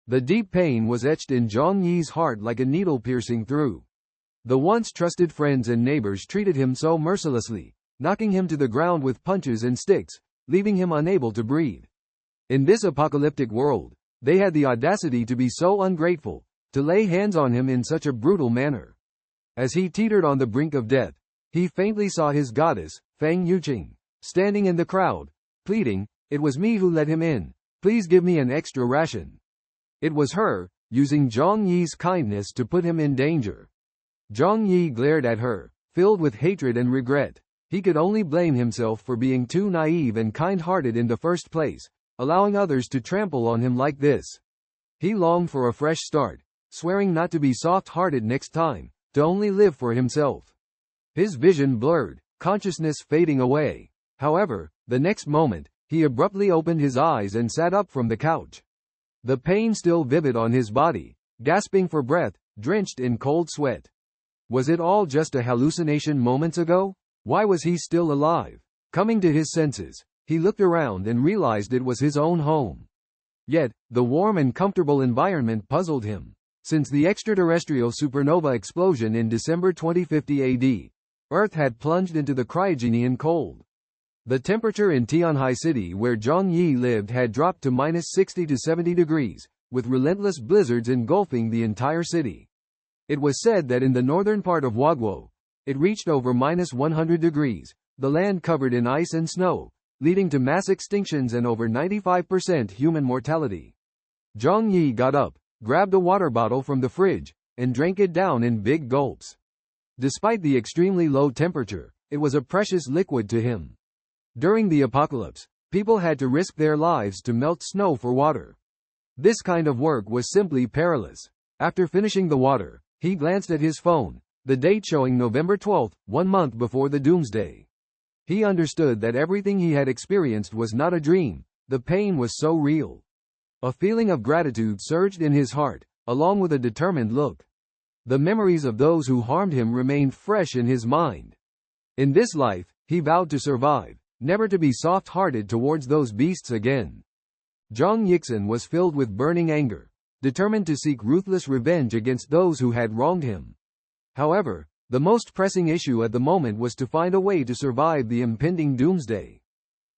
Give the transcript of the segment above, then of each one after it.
The deep pain was etched in Zhang Yi's heart like a needle piercing through. The once trusted friends and neighbors treated him so mercilessly, knocking him to the ground with punches and sticks, leaving him unable to breathe. In this apocalyptic world, they had the audacity to be so ungrateful, to lay hands on him in such a brutal manner. As he teetered on the brink of death, he faintly saw his goddess, Feng Yuqing, standing in the crowd, pleading, "It was me who let him in. Please give me an extra ration." It was her, using Zhang Yi's kindness to put him in danger. Zhang Yi glared at her, filled with hatred and regret. He could only blame himself for being too naive and kind-hearted in the first place, allowing others to trample on him like this. He longed for a fresh start, swearing not to be soft-hearted next time, to only live for himself. His vision blurred, consciousness fading away. However, the next moment, he abruptly opened his eyes and sat up from the couch. The pain still vivid on his body, gasping for breath, drenched in cold sweat. Was it all just a hallucination moments ago? Why was he still alive? Coming to his senses, he looked around and realized it was his own home. Yet, the warm and comfortable environment puzzled him. Since the extraterrestrial supernova explosion in December 2050 AD, Earth had plunged into the cryogenian cold. The temperature in Tianhai City where Zhang Yi lived had dropped to -60 to 70 degrees, with relentless blizzards engulfing the entire city. It was said that in the northern part of Huaguo, it reached over -100 degrees, the land covered in ice and snow, leading to mass extinctions and over 95% human mortality. Zhang Yi got up, grabbed a water bottle from the fridge, and drank it down in big gulps. Despite the extremely low temperature, it was a precious liquid to him. During the apocalypse, people had to risk their lives to melt snow for water. This kind of work was simply perilous. After finishing the water, he glanced at his phone, the date showing November 12, 1 month before the doomsday. He understood that everything he had experienced was not a dream, the pain was so real. A feeling of gratitude surged in his heart, along with a determined look. The memories of those who harmed him remained fresh in his mind. In this life, he vowed to survive, never to be soft-hearted towards those beasts again. Zhang Yixin was filled with burning anger, determined to seek ruthless revenge against those who had wronged him. However, the most pressing issue at the moment was to find a way to survive the impending doomsday.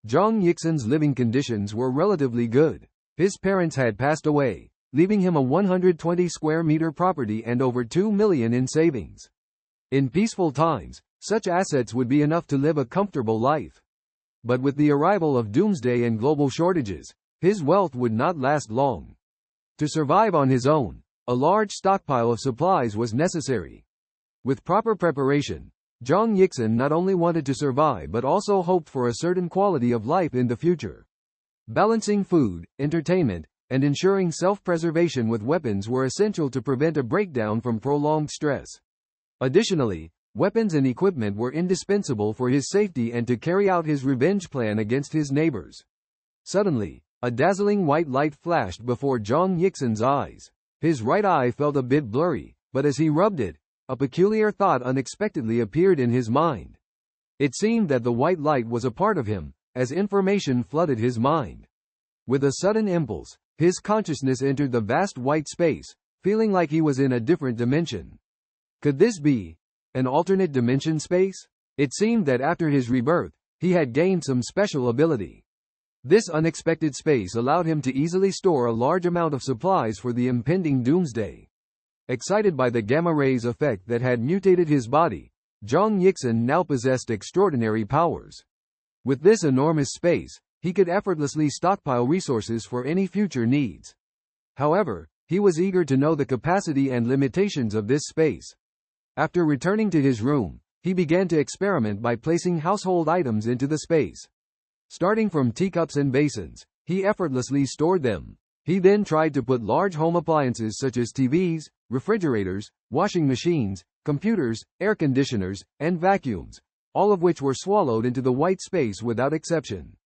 Zhang Yixin's living conditions were relatively good. His parents had passed away, leaving him a 120 square meter property and over 2 million in savings. In peaceful times, such assets would be enough to live a comfortable life. But with the arrival of doomsday and global shortages, his wealth would not last long. To survive on his own, a large stockpile of supplies was necessary. With proper preparation, Zhang Yixin not only wanted to survive but also hoped for a certain quality of life in the future. Balancing food, entertainment, and ensuring self-preservation with weapons were essential to prevent a breakdown from prolonged stress. Additionally, weapons and equipment were indispensable for his safety and to carry out his revenge plan against his neighbors. Suddenly, a dazzling white light flashed before Zhang Yixin's eyes. His right eye felt a bit blurry, but as he rubbed it, a peculiar thought unexpectedly appeared in his mind. It seemed that the white light was a part of him, as information flooded his mind. With a sudden impulse, his consciousness entered the vast white space, feeling like he was in a different dimension. Could this be an alternate dimension space? It seemed that after his rebirth, he had gained some special ability. This unexpected space allowed him to easily store a large amount of supplies for the impending doomsday. Excited by the gamma rays effect that had mutated his body, Zhang Yixin now possessed extraordinary powers. With this enormous space, he could effortlessly stockpile resources for any future needs. However, he was eager to know the capacity and limitations of this space. After returning to his room, he began to experiment by placing household items into the space. Starting from teacups and basins, he effortlessly stored them. He then tried to put large home appliances such as TVs, refrigerators, washing machines, computers, air conditioners, and vacuums, all of which were swallowed into the white space without exception.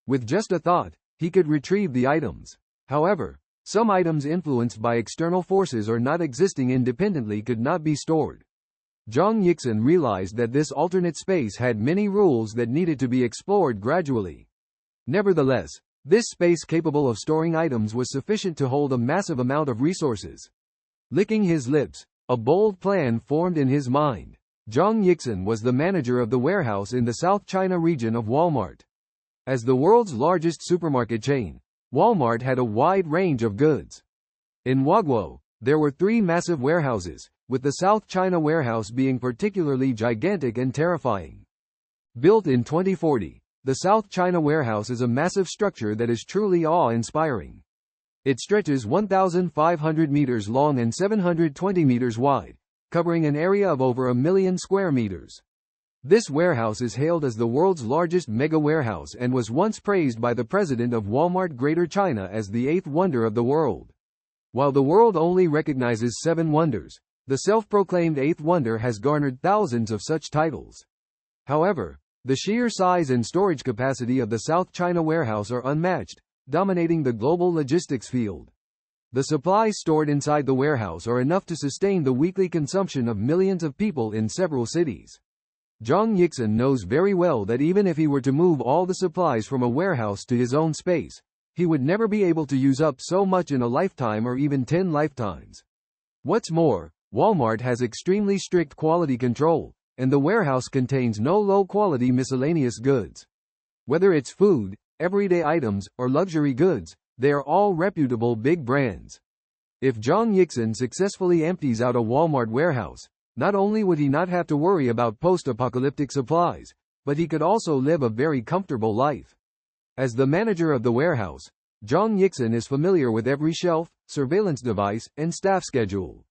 With just a thought, he could retrieve the items. However, some items influenced by external forces or not existing independently could not be stored. Zhang Yixin realized that this alternate space had many rules that needed to be explored gradually. Nevertheless, This space capable of storing items was sufficient to hold a massive amount of resources. Licking his lips, a bold plan formed in his mind. Zhang Yi was the manager of the warehouse in the South China region of Walmart. As the world's largest supermarket chain, Walmart had a wide range of goods. In Huaguo, there were 3 massive warehouses, with the South China warehouse being particularly gigantic and terrifying. Built in 2040, the South China warehouse is a massive structure that is truly awe-inspiring. It stretches 1,500 meters long and 720 meters wide, covering an area of over 1 million square meters. This warehouse is hailed as the world's largest mega warehouse and was once praised by the president of Walmart Greater China as the 8th wonder of the world. While the world only recognizes 7 wonders, the self-proclaimed 8th wonder has garnered thousands of such titles. However, the sheer size and storage capacity of the South China warehouse are unmatched, dominating the global logistics field. The supplies stored inside the warehouse are enough to sustain the weekly consumption of millions of people in several cities. Zhang Yi knows very well that even if he were to move all the supplies from a warehouse to his own space, he would never be able to use up so much in a lifetime or even 10 lifetimes. What's more, Walmart has extremely strict quality control, and the warehouse contains no low-quality miscellaneous goods. Whether it's food, everyday items, or luxury goods, they are all reputable big brands. If Zhang Yi successfully empties out a Walmart warehouse, not only would he not have to worry about post-apocalyptic supplies, but he could also live a very comfortable life. As the manager of the warehouse, Zhang Yi is familiar with every shelf, surveillance device, and staff schedule.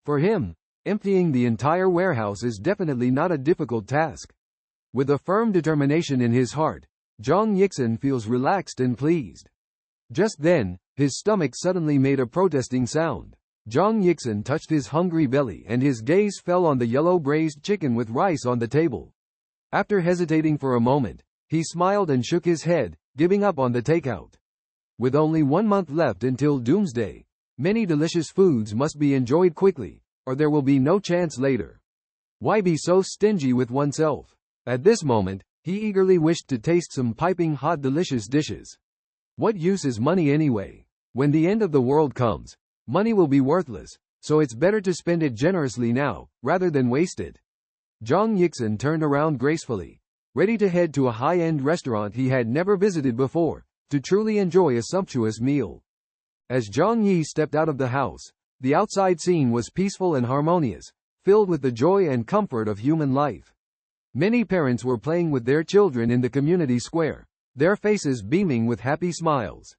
For him, emptying the entire warehouse is definitely not a difficult task. With a firm determination in his heart, Zhang Yi feels relaxed and pleased. Just then, his stomach suddenly made a protesting sound. Zhang Yi touched his hungry belly and his gaze fell on the yellow braised chicken with rice on the table. After hesitating for a moment, he smiled and shook his head, giving up on the takeout. With only 1 month left until doomsday, many delicious foods must be enjoyed quickly, or there will be no chance later. Why be so stingy with oneself? At this moment, he eagerly wished to taste some piping hot delicious dishes. What use is money anyway? When the end of the world comes, money will be worthless, so it's better to spend it generously now, rather than waste it. Zhang Yi turned around gracefully, ready to head to a high-end restaurant he had never visited before, to truly enjoy a sumptuous meal. As Zhang Yi stepped out of the house, the outside scene was peaceful and harmonious, filled with the joy and comfort of human life. Many parents were playing with their children in the community square, their faces beaming with happy smiles.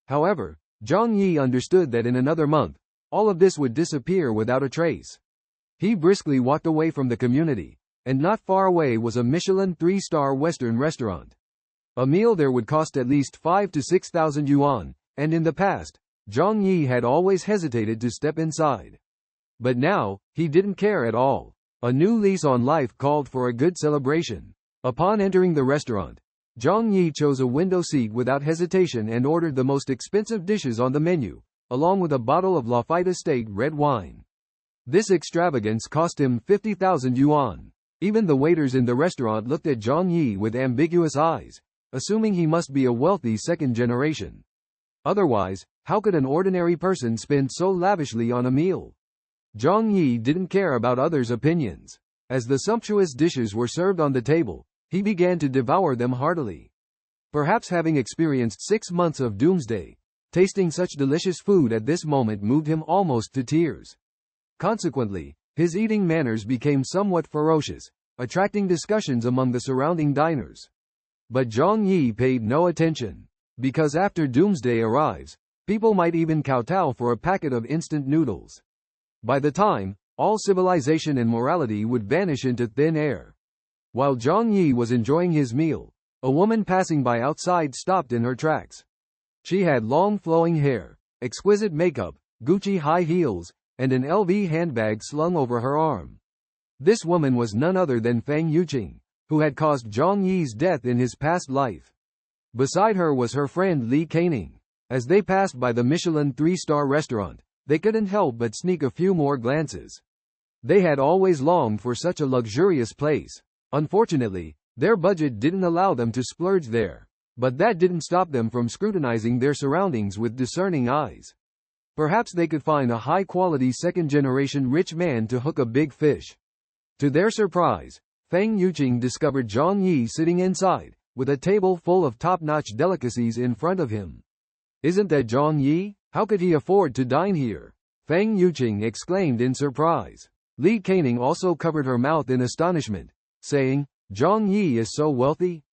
However, Zhang Yi understood that in another month, all of this would disappear without a trace. He briskly walked away from the community, and not far away was a Michelin 3-star Western restaurant. A meal there would cost at least 5,000 to 6,000 yuan, and in the past, Zhang Yi had always hesitated to step inside. But now, he didn't care at all. A new lease on life called for a good celebration. Upon entering the restaurant, Zhang Yi chose a window seat without hesitation and ordered the most expensive dishes on the menu, along with a bottle of Lafite Estate red wine. This extravagance cost him 50,000 yuan. Even the waiters in the restaurant looked at Zhang Yi with ambiguous eyes, assuming he must be a wealthy second generation. Otherwise, how could an ordinary person spend so lavishly on a meal? Zhang Yi didn't care about others' opinions. As the sumptuous dishes were served on the table, he began to devour them heartily. Perhaps having experienced 6 months of doomsday, tasting such delicious food at this moment moved him almost to tears. Consequently, his eating manners became somewhat ferocious, attracting discussions among the surrounding diners. But Zhang Yi paid no attention. Because after doomsday arrives, people might even kowtow for a packet of instant noodles. By the time, all civilization and morality would vanish into thin air. While Zhang Yi was enjoying his meal, a woman passing by outside stopped in her tracks. She had long flowing hair, exquisite makeup, Gucci high heels, and an LV handbag slung over her arm. This woman was none other than Fang Yuqing, who had caused Zhang Yi's death in his past life. Beside her was her friend Li Caning. As they passed by the Michelin 3-star restaurant, they couldn't help but sneak a few more glances. They had always longed for such a luxurious place. Unfortunately, their budget didn't allow them to splurge there. But that didn't stop them from scrutinizing their surroundings with discerning eyes. Perhaps they could find a high-quality second-generation rich man to hook a big fish. To their surprise, Feng Yuqing discovered Zhang Yi sitting inside, with a table full of top-notch delicacies in front of him. Isn't that Zhang Yi? How could he afford to dine here? Feng Yuqing exclaimed in surprise. Li Keining also covered her mouth in astonishment, saying, Zhang Yi is so wealthy?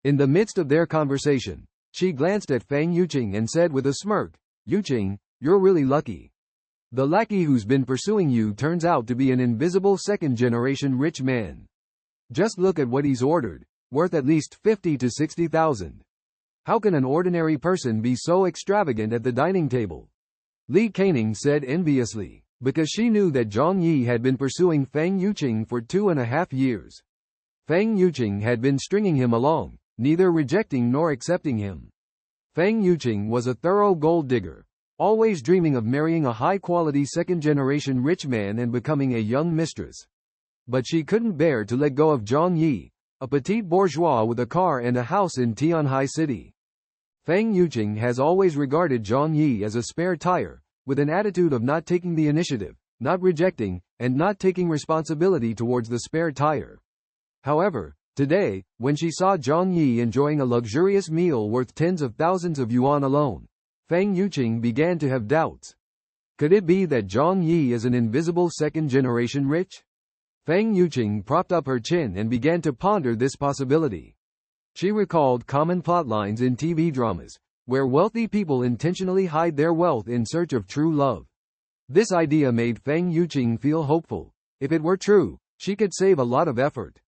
In the midst of their conversation, she glanced at Feng Yuqing and said with a smirk, Yuqing, you're really lucky. The lackey who's been pursuing you turns out to be an invisible second-generation rich man. Just look at what he's ordered, worth at least 50 to 60,000. How can an ordinary person be so extravagant at the dining table? Li Keining said enviously, because she knew that Zhang Yi had been pursuing Feng Yuqing for 2.5 years. Feng Yuqing had been stringing him along, neither rejecting nor accepting him. Feng Yuqing was a thorough gold digger, always dreaming of marrying a high-quality second-generation rich man and becoming a young mistress. But she couldn't bear to let go of Zhang Yi, a petite bourgeois with a car and a house in Tianhai City. Feng Yuqing has always regarded Zhang Yi as a spare tire, with an attitude of not taking the initiative, not rejecting, and not taking responsibility towards the spare tire. However, today, when she saw Zhang Yi enjoying a luxurious meal worth tens of thousands of yuan alone, Feng Yuqing began to have doubts. Could it be that Zhang Yi is an invisible second-generation rich? Feng Yuqing propped up her chin and began to ponder this possibility. She recalled common plotlines in TV dramas, where wealthy people intentionally hide their wealth in search of true love. This idea made Feng Yuqing feel hopeful. If it were true, she could save a lot of effort.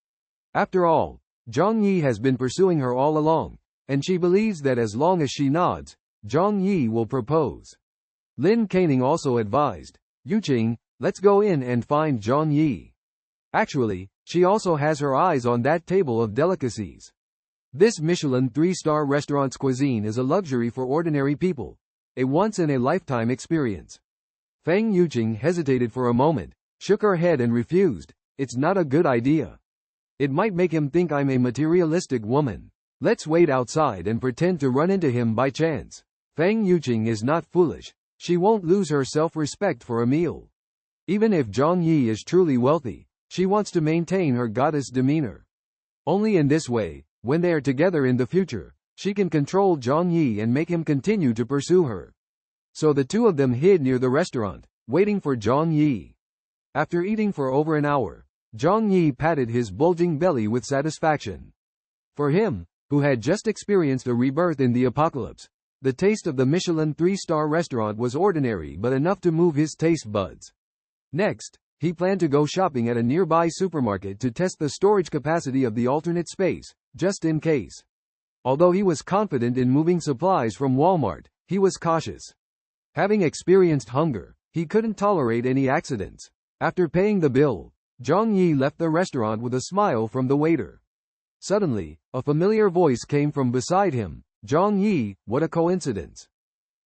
After all, Zhang Yi has been pursuing her all along, and she believes that as long as she nods, Zhang Yi will propose. Lin Keining also advised, Yuqing, let's go in and find Zhang Yi. Actually, she also has her eyes on that table of delicacies. This Michelin 3-star restaurant's cuisine is a luxury for ordinary people, a once-in-a-lifetime experience. Feng Yuqing hesitated for a moment, shook her head and refused. It's not a good idea. It might make him think I'm a materialistic woman. Let's wait outside and pretend to run into him by chance. Feng Yuqing is not foolish. She won't lose her self-respect for a meal. Even if Zhang Yi is truly wealthy, she wants to maintain her goddess demeanor. Only in this way, when they are together in the future, she can control Zhang Yi and make him continue to pursue her. So the two of them hid near the restaurant, waiting for Zhang Yi. After eating for over an hour, Zhang Yi patted his bulging belly with satisfaction. For him, who had just experienced a rebirth in the apocalypse, the taste of the Michelin 3-star restaurant was ordinary but enough to move his taste buds. Next, he planned to go shopping at a nearby supermarket to test the storage capacity of the alternate space, just in case. Although he was confident in moving supplies from Walmart, he was cautious. Having experienced hunger, he couldn't tolerate any accidents. After paying the bill, Zhang Yi left the restaurant with a smile from the waiter. Suddenly, a familiar voice came from beside him. Zhang Yi, what a coincidence.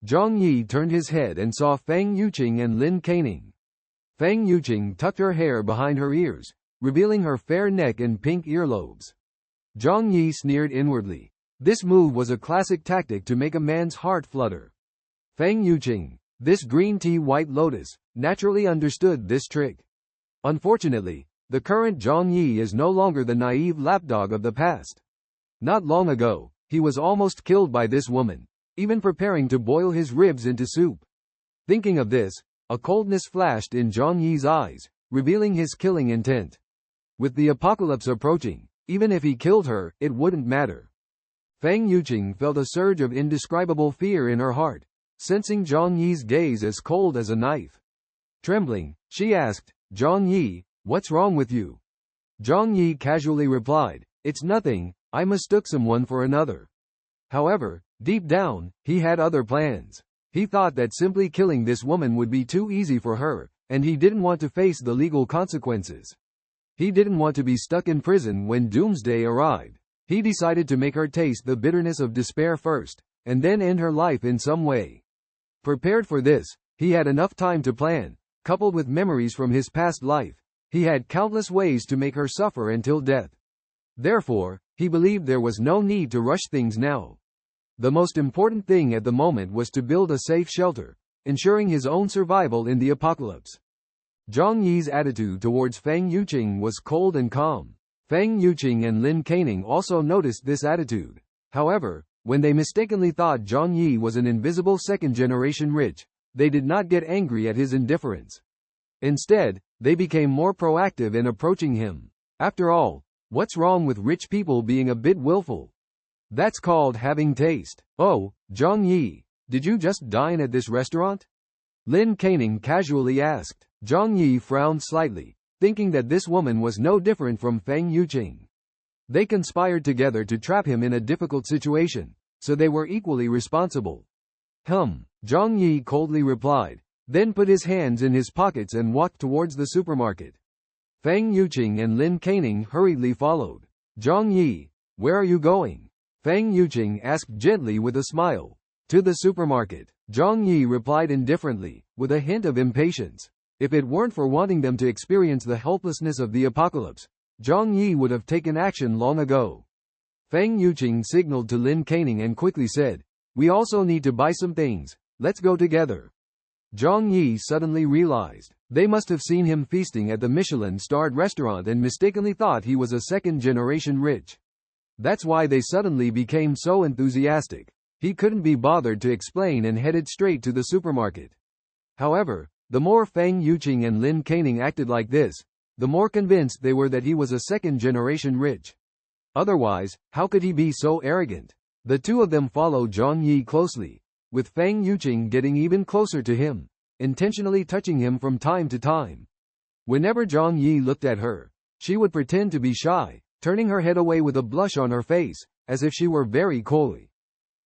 Zhang Yi turned his head and saw Feng Yuqing and Lin Keining. Feng Yuqing tucked her hair behind her ears, revealing her fair neck and pink earlobes. Zhang Yi sneered inwardly. This move was a classic tactic to make a man's heart flutter. Feng Yuqing, this green tea white lotus, naturally understood this trick. Unfortunately, the current Zhang Yi is no longer the naive lapdog of the past. Not long ago, he was almost killed by this woman, even preparing to boil his ribs into soup. Thinking of this, a coldness flashed in Zhang Yi's eyes, revealing his killing intent. With the apocalypse approaching, even if he killed her, it wouldn't matter. Feng Yuqing felt a surge of indescribable fear in her heart, sensing Zhang Yi's gaze as cold as a knife. Trembling, she asked, Zhang Yi, what's wrong with you? Zhang Yi casually replied, it's nothing, I mistook someone for another. However, deep down, he had other plans. He thought that simply killing this woman would be too easy for her, and he didn't want to face the legal consequences. He didn't want to be stuck in prison when doomsday arrived. He decided to make her taste the bitterness of despair first, and then end her life in some way. Prepared for this, he had enough time to plan. Coupled with memories from his past life, he had countless ways to make her suffer until death. Therefore, He believed there was no need to rush things now. The most important thing at the moment was to build a safe shelter, ensuring his own survival in the apocalypse. Zhang Yi's attitude towards Feng Yuqing was cold and calm. Feng Yuqing and Lin Caning also noticed this attitude. However, when they mistakenly thought Zhang Yi was an invisible second-generation rich, they did not get angry at his indifference. Instead, they became more proactive in approaching him. After all, what's wrong with rich people being a bit willful? That's called having taste. Oh, Zhang Yi, did you just dine at this restaurant? Lin Caning casually asked. Zhang Yi frowned slightly, thinking that this woman was no different from Feng Yuqing. They conspired together to trap him in a difficult situation, so they were equally responsible. Zhang Yi coldly replied, then put his hands in his pockets and walked towards the supermarket. Feng Yuqing and Lin Caning hurriedly followed. Zhang Yi, where are you going? Feng Yuqing asked gently with a smile. To the supermarket. Zhang Yi replied indifferently, with a hint of impatience. If it weren't for wanting them to experience the helplessness of the apocalypse, Zhang Yi would have taken action long ago. Feng Yuqing signaled to Lin Caning and quickly said, we also need to buy some things, let's go together. Zhang Yi suddenly realized, they must have seen him feasting at the Michelin-starred restaurant and mistakenly thought he was a second-generation rich. That's why they suddenly became so enthusiastic. He couldn't be bothered to explain and headed straight to the supermarket. However, the more Feng Yuqing and Lin Caning acted like this, the more convinced they were that he was a second-generation rich. Otherwise, how could he be so arrogant? The two of them followed Zhang Yi closely, with Feng Yuqing getting even closer to him, intentionally touching him from time to time. Whenever Zhang Yi looked at her, she would pretend to be shy, turning her head away with a blush on her face, as if she were very coy.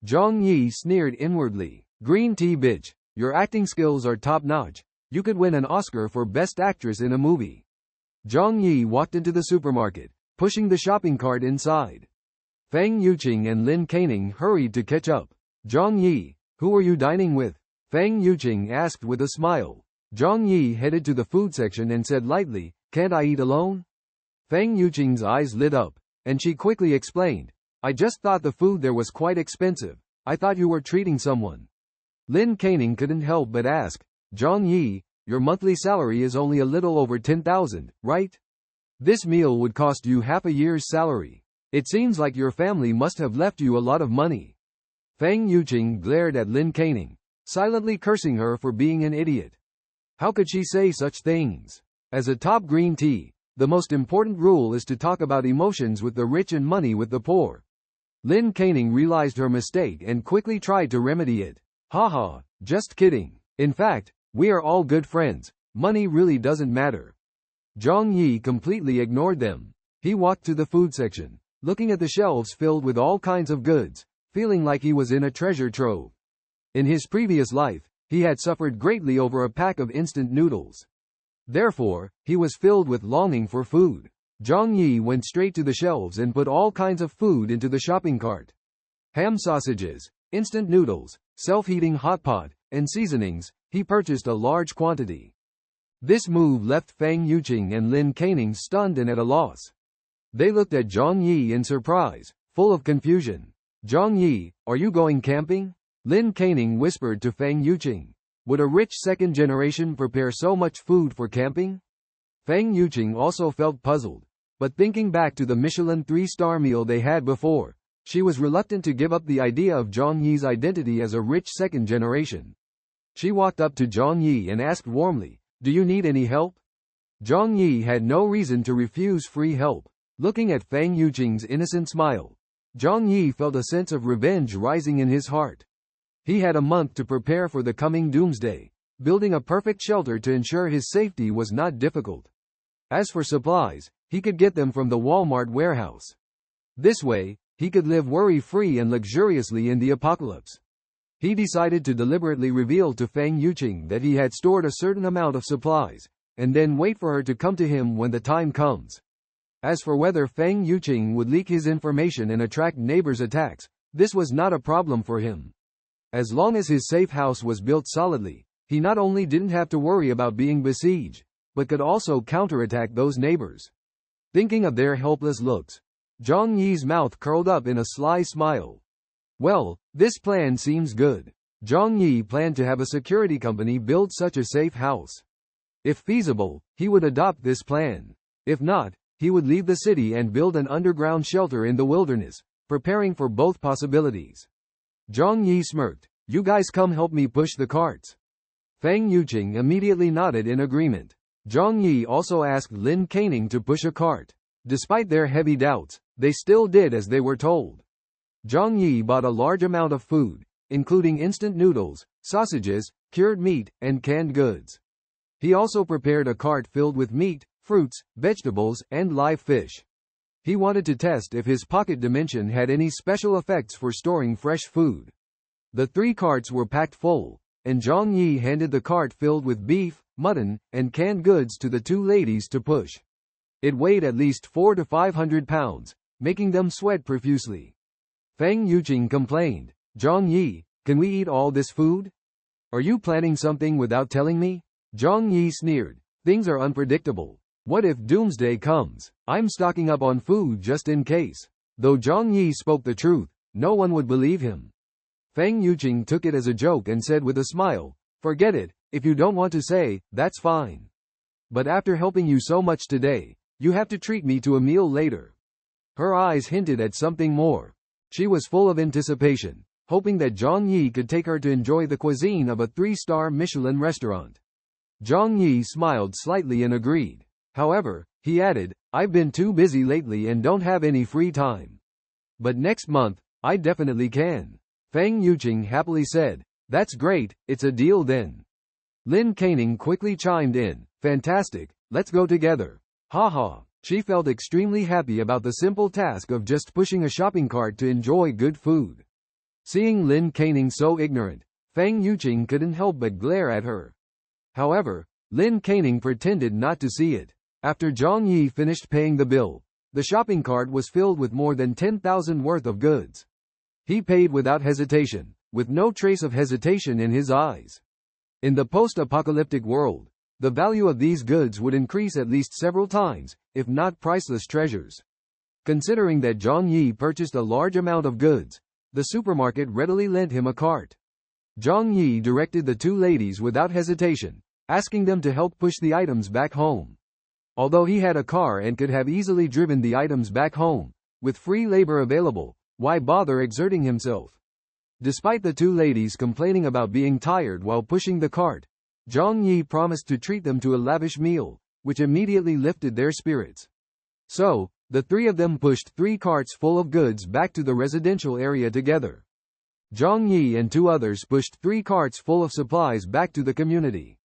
Zhang Yi sneered inwardly. Green tea bitch, your acting skills are top-notch. You could win an Oscar for Best Actress in a movie. Zhang Yi walked into the supermarket, pushing the shopping cart inside. Feng Yuqing and Lin Caning hurried to catch up. Zhang Yi, who are you dining with? Feng Yuqing asked with a smile. Zhang Yi headed to the food section and said lightly, can't I eat alone? Feng Yuqing's eyes lit up, and she quickly explained, I just thought the food there was quite expensive. I thought you were treating someone. Lin Caning couldn't help but ask, Zhang Yi, your monthly salary is only a little over 10,000, right? This meal would cost you half a year's salary. It seems like your family must have left you a lot of money. Feng Yuqing glared at Lin Caning, silently cursing her for being an idiot. How could she say such things? As a top green tea, the most important rule is to talk about emotions with the rich and money with the poor. Lin Caning realized her mistake and quickly tried to remedy it. Haha, just kidding. In fact, we are all good friends. Money really doesn't matter. Zhang Yi completely ignored them. He walked to the food section, looking at the shelves filled with all kinds of goods, feeling like he was in a treasure trove. In his previous life, he had suffered greatly over a pack of instant noodles. Therefore, he was filled with longing for food. Zhang Yi went straight to the shelves and put all kinds of food into the shopping cart. Ham sausages, instant noodles, self-heating hot pot, and seasonings. He purchased a large quantity. This move left Feng Yuqing and Lin Caning stunned and at a loss. They looked at Zhang Yi in surprise, full of confusion. Zhang Yi, are you going camping? Lin Caning whispered to Feng Yuqing. Would a rich second generation prepare so much food for camping? Feng Yuqing also felt puzzled, but thinking back to the Michelin 3-star meal they had before, she was reluctant to give up the idea of Zhang Yi's identity as a rich second generation. She walked up to Zhang Yi and asked warmly, do you need any help? Zhang Yi had no reason to refuse free help. Looking at Feng Yuqing's innocent smile, Zhang Yi felt a sense of revenge rising in his heart. He had a month to prepare for the coming doomsday. Building a perfect shelter to ensure his safety was not difficult. As for supplies, he could get them from the Walmart warehouse. This way, he could live worry-free and luxuriously in the apocalypse. He decided to deliberately reveal to Feng Yuqing that he had stored a certain amount of supplies, and then wait for her to come to him when the time comes. As for whether Feng Yuqing would leak his information and attract neighbors' attacks, this was not a problem for him. As long as his safe house was built solidly, he not only didn't have to worry about being besieged, but could also counterattack those neighbors. Thinking of their helpless looks, Zhang Yi's mouth curled up in a sly smile. Well, this plan seems good. Zhang Yi planned to have a security company build such a safe house. If feasible, he would adopt this plan. If not, he would leave the city and build an underground shelter in the wilderness, preparing for both possibilities. Zhang Yi smirked. You guys come help me push the carts. Feng Yuqing immediately nodded in agreement. Zhang Yi also asked Lin Caning to push a cart. Despite their heavy doubts, they still did as they were told. Zhang Yi bought a large amount of food, including instant noodles, sausages, cured meat, and canned goods. He also prepared a cart filled with meat, fruits, vegetables, and live fish. He wanted to test if his pocket dimension had any special effects for storing fresh food. The 3 carts were packed full, and Zhang Yi handed the cart filled with beef, mutton, and canned goods to the 2 ladies to push. It weighed at least 400 to 500 pounds, making them sweat profusely. Feng Yuqing complained, Zhang Yi, can we eat all this food? Are you planning something without telling me? Zhang Yi sneered, things are unpredictable. What if doomsday comes? I'm stocking up on food just in case. Though Zhang Yi spoke the truth, no one would believe him. Feng Yuqing took it as a joke and said with a smile, forget it, if you don't want to say, that's fine. But after helping you so much today, you have to treat me to a meal later. Her eyes hinted at something more. She was full of anticipation, hoping that Zhang Yi could take her to enjoy the cuisine of a 3-star Michelin restaurant. Zhang Yi smiled slightly and agreed. However, he added, I've been too busy lately and don't have any free time. But next month, I definitely can. Feng Yuqing happily said, that's great, it's a deal then. Lin Caning quickly chimed in, fantastic, let's go together. Haha. She felt extremely happy about the simple task of just pushing a shopping cart to enjoy good food. Seeing Lin Caning so ignorant, Feng Yuqing couldn't help but glare at her. However, Lin Caning pretended not to see it. After Zhang Yi finished paying the bill, the shopping cart was filled with more than 10,000 worth of goods. He paid without hesitation, with no trace of hesitation in his eyes. In the post-apocalyptic world, the value of these goods would increase at least several times, if not priceless treasures. Considering that Zhang Yi purchased a large amount of goods, the supermarket readily lent him a cart. Zhang Yi directed the 2 ladies without hesitation, asking them to help push the items back home. Although he had a car and could have easily driven the items back home, with free labor available, why bother exerting himself? Despite the 2 ladies complaining about being tired while pushing the cart, Zhang Yi promised to treat them to a lavish meal, which immediately lifted their spirits. So, the 3 of them pushed 3 carts full of goods back to the residential area together. Zhang Yi and 2 others pushed 3 carts full of supplies back to the community.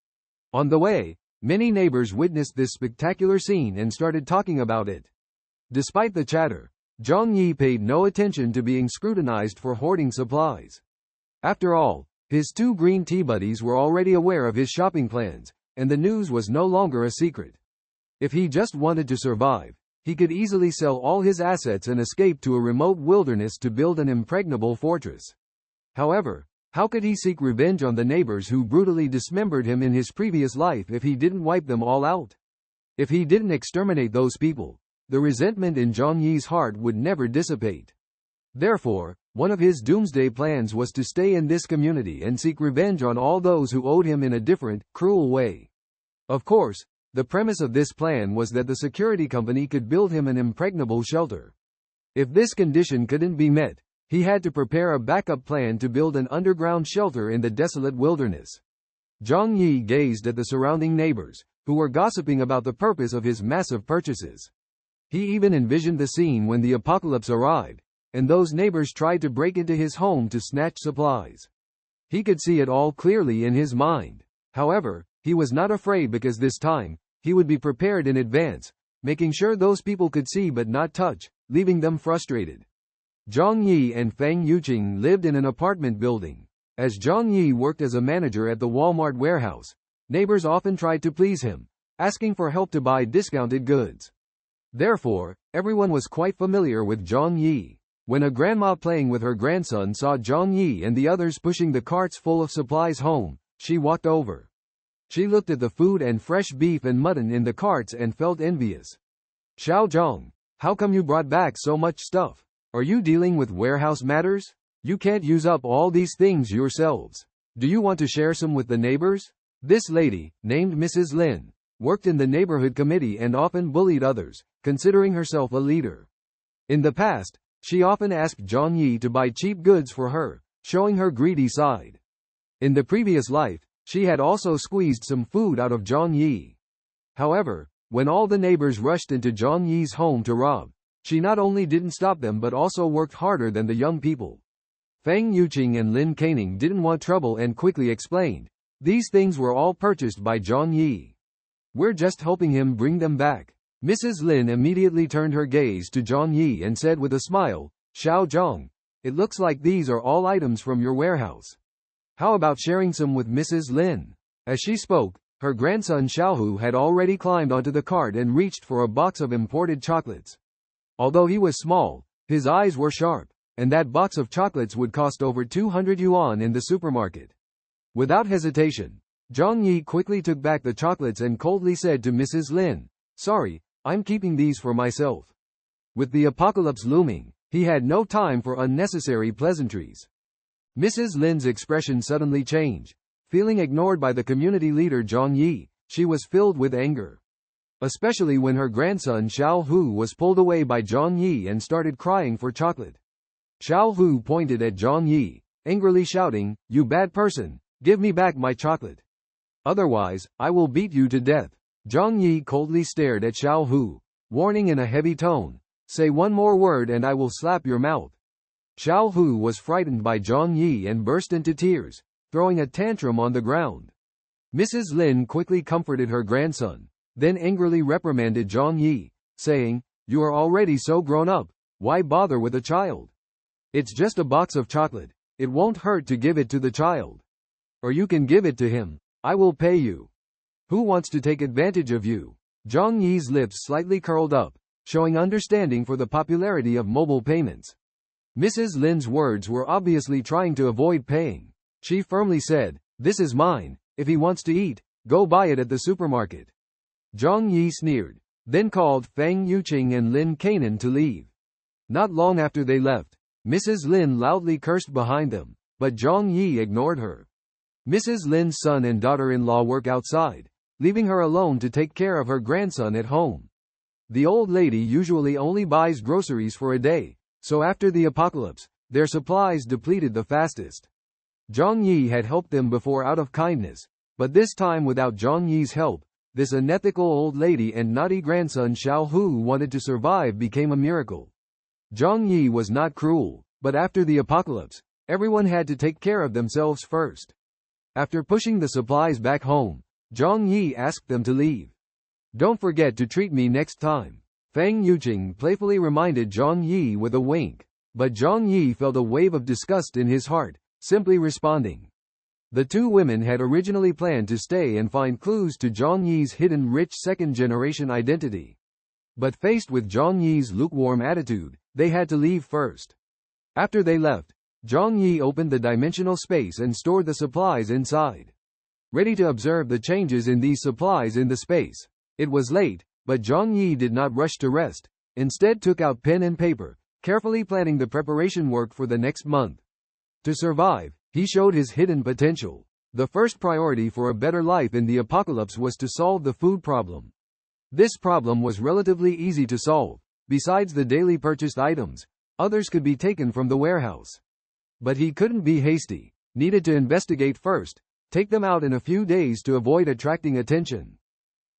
On the way, many neighbors witnessed this spectacular scene and started talking about it. Despite the chatter, Zhang Yi paid no attention to being scrutinized for hoarding supplies. After all, his 2 green tea buddies were already aware of his shopping plans, and the news was no longer a secret. If he just wanted to survive, he could easily sell all his assets and escape to a remote wilderness to build an impregnable fortress. However, how could he seek revenge on the neighbors who brutally dismembered him in his previous life if he didn't wipe them all out? If he didn't exterminate those people, the resentment in Zhang Yi's heart would never dissipate. Therefore, one of his doomsday plans was to stay in this community and seek revenge on all those who owed him in a different, cruel way. Of course, the premise of this plan was that the security company could build him an impregnable shelter. If this condition couldn't be met, he had to prepare a backup plan to build an underground shelter in the desolate wilderness. Zhang Yi gazed at the surrounding neighbors, who were gossiping about the purpose of his massive purchases. He even envisioned the scene when the apocalypse arrived, and those neighbors tried to break into his home to snatch supplies. He could see it all clearly in his mind. However, he was not afraid because this time, he would be prepared in advance, making sure those people could see but not touch, leaving them frustrated. Zhang Yi and Feng Yuqing lived in an apartment building. As Zhang Yi worked as a manager at the Walmart warehouse, neighbors often tried to please him, asking for help to buy discounted goods. Therefore, everyone was quite familiar with Zhang Yi. When a grandma playing with her grandson saw Zhang Yi and the others pushing the carts full of supplies home, she walked over. She looked at the food and fresh beef and mutton in the carts and felt envious. Xiao Zhang, How come you brought back so much stuff? Are you dealing with warehouse matters? You can't use up all these things yourselves. Do you want to share some with the neighbors? This lady, named Mrs. Lin, worked in the neighborhood committee and often bullied others, considering herself a leader. In the past, she often asked Zhang Yi to buy cheap goods for her, showing her greedy side. In the previous life, she had also squeezed some food out of Zhang Yi. However, when all the neighbors rushed into Zhang Yi's home to rob, she not only didn't stop them but also worked harder than the young people. Feng Yuqing and Lin Caning didn't want trouble and quickly explained, these things were all purchased by Zhang Yi. We're just helping him bring them back. Mrs. Lin immediately turned her gaze to Zhang Yi and said with a smile, Xiao Zhang, it looks like these are all items from your warehouse. How about sharing some with Mrs. Lin? As she spoke, her grandson Xiaohu had already climbed onto the cart and reached for a box of imported chocolates. Although he was small, his eyes were sharp, and that box of chocolates would cost over 200 yuan in the supermarket. Without hesitation, Zhang Yi quickly took back the chocolates and coldly said to Mrs. Lin, sorry, I'm keeping these for myself. With the apocalypse looming, he had no time for unnecessary pleasantries. Mrs. Lin's expression suddenly changed. Feeling ignored by the community leader Zhang Yi, she was filled with anger. Especially when her grandson Xiao Hu was pulled away by Zhang Yi and started crying for chocolate. Xiao Hu pointed at Zhang Yi, angrily shouting, you bad person, give me back my chocolate. Otherwise, I will beat you to death. Zhang Yi coldly stared at Xiao Hu, warning in a heavy tone, say one more word and I will slap your mouth. Xiao Hu was frightened by Zhang Yi and burst into tears, throwing a tantrum on the ground. Mrs. Lin quickly comforted her grandson, then angrily reprimanded Zhang Yi, saying, you are already so grown up, why bother with a child? It's just a box of chocolate, it won't hurt to give it to the child. Or you can give it to him, I will pay you. Who wants to take advantage of you? Zhang Yi's lips slightly curled up, showing understanding for the popularity of mobile payments. Mrs. Lin's words were obviously trying to avoid paying. She firmly said, this is mine, if he wants to eat, go buy it at the supermarket. Zhang Yi sneered, then called Feng Yuqing and Lin Caning to leave. Not long after they left, Mrs. Lin loudly cursed behind them, but Zhang Yi ignored her. Mrs. Lin's son and daughter-in-law work outside, leaving her alone to take care of her grandson at home. The old lady usually only buys groceries for a day, so after the apocalypse, their supplies depleted the fastest. Zhang Yi had helped them before out of kindness, but this time without Zhang Yi's help, this unethical old lady and naughty grandson Xiao Hu wanted to survive became a miracle. Zhang Yi was not cruel, but after the apocalypse, everyone had to take care of themselves first. After pushing the supplies back home, Zhang Yi asked them to leave. Don't forget to treat me next time. Feng Yuqing playfully reminded Zhang Yi with a wink, but Zhang Yi felt a wave of disgust in his heart, simply responding. The two women had originally planned to stay and find clues to Zhang Yi's hidden rich second-generation identity. But faced with Zhang Yi's lukewarm attitude, they had to leave first. After they left, Zhang Yi opened the dimensional space and stored the supplies inside. Ready to observe the changes in these supplies in the space. It was late, but Zhang Yi did not rush to rest, instead took out pen and paper, carefully planning the preparation work for the next month. To survive, he showed his hidden potential. The first priority for a better life in the apocalypse was to solve the food problem. This problem was relatively easy to solve. Besides the daily purchased items, others could be taken from the warehouse. But he couldn't be hasty, needed to investigate first, take them out in a few days to avoid attracting attention.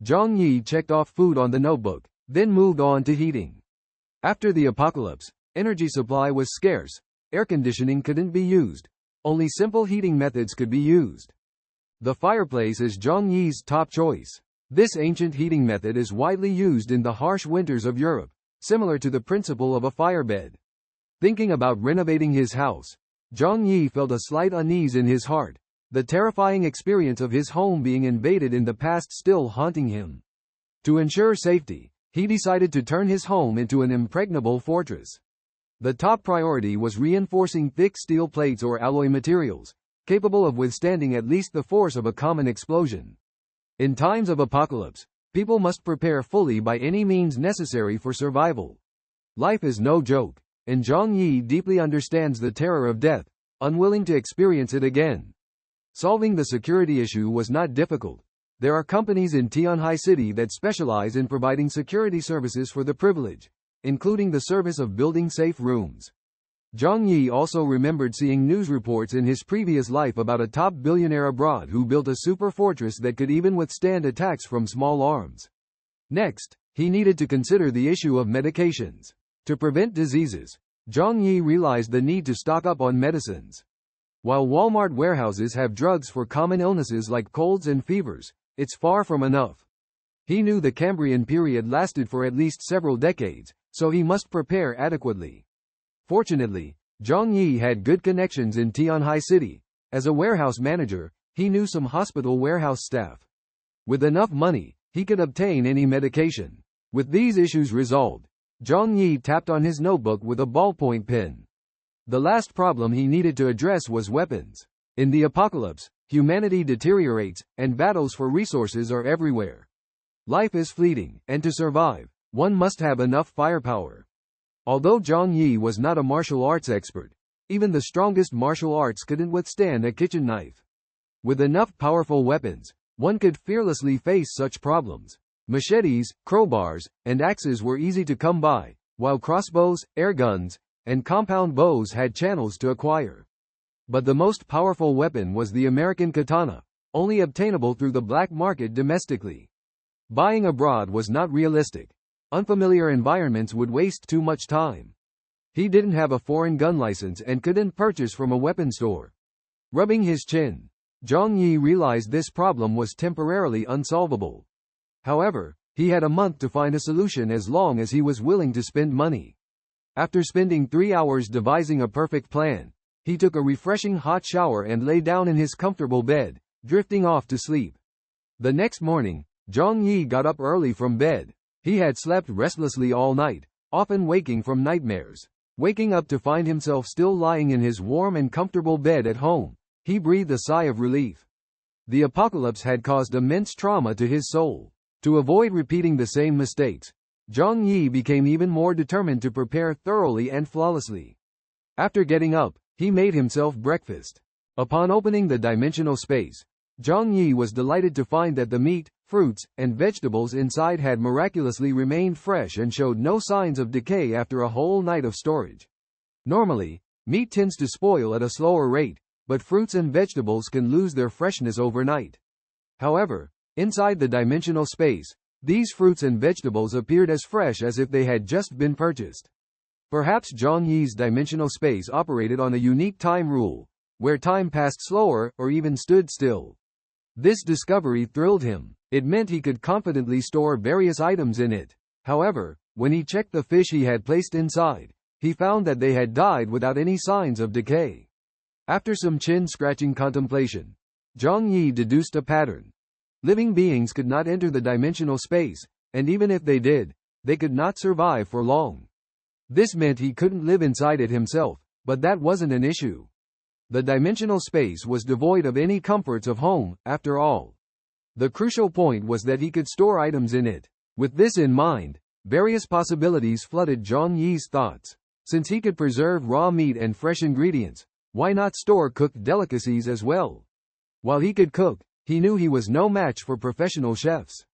Zhang Yi checked off food on the notebook, then moved on to heating. After the apocalypse, energy supply was scarce, air conditioning couldn't be used, only simple heating methods could be used. The fireplace is Zhang Yi's top choice. This ancient heating method is widely used in the harsh winters of Europe, similar to the principle of a firebed. Thinking about renovating his house, Zhang Yi felt a slight unease in his heart, the terrifying experience of his home being invaded in the past still haunting him. To ensure safety, he decided to turn his home into an impregnable fortress. The top priority was reinforcing thick steel plates or alloy materials, capable of withstanding at least the force of a common explosion. In times of apocalypse, people must prepare fully by any means necessary for survival. Life is no joke, and Zhang Yi deeply understands the terror of death, unwilling to experience it again. Solving the security issue was not difficult. There are companies in Tianhai City that specialize in providing security services for the privileged, including the service of building safe rooms. Zhang Yi also remembered seeing news reports in his previous life about a top billionaire abroad who built a super fortress that could even withstand attacks from small arms. Next, he needed to consider the issue of medications. To prevent diseases, Zhang Yi realized the need to stock up on medicines. While Walmart warehouses have drugs for common illnesses like colds and fevers, it's far from enough. He knew the Cambrian period lasted for at least several decades, so he must prepare adequately. Fortunately, Zhang Yi had good connections in Tianhai City. As a warehouse manager, he knew some hospital warehouse staff. With enough money, he could obtain any medication. With these issues resolved, Zhang Yi tapped on his notebook with a ballpoint pen. The last problem he needed to address was weapons. In the apocalypse, humanity deteriorates, and battles for resources are everywhere. Life is fleeting, and to survive, one must have enough firepower. Although Zhang Yi was not a martial arts expert, even the strongest martial arts couldn't withstand a kitchen knife. With enough powerful weapons, one could fearlessly face such problems. Machetes, crowbars, and axes were easy to come by, while crossbows, air guns, and compound bows had channels to acquire. But the most powerful weapon was the American katana, only obtainable through the black market domestically. Buying abroad was not realistic. Unfamiliar environments would waste too much time. He didn't have a foreign gun license and couldn't purchase from a weapon store. Rubbing his chin, Zhang Yi realized this problem was temporarily unsolvable. However, he had a month to find a solution as long as he was willing to spend money. After spending 3 hours devising a perfect plan, he took a refreshing hot shower and lay down in his comfortable bed, drifting off to sleep. The next morning, Zhang Yi got up early from bed. He had slept restlessly all night, often waking from nightmares. Waking up to find himself still lying in his warm and comfortable bed at home, he breathed a sigh of relief. The apocalypse had caused immense trauma to his soul. To avoid repeating the same mistakes, Zhang Yi became even more determined to prepare thoroughly and flawlessly. After getting up, he made himself breakfast. Upon opening the dimensional space, Zhang Yi was delighted to find that the meat, fruits, and vegetables inside had miraculously remained fresh and showed no signs of decay after a whole night of storage. Normally, meat tends to spoil at a slower rate, but fruits and vegetables can lose their freshness overnight. However, inside the dimensional space, these fruits and vegetables appeared as fresh as if they had just been purchased. Perhaps Zhang Yi's dimensional space operated on a unique time rule, where time passed slower or even stood still. This discovery thrilled him. It meant he could confidently store various items in it. However, when he checked the fish he had placed inside, he found that they had died without any signs of decay. After some chin-scratching contemplation, Zhang Yi deduced a pattern. Living beings could not enter the dimensional space, and even if they did, they could not survive for long. This meant he couldn't live inside it himself, but that wasn't an issue. The dimensional space was devoid of any comforts of home, after all. The crucial point was that he could store items in it. With this in mind, various possibilities flooded Zhang Yi's thoughts. Since he could preserve raw meat and fresh ingredients, why not store cooked delicacies as well? While he could cook, he knew he was no match for professional chefs.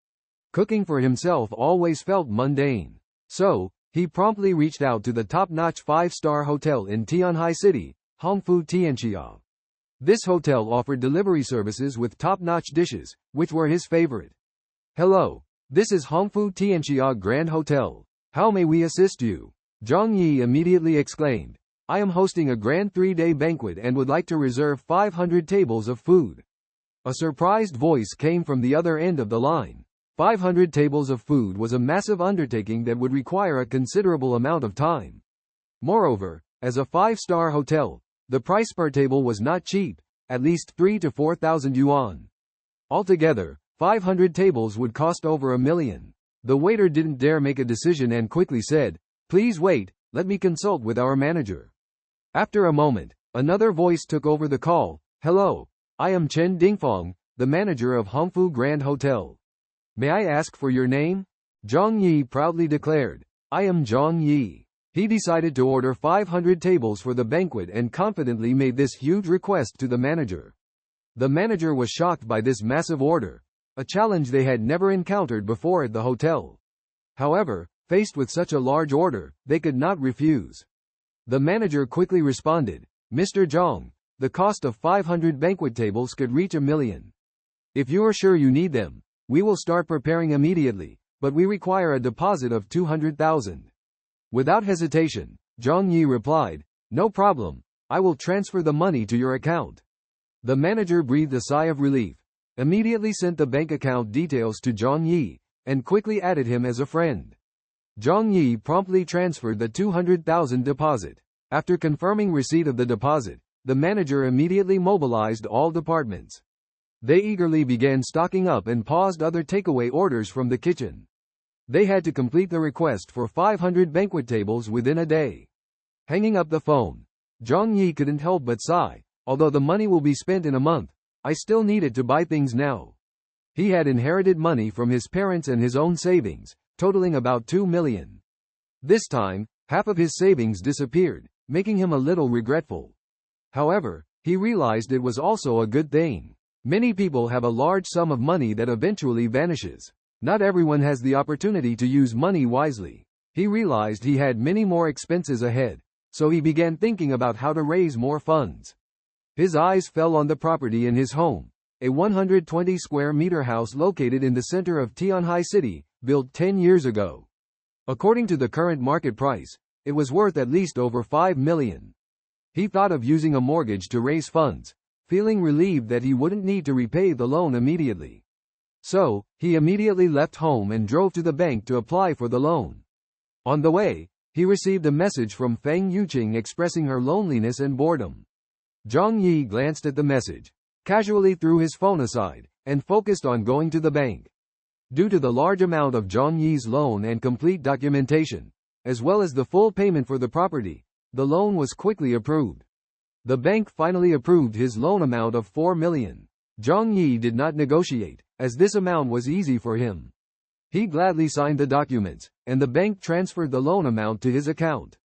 Cooking for himself always felt mundane. So, he promptly reached out to the top-notch 5-star hotel in Tianhai City, Hongfu Tianxia. This hotel offered delivery services with top-notch dishes, which were his favorite. "Hello, this is Hongfu Tianxia Grand Hotel. How may we assist you?" Zhang Yi immediately exclaimed. "I am hosting a grand 3-day banquet and would like to reserve 500 tables of food." A surprised voice came from the other end of the line. 500 tables of food was a massive undertaking that would require a considerable amount of time. Moreover, as a 5-star hotel, the price per table was not cheap, at least 3,000 to 4,000 yuan. Altogether, 500 tables would cost over $1 million. The waiter didn't dare make a decision and quickly said, "Please wait, let me consult with our manager." After a moment, another voice took over the call. "Hello, I am Chen Dingfang, the manager of Hongfu Grand Hotel. May I ask for your name?" Zhang Yi proudly declared, "I am Zhang Yi. He decided to order 500 tables for the banquet and confidently made this huge request to the manager. The manager was shocked by this massive order, a challenge they had never encountered before at the hotel. However, faced with such a large order, they could not refuse. The manager quickly responded, "Mr. Zhang, the cost of 500 banquet tables could reach $1 million. If you are sure you need them, we will start preparing immediately, but we require a deposit of 200,000. Without hesitation, Zhang Yi replied, "No problem, I will transfer the money to your account." The manager breathed a sigh of relief, immediately sent the bank account details to Zhang Yi, and quickly added him as a friend. Zhang Yi promptly transferred the 200,000 deposit. After confirming receipt of the deposit, the manager immediately mobilized all departments. They eagerly began stocking up and paused other takeaway orders from the kitchen. They had to complete the request for 500 banquet tables within a day. Hanging up the phone, Zhang Yi couldn't help but sigh, "Although the money will be spent in a month, I still need it to buy things now." He had inherited money from his parents and his own savings, totaling about 2 million. This time, half of his savings disappeared, making him a little regretful. However, he realized it was also a good thing. Many people have a large sum of money that eventually vanishes. Not everyone has the opportunity to use money wisely. He realized he had many more expenses ahead, so he began thinking about how to raise more funds. His eyes fell on the property in his home, a 120 square meter house located in the center of Tianhai City, built 10 years ago. According to the current market price, it was worth at least over 5 million. He thought of using a mortgage to raise funds, feeling relieved that he wouldn't need to repay the loan immediately. So, he immediately left home and drove to the bank to apply for the loan. On the way, he received a message from Feng Yuqing expressing her loneliness and boredom. Zhang Yi glanced at the message, casually threw his phone aside, and focused on going to the bank. Due to the large amount of Zhang Yi's loan and complete documentation, as well as the full payment for the property, the loan was quickly approved. The bank finally approved his loan amount of 4 million. Zhang Yi did not negotiate, as this amount was easy for him. He gladly signed the documents, and the bank transferred the loan amount to his account.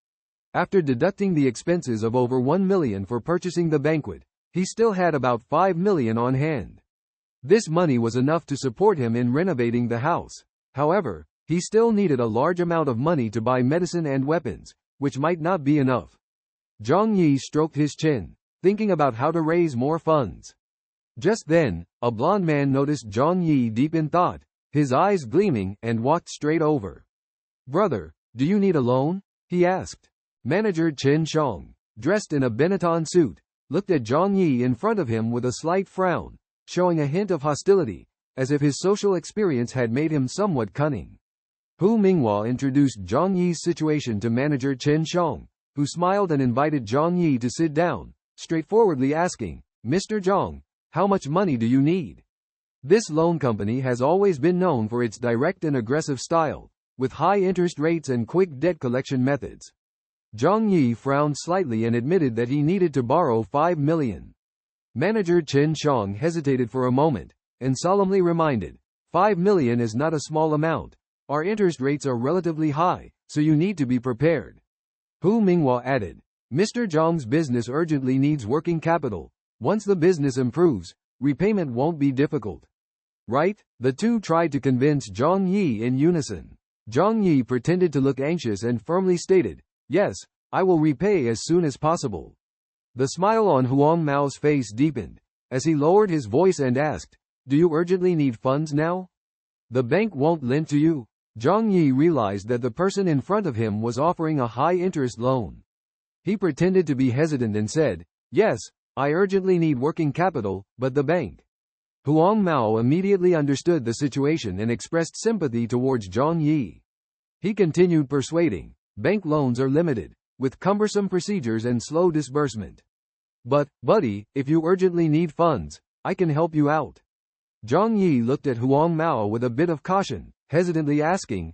After deducting the expenses of over 1 million for purchasing the banquet, he still had about 5 million on hand. This money was enough to support him in renovating the house. However, he still needed a large amount of money to buy medicine and weapons, which might not be enough. Zhang Yi stroked his chin, thinking about how to raise more funds. Just then, a blond man noticed Zhang Yi deep in thought, his eyes gleaming, and walked straight over. "Brother, do you need a loan?" he asked. Manager Chen Shang, dressed in a Benetton suit, looked at Zhang Yi in front of him with a slight frown, showing a hint of hostility, as if his social experience had made him somewhat cunning. Hu Minghua introduced Zhang Yi's situation to manager Chen Shang, who smiled and invited Zhang Yi to sit down, straightforwardly asking, "Mr. Zhang, how much money do you need?" This loan company has always been known for its direct and aggressive style, with high interest rates and quick debt collection methods. Zhang Yi frowned slightly and admitted that he needed to borrow 5 million. Manager Chen Shang hesitated for a moment, and solemnly reminded, 5 million is not a small amount. Our interest rates are relatively high, so you need to be prepared. Hu Minghua added, "Mr. Zhang's business urgently needs working capital. Once the business improves, repayment won't be difficult. Right?" The two tried to convince Zhang Yi in unison. Zhang Yi pretended to look anxious and firmly stated, "Yes, I will repay as soon as possible." The smile on Huang Mao's face deepened, as he lowered his voice and asked, "Do you urgently need funds now?" "The bank won't lend to you." Zhang Yi realized that the person in front of him was offering a high-interest loan. He pretended to be hesitant and said, "Yes, I urgently need working capital, but the bank." Huang Mao immediately understood the situation and expressed sympathy towards Zhang Yi. He continued persuading, "Bank loans are limited, with cumbersome procedures and slow disbursement. But, buddy, if you urgently need funds, I can help you out." Zhang Yi looked at Huang Mao with a bit of caution, hesitantly asking,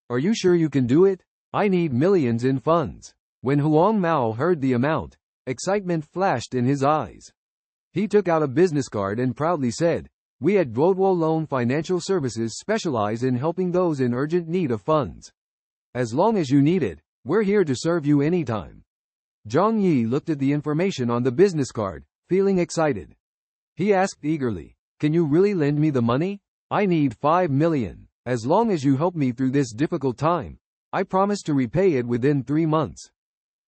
Are you sure you can do it? I need millions in funds." When Huang Mao heard the amount, excitement flashed in his eyes. He took out a business card and proudly said, "We at Duoduo Loan Financial Services specialize in helping those in urgent need of funds. As long as you need it, We're here to serve you anytime. Zhang Yi looked at the information on the business card, feeling excited. He asked eagerly, "Can you really lend me the money? I need 5 million. As long as you help me through this difficult time, I promise to repay it within 3 months."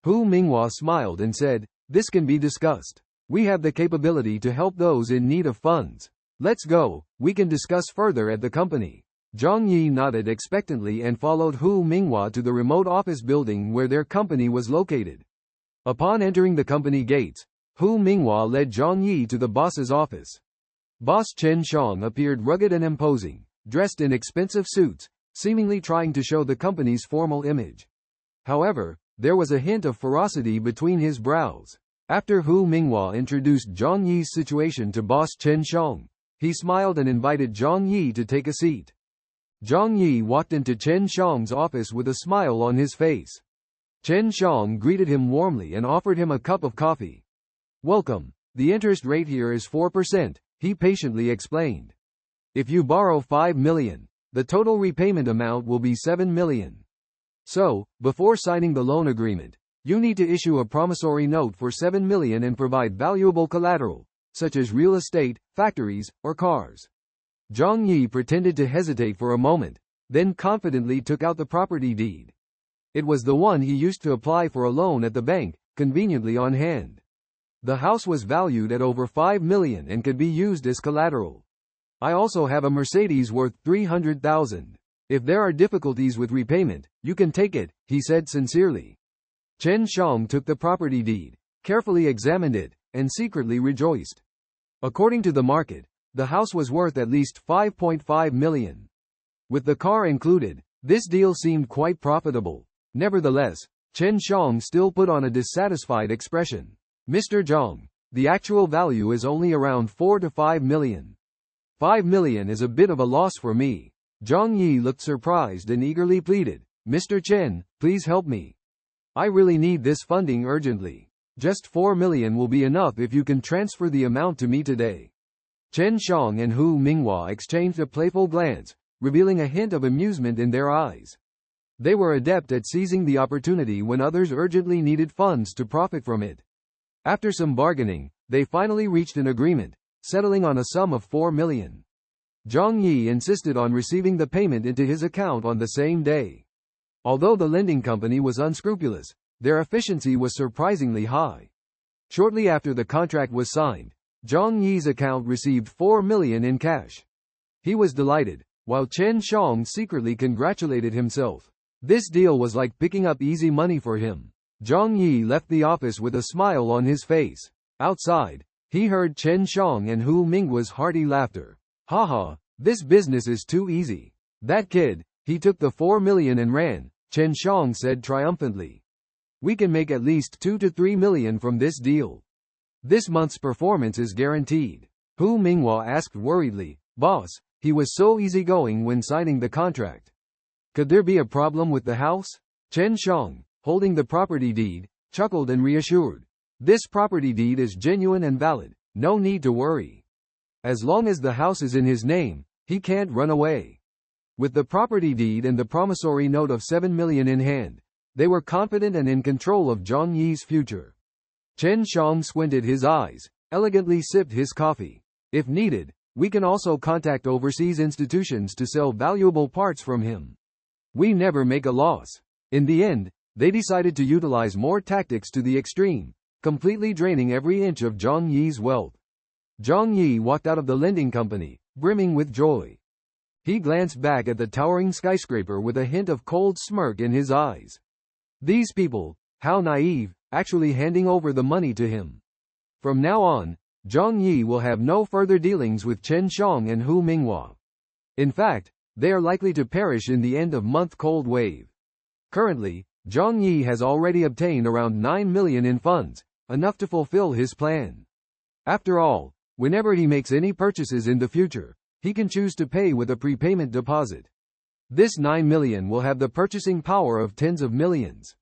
Hu Minghua smiled and said, "This can be discussed. We have the capability to help those in need of funds. Let's go, we can discuss further at the company." Zhang Yi nodded expectantly and followed Hu Minghua to the remote office building where their company was located. Upon entering the company gates, Hu Minghua led Zhang Yi to the boss's office. Boss Chen Xiang appeared rugged and imposing, dressed in expensive suits, seemingly trying to show the company's formal image. However, there was a hint of ferocity between his brows. After Hu Minghua introduced Zhang Yi's situation to Boss Chen Xiang, he smiled and invited Zhang Yi to take a seat. Zhang Yi walked into Chen Xiang's office with a smile on his face. Chen Xiang greeted him warmly and offered him a cup of coffee. "Welcome. The interest rate here is 4%, he patiently explained. "If you borrow 5 million, the total repayment amount will be 7 million. So, before signing the loan agreement, you need to issue a promissory note for 7 million and provide valuable collateral, such as real estate, factories, or cars." Zhang Yi pretended to hesitate for a moment, then confidently took out the property deed. It was the one he used to apply for a loan at the bank, conveniently on hand. The house was valued at over 5 million and could be used as collateral. "I also have a Mercedes worth 300,000. If there are difficulties with repayment, you can take it," he said sincerely. Chen Xiang took the property deed, carefully examined it, and secretly rejoiced. According to the market, the house was worth at least 5.5 million. With the car included, this deal seemed quite profitable. Nevertheless, Chen Xiang still put on a dissatisfied expression. "Mr. Zhang, the actual value is only around 4 to 5 million. 5 million is a bit of a loss for me." Zhang Yi looked surprised and eagerly pleaded, "Mr. Chen, please help me. I really need this funding urgently. Just 4 million will be enough if you can transfer the amount to me today." Chen Xiang and Hu Minghua exchanged a playful glance, revealing a hint of amusement in their eyes. They were adept at seizing the opportunity when others urgently needed funds to profit from it. After some bargaining, they finally reached an agreement, settling on a sum of 4 million. Zhang Yi insisted on receiving the payment into his account on the same day. Although the lending company was unscrupulous, their efficiency was surprisingly high. Shortly after the contract was signed, Zhang Yi's account received 4 million in cash. He was delighted, while Chen Xiang secretly congratulated himself. This deal was like picking up easy money for him. Zhang Yi left the office with a smile on his face. Outside, he heard Chen Xiang and Hu Minghua's hearty laughter. "Haha, this business is too easy. That kid, he took the 4 million and ran," Chen Xiang said triumphantly. "We can make at least 2 to 3 million from this deal. This month's performance is guaranteed." Hu Minghua asked worriedly, "Boss, he was so easygoing when signing the contract. Could there be a problem with the house?" Chen Xiang, holding the property deed, chuckled and reassured. "This property deed is genuine and valid, no need to worry. As long as the house is in his name, he can't run away." With the property deed and the promissory note of 7 million in hand, they were confident and in control of Zhang Yi's future. Chen Xiang squinted his eyes, elegantly sipped his coffee. "If needed, we can also contact overseas institutions to sell valuable parts from him. We never make a loss." In the end, they decided to utilize more tactics to the extreme, completely draining every inch of Zhang Yi's wealth. Zhang Yi walked out of the lending company, brimming with joy. He glanced back at the towering skyscraper with a hint of cold smirk in his eyes. These people, how naive, actually handing over the money to him. From now on, Zhang Yi will have no further dealings with Chen Xiang and Hu Minghua. In fact, they are likely to perish in the end-of-month cold wave. Currently, Zhang Yi has already obtained around 9 million in funds, enough to fulfill his plan. After all, whenever he makes any purchases in the future, he can choose to pay with a prepayment deposit. This 9 million will have the purchasing power of tens of millions.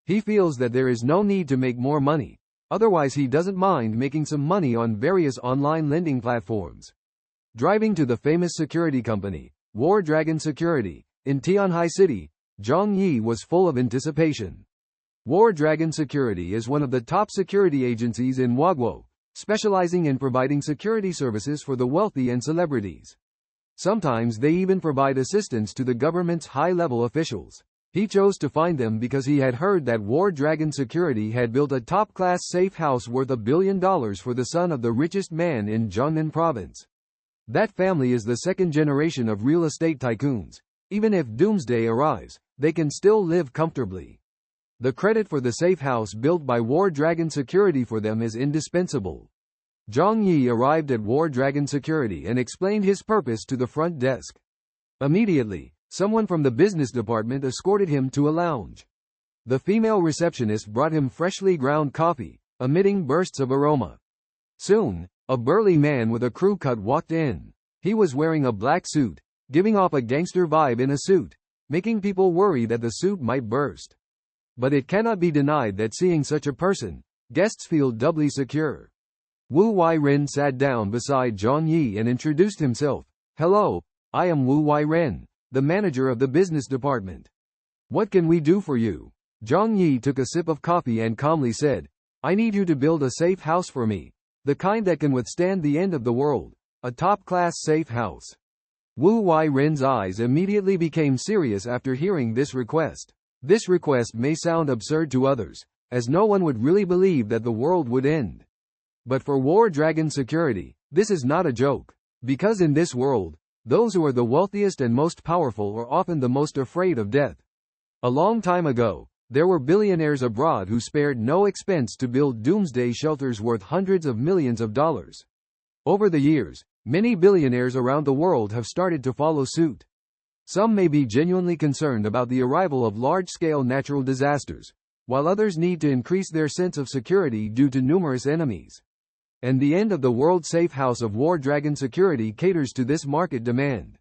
He feels that there is no need to make more money, otherwise he doesn't mind making some money on various online lending platforms. Driving to the famous security company, War Dragon Security, in Tianhai City, Zhang Yi was full of anticipation. War Dragon Security is one of the top security agencies in Wagwo, specializing in providing security services for the wealthy and celebrities. Sometimes they even provide assistance to the government's high-level officials. He chose to find them because he had heard that War Dragon Security had built a top-class safe house worth $1 billion for the son of the richest man in Jiangnan province. That family is the second generation of real estate tycoons. Even if doomsday arrives, they can still live comfortably. The credit for the safe house built by War Dragon Security for them is indispensable. Zhang Yi arrived at War Dragon Security and explained his purpose to the front desk. Immediately, someone from the business department escorted him to a lounge. The female receptionist brought him freshly ground coffee, emitting bursts of aroma. Soon, a burly man with a crew cut walked in. He was wearing a black suit, giving off a gangster vibe in a suit, making people worry that the suit might burst. But it cannot be denied that seeing such a person, guests feel doubly secure. Wu Wai-ren sat down beside Zhang Yi and introduced himself. "Hello, I am Wu Wai-ren, the manager of the business department. What can we do for you?" Zhang Yi took a sip of coffee and calmly said, "I need you to build a safe house for me. The kind that can withstand the end of the world. A top-class safe house." Wu Wai-ren's eyes immediately became serious after hearing this request. This request may sound absurd to others, as no one would really believe that the world would end. But for War Dragon Security, this is not a joke. Because in this world, those who are the wealthiest and most powerful are often the most afraid of death. A long time ago, there were billionaires abroad who spared no expense to build doomsday shelters worth hundreds of millions of dollars. Over the years, many billionaires around the world have started to follow suit. Some may be genuinely concerned about the arrival of large-scale natural disasters, while others need to increase their sense of security due to numerous enemies. And the end of the world safe house of War Dragon Security caters to this market demand.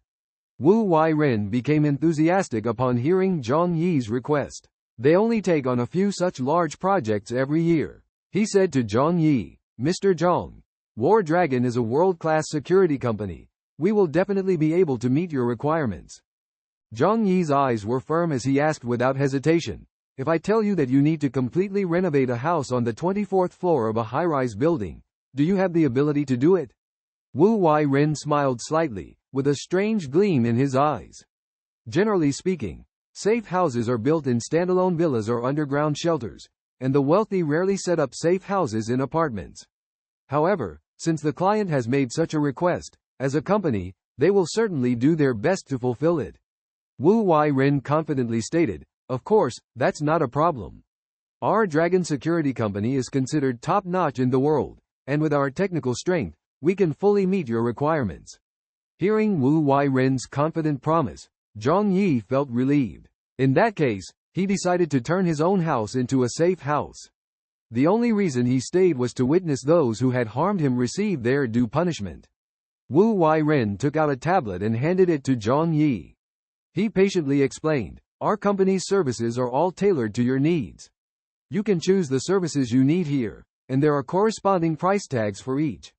Wu Wai-ren became enthusiastic upon hearing Zhang Yi's request. They only take on a few such large projects every year. He said to Zhang Yi, "Mr. Zhang, War Dragon is a world-class security company. We will definitely be able to meet your requirements." Zhang Yi's eyes were firm as he asked without hesitation, "If I tell you that you need to completely renovate a house on the 24th floor of a high-rise building, do you have the ability to do it?" Wu Wai-ren smiled slightly, with a strange gleam in his eyes. Generally speaking, safe houses are built in standalone villas or underground shelters, and the wealthy rarely set up safe houses in apartments. However, since the client has made such a request, as a company, they will certainly do their best to fulfill it. Wu Wai-ren confidently stated, "Of course, that's not a problem. Our Dragon Security Company is considered top-notch in the world, and with our technical strength, we can fully meet your requirements." Hearing Wu Wai-ren's confident promise, Zhang Yi felt relieved. In that case, he decided to turn his own house into a safe house. The only reason he stayed was to witness those who had harmed him receive their due punishment. Wu Wai-ren took out a tablet and handed it to Zhang Yi. He patiently explained, "Our company's services are all tailored to your needs. You can choose the services you need here, and there are corresponding price tags for each."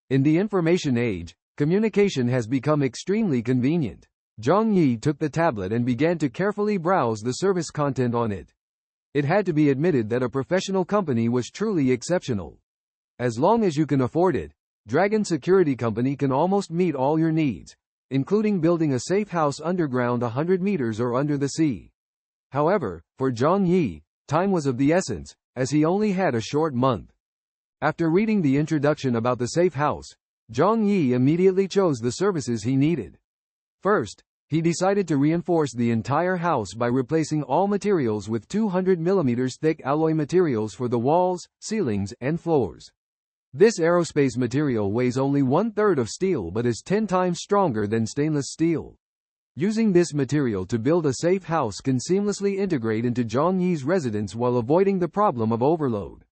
In the information age, communication has become extremely convenient. Zhang Yi took the tablet and began to carefully browse the service content on it. It had to be admitted that a professional company was truly exceptional. As long as you can afford it, Dragon Security Company can almost meet all your needs, including building a safe house underground 100 meters or under the sea. However, for Zhang Yi, time was of the essence, as he only had a short month. After reading the introduction about the safe house, Zhang Yi immediately chose the services he needed. First, he decided to reinforce the entire house by replacing all materials with 200 mm thick alloy materials for the walls, ceilings, and floors. This aerospace material weighs only 1/3 of steel but is 10 times stronger than stainless steel. Using this material to build a safe house can seamlessly integrate into Zhang Yi's residence while avoiding the problem of overload.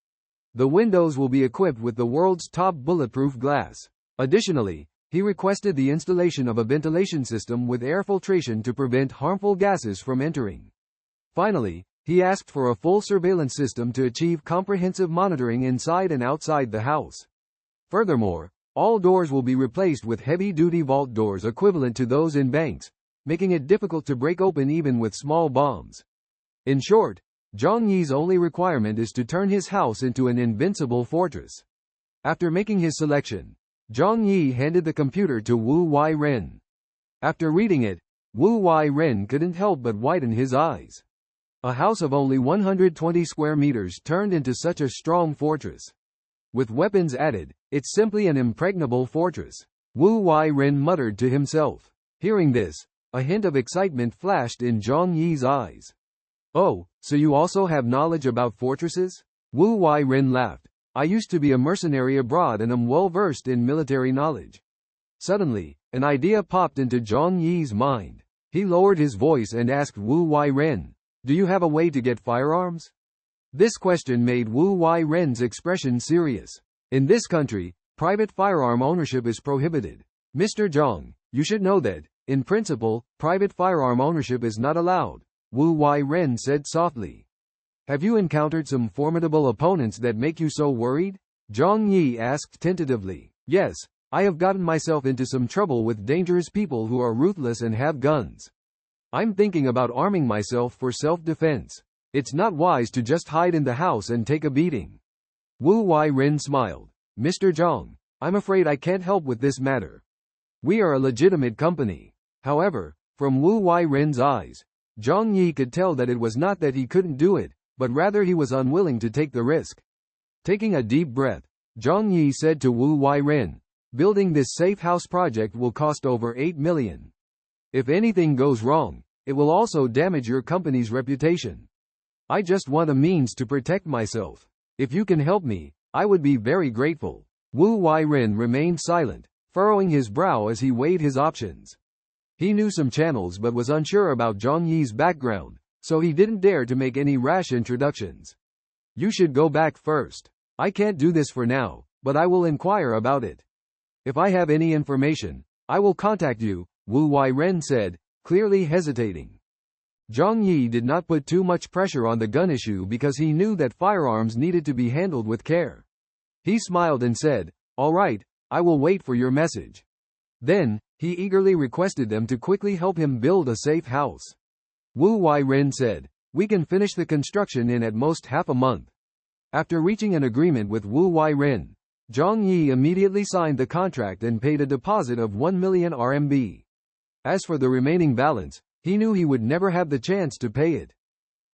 The windows will be equipped with the world's top bulletproof glass. Additionally, he requested the installation of a ventilation system with air filtration to prevent harmful gases from entering. Finally, he asked for a full surveillance system to achieve comprehensive monitoring inside and outside the house. Furthermore, all doors will be replaced with heavy-duty vault doors equivalent to those in banks, making it difficult to break open even with small bombs. In short, Zhang Yi's only requirement is to turn his house into an invincible fortress. After making his selection, Zhang Yi handed the computer to Wu Wai-ren. After reading it, Wu Wai-ren couldn't help but widen his eyes. A house of only 120 square meters turned into such a strong fortress. With weapons added, it's simply an impregnable fortress. Wu Wai-ren muttered to himself. Hearing this, a hint of excitement flashed in Zhang Yi's eyes. Oh, so you also have knowledge about fortresses? Wu Wai-ren laughed. I used to be a mercenary abroad and am well versed in military knowledge. Suddenly, an idea popped into Zhang Yi's mind. He lowered his voice and asked Wu Wai-ren, do you have a way to get firearms? This question made Wu Wai-ren's expression serious. In this country, private firearm ownership is prohibited. Mr. Zhang, you should know that, in principle, private firearm ownership is not allowed, Wu Wai-ren said softly. Have you encountered some formidable opponents that make you so worried? Zhang Yi asked tentatively. Yes, I have gotten myself into some trouble with dangerous people who are ruthless and have guns. I'm thinking about arming myself for self-defense. It's not wise to just hide in the house and take a beating. Wu Wai-ren smiled. Mr. Zhang, I'm afraid I can't help with this matter. We are a legitimate company. However, from Wu Wai-ren's eyes, Zhang Yi could tell that it was not that he couldn't do it, but rather he was unwilling to take the risk. Taking a deep breath, Zhang Yi said to Wu Wai-ren, building this safe house project will cost over 8 million. If anything goes wrong, it will also damage your company's reputation. I just want a means to protect myself. If you can help me, I would be very grateful. Wu Wai-ren remained silent, furrowing his brow as he weighed his options. He knew some channels but was unsure about Zhang Yi's background, so he didn't dare to make any rash introductions. You should go back first. I can't do this for now, but I will inquire about it. If I have any information, I will contact you, Wu Wai-ren said, clearly hesitating. Zhang Yi did not put too much pressure on the gun issue because he knew that firearms needed to be handled with care. He smiled and said, all right, I will wait for your message. Then, he eagerly requested them to quickly help him build a safe house. Wu Wai-ren said, we can finish the construction in at most half a month. After reaching an agreement with Wu Wai-ren, Zhang Yi immediately signed the contract and paid a deposit of 1 million RMB. As for the remaining balance, he knew he would never have the chance to pay it.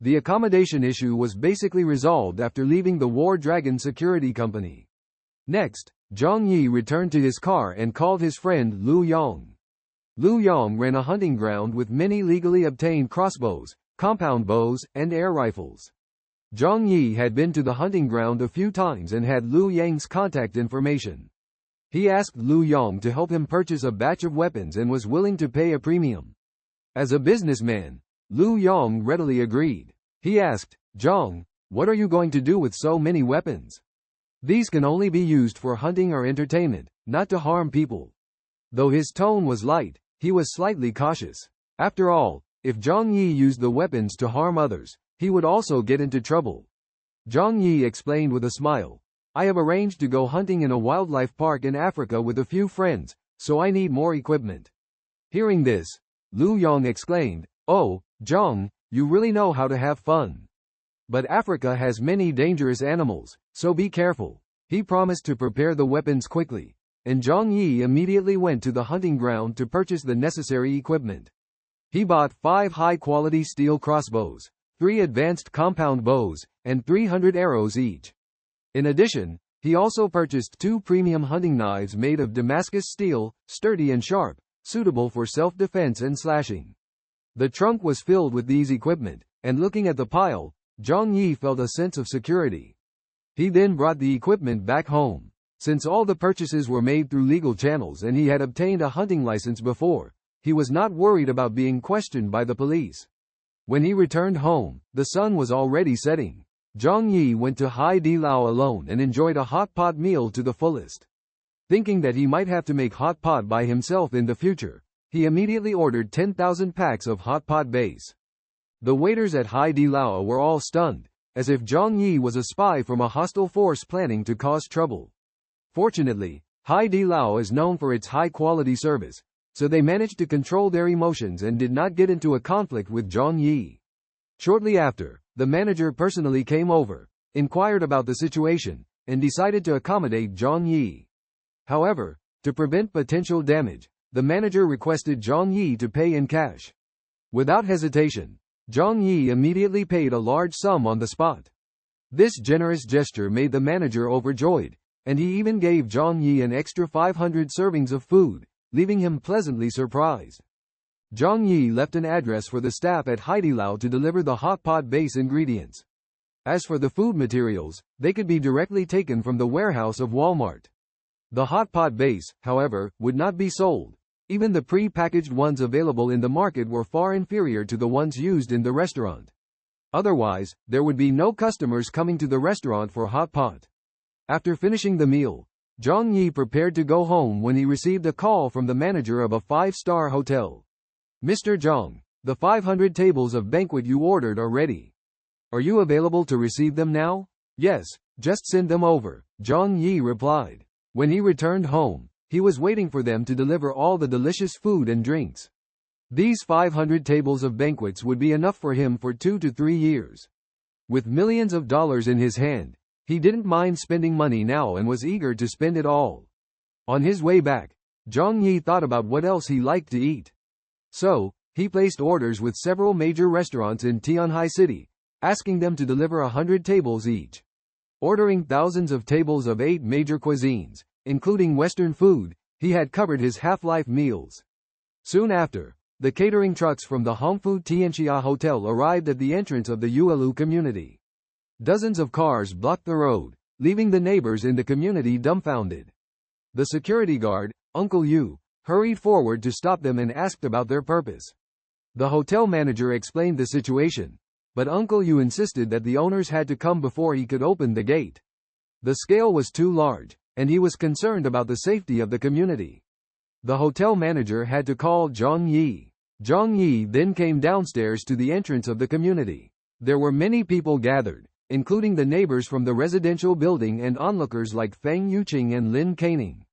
The accommodation issue was basically resolved after leaving the War Dragon Security Company. Next, Zhang Yi returned to his car and called his friend Lu Yong. Lu Yong ran a hunting ground with many legally obtained crossbows, compound bows, and air rifles. Zhang Yi had been to the hunting ground a few times and had Lu Yang's contact information. He asked Lu Yong to help him purchase a batch of weapons and was willing to pay a premium. As a businessman, Lu Yong readily agreed. He asked, Zhang, what are you going to do with so many weapons? These can only be used for hunting or entertainment, not to harm people. Though his tone was light, he was slightly cautious. After all, if Zhang Yi used the weapons to harm others, he would also get into trouble. Zhang Yi explained with a smile. I have arranged to go hunting in a wildlife park in Africa with a few friends, so I need more equipment. Hearing this, Lu Yong exclaimed, oh, Zhang, you really know how to have fun. But Africa has many dangerous animals, so be careful. He promised to prepare the weapons quickly, and Zhang Yi immediately went to the hunting ground to purchase the necessary equipment. He bought 5 high-quality steel crossbows, 3 advanced compound bows, and 300 arrows each. In addition, he also purchased 2 premium hunting knives made of Damascus steel, sturdy and sharp, suitable for self-defense and slashing. The trunk was filled with these equipment, and looking at the pile, Zhang Yi felt a sense of security. He then brought the equipment back home. Since all the purchases were made through legal channels and he had obtained a hunting license before, he was not worried about being questioned by the police. When he returned home, the sun was already setting. Zhang Yi went to Hai Di Lao alone and enjoyed a hot pot meal to the fullest. Thinking that he might have to make hot pot by himself in the future, he immediately ordered 10,000 packs of hot pot base. The waiters at Hai Di Lao were all stunned, as if Zhang Yi was a spy from a hostile force planning to cause trouble. Fortunately, Hai Di Lao is known for its high-quality service, so they managed to control their emotions and did not get into a conflict with Zhang Yi. Shortly after, the manager personally came over, inquired about the situation, and decided to accommodate Zhang Yi. However, to prevent potential damage, the manager requested Zhang Yi to pay in cash. Without hesitation, Zhang Yi immediately paid a large sum on the spot. This generous gesture made the manager overjoyed, and he even gave Zhang Yi an extra 500 servings of food, leaving him pleasantly surprised. Zhang Yi left an address for the staff at Haidilao to deliver the hot pot base ingredients. As for the food materials, they could be directly taken from the warehouse of Walmart. The hot pot base, however, would not be sold. Even the pre-packaged ones available in the market were far inferior to the ones used in the restaurant. Otherwise, there would be no customers coming to the restaurant for hot pot. After finishing the meal, Zhang Yi prepared to go home when he received a call from the manager of a 5-star hotel. "Mr. Zhang, the 500 tables of banquet you ordered are ready. Are you available to receive them now?" "Yes, just send them over," Zhang Yi replied. When he returned home, he was waiting for them to deliver all the delicious food and drinks. These 500 tables of banquets would be enough for him for 2 to 3 years. With millions of dollars in his hand, he didn't mind spending money now and was eager to spend it all. On his way back, Zhang Yi thought about what else he liked to eat. So, he placed orders with several major restaurants in Tianhai City, asking them to deliver 100 tables each. Ordering thousands of tables of 8 major cuisines, including Western food, he had covered his half-life meals. Soon after, the catering trucks from the Hongfu Tianxia Hotel arrived at the entrance of the Yuelu community. Dozens of cars blocked the road, leaving the neighbors in the community dumbfounded. The security guard, Uncle Yu, hurried forward to stop them and asked about their purpose. The hotel manager explained the situation, but Uncle Yu insisted that the owners had to come before he could open the gate. The scale was too large, and he was concerned about the safety of the community. The hotel manager had to call Zhang Yi. Zhang Yi then came downstairs to the entrance of the community. There were many people gathered, including the neighbors from the residential building and onlookers like Feng Yuqing and Lin Caning.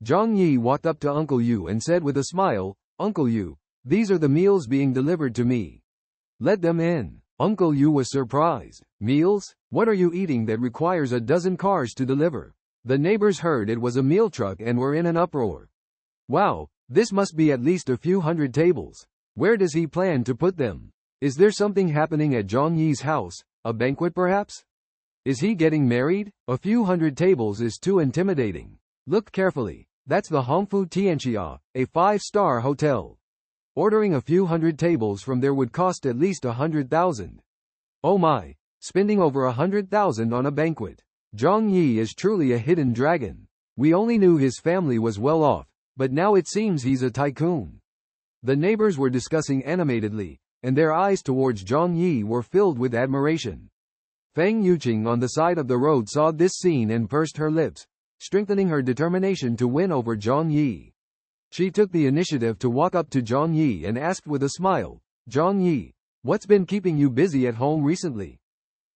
Zhang Yi walked up to Uncle Yu and said with a smile, "Uncle Yu, these are the meals being delivered to me. Let them in." Uncle Yu was surprised. "Meals? What are you eating that requires a dozen cars to deliver?" The neighbors heard it was a meal truck and were in an uproar. "Wow, this must be at least a few hundred tables. Where does he plan to put them? Is there something happening at Zhang Yi's house, a banquet perhaps? Is he getting married? A few hundred tables is too intimidating. Look carefully, that's the Hongfu Tianxia, a 5-star hotel. Ordering a few hundred tables from there would cost at least 100,000. Oh my, spending over 100,000 on a banquet. Zhang Yi is truly a hidden dragon. We only knew his family was well off, but now it seems he's a tycoon." The neighbors were discussing animatedly, and their eyes towards Zhang Yi were filled with admiration. Feng Yuqing on the side of the road saw this scene and pursed her lips, strengthening her determination to win over Zhang Yi. She took the initiative to walk up to Zhang Yi and asked with a smile, "Zhang Yi, what's been keeping you busy at home recently?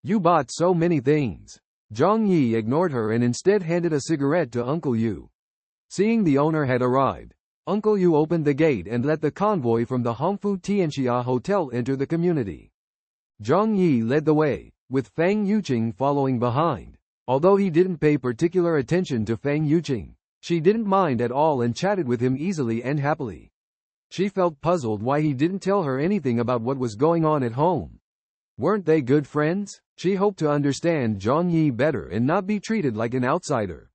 You bought so many things." Zhang Yi ignored her and instead handed a cigarette to Uncle Yu. Seeing the owner had arrived, Uncle Yu opened the gate and let the convoy from the Hongfu Tianxia Hotel enter the community. Zhang Yi led the way, with Feng Yuqing following behind. Although he didn't pay particular attention to Feng Yuqing, she didn't mind at all and chatted with him easily and happily. She felt puzzled why he didn't tell her anything about what was going on at home. Weren't they good friends? She hoped to understand Zhang Yi better and not be treated like an outsider.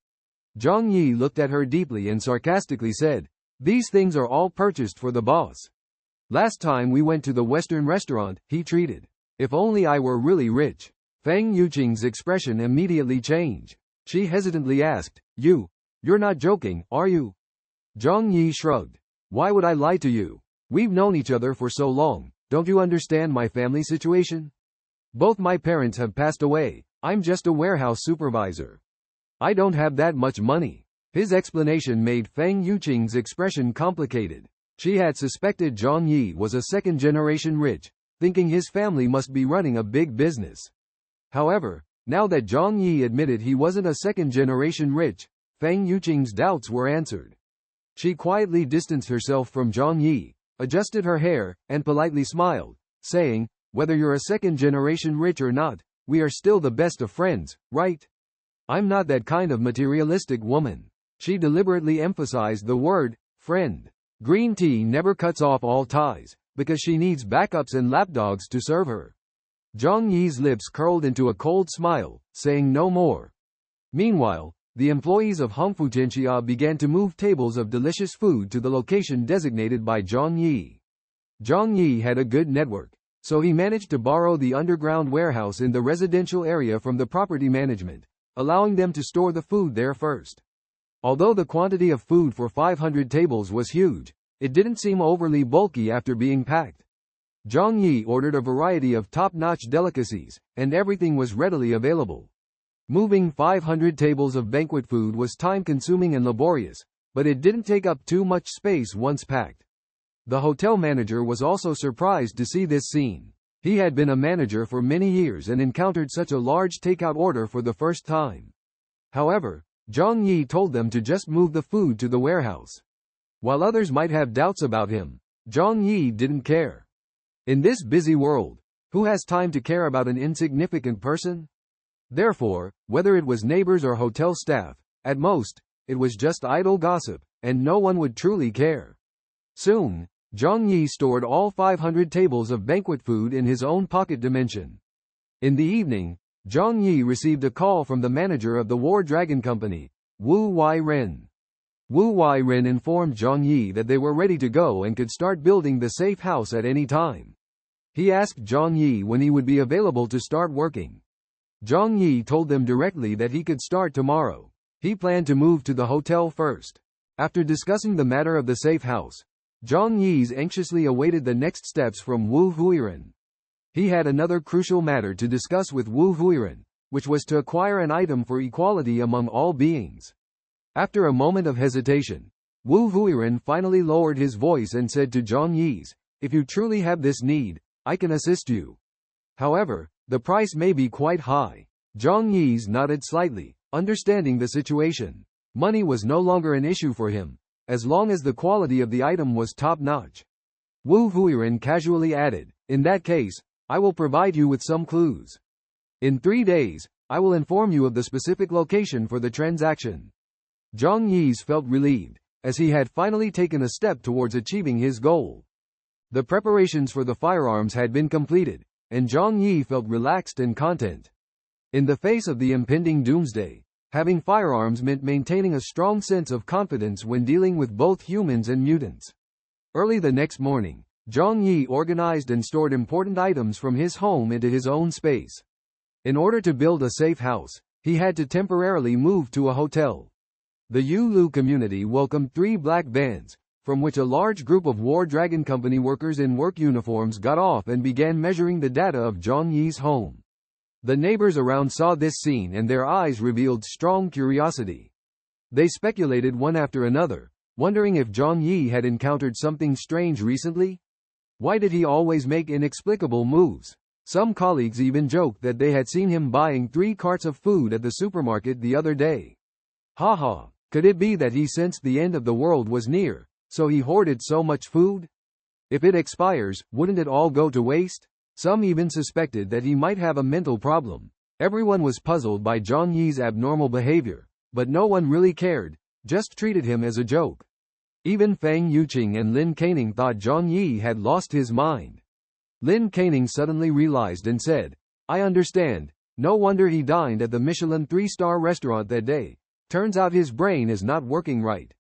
Zhang Yi looked at her deeply and sarcastically said, "These things are all purchased for the boss. Last time we went to the Western restaurant, he treated. If only I were really rich." Feng Yuqing's expression immediately changed. She hesitantly asked, You're not joking, are you?" Zhang Yi shrugged. "Why would I lie to you? We've known each other for so long, don't you understand my family situation? Both my parents have passed away, I'm just a warehouse supervisor. I don't have that much money." His explanation made Feng Yuqing's expression complicated. She had suspected Zhang Yi was a second-generation rich, thinking his family must be running a big business. However, now that Zhang Yi admitted he wasn't a second-generation rich, Feng Yuqing's doubts were answered. She quietly distanced herself from Zhang Yi, adjusted her hair, and politely smiled, saying, "Whether you're a second-generation rich or not, we are still the best of friends, right? I'm not that kind of materialistic woman." She deliberately emphasized the word, friend. Green tea never cuts off all ties, because she needs backups and lapdogs to serve her. Zhang Yi's lips curled into a cold smile, saying no more. Meanwhile, the employees of Hongfujianxia began to move tables of delicious food to the location designated by Zhang Yi. Zhang Yi had a good network, so he managed to borrow the underground warehouse in the residential area from the property management, allowing them to store the food there first. Although the quantity of food for 500 tables was huge, it didn't seem overly bulky after being packed. Zhang Yi ordered a variety of top-notch delicacies, and everything was readily available. Moving 500 tables of banquet food was time-consuming and laborious, but it didn't take up too much space once packed. The hotel manager was also surprised to see this scene. He had been a manager for many years and encountered such a large takeout order for the first time. However, Zhang Yi told them to just move the food to the warehouse. While others might have doubts about him, Zhang Yi didn't care. In this busy world, who has time to care about an insignificant person? Therefore, whether it was neighbors or hotel staff, at most, it was just idle gossip, and no one would truly care. Soon, Zhang Yi stored all 500 tables of banquet food in his own pocket dimension. In the evening, Zhang Yi received a call from the manager of the War Dragon Company, Wu Wairen. Wu Wairen informed Zhang Yi that they were ready to go and could start building the safe house at any time. He asked Zhang Yi when he would be available to start working. Zhang Yi told them directly that he could start tomorrow. He planned to move to the hotel first. After discussing the matter of the safe house, Zhang Yi anxiously awaited the next steps from Wu Huiren. He had another crucial matter to discuss with Wu Huiren, which was to acquire an item for equality among all beings. After a moment of hesitation, Wu Huiren finally lowered his voice and said to Zhang Yi, "If you truly have this need, I can assist you. However, the price may be quite high." Zhang Yi nodded slightly, understanding the situation. Money was no longer an issue for him, as long as the quality of the item was top-notch. Wu Huiren casually added, "In that case, I will provide you with some clues. In 3 days, I will inform you of the specific location for the transaction." Zhang Yi felt relieved, as he had finally taken a step towards achieving his goal. The preparations for the firearms had been completed, and Zhang Yi felt relaxed and content. In the face of the impending doomsday, having firearms meant maintaining a strong sense of confidence when dealing with both humans and mutants. Early the next morning, Zhang Yi organized and stored important items from his home into his own space. In order to build a safe house, he had to temporarily move to a hotel. The Yulu community welcomed 3 black vans, from which a large group of War Dragon Company workers in work uniforms got off and began measuring the data of Zhang Yi's home. The neighbors around saw this scene and their eyes revealed strong curiosity. They speculated one after another, wondering if Zhang Yi had encountered something strange recently. Why did he always make inexplicable moves? Some colleagues even joked that they had seen him buying 3 carts of food at the supermarket the other day. Haha, could it be that he sensed the end of the world was near, so he hoarded so much food? If it expires, wouldn't it all go to waste? Some even suspected that he might have a mental problem. Everyone was puzzled by Zhang Yi's abnormal behavior, but no one really cared, just treated him as a joke. Even Fang Yuqing and Lin Caning thought Zhang Yi had lost his mind. Lin Caning suddenly realized and said, "I understand, no wonder he dined at the Michelin 3-star restaurant that day. Turns out his brain is not working right."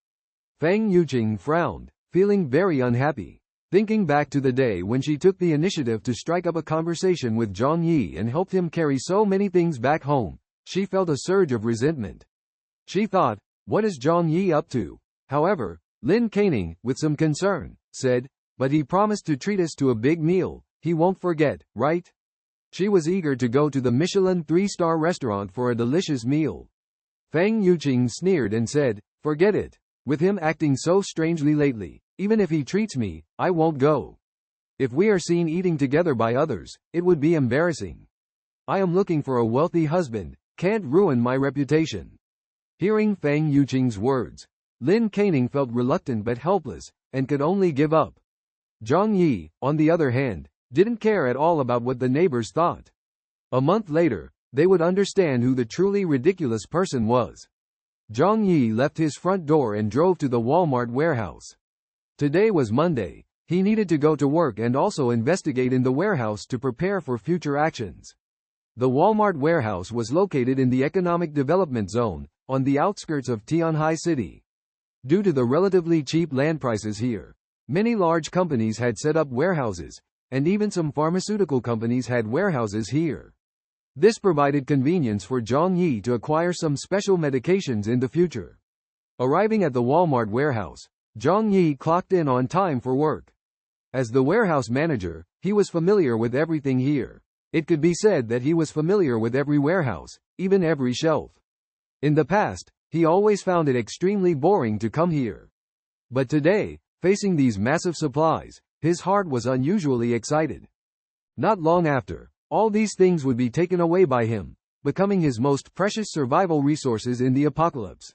Fang Yuqing frowned, feeling very unhappy. Thinking back to the day when she took the initiative to strike up a conversation with Zhang Yi and helped him carry so many things back home, she felt a surge of resentment. She thought, what is Zhang Yi up to? However, Lin Caning, with some concern, said, "But he promised to treat us to a big meal, he won't forget, right?" She was eager to go to the Michelin 3-star restaurant for a delicious meal. Fang Yuqing sneered and said, "Forget it. With him acting so strangely lately, even if he treats me, I won't go. If we are seen eating together by others, it would be embarrassing. I am looking for a wealthy husband, can't ruin my reputation." Hearing Fang Yuqing's words, Lin Canning felt reluctant but helpless, and could only give up. Zhang Yi, on the other hand, didn't care at all about what the neighbors thought. A month later, they would understand who the truly ridiculous person was. Zhang Yi left his front door and drove to the Walmart warehouse. Today was Monday. He needed to go to work and also investigate in the warehouse to prepare for future actions. The Walmart warehouse was located in the Economic Development Zone, on the outskirts of Tianhai City. Due to the relatively cheap land prices here, many large companies had set up warehouses, and even some pharmaceutical companies had warehouses here. This provided convenience for Zhang Yi to acquire some special medications in the future. Arriving at the Walmart warehouse, Zhang Yi clocked in on time for work. As the warehouse manager, he was familiar with everything here. It could be said that he was familiar with every warehouse, even every shelf. In the past, he always found it extremely boring to come here. But today, facing these massive supplies, his heart was unusually excited. Not long after, all these things would be taken away by him, becoming his most precious survival resources in the apocalypse.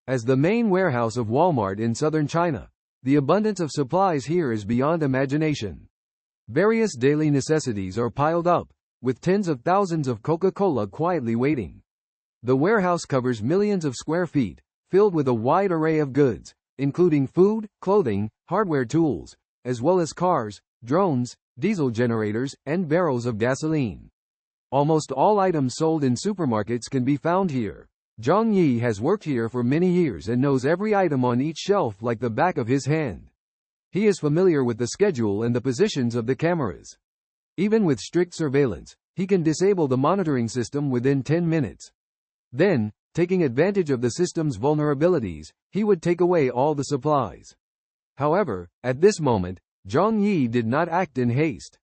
As the main warehouse of Walmart in southern China, the abundance of supplies here is beyond imagination. Various daily necessities are piled up, with tens of thousands of Coca-Cola quietly waiting. The warehouse covers millions of square feet, filled with a wide array of goods, including food, clothing, hardware tools, as well as cars, drones, diesel generators, and barrels of gasoline. Almost all items sold in supermarkets can be found here. Zhang Yi has worked here for many years and knows every item on each shelf like the back of his hand. He is familiar with the schedule and the positions of the cameras. Even with strict surveillance, he can disable the monitoring system within 10 minutes. Then, taking advantage of the system's vulnerabilities, he would take away all the supplies. However, at this moment, Zhang Yi did not act in haste.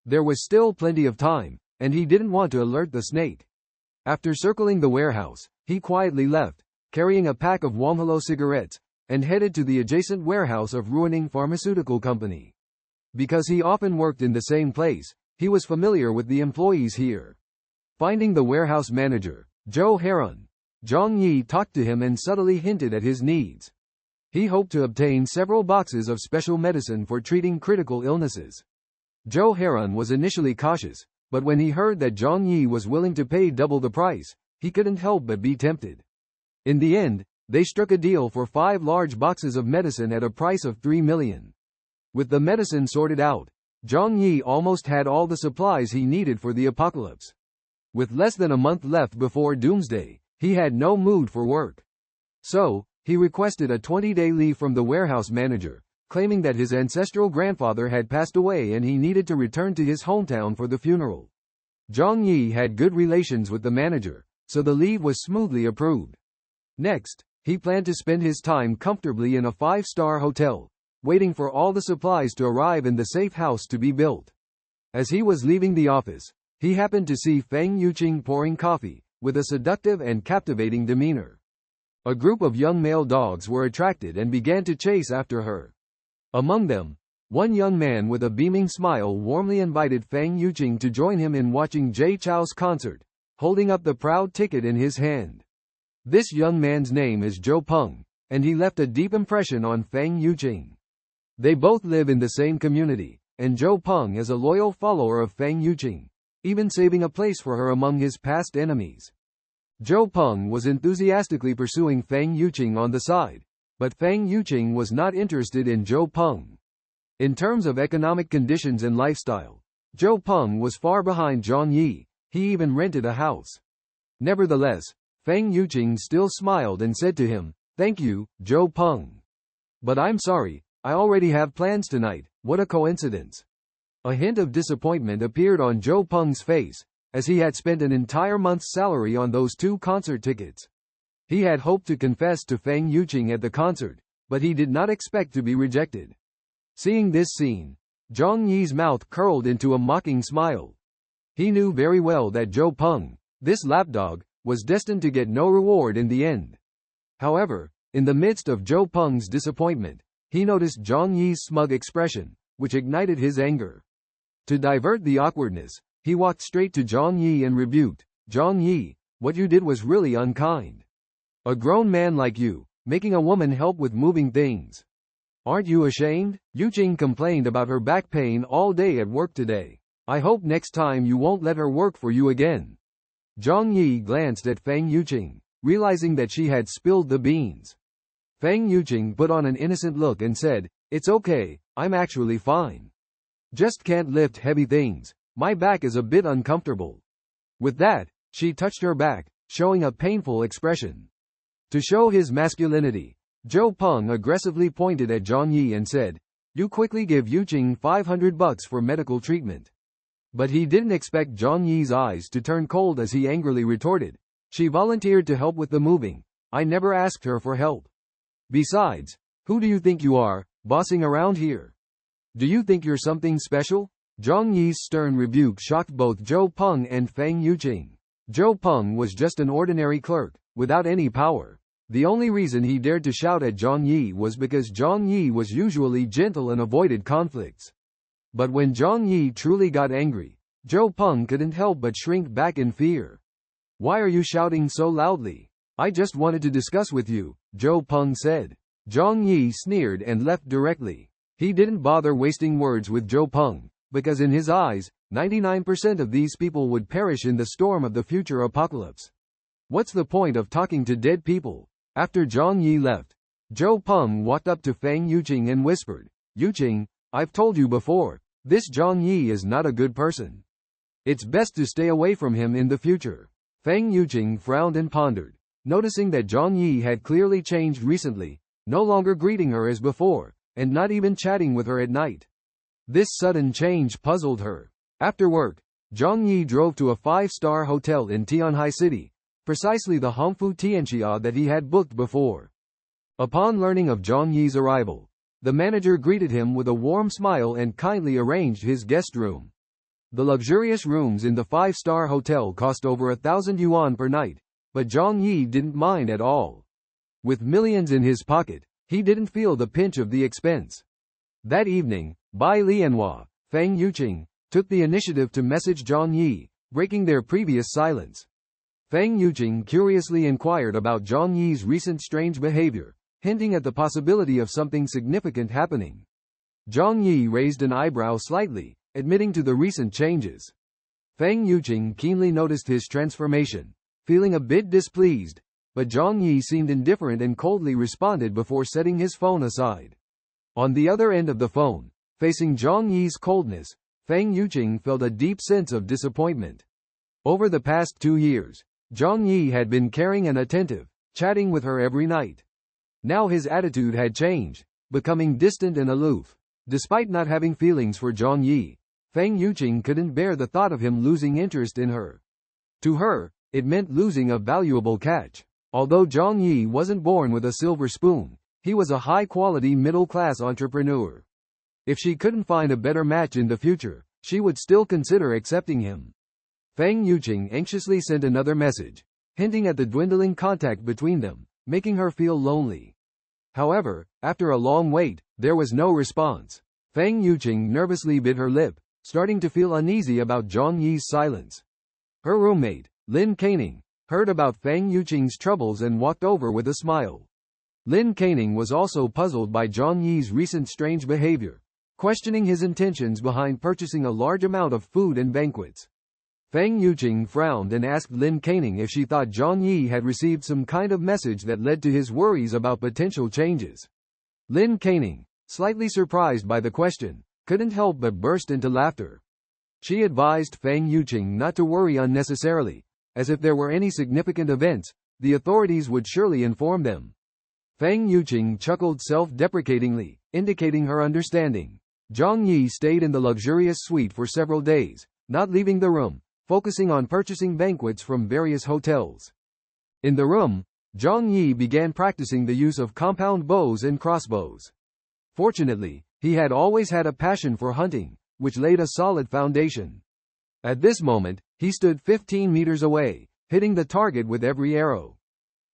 There was still plenty of time, and he didn't want to alert the snake. After circling the warehouse, he quietly left, carrying a pack of Wonghalo cigarettes, and headed to the adjacent warehouse of ruining pharmaceutical company. Because he often worked in the same place, he was familiar with the employees here. Finding the warehouse manager, Zhou Heron, Zhang Yi talked to him and subtly hinted at his needs. He hoped to obtain several boxes of special medicine for treating critical illnesses. Zhou Heron was initially cautious, but when he heard that Zhang Yi was willing to pay double the price, he couldn't help but be tempted. In the end, they struck a deal for 5 large boxes of medicine at a price of 3 million. With the medicine sorted out, Zhang Yi almost had all the supplies he needed for the apocalypse. With less than a month left before doomsday, he had no mood for work. So, he requested a 20-day leave from the warehouse manager, claiming that his ancestral grandfather had passed away and he needed to return to his hometown for the funeral. Zhang Yi had good relations with the manager, so the leave was smoothly approved. Next, he planned to spend his time comfortably in a 5-star hotel, waiting for all the supplies to arrive and the safe house to be built. As he was leaving the office, he happened to see Feng Yuqing pouring coffee, with a seductive and captivating demeanor. A group of young male dogs were attracted and began to chase after her. Among them, one young man with a beaming smile warmly invited Feng Yuqing to join him in watching Jay Chou's concert, holding up the proud ticket in his hand. This young man's name is Zhou Peng, and he left a deep impression on Feng Yuqing. They both live in the same community, and Zhou Peng is a loyal follower of Feng Yuqing, even saving a place for her among his past enemies. Zhou Peng was enthusiastically pursuing Feng Yuqing on the side, but Feng Yuqing was not interested in Zhou Peng. In terms of economic conditions and lifestyle, Zhou Peng was far behind Zhang Yi. He even rented a house. Nevertheless, Feng Yuqing still smiled and said to him, "Thank you, Zhou Peng. But I'm sorry, I already have plans tonight." What a coincidence. A hint of disappointment appeared on Zhou Peng's face, as he had spent an entire month's salary on those 2 concert tickets. He had hoped to confess to Feng Yuqing at the concert, but he did not expect to be rejected. Seeing this scene, Zhang Yi's mouth curled into a mocking smile. He knew very well that Zhou Peng, this lapdog, was destined to get no reward in the end. However, in the midst of Zhou Peng's disappointment, he noticed Zhang Yi's smug expression, which ignited his anger. To divert the awkwardness, he walked straight to Zhang Yi and rebuked, "Zhang Yi, what you did was really unkind. A grown man like you, making a woman help with moving things. Aren't you ashamed? Yuqing complained about her back pain all day at work today. I hope next time you won't let her work for you again. Zhang Yi glanced at Feng Yuqing, realizing that she had spilled the beans. Feng Yuqing put on an innocent look and said, "It's okay, I'm actually fine. Just can't lift heavy things. My back is a bit uncomfortable." With that, she touched her back, showing a painful expression. To show his masculinity, Zhou Peng aggressively pointed at Zhang Yi and said, "You quickly give Yuqing $500 for medical treatment." But he didn't expect Zhang Yi's eyes to turn cold as he angrily retorted, "She volunteered to help with the moving. I never asked her for help. Besides, who do you think you are, bossing around here? Do you think you're something special?" Zhang Yi's stern rebuke shocked both Zhou Peng and Feng Yuqing. Zhou Peng was just an ordinary clerk, without any power. The only reason he dared to shout at Zhang Yi was because Zhang Yi was usually gentle and avoided conflicts. But when Zhang Yi truly got angry, Zhou Peng couldn't help but shrink back in fear. "Why are you shouting so loudly? I just wanted to discuss with you," Zhou Peng said. Zhang Yi sneered and left directly. He didn't bother wasting words with Zhou Peng, because in his eyes, 99% of these people would perish in the storm of the future apocalypse. What's the point of talking to dead people? After Zhang Yi left, Zhou Peng walked up to Feng Yuqing and whispered, "Yuqing, I've told you before, this Zhang Yi is not a good person. It's best to stay away from him in the future." Feng Yuqing frowned and pondered, noticing that Zhang Yi had clearly changed recently, no longer greeting her as before, and not even chatting with her at night. This sudden change puzzled her. After work, Zhang Yi drove to a 5-star hotel in Tianhai City, precisely the Hongfu Tianxia that he had booked before. Upon learning of Zhang Yi's arrival, the manager greeted him with a warm smile and kindly arranged his guest room. The luxurious rooms in the 5-star hotel cost over 1,000 yuan per night, but Zhang Yi didn't mind at all. With millions in his pocket, he didn't feel the pinch of the expense. That evening, Bai Lianhua, Feng Yuqing, took the initiative to message Zhang Yi, breaking their previous silence. Feng Yuqing curiously inquired about Zhang Yi's recent strange behavior, hinting at the possibility of something significant happening. Zhang Yi raised an eyebrow slightly, admitting to the recent changes. Feng Yuqing keenly noticed his transformation, feeling a bit displeased, but Zhang Yi seemed indifferent and coldly responded before setting his phone aside. On the other end of the phone, facing Zhang Yi's coldness, Feng Yuqing felt a deep sense of disappointment. Over the past 2 years, Zhang Yi had been caring and attentive, chatting with her every night. Now his attitude had changed, becoming distant and aloof. Despite not having feelings for Zhang Yi, Feng Yuqing couldn't bear the thought of him losing interest in her. To her, it meant losing a valuable catch. Although Zhang Yi wasn't born with a silver spoon, he was a high-quality middle-class entrepreneur. If she couldn't find a better match in the future, she would still consider accepting him. Feng Yuqing anxiously sent another message, hinting at the dwindling contact between them, making her feel lonely. However, after a long wait, there was no response. Feng Yuqing nervously bit her lip, starting to feel uneasy about Zhang Yi's silence. Her roommate, Lin Caning, heard about Feng Yuqing's troubles and walked over with a smile. Lin Caning was also puzzled by Zhang Yi's recent strange behavior, questioning his intentions behind purchasing a large amount of food and banquets. Feng Yuqing frowned and asked Lin Caning if she thought Zhang Yi had received some kind of message that led to his worries about potential changes. Lin Caning, slightly surprised by the question, couldn't help but burst into laughter. She advised Feng Yuqing not to worry unnecessarily, as if there were any significant events, the authorities would surely inform them. Feng Yuqing chuckled self-deprecatingly, indicating her understanding. Zhang Yi stayed in the luxurious suite for several days, not leaving the room, focusing on purchasing banquets from various hotels. In the room, Zhang Yi began practicing the use of compound bows and crossbows. Fortunately, he had always had a passion for hunting, which laid a solid foundation. At this moment, he stood 15 meters away, hitting the target with every arrow.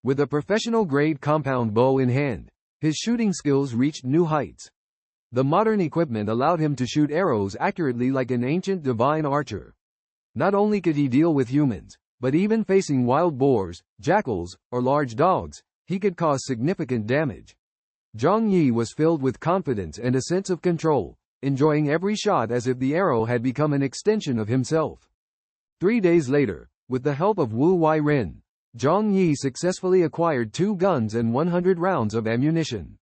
With a professional-grade compound bow in hand, his shooting skills reached new heights. The modern equipment allowed him to shoot arrows accurately like an ancient divine archer. Not only could he deal with humans, but even facing wild boars, jackals, or large dogs, he could cause significant damage. Zhang Yi was filled with confidence and a sense of control, enjoying every shot as if the arrow had become an extension of himself. 3 days later, with the help of Wu Weiren, Zhang Yi successfully acquired 2 guns and 100 rounds of ammunition.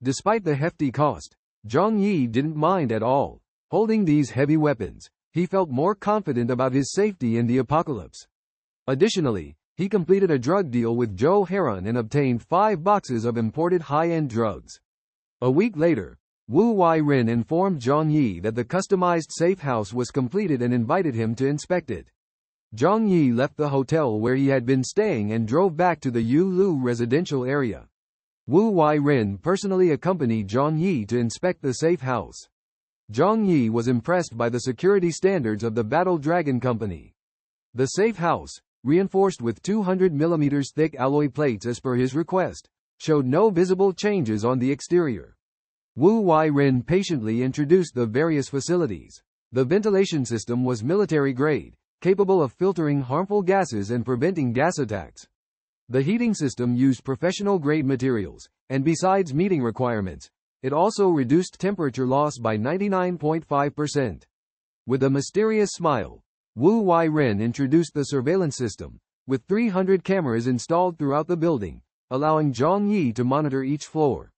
Despite the hefty cost, Zhang Yi didn't mind at all. Holding these heavy weapons, he felt more confident about his safety in the apocalypse. Additionally, he completed a drug deal with Zhou Heron and obtained 5 boxes of imported high-end drugs. A week later, Wu Weiren informed Zhang Yi that the customized safe house was completed and invited him to inspect it. Zhang Yi left the hotel where he had been staying and drove back to the Yulu residential area. Wu Weiren personally accompanied Zhang Yi to inspect the safe house. Zhang Yi was impressed by the security standards of the Battle Dragon Company. The safe house, reinforced with 200 mm thick alloy plates as per his request, showed no visible changes on the exterior. Wu Weiren patiently introduced the various facilities. The ventilation system was military-grade, capable of filtering harmful gases and preventing gas attacks. The heating system used professional-grade materials, and besides meeting requirements, it also reduced temperature loss by 99.5%. With a mysterious smile, Wu Weiren introduced the surveillance system, with 300 cameras installed throughout the building, allowing Zhang Yi to monitor each floor.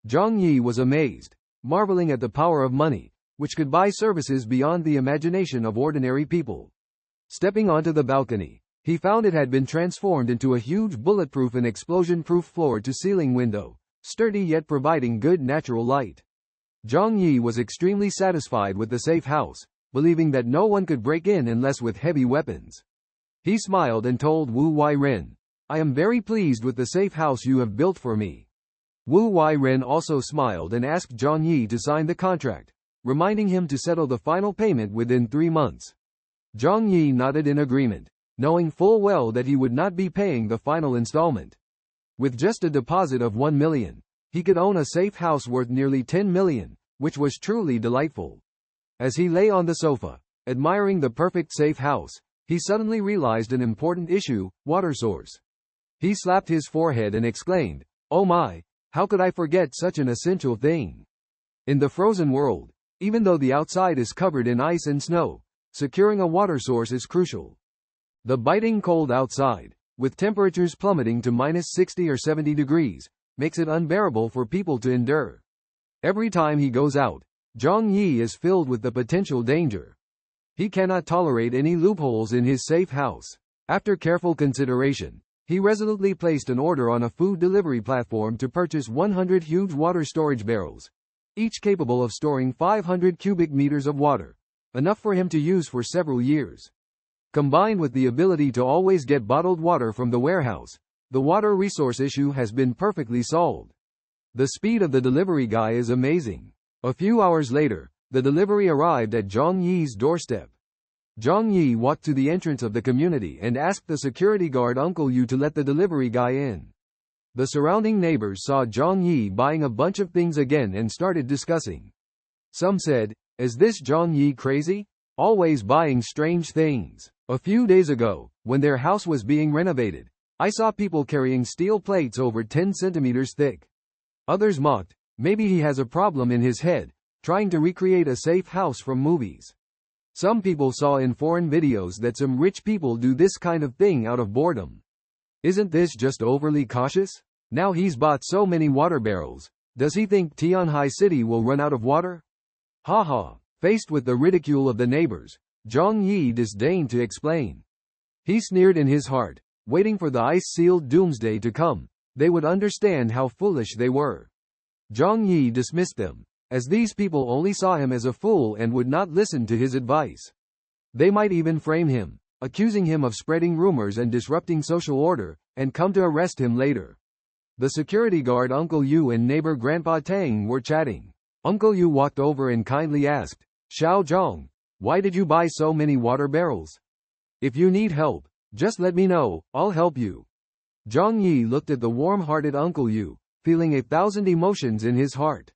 Zhang Yi was amazed, marveling at the power of money, which could buy services beyond the imagination of ordinary people. Stepping onto the balcony, he found it had been transformed into a huge bulletproof and explosion-proof floor-to-ceiling window, sturdy yet providing good natural light. Zhang Yi was extremely satisfied with the safe house, believing that no one could break in unless with heavy weapons. He smiled and told Wu Weiren, "I am very pleased with the safe house you have built for me." Wu Weiren also smiled and asked Zhang Yi to sign the contract, reminding him to settle the final payment within 3 months. Zhang Yi nodded in agreement, knowing full well that he would not be paying the final installment. With just a deposit of 1 million, he could own a safe house worth nearly 10 million, which was truly delightful. As he lay on the sofa, admiring the perfect safe house, he suddenly realized an important issue: water source. He slapped his forehead and exclaimed, "Oh my, how could I forget such an essential thing?" In the frozen world, even though the outside is covered in ice and snow, securing a water source is crucial. The biting cold outside, with temperatures plummeting to -60 or 70 degrees, makes it unbearable for people to endure. Every time he goes out, Zhang Yi is filled with the potential danger. He cannot tolerate any loopholes in his safe house. After careful consideration, he resolutely placed an order on a food delivery platform to purchase 100 huge water storage barrels, each capable of storing 500 cubic meters of water, enough for him to use for several years. Combined with the ability to always get bottled water from the warehouse, the water resource issue has been perfectly solved. The speed of the delivery guy is amazing. A few hours later, the delivery arrived at Zhang Yi's doorstep. Zhang Yi walked to the entrance of the community and asked the security guard Uncle Yu to let the delivery guy in. The surrounding neighbors saw Zhang Yi buying a bunch of things again and started discussing. Some said, "Is this Zhang Yi crazy? Always buying strange things. A few days ago, when their house was being renovated, I saw people carrying steel plates over 10 centimeters thick." Others mocked, "Maybe he has a problem in his head, trying to recreate a safe house from movies." Some people saw in foreign videos that some rich people do this kind of thing out of boredom. Isn't this just overly cautious? Now he's bought so many water barrels, does he think Tianhai City will run out of water? Ha ha. Faced with the ridicule of the neighbors, Zhang Yi disdained to explain. He sneered in his heart, waiting for the ice-sealed doomsday to come. They would understand how foolish they were. Zhang Yi dismissed them, as these people only saw him as a fool and would not listen to his advice. They might even frame him, accusing him of spreading rumors and disrupting social order, and come to arrest him later. The security guard Uncle Yu and neighbor Grandpa Tang were chatting. Uncle Yu walked over and kindly asked, "Xiao Zhang, why did you buy so many water barrels? If you need help, just let me know, I'll help you." Zhang Yi looked at the warm-hearted Uncle Yu, feeling 1,000 emotions in his heart.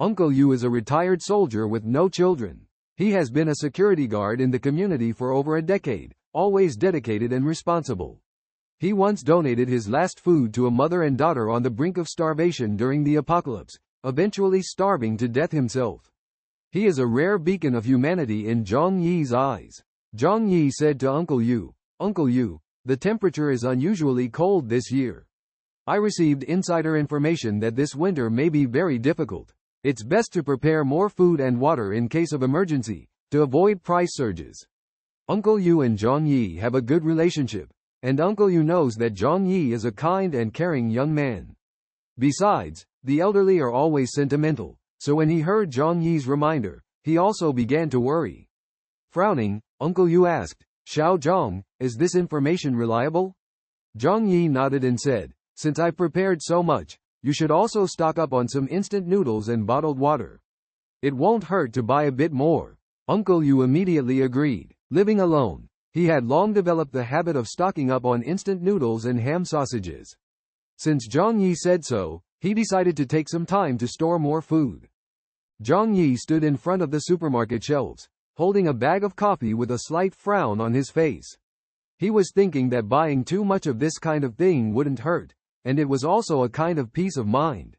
Uncle Yu is a retired soldier with no children. He has been a security guard in the community for over a decade, always dedicated and responsible. He once donated his last food to a mother and daughter on the brink of starvation during the apocalypse, eventually starving to death himself. He is a rare beacon of humanity in Zhang Yi's eyes. Zhang Yi said to Uncle Yu, "Uncle Yu, the temperature is unusually cold this year. I received insider information that this winter may be very difficult. It's best to prepare more food and water in case of emergency, to avoid price surges." Uncle Yu and Zhang Yi have a good relationship, and Uncle Yu knows that Zhang Yi is a kind and caring young man. Besides, the elderly are always sentimental, so when he heard Zhang Yi's reminder, he also began to worry. Frowning, Uncle Yu asked, "Xiao Zhang, is this information reliable?" Zhang Yi nodded and said, "Since I've prepared so much, you should also stock up on some instant noodles and bottled water. It won't hurt to buy a bit more." Uncle Yu immediately agreed. Living alone, he had long developed the habit of stocking up on instant noodles and ham sausages. Since Zhang Yi said so, he decided to take some time to store more food. Zhang Yi stood in front of the supermarket shelves, holding a bag of coffee with a slight frown on his face. He was thinking that buying too much of this kind of thing wouldn't hurt, and it was also a kind of peace of mind.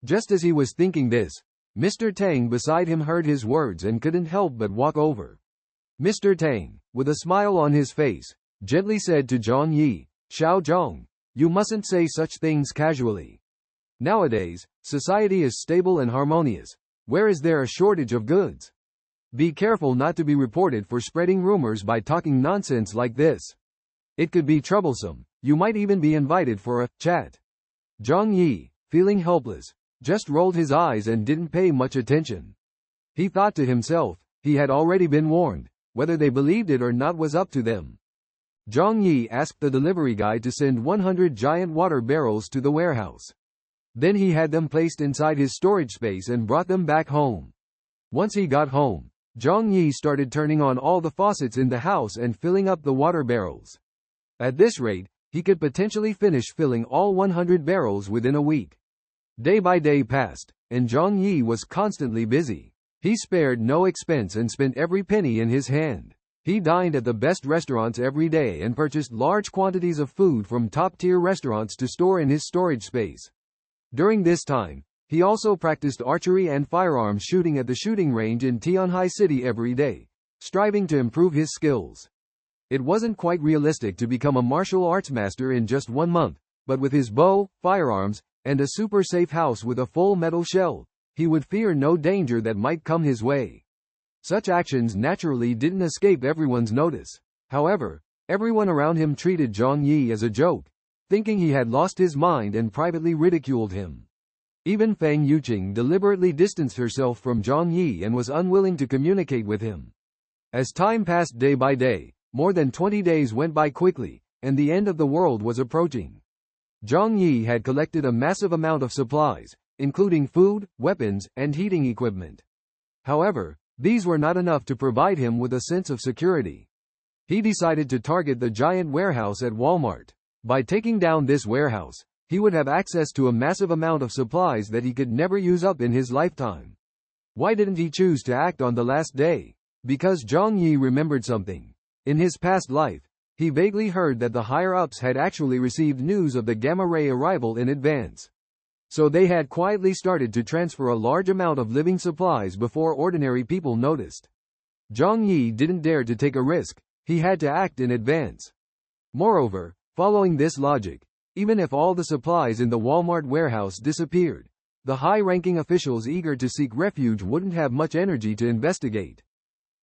Just as he was thinking this, Mr. Tang beside him heard his words and couldn't help but walk over. Mr. Tang, with a smile on his face, gently said to Zhang Yi, "Xiao Zhang, you mustn't say such things casually. Nowadays, society is stable and harmonious. Where is there a shortage of goods? Be careful not to be reported for spreading rumors by talking nonsense like this. It could be troublesome. You might even be invited for a chat." Zhang Yi, feeling helpless, just rolled his eyes and didn't pay much attention. He thought to himself, he had already been warned. Whether they believed it or not was up to them. Zhang Yi asked the delivery guy to send 100 giant water barrels to the warehouse. Then he had them placed inside his storage space and brought them back home. Once he got home, Zhang Yi started turning on all the faucets in the house and filling up the water barrels. At this rate, he could potentially finish filling all 100 barrels within a week. Day by day passed, and Zhang Yi was constantly busy. He spared no expense and spent every penny in his hand. He dined at the best restaurants every day and purchased large quantities of food from top-tier restaurants to store in his storage space. During this time, he also practiced archery and firearms shooting at the shooting range in Tianhai City every day, striving to improve his skills. It wasn't quite realistic to become a martial arts master in just 1 month, but with his bow, firearms, and a super safe house with a full metal shell, he would fear no danger that might come his way. Such actions naturally didn't escape everyone's notice. However, everyone around him treated Zhang Yi as a joke, thinking he had lost his mind and privately ridiculed him. Even Fang Yuqing deliberately distanced herself from Zhang Yi and was unwilling to communicate with him. As time passed day by day, more than 20 days went by quickly, and the end of the world was approaching. Zhang Yi had collected a massive amount of supplies, including food, weapons, and heating equipment. However, these were not enough to provide him with a sense of security. He decided to target the giant warehouse at Walmart. By taking down this warehouse, he would have access to a massive amount of supplies that he could never use up in his lifetime. Why didn't he choose to act on the last day? Because Zhang Yi remembered something. In his past life, he vaguely heard that the higher-ups had actually received news of the gamma-ray arrival in advance. So they had quietly started to transfer a large amount of living supplies before ordinary people noticed. Zhang Yi didn't dare to take a risk. He had to act in advance. Moreover, following this logic, even if all the supplies in the Walmart warehouse disappeared, the high-ranking officials eager to seek refuge wouldn't have much energy to investigate.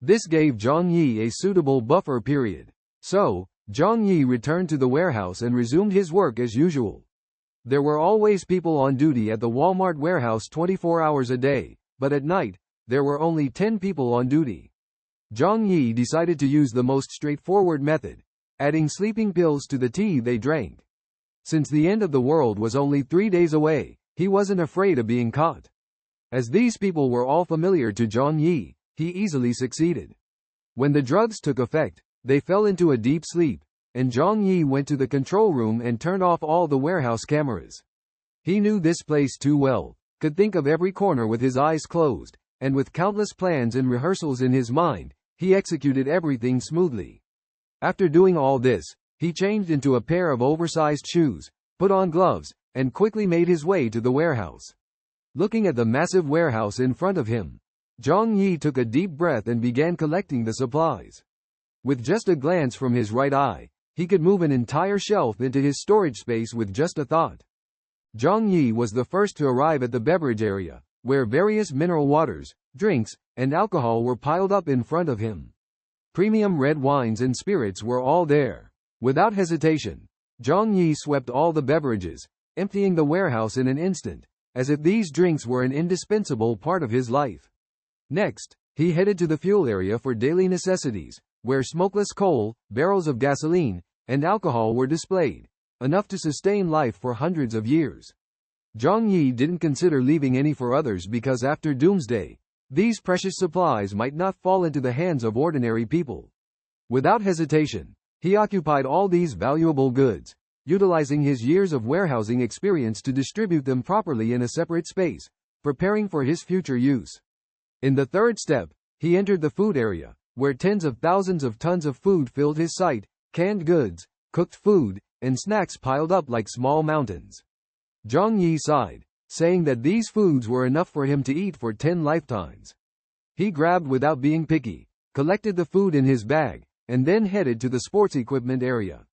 This gave Zhang Yi a suitable buffer period. So, Zhang Yi returned to the warehouse and resumed his work as usual. There were always people on duty at the Walmart warehouse 24 hours a day, but at night, there were only 10 people on duty. Zhang Yi decided to use the most straightforward method, adding sleeping pills to the tea they drank. Since the end of the world was only 3 days away, he wasn't afraid of being caught. As these people were all familiar to Zhang Yi, he easily succeeded. When the drugs took effect, they fell into a deep sleep, and Zhang Yi went to the control room and turned off all the warehouse cameras. He knew this place too well, could think of every corner with his eyes closed, and with countless plans and rehearsals in his mind, he executed everything smoothly. After doing all this, He changed into a pair of oversized shoes, put on gloves, and quickly made his way to the warehouse. Looking at the massive warehouse in front of him, Zhang Yi took a deep breath and began collecting the supplies. With just a glance from his right eye, he could move an entire shelf into his storage space with just a thought. Zhang Yi was the first to arrive at the beverage area, where various mineral waters, drinks, and alcohol were piled up in front of him. Premium red wines and spirits were all there. Without hesitation, Zhang Yi swept all the beverages, emptying the warehouse in an instant, as if these drinks were an indispensable part of his life. Next, he headed to the fuel area for daily necessities, where smokeless coal, barrels of gasoline, and alcohol were displayed, enough to sustain life for hundreds of years. Zhang Yi didn't consider leaving any for others because after doomsday, these precious supplies might not fall into the hands of ordinary people. Without hesitation, he occupied all these valuable goods, utilizing his years of warehousing experience to distribute them properly in a separate space, preparing for his future use. In the third step, he entered the food area, where tens of thousands of tons of food filled his site, canned goods, cooked food, and snacks piled up like small mountains. Zhang Yi sighed, saying that these foods were enough for him to eat for 10 lifetimes. He grabbed without being picky, collected the food in his bag, and then headed to the sports equipment area.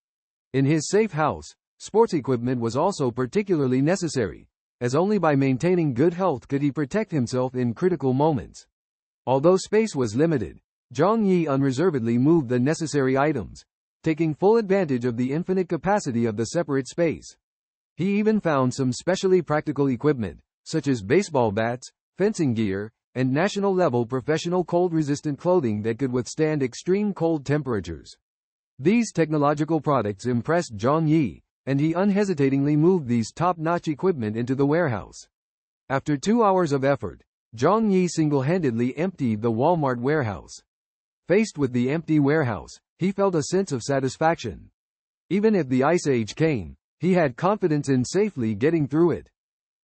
In his safe house, sports equipment was also particularly necessary, as only by maintaining good health could he protect himself in critical moments. Although space was limited, Zhang Yi unreservedly moved the necessary items, taking full advantage of the infinite capacity of the separate space. He even found some specially practical equipment, such as baseball bats, fencing gear, and national-level professional cold-resistant clothing that could withstand extreme cold temperatures. These technological products impressed Zhang Yi, and he unhesitatingly moved these top-notch equipment into the warehouse. After 2 hours of effort, Zhang Yi single-handedly emptied the Walmart warehouse. Faced with the empty warehouse, he felt a sense of satisfaction. Even if the Ice Age came, he had confidence in safely getting through it.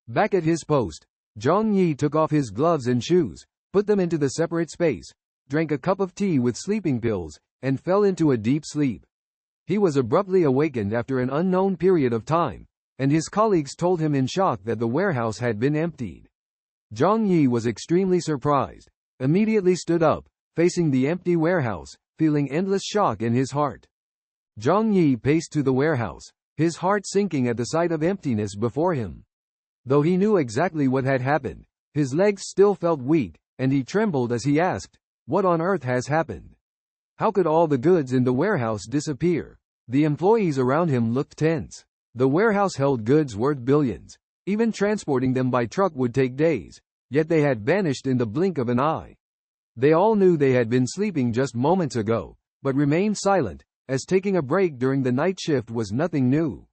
Back at his post, Zhang Yi took off his gloves and shoes, put them into the separate space, drank a cup of tea with sleeping pills, and fell into a deep sleep. He was abruptly awakened after an unknown period of time, and his colleagues told him in shock that the warehouse had been emptied. Zhang Yi was extremely surprised, immediately stood up, facing the empty warehouse, feeling endless shock in his heart. Zhang Yi paced to the warehouse, his heart sinking at the sight of emptiness before him. Though he knew exactly what had happened, his legs still felt weak, and he trembled as he asked, "What on earth has happened? How could all the goods in the warehouse disappear?" The employees around him looked tense. The warehouse held goods worth billions. Even transporting them by truck would take days, yet they had vanished in the blink of an eye. They all knew they had been sleeping just moments ago, but remained silent, as taking a break during the night shift was nothing new.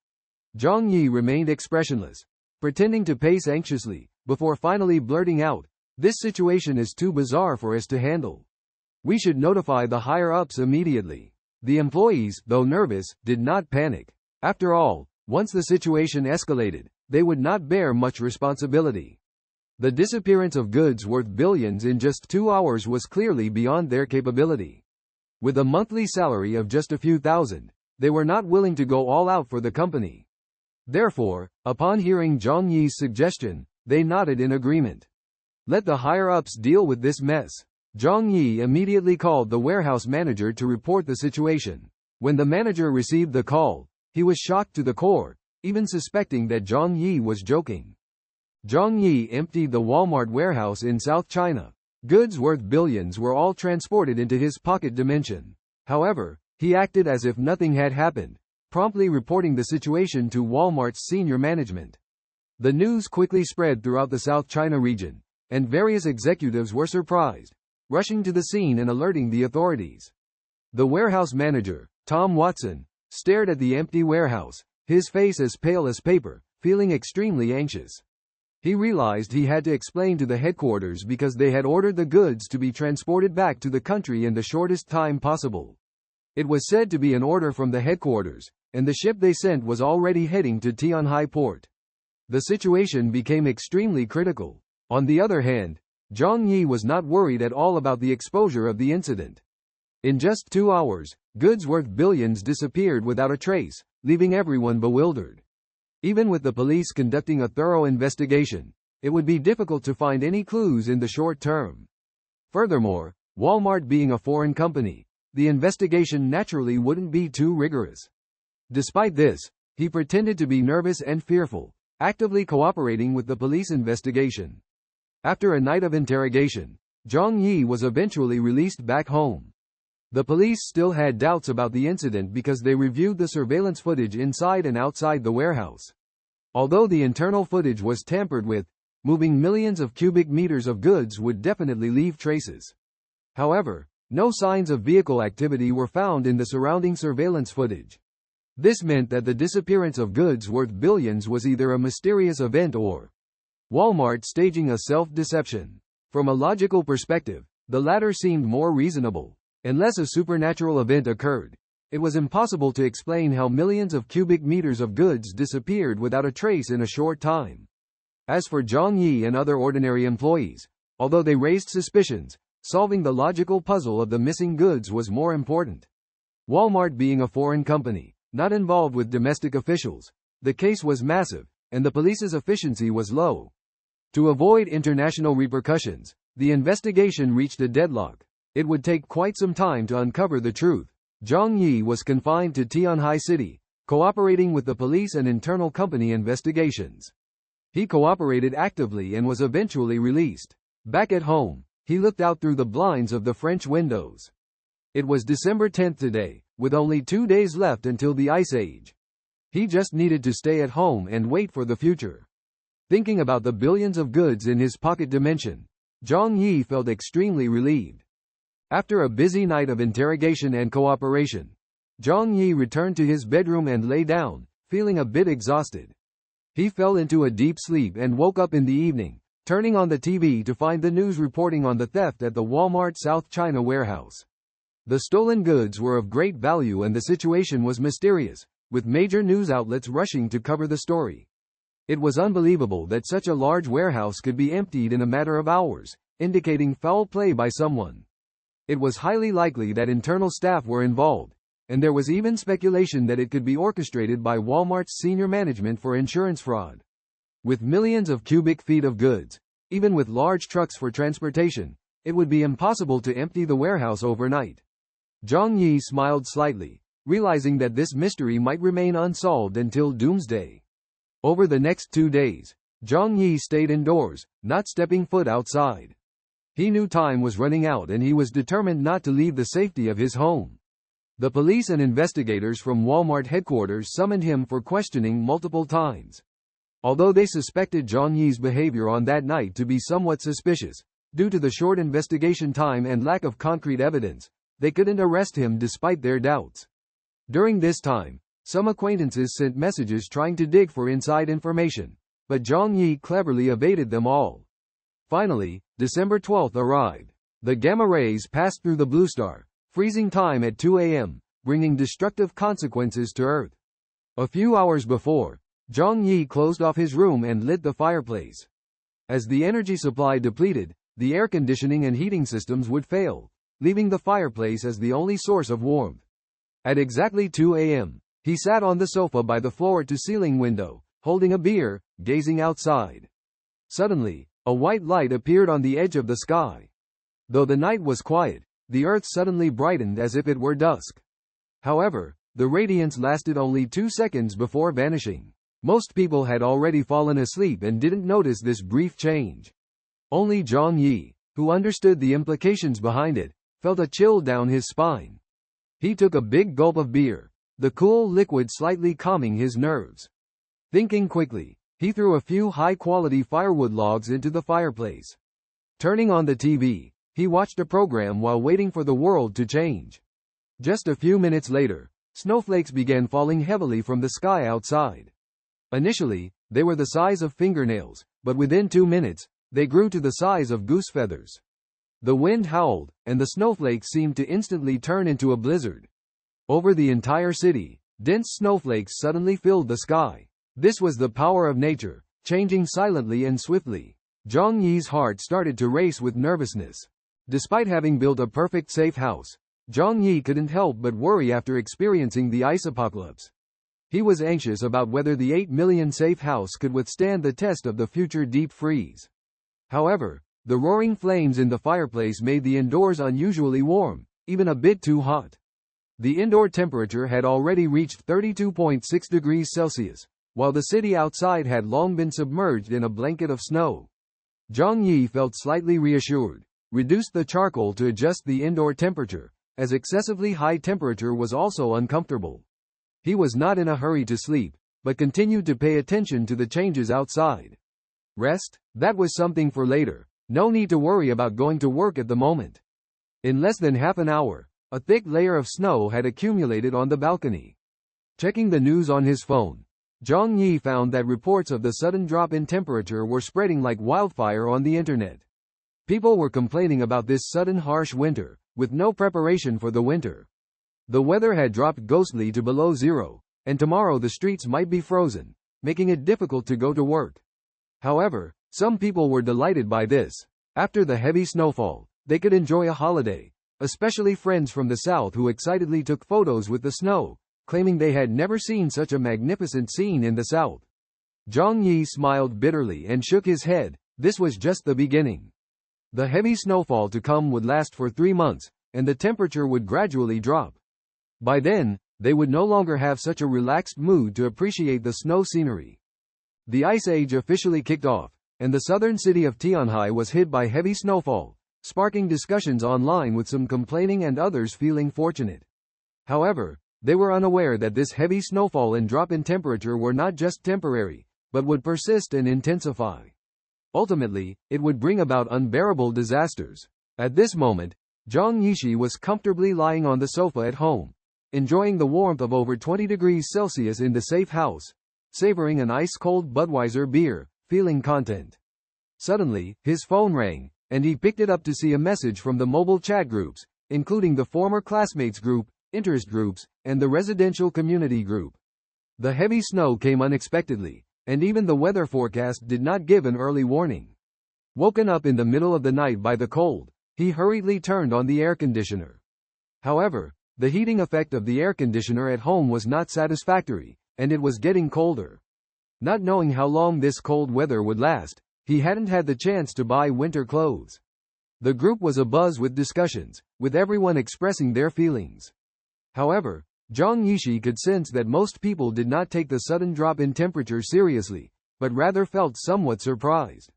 Zhang Yi remained expressionless, pretending to pace anxiously, before finally blurting out, "This situation is too bizarre for us to handle. We should notify the higher-ups immediately." The employees, though nervous, did not panic. After all, once the situation escalated, they would not bear much responsibility. The disappearance of goods worth billions in just 2 hours was clearly beyond their capability. With a monthly salary of just a few thousand, they were not willing to go all out for the company. Therefore, upon hearing Zhang Yi's suggestion, they nodded in agreement. Let the higher-ups deal with this mess. Zhang Yi immediately called the warehouse manager to report the situation. When the manager received the call, he was shocked to the core, even suspecting that Zhang Yi was joking. Zhang Yi emptied the Walmart warehouse in South China. Goods worth billions were all transported into his pocket dimension. However, he acted as if nothing had happened, promptly reporting the situation to Walmart's senior management. The news quickly spread throughout the South China region, and various executives were surprised, rushing to the scene and alerting the authorities. The warehouse manager, Tom Watson, stared at the empty warehouse, his face as pale as paper, feeling extremely anxious. He realized he had to explain to the headquarters because they had ordered the goods to be transported back to the country in the shortest time possible. It was said to be an order from the headquarters, and the ship they sent was already heading to Tianhai port. The situation became extremely critical. On the other hand, Zhang Yi was not worried at all about the exposure of the incident. In just 2 hours, goods worth billions disappeared without a trace, leaving everyone bewildered. Even with the police conducting a thorough investigation, it would be difficult to find any clues in the short term. Furthermore, Walmart being a foreign company, the investigation naturally wouldn't be too rigorous. Despite this, he pretended to be nervous and fearful, actively cooperating with the police investigation. After a night of interrogation, Zhang Yi was eventually released back home. The police still had doubts about the incident because they reviewed the surveillance footage inside and outside the warehouse. Although the internal footage was tampered with, moving millions of cubic meters of goods would definitely leave traces. However, no signs of vehicle activity were found in the surrounding surveillance footage. This meant that the disappearance of goods worth billions was either a mysterious event or Walmart staging a self-deception. From a logical perspective, the latter seemed more reasonable. Unless a supernatural event occurred, it was impossible to explain how millions of cubic meters of goods disappeared without a trace in a short time. As for Zhang Yi and other ordinary employees, although they raised suspicions, solving the logical puzzle of the missing goods was more important. Walmart being a foreign company, not involved with domestic officials, the case was massive, and the police's efficiency was low. To avoid international repercussions, the investigation reached a deadlock. It would take quite some time to uncover the truth. Zhang Yi was confined to Tianhai City, cooperating with the police and internal company investigations. He cooperated actively and was eventually released. Back at home, he looked out through the blinds of the French windows. It was December 10th today, with only 2 days left until the Ice Age. He just needed to stay at home and wait for the future. Thinking about the billions of goods in his pocket dimension, Zhang Yi felt extremely relieved. After a busy night of interrogation and cooperation, Zhang Yi returned to his bedroom and lay down, feeling a bit exhausted. He fell into a deep sleep and woke up in the evening, turning on the TV to find the news reporting on the theft at the Walmart South China warehouse. The stolen goods were of great value and the situation was mysterious, with major news outlets rushing to cover the story. It was unbelievable that such a large warehouse could be emptied in a matter of hours, indicating foul play by someone. It was highly likely that internal staff were involved, and there was even speculation that it could be orchestrated by Walmart's senior management for insurance fraud. With millions of cubic feet of goods, even with large trucks for transportation, it would be impossible to empty the warehouse overnight. Zhang Yi smiled slightly, realizing that this mystery might remain unsolved until doomsday. Over the next 2 days, Zhang Yi stayed indoors, not stepping foot outside. He knew time was running out and he was determined not to leave the safety of his home. The police and investigators from Walmart headquarters summoned him for questioning multiple times. Although they suspected Zhang Yi's behavior on that night to be somewhat suspicious, due to the short investigation time and lack of concrete evidence, they couldn't arrest him despite their doubts. During this time, some acquaintances sent messages trying to dig for inside information, but Zhang Yi cleverly evaded them all. Finally, December 12th arrived. The gamma rays passed through the blue star, freezing time at 2 a.m., bringing destructive consequences to Earth. A few hours before, Zhang Yi closed off his room and lit the fireplace. As the energy supply depleted, the air conditioning and heating systems would fail, leaving the fireplace as the only source of warmth. At exactly 2 a.m., he sat on the sofa by the floor-to-ceiling window, holding a beer, gazing outside. Suddenly, a white light appeared on the edge of the sky. Though the night was quiet, the earth suddenly brightened as if it were dusk. However, the radiance lasted only 2 seconds before vanishing. Most people had already fallen asleep and didn't notice this brief change. Only Zhang Yi, who understood the implications behind it, felt a chill down his spine. He took a big gulp of beer, the cool liquid slightly calming his nerves. Thinking quickly, he threw a few high-quality firewood logs into the fireplace. Turning on the TV, he watched a program while waiting for the world to change. Just a few minutes later, snowflakes began falling heavily from the sky outside. Initially, they were the size of fingernails, but within 2 minutes, they grew to the size of goose feathers. The wind howled, and the snowflakes seemed to instantly turn into a blizzard. Over the entire city, dense snowflakes suddenly filled the sky. This was the power of nature, changing silently and swiftly. Zhang Yi's heart started to race with nervousness. Despite having built a perfect safe house, Zhang Yi couldn't help but worry after experiencing the ice apocalypse. He was anxious about whether the 8 million safe house could withstand the test of the future deep freeze. However, the roaring flames in the fireplace made the indoors unusually warm, even a bit too hot. The indoor temperature had already reached 32.6 degrees Celsius, while the city outside had long been submerged in a blanket of snow. Zhang Yi felt slightly reassured, reduced the charcoal to adjust the indoor temperature, as excessively high temperature was also uncomfortable. He was not in a hurry to sleep, but continued to pay attention to the changes outside. Rest? That was something for later. No need to worry about going to work at the moment. In less than half an hour, a thick layer of snow had accumulated on the balcony. Checking the news on his phone, Zhang Yi found that reports of the sudden drop in temperature were spreading like wildfire on the internet. People were complaining about this sudden harsh winter, with no preparation for the winter. The weather had dropped ghostly to below zero, and tomorrow the streets might be frozen, making it difficult to go to work. However, some people were delighted by this. After the heavy snowfall, they could enjoy a holiday, especially friends from the south who excitedly took photos with the snow, claiming they had never seen such a magnificent scene in the south. Zhang Yi smiled bitterly and shook his head. This was just the beginning. The heavy snowfall to come would last for 3 months, and the temperature would gradually drop. By then, they would no longer have such a relaxed mood to appreciate the snow scenery. The Ice Age officially kicked off, and the southern city of Tianhai was hit by heavy snowfall, sparking discussions online with some complaining and others feeling fortunate. However, they were unaware that this heavy snowfall and drop in temperature were not just temporary, but would persist and intensify. Ultimately, it would bring about unbearable disasters. At this moment, Zhang Yi was comfortably lying on the sofa at home, enjoying the warmth of over 20 degrees Celsius in the safe house, savoring an ice-cold Budweiser beer, feeling content. Suddenly, his phone rang, and he picked it up to see a message from the mobile chat groups, including the former classmates group, interest groups, and the residential community group. The heavy snow came unexpectedly, and even the weather forecast did not give an early warning. Woken up in the middle of the night by the cold, he hurriedly turned on the air conditioner. However, the heating effect of the air conditioner at home was not satisfactory, and it was getting colder. Not knowing how long this cold weather would last, he hadn't had the chance to buy winter clothes. The group was abuzz with discussions, with everyone expressing their feelings. However, Zhang Yi could sense that most people did not take the sudden drop in temperature seriously, but rather felt somewhat surprised.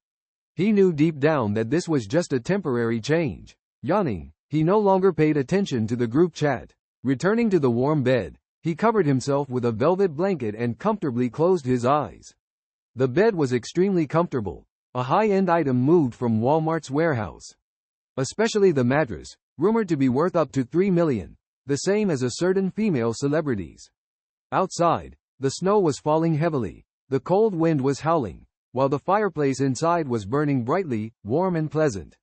He knew deep down that this was just a temporary change. Yawning, he no longer paid attention to the group chat. Returning to the warm bed, he covered himself with a velvet blanket and comfortably closed his eyes. The bed was extremely comfortable, a high-end item moved from Walmart's warehouse. Especially the mattress, rumored to be worth up to 3 million, the same as a certain female celebrities. Outside, the snow was falling heavily, the cold wind was howling, while the fireplace inside was burning brightly, warm and pleasant.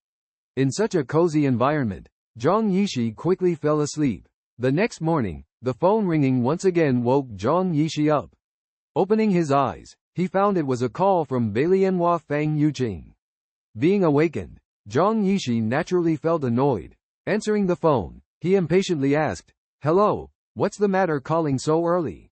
In such a cozy environment, Zhang Yi quickly fell asleep. The next morning, the phone ringing once again woke Zhang Yi up. Opening his eyes, he found it was a call from Bailienhua Fang Yuqing. Being awakened, Zhang Yi naturally felt annoyed. Answering the phone, he impatiently asked, "Hello, what's the matter calling so early?"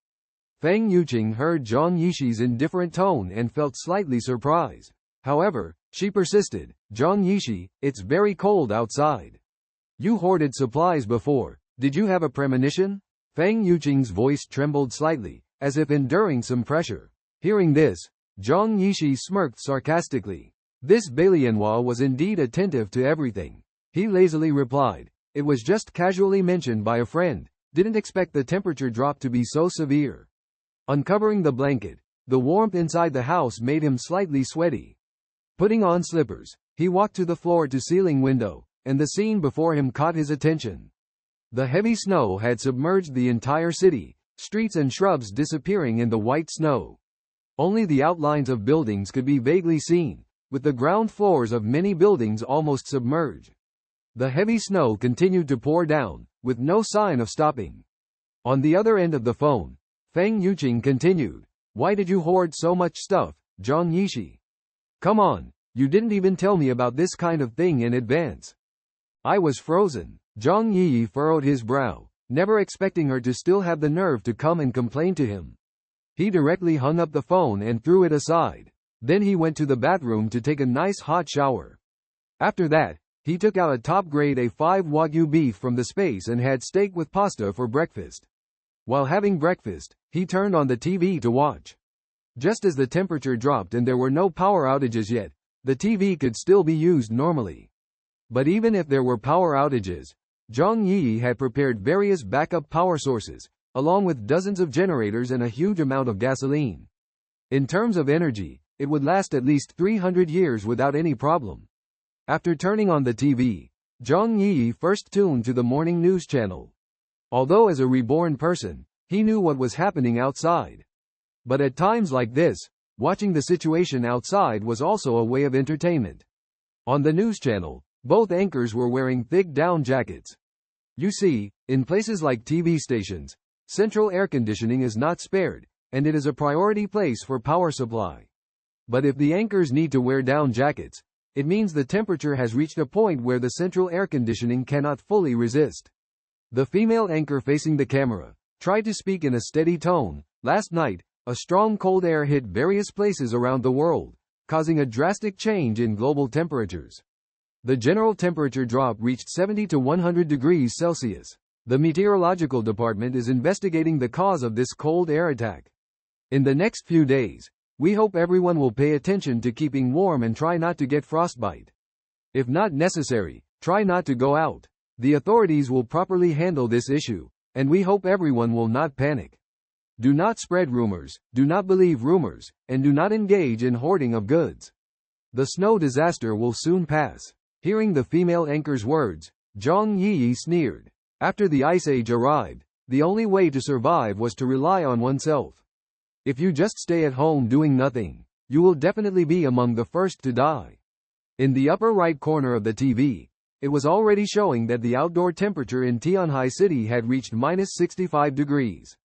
Fang Yuqing heard Zhang Yi's indifferent tone and felt slightly surprised. However, she persisted, "Zhang Yi, it's very cold outside. You hoarded supplies before. Did you have a premonition?" Fang Yuqing's voice trembled slightly, as if enduring some pressure. Hearing this, Zhang Yi smirked sarcastically. This Bailienhua was indeed attentive to everything. He lazily replied, "It was just casually mentioned by a friend, didn't expect the temperature drop to be so severe." Uncovering the blanket, the warmth inside the house made him slightly sweaty. Putting on slippers, he walked to the floor-to-ceiling window, and the scene before him caught his attention. The heavy snow had submerged the entire city, streets and shrubs disappearing in the white snow. Only the outlines of buildings could be vaguely seen, with the ground floors of many buildings almost submerged. The heavy snow continued to pour down, with no sign of stopping. On the other end of the phone, Fang Yuqing continued, "Why did you hoard so much stuff, Zhang Yi? Come on, you didn't even tell me about this kind of thing in advance. I was frozen." Zhang Yi furrowed his brow, never expecting her to still have the nerve to come and complain to him. He directly hung up the phone and threw it aside. Then he went to the bathroom to take a nice hot shower. After that, he took out a top-grade A5 Wagyu beef from the space and had steak with pasta for breakfast. While having breakfast, he turned on the TV to watch. Just as the temperature dropped and there were no power outages yet, the TV could still be used normally. But even if there were power outages, Zhang Yi had prepared various backup power sources, along with dozens of generators and a huge amount of gasoline. In terms of energy, it would last at least 300 years without any problem. After turning on the TV, Zhang Yi first tuned to the morning news channel. Although as a reborn person, he knew what was happening outside. But at times like this, watching the situation outside was also a way of entertainment. On the news channel, both anchors were wearing thick down jackets. You see, in places like TV stations, central air conditioning is not spared, and it is a priority place for power supply. But if the anchors need to wear down jackets, it means the temperature has reached a point where the central air conditioning cannot fully resist. The female anchor facing the camera tried to speak in a steady tone. Last night, a strong cold air hit various places around the world, causing a drastic change in global temperatures. The general temperature drop reached 70 to 100 degrees Celsius. The meteorological department is investigating the cause of this cold air attack. In the next few days, we hope everyone will pay attention to keeping warm and try not to get frostbite. If not necessary, try not to go out. The authorities will properly handle this issue, and we hope everyone will not panic. Do not spread rumors, do not believe rumors, and do not engage in hoarding of goods. The snow disaster will soon pass. Hearing the female anchor's words, Zhang Yi sneered. After the ice age arrived, the only way to survive was to rely on oneself. If you just stay at home doing nothing, you will definitely be among the first to die. In the upper right corner of the TV, it was already showing that the outdoor temperature in Tianhai City had reached -65 degrees.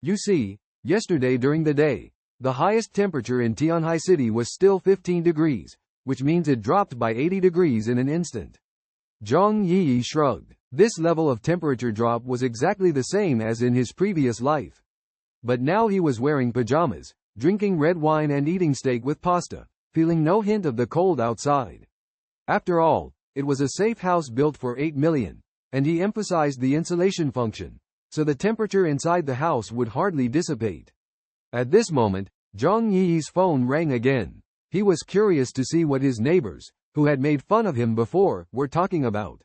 You see, yesterday during the day, the highest temperature in Tianhai City was still 15 degrees, which means it dropped by 80 degrees in an instant. Zhang Yi shrugged. This level of temperature drop was exactly the same as in his previous life. But now he was wearing pajamas, drinking red wine and eating steak with pasta, feeling no hint of the cold outside. After all, it was a safe house built for 8 million, and he emphasized the insulation function, so the temperature inside the house would hardly dissipate. At this moment, Zhang Yi's phone rang again. He was curious to see what his neighbors, who had made fun of him before, were talking about.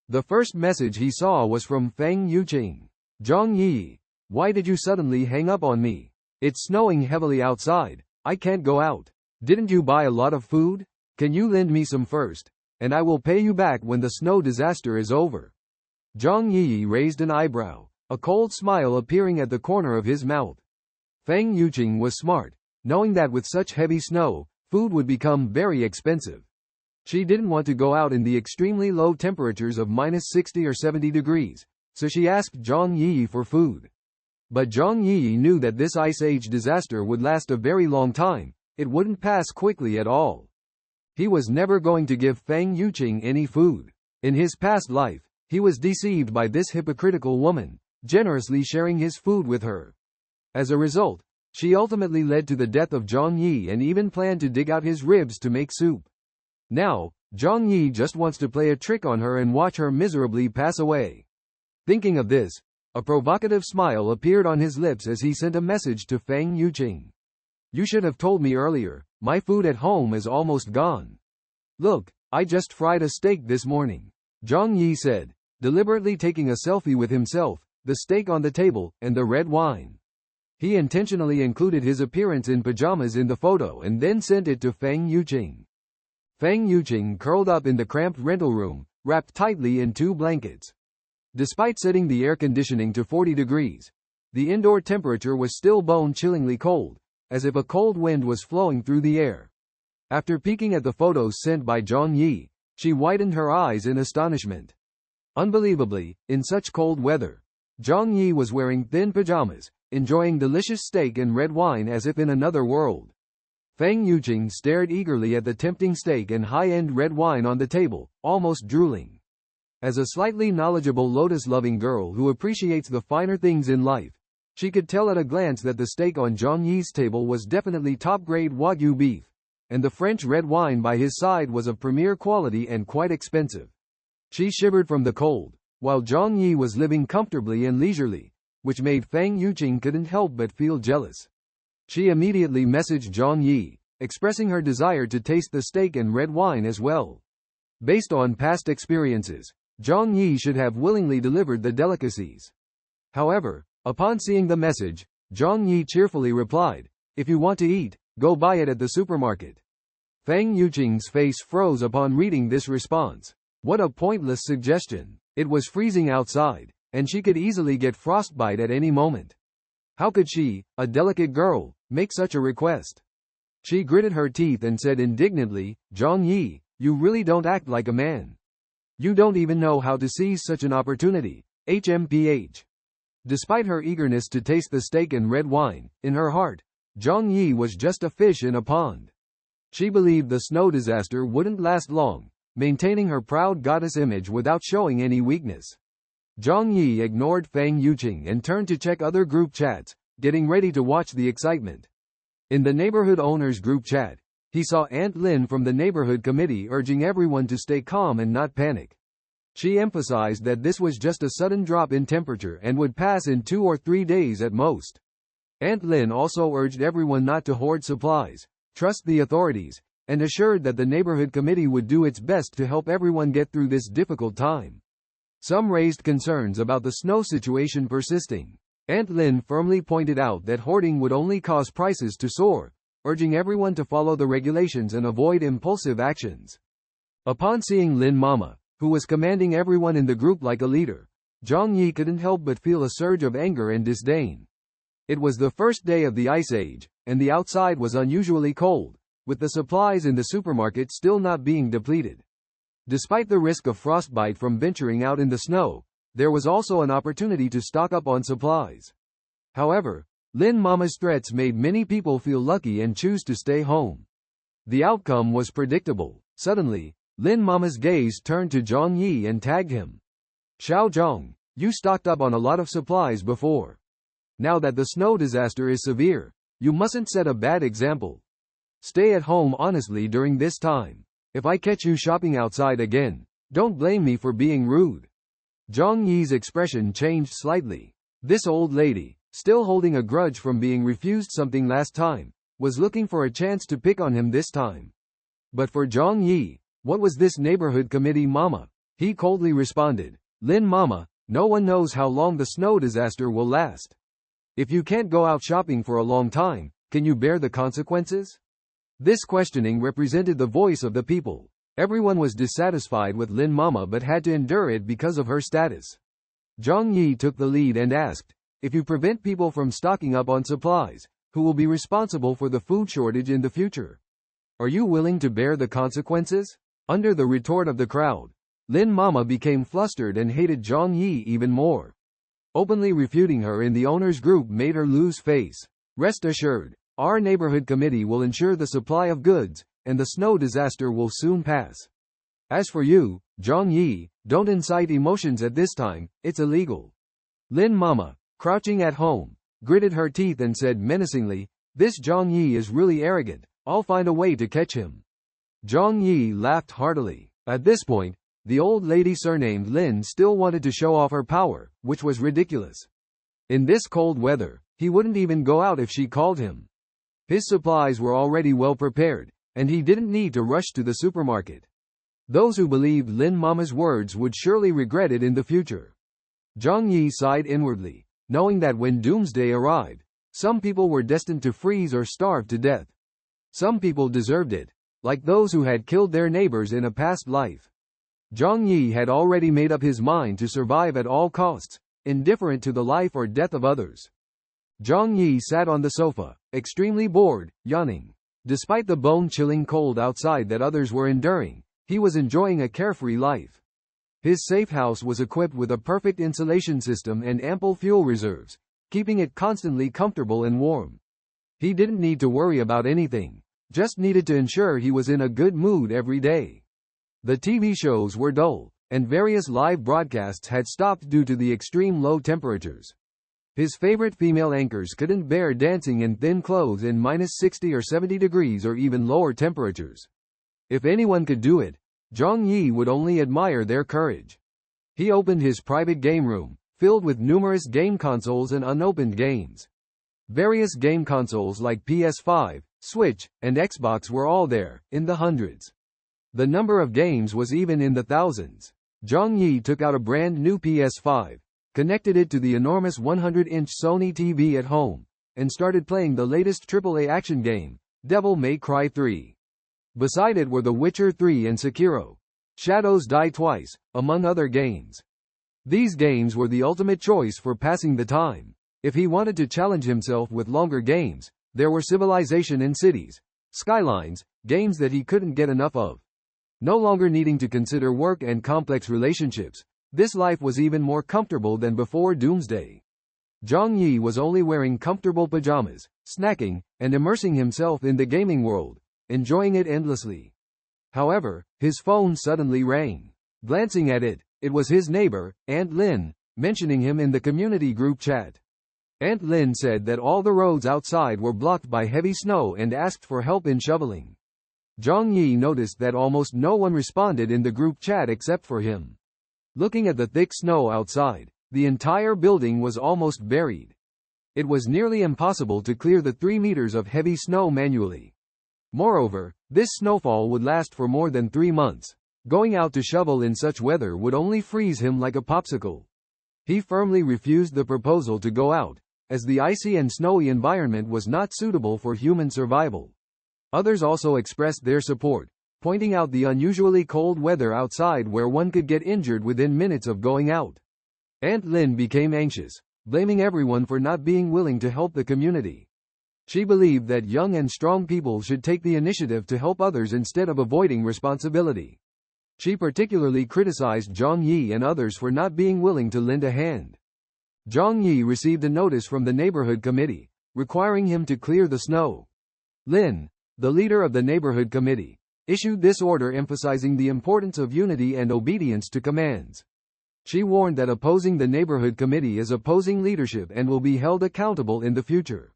The first message he saw was from Feng Yuqing. Zhang Yi, why did you suddenly hang up on me? It's snowing heavily outside, I can't go out. Didn't you buy a lot of food? Can you lend me some first? And I will pay you back when the snow disaster is over. Zhang Yi raised an eyebrow, a cold smile appearing at the corner of his mouth. Feng Yuqing was smart, knowing that with such heavy snow, food would become very expensive. She didn't want to go out in the extremely low temperatures of -60 or 70 degrees, so she asked Zhang Yi for food. But Zhang Yi knew that this ice age disaster would last a very long time, it wouldn't pass quickly at all. He was never going to give Feng Yuqing any food. In his past life, he was deceived by this hypocritical woman, generously sharing his food with her. As a result, she ultimately led to the death of Zhang Yi and even planned to dig out his ribs to make soup. Now, Zhang Yi just wants to play a trick on her and watch her miserably pass away. Thinking of this, a provocative smile appeared on his lips as he sent a message to Feng Yuqing. You should have told me earlier, my food at home is almost gone. Look, I just fried a steak this morning. Zhang Yi said, deliberately taking a selfie with himself, the steak on the table, and the red wine. He intentionally included his appearance in pajamas in the photo and then sent it to Feng Yuqing. Feng Yuqing curled up in the cramped rental room, wrapped tightly in 2 blankets. Despite setting the air conditioning to 40 degrees, the indoor temperature was still bone-chillingly cold, as if a cold wind was flowing through the air. After peeking at the photos sent by Zhang Yi, she widened her eyes in astonishment. Unbelievably, in such cold weather, Zhang Yi was wearing thin pajamas, enjoying delicious steak and red wine as if in another world. Feng Yuqing stared eagerly at the tempting steak and high-end red wine on the table, almost drooling. As a slightly knowledgeable Lotus-loving girl who appreciates the finer things in life, she could tell at a glance that the steak on Zhang Yi's table was definitely top-grade Wagyu beef, and the French red wine by his side was of premier quality and quite expensive. She shivered from the cold, while Zhang Yi was living comfortably and leisurely, which made Fang Yuqing couldn't help but feel jealous. She immediately messaged Zhang Yi, expressing her desire to taste the steak and red wine as well. Based on past experiences, Zhang Yi should have willingly delivered the delicacies. However, upon seeing the message, Zhang Yi cheerfully replied, "If you want to eat, go buy it at the supermarket." Fang Yuqing's face froze upon reading this response. What a pointless suggestion. It was freezing outside, and she could easily get frostbite at any moment. How could she, a delicate girl, make such a request? She gritted her teeth and said indignantly, "Zhang Yi, you really don't act like a man. You don't even know how to seize such an opportunity, HMPH." Despite her eagerness to taste the steak and red wine, in her heart, Zhang Yi was just a fish in a pond. She believed the snow disaster wouldn't last long, maintaining her proud goddess image without showing any weakness. Zhang Yi ignored Fang Yuqing and turned to check other group chats, getting ready to watch the excitement. In the neighborhood owners group chat, he saw Aunt Lin from the neighborhood committee urging everyone to stay calm and not panic. She emphasized that this was just a sudden drop in temperature and would pass in 2 or 3 days at most. Aunt Lin also urged everyone not to hoard supplies, trust the authorities, and assured that the neighborhood committee would do its best to help everyone get through this difficult time. Some raised concerns about the snow situation persisting. Aunt Lin firmly pointed out that hoarding would only cause prices to soar, urging everyone to follow the regulations and avoid impulsive actions. Upon seeing Lin Mama, who was commanding everyone in the group like a leader, Zhang Yi couldn't help but feel a surge of anger and disdain. It was the first day of the Ice Age, and the outside was unusually cold, with the supplies in the supermarket still not being depleted. Despite the risk of frostbite from venturing out in the snow, there was also an opportunity to stock up on supplies. However, Lin Mama's threats made many people feel lucky and choose to stay home. The outcome was predictable. Suddenly, Lin Mama's gaze turned to Zhang Yi and tagged him. "Xiao Zhang, you stocked up on a lot of supplies before. Now that the snow disaster is severe, you mustn't set a bad example. Stay at home honestly during this time. If I catch you shopping outside again, don't blame me for being rude." Zhang Yi's expression changed slightly. This old lady, still holding a grudge from being refused something last time, was looking for a chance to pick on him this time. But for Zhang Yi, what was this neighborhood committee mama? He coldly responded, "Lin Mama, no one knows how long the snow disaster will last. If you can't go out shopping for a long time, can you bear the consequences?" This questioning represented the voice of the people. Everyone was dissatisfied with Lin Mama but had to endure it because of her status. Zhang Yi took the lead and asked, "If you prevent people from stocking up on supplies, who will be responsible for the food shortage in the future? Are you willing to bear the consequences?" Under the retort of the crowd, Lin Mama became flustered and hated Zhang Yi even more. Openly refuting her in the owners group made her lose face. "Rest assured, our neighborhood committee will ensure the supply of goods, and the snow disaster will soon pass. As for you, Zhang Yi, don't incite emotions at this time, it's illegal." Lin Mama, crouching at home, gritted her teeth and said menacingly, "This Zhang Yi is really arrogant, I'll find a way to catch him." Zhang Yi laughed heartily. At this point, the old lady surnamed Lin still wanted to show off her power, which was ridiculous. In this cold weather, he wouldn't even go out if she called him. His supplies were already well prepared, and he didn't need to rush to the supermarket. Those who believed Lin Mama's words would surely regret it in the future. Zhang Yi sighed inwardly, knowing that when doomsday arrived, some people were destined to freeze or starve to death. Some people deserved it, like those who had killed their neighbors in a past life. Zhang Yi had already made up his mind to survive at all costs, indifferent to the life or death of others. Zhang Yi sat on the sofa, extremely bored, yawning. Despite the bone-chilling cold outside that others were enduring, he was enjoying a carefree life. His safe house was equipped with a perfect insulation system and ample fuel reserves, keeping it constantly comfortable and warm. He didn't need to worry about anything, just needed to ensure he was in a good mood every day. The TV shows were dull, and various live broadcasts had stopped due to the extreme low temperatures. His favorite female anchors couldn't bear dancing in thin clothes in -60 or 70 degrees or even lower temperatures. If anyone could do it, Zhang Yi would only admire their courage. He opened his private game room, filled with numerous game consoles and unopened games. Various game consoles like PS5, Switch, and Xbox were all there, in the hundreds. The number of games was even in the thousands. Zhang Yi took out a brand new PS5, connected it to the enormous 100-inch Sony TV at home, and started playing the latest AAA action game, Devil May Cry 3. Beside it were The Witcher 3 and Sekiro. Shadows Die Twice, among other games. These games were the ultimate choice for passing the time. If he wanted to challenge himself with longer games, there were Civilization and Cities, Skylines, games that he couldn't get enough of. No longer needing to consider work and complex relationships, this life was even more comfortable than before Doomsday. Zhang Yi was only wearing comfortable pajamas, snacking, and immersing himself in the gaming world, enjoying it endlessly. However, his phone suddenly rang. Glancing at it, it was his neighbor, Aunt Lin, mentioning him in the community group chat. Aunt Lin said that all the roads outside were blocked by heavy snow and asked for help in shoveling. Zhang Yi noticed that almost no one responded in the group chat except for him. Looking at the thick snow outside, the entire building was almost buried. It was nearly impossible to clear the 3 meters of heavy snow manually. Moreover, this snowfall would last for more than 3 months. Going out to shovel in such weather would only freeze him like a popsicle. He firmly refused the proposal to go out, as the icy and snowy environment was not suitable for human survival. Others also expressed their support, pointing out the unusually cold weather outside where one could get injured within minutes of going out. Aunt Lin became anxious, blaming everyone for not being willing to help the community. She believed that young and strong people should take the initiative to help others instead of avoiding responsibility. She particularly criticized Zhang Yi and others for not being willing to lend a hand. Zhang Yi received a notice from the neighborhood committee, requiring him to clear the snow. Lin, the leader of the neighborhood committee, issued this order emphasizing the importance of unity and obedience to commands. She warned that opposing the neighborhood committee is opposing leadership and will be held accountable in the future.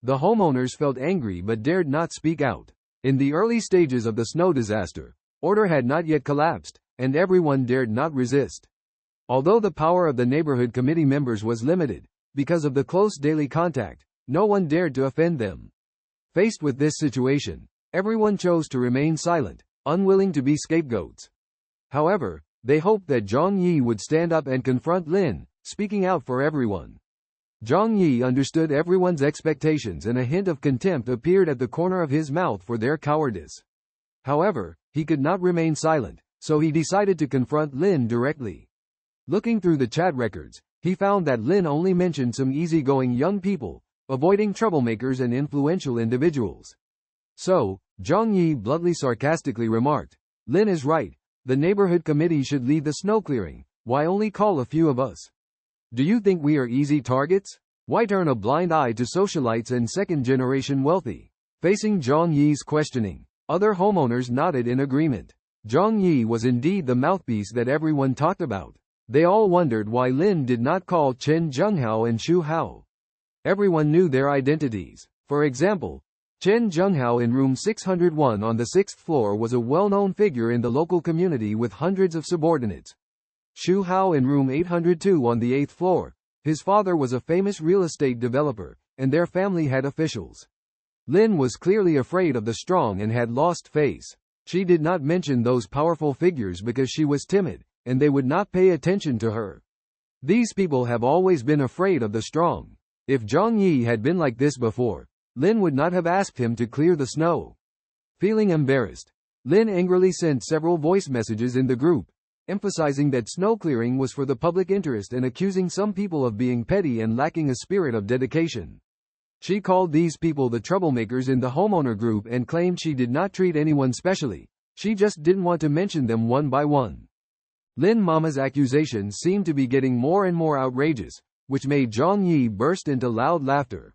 The homeowners felt angry but dared not speak out. In the early stages of the snow disaster, order had not yet collapsed, and everyone dared not resist. Although the power of the neighborhood committee members was limited, because of the close daily contact, no one dared to offend them. Faced with this situation, everyone chose to remain silent, unwilling to be scapegoats. However, they hoped that Zhang Yi would stand up and confront Lin, speaking out for everyone. Zhang Yi understood everyone's expectations and a hint of contempt appeared at the corner of his mouth for their cowardice. However, he could not remain silent, so he decided to confront Lin directly. Looking through the chat records, he found that Lin only mentioned some easygoing young people, avoiding troublemakers and influential individuals. So, Zhang Yi bluntly sarcastically remarked, "Lin is right, the neighborhood committee should lead the snow clearing, why only call a few of us? Do you think we are easy targets? Why turn a blind eye to socialites and second-generation wealthy?" Facing Zhang Yi's questioning, other homeowners nodded in agreement. Zhang Yi was indeed the mouthpiece that everyone talked about. They all wondered why Lin did not call Chen Zhenghao and Xu Hao. Everyone knew their identities. For example, Chen Zhenghao in room 601 on the 6th floor was a well-known figure in the local community with hundreds of subordinates. Xu Hao in room 802 on the 8th floor. His father was a famous real estate developer, and their family had officials. Lin was clearly afraid of the strong and had lost face. She did not mention those powerful figures because she was timid, and they would not pay attention to her. These people have always been afraid of the strong. If Zhang Yi had been like this before, Lin would not have asked him to clear the snow. Feeling embarrassed, Lin angrily sent several voice messages in the group, emphasizing that snow clearing was for the public interest and accusing some people of being petty and lacking a spirit of dedication. She called these people the troublemakers in the homeowner group and claimed she did not treat anyone specially, she just didn't want to mention them one by one. Lin Mama's accusations seemed to be getting more and more outrageous, which made Zhang Yi burst into loud laughter.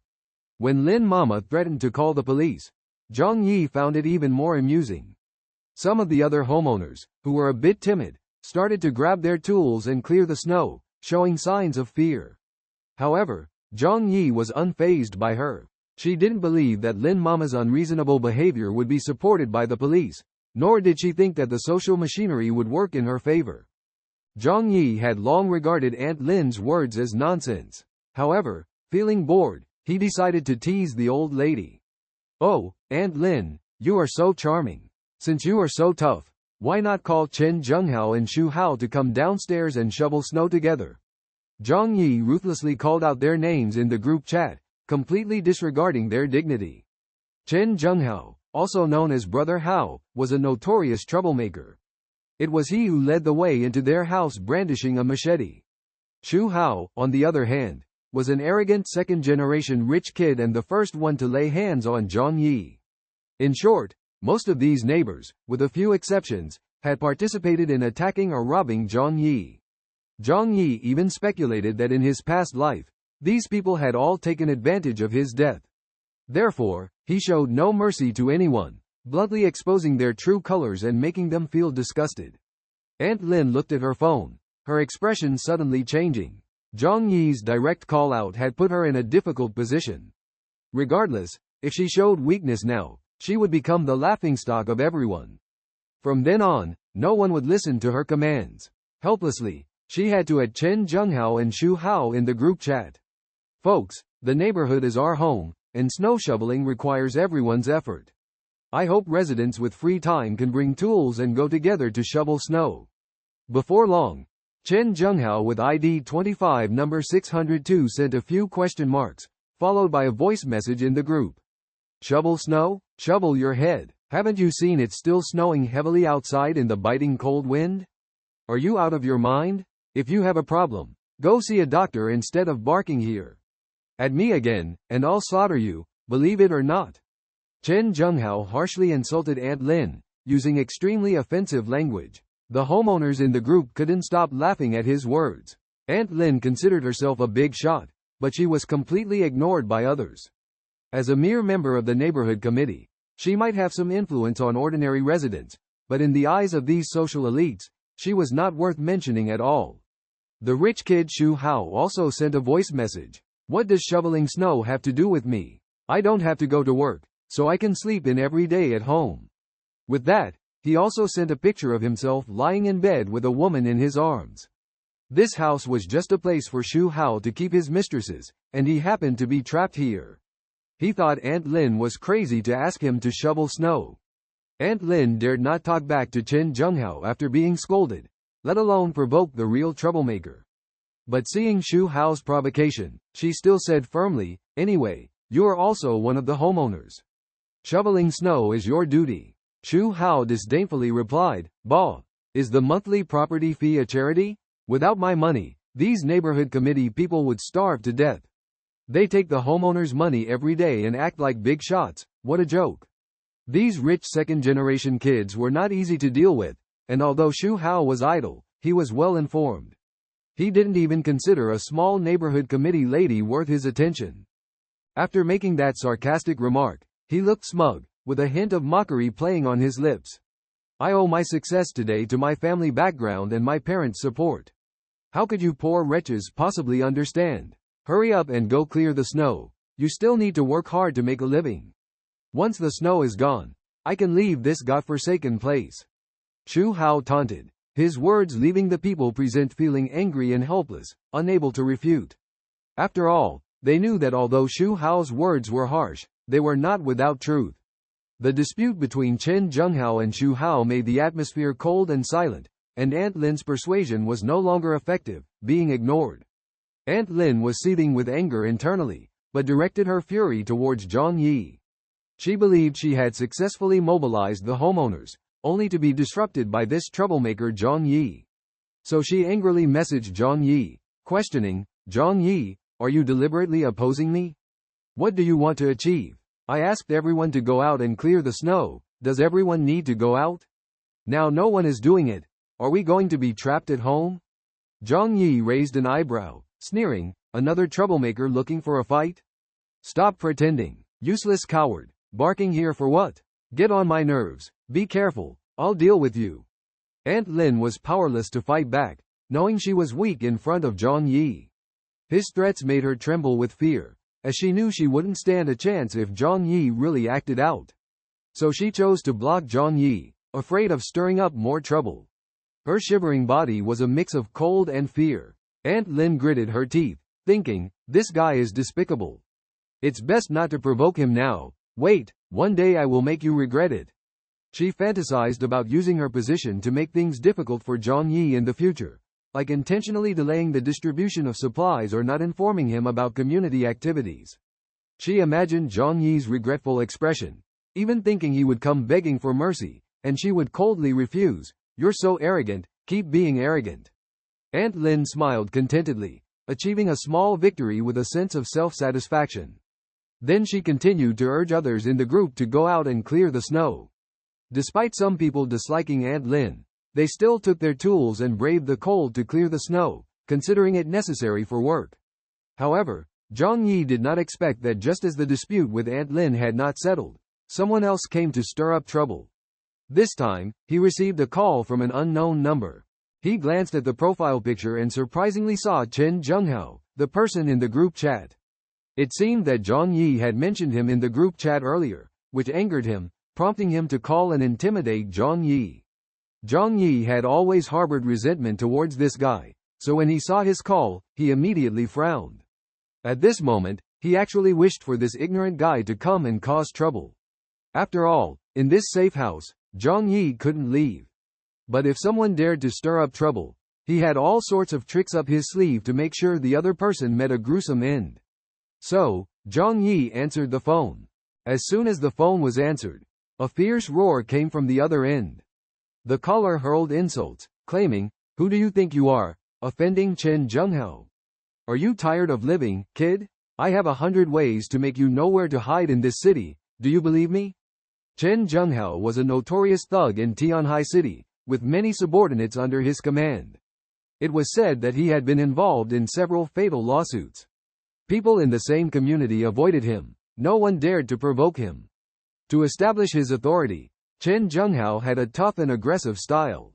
When Lin Mama threatened to call the police, Zhang Yi found it even more amusing. Some of the other homeowners, who were a bit timid, started to grab their tools and clear the snow, showing signs of fear. However, Zhang Yi was unfazed by her. She didn't believe that Lin Mama's unreasonable behavior would be supported by the police, nor did she think that the social machinery would work in her favor. Zhang Yi had long regarded Aunt Lin's words as nonsense. However, feeling bored, he decided to tease the old lady. "Oh, Aunt Lin, you are so charming. Since you are so tough, why not call Chen Zhenghao and Xu Hao to come downstairs and shovel snow together?" Zhang Yi ruthlessly called out their names in the group chat, completely disregarding their dignity. Chen Zhenghao, also known as Brother Hao, was a notorious troublemaker. It was he who led the way into their house brandishing a machete. Xu Hao, on the other hand, was an arrogant second-generation rich kid and the first one to lay hands on Zhang Yi. In short, most of these neighbors, with a few exceptions, had participated in attacking or robbing Zhang Yi. Zhang Yi even speculated that in his past life, these people had all taken advantage of his death. Therefore, he showed no mercy to anyone, bluntly exposing their true colors and making them feel disgusted. Aunt Lin looked at her phone, her expression suddenly changing. Zhang Yi's direct call-out had put her in a difficult position. Regardless, if she showed weakness now, she would become the laughingstock of everyone. From then on, no one would listen to her commands. Helplessly, she had to add Chen Zhenghao and Xu Hao in the group chat. "Folks, the neighborhood is our home, and snow shoveling requires everyone's effort. I hope residents with free time can bring tools and go together to shovel snow." Before long, Chen Zhenghao with ID 25 number 602 sent a few question marks, followed by a voice message in the group. "Shovel snow? Shovel your head. Haven't you seen it's still snowing heavily outside in the biting cold wind? Are you out of your mind? If you have a problem, go see a doctor instead of barking here at me again, and I'll slaughter you, believe it or not." Chen Zhenghao harshly insulted Aunt Lin, using extremely offensive language. The homeowners in the group couldn't stop laughing at his words. Aunt Lin considered herself a big shot, but she was completely ignored by others. As a mere member of the neighborhood committee, she might have some influence on ordinary residents, but in the eyes of these social elites, she was not worth mentioning at all. The rich kid Xu Hao also sent a voice message. "What does shoveling snow have to do with me? I don't have to go to work, so I can sleep in every day at home." With that, he also sent a picture of himself lying in bed with a woman in his arms. This house was just a place for Xu Hao to keep his mistresses, and he happened to be trapped here. He thought Aunt Lin was crazy to ask him to shovel snow. Aunt Lin dared not talk back to Chen Zhenghao after being scolded, let alone provoke the real troublemaker. But seeing Xu Hao's provocation, she still said firmly, "Anyway, you are also one of the homeowners. Shoveling snow is your duty." Xu Hao disdainfully replied, "Bah, is the monthly property fee a charity? Without my money, these neighborhood committee people would starve to death. They take the homeowners' money every day and act like big shots, what a joke." These rich second-generation kids were not easy to deal with, and although Xu Hao was idle, he was well informed. He didn't even consider a small neighborhood committee lady worth his attention. After making that sarcastic remark, he looked smug, with a hint of mockery playing on his lips. "I owe my success today to my family background and my parents' support. How could you poor wretches possibly understand? Hurry up and go clear the snow. You still need to work hard to make a living. Once the snow is gone, I can leave this godforsaken place." Xu Hao taunted, his words leaving the people present feeling angry and helpless, unable to refute. After all, they knew that although Xu Hao's words were harsh, they were not without truth. The dispute between Chen Zhenghao and Xu Hao made the atmosphere cold and silent, and Aunt Lin's persuasion was no longer effective, being ignored. Aunt Lin was seething with anger internally, but directed her fury towards Zhang Yi. She believed she had successfully mobilized the homeowners, only to be disrupted by this troublemaker Zhang Yi. So she angrily messaged Zhang Yi, questioning, "Zhang Yi, are you deliberately opposing me? What do you want to achieve? I asked everyone to go out and clear the snow. Does everyone need to go out? Now no one is doing it. Are we going to be trapped at home?" Zhang Yi raised an eyebrow, sneering, "Another troublemaker looking for a fight? Stop pretending, useless coward. Barking here for what? Get on my nerves. Be careful, I'll deal with you." Aunt Lin was powerless to fight back, knowing she was weak in front of Zhang Yi. His threats made her tremble with fear, as she knew she wouldn't stand a chance if Zhang Yi really acted out. So she chose to block Zhang Yi, afraid of stirring up more trouble. Her shivering body was a mix of cold and fear. Aunt Lin gritted her teeth, thinking, this guy is despicable. It's best not to provoke him now. Wait, one day I will make you regret it. She fantasized about using her position to make things difficult for Zhang Yi in the future, like intentionally delaying the distribution of supplies or not informing him about community activities. She imagined Zhang Yi's regretful expression, even thinking he would come begging for mercy, and she would coldly refuse. You're so arrogant, keep being arrogant. Aunt Lin smiled contentedly, achieving a small victory with a sense of self-satisfaction. Then she continued to urge others in the group to go out and clear the snow. Despite some people disliking Aunt Lin, they still took their tools and braved the cold to clear the snow, considering it necessary for work. However, Zhang Yi did not expect that just as the dispute with Aunt Lin had not settled, someone else came to stir up trouble. This time, he received a call from an unknown number. He glanced at the profile picture and surprisingly saw Chen Zhenghao, the person in the group chat. It seemed that Zhang Yi had mentioned him in the group chat earlier, which angered him, prompting him to call and intimidate Zhang Yi. Zhang Yi had always harbored resentment towards this guy, so when he saw his call, he immediately frowned. At this moment, he actually wished for this ignorant guy to come and cause trouble. After all, in this safe house, Zhang Yi couldn't leave. But if someone dared to stir up trouble, he had all sorts of tricks up his sleeve to make sure the other person met a gruesome end. So, Zhang Yi answered the phone. As soon as the phone was answered, a fierce roar came from the other end. The caller hurled insults, claiming, "Who do you think you are, offending Chen Zhenghao? Are you tired of living, kid? I have 100 ways to make you know where to hide in this city, do you believe me?" Chen Zhenghao was a notorious thug in Tianhai City, with many subordinates under his command. It was said that he had been involved in several fatal lawsuits. People in the same community avoided him. No one dared to provoke him. To establish his authority, Chen Zhenghao had a tough and aggressive style.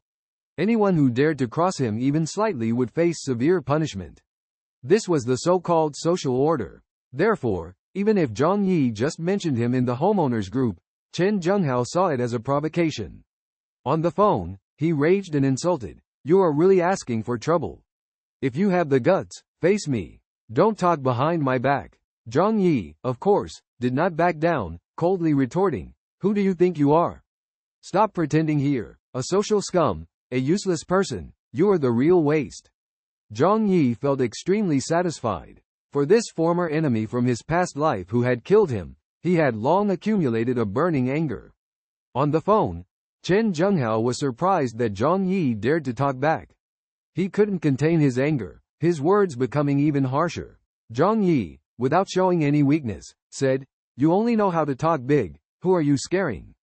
Anyone who dared to cross him even slightly would face severe punishment. This was the so-called social order. Therefore, even if Zhang Yi just mentioned him in the homeowners group, Chen Zhenghao saw it as a provocation. On the phone, he raged and insulted, "You are really asking for trouble. If you have the guts, face me. Don't talk behind my back." Zhang Yi, of course, did not back down, coldly retorting, "Who do you think you are? Stop pretending here, a social scum, a useless person, you are the real waste." Zhang Yi felt extremely satisfied. For this former enemy from his past life who had killed him, he had long accumulated a burning anger. On the phone, Chen Zhenghao was surprised that Zhang Yi dared to talk back. He couldn't contain his anger, his words becoming even harsher. Zhang Yi, without showing any weakness, said, "You only know how to talk big, who are you scaring?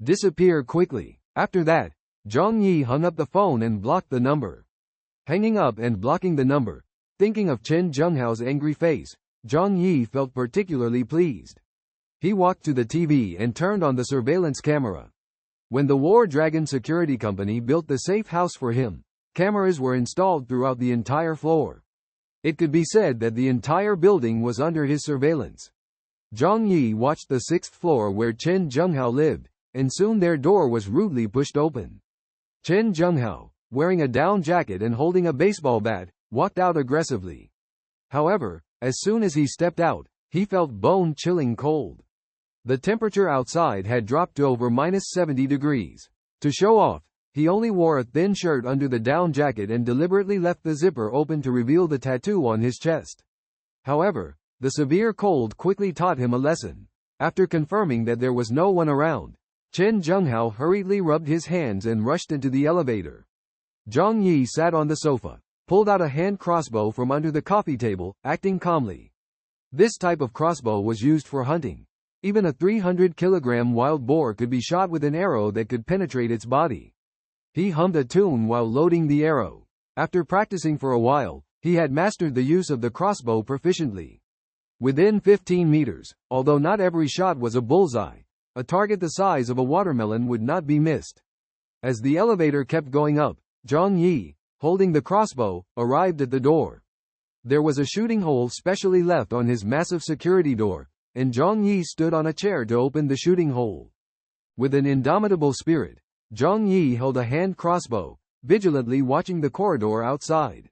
Disappear quickly." After that, Zhang Yi hung up the phone and blocked the number. Hanging up and blocking the number, thinking of Chen Zhenghao's angry face, Zhang Yi felt particularly pleased. He walked to the TV and turned on the surveillance camera. When the War Dragon Security Company built the safe house for him, cameras were installed throughout the entire floor. It could be said that the entire building was under his surveillance. Zhang Yi watched the 6th floor where Chen Zhenghao lived, and soon their door was rudely pushed open. Chen Zhenghao, wearing a down jacket and holding a baseball bat, walked out aggressively. However, as soon as he stepped out, he felt bone-chilling cold. The temperature outside had dropped to over -70 degrees. To show off, he only wore a thin shirt under the down jacket and deliberately left the zipper open to reveal the tattoo on his chest. However, the severe cold quickly taught him a lesson. After confirming that there was no one around, Chen Zhenghao hurriedly rubbed his hands and rushed into the elevator. Zhang Yi sat on the sofa, pulled out a hand crossbow from under the coffee table, acting calmly. This type of crossbow was used for hunting. Even a 300-kilogram wild boar could be shot with an arrow that could penetrate its body. He hummed a tune while loading the arrow. After practicing for a while, he had mastered the use of the crossbow proficiently. Within 15 meters, although not every shot was a bullseye, a target the size of a watermelon would not be missed. As the elevator kept going up, Zhang Yi, holding the crossbow, arrived at the door. There was a shooting hole specially left on his massive security door, and Zhang Yi stood on a chair to open the shooting hole. With an indomitable spirit, Zhang Yi held a hand crossbow, vigilantly watching the corridor outside.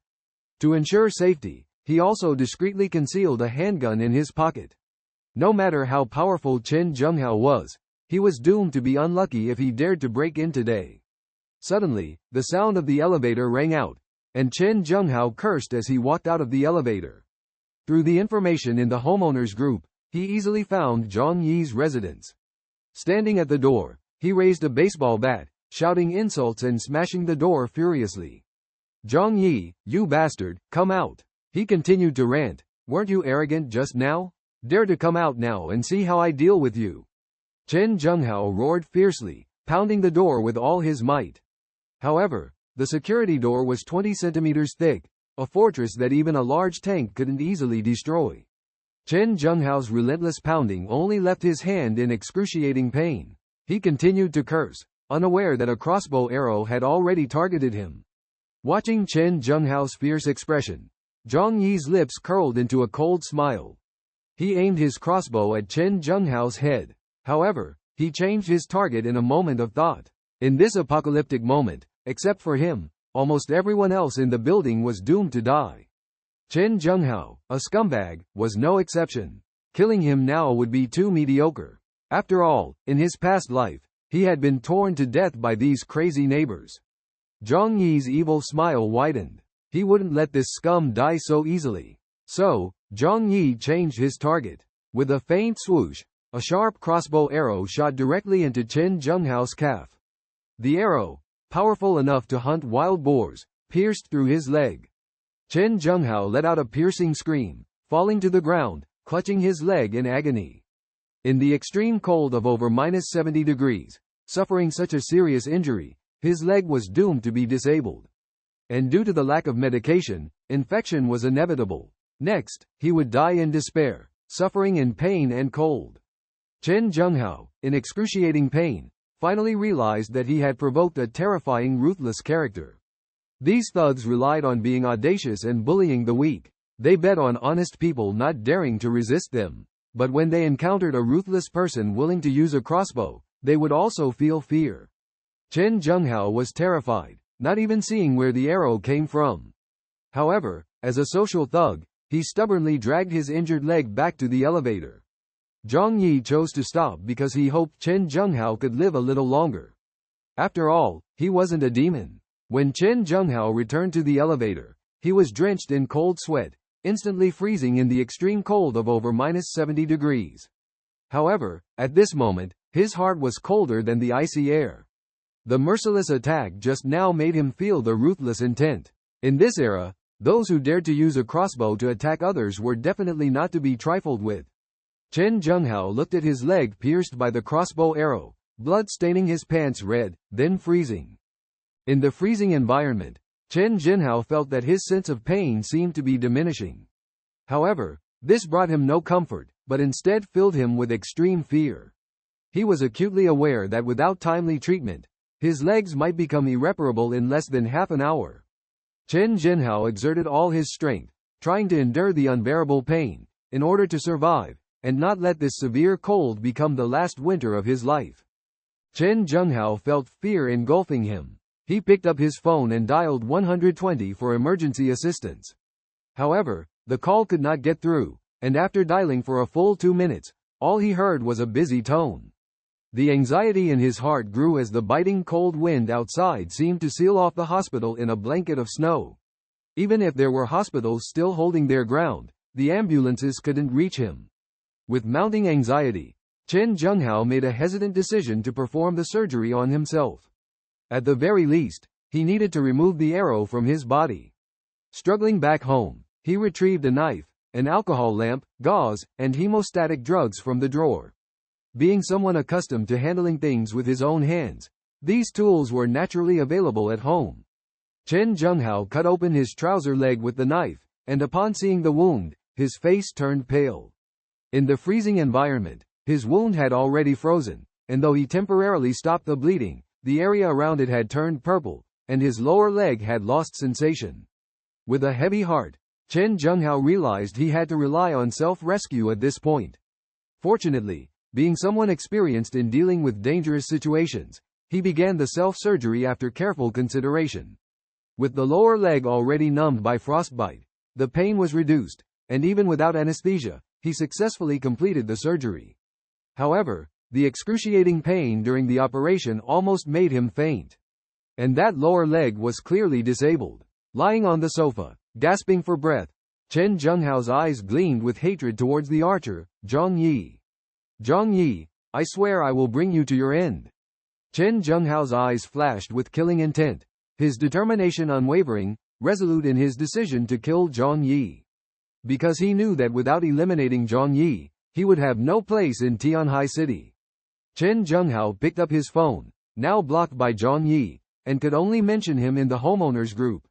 To ensure safety, he also discreetly concealed a handgun in his pocket. No matter how powerful Chen Zhenghao was, he was doomed to be unlucky if he dared to break in today. Suddenly, the sound of the elevator rang out, and Chen Zhenghao cursed as he walked out of the elevator. Through the information in the homeowners group, he easily found Zhang Yi's residence. Standing at the door, he raised a baseball bat, shouting insults and smashing the door furiously. "Zhang Yi, you bastard, come out!" He continued to rant. "Weren't you arrogant just now? Dare to come out now and see how I deal with you." Chen Zhenghao roared fiercely, pounding the door with all his might. However, the security door was 20 centimeters thick, a fortress that even a large tank couldn't easily destroy. Chen Zhenghao's relentless pounding only left his hand in excruciating pain. He continued to curse, unaware that a crossbow arrow had already targeted him. Watching Chen Zhenghao's fierce expression, Zhang Yi's lips curled into a cold smile. He aimed his crossbow at Chen Zhenghao's head. However, he changed his target in a moment of thought. In this apocalyptic moment, except for him, almost everyone else in the building was doomed to die. Chen Zhenghao, a scumbag, was no exception. Killing him now would be too mediocre. After all, in his past life, he had been torn to death by these crazy neighbors. Zhang Yi's evil smile widened. He wouldn't let this scum die so easily. So, Zhang Yi changed his target. With a faint swoosh, a sharp crossbow arrow shot directly into Chen Zhenghao's calf. The arrow, powerful enough to hunt wild boars, pierced through his leg. Chen Zhenghao let out a piercing scream, falling to the ground, clutching his leg in agony. In the extreme cold of over -70 degrees, suffering such a serious injury, his leg was doomed to be disabled. And due to the lack of medication, infection was inevitable. Next, he would die in despair, suffering in pain and cold. Chen Zhenghao, in excruciating pain, finally realized that he had provoked a terrifying ruthless character. These thugs relied on being audacious and bullying the weak. They bet on honest people not daring to resist them. But when they encountered a ruthless person willing to use a crossbow, they would also feel fear. Chen Zhenghao was terrified, not even seeing where the arrow came from. However, as a social thug, he stubbornly dragged his injured leg back to the elevator. Zhang Yi chose to stop because he hoped Chen Zhenghao could live a little longer. After all, he wasn't a demon. When Chen Zhenghao returned to the elevator, he was drenched in cold sweat, instantly freezing in the extreme cold of over -70 degrees. However, at this moment, his heart was colder than the icy air. The merciless attack just now made him feel the ruthless intent. In this era, those who dared to use a crossbow to attack others were definitely not to be trifled with. Chen Zhenghao looked at his leg pierced by the crossbow arrow, blood staining his pants red, then freezing. In the freezing environment, Chen Zhenghao felt that his sense of pain seemed to be diminishing. However, this brought him no comfort, but instead filled him with extreme fear. He was acutely aware that without timely treatment, his legs might become irreparable in less than half an hour. Chen Zhenghao exerted all his strength, trying to endure the unbearable pain, in order to survive, and not let this severe cold become the last winter of his life. Chen Zhenghao felt fear engulfing him. He picked up his phone and dialed 120 for emergency assistance. However, the call could not get through, and after dialing for a full 2 minutes, all he heard was a busy tone. The anxiety in his heart grew as the biting cold wind outside seemed to seal off the hospital in a blanket of snow. Even if there were hospitals still holding their ground, the ambulances couldn't reach him. With mounting anxiety, Chen Zhenghao made a hesitant decision to perform the surgery on himself. At the very least, he needed to remove the arrow from his body. Struggling back home, he retrieved a knife, an alcohol lamp, gauze, and hemostatic drugs from the drawer. Being someone accustomed to handling things with his own hands, these tools were naturally available at home. Chen Zhenghao cut open his trouser leg with the knife, and upon seeing the wound, his face turned pale. In the freezing environment, his wound had already frozen, and though he temporarily stopped the bleeding, the area around it had turned purple, and his lower leg had lost sensation. With a heavy heart, Chen Zhenghao realized he had to rely on self-rescue at this point. Fortunately, being someone experienced in dealing with dangerous situations, he began the self-surgery after careful consideration. With the lower leg already numbed by frostbite, the pain was reduced, and even without anesthesia, he successfully completed the surgery. However, the excruciating pain during the operation almost made him faint. And that lower leg was clearly disabled. Lying on the sofa, gasping for breath, Chen Zhenghao's eyes gleamed with hatred towards the archer, Zhang Yi. Zhang Yi, I swear I will bring you to your end. Chen Zhenghao's eyes flashed with killing intent, his determination unwavering, resolute in his decision to kill Zhang Yi. Because he knew that without eliminating Zhang Yi, he would have no place in Tianhai City. Chen Zhenghao picked up his phone, now blocked by Zhang Yi, and could only mention him in the homeowners group.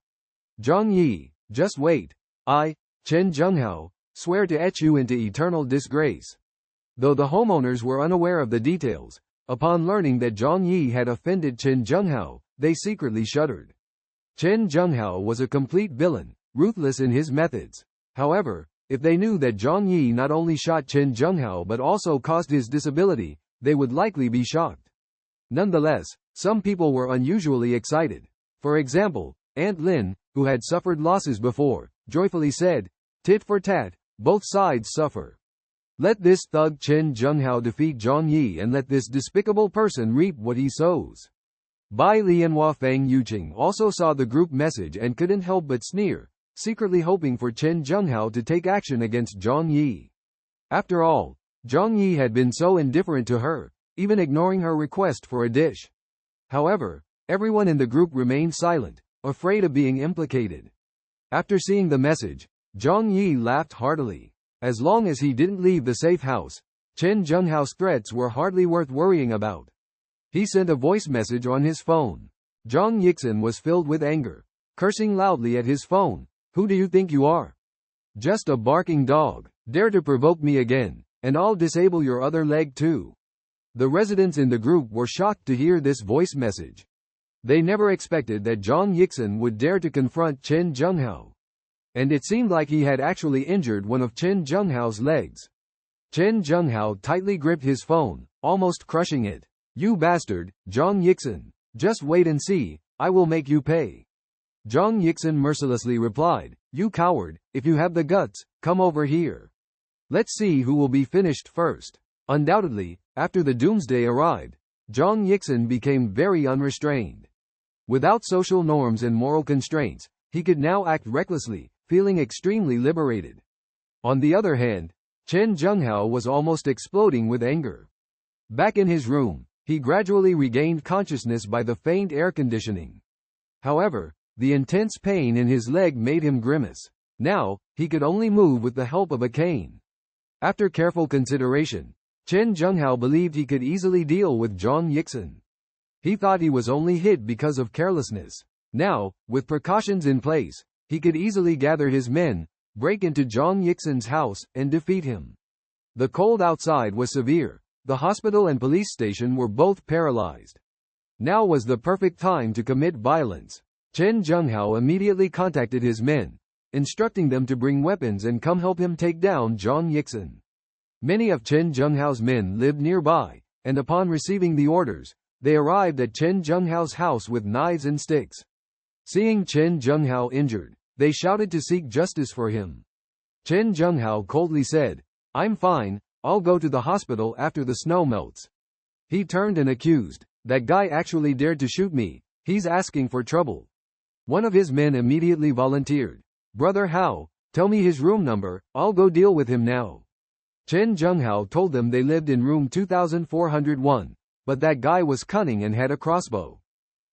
Zhang Yi, just wait. I, Chen Zhenghao, swear to etch you into eternal disgrace. Though the homeowners were unaware of the details, upon learning that Zhang Yi had offended Chen Zhenghao, they secretly shuddered. Chen Zhenghao was a complete villain, ruthless in his methods. However, if they knew that Zhang Yi not only shot Chen Zhenghao but also caused his disability, they would likely be shocked. Nonetheless, some people were unusually excited. For example, Aunt Lin, who had suffered losses before, joyfully said, "Tit for tat, both sides suffer. Let this thug Chen Zhenghao defeat Zhang Yi and let this despicable person reap what he sows." Bai Li and Hua Feng Yuqing also saw the group message and couldn't help but sneer, secretly hoping for Chen Zhenghao to take action against Zhang Yi. After all, Zhang Yi had been so indifferent to her, even ignoring her request for a dish. However, everyone in the group remained silent, afraid of being implicated. After seeing the message, Zhang Yi laughed heartily. As long as he didn't leave the safe house, Chen Zhenghao's threats were hardly worth worrying about. He sent a voice message on his phone. Zhang Yixin was filled with anger, cursing loudly at his phone. Who do you think you are? Just a barking dog. Dare to provoke me again, and I'll disable your other leg too. The residents in the group were shocked to hear this voice message. They never expected that Zhang Yixin would dare to confront Chen Zhenghao. And it seemed like he had actually injured one of Chen Zhenghao's legs. Chen Zhenghao tightly gripped his phone, almost crushing it. You bastard, Zhang Yixin. Just wait and see, I will make you pay. Zhang Yixin mercilessly replied, You coward, if you have the guts, come over here. Let's see who will be finished first. Undoubtedly, after the doomsday arrived, Zhang Yixin became very unrestrained. Without social norms and moral constraints, he could now act recklessly, feeling extremely liberated. On the other hand, Chen Zhenghao was almost exploding with anger. Back in his room, he gradually regained consciousness by the faint air conditioning. However, the intense pain in his leg made him grimace. Now, he could only move with the help of a cane. After careful consideration, Chen Zhenghao believed he could easily deal with Zhang Yixin. He thought he was only hit because of carelessness. Now, with precautions in place, he could easily gather his men, break into Zhang Yixin's house, and defeat him. The cold outside was severe. The hospital and police station were both paralyzed. Now was the perfect time to commit violence. Chen Zhenghao immediately contacted his men, instructing them to bring weapons and come help him take down Zhang Yixin. Many of Chen Zhenghao's men lived nearby, and upon receiving the orders, they arrived at Chen Zhenghao's house with knives and sticks. Seeing Chen Zhenghao injured, they shouted to seek justice for him. Chen Zhenghao coldly said, I'm fine, I'll go to the hospital after the snow melts. He turned and accused, that guy actually dared to shoot me, he's asking for trouble. One of his men immediately volunteered. Brother Hao, tell me his room number, I'll go deal with him now. Chen Zhenghao told them they lived in room 2401, but that guy was cunning and had a crossbow.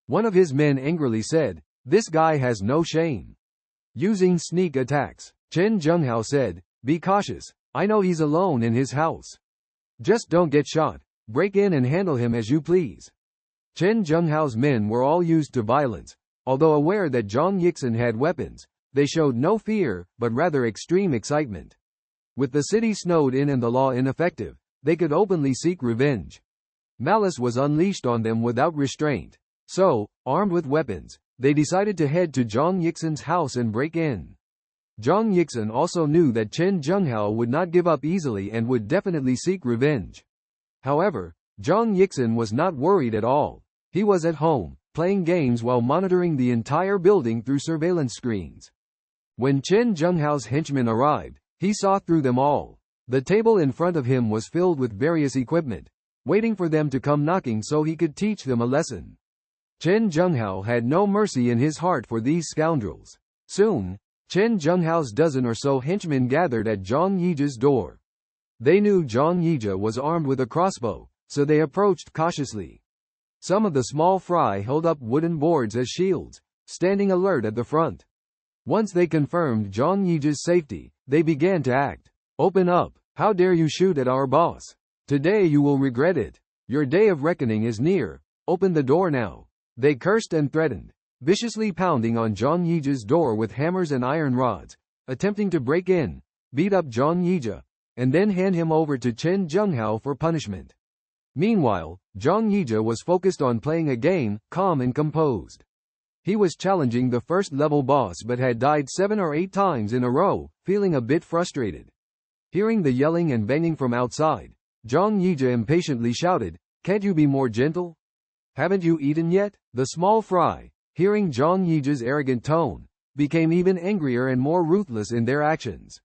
One of his men angrily said, this guy has no shame. Using sneak attacks, Chen Zhenghao said, be cautious, I know he's alone in his house. Just don't get shot, break in and handle him as you please. Chen Zhenghao's men were all used to violence. Although aware that Zhang Yixin had weapons, they showed no fear, but rather extreme excitement. With the city snowed in and the law ineffective, they could openly seek revenge. Malice was unleashed on them without restraint. So, armed with weapons, they decided to head to Zhang Yi's house and break in. Zhang Yi also knew that Chen Zhenghao would not give up easily and would definitely seek revenge. However, Zhang Yi was not worried at all. He was at home, playing games while monitoring the entire building through surveillance screens. When Chen Zhenghao's henchmen arrived, he saw through them all. The table in front of him was filled with various equipment, waiting for them to come knocking so he could teach them a lesson. Chen Zhenghao had no mercy in his heart for these scoundrels. Soon, Chen Zhenghao's dozen or so henchmen gathered at Zhang Yi's door. They knew Zhang Yi was armed with a crossbow, so they approached cautiously. Some of the small fry held up wooden boards as shields, standing alert at the front. Once they confirmed Zhang Yi's safety, they began to act. "Open up! How dare you shoot at our boss? Today you will regret it. Your day of reckoning is near. Open the door now." They cursed and threatened, viciously pounding on Zhang Yi's door with hammers and iron rods, attempting to break in, beat up Zhang Yi, and then hand him over to Chen Zhenghao for punishment. Meanwhile, Zhang Yi was focused on playing a game, calm and composed. He was challenging the first-level boss but had died 7 or 8 times in a row, feeling a bit frustrated. Hearing the yelling and banging from outside, Zhang Yi impatiently shouted, "Can't you be more gentle? Haven't you eaten yet?" The small fry, hearing Zhang Yi's arrogant tone, became even angrier and more ruthless in their actions.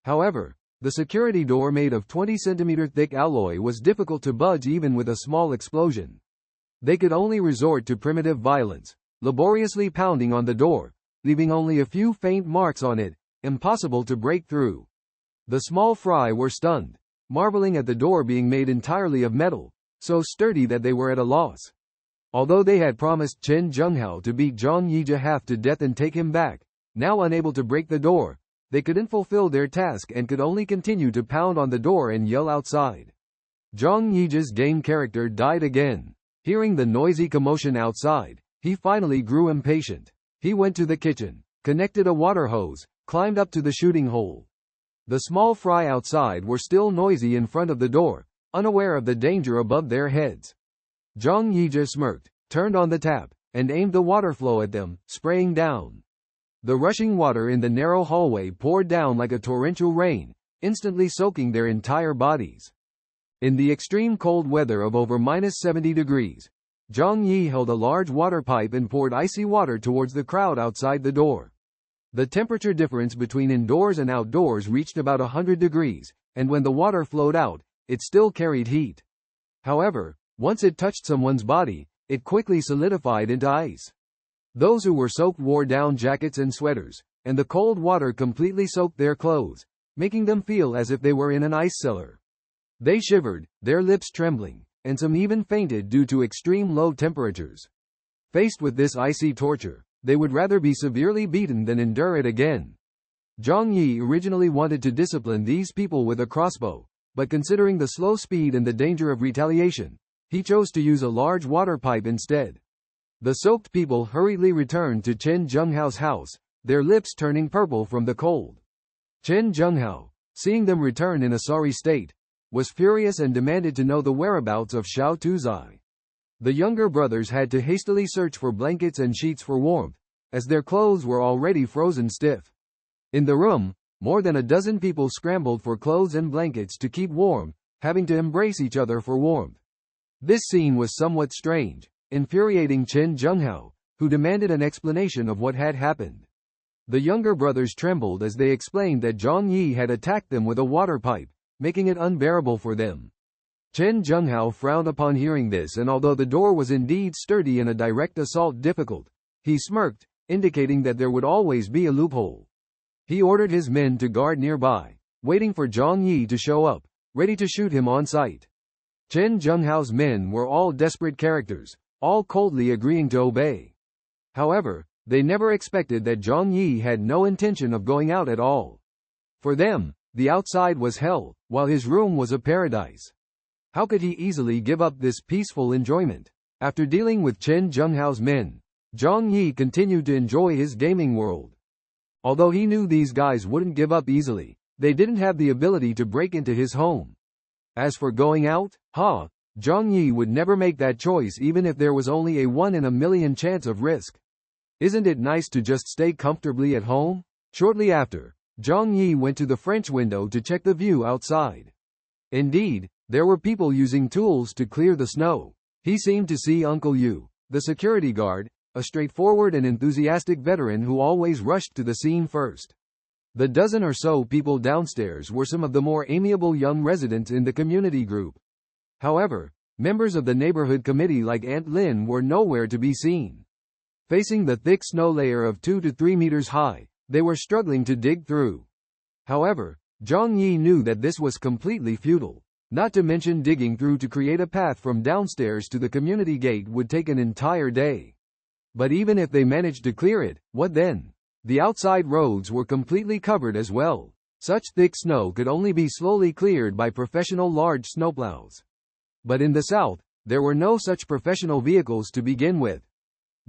However, the security door made of 20-centimeter thick alloy was difficult to budge even with a small explosion. They could only resort to primitive violence, laboriously pounding on the door, leaving only a few faint marks on it, impossible to break through. The small fry were stunned, marveling at the door being made entirely of metal, so sturdy that they were at a loss. Although they had promised Chen Zhenghao to beat Zhang Yi half to death and take him back, now unable to break the door, they couldn't fulfill their task and could only continue to pound on the door and yell outside. Zhang Yi's game character died again. Hearing the noisy commotion outside, he finally grew impatient. He went to the kitchen, connected a water hose, climbed up to the shooting hole. The small fry outside were still noisy in front of the door, unaware of the danger above their heads. Zhang Yi smirked, turned on the tap, and aimed the water flow at them, spraying down. The rushing water in the narrow hallway poured down like a torrential rain, instantly soaking their entire bodies. In the extreme cold weather of over -70 degrees, Zhang Yi held a large water pipe and poured icy water towards the crowd outside the door. The temperature difference between indoors and outdoors reached about 100 degrees, and when the water flowed out, it still carried heat. However, once it touched someone's body, it quickly solidified into ice. Those who were soaked wore down jackets and sweaters, and the cold water completely soaked their clothes, making them feel as if they were in an ice cellar. They shivered, their lips trembling, and some even fainted due to extreme low temperatures. Faced with this icy torture, they would rather be severely beaten than endure it again. Zhang Yi originally wanted to discipline these people with a crossbow, but considering the slow speed and the danger of retaliation, he chose to use a large water pipe instead. The soaked people hurriedly returned to Chen Zhenghao's house, their lips turning purple from the cold. Chen Zhenghao, seeing them return in a sorry state, was furious and demanded to know the whereabouts of Xiao Tuzai. The younger brothers had to hastily search for blankets and sheets for warmth, as their clothes were already frozen stiff. In the room, more than a dozen people scrambled for clothes and blankets to keep warm, having to embrace each other for warmth. This scene was somewhat strange, infuriating Chen Zhenghao, who demanded an explanation of what had happened. The younger brothers trembled as they explained that Zhang Yi had attacked them with a water pipe, making it unbearable for them. Chen Zhenghao frowned upon hearing this, and although the door was indeed sturdy and a direct assault difficult, he smirked, indicating that there would always be a loophole. He ordered his men to guard nearby, waiting for Zhang Yi to show up, ready to shoot him on sight. Chen Zhenghao's men were all desperate characters, all coldly agreeing to obey. However, they never expected that Zhang Yi had no intention of going out at all. For them, the outside was hell, while his room was a paradise. How could he easily give up this peaceful enjoyment? After dealing with Chen Zhenghao's men, Zhang Yi continued to enjoy his gaming world. Although he knew these guys wouldn't give up easily, they didn't have the ability to break into his home. As for going out, Zhang Yi would never make that choice even if there was only a 1 in a million chance of risk. Isn't it nice to just stay comfortably at home? Shortly after, Zhang Yi went to the French window to check the view outside. Indeed, there were people using tools to clear the snow. He seemed to see Uncle Yu, the security guard, a straightforward and enthusiastic veteran who always rushed to the scene first. The dozen or so people downstairs were some of the more amiable young residents in the community group. However, members of the neighborhood committee like Aunt Lin were nowhere to be seen. Facing the thick snow layer of 2 to 3 meters high, they were struggling to dig through. However, Zhang Yi knew that this was completely futile. Not to mention digging through to create a path from downstairs to the community gate would take an entire day. But even if they managed to clear it, what then? The outside roads were completely covered as well. Such thick snow could only be slowly cleared by professional large snowplows. But in the south, there were no such professional vehicles to begin with.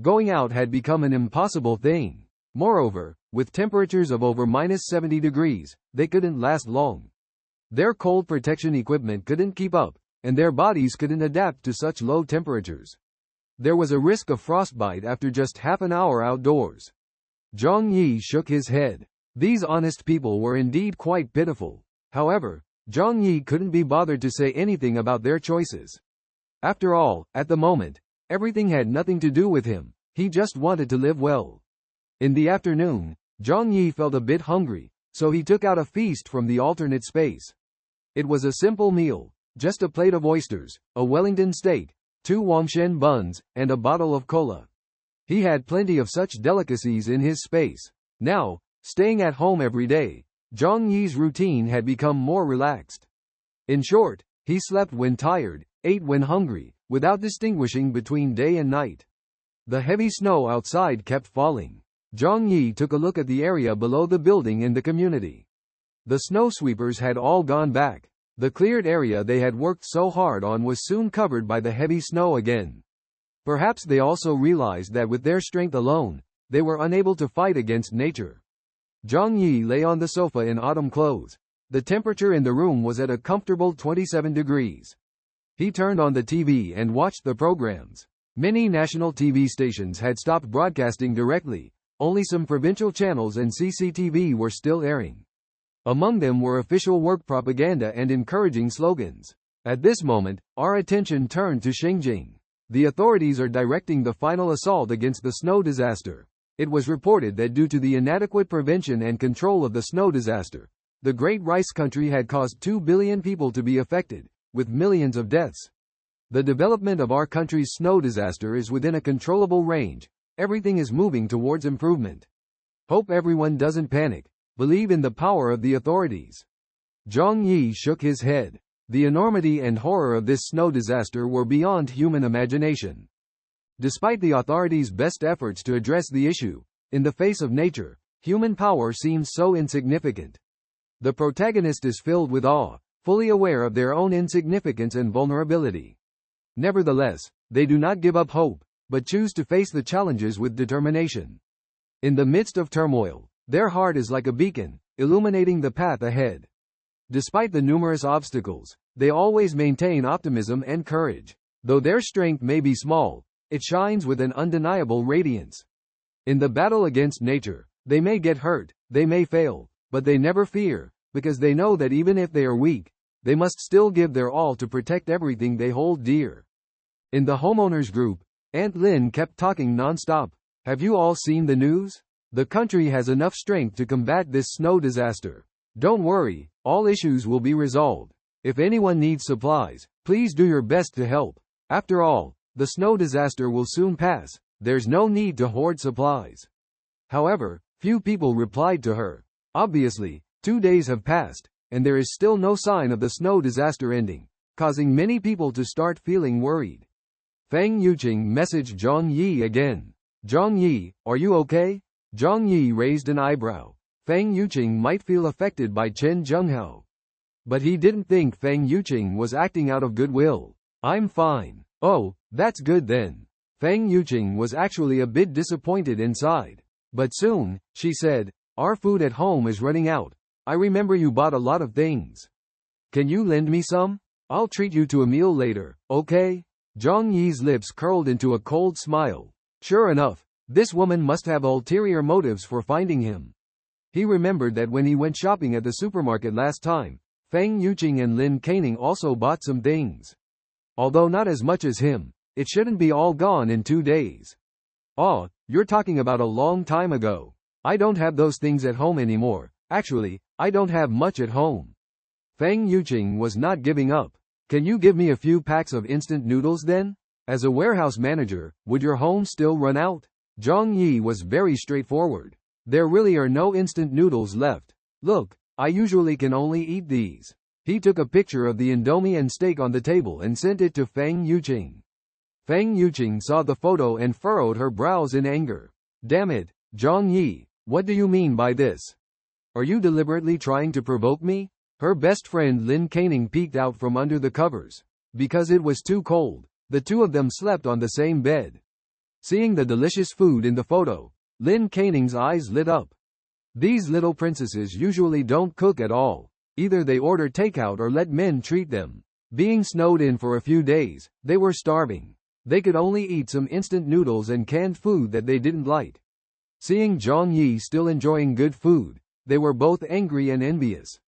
Going out had become an impossible thing. Moreover, with temperatures of over -70 degrees, they couldn't last long. Their cold protection equipment couldn't keep up, and their bodies couldn't adapt to such low temperatures. There was a risk of frostbite after just half an hour outdoors. Zhang Yi shook his head. These honest people were indeed quite pitiful. However, Zhang Yi couldn't be bothered to say anything about their choices. After all, at the moment, everything had nothing to do with him. He just wanted to live well. In the afternoon, Zhang Yi felt a bit hungry, so he took out a feast from the alternate space. It was a simple meal, just a plate of oysters, a Wellington steak, 2 Wangshen buns, and a bottle of cola. He had plenty of such delicacies in his space. Now, staying at home every day, Zhang Yi's routine had become more relaxed. In short, he slept when tired, ate when hungry, without distinguishing between day and night. The heavy snow outside kept falling. Zhang Yi took a look at the area below the building in the community. The snow sweepers had all gone back. The cleared area they had worked so hard on was soon covered by the heavy snow again. Perhaps they also realized that with their strength alone, they were unable to fight against nature. Zhang Yi lay on the sofa in autumn clothes. The temperature in the room was at a comfortable 27 degrees. He turned on the TV and watched the programs. Many national TV stations had stopped broadcasting directly. Only some provincial channels and CCTV were still airing. Among them were official work propaganda and encouraging slogans. At this moment, our attention turned to Xinjiang. The authorities are directing the final assault against the snow disaster. It was reported that due to the inadequate prevention and control of the snow disaster, the Great Rice Country had caused 2 billion people to be affected, with millions of deaths. The development of our country's snow disaster is within a controllable range. Everything is moving towards improvement. Hope everyone doesn't panic. Believe in the power of the authorities. Zhang Yi shook his head. The enormity and horror of this snow disaster were beyond human imagination. Despite the authorities' best efforts to address the issue, in the face of nature, human power seems so insignificant. The protagonist is filled with awe, fully aware of their own insignificance and vulnerability. Nevertheless, they do not give up hope, but choose to face the challenges with determination. In the midst of turmoil, their heart is like a beacon, illuminating the path ahead. Despite the numerous obstacles, they always maintain optimism and courage. Though their strength may be small, it shines with an undeniable radiance. In the battle against nature, they may get hurt, they may fail, but they never fear, because they know that even if they are weak, they must still give their all to protect everything they hold dear. In the homeowners group, Aunt Lin kept talking non-stop. Have you all seen the news? The country has enough strength to combat this snow disaster. Don't worry, all issues will be resolved. If anyone needs supplies, please do your best to help. After all, the snow disaster will soon pass. There's no need to hoard supplies. However, few people replied to her. Obviously, 2 days have passed, and there is still no sign of the snow disaster ending, causing many people to start feeling worried. Feng Yuqing messaged Zhang Yi again. Zhang Yi, are you okay? Zhang Yi raised an eyebrow. Feng Yuqing might feel affected by Chen Zhenghao. But he didn't think Feng Yuqing was acting out of goodwill. I'm fine. Oh, that's good then. Feng Yuqing was actually a bit disappointed inside. But soon, she said, our food at home is running out. I remember you bought a lot of things. Can you lend me some? I'll treat you to a meal later, okay? Zhang Yi's lips curled into a cold smile. Sure enough, this woman must have ulterior motives for finding him. He remembered that when he went shopping at the supermarket last time, Feng Yuqing and Lin Caning also bought some things. Although not as much as him, it shouldn't be all gone in 2 days. Oh, you're talking about a long time ago. I don't have those things at home anymore. Actually, I don't have much at home. Feng Yuqing was not giving up. Can you give me a few packs of instant noodles then? As a warehouse manager, would your home still run out? Zhang Yi was very straightforward. There really are no instant noodles left. Look, I usually can only eat these. He took a picture of the indomie and steak on the table and sent it to Feng Yuqing. Feng Yuqing saw the photo and furrowed her brows in anger. Damn it, Zhang Yi, what do you mean by this? Are you deliberately trying to provoke me? Her best friend Lin Caning peeked out from under the covers. Because it was too cold, the two of them slept on the same bed. Seeing the delicious food in the photo, Lin Caning's eyes lit up. These little princesses usually don't cook at all. Either they order takeout or let men treat them. Being snowed in for a few days, they were starving. They could only eat some instant noodles and canned food that they didn't like. Seeing Zhang Yi still enjoying good food, they were both angry and envious.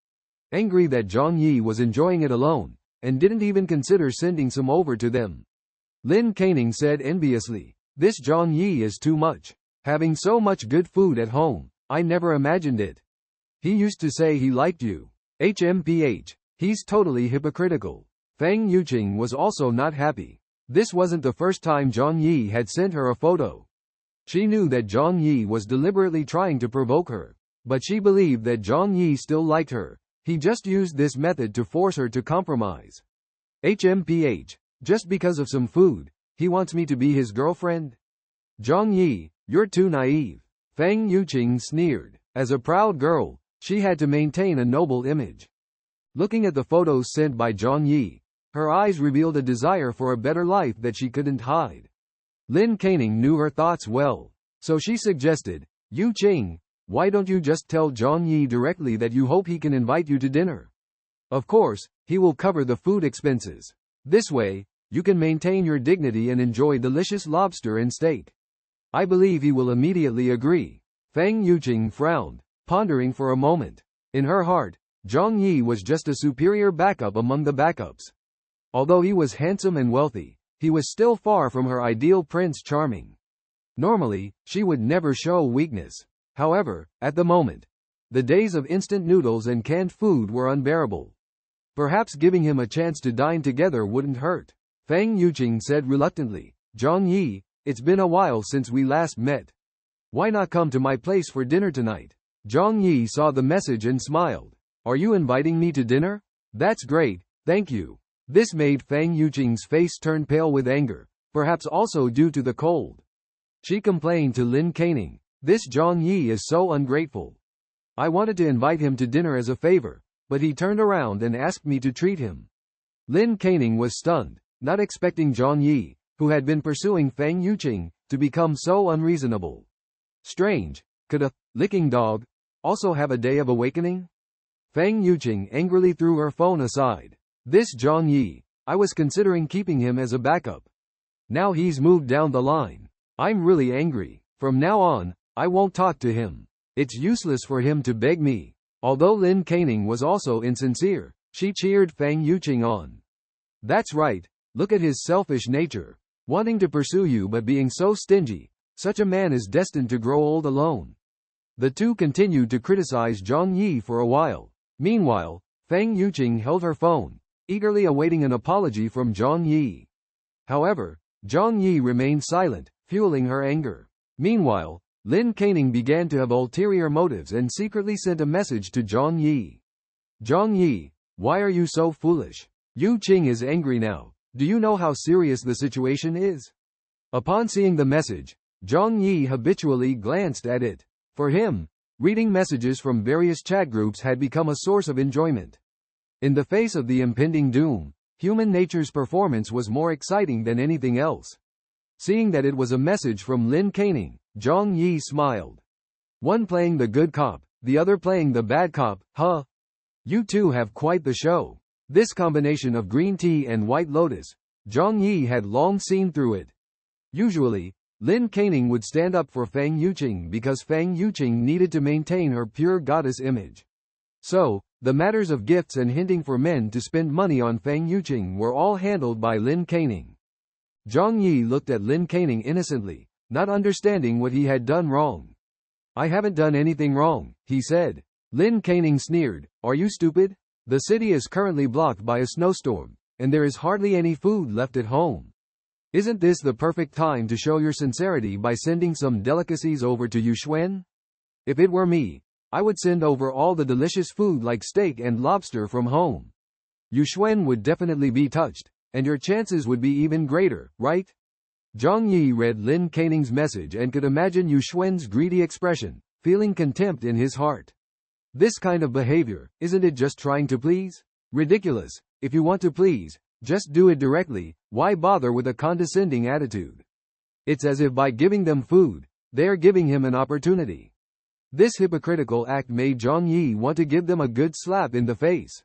Angry that Zhang Yi was enjoying it alone, and didn't even consider sending some over to them. Lin Caning said enviously, this Zhang Yi is too much. Having so much good food at home, I never imagined it. He used to say he liked you. HMPH, he's totally hypocritical. Feng Yuqing was also not happy. This wasn't the first time Zhang Yi had sent her a photo. She knew that Zhang Yi was deliberately trying to provoke her, but she believed that Zhang Yi still liked her. He just used this method to force her to compromise. HMPH, just because of some food, he wants me to be his girlfriend? Zhang Yi, you're too naive. Feng Yuqing sneered. As a proud girl, she had to maintain a noble image. Looking at the photos sent by Zhang Yi, her eyes revealed a desire for a better life that she couldn't hide. Lin Caning knew her thoughts well, so she suggested, Yuqing, why don't you just tell Zhang Yi directly that you hope he can invite you to dinner? Of course, he will cover the food expenses. This way, you can maintain your dignity and enjoy delicious lobster and steak. I believe he will immediately agree. Feng Yuqing frowned, pondering for a moment. In her heart, Zhang Yi was just a superior backup among the backups. Although he was handsome and wealthy, he was still far from her ideal Prince Charming. Normally, she would never show weakness. However, at the moment, the days of instant noodles and canned food were unbearable. Perhaps giving him a chance to dine together wouldn't hurt. Feng Yuqing said reluctantly, Zhang Yi, it's been a while since we last met. Why not come to my place for dinner tonight? Zhang Yi saw the message and smiled. Are you inviting me to dinner? That's great, thank you. This made Feng Yuqing's face turn pale with anger, perhaps also due to the cold. She complained to Lin Caning, this Zhang Yi is so ungrateful. I wanted to invite him to dinner as a favor, but he turned around and asked me to treat him. Lin Caning was stunned, not expecting Zhang Yi, who had been pursuing Feng Yuqing, to become so unreasonable. Strange, could a licking dog also have a day of awakening? Feng Yuqing angrily threw her phone aside. This Zhang Yi, I was considering keeping him as a backup. Now he's moved down the line. I'm really angry. From now on, I won't talk to him. It's useless for him to beg me. Although Lin Caning was also insincere, she cheered Feng Yuqing on. That's right, look at his selfish nature. Wanting to pursue you but being so stingy, such a man is destined to grow old alone. The two continued to criticize Zhang Yi for a while. Meanwhile, Feng Yuqing held her phone, eagerly awaiting an apology from Zhang Yi. However, Zhang Yi remained silent, fueling her anger. Meanwhile, Lin Caning began to have ulterior motives and secretly sent a message to Zhang Yi. Zhang Yi, why are you so foolish? Yuqing is angry now. Do you know how serious the situation is? Upon seeing the message, Zhang Yi habitually glanced at it. For him, reading messages from various chat groups had become a source of enjoyment. In the face of the impending doom, human nature's performance was more exciting than anything else. Seeing that it was a message from Lin Caning, Zhang Yi smiled. One playing the good cop, the other playing the bad cop, huh? You two have quite the show. This combination of green tea and white lotus, Zhang Yi had long seen through it. Usually, Lin Canning would stand up for Fang Yuqing because Fang Yuqing needed to maintain her pure goddess image. So, the matters of gifts and hinting for men to spend money on Fang Yuqing were all handled by Lin Canning. Zhang Yi looked at Lin Canning innocently, not understanding what he had done wrong. I haven't done anything wrong, he said. Lin Canning sneered, are you stupid? The city is currently blocked by a snowstorm, and there is hardly any food left at home. Isn't this the perfect time to show your sincerity by sending some delicacies over to Yuxuan? If it were me, I would send over all the delicious food like steak and lobster from home. Yuxuan would definitely be touched, and your chances would be even greater, right? Zhang Yi read Lin Canning's message and could imagine Yuxuan's greedy expression, feeling contempt in his heart. This kind of behavior, isn't it just trying to please? Ridiculous. If you want to please, just do it directly, why bother with a condescending attitude? It's as if by giving them food, they're giving him an opportunity. This hypocritical act made Zhang Yi want to give them a good slap in the face.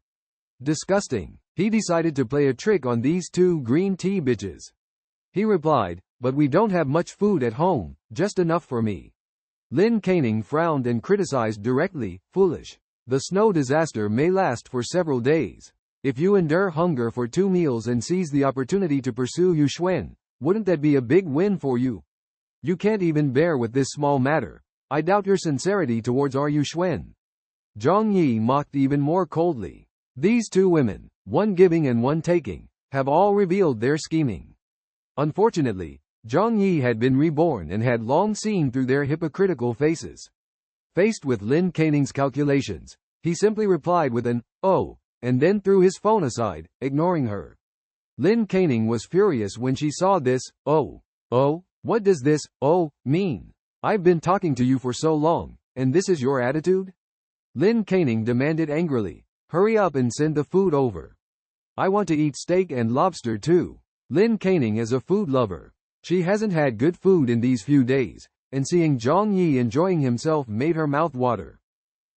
Disgusting. He decided to play a trick on these two green tea bitches. He replied, but we don't have much food at home, just enough for me. Lin Canning frowned and criticized directly, foolish. The snow disaster may last for several days. If you endure hunger for 2 meals and seize the opportunity to pursue Yuxuan, wouldn't that be a big win for you? You can't even bear with this small matter. I doubt your sincerity towards our Yuxuan. Zhang Yi mocked even more coldly. These two women, one giving and one taking, have all revealed their scheming. Unfortunately, Zhang Yi had been reborn and had long seen through their hypocritical faces. Faced with Lin Canning's calculations, he simply replied with an, oh, and then threw his phone aside, ignoring her. Lin Canning was furious when she saw this, oh, what does this, oh, mean? I've been talking to you for so long, and this is your attitude? Lin Canning demanded angrily, hurry up and send the food over. I want to eat steak and lobster too. Lin Canning is a food lover. She hasn't had good food in these few days, and seeing Zhang Yi enjoying himself made her mouth water.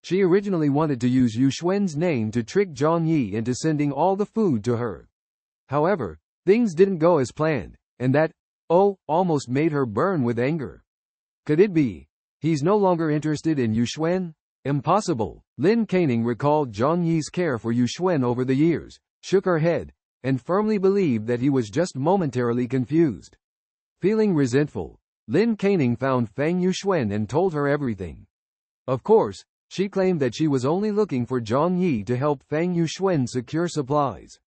She originally wanted to use Yuxuan's name to trick Zhang Yi into sending all the food to her. However, things didn't go as planned, and that, oh, almost made her burn with anger. Could it be? He's no longer interested in Yuxuan? Impossible. Lin Canning recalled Zhang Yi's care for Yuxuan over the years, shook her head, and firmly believed that he was just momentarily confused. Feeling resentful, Lin Canning found Fang Yuxuan and told her everything. Of course, she claimed that she was only looking for Zhang Yi to help Fang Yuxuan secure supplies.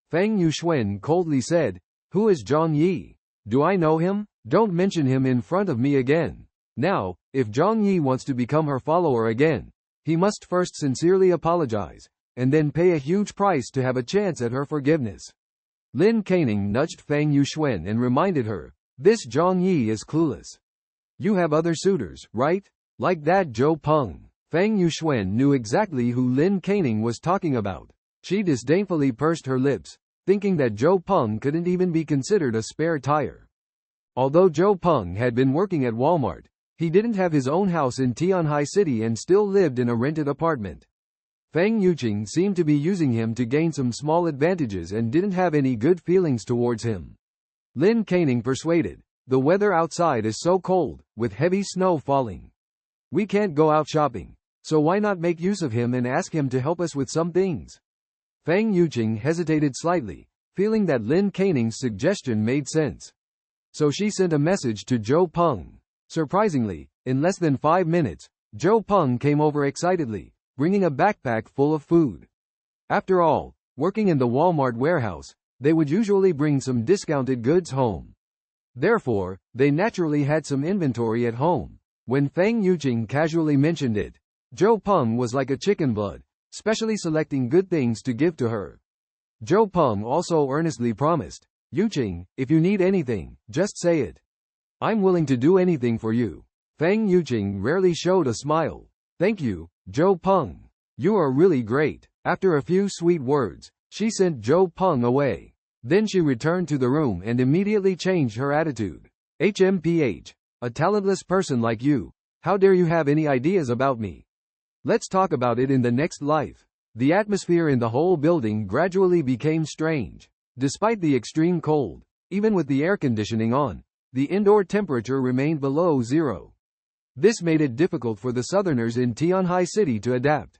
Fang Yuxuan coldly said, who is Zhang Yi? Do I know him? Don't mention him in front of me again. Now, if Zhang Yi wants to become her follower again, he must first sincerely apologize, and then pay a huge price to have a chance at her forgiveness. Lin Canning nudged Fang Yuxuan and reminded her, this Zhang Yi is clueless. You have other suitors, right? Like that Zhou Peng. Fang Yuxuan knew exactly who Lin Canning was talking about. She disdainfully pursed her lips, thinking that Zhou Peng couldn't even be considered a spare tire. Although Zhou Peng had been working at Walmart, he didn't have his own house in Tianhai City and still lived in a rented apartment. Fang Yuqing seemed to be using him to gain some small advantages and didn't have any good feelings towards him. Lin Canning persuaded, the weather outside is so cold, with heavy snow falling. We can't go out shopping, so why not make use of him and ask him to help us with some things? Fang Yuqing hesitated slightly, feeling that Lin Canning's suggestion made sense. So she sent a message to Zhou Peng. Surprisingly, in less than 5 minutes, Zhou Peng came over excitedly, bringing a backpack full of food. After all, working in the Walmart warehouse, they would usually bring some discounted goods home. Therefore, they naturally had some inventory at home. When Fang Yuqing casually mentioned it, Zhou Peng was like a chicken blood, specially selecting good things to give to her. Zhou Peng also earnestly promised, Yuqing, if you need anything, just say it. I'm willing to do anything for you. Fang Yuqing rarely showed a smile. Thank you, Zhou Peng. You are really great. After a few sweet words, she sent Zhou Peng away. Then she returned to the room and immediately changed her attitude. HMPH. A talentless person like you. How dare you have any ideas about me? Let's talk about it in the next life. The atmosphere in the whole building gradually became strange. Despite the extreme cold, even with the air conditioning on, the indoor temperature remained below zero. This made it difficult for the southerners in Tianhai City to adapt.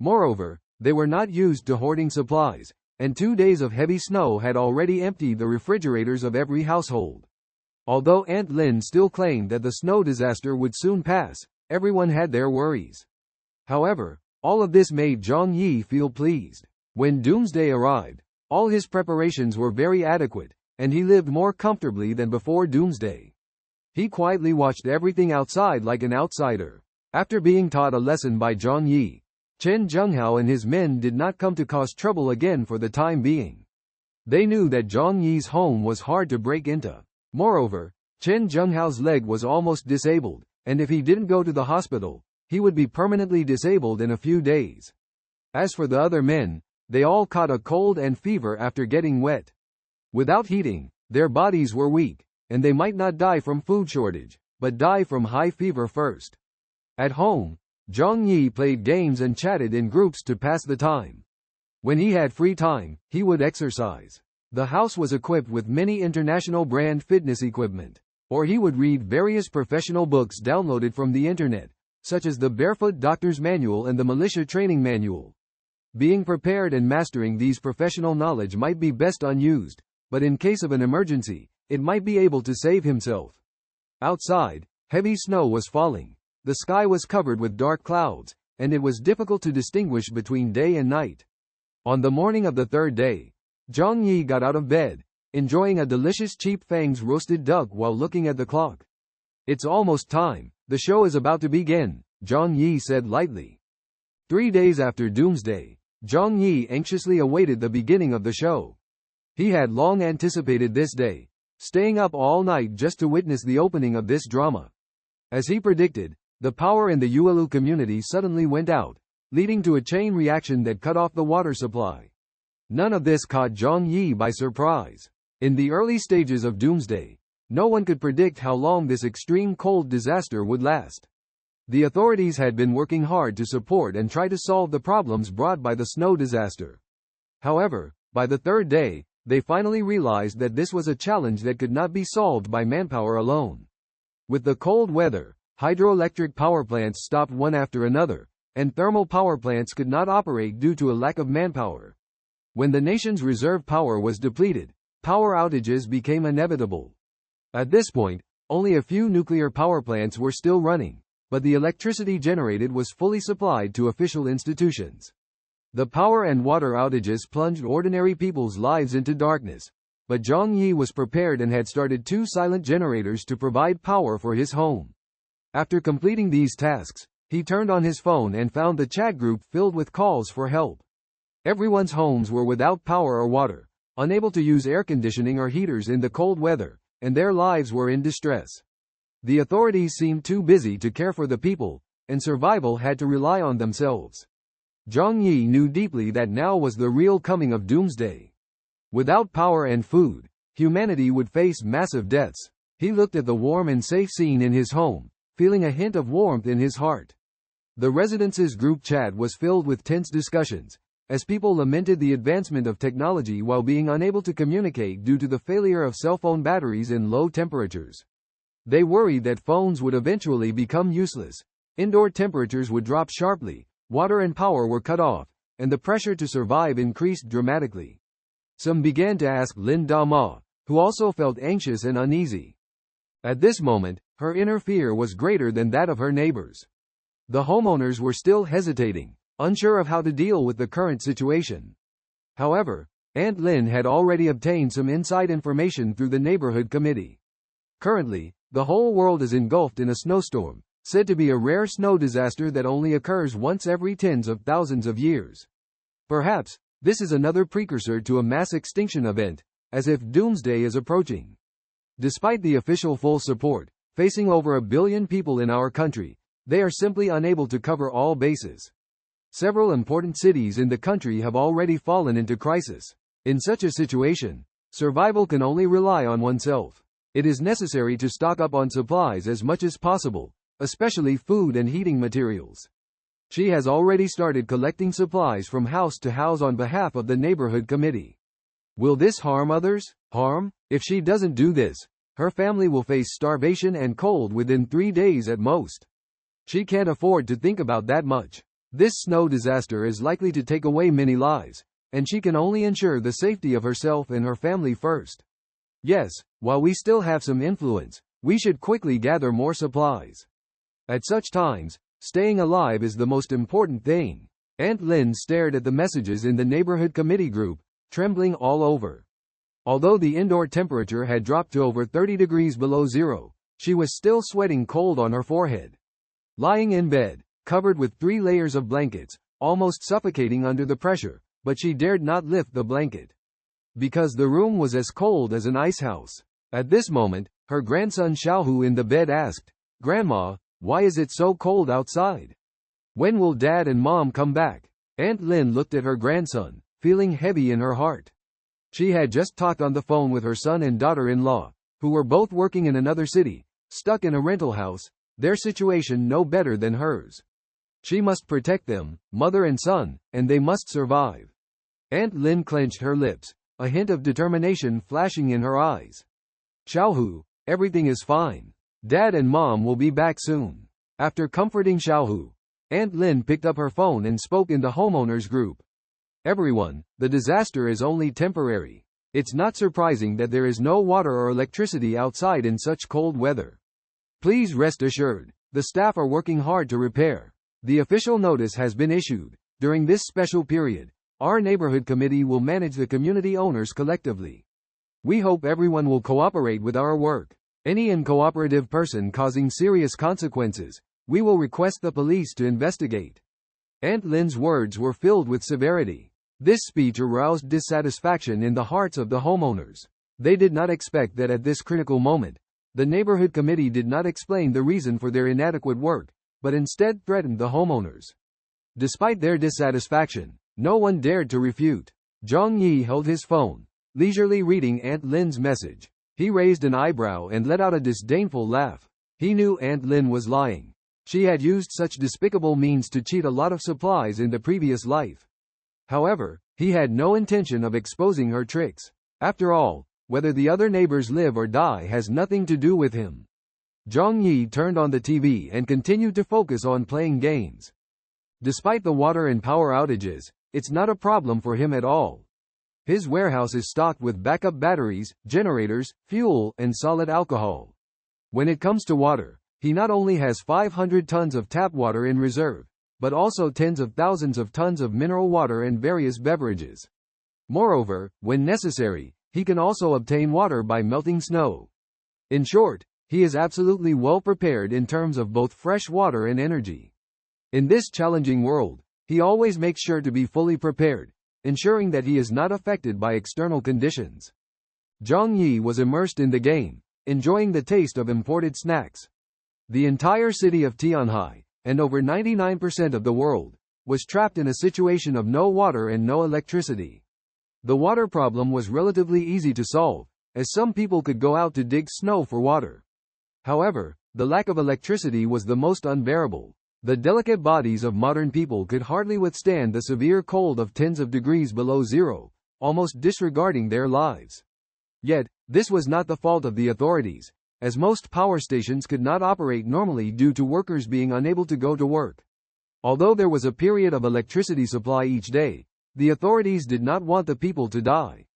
Moreover, they were not used to hoarding supplies, and 2 days of heavy snow had already emptied the refrigerators of every household. Although Aunt Lin still claimed that the snow disaster would soon pass, everyone had their worries. However, all of this made Zhang Yi feel pleased. When doomsday arrived, all his preparations were very adequate, and he lived more comfortably than before doomsday. He quietly watched everything outside like an outsider. After being taught a lesson by Zhang Yi, Chen Zhenghao and his men did not come to cause trouble again for the time being. They knew that Zhang Yi's home was hard to break into. Moreover, Chen Zhenghao's leg was almost disabled, and if he didn't go to the hospital, he would be permanently disabled in a few days. As for the other men, they all caught a cold and fever after getting wet. Without heating, their bodies were weak, and they might not die from food shortage, but die from high fever first. At home, Zhang Yi played games and chatted in groups to pass the time. When he had free time, he would exercise. The house was equipped with many international brand fitness equipment, or he would read various professional books downloaded from the internet, such as the Barefoot Doctor's Manual and the Militia Training Manual. Being prepared and mastering these professional knowledge might be best unused, but in case of an emergency, it might be able to save himself. Outside, heavy snow was falling. The sky was covered with dark clouds, and it was difficult to distinguish between day and night. On the morning of the third day, Zhang Yi got out of bed, enjoying a delicious cheap Fang's roasted duck while looking at the clock. "It's almost time, the show is about to begin," Zhang Yi said lightly. 3 days after doomsday, Zhang Yi anxiously awaited the beginning of the show. He had long anticipated this day, staying up all night just to witness the opening of this drama. As he predicted, the power in the Yuelu community suddenly went out, leading to a chain reaction that cut off the water supply. None of this caught Zhang Yi by surprise. In the early stages of doomsday, no one could predict how long this extreme cold disaster would last. The authorities had been working hard to support and try to solve the problems brought by the snow disaster. However, by the third day, they finally realized that this was a challenge that could not be solved by manpower alone. With the cold weather, hydroelectric power plants stopped one after another, and thermal power plants could not operate due to a lack of manpower. When the nation's reserve power was depleted, power outages became inevitable. At this point, only a few nuclear power plants were still running, but the electricity generated was fully supplied to official institutions. The power and water outages plunged ordinary people's lives into darkness, but Zhang Yi was prepared and had started 2 silent generators to provide power for his home. After completing these tasks, he turned on his phone and found the chat group filled with calls for help. Everyone's homes were without power or water, unable to use air conditioning or heaters in the cold weather, and their lives were in distress. The authorities seemed too busy to care for the people, and survival had to rely on themselves. Zhang Yi knew deeply that now was the real coming of doomsday. Without power and food, humanity would face massive deaths. He looked at the warm and safe scene in his home, feeling a hint of warmth in his heart. The residence's group chat was filled with tense discussions, as people lamented the advancement of technology while being unable to communicate due to the failure of cell phone batteries in low temperatures. They worried that phones would eventually become useless, indoor temperatures would drop sharply, water and power were cut off, and the pressure to survive increased dramatically. Some began to ask Lin Dama, who also felt anxious and uneasy. At this moment, her inner fear was greater than that of her neighbors. The homeowners were still hesitating, unsure of how to deal with the current situation. However, Aunt Lin had already obtained some inside information through the neighborhood committee. Currently, the whole world is engulfed in a snowstorm, said to be a rare snow disaster that only occurs once every tens of thousands of years. Perhaps, this is another precursor to a mass extinction event, as if doomsday is approaching. Despite the official full support, facing over 1 billion people in our country, they are simply unable to cover all bases. Several important cities in the country have already fallen into crisis. In such a situation, survival can only rely on oneself. It is necessary to stock up on supplies as much as possible, especially food and heating materials. She has already started collecting supplies from house to house on behalf of the neighborhood committee. Will this harm others? If she doesn't do this, her family will face starvation and cold within 3 days at most. She can't afford to think about that much. This snow disaster is likely to take away many lives, and she can only ensure the safety of herself and her family first. Yes, while we still have some influence, we should quickly gather more supplies. At such times, staying alive is the most important thing. Aunt Lin stared at the messages in the neighborhood committee group, trembling all over. Although the indoor temperature had dropped to over 30 degrees below zero, she was still sweating cold on her forehead. Lying in bed, covered with 3 layers of blankets, almost suffocating under the pressure, but she dared not lift the blanket. Because the room was as cold as an icehouse. At this moment, her grandson Xiaohu in the bed asked, "Grandma, why is it so cold outside? When will Dad and Mom come back?" Aunt Lin looked at her grandson, feeling heavy in her heart. She had just talked on the phone with her son and daughter-in-law, who were both working in another city, stuck in a rental house, their situation no better than hers. She must protect them, mother and son, and they must survive. Aunt Lin clenched her lips, a hint of determination flashing in her eyes. "Xiaohu, everything is fine. Dad and Mom will be back soon." After comforting Xiaohu, Aunt Lin picked up her phone and spoke in the homeowners group. "Everyone, the disaster is only temporary. It's not surprising that there is no water or electricity outside in such cold weather. Please rest assured, the staff are working hard to repair. The official notice has been issued. During this special period, our neighborhood committee will manage the community owners collectively. We hope everyone will cooperate with our work. Any uncooperative person causing serious consequences, we will request the police to investigate." Aunt Lin's words were filled with severity. This speech aroused dissatisfaction in the hearts of the homeowners. They did not expect that at this critical moment, the neighborhood committee did not explain the reason for their inadequate work, but instead threatened the homeowners. Despite their dissatisfaction, no one dared to refute. Zhang Yi held his phone, leisurely reading Aunt Lin's message. He raised an eyebrow and let out a disdainful laugh. He knew Aunt Lin was lying. She had used such despicable means to cheat a lot of supplies in the previous life. However, he had no intention of exposing her tricks. After all, whether the other neighbors live or die has nothing to do with him. Zhang Yi turned on the TV and continued to focus on playing games. Despite the water and power outages, it's not a problem for him at all. His warehouse is stocked with backup batteries, generators, fuel, and solid alcohol. When it comes to water, he not only has 500 tons of tap water in reserve, but also tens of thousands of tons of mineral water and various beverages. Moreover, when necessary, he can also obtain water by melting snow. In short, he is absolutely well prepared in terms of both fresh water and energy. In this challenging world, he always makes sure to be fully prepared, ensuring that he is not affected by external conditions. Zhang Yi was immersed in the game, enjoying the taste of imported snacks. The entire city of Tianhai, and over 99% of the world, was trapped in a situation of no water and no electricity. The water problem was relatively easy to solve, as some people could go out to dig snow for water. However, the lack of electricity was the most unbearable. The delicate bodies of modern people could hardly withstand the severe cold of tens of degrees below zero, almost disregarding their lives. Yet, this was not the fault of the authorities, as most power stations could not operate normally due to workers being unable to go to work. Although there was a period of electricity supply each day, the authorities did not want the people to die.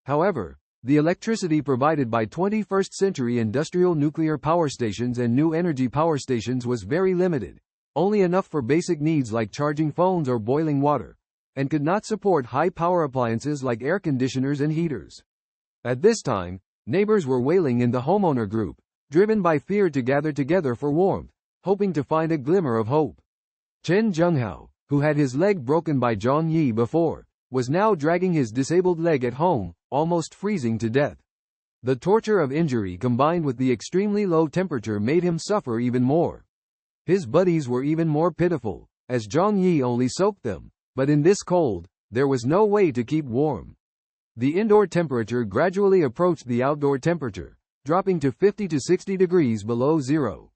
However, the electricity provided by 21st century industrial nuclear power stations and new energy power stations was very limited, only enough for basic needs like charging phones or boiling water, and could not support high-power appliances like air conditioners and heaters. At this time, neighbors were wailing in the homeowner group, driven by fear to gather together for warmth, hoping to find a glimmer of hope. Chen Zhenghao, who had his leg broken by Zhang Yi before, was now dragging his disabled leg at home, almost freezing to death. The torture of injury combined with the extremely low temperature made him suffer even more. His buddies were even more pitiful, as Zhang Yi only soaked them, but in this cold, there was no way to keep warm. The indoor temperature gradually approached the outdoor temperature, dropping to 50 to 60 degrees below zero.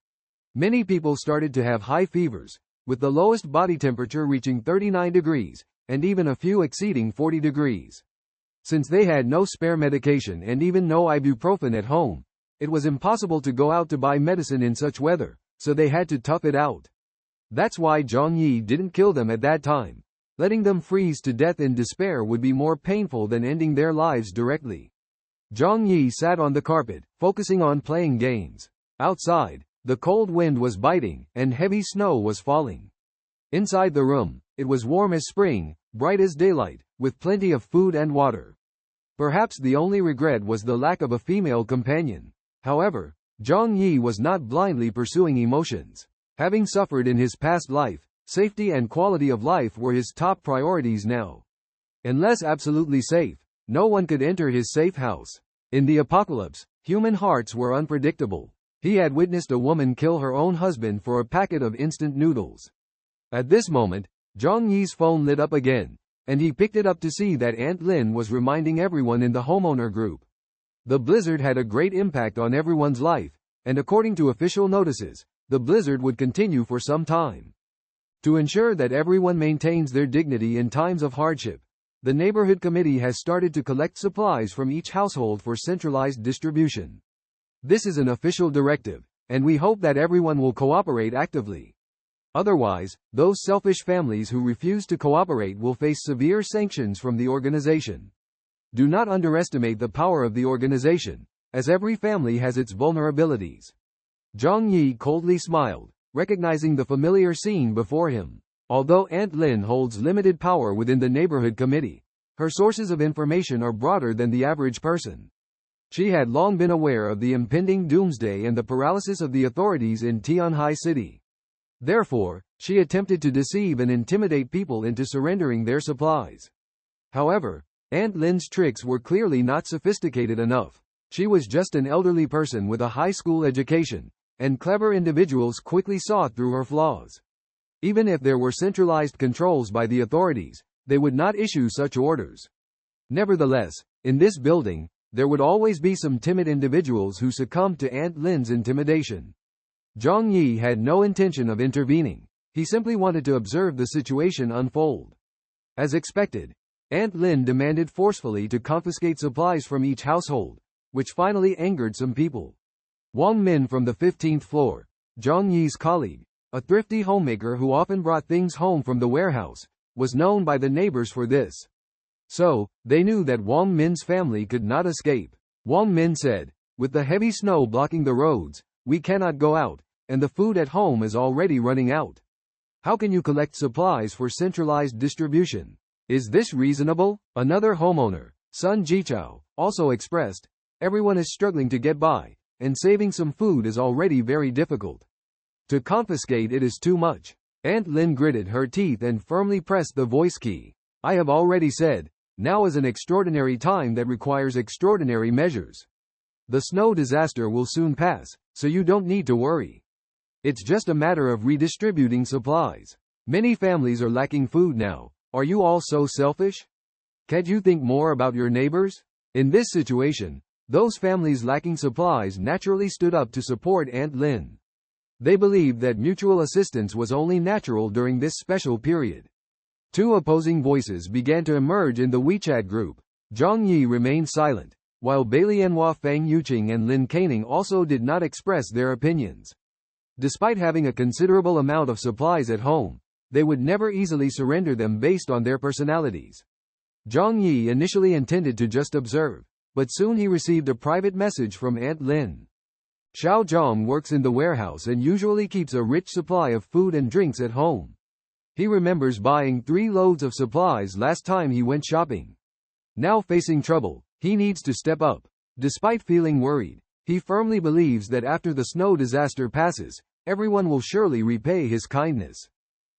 Many people started to have high fevers, with the lowest body temperature reaching 39 degrees, and even a few exceeding 40 degrees. Since they had no spare medication and even no ibuprofen at home, it was impossible to go out to buy medicine in such weather, so they had to tough it out. That's why Zhang Yi didn't kill them at that time. Letting them freeze to death in despair would be more painful than ending their lives directly. Zhang Yi sat on the carpet, focusing on playing games. Outside, the cold wind was biting, and heavy snow was falling. Inside the room, it was warm as spring, bright as daylight, with plenty of food and water. Perhaps the only regret was the lack of a female companion. However, Zhang Yi was not blindly pursuing emotions. Having suffered in his past life, safety and quality of life were his top priorities now. Unless absolutely safe, no one could enter his safe house. In the apocalypse, human hearts were unpredictable. He had witnessed a woman kill her own husband for a packet of instant noodles. At this moment, Zhang Yi's phone lit up again, and he picked it up to see that Aunt Lin was reminding everyone in the homeowner group. The blizzard had a great impact on everyone's life, and according to official notices, the blizzard would continue for some time. To ensure that everyone maintains their dignity in times of hardship, the neighborhood committee has started to collect supplies from each household for centralized distribution. This is an official directive, and we hope that everyone will cooperate actively. Otherwise, those selfish families who refuse to cooperate will face severe sanctions from the organization. Do not underestimate the power of the organization, as every family has its vulnerabilities. Zhang Yi coldly smiled, recognizing the familiar scene before him. Although Aunt Lin holds limited power within the neighborhood committee, her sources of information are broader than the average person. She had long been aware of the impending doomsday and the paralysis of the authorities in Tianhai City. Therefore, she attempted to deceive and intimidate people into surrendering their supplies. However, Aunt Lin's tricks were clearly not sophisticated enough. She was just an elderly person with a high school education, and clever individuals quickly saw through her flaws. Even if there were centralized controls by the authorities, they would not issue such orders. Nevertheless, in this building, there would always be some timid individuals who succumbed to Aunt Lin's intimidation. Zhang Yi had no intention of intervening. He simply wanted to observe the situation unfold. As expected, Aunt Lin demanded forcefully to confiscate supplies from each household, which finally angered some people. Wang Min from the 15th floor, Zhang Yi's colleague, a thrifty homemaker who often brought things home from the warehouse, was known by the neighbors for this. So, they knew that Wang Min's family could not escape. Wang Min said, "With the heavy snow blocking the roads, we cannot go out, and the food at home is already running out. How can you collect supplies for centralized distribution? Is this reasonable?" Another homeowner, Sun Jichao, also expressed, "Everyone is struggling to get by, and saving some food is already very difficult. To confiscate it is too much." Aunt Lin gritted her teeth and firmly pressed the voice key. "I have already said, now is an extraordinary time that requires extraordinary measures. The snow disaster will soon pass, so you don't need to worry. It's just a matter of redistributing supplies. Many families are lacking food now. Are you all so selfish? Can't you think more about your neighbors?" In this situation, those families lacking supplies naturally stood up to support Aunt Lin. They believed that mutual assistance was only natural during this special period. Two opposing voices began to emerge in the WeChat group. Zhang Yi remained silent, while Bailianhua Fang Yuqing and Lin Caning also did not express their opinions. Despite having a considerable amount of supplies at home, they would never easily surrender them based on their personalities. Zhang Yi initially intended to just observe, but soon he received a private message from Aunt Lin. Xiao Zhang works in the warehouse and usually keeps a rich supply of food and drinks at home. He remembers buying 3 loads of supplies last time he went shopping. Now facing trouble, he needs to step up. Despite feeling worried, he firmly believes that after the snow disaster passes, everyone will surely repay his kindness.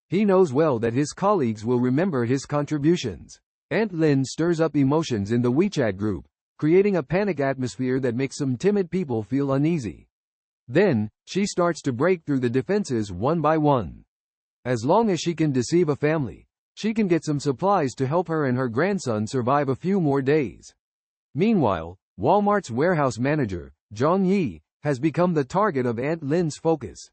He knows well that his colleagues will remember his contributions. Aunt Lin stirs up emotions in the WeChat group, creating a panic atmosphere that makes some timid people feel uneasy. Then, she starts to break through the defenses one by one. As long as she can deceive a family, she can get some supplies to help her and her grandson survive a few more days. Meanwhile, Walmart's warehouse manager, Zhang Yi, has become the target of Aunt Lin's focus.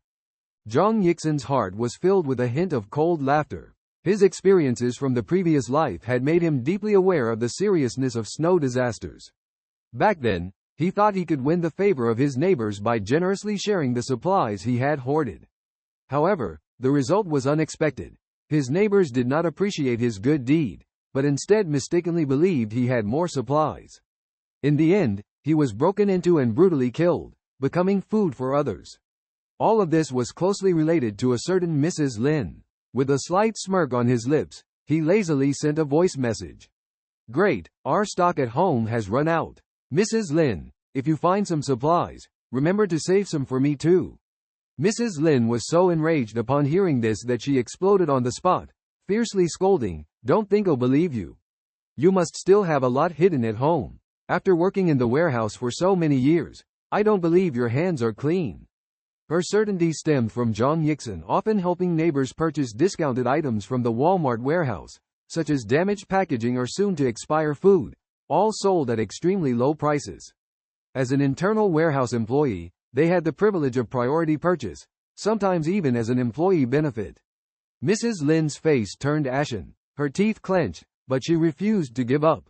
Zhang Yixin's heart was filled with a hint of cold laughter. His experiences from the previous life had made him deeply aware of the seriousness of snow disasters. Back then, he thought he could win the favor of his neighbors by generously sharing the supplies he had hoarded. However, the result was unexpected. His neighbors did not appreciate his good deed, but instead mistakenly believed he had more supplies. In the end, he was broken into and brutally killed, becoming food for others. All of this was closely related to a certain Mrs. Lin. With a slight smirk on his lips, he lazily sent a voice message. "Great, our stock at home has run out. Mrs. Lin, if you find some supplies, remember to save some for me too." Mrs. Lin was so enraged upon hearing this that she exploded on the spot, fiercely scolding, "Don't think I'll believe you. You must still have a lot hidden at home. After working in the warehouse for so many years, I don't believe your hands are clean." Her certainty stemmed from Zhang Yixin often helping neighbors purchase discounted items from the Walmart warehouse, such as damaged packaging or soon-to-expire food, all sold at extremely low prices. As an internal warehouse employee, they had the privilege of priority purchase, sometimes even as an employee benefit. Mrs. Lin's face turned ashen, her teeth clenched, but she refused to give up.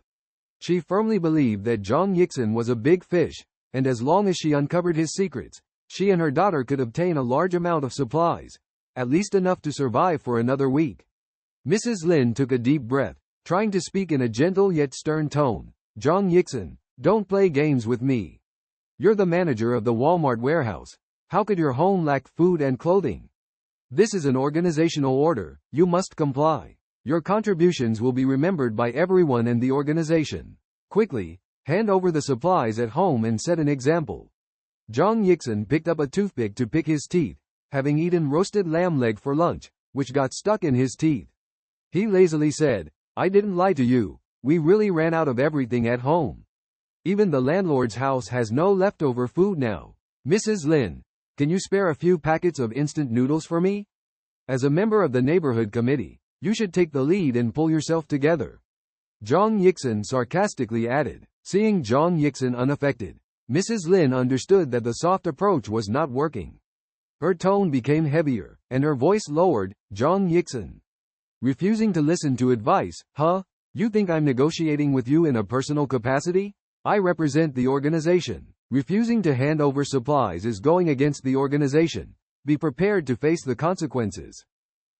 She firmly believed that Zhang Yixin was a big fish, and as long as she uncovered his secrets, she and her daughter could obtain a large amount of supplies, at least enough to survive for another week. Mrs. Lin took a deep breath, trying to speak in a gentle yet stern tone. "Zhang Yixin, don't play games with me. You're the manager of the Walmart warehouse. How could your home lack food and clothing? This is an organizational order, you must comply. Your contributions will be remembered by everyone in the organization. Quickly, hand over the supplies at home and set an example." Zhang Yixin picked up a toothpick to pick his teeth, having eaten roasted lamb leg for lunch, which got stuck in his teeth. He lazily said, "I didn't lie to you, we really ran out of everything at home. Even the landlord's house has no leftover food now. Mrs. Lin, can you spare a few packets of instant noodles for me? As a member of the neighborhood committee, you should take the lead and pull yourself together." Zhang Yixin sarcastically added. Seeing Zhang Yixin unaffected, Mrs. Lin understood that the soft approach was not working. Her tone became heavier, and her voice lowered. "Zhang Yixin, refusing to listen to advice, huh? You think I'm negotiating with you in a personal capacity? I represent the organization. Refusing to hand over supplies is going against the organization. Be prepared to face the consequences."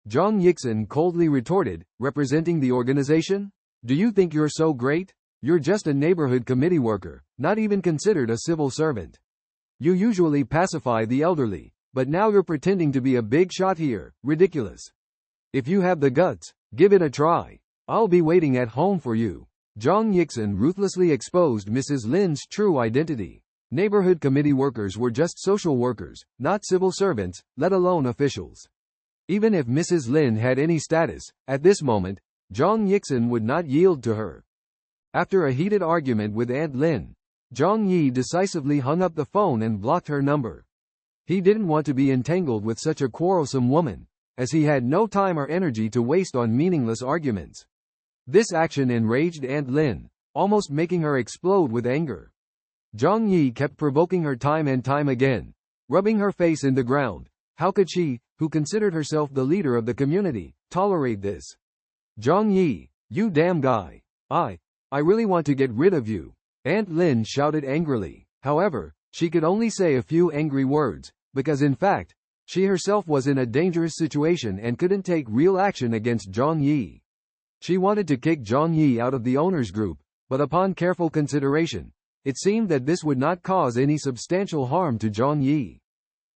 Zhang Yixin coldly retorted, "Representing the organization? Do you think you're so great? You're just a neighborhood committee worker, not even considered a civil servant. You usually pacify the elderly, but now you're pretending to be a big shot here. Ridiculous. If you have the guts, give it a try. I'll be waiting at home for you." Zhang Yixin ruthlessly exposed Mrs. Lin's true identity. Neighborhood committee workers were just social workers, not civil servants, let alone officials. Even if Mrs. Lin had any status, at this moment, Zhang Yixin would not yield to her. After a heated argument with Aunt Lin, Zhang Yi decisively hung up the phone and blocked her number. He didn't want to be entangled with such a quarrelsome woman, as he had no time or energy to waste on meaningless arguments. This action enraged Aunt Lin, almost making her explode with anger. Zhang Yi kept provoking her time and time again, rubbing her face in the ground. How could she, who considered herself the leader of the community, tolerate this? "Zhang Yi, you damn guy. I really want to get rid of you," Aunt Lin shouted angrily. However, she could only say a few angry words, because in fact, she herself was in a dangerous situation and couldn't take real action against Zhang Yi. She wanted to kick Zhang Yi out of the owners group, but upon careful consideration, it seemed that this would not cause any substantial harm to Zhang Yi.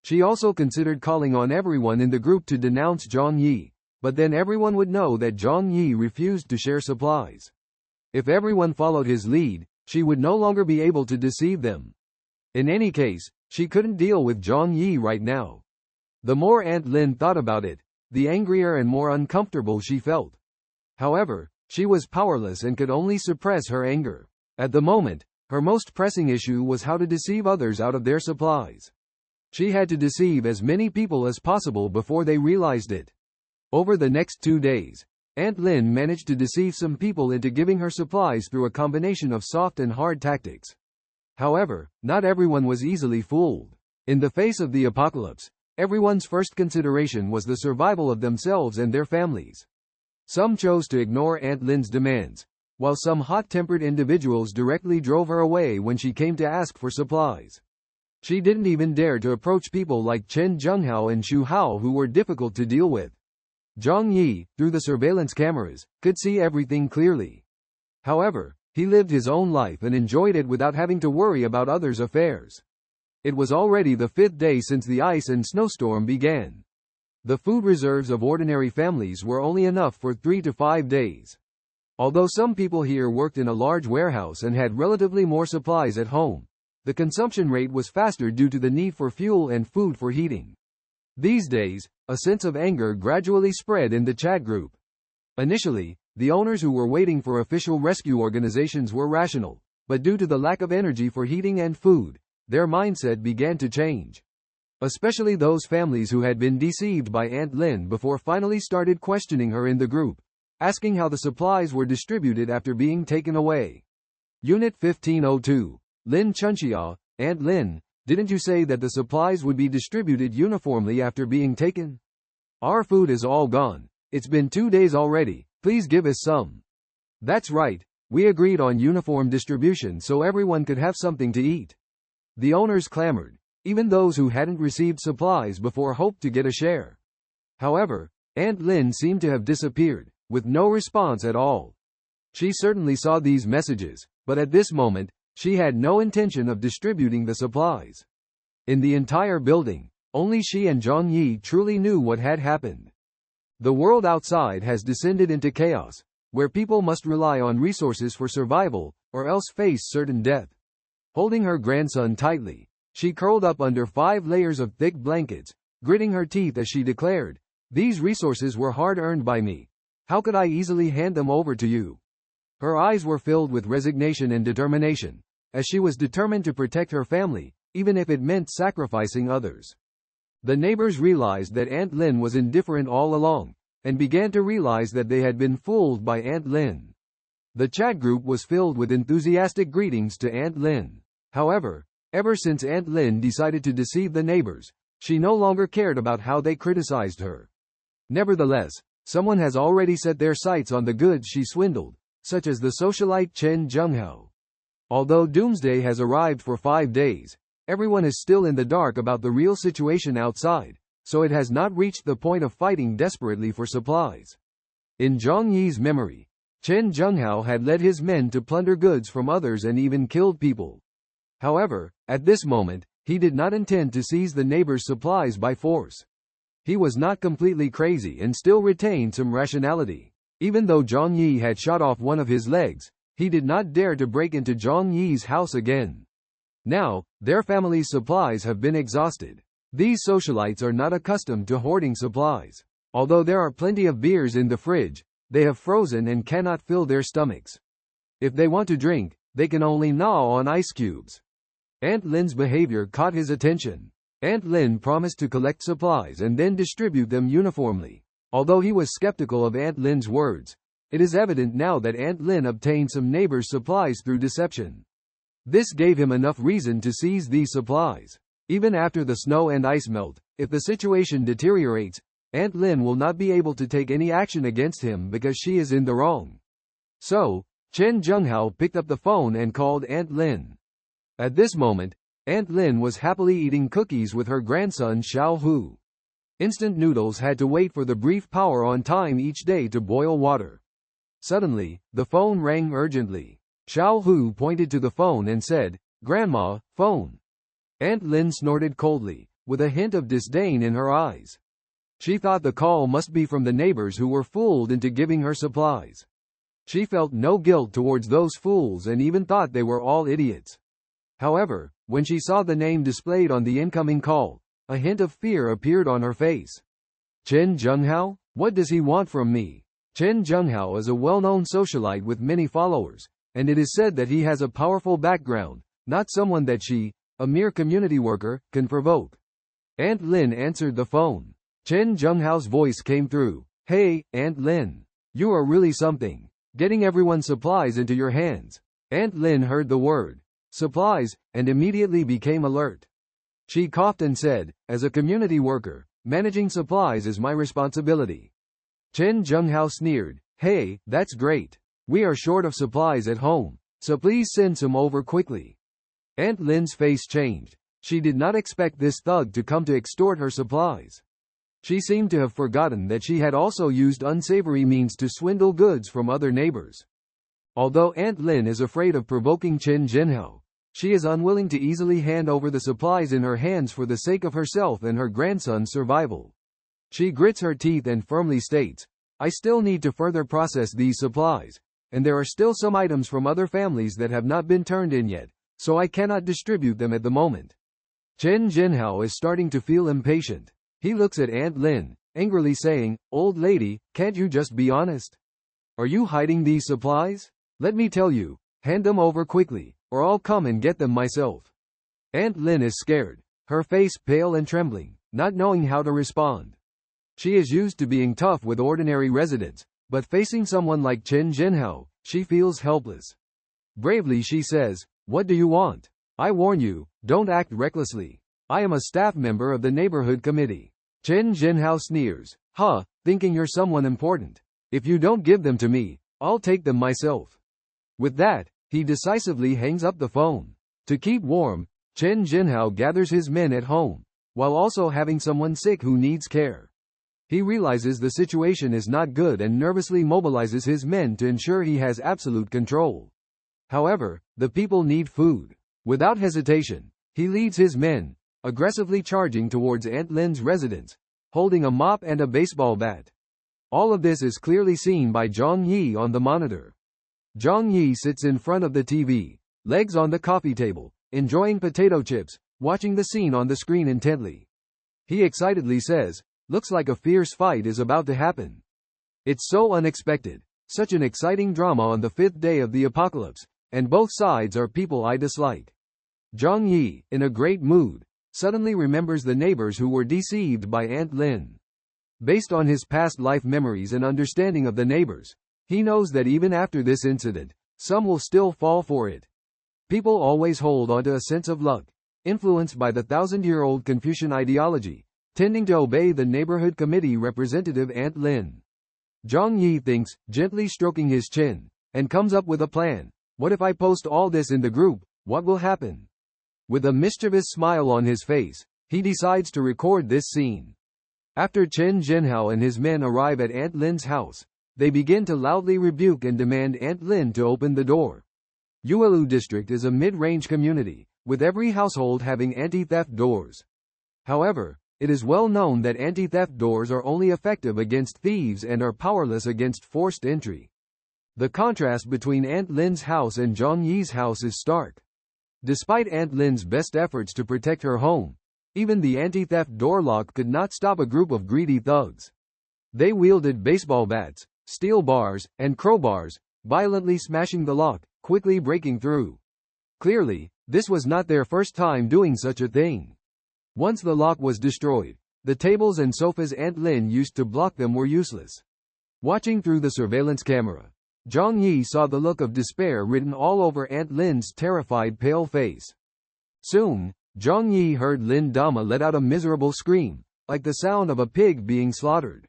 She also considered calling on everyone in the group to denounce Zhang Yi, but then everyone would know that Zhang Yi refused to share supplies. If everyone followed his lead, she would no longer be able to deceive them. In any case, she couldn't deal with Zhang Yi right now. The more Aunt Lin thought about it, the angrier and more uncomfortable she felt. However, she was powerless and could only suppress her anger. At the moment, her most pressing issue was how to deceive others out of their supplies. She had to deceive as many people as possible before they realized it. Over the next 2 days, Aunt Lin managed to deceive some people into giving her supplies through a combination of soft and hard tactics. However, not everyone was easily fooled. In the face of the apocalypse, everyone's first consideration was the survival of themselves and their families. Some chose to ignore Aunt Lin's demands, while some hot-tempered individuals directly drove her away when she came to ask for supplies. She didn't even dare to approach people like Chen Zhenghao and Xu Hao, who were difficult to deal with. Zhang Yi, through the surveillance cameras, could see everything clearly. However, he lived his own life and enjoyed it without having to worry about others' affairs. It was already the 5th day since the ice and snowstorm began. The food reserves of ordinary families were only enough for 3 to 5 days. Although some people here worked in a large warehouse and had relatively more supplies at home, the consumption rate was faster due to the need for fuel and food for heating. These days, a sense of anger gradually spread in the chat group. Initially, the owners who were waiting for official rescue organizations were rational, but due to the lack of energy for heating and food, their mindset began to change. Especially those families who had been deceived by Aunt Lin before finally started questioning her in the group, asking how the supplies were distributed after being taken away. Unit 1502. Lin Chunxia, Aunt Lin, didn't you say that the supplies would be distributed uniformly after being taken? Our food is all gone. It's been 2 days already, please give us some. That's right, we agreed on uniform distribution so everyone could have something to eat. The owners clamored. Even those who hadn't received supplies before hoped to get a share. However, Aunt Lin seemed to have disappeared, with no response at all. She certainly saw these messages, but at this moment, she had no intention of distributing the supplies. In the entire building, only she and Zhang Yi truly knew what had happened. The world outside has descended into chaos, where people must rely on resources for survival, or else face certain death. Holding her grandson tightly, she curled up under 5 layers of thick blankets, gritting her teeth as she declared, "These resources were hard-earned by me. How could I easily hand them over to you?" Her eyes were filled with resignation and determination, as she was determined to protect her family, even if it meant sacrificing others. The neighbors realized that Aunt Lin was indifferent all along, and began to realize that they had been fooled by Aunt Lin. The chat group was filled with enthusiastic greetings to Aunt Lin. However, ever since Aunt Lin decided to deceive the neighbors, she no longer cared about how they criticized her. Nevertheless, someone has already set their sights on the goods she swindled, such as the socialite Chen Zhenghao. Although doomsday has arrived for 5 days, everyone is still in the dark about the real situation outside, so it has not reached the point of fighting desperately for supplies. In Zhang Yi's memory, Chen Zhenghao had led his men to plunder goods from others and even killed people. However, at this moment, he did not intend to seize the neighbor's supplies by force. He was not completely crazy and still retained some rationality. Even though Zhang Yi had shot off one of his legs, he did not dare to break into Zhang Yi's house again. Now, their family's supplies have been exhausted. These socialites are not accustomed to hoarding supplies. Although there are plenty of beers in the fridge, they have frozen and cannot fill their stomachs. If they want to drink, they can only gnaw on ice cubes. Aunt Lin's behavior caught his attention. Aunt Lin promised to collect supplies and then distribute them uniformly. Although he was skeptical of Aunt Lin's words, it is evident now that Aunt Lin obtained some neighbors' supplies through deception. This gave him enough reason to seize these supplies. Even after the snow and ice melt, if the situation deteriorates, Aunt Lin will not be able to take any action against him because she is in the wrong. So, Chen Zhenghao picked up the phone and called Aunt Lin. At this moment, Aunt Lin was happily eating cookies with her grandson Xiao Hu. Instant noodles had to wait for the brief power on time each day to boil water. Suddenly, the phone rang urgently. Xiao Hu pointed to the phone and said, "Grandma, phone." Aunt Lin snorted coldly, with a hint of disdain in her eyes. She thought the call must be from the neighbors who were fooled into giving her supplies. She felt no guilt towards those fools and even thought they were all idiots. However, when she saw the name displayed on the incoming call, a hint of fear appeared on her face. Chen Zhenghao? What does he want from me? Chen Zhenghao is a well-known socialite with many followers, and it is said that he has a powerful background, not someone that she, a mere community worker, can provoke. Aunt Lin answered the phone. Chen Zhenghao's voice came through. "Hey, Aunt Lin. You are really something. Getting everyone's supplies into your hands." Aunt Lin heard the word supplies, and immediately became alert. She coughed and said, as a community worker, managing supplies is my responsibility. Chen Zhenghao sneered, hey, that's great. We are short of supplies at home, so please send some over quickly. Aunt Lin's face changed. She did not expect this thug to come to extort her supplies. She seemed to have forgotten that she had also used unsavory means to swindle goods from other neighbors. Although Aunt Lin is afraid of provoking Chen Zhenghao, she is unwilling to easily hand over the supplies in her hands for the sake of herself and her grandson's survival. She grits her teeth and firmly states, I still need to further process these supplies, and there are still some items from other families that have not been turned in yet, so I cannot distribute them at the moment. Chen Zhenghao is starting to feel impatient. He looks at Aunt Lin, angrily saying, old lady, can't you just be honest? Are you hiding these supplies? Let me tell you, hand them over quickly, or I'll come and get them myself. Aunt Lin is scared, her face pale and trembling, not knowing how to respond. She is used to being tough with ordinary residents, but facing someone like Chen Zhenghao, she feels helpless. Bravely she says, what do you want? I warn you, don't act recklessly. I am a staff member of the neighborhood committee. Chen Zhenghao sneers, thinking you're someone important. If you don't give them to me, I'll take them myself. With that, he decisively hangs up the phone. To keep warm, Chen Zhenghao gathers his men at home, while also having someone sick who needs care. He realizes the situation is not good and nervously mobilizes his men to ensure he has absolute control. However, the people need food. Without hesitation, he leads his men, aggressively charging towards Aunt Lin's residence, holding a mop and a baseball bat. All of this is clearly seen by Zhang Yi on the monitor. Zhang Yi sits in front of the TV, legs on the coffee table, enjoying potato chips, watching the scene on the screen intently. He excitedly says, looks like a fierce fight is about to happen. It's so unexpected, such an exciting drama on the 5th day of the apocalypse, and both sides are people I dislike. Zhang Yi, in a great mood, suddenly remembers the neighbors who were deceived by Aunt Lin. Based on his past life memories and understanding of the neighbors, he knows that even after this incident, some will still fall for it. People always hold onto a sense of luck, influenced by the thousand-year-old Confucian ideology, tending to obey the neighborhood committee representative Aunt Lin. Zhang Yi thinks, gently stroking his chin, and comes up with a plan. What if I post all this in the group? What will happen? With a mischievous smile on his face, he decides to record this scene. After Chen Zhenghao and his men arrive at Aunt Lin's house, they begin to loudly rebuke and demand Aunt Lin to open the door. Yuelu district is a mid-range community, with every household having anti-theft doors. However, it is well known that anti-theft doors are only effective against thieves and are powerless against forced entry. The contrast between Aunt Lin's house and Zhang Yi's house is stark. Despite Aunt Lin's best efforts to protect her home, even the anti-theft door lock could not stop a group of greedy thugs. They wielded baseball bats, steel bars, and crowbars, violently smashing the lock, quickly breaking through. Clearly, this was not their first time doing such a thing. Once the lock was destroyed, the tables and sofas Aunt Lin used to block them were useless. Watching through the surveillance camera, Zhang Yi saw the look of despair written all over Aunt Lin's terrified pale face. Soon, Zhang Yi heard Lin Dama let out a miserable scream, like the sound of a pig being slaughtered.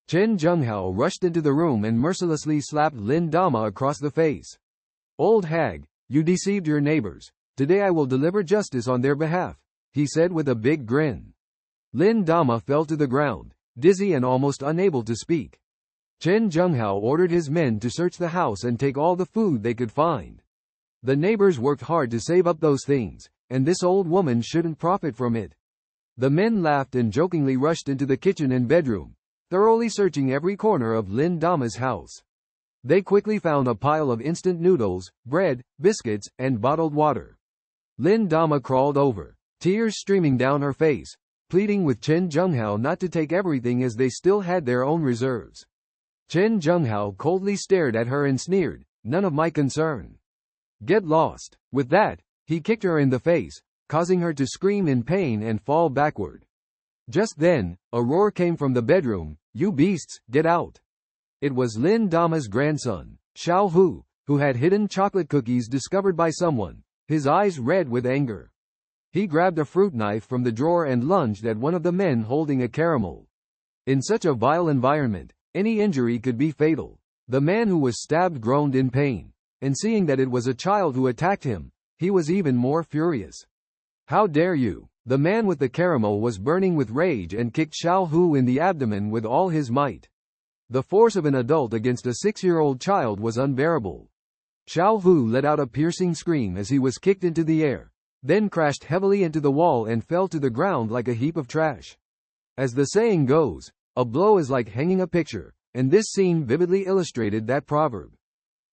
Chen Zhenghao rushed into the room and mercilessly slapped Lin Dama across the face. Old hag, you deceived your neighbors. Today I will deliver justice on their behalf, he said with a big grin. Lin Dama fell to the ground, dizzy and almost unable to speak. Chen Zhenghao ordered his men to search the house and take all the food they could find. The neighbors worked hard to save up those things, and this old woman shouldn't profit from it. The men laughed and jokingly rushed into the kitchen and bedroom, thoroughly searching every corner of Lin Dama's house. They quickly found a pile of instant noodles, bread, biscuits, and bottled water. Lin Dama crawled over, tears streaming down her face, pleading with Chen Zhenghao not to take everything as they still had their own reserves. Chen Zhenghao coldly stared at her and sneered, none of my concern. Get lost. With that, he kicked her in the face, causing her to scream in pain and fall backward. Just then, a roar came from the bedroom, you beasts, get out. It was Lin Dama's grandson, Xiao Hu, who had hidden chocolate cookies discovered by someone, his eyes red with anger. He grabbed a fruit knife from the drawer and lunged at one of the men holding a caramel. In such a vile environment, any injury could be fatal. The man who was stabbed groaned in pain, and seeing that it was a child who attacked him, he was even more furious. How dare you! The man with the caramel was burning with rage and kicked Xiao Hu in the abdomen with all his might. The force of an adult against a 6-year-old child was unbearable. Xiao Hu let out a piercing scream as he was kicked into the air, then crashed heavily into the wall and fell to the ground like a heap of trash. As the saying goes, a blow is like hanging a picture, and this scene vividly illustrated that proverb.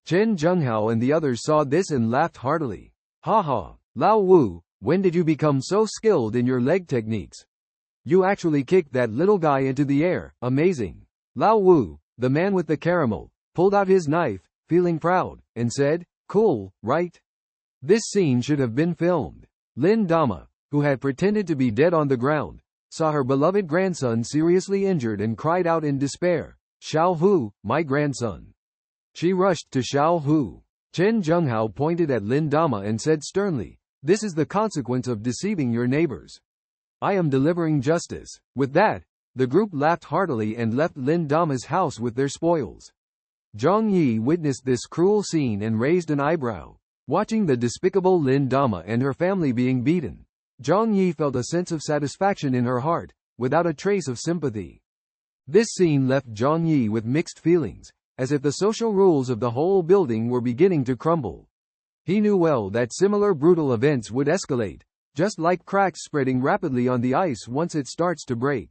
Chen Zhenghao and the others saw this and laughed heartily. Ha ha, Lao Wu, when did you become so skilled in your leg techniques? You actually kicked that little guy into the air, amazing. Lao Wu, the man with the caramel, pulled out his knife, feeling proud, and said, cool, right? This scene should have been filmed. Lin Dama, who had pretended to be dead on the ground, saw her beloved grandson seriously injured and cried out in despair, Xiao Hu, my grandson. She rushed to Xiao Hu. Chen Zhenghao pointed at Lin Dama and said sternly, this is the consequence of deceiving your neighbors. I am delivering justice. With that, the group laughed heartily and left Lin Dama's house with their spoils. Zhang Yi witnessed this cruel scene and raised an eyebrow. Watching the despicable Lin Dama and her family being beaten, Zhang Yi felt a sense of satisfaction in her heart, without a trace of sympathy. This scene left Zhang Yi with mixed feelings, as if the social rules of the whole building were beginning to crumble. He knew well that similar brutal events would escalate, just like cracks spreading rapidly on the ice once it starts to break.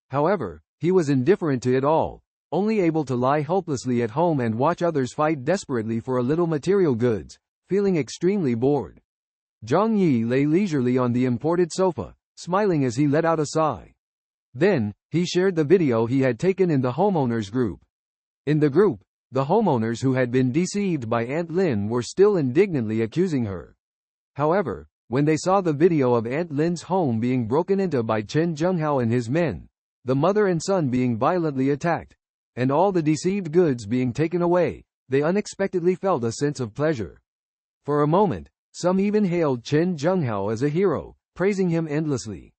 However, he was indifferent to it all, only able to lie helplessly at home and watch others fight desperately for a little material goods, feeling extremely bored. Zhang Yi lay leisurely on the imported sofa, smiling as he let out a sigh. Then, he shared the video he had taken in the homeowners group. In the group, the homeowners who had been deceived by Aunt Lin were still indignantly accusing her. However, when they saw the video of Aunt Lin's home being broken into by Chen Zhenghao and his men, the mother and son being violently attacked, and all the deceived goods being taken away, they unexpectedly felt a sense of pleasure. For a moment, some even hailed Chen Zhenghao as a hero, praising him endlessly.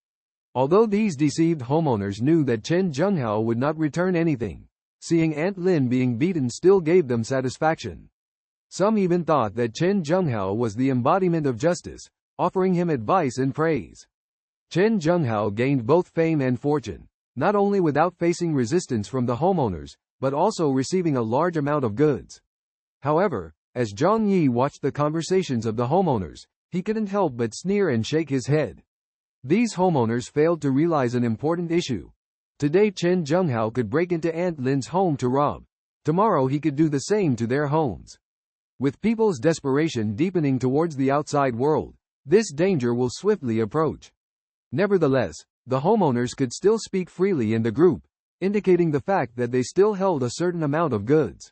Although these deceived homeowners knew that Chen Zhenghao would not return anything, seeing Aunt Lin being beaten still gave them satisfaction. Some even thought that Chen Zhenghao was the embodiment of justice, offering him advice and praise. Chen Zhenghao gained both fame and fortune, not only without facing resistance from the homeowners, but also receiving a large amount of goods. However, as Zhang Yi watched the conversations of the homeowners, he couldn't help but sneer and shake his head. These homeowners failed to realize an important issue. Today Chen Zhenghao could break into Aunt Lin's home to rob. Tomorrow he could do the same to their homes. With people's desperation deepening towards the outside world, this danger will swiftly approach. Nevertheless, the homeowners could still speak freely in the group, indicating the fact that they still held a certain amount of goods.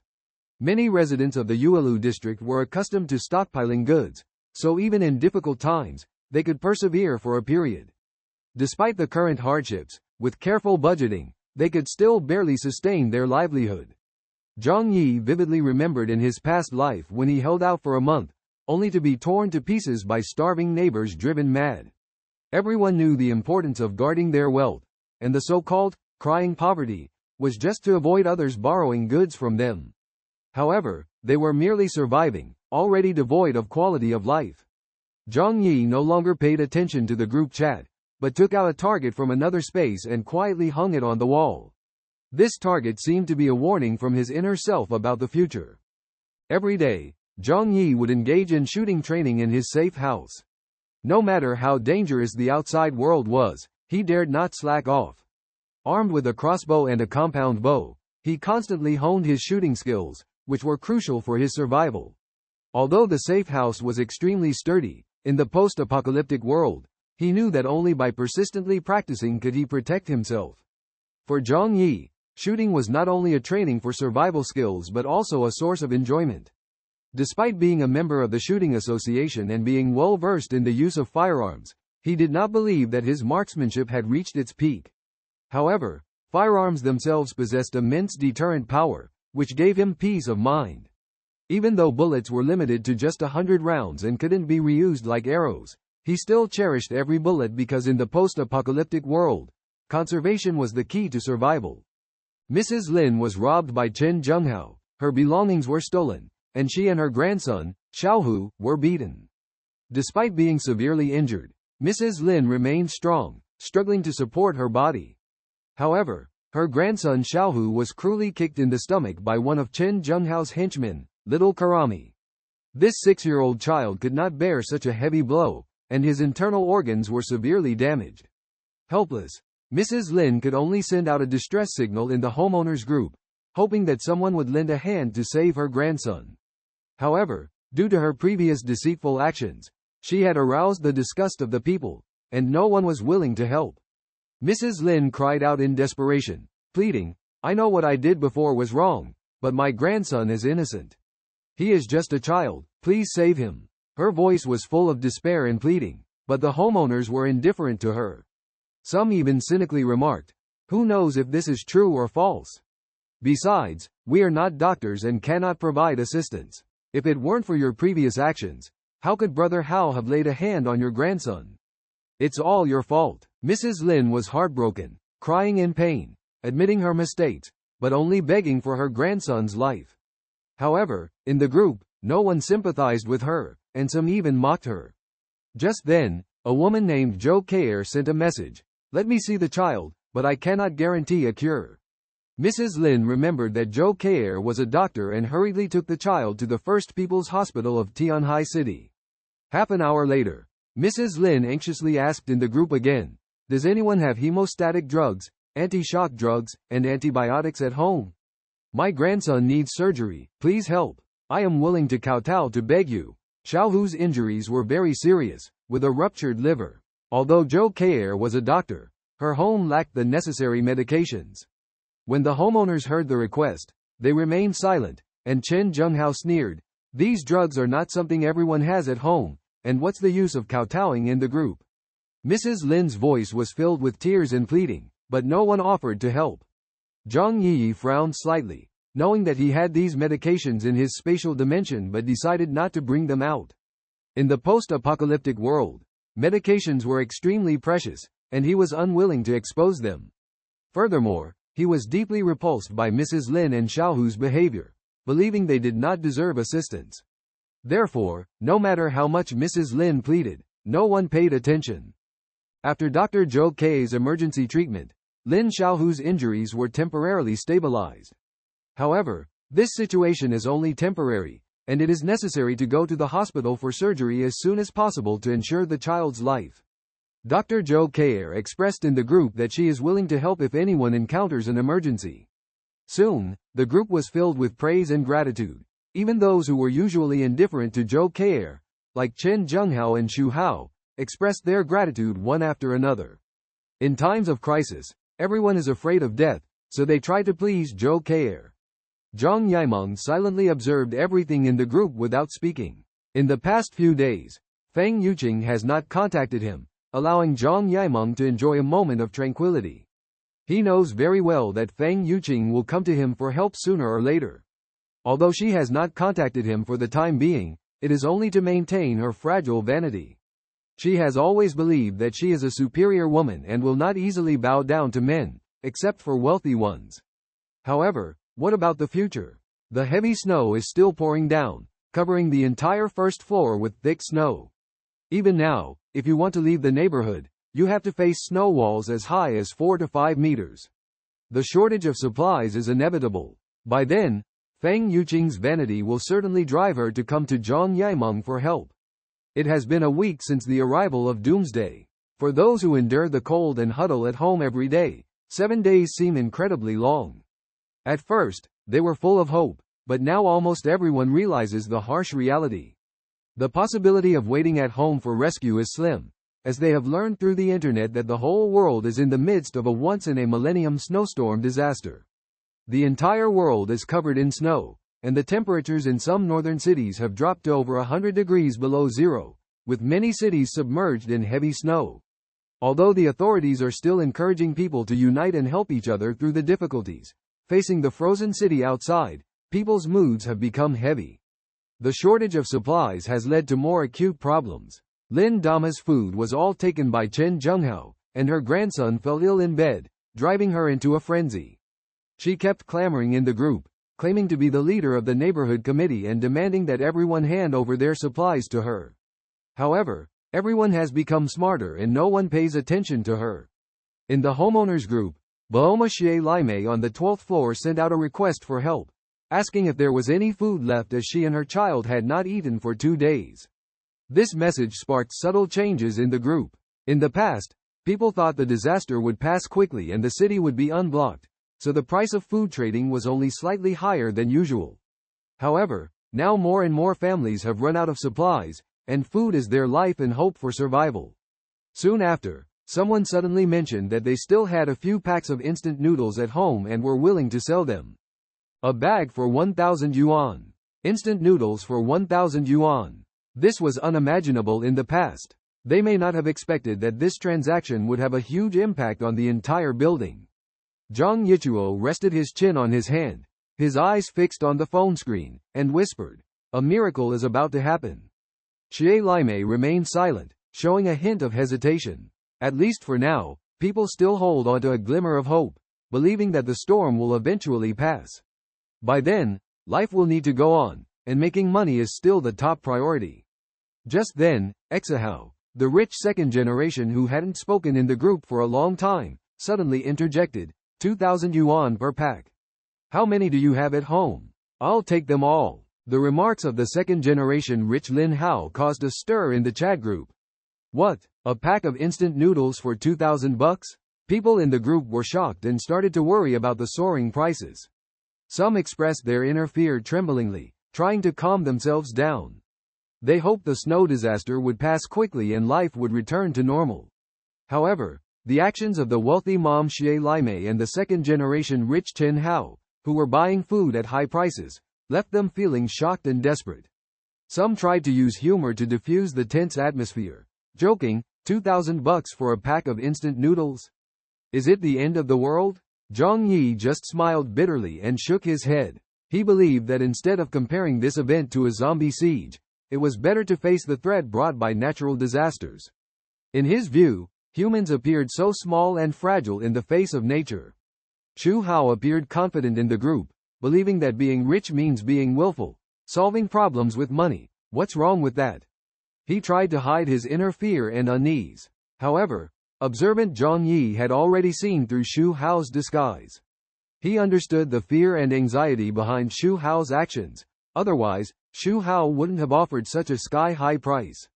Many residents of the Yuelu district were accustomed to stockpiling goods, so even in difficult times, they could persevere for a period. Despite the current hardships, with careful budgeting, they could still barely sustain their livelihood. Zhang Yi vividly remembered in his past life when he held out for a month, only to be torn to pieces by starving neighbors driven mad. Everyone knew the importance of guarding their wealth, and the so-called crying poverty was just to avoid others borrowing goods from them. However, they were merely surviving, already devoid of quality of life. Zhang Yi no longer paid attention to the group chat, but took out a target from another space and quietly hung it on the wall. This target seemed to be a warning from his inner self about the future. Every day, Zhang Yi would engage in shooting training in his safe house. No matter how dangerous the outside world was, he dared not slack off. Armed with a crossbow and a compound bow, he constantly honed his shooting skills, which were crucial for his survival. Although the safe house was extremely sturdy, in the post-apocalyptic world, he knew that only by persistently practicing could he protect himself. For Zhang Yi, shooting was not only a training for survival skills but also a source of enjoyment. Despite being a member of the shooting association and being well versed in the use of firearms, he did not believe that his marksmanship had reached its peak. However, firearms themselves possessed immense deterrent power, which gave him peace of mind. Even though bullets were limited to just 100 rounds and couldn't be reused like arrows, He still cherished every bullet because in the post-apocalyptic world, conservation was the key to survival. Mrs. Lin was robbed by Chen Zhenghao, her belongings were stolen, and she and her grandson, Xiaohu, were beaten. Despite being severely injured, Mrs. Lin remained strong, struggling to support her body. However, her grandson Xiaohu was cruelly kicked in the stomach by one of Chen Zhenghao's henchmen, little Karami. This 6-year-old child could not bear such a heavy blow, and his internal organs were severely damaged. Helpless, Mrs. Lin could only send out a distress signal in the homeowners group, hoping that someone would lend a hand to save her grandson. However, due to her previous deceitful actions, she had aroused the disgust of the people, and no one was willing to help. Mrs. Lin cried out in desperation, pleading, "I know what I did before was wrong, but my grandson is innocent. He is just a child, please save him." Her voice was full of despair and pleading, but the homeowners were indifferent to her. Some even cynically remarked, "Who knows if this is true or false? Besides, we are not doctors and cannot provide assistance. If it weren't for your previous actions, how could Brother Hao have laid a hand on your grandson? It's all your fault." Mrs. Lin was heartbroken, crying in pain, admitting her mistakes, but only begging for her grandson's life. However, in the group, no one sympathized with her, and some even mocked her. Just then, a woman named Zhou Keir sent a message, "Let me see the child, but I cannot guarantee a cure." Mrs. Lin remembered that Zhou Keir was a doctor and hurriedly took the child to the First People's Hospital of Tianhai City. Half an hour later, Mrs. Lin anxiously asked in the group again, "Does anyone have hemostatic drugs, anti-shock drugs, and antibiotics at home? My grandson needs surgery, please help. I am willing to kowtow to beg you." Xiaohu's injuries were very serious, with a ruptured liver. Although Zhou Keir was a doctor, her home lacked the necessary medications. When the homeowners heard the request, they remained silent, and Chen Zhenghao sneered, "These drugs are not something everyone has at home, and what's the use of kowtowing in the group?" Mrs. Lin's voice was filled with tears and pleading, but no one offered to help. Zhang Yi frowned slightly, knowing that he had these medications in his spatial dimension but decided not to bring them out. In the post-apocalyptic world, medications were extremely precious, and he was unwilling to expose them. Furthermore, he was deeply repulsed by Mrs. Lin and Xiaohu's behavior, believing they did not deserve assistance. Therefore, no matter how much Mrs. Lin pleaded, no one paid attention. After Dr. Zhou Kei's emergency treatment, Lin Xiaohu's injuries were temporarily stabilized. However, this situation is only temporary, and it is necessary to go to the hospital for surgery as soon as possible to ensure the child's life. Dr. Zhou Kei expressed in the group that she is willing to help if anyone encounters an emergency. Soon, the group was filled with praise and gratitude. Even those who were usually indifferent to Zhou Kei, like Chen Zhenghao and Xu Hao, expressed their gratitude one after another. In times of crisis, everyone is afraid of death, so they try to please Zhou Kei. Zhang Yimeng silently observed everything in the group without speaking. In the past few days, Feng Yuqing has not contacted him, allowing Zhang Yimeng to enjoy a moment of tranquility. He knows very well that Feng Yuqing will come to him for help sooner or later. Although she has not contacted him for the time being, it is only to maintain her fragile vanity. She has always believed that she is a superior woman and will not easily bow down to men, except for wealthy ones. However, what about the future? The heavy snow is still pouring down, covering the entire first floor with thick snow. Even now, if you want to leave the neighborhood, you have to face snow walls as high as 4 to 5 meters. The shortage of supplies is inevitable. By then, Feng Yuqing's vanity will certainly drive her to come to Zhang Yimeng for help. It has been a week since the arrival of Doomsday. For those who endure the cold and huddle at home every day, 7 days seem incredibly long. At first, they were full of hope, but now almost everyone realizes the harsh reality. The possibility of waiting at home for rescue is slim, as they have learned through the internet that the whole world is in the midst of a once-in-a-millennium snowstorm disaster. The entire world is covered in snow, and the temperatures in some northern cities have dropped to over 100 degrees below zero, with many cities submerged in heavy snow. Although the authorities are still encouraging people to unite and help each other through the difficulties facing the frozen city outside, people's moods have become heavy. The shortage of supplies has led to more acute problems. Lin Dama's food was all taken by Chen Zhenghao, and her grandson fell ill in bed, driving her into a frenzy. She kept clamoring in the group, claiming to be the leader of the neighborhood committee and demanding that everyone hand over their supplies to her. However, everyone has become smarter and no one pays attention to her. In the homeowners group, Baoma Xie Laimei on the 12th floor sent out a request for help, asking if there was any food left as she and her child had not eaten for 2 days. This message sparked subtle changes in the group. In the past, people thought the disaster would pass quickly and the city would be unblocked, so the price of food trading was only slightly higher than usual. However, now more and more families have run out of supplies, and food is their life and hope for survival. Soon after, someone suddenly mentioned that they still had a few packs of instant noodles at home and were willing to sell them. A bag for 1,000 yuan. Instant noodles for 1,000 yuan. This was unimaginable in the past. They may not have expected that this transaction would have a huge impact on the entire building. Zhang Yichuo rested his chin on his hand, his eyes fixed on the phone screen, and whispered, "A miracle is about to happen." Xie Laimei remained silent, showing a hint of hesitation. At least for now, people still hold on to a glimmer of hope, believing that the storm will eventually pass. By then, life will need to go on, and making money is still the top priority. Just then, Exahao, the rich second generation who hadn't spoken in the group for a long time, suddenly interjected, 2,000 yuan per pack. How many do you have at home? I'll take them all. The remarks of the second generation rich Lin Hao caused a stir in the chat group. What? A pack of instant noodles for 2,000 bucks? People in the group were shocked and started to worry about the soaring prices. Some expressed their inner fear tremblingly, trying to calm themselves down. They hoped the snow disaster would pass quickly and life would return to normal. However, the actions of the wealthy mom Xie Laimei and the second-generation rich Chen Hao, who were buying food at high prices, left them feeling shocked and desperate. Some tried to use humor to diffuse the tense atmosphere, joking, 2,000 bucks for a pack of instant noodles? Is it the end of the world? Zhang Yi just smiled bitterly and shook his head. He believed that instead of comparing this event to a zombie siege, it was better to face the threat brought by natural disasters. In his view, humans appeared so small and fragile in the face of nature. Xu Hao appeared confident in the group, believing that being rich means being willful, solving problems with money. What's wrong with that? He tried to hide his inner fear and unease. However, observant Zhang Yi had already seen through Xu Hao's disguise. He understood the fear and anxiety behind Xu Hao's actions. Otherwise, Xu Hao wouldn't have offered such a sky-high price.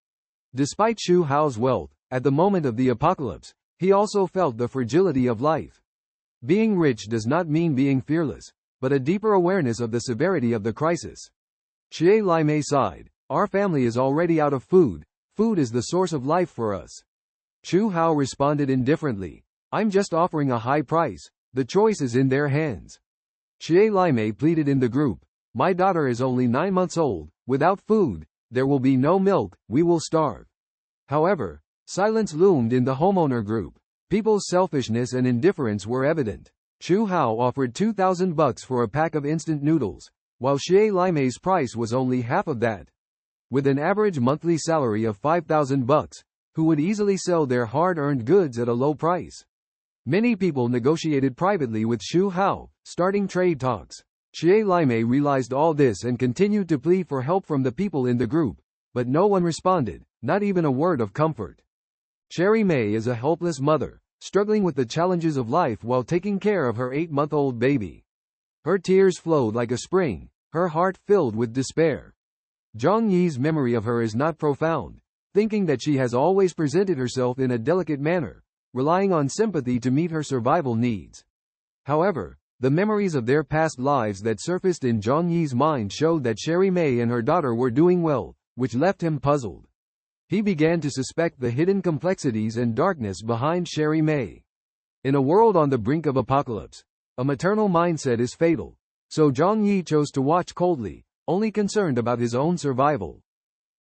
Despite Xu Hao's wealth, at the moment of the apocalypse, he also felt the fragility of life. Being rich does not mean being fearless, but a deeper awareness of the severity of the crisis. Xie Laimei sighed, "Our family is already out of food. Food is the source of life for us." Xu Hao responded indifferently, "I'm just offering a high price. The choice is in their hands." Xie Laimei pleaded in the group, "My daughter is only 9 months old. Without food, there will be no milk. We will starve." However, silence loomed in the homeowner group. People's selfishness and indifference were evident. Xu Hao offered 2,000 bucks for a pack of instant noodles, while Xie Laimei's price was only half of that. With an average monthly salary of 5,000 bucks, who would easily sell their hard-earned goods at a low price? Many people negotiated privately with Xu Hao, starting trade talks. Xie Laimei realized all this and continued to plead for help from the people in the group, but no one responded, not even a word of comfort. Sherry Mei is a helpless mother, struggling with the challenges of life while taking care of her 8-month-old baby. Her tears flowed like a spring, her heart filled with despair. Zhang Yi's memory of her is not profound, thinking that she has always presented herself in a delicate manner, relying on sympathy to meet her survival needs. However, the memories of their past lives that surfaced in Zhang Yi's mind showed that Sherry Mei and her daughter were doing well, which left him puzzled. He began to suspect the hidden complexities and darkness behind Sherry Mei. In a world on the brink of apocalypse, a maternal mindset is fatal, so Zhang Yi chose to watch coldly, only concerned about his own survival.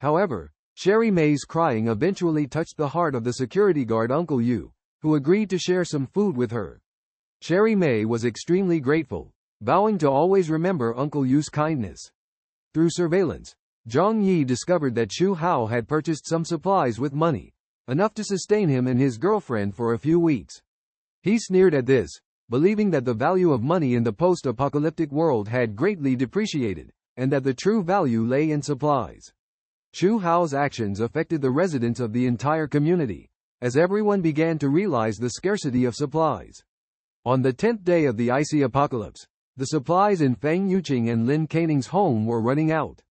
However, Sherry Mei's crying eventually touched the heart of the security guard Uncle Yu, who agreed to share some food with her. Sherry Mei was extremely grateful, vowing to always remember Uncle Yu's kindness. Through surveillance, Zhang Yi discovered that Chu Hao had purchased some supplies with money, enough to sustain him and his girlfriend for a few weeks. He sneered at this, believing that the value of money in the post-apocalyptic world had greatly depreciated, and that the true value lay in supplies. Chu Hao's actions affected the residents of the entire community, as everyone began to realize the scarcity of supplies. On the 10th day of the icy apocalypse, the supplies in Feng Yuqing and Lin Caning's home were running out.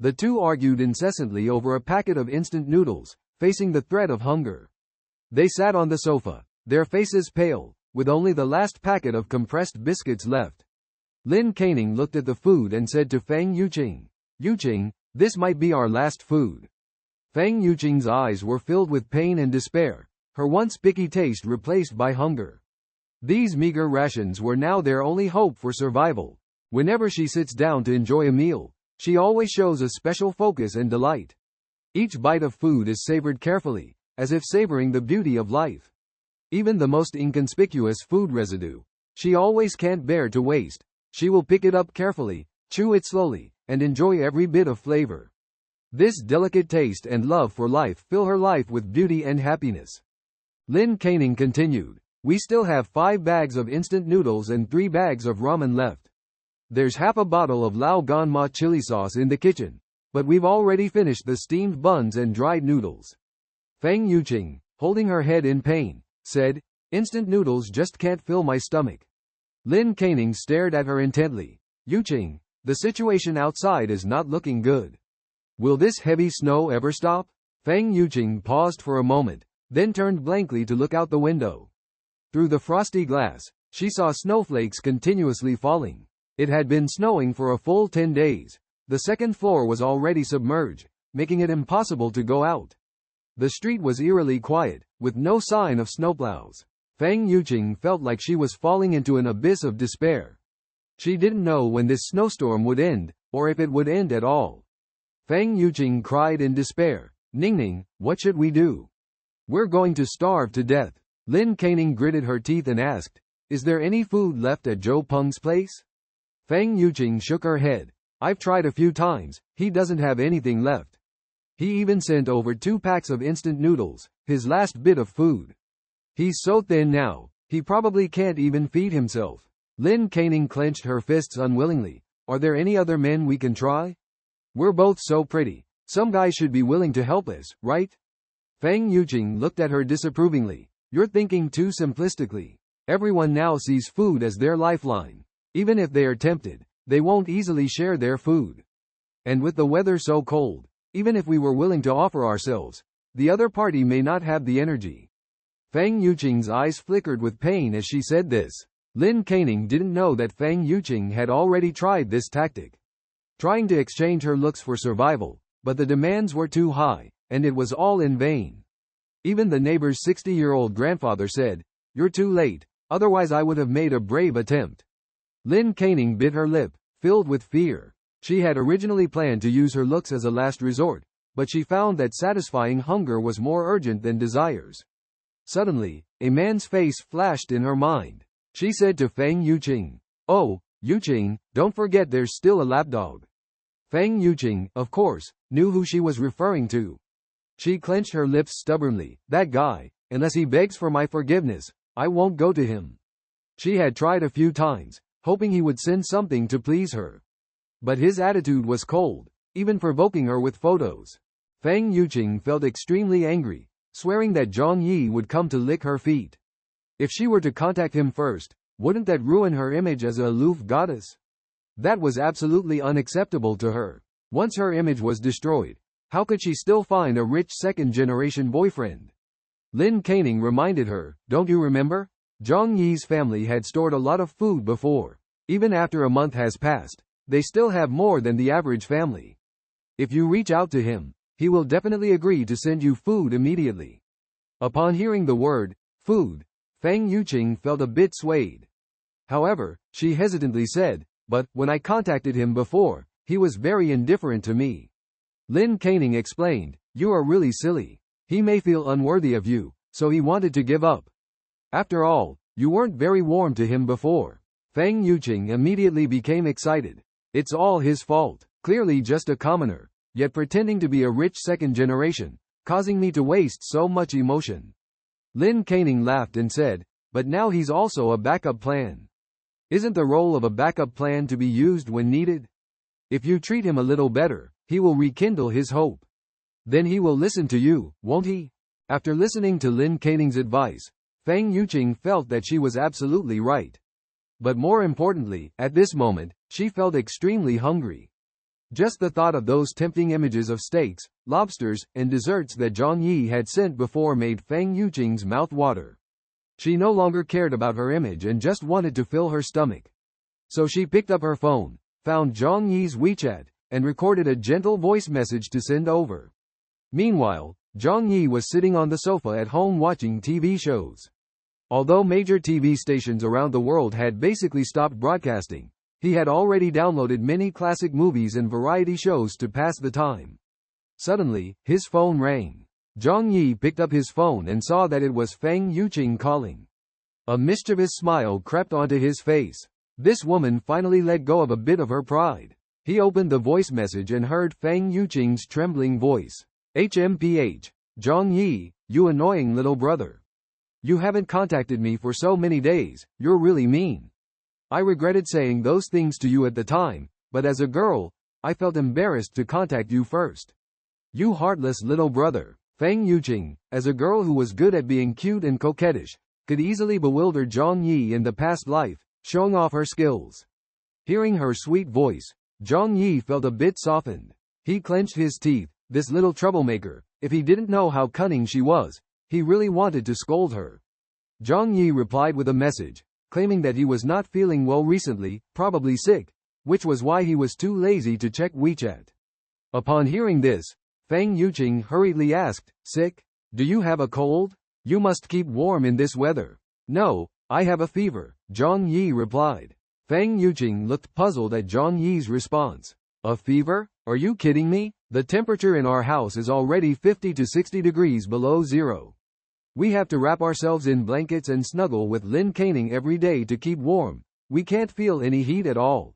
The two argued incessantly over a packet of instant noodles, facing the threat of hunger. They sat on the sofa, their faces pale, with only the last packet of compressed biscuits left. Lin Caning looked at the food and said to Feng Yuqing, "Yuqing, this might be our last food." Feng Yuqing's eyes were filled with pain and despair, her once picky taste replaced by hunger. These meager rations were now their only hope for survival. Whenever she sits down to enjoy a meal, she always shows a special focus and delight. Each bite of food is savored carefully, as if savoring the beauty of life. Even the most inconspicuous food residue, she always can't bear to waste. She will pick it up carefully, chew it slowly, and enjoy every bit of flavor. This delicate taste and love for life fill her life with beauty and happiness. Lin Caning continued, "We still have 5 bags of instant noodles and 3 bags of ramen left. There's half a bottle of Lao Gan Ma chili sauce in the kitchen, but we've already finished the steamed buns and dried noodles." Feng Yuqing, holding her head in pain, said, "Instant noodles just can't fill my stomach." Lin Caning stared at her intently. "Yuqing, the situation outside is not looking good. Will this heavy snow ever stop?" Feng Yuqing paused for a moment, then turned blankly to look out the window. Through the frosty glass, she saw snowflakes continuously falling. It had been snowing for a full 10 days. The second floor was already submerged, making it impossible to go out. The street was eerily quiet, with no sign of snowplows. Feng Yuqing felt like she was falling into an abyss of despair. She didn't know when this snowstorm would end, or if it would end at all. Feng Yuqing cried in despair, "Ningning, what should we do? We're going to starve to death." Lin Caning gritted her teeth and asked, "Is there any food left at Zhou Peng's place?" Feng Yuqing shook her head. "I've tried a few times, he doesn't have anything left. He even sent over 2 packs of instant noodles, his last bit of food. He's so thin now, he probably can't even feed himself." Lin Caning clenched her fists unwillingly. "Are there any other men we can try? We're both so pretty. Some guy should be willing to help us, right?" Feng Yuqing looked at her disapprovingly. "You're thinking too simplistically. Everyone now sees food as their lifeline. Even if they are tempted, they won't easily share their food. And with the weather so cold, even if we were willing to offer ourselves, the other party may not have the energy." Feng Yuqing's eyes flickered with pain as she said this. Lin Caning didn't know that Feng Yuqing had already tried this tactic, trying to exchange her looks for survival, but the demands were too high, and it was all in vain. Even the neighbor's 60-year-old grandfather said, "You're too late, otherwise I would have made a brave attempt." Lin Caning bit her lip, filled with fear. She had originally planned to use her looks as a last resort, but she found that satisfying hunger was more urgent than desires. Suddenly, a man's face flashed in her mind. She said to Feng Yuqing, "Oh, Yuqing, don't forget there's still a lapdog." Feng Yuqing, of course, knew who she was referring to. She clenched her lips stubbornly. "That guy, unless he begs for my forgiveness, I won't go to him." She had tried a few times, hoping he would send something to please her. But his attitude was cold, even provoking her with photos. Feng Yuqing felt extremely angry, swearing that Zhang Yi would come to lick her feet. If she were to contact him first, wouldn't that ruin her image as a aloof goddess? That was absolutely unacceptable to her. Once her image was destroyed, how could she still find a rich second-generation boyfriend? Lin Caning reminded her, "Don't you remember? Zhang Yi's family had stored a lot of food before. Even after a month has passed, they still have more than the average family. If you reach out to him, he will definitely agree to send you food immediately." Upon hearing the word, food, Feng Yuqing felt a bit swayed. However, she hesitantly said, "But, when I contacted him before, he was very indifferent to me." Lin Caning explained, "You are really silly. He may feel unworthy of you, so he wanted to give up. After all, you weren't very warm to him before." Feng Yuqing immediately became excited. "It's all his fault. Clearly just a commoner. yet pretending to be a rich second generation, causing me to waste so much emotion. Lin Canning laughed and said, but now he's also a backup plan. Isn't the role of a backup plan to be used when needed? If you treat him a little better, he will rekindle his hope. Then he will listen to you, won't he? After listening to Lin Canning's advice, Feng Yuqing felt that she was absolutely right. But more importantly, at this moment, she felt extremely hungry. Just the thought of those tempting images of steaks, lobsters, and desserts that Zhang Yi had sent before made Feng Yuqing's mouth water. She no longer cared about her image and just wanted to fill her stomach. So she picked up her phone, found Zhang Yi's WeChat, and recorded a gentle voice message to send over. Meanwhile, Zhang Yi was sitting on the sofa at home watching TV shows. Although major TV stations around the world had basically stopped broadcasting, he had already downloaded many classic movies and variety shows to pass the time. Suddenly, his phone rang. Zhang Yi picked up his phone and saw that it was Feng Yuqing calling. A mischievous smile crept onto his face. This woman finally let go of a bit of her pride. He opened the voice message and heard Feng Yuqing's trembling voice. HMPH. Zhang Yi, you annoying little brother. You haven't contacted me for so many days, you're really mean. I regretted saying those things to you at the time, but as a girl, I felt embarrassed to contact you first. You heartless little brother. Feng Yuqing, as a girl who was good at being cute and coquettish, could easily bewilder Zhang Yi in the past life, showing off her skills. Hearing her sweet voice, Zhang Yi felt a bit softened. He clenched his teeth. This little troublemaker, if he didn't know how cunning she was, he really wanted to scold her. Zhang Yi replied with a message, claiming that he was not feeling well recently, probably sick, which was why he was too lazy to check WeChat. Upon hearing this, Feng Yuqing hurriedly asked, sick? Do you have a cold? You must keep warm in this weather. No, I have a fever, Zhang Yi replied. Feng Yuqing looked puzzled at Zhang Yi's response. A fever? Are you kidding me? The temperature in our house is already 50 to 60 degrees below zero. We have to wrap ourselves in blankets and snuggle with Lin Canning every day to keep warm. We can't feel any heat at all.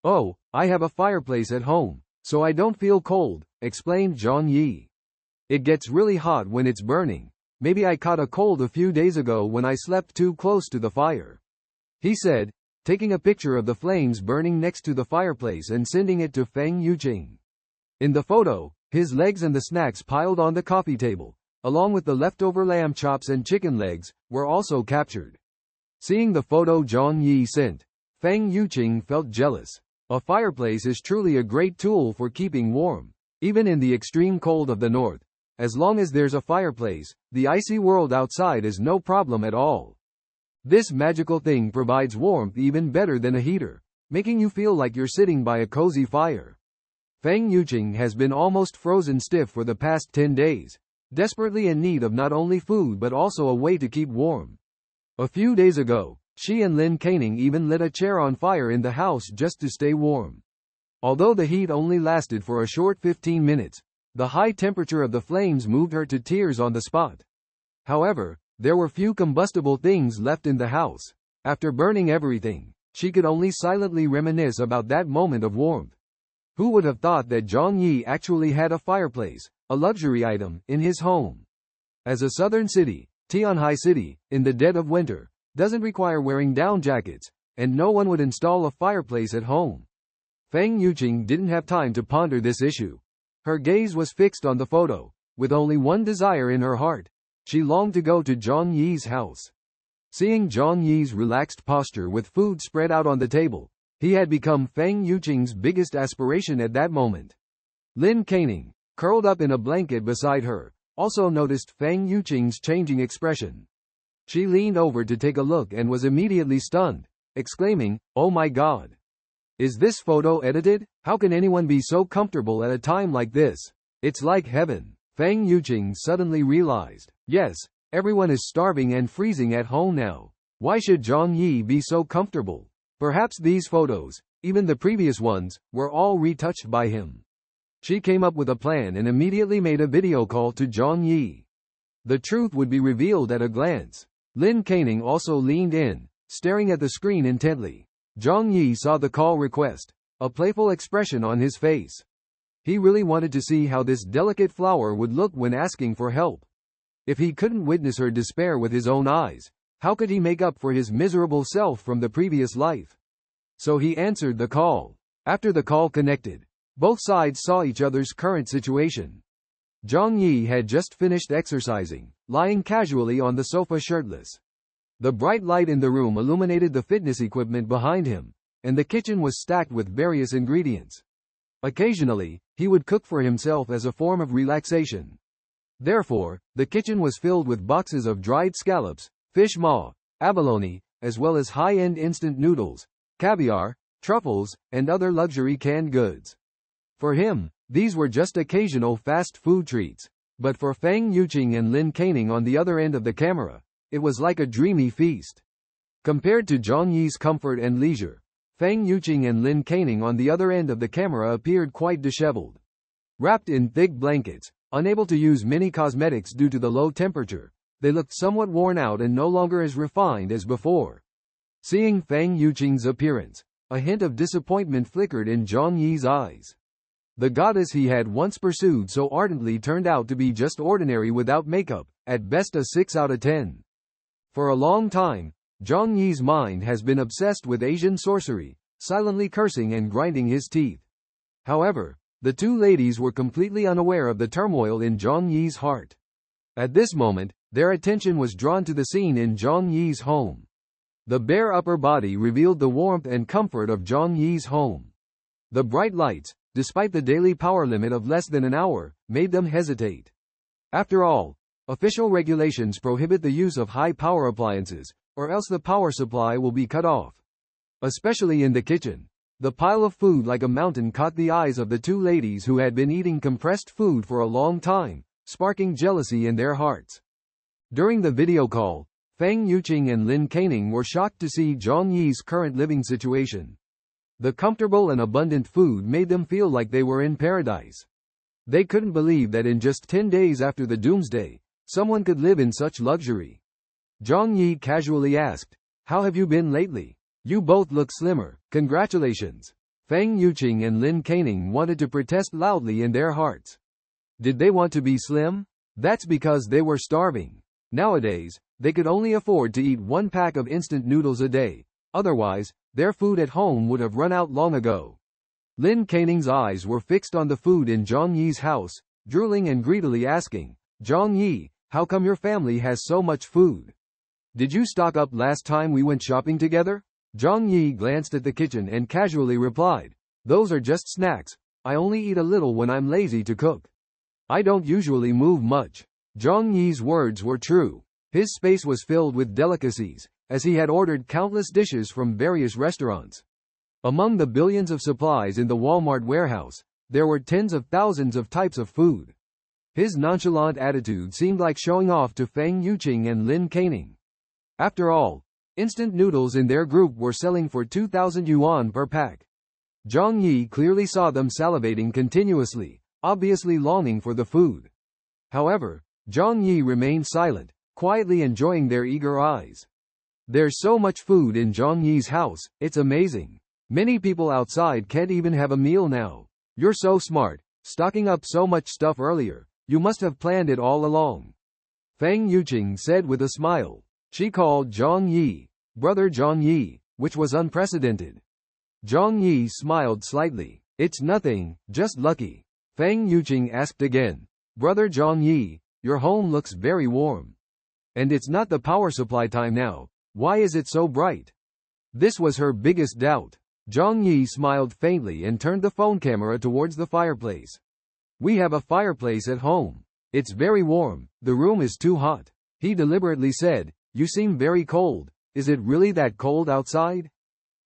Oh, I have a fireplace at home, so I don't feel cold, explained Zhang Yi. It gets really hot when it's burning. Maybe I caught a cold a few days ago when I slept too close to the fire. He said, taking a picture of the flames burning next to the fireplace and sending it to Feng Yuqing. In the photo, his legs and the snacks piled on the coffee table, along with the leftover lamb chops and chicken legs, were also captured. Seeing the photo Zhang Yi sent, Feng Yuqing felt jealous. A fireplace is truly a great tool for keeping warm. Even in the extreme cold of the north, as long as there's a fireplace, the icy world outside is no problem at all. This magical thing provides warmth even better than a heater, making you feel like you're sitting by a cozy fire. Feng Yuqing has been almost frozen stiff for the past 10 days, desperately in need of not only food but also a way to keep warm. A few days ago, she and Lin Canning even lit a chair on fire in the house just to stay warm. Although the heat only lasted for a short 15 minutes, the high temperature of the flames moved her to tears on the spot. However, there were few combustible things left in the house. After burning everything, she could only silently reminisce about that moment of warmth. Who would have thought that Zhang Yi actually had a fireplace, a luxury item, in his home? As a southern city, Tianhai City, in the dead of winter, doesn't require wearing down jackets, and no one would install a fireplace at home. Feng Yuqing didn't have time to ponder this issue. Her gaze was fixed on the photo, with only one desire in her heart. She longed to go to Zhang Yi's house. Seeing Zhang Yi's relaxed posture with food spread out on the table, he had become Feng Yuqing's biggest aspiration at that moment. Lin Canning, curled up in a blanket beside her, also noticed Feng Yuqing's changing expression. She leaned over to take a look and was immediately stunned, exclaiming, "Oh my God! Is this photo edited? How can anyone be so comfortable at a time like this? It's like heaven." Feng Yuqing suddenly realized, yes, everyone is starving and freezing at home now. Why should Zhang Yi be so comfortable? Perhaps these photos, even the previous ones, were all retouched by him. She came up with a plan and immediately made a video call to Zhang Yi. The truth would be revealed at a glance. Lin Canning also leaned in, staring at the screen intently. Zhang Yi saw the call request, a playful expression on his face. He really wanted to see how this delicate flower would look when asking for help. If he couldn't witness her despair with his own eyes, how could he make up for his miserable self from the previous life? So he answered the call. After the call connected, both sides saw each other's current situation. Zhang Yi had just finished exercising, lying casually on the sofa shirtless. The bright light in the room illuminated the fitness equipment behind him, and the kitchen was stacked with various ingredients. Occasionally, he would cook for himself as a form of relaxation. Therefore, the kitchen was filled with boxes of dried scallops, fish maw, abalone, as well as high-end instant noodles, caviar, truffles, and other luxury canned goods. For him, these were just occasional fast food treats. But for Feng Yuqing and Lin Caning on the other end of the camera, it was like a dreamy feast. Compared to Zhang Yi's comfort and leisure, Feng Yuqing and Lin Caning on the other end of the camera appeared quite disheveled. Wrapped in thick blankets, unable to use many cosmetics due to the low temperature, they looked somewhat worn out and no longer as refined as before. Seeing Feng Yuqing's appearance, a hint of disappointment flickered in Zhang Yi's eyes. The goddess he had once pursued so ardently turned out to be just ordinary without makeup, at best a 6 out of 10. For a long time, Zhang Yi's mind has been obsessed with Asian sorcery, silently cursing and grinding his teeth. However, the two ladies were completely unaware of the turmoil in Zhang Yi's heart. At this moment, their attention was drawn to the scene in Zhang Yi's home. The bare upper body revealed the warmth and comfort of Zhang Yi's home. The bright lights, despite the daily power limit of less than an hour, made them hesitate. After all, official regulations prohibit the use of high-power appliances, or else the power supply will be cut off. Especially in the kitchen. The pile of food like a mountain caught the eyes of the two ladies who had been eating compressed food for a long time, sparking jealousy in their hearts. During the video call, Feng Yuqing and Lin Caning were shocked to see Zhang Yi's current living situation. The comfortable and abundant food made them feel like they were in paradise. They couldn't believe that in just 10 days after the doomsday, someone could live in such luxury. Zhang Yi casually asked, "How have you been lately? You both look slimmer, congratulations." Feng Yuqing and Lin Caning wanted to protest loudly in their hearts. Did they want to be slim? That's because they were starving. Nowadays, they could only afford to eat 1 pack of instant noodles a day, otherwise, their food at home would have run out long ago. Lin Caning's eyes were fixed on the food in Zhang Yi's house, drooling and greedily asking, "Zhang Yi, how come your family has so much food? Did you stock up last time we went shopping together?" Zhang Yi glanced at the kitchen and casually replied, "Those are just snacks, I only eat a little when I'm lazy to cook. I don't usually move much." Zhang Yi's words were true. His space was filled with delicacies, as he had ordered countless dishes from various restaurants. Among the billions of supplies in the Walmart warehouse, there were tens of thousands of types of food. His nonchalant attitude seemed like showing off to Feng Yuqing and Lin Caning. After all, instant noodles in their group were selling for 2,000 yuan per pack. Zhang Yi clearly saw them salivating continuously, obviously longing for the food. However, Zhang Yi remained silent, quietly enjoying their eager eyes. "There's so much food in Zhang Yi's house, it's amazing. Many people outside can't even have a meal now. You're so smart, stocking up so much stuff earlier. You must have planned it all along." Feng Yuqing said with a smile. She called Zhang Yi, "Brother Zhang Yi," which was unprecedented. Zhang Yi smiled slightly. "It's nothing, just lucky." Feng Yuqing asked again, "Brother Zhang Yi, your home looks very warm. And it's not the power supply time now, why is it so bright?" This was her biggest doubt. Zhang Yi smiled faintly and turned the phone camera towards the fireplace. "We have a fireplace at home. It's very warm, the room is too hot." He deliberately said, "You seem very cold, is it really that cold outside?"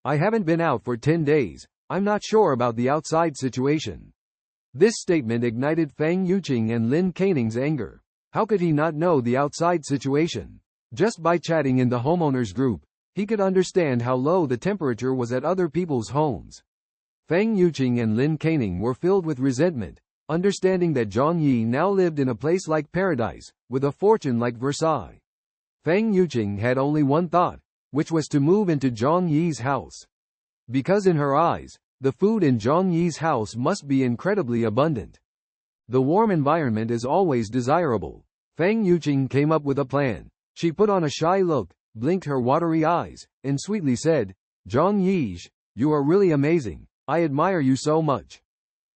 "I haven't been out for 10 days, I'm not sure about the outside situation." This statement ignited Feng Yuqing and Lin Caning's anger. How could he not know the outside situation? Just by chatting in the homeowners group, he could understand how low the temperature was at other people's homes. Feng Yuqing and Lin Caning were filled with resentment, understanding that Zhang Yi now lived in a place like paradise, with a fortune like Versailles. Feng Yuqing had only one thought, which was to move into Zhang Yi's house. Because in her eyes, The food in Zhang Yi's house must be incredibly abundant. The warm environment is always desirable. Feng Yuqing came up with a plan. She put on a shy look, blinked her watery eyes, and sweetly said, Zhang Yi, you are really amazing. I admire you so much.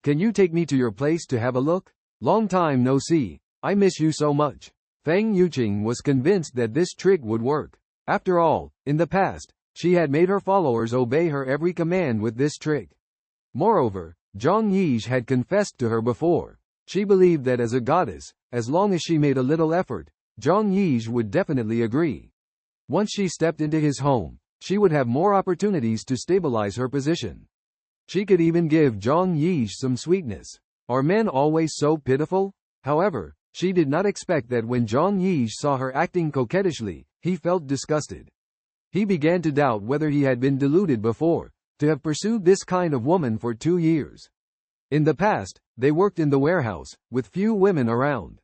Can you take me to your place to have a look? Long time no see. I miss you so much. Feng Yuqing was convinced that this trick would work. After all, in the past, she had made her followers obey her every command with this trick. Moreover, Zhang Yi had confessed to her before. She believed that as a goddess, as long as she made a little effort, Zhang Yi would definitely agree. Once she stepped into his home, she would have more opportunities to stabilize her position. She could even give Zhang Yi some sweetness. Are men always so pitiful? However, she did not expect that when Zhang Yi saw her acting coquettishly, he felt disgusted. He began to doubt whether he had been deluded before, to have pursued this kind of woman for 2 years. In the past, they worked in the warehouse, with few women around.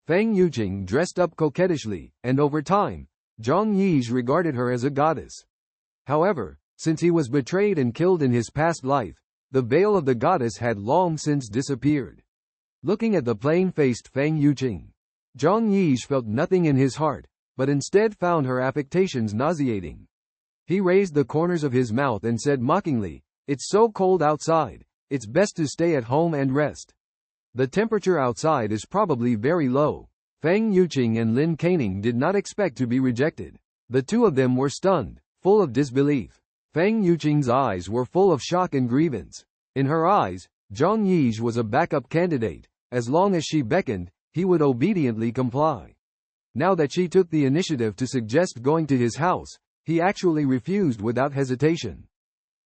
Feng Yuqing dressed up coquettishly, and over time, Zhang Yi regarded her as a goddess. However, since he was betrayed and killed in his past life, the veil of the goddess had long since disappeared. Looking at the plain-faced Feng Yuqing, Zhang Yi felt nothing in his heart, but instead found her affectations nauseating. He raised the corners of his mouth and said mockingly, It's so cold outside, it's best to stay at home and rest. The temperature outside is probably very low. Feng Yuqing and Lin Caning did not expect to be rejected. The two of them were stunned, full of disbelief. Feng Yuqing's eyes were full of shock and grievance. In her eyes, Zhang Yi was a backup candidate. As long as she beckoned, he would obediently comply. Now that she took the initiative to suggest going to his house, he actually refused without hesitation.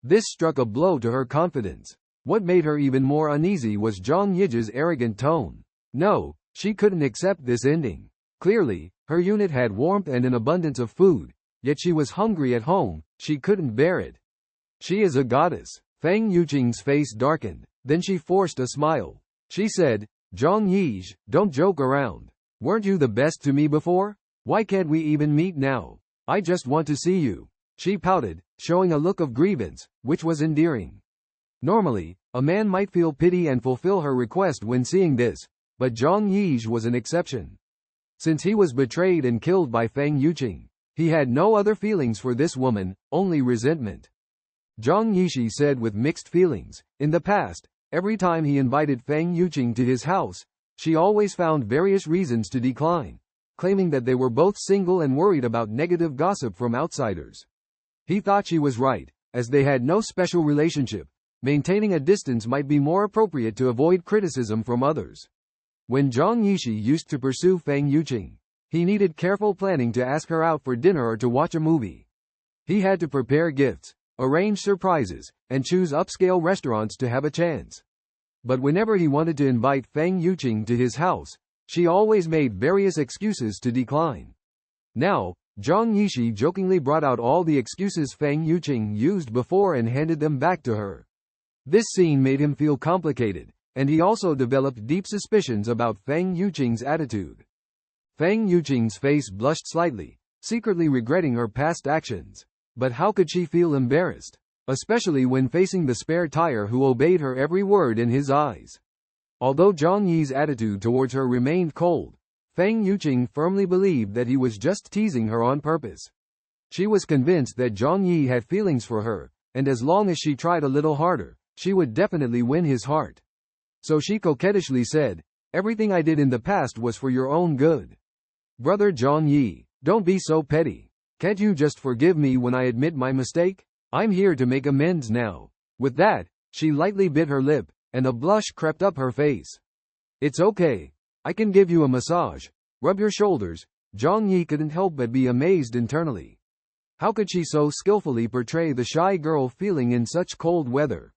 This struck a blow to her confidence. What made her even more uneasy was Zhang Yi's arrogant tone. No, she couldn't accept this ending. Clearly, her unit had warmth and an abundance of food, yet she was hungry at home. She couldn't bear it. She is a goddess. Feng Yuqing's face darkened, then she forced a smile. She said, Zhang Yi, don't joke around. Weren't you the best to me before? Why can't we even meet now? I just want to see you. She pouted, showing a look of grievance, which was endearing. Normally, a man might feel pity and fulfill her request when seeing this, but Zhang Yi was an exception. Since he was betrayed and killed by Feng Yuqing, he had no other feelings for this woman, only resentment. Zhang Yi said with mixed feelings, in the past, every time he invited Feng Yuqing to his house, she always found various reasons to decline, claiming that they were both single and worried about negative gossip from outsiders. He thought she was right, as they had no special relationship. Maintaining a distance might be more appropriate to avoid criticism from others. When Zhang Yi used to pursue Feng Yuqing, he needed careful planning to ask her out for dinner or to watch a movie. He had to prepare gifts, arrange surprises, and choose upscale restaurants to have a chance. But whenever he wanted to invite Feng Yuqing to his house, she always made various excuses to decline. Now, Zhang Yi jokingly brought out all the excuses Feng Yuqing used before and handed them back to her. This scene made him feel complicated, and he also developed deep suspicions about Feng Yuqing's attitude. Feng Yuqing's face blushed slightly, secretly regretting her past actions. But how could she feel embarrassed? Especially when facing the spare tire who obeyed her every word in his eyes. Although Zhang Yi's attitude towards her remained cold, Feng Yuqing firmly believed that he was just teasing her on purpose. She was convinced that Zhang Yi had feelings for her, and as long as she tried a little harder, she would definitely win his heart. So she coquettishly said, everything I did in the past was for your own good. Brother Zhang Yi, don't be so petty. Can't you just forgive me when I admit my mistake? I'm here to make amends now. With that, she lightly bit her lip, and a blush crept up her face. It's okay. I can give you a massage. Rub your shoulders. Zhang Yi couldn't help but be amazed internally. How could she so skillfully portray the shy girl feeling in such cold weather?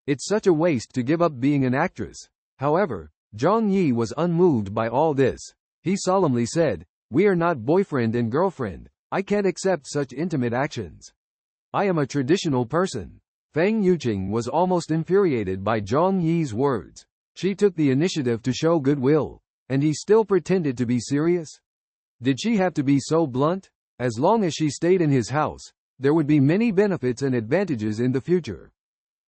It's such a waste to give up being an actress. However, Zhang Yi was unmoved by all this. He solemnly said, we are not boyfriend and girlfriend. I can't accept such intimate actions. I am a traditional person. Feng Yuqing was almost infuriated by Zhang Yi's words. She took the initiative to show goodwill, and he still pretended to be serious? Did she have to be so blunt? As long as she stayed in his house, there would be many benefits and advantages in the future.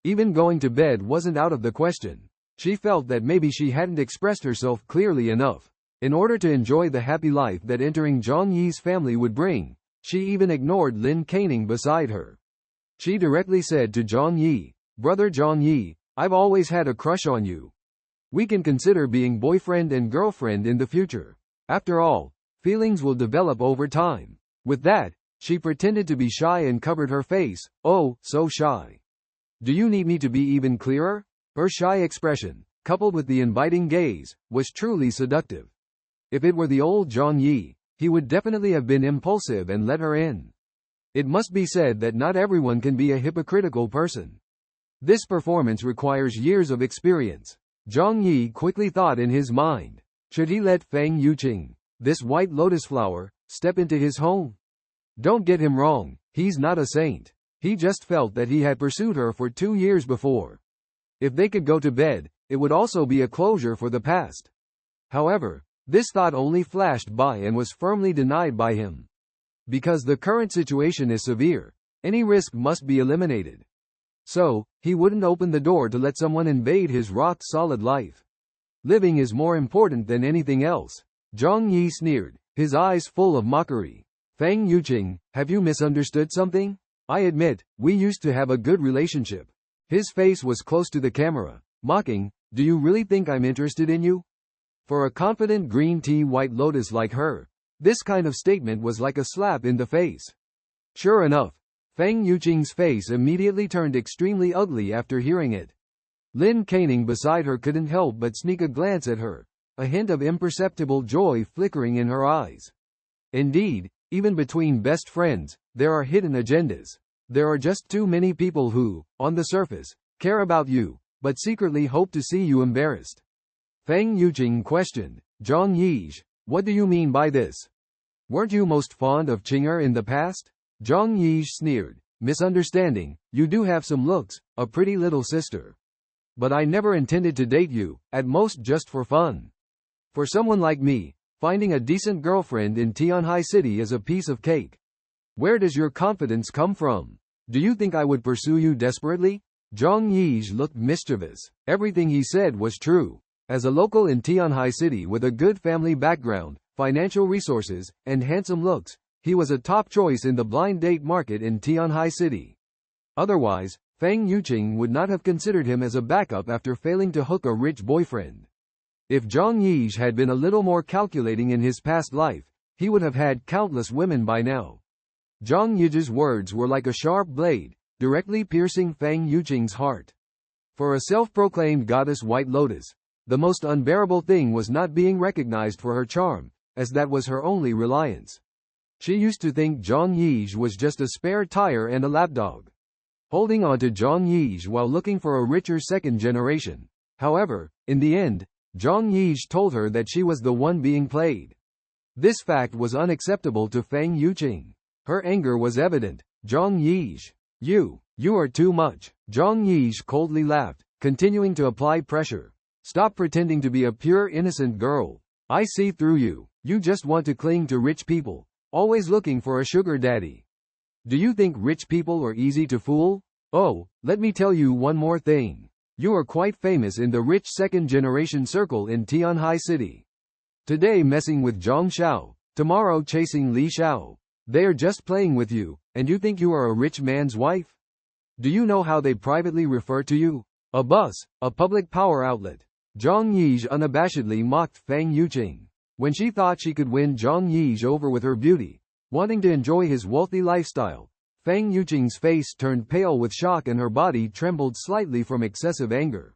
Even going to bed wasn't out of the question. She felt that maybe she hadn't expressed herself clearly enough. In order to enjoy the happy life that entering Zhang Yi's family would bring, she even ignored Lin Caning beside her. She directly said to Zhang Yi, "Brother Zhang Yi, I've always had a crush on you. We can consider being boyfriend and girlfriend in the future. After all, feelings will develop over time." With that, she pretended to be shy and covered her face. "Oh, so shy. Do you need me to be even clearer?" Her shy expression, coupled with the inviting gaze, was truly seductive. If it were the old Zhang Yi, he would definitely have been impulsive and let her in. It must be said that not everyone can be a hypocritical person. This performance requires years of experience. Zhang Yi quickly thought in his mind, should he let Feng Yuqing, this white lotus flower, step into his home? Don't get him wrong, he's not a saint. He just felt that he had pursued her for 2 years before. If they could go to bed, it would also be a closure for the past. However, this thought only flashed by and was firmly denied by him. Because the current situation is severe, any risk must be eliminated. So, he wouldn't open the door to let someone invade his rock-solid life. Living is more important than anything else. Zhang Yi sneered, his eyes full of mockery. "Feng Yuqing, have you misunderstood something? I admit, we used to have a good relationship." His face was close to the camera, mocking, "Do you really think I'm interested in you?" For a confident green tea white lotus like her, this kind of statement was like a slap in the face. Sure enough, Feng Yuqing's face immediately turned extremely ugly after hearing it. Lin Caning beside her couldn't help but sneak a glance at her, a hint of imperceptible joy flickering in her eyes. Indeed, even between best friends, there are hidden agendas. There are just too many people who, on the surface, care about you, but secretly hope to see you embarrassed. Feng Yuqing questioned, "Zhang Yi, what do you mean by this? Weren't you most fond of Qing'er in the past?" Zhang Yi sneered, "Misunderstanding, you do have some looks, a pretty little sister. But I never intended to date you, at most just for fun. For someone like me, finding a decent girlfriend in Tianhai City is a piece of cake. Where does your confidence come from? Do you think I would pursue you desperately?" Zhang Yi looked mischievous. Everything he said was true. As a local in Tianhai City with a good family background, financial resources, and handsome looks, he was a top choice in the blind date market in Tianhai City. Otherwise, Feng Yuqing would not have considered him as a backup after failing to hook a rich boyfriend. If Zhang Yi had been a little more calculating in his past life, he would have had countless women by now. Zhang Yi's words were like a sharp blade, directly piercing Feng Yuqing's heart. For a self-proclaimed goddess White Lotus, the most unbearable thing was not being recognized for her charm, as that was her only reliance. She used to think Zhang Yi was just a spare tire and a lapdog, holding on to Zhang Yi while looking for a richer second generation. However, in the end, Zhang Yi told her that she was the one being played. This fact was unacceptable to Feng Yuqing. Her anger was evident. "Zhang Yi, you are too much." Zhang Yi coldly laughed, continuing to apply pressure. "Stop pretending to be a pure innocent girl. I see through you. You just want to cling to rich people, always looking for a sugar daddy. Do you think rich people are easy to fool? Oh, let me tell you one more thing. You are quite famous in the rich second-generation circle in Tianhai City. Today messing with Zhang Xiao, tomorrow chasing Li Xiao. They are just playing with you, and you think you are a rich man's wife? Do you know how they privately refer to you? A bus, a public power outlet." Zhang Yi unabashedly mocked Feng Yuqing. When she thought she could win Zhang Yi over with her beauty, wanting to enjoy his wealthy lifestyle, Feng Yuqing's face turned pale with shock and her body trembled slightly from excessive anger.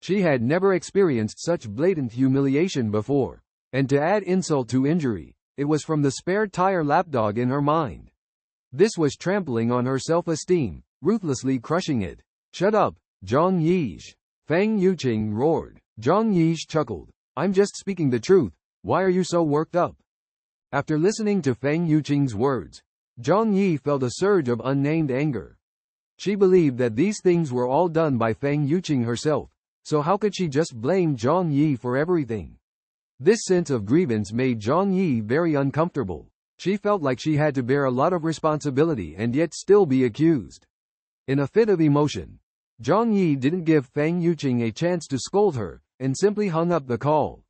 She had never experienced such blatant humiliation before. And to add insult to injury, it was from the spare tire lapdog in her mind. This was trampling on her self-esteem, ruthlessly crushing it. "Shut up, Zhang Yi!" Feng Yuqing roared. Zhang Yi chuckled. "I'm just speaking the truth. Why are you so worked up?" After listening to Feng Yuqing's words, Zhang Yi felt a surge of unnamed anger. She believed that these things were all done by Feng Yuqing herself, so how could she just blame Zhang Yi for everything? This sense of grievance made Zhang Yi very uncomfortable. She felt like she had to bear a lot of responsibility and yet still be accused. In a fit of emotion, Zhang Yi didn't give Feng Yuqing a chance to scold her, and simply hung up the call.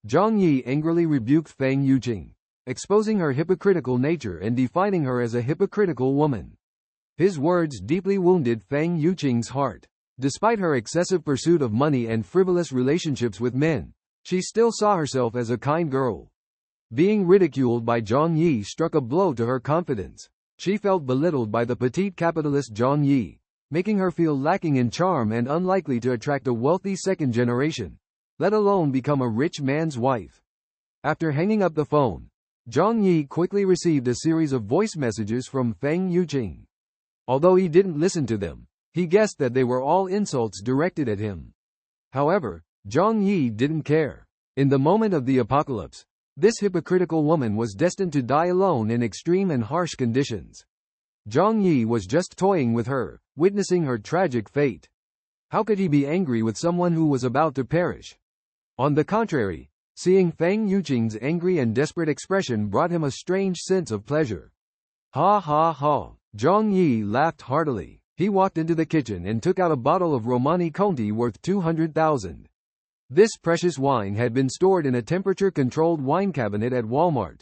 Zhang Yi angrily rebuked Feng Yuqing, exposing her hypocritical nature and defining her as a hypocritical woman. His words deeply wounded Feng Yuqing's heart. Despite her excessive pursuit of money and frivolous relationships with men, she still saw herself as a kind girl. Being ridiculed by Zhang Yi struck a blow to her confidence. She felt belittled by the petite capitalist Zhang Yi, making her feel lacking in charm and unlikely to attract a wealthy second generation, let alone become a rich man's wife. After hanging up the phone, Zhang Yi quickly received a series of voice messages from Feng Yuqing. Although he didn't listen to them, he guessed that they were all insults directed at him. However, Zhang Yi didn't care. In the moment of the apocalypse, this hypocritical woman was destined to die alone in extreme and harsh conditions. Zhang Yi was just toying with her, witnessing her tragic fate. How could he be angry with someone who was about to perish? On the contrary, seeing Feng Yuqing's angry and desperate expression brought him a strange sense of pleasure. Ha ha ha! Zhang Yi laughed heartily. He walked into the kitchen and took out a bottle of Romani Conti worth 200,000. This precious wine had been stored in a temperature-controlled wine cabinet at Walmart.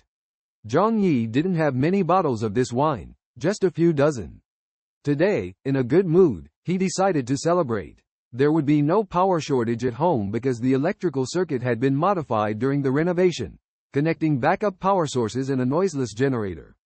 Zhang Yi didn't have many bottles of this wine, just a few dozen. Today, in a good mood, he decided to celebrate. There would be no power shortage at home because the electrical circuit had been modified during the renovation, connecting backup power sources and a noiseless generator.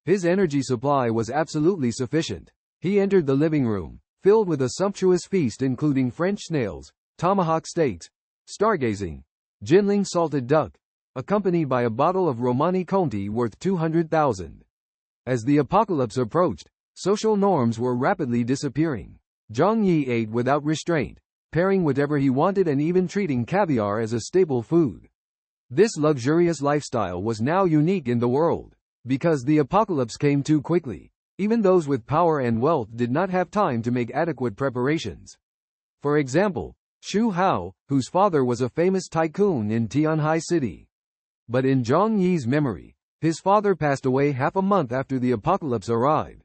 His energy supply was absolutely sufficient. He entered the living room, filled with a sumptuous feast including French snails, tomahawk steaks, stargazing, Jinling salted duck, accompanied by a bottle of Romani Conti worth 200,000. As the apocalypse approached, social norms were rapidly disappearing. Zhang Yi ate without restraint, pairing whatever he wanted and even treating caviar as a staple food. This luxurious lifestyle was now unique in the world. Because the apocalypse came too quickly, even those with power and wealth did not have time to make adequate preparations. For example, Xu Hao, whose father was a famous tycoon in Tianhai City. But in Zhang Yi's memory, his father passed away half a month after the apocalypse arrived.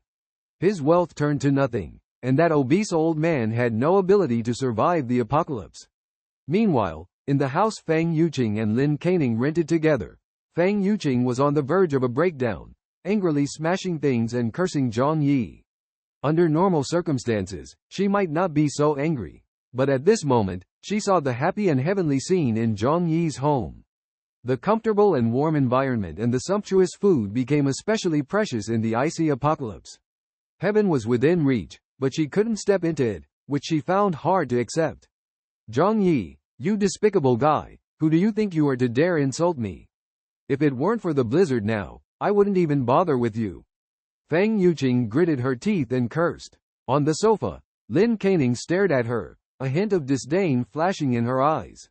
His wealth turned to nothing, and that obese old man had no ability to survive the apocalypse. Meanwhile, in the house Feng Yuqing and Lin Canning rented together, Feng Yuqing was on the verge of a breakdown, angrily smashing things and cursing Zhang Yi. Under normal circumstances, she might not be so angry. But at this moment, she saw the happy and heavenly scene in Zhang Yi's home. The comfortable and warm environment and the sumptuous food became especially precious in the icy apocalypse. Heaven was within reach, but she couldn't step into it, which she found hard to accept. Zhang Yi, you despicable guy, who do you think you are to dare insult me? If it weren't for the blizzard now, I wouldn't even bother with you. Feng Yuqing gritted her teeth and cursed. On the sofa, Lin Canning stared at her, a hint of disdain flashing in her eyes.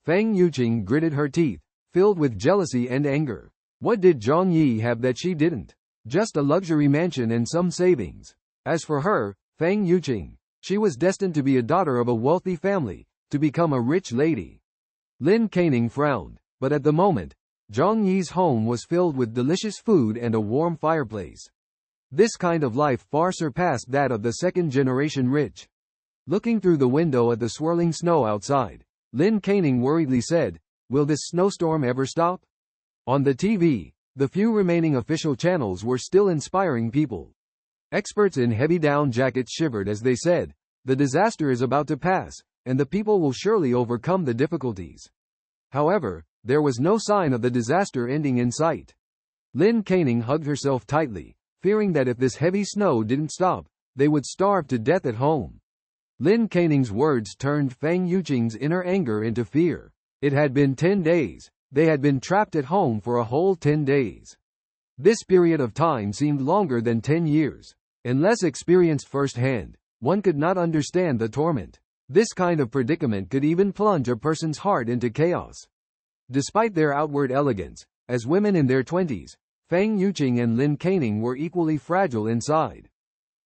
Feng Yuqing gritted her teeth, filled with jealousy and anger. What did Zhang Yi have that she didn't? Just a luxury mansion and some savings. As for her, Feng Yuqing, she was destined to be a daughter of a wealthy family, to become a rich lady. Lin Canning frowned, but at the moment, Zhang Yi's home was filled with delicious food and a warm fireplace. This kind of life far surpassed that of the second-generation rich. Looking through the window at the swirling snow outside, Lin Canning worriedly said, "Will this snowstorm ever stop?" On the TV, the few remaining official channels were still inspiring people. Experts in heavy down jackets shivered as they said, "The disaster is about to pass, and the people will surely overcome the difficulties." However, there was no sign of the disaster ending in sight. Lin Canning hugged herself tightly, fearing that if this heavy snow didn't stop, they would starve to death at home. Lin Canning's words turned Feng Yuqing's inner anger into fear. It had been 10 days. They had been trapped at home for a whole 10 days. This period of time seemed longer than 10 years. Unless experienced firsthand, one could not understand the torment. This kind of predicament could even plunge a person's heart into chaos. Despite their outward elegance, as women in their 20s, Feng Yuqing and Lin Canning were equally fragile inside.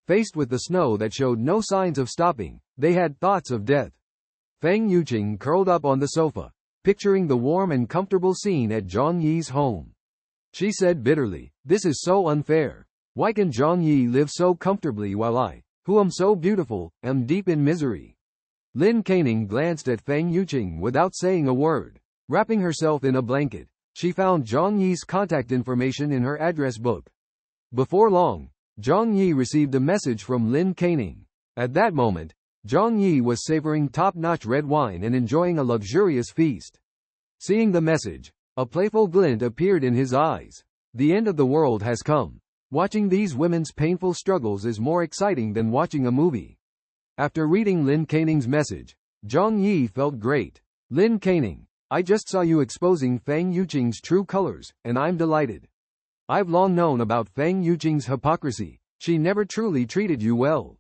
Faced with the snow that showed no signs of stopping, they had thoughts of death. Feng Yuqing curled up on the sofa, picturing the warm and comfortable scene at Zhang Yi's home. She said bitterly, "This is so unfair. Why can Zhang Yi live so comfortably while I, Who am so beautiful, am deep in misery. Lin Canning glanced at Feng Yuqing without saying a word. Wrapping herself in a blanket, she found Zhang Yi's contact information in her address book. Before long, Zhang Yi received a message from Lin Canning. At that moment, Zhang Yi was savoring top-notch red wine and enjoying a luxurious feast. Seeing the message, a playful glint appeared in his eyes. The end of the world has come. Watching these women's painful struggles is more exciting than watching a movie. After reading Lin Canning's message, Zhang Yi felt great. Lin Canning, I just saw you exposing Feng Yuqing's true colors, and I'm delighted. I've long known about Feng Yuqing's hypocrisy. She never truly treated you well.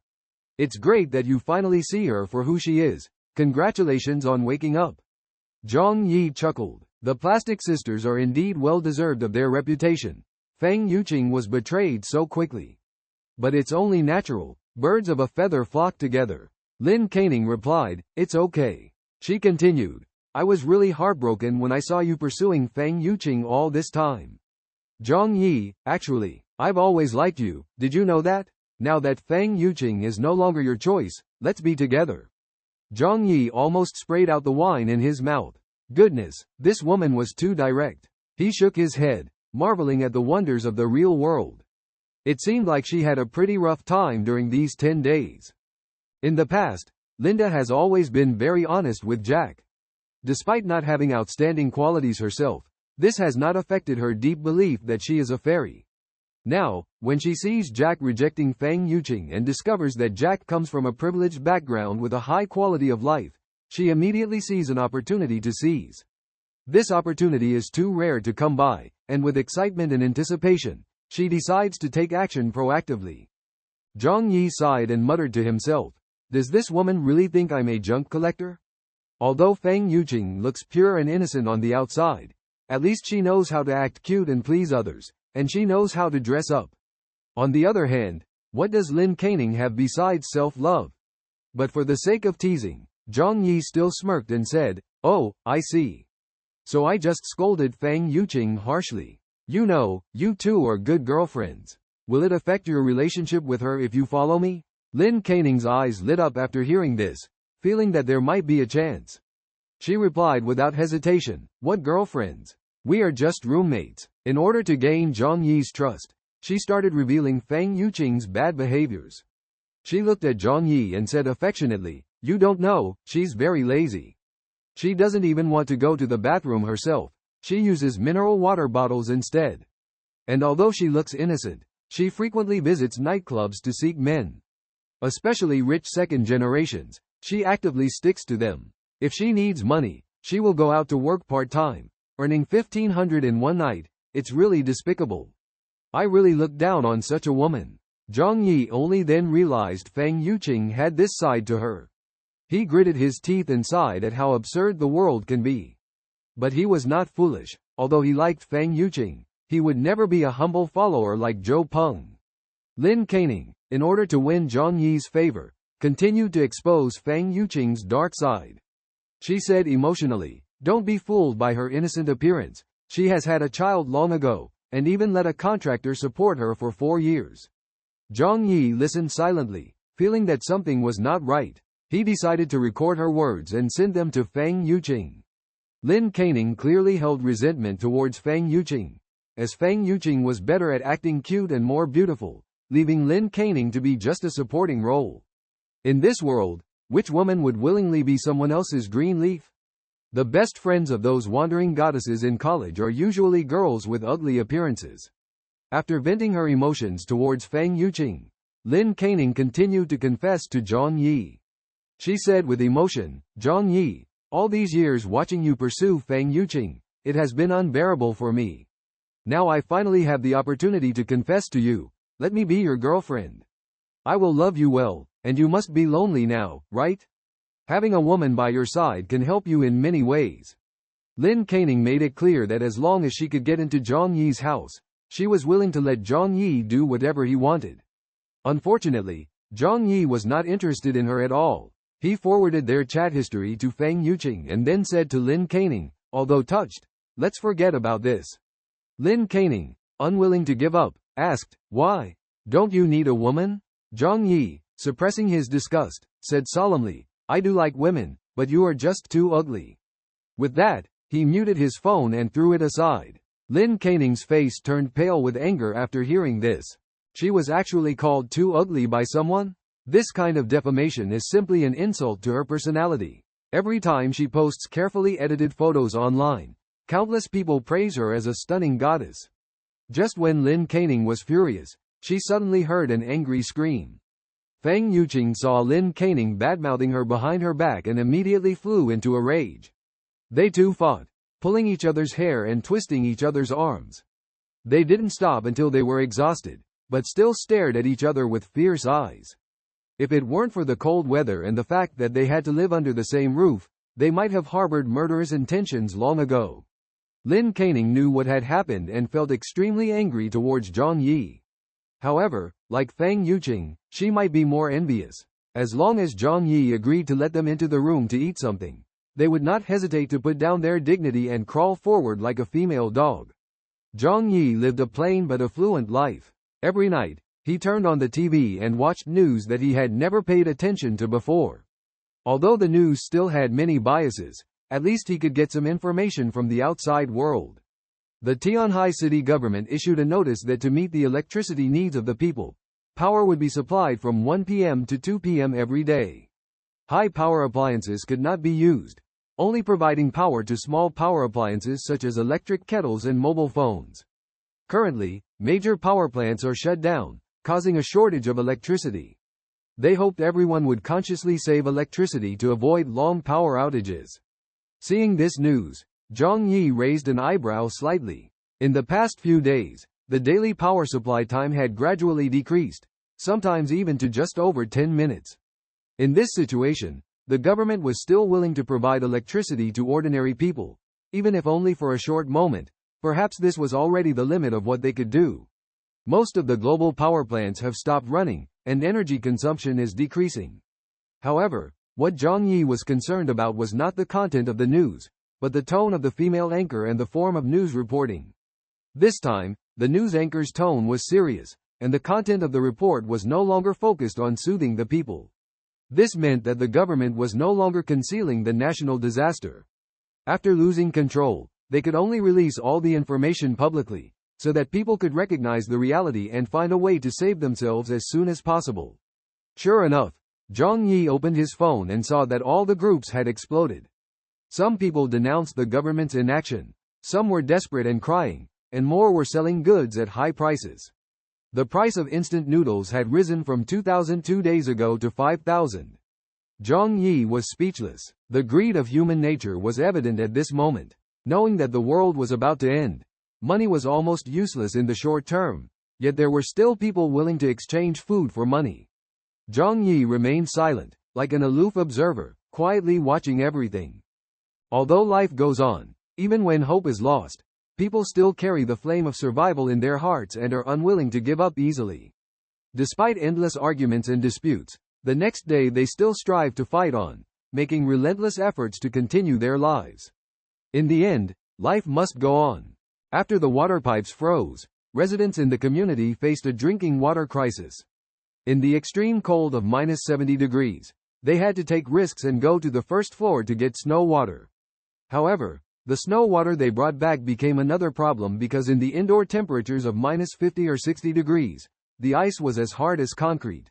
It's great that you finally see her for who she is. Congratulations on waking up. Zhang Yi chuckled. The plastic sisters are indeed well deserved of their reputation. Feng Yuqing was betrayed so quickly. But it's only natural. Birds of a feather flock together. Lin Canning replied, it's okay. She continued, I was really heartbroken when I saw you pursuing Feng Yuqing all this time. Zhang Yi, actually, I've always liked you, did you know that? Now that Feng Yuqing is no longer your choice, let's be together. Zhang Yi almost sprayed out the wine in his mouth. Goodness, this woman was too direct. He shook his head, marveling at the wonders of the real world. It seemed like she had a pretty rough time during these 10 days. In the past, Linda has always been very honest with Jack. Despite not having outstanding qualities herself, this has not affected her deep belief that she is a fairy. Now, when she sees Jack rejecting Feng Yuqing and discovers that Jack comes from a privileged background with a high quality of life, she immediately sees an opportunity to seize. This opportunity is too rare to come by, and with excitement and anticipation, she decides to take action proactively. Zhang Yi sighed and muttered to himself, does this woman really think I'm a junk collector? Although Feng Yuqing looks pure and innocent on the outside, at least she knows how to act cute and please others, and she knows how to dress up. On the other hand, what does Lin Canning have besides self-love? But for the sake of teasing, Zhang Yi still smirked and said, oh, I see. So I just scolded Feng Yuqing harshly. You know, you two are good girlfriends. Will it affect your relationship with her if you follow me? Lin Canning's eyes lit up after hearing this, feeling that there might be a chance. She replied without hesitation, what girlfriends? We are just roommates. In order to gain Zhang Yi's trust, she started revealing Feng Yuqing's bad behaviors. She looked at Zhang Yi and said affectionately, you don't know, she's very lazy. She doesn't even want to go to the bathroom herself. She uses mineral water bottles instead. And although she looks innocent, she frequently visits nightclubs to seek men. Especially rich second generations, she actively sticks to them. If she needs money, she will go out to work part-time, earning 1,500 in one night. It's really despicable. I really look down on such a woman. Zhang Yi only then realized Feng Yuqing had this side to her. He gritted his teeth and sighed at how absurd the world can be. But he was not foolish. Although he liked Feng Yuqing, he would never be a humble follower like Zhou Peng. Lin Canning, in order to win Zhang Yi's favor, continued to expose Feng Yuqing's dark side. She said emotionally, don't be fooled by her innocent appearance. She has had a child long ago, and even let a contractor support her for 4 years. Zhang Yi listened silently, feeling that something was not right. He decided to record her words and send them to Feng Yuqing. Lin Canning clearly held resentment towards Feng Yuqing, as Feng Yuqing was better at acting cute and more beautiful, leaving Lin Canning to be just a supporting role. In this world, which woman would willingly be someone else's green leaf? The best friends of those wandering goddesses in college are usually girls with ugly appearances. After venting her emotions towards Feng Yuqing, Lin Canning continued to confess to Zhang Yi. She said with emotion, Zhang Yi, all these years watching you pursue Feng Yuqing, it has been unbearable for me. Now I finally have the opportunity to confess to you. Let me be your girlfriend. I will love you well, and you must be lonely now, right? Having a woman by your side can help you in many ways. Lin Canning made it clear that as long as she could get into Zhang Yi's house, she was willing to let Zhang Yi do whatever he wanted. Unfortunately, Zhang Yi was not interested in her at all. He forwarded their chat history to Feng Yuqing and then said to Lin Canning, although touched, let's forget about this. Lin Canning, unwilling to give up, asked, why? Don't you need a woman? Zhang Yi, suppressing his disgust, said solemnly, "I do like women, but you are just too ugly." With that, he muted his phone and threw it aside. Lin Caning's face turned pale with anger after hearing this. She was actually called too ugly by someone? This kind of defamation is simply an insult to her personality. Every time she posts carefully edited photos online, countless people praise her as a stunning goddess. Just when Lin Caning was furious, she suddenly heard an angry scream. Feng Yuqing saw Lin Caning badmouthing her behind her back and immediately flew into a rage. They two fought, pulling each other's hair and twisting each other's arms. They didn't stop until they were exhausted, but still stared at each other with fierce eyes. If it weren't for the cold weather and the fact that they had to live under the same roof, they might have harbored murderous intentions long ago. Lin Caning knew what had happened and felt extremely angry towards Zhang Yi. However, like Feng Yuqing, she might be more envious. As long as Zhang Yi agreed to let them into the room to eat something, they would not hesitate to put down their dignity and crawl forward like a female dog. Zhang Yi lived a plain but affluent life. Every night, he turned on the TV and watched news that he had never paid attention to before. Although the news still had many biases, at least he could get some information from the outside world. The Tianhai city government issued a notice that to meet the electricity needs of the people, power would be supplied from 1 p.m. to 2 p.m. every day. High-power appliances could not be used, only providing power to small power appliances such as electric kettles and mobile phones. Currently, major power plants are shut down, causing a shortage of electricity. They hoped everyone would consciously save electricity to avoid long power outages. Seeing this news, Zhang Yi raised an eyebrow slightly. In the past few days, the daily power supply time had gradually decreased, sometimes even to just over 10 minutes. In this situation, the government was still willing to provide electricity to ordinary people, even if only for a short moment. Perhaps this was already the limit of what they could do. Most of the global power plants have stopped running, and energy consumption is decreasing. However, what Zhang Yi was concerned about was not the content of the news, but the tone of the female anchor and the form of news reporting. This time, the news anchor's tone was serious, and the content of the report was no longer focused on soothing the people. This meant that the government was no longer concealing the national disaster. After losing control, they could only release all the information publicly, so that people could recognize the reality and find a way to save themselves as soon as possible. Sure enough, Zhang Yi opened his phone and saw that all the groups had exploded. Some people denounced the government's inaction, some were desperate and crying, and more were selling goods at high prices. The price of instant noodles had risen from 2,000 2 days ago to 5,000. Zhang Yi was speechless. The greed of human nature was evident at this moment. Knowing that the world was about to end, money was almost useless in the short term, yet there were still people willing to exchange food for money. Zhang Yi remained silent, like an aloof observer, quietly watching everything. Although life goes on, even when hope is lost, people still carry the flame of survival in their hearts and are unwilling to give up easily. Despite endless arguments and disputes, the next day they still strive to fight on, making relentless efforts to continue their lives. In the end, life must go on. After the water pipes froze, residents in the community faced a drinking water crisis. In the extreme cold of -70 degrees, they had to take risks and go to the first floor to get snow water. However, the snow water they brought back became another problem because in the indoor temperatures of -50 or 60 degrees, the ice was as hard as concrete.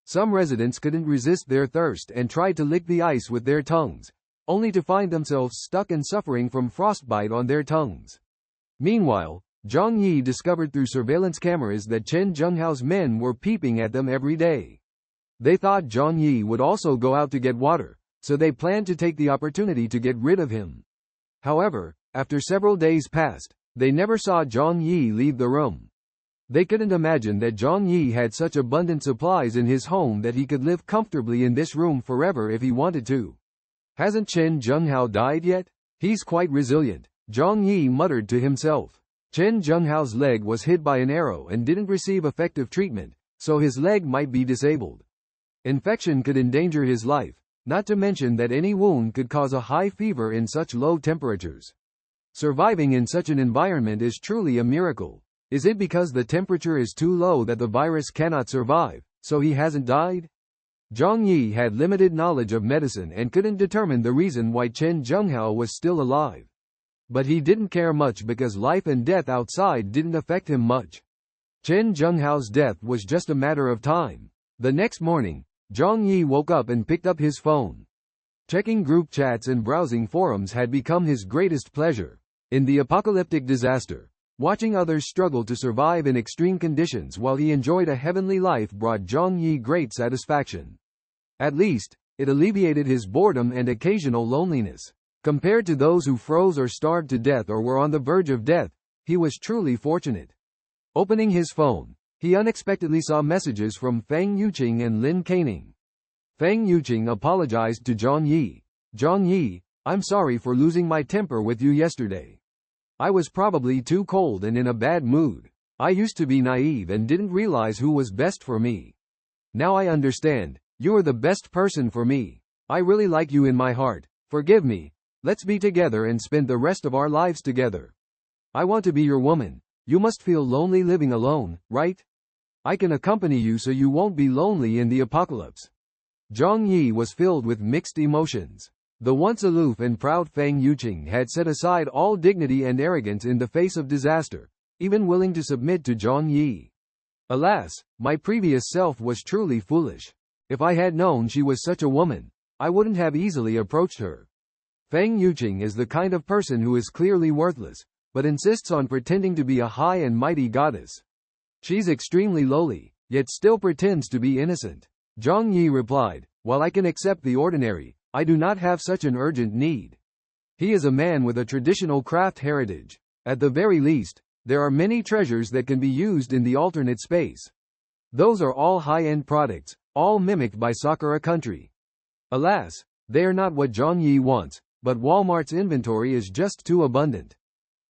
Some residents couldn't resist their thirst and tried to lick the ice with their tongues, only to find themselves stuck and suffering from frostbite on their tongues. Meanwhile, Zhang Yi discovered through surveillance cameras that Chen Zhenghao's men were peeping at them every day. They thought Zhang Yi would also go out to get water, so they planned to take the opportunity to get rid of him. However, after several days passed, they never saw Zhang Yi leave the room. They couldn't imagine that Zhang Yi had such abundant supplies in his home that he could live comfortably in this room forever if he wanted to. Hasn't Chen Zhenghao died yet? He's quite resilient, Zhang Yi muttered to himself. Chen Zhenghao's leg was hit by an arrow and didn't receive effective treatment, so his leg might be disabled. Infection could endanger his life, not to mention that any wound could cause a high fever in such low temperatures. Surviving in such an environment is truly a miracle. Is it because the temperature is too low that the virus cannot survive, so he hasn't died? Zhang Yi had limited knowledge of medicine and couldn't determine the reason why Chen Zhenghao was still alive. But he didn't care much because life and death outside didn't affect him much. Chen Zhenghao's death was just a matter of time. The next morning, Zhang Yi woke up and picked up his phone. Checking group chats and browsing forums had become his greatest pleasure. In the apocalyptic disaster, watching others struggle to survive in extreme conditions while he enjoyed a heavenly life brought Zhang Yi great satisfaction. At least, it alleviated his boredom and occasional loneliness. Compared to those who froze or starved to death or were on the verge of death, he was truly fortunate. Opening his phone, he unexpectedly saw messages from Feng Yuqing and Lin Caning. Feng Yuqing apologized to Zhang Yi. "Zhang Yi, I'm sorry for losing my temper with you yesterday. I was probably too cold and in a bad mood. I used to be naive and didn't realize who was best for me. Now I understand. You're the best person for me. I really like you in my heart. Forgive me. Let's be together and spend the rest of our lives together. I want to be your woman. You must feel lonely living alone, right? I can accompany you so you won't be lonely in the apocalypse." Zhang Yi was filled with mixed emotions. The once aloof and proud Feng Yuqing had set aside all dignity and arrogance in the face of disaster, even willing to submit to Zhang Yi. "Alas, my previous self was truly foolish. If I had known she was such a woman, I wouldn't have easily approached her." Feng Yuqing is the kind of person who is clearly worthless, but insists on pretending to be a high and mighty goddess. She's extremely lowly, yet still pretends to be innocent. Zhang Yi replied, "While I can accept the ordinary, I do not have such an urgent need. He is a man with a traditional craft heritage. At the very least, there are many treasures that can be used in the alternate space. Those are all high-end products, all mimicked by Sakura country. Alas, they are not what Zhang Yi wants, but Walmart's inventory is just too abundant."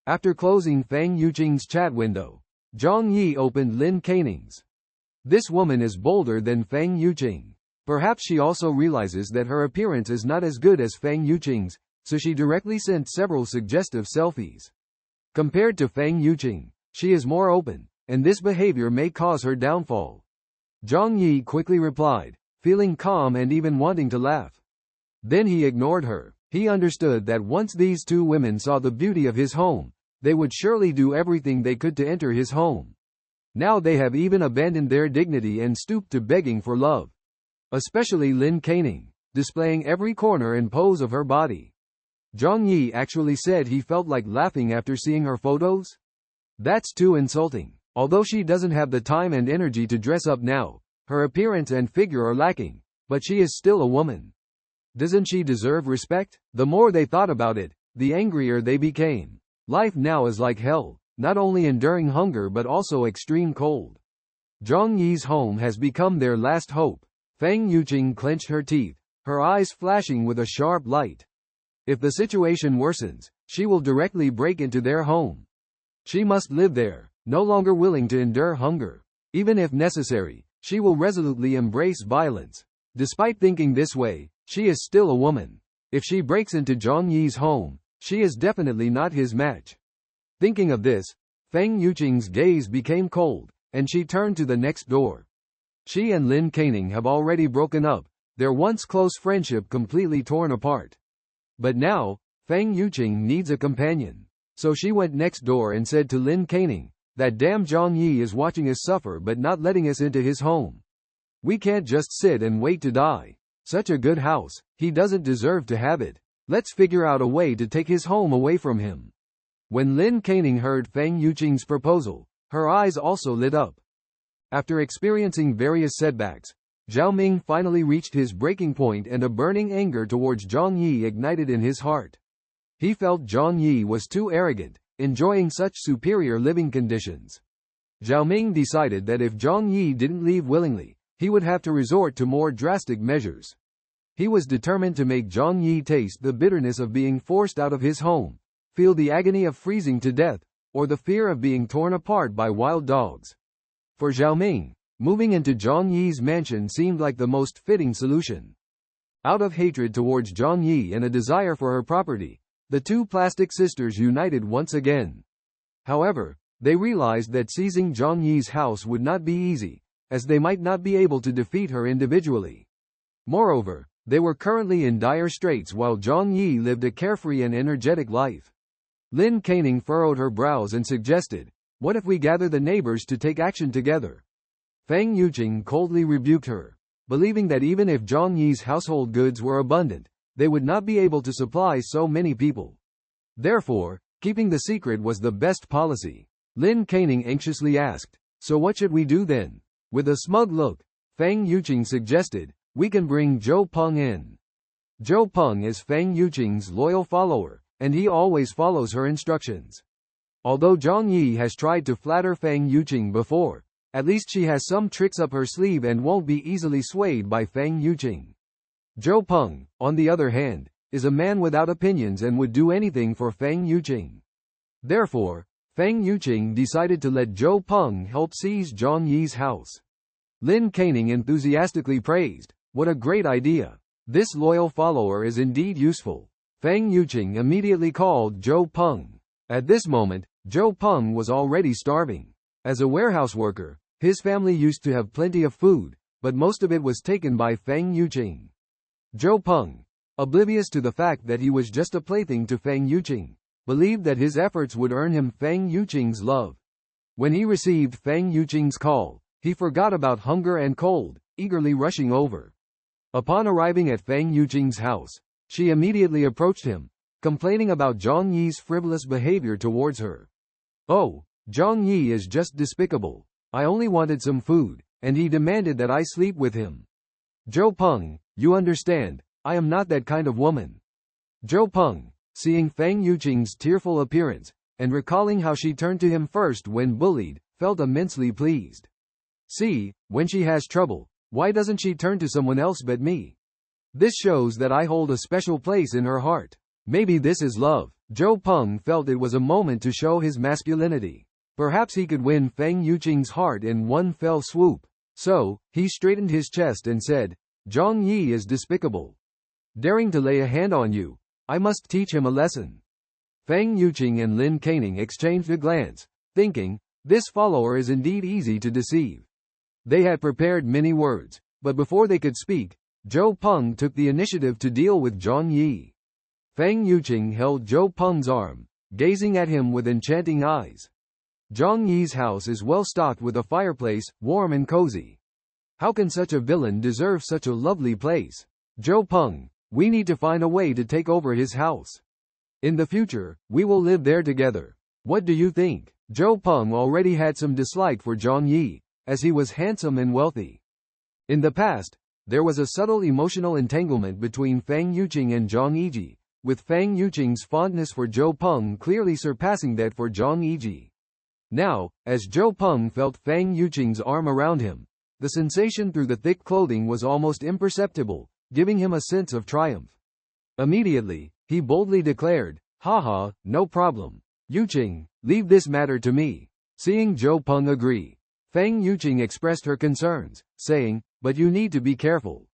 After closing Feng Yuqing's chat window, Zhang Yi opened Lin Caning's. This woman is bolder than Feng Yuqing. Perhaps she also realizes that her appearance is not as good as Feng Yuqing's, so she directly sent several suggestive selfies. Compared to Feng Yuqing, she is more open, and this behavior may cause her downfall. Zhang Yi quickly replied, feeling calm and even wanting to laugh. Then he ignored her. He understood that once these two women saw the beauty of his home, they would surely do everything they could to enter his home. Now they have even abandoned their dignity and stooped to begging for love. Especially Lin Caning, displaying every corner and pose of her body. Zhang Yi actually said he felt like laughing after seeing her photos. That's too insulting. Although she doesn't have the time and energy to dress up now, her appearance and figure are lacking, but she is still a woman. Doesn't she deserve respect? The more they thought about it, the angrier they became. Life now is like hell, not only enduring hunger but also extreme cold. Zhang Yi's home has become their last hope. Feng Yuqing clenched her teeth, her eyes flashing with a sharp light. If the situation worsens, she will directly break into their home. She must live there, no longer willing to endure hunger. Even if necessary, she will resolutely embrace violence. Despite thinking this way, she is still a woman. If she breaks into Zhang Yi's home, she is definitely not his match. Thinking of this, Feng Yuqing's gaze became cold, and she turned to the next door. She and Lin Caning have already broken up, their once close friendship completely torn apart. But now, Feng Yuqing needs a companion. So she went next door and said to Lin Caning, "That damn Zhang Yi is watching us suffer but not letting us into his home. We can't just sit and wait to die. Such a good house, he doesn't deserve to have it. Let's figure out a way to take his home away from him." When Lin Caning heard Feng Yuqing's proposal, her eyes also lit up. After experiencing various setbacks, Zhao Ming finally reached his breaking point and a burning anger towards Zhang Yi ignited in his heart. He felt Zhang Yi was too arrogant, enjoying such superior living conditions. Zhao Ming decided that if Zhang Yi didn't leave willingly, he would have to resort to more drastic measures. He was determined to make Zhang Yi taste the bitterness of being forced out of his home, feel the agony of freezing to death, or the fear of being torn apart by wild dogs. For Zhao Ming, moving into Zhang Yi's mansion seemed like the most fitting solution. Out of hatred towards Zhang Yi and a desire for her property, the two plastic sisters united once again. However, they realized that seizing Zhang Yi's house would not be easy, as they might not be able to defeat her individually. Moreover, they were currently in dire straits while Zhang Yi lived a carefree and energetic life. Lin Canning furrowed her brows and suggested, "What if we gather the neighbors to take action together?" Feng Yuqing coldly rebuked her, believing that even if Zhang Yi's household goods were abundant, they would not be able to supply so many people. Therefore, keeping the secret was the best policy. Lin Canning anxiously asked, "So what should we do then?" With a smug look, Feng Yuqing suggested, "We can bring Zhou Peng in." Zhou Peng is Feng Yuqing's loyal follower, and he always follows her instructions. Although Zhang Yi has tried to flatter Feng Yuqing before, at least she has some tricks up her sleeve and won't be easily swayed by Feng Yuqing. Zhou Peng, on the other hand, is a man without opinions and would do anything for Feng Yuqing. Therefore, Feng Yuqing decided to let Zhou Peng help seize Zhang Yi's house. Lin Canning enthusiastically praised, "What a great idea! This loyal follower is indeed useful." Feng Yuqing immediately called Zhou Peng. At this moment, Zhou Peng was already starving. As a warehouse worker, his family used to have plenty of food, but most of it was taken by Feng Yuqing. Zhou Peng, oblivious to the fact that he was just a plaything to Feng Yuqing, believed that his efforts would earn him Feng Yuqing's love. When he received Feng Yuqing's call, he forgot about hunger and cold, eagerly rushing over. Upon arriving at Feng Yuqing's house, she immediately approached him, complaining about Zhang Yi's frivolous behavior towards her. "Oh, Zhang Yi is just despicable. I only wanted some food, and he demanded that I sleep with him. Zhou Peng, you understand, I am not that kind of woman." Zhou Peng, seeing Feng Yuqing's tearful appearance, and recalling how she turned to him first when bullied, felt immensely pleased. "See, when she has trouble, why doesn't she turn to someone else but me? This shows that I hold a special place in her heart. Maybe this is love." Zhou Peng felt it was a moment to show his masculinity. Perhaps he could win Feng Yuqing's heart in one fell swoop. So, he straightened his chest and said, "Zhang Yi is despicable. Daring to lay a hand on you, I must teach him a lesson." Feng Yuqing and Lin Canning exchanged a glance, thinking, this follower is indeed easy to deceive. They had prepared many words, but before they could speak, Zhou Peng took the initiative to deal with Zhang Yi. Feng Yuqing held Zhou Peng's arm, gazing at him with enchanting eyes. Zhang Yi's house is well stocked with a fireplace, warm and cozy. How can such a villain deserve such a lovely place? Zhou Peng, we need to find a way to take over his house. In the future, we will live there together. What do you think? Zhou Peng already had some dislike for Zhang Yi, as he was handsome and wealthy. In the past, there was a subtle emotional entanglement between Feng Yuqing and Zhang Yi, with Feng Yuqing's fondness for Zhou Peng clearly surpassing that for Zhang Yi. Now, as Zhou Peng felt Feng Yuqing's arm around him, the sensation through the thick clothing was almost imperceptible, giving him a sense of triumph. Immediately, he boldly declared, "Haha, no problem. Yuqing, leave this matter to me." Seeing Zhou Peng agree, Feng Yuqing expressed her concerns, saying, "But you need to be careful.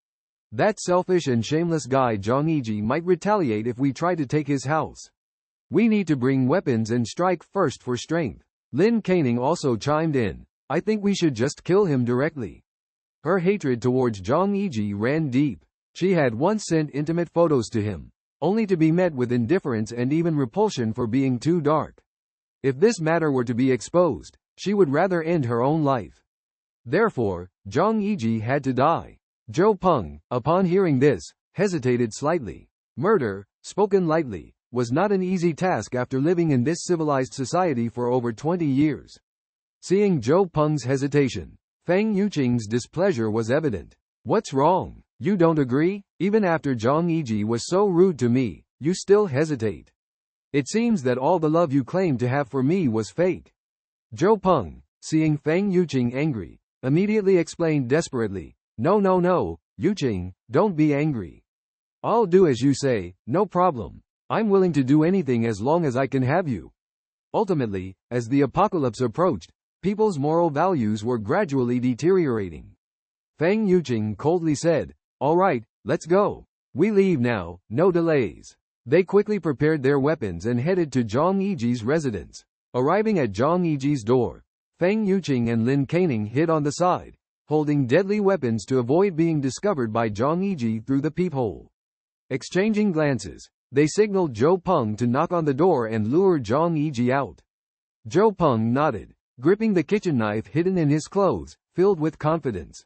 That selfish and shameless guy Zhang Yi might retaliate if we try to take his house. We need to bring weapons and strike first for strength." Lin Canning also chimed in, "I think we should just kill him directly." Her hatred towards Zhang Yi ran deep. She had once sent intimate photos to him, only to be met with indifference and even repulsion for being too dark. If this matter were to be exposed, she would rather end her own life. Therefore, Zhang Yi had to die. Zhou Peng, upon hearing this, hesitated slightly. Murder, spoken lightly, was not an easy task after living in this civilized society for over 20 years. Seeing Zhou Peng's hesitation, Feng Yuqing's displeasure was evident. "What's wrong? You don't agree? Even after Zhang Yi was so rude to me, you still hesitate. It seems that all the love you claimed to have for me was fake." Zhou Peng, seeing Feng Yuqing angry, immediately explained desperately, No, Yuqing, don't be angry. I'll do as you say, no problem. I'm willing to do anything as long as I can have you." Ultimately, as the apocalypse approached, people's moral values were gradually deteriorating. Feng Yuqing coldly said, "All right, let's go. We leave now, no delays." They quickly prepared their weapons and headed to Zhang Yi's residence. Arriving at Zhang Yi's door, Feng Yuqing and Lin Canning hid on the side, holding deadly weapons to avoid being discovered by Zhang Yi through the peephole. Exchanging glances, they signaled Zhou Peng to knock on the door and lure Zhang Yi out. Zhou Peng nodded, gripping the kitchen knife hidden in his clothes, filled with confidence.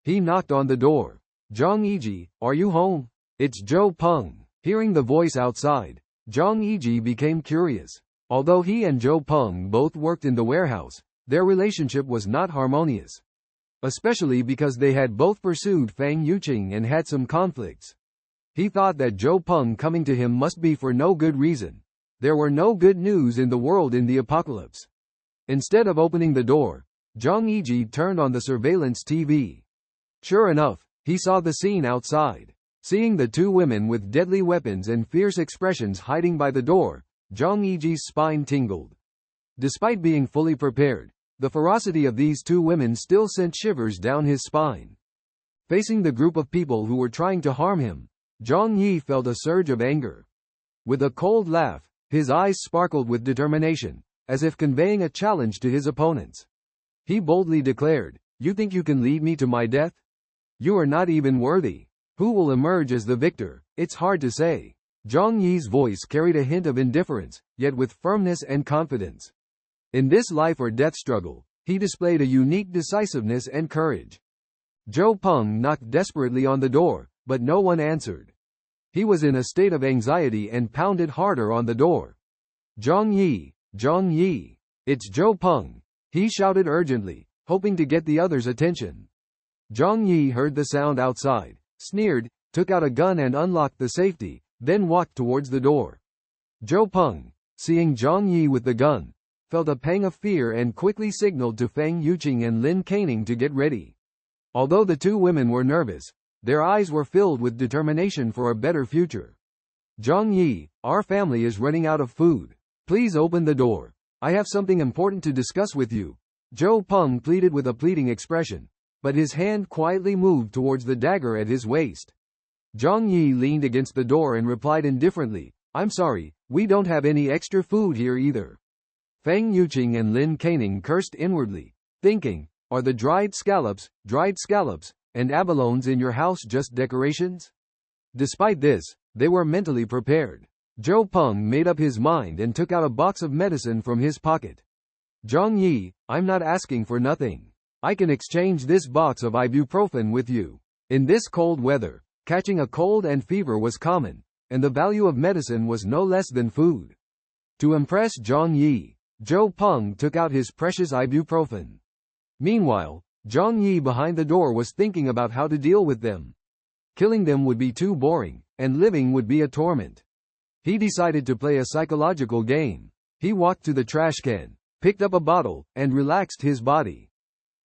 He knocked on the door. Zhang Yi, are you home? It's Zhou Peng. Hearing the voice outside, Zhang Yi became curious. Although he and Zhou Peng both worked in the warehouse, their relationship was not harmonious. Especially because they had both pursued Fang Yuqing and had some conflicts. He thought that Zhou Peng coming to him must be for no good reason. There were no good news in the world in the apocalypse. Instead of opening the door, Zhang Yi turned on the surveillance TV. Sure enough, he saw the scene outside. Seeing the two women with deadly weapons and fierce expressions hiding by the door, Zhang Yi's spine tingled. Despite being fully prepared, the ferocity of these two women still sent shivers down his spine. Facing the group of people who were trying to harm him, Zhang Yi felt a surge of anger. With a cold laugh, his eyes sparkled with determination, as if conveying a challenge to his opponents. He boldly declared, "You think you can lead me to my death? You are not even worthy. Who will emerge as the victor? It's hard to say." Zhang Yi's voice carried a hint of indifference, yet with firmness and confidence. In this life or death struggle, he displayed a unique decisiveness and courage. Zhou Peng knocked desperately on the door, but no one answered. He was in a state of anxiety and pounded harder on the door. "Zhang Yi, Zhang Yi, it's Zhou Peng," he shouted urgently, hoping to get the others' attention. Zhang Yi heard the sound outside, sneered, took out a gun and unlocked the safety, then walked towards the door. Zhou Peng, seeing Zhang Yi with the gun, felt a pang of fear and quickly signaled to Fang Yuqing and Lin Caning to get ready. Although the two women were nervous, their eyes were filled with determination for a better future. "Zhang Yi, our family is running out of food. Please open the door. I have something important to discuss with you." Zhou Peng pleaded with a pleading expression, but his hand quietly moved towards the dagger at his waist. Zhang Yi leaned against the door and replied indifferently, "I'm sorry, we don't have any extra food here either." Fang Yuqing and Lin Caning cursed inwardly, thinking, "Are the dried scallops, and abalones in your house just decorations?" Despite this, they were mentally prepared. Zhou Peng made up his mind and took out a box of medicine from his pocket. "Zhang Yi, I'm not asking for nothing. I can exchange this box of ibuprofen with you." In this cold weather, catching a cold and fever was common, and the value of medicine was no less than food. To impress Zhang Yi, Zhou Peng took out his precious ibuprofen. Meanwhile, Zhang Yi behind the door was thinking about how to deal with them. Killing them would be too boring, and living would be a torment. He decided to play a psychological game. He walked to the trash can, picked up a bottle, and relaxed his body.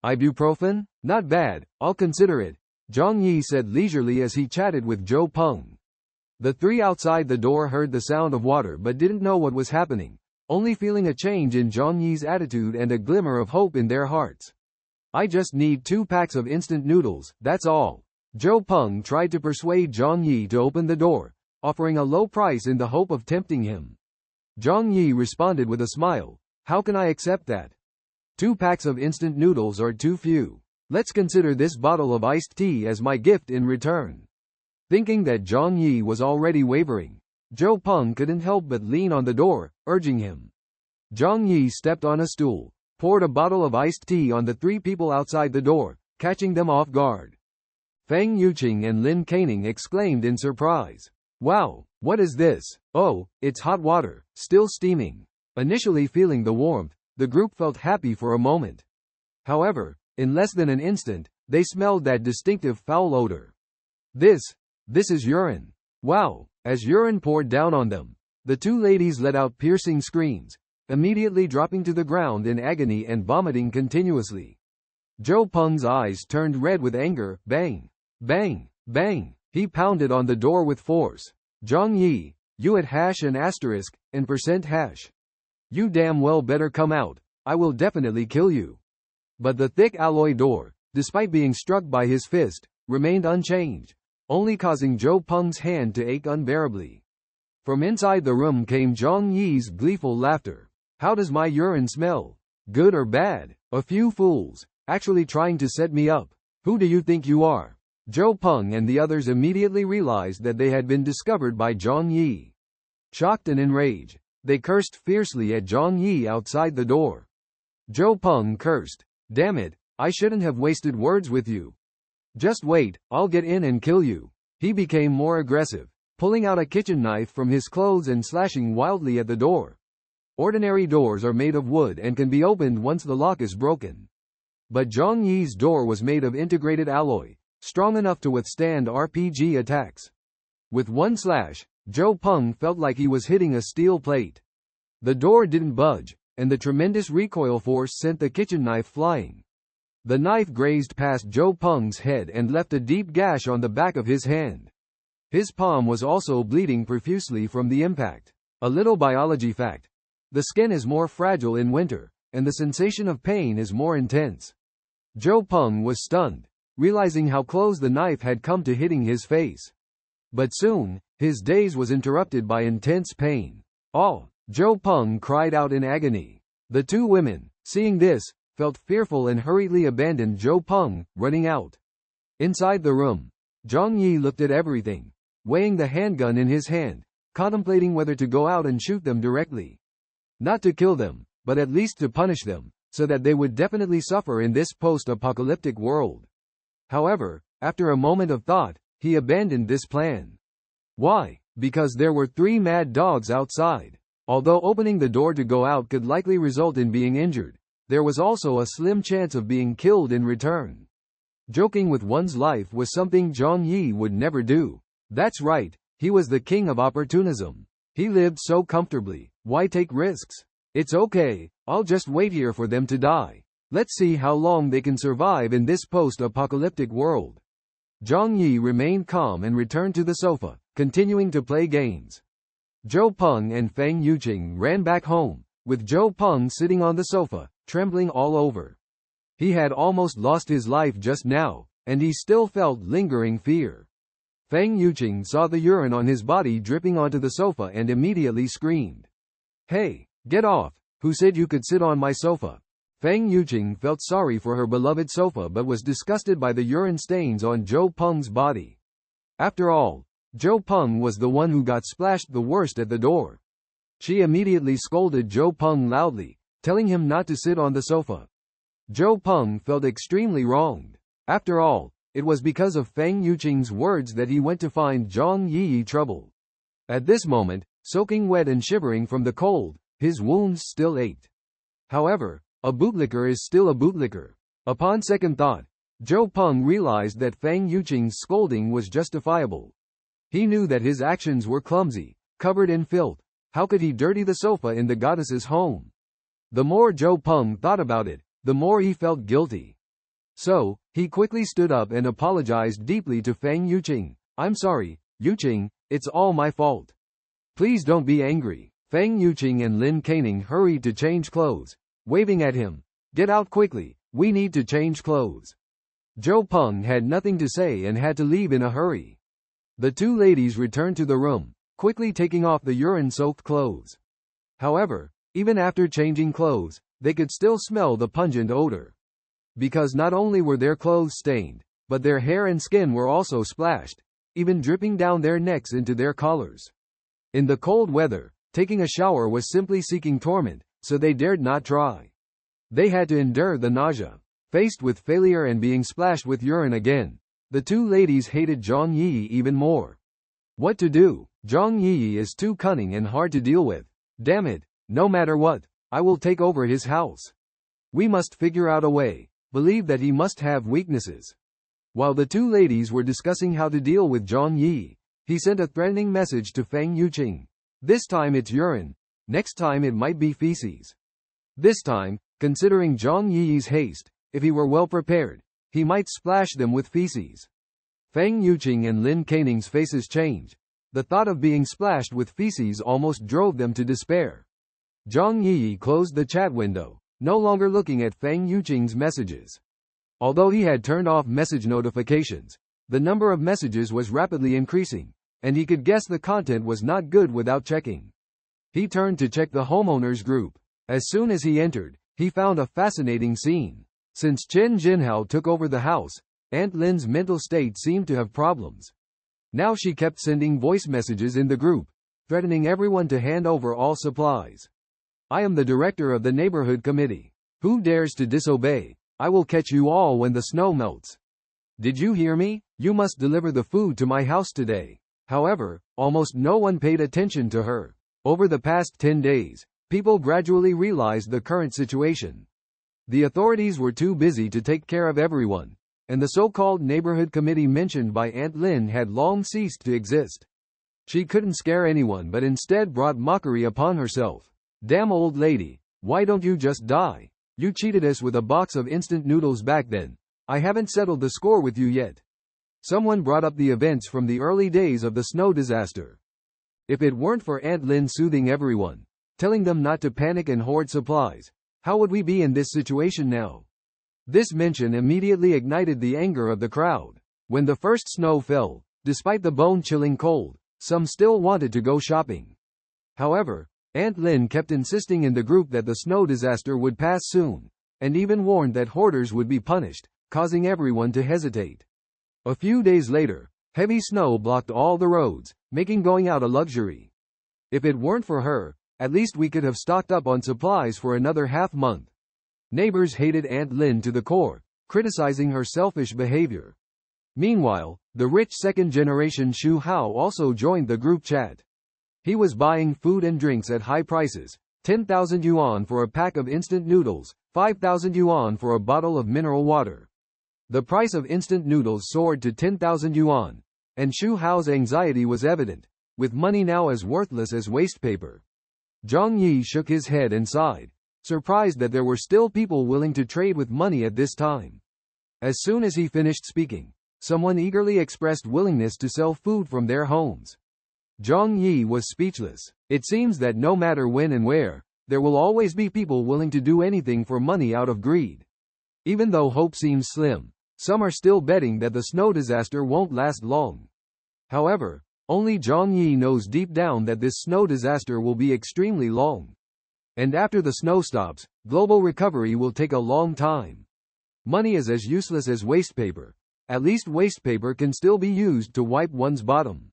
"Ibuprofen? Not bad, I'll consider it," Zhang Yi said leisurely as he chatted with Zhou Peng. The three outside the door heard the sound of water but didn't know what was happening, only feeling a change in Zhang Yi's attitude and a glimmer of hope in their hearts. "I just need 2 packs of instant noodles, that's all." Zhou Peng tried to persuade Zhang Yi to open the door, offering a low price in the hope of tempting him. Zhang Yi responded with a smile, "How can I accept that? 2 packs of instant noodles are too few. Let's consider this bottle of iced tea as my gift in return." Thinking that Zhang Yi was already wavering, Zhou Peng couldn't help but lean on the door, urging him. Zhang Yi stepped on a stool, poured a bottle of iced tea on the 3 people outside the door, catching them off guard. Fang Yuqing and Lin Caning exclaimed in surprise, "Wow, what is this? Oh, it's hot water, still steaming." Initially feeling the warmth, the group felt happy for a moment. However, in less than an instant, they smelled that distinctive foul odor. This is urine. Wow! As urine poured down on them, the 2 ladies let out piercing screams, immediately dropping to the ground in agony and vomiting continuously. Zhou Peng's eyes turned red with anger. Bang! Bang! Bang! He pounded on the door with force. "Zhang Yi, you at hash and asterisk, and percent hash. You damn well better come out, I will definitely kill you." But the thick alloy door, despite being struck by his fist, remained unchanged, only causing Zhou Peng's hand to ache unbearably. From inside the room came Zhang Yi's gleeful laughter. "How does my urine smell? Good or bad? A few fools, Actually trying to set me up. Who do you think you are? Zhou Peng and the others immediately realized that they had been discovered by Zhang Yi. Shocked and enraged, they cursed fiercely at Zhang Yi outside the door. Zhou Peng cursed, "Damn it, I shouldn't have wasted words with you. Just wait, I'll get in and kill you." He became more aggressive, pulling out a kitchen knife from his clothes and slashing wildly at the door. Ordinary doors are made of wood and can be opened once the lock is broken. But Zhang Yi's door was made of integrated alloy, strong enough to withstand RPG attacks. With one slash, Zhou Peng felt like he was hitting a steel plate. The door didn't budge, and the tremendous recoil force sent the kitchen knife flying. The knife grazed past Zhou Peng's head and left a deep gash on the back of his hand. His palm was also bleeding profusely from the impact. A little biology fact. The skin is more fragile in winter, and the sensation of pain is more intense. Zhou Peng was stunned, realizing how close the knife had come to hitting his face. But soon, his daze was interrupted by intense pain. "Oh!" Zhou Peng cried out in agony. The two women, seeing this, felt fearful and hurriedly abandoned Zhou Peng, running out. Inside the room, Zhang Yi looked at everything, weighing the handgun in his hand, contemplating whether to go out and shoot them directly. Not to kill them, but at least to punish them, so that they would definitely suffer in this post-apocalyptic world. However, after a moment of thought, he abandoned this plan. Why? Because there were 3 mad dogs outside. Although opening the door to go out could likely result in being injured, there was also a slim chance of being killed in return. Joking with one's life was something Zhang Yi would never do. That's right, he was the king of opportunism. He lived so comfortably, why take risks? It's okay, I'll just wait here for them to die. Let's see how long they can survive in this post-apocalyptic world. Zhang Yi remained calm and returned to the sofa, continuing to play games. Zhou Peng and Feng Yuqing ran back home, with Zhou Peng sitting on the sofa, trembling all over. He had almost lost his life just now, and he still felt lingering fear. Feng Yuqing saw the urine on his body dripping onto the sofa and immediately screamed. "Hey, get off! Who said you could sit on my sofa?" Feng Yuqing felt sorry for her beloved sofa but was disgusted by the urine stains on Zhou Peng's body. After all, Zhou Peng was the one who got splashed the worst at the door. She immediately scolded Zhou Peng loudly, telling him not to sit on the sofa. Zhou Peng felt extremely wronged. After all, it was because of Feng Yuqing's words that he went to find Zhang Yi trouble. At this moment, soaking wet and shivering from the cold, his wounds still ached. However, a bootlicker is still a bootlicker. Upon second thought, Zhou Peng realized that Feng Yuqing's scolding was justifiable. He knew that his actions were clumsy, covered in filth. How could he dirty the sofa in the goddess's home? The more Zhou Peng thought about it, the more he felt guilty. So, he quickly stood up and apologized deeply to Feng Yuqing. "I'm sorry, Yuqing, it's all my fault. Please don't be angry." Feng Yuqing and Lin Caning hurried to change clothes, waving at him. "Get out quickly, we need to change clothes." Zhou Peng had nothing to say and had to leave in a hurry. The two ladies returned to the room, quickly taking off the urine-soaked clothes. However, even after changing clothes, they could still smell the pungent odor. Because not only were their clothes stained, but their hair and skin were also splashed, even dripping down their necks into their collars. In the cold weather, taking a shower was simply seeking torment, so they dared not try. They had to endure the nausea. Faced with failure and being splashed with urine again, the two ladies hated Zhang Yi even more. What to do? Zhang Yi is too cunning and hard to deal with. Damn it, no matter what, I will take over his house. We must figure out a way. Believe that he must have weaknesses. While the two ladies were discussing how to deal with Zhang Yi, he sent a threatening message to Feng Yuqing. This time it's urine. Next time it might be feces. This time, considering Zhang Yi's haste, if he were well prepared, he might splash them with feces. Feng Yuqing and Lin Caning's faces changed. The thought of being splashed with feces almost drove them to despair. Zhang Yi closed the chat window, no longer looking at Feng Yuqing's messages. Although he had turned off message notifications, the number of messages was rapidly increasing, and he could guess the content was not good without checking. He turned to check the homeowners group. As soon as he entered, he found a fascinating scene. Since Chen Jinhao took over the house, Aunt Lin's mental state seemed to have problems. Now she kept sending voice messages in the group, threatening everyone to hand over all supplies. I am the director of the neighborhood committee. Who dares to disobey? I will catch you all when the snow melts. Did you hear me? You must deliver the food to my house today. However, almost no one paid attention to her. Over the past 10 days, people gradually realized the current situation. The authorities were too busy to take care of everyone, and the so-called neighborhood committee mentioned by Aunt Lin had long ceased to exist. She couldn't scare anyone but instead brought mockery upon herself. Damn old lady, why don't you just die? You cheated us with a box of instant noodles back then. I haven't settled the score with you yet. Someone brought up the events from the early days of the snow disaster. If it weren't for Aunt Lin soothing everyone, telling them not to panic and hoard supplies, how would we be in this situation now? This mention immediately ignited the anger of the crowd. When the first snow fell, despite the bone-chilling cold, some still wanted to go shopping. However, Aunt Lin kept insisting in the group that the snow disaster would pass soon, and even warned that hoarders would be punished, causing everyone to hesitate. A few days later, heavy snow blocked all the roads, making going out a luxury. If it weren't for her, at least we could have stocked up on supplies for another half-month. Neighbors hated Aunt Lin to the core, criticizing her selfish behavior. Meanwhile, the rich second-generation Xu Hao also joined the group chat. He was buying food and drinks at high prices, 10,000 yuan for a pack of instant noodles, 5,000 yuan for a bottle of mineral water. The price of instant noodles soared to 10,000 yuan, and Xu Hao's anxiety was evident, with money now as worthless as waste paper. Zhang Yi shook his head and sighed, surprised that there were still people willing to trade with money at this time. As soon as he finished speaking, someone eagerly expressed willingness to sell food from their homes. Zhang Yi was speechless. It seems that no matter when and where, there will always be people willing to do anything for money out of greed. Even though hope seems slim, some are still betting that the snow disaster won't last long. However, only Zhang Yi knows deep down that this snow disaster will be extremely long. And after the snow stops, global recovery will take a long time. Money is as useless as waste paper. At least waste paper can still be used to wipe one's bottom.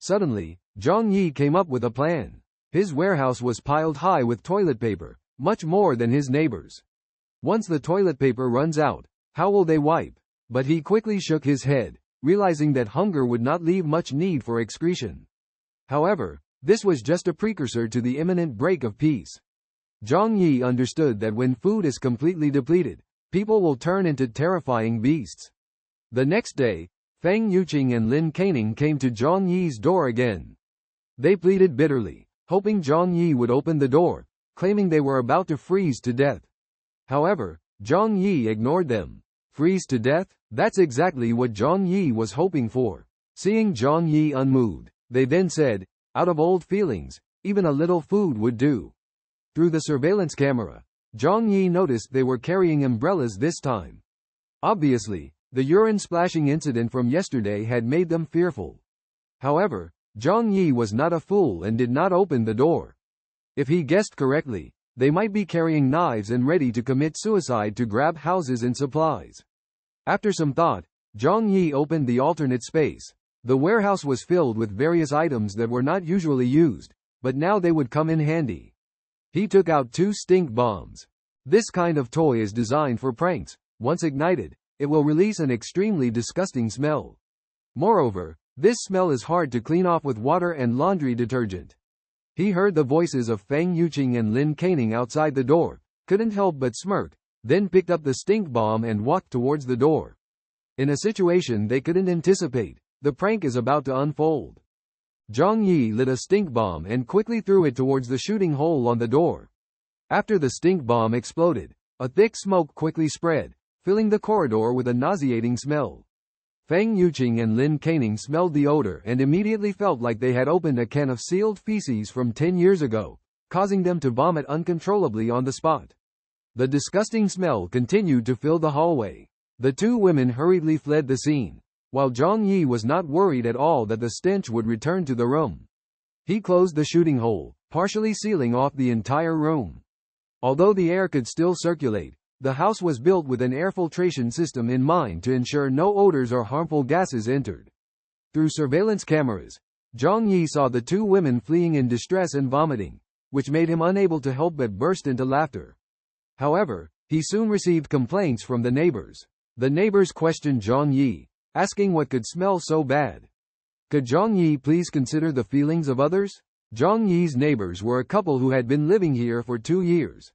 Suddenly, Zhang Yi came up with a plan. His warehouse was piled high with toilet paper, much more than his neighbors. Once the toilet paper runs out, how will they wipe? But he quickly shook his head, realizing that hunger would not leave much need for excretion. However, this was just a precursor to the imminent break of peace. Zhang Yi understood that when food is completely depleted, people will turn into terrifying beasts. The next day, Feng Yuqing and Lin Caning came to Zhang Yi's door again. They pleaded bitterly, hoping Zhang Yi would open the door, claiming they were about to freeze to death. However, Zhang Yi ignored them. Freeze to death? That's exactly what Zhang Yi was hoping for. Seeing Zhang Yi unmoved, they then said, out of old feelings, even a little food would do. Through the surveillance camera, Zhang Yi noticed they were carrying umbrellas this time. Obviously, the urine splashing incident from yesterday had made them fearful. However, Zhang Yi was not a fool and did not open the door. If he guessed correctly, they might be carrying knives and ready to commit suicide to grab houses and supplies. After some thought, Zhang Yi opened the alternate space. The warehouse was filled with various items that were not usually used, but now they would come in handy. He took out 2 stink bombs. This kind of toy is designed for pranks. Once ignited, it will release an extremely disgusting smell. Moreover, this smell is hard to clean off with water and laundry detergent. He heard the voices of Feng Yuqing and Lin Caning outside the door, couldn't help but smirk, then picked up the stink bomb and walked towards the door. In a situation they couldn't anticipate, the prank is about to unfold. Zhang Yi lit a stink bomb and quickly threw it towards the shooting hole on the door. After the stink bomb exploded, a thick smoke quickly spread, filling the corridor with a nauseating smell. Feng Yuqing and Lin Caning smelled the odor and immediately felt like they had opened a can of sealed feces from 10 years ago, causing them to vomit uncontrollably on the spot. The disgusting smell continued to fill the hallway. The 2 women hurriedly fled the scene, while Zhang Yi was not worried at all that the stench would return to the room. He closed the shooting hole, partially sealing off the entire room. Although the air could still circulate, The house was built with an air filtration system in mind to ensure no odors or harmful gases entered. Through surveillance cameras, Zhang Yi saw the two women fleeing in distress and vomiting, which made him unable to help but burst into laughter. However, he soon received complaints from the neighbors. The neighbors questioned Zhang Yi, asking what could smell so bad. Could Zhang Yi please consider the feelings of others? Zhang Yi's neighbors were a couple who had been living here for 2 years.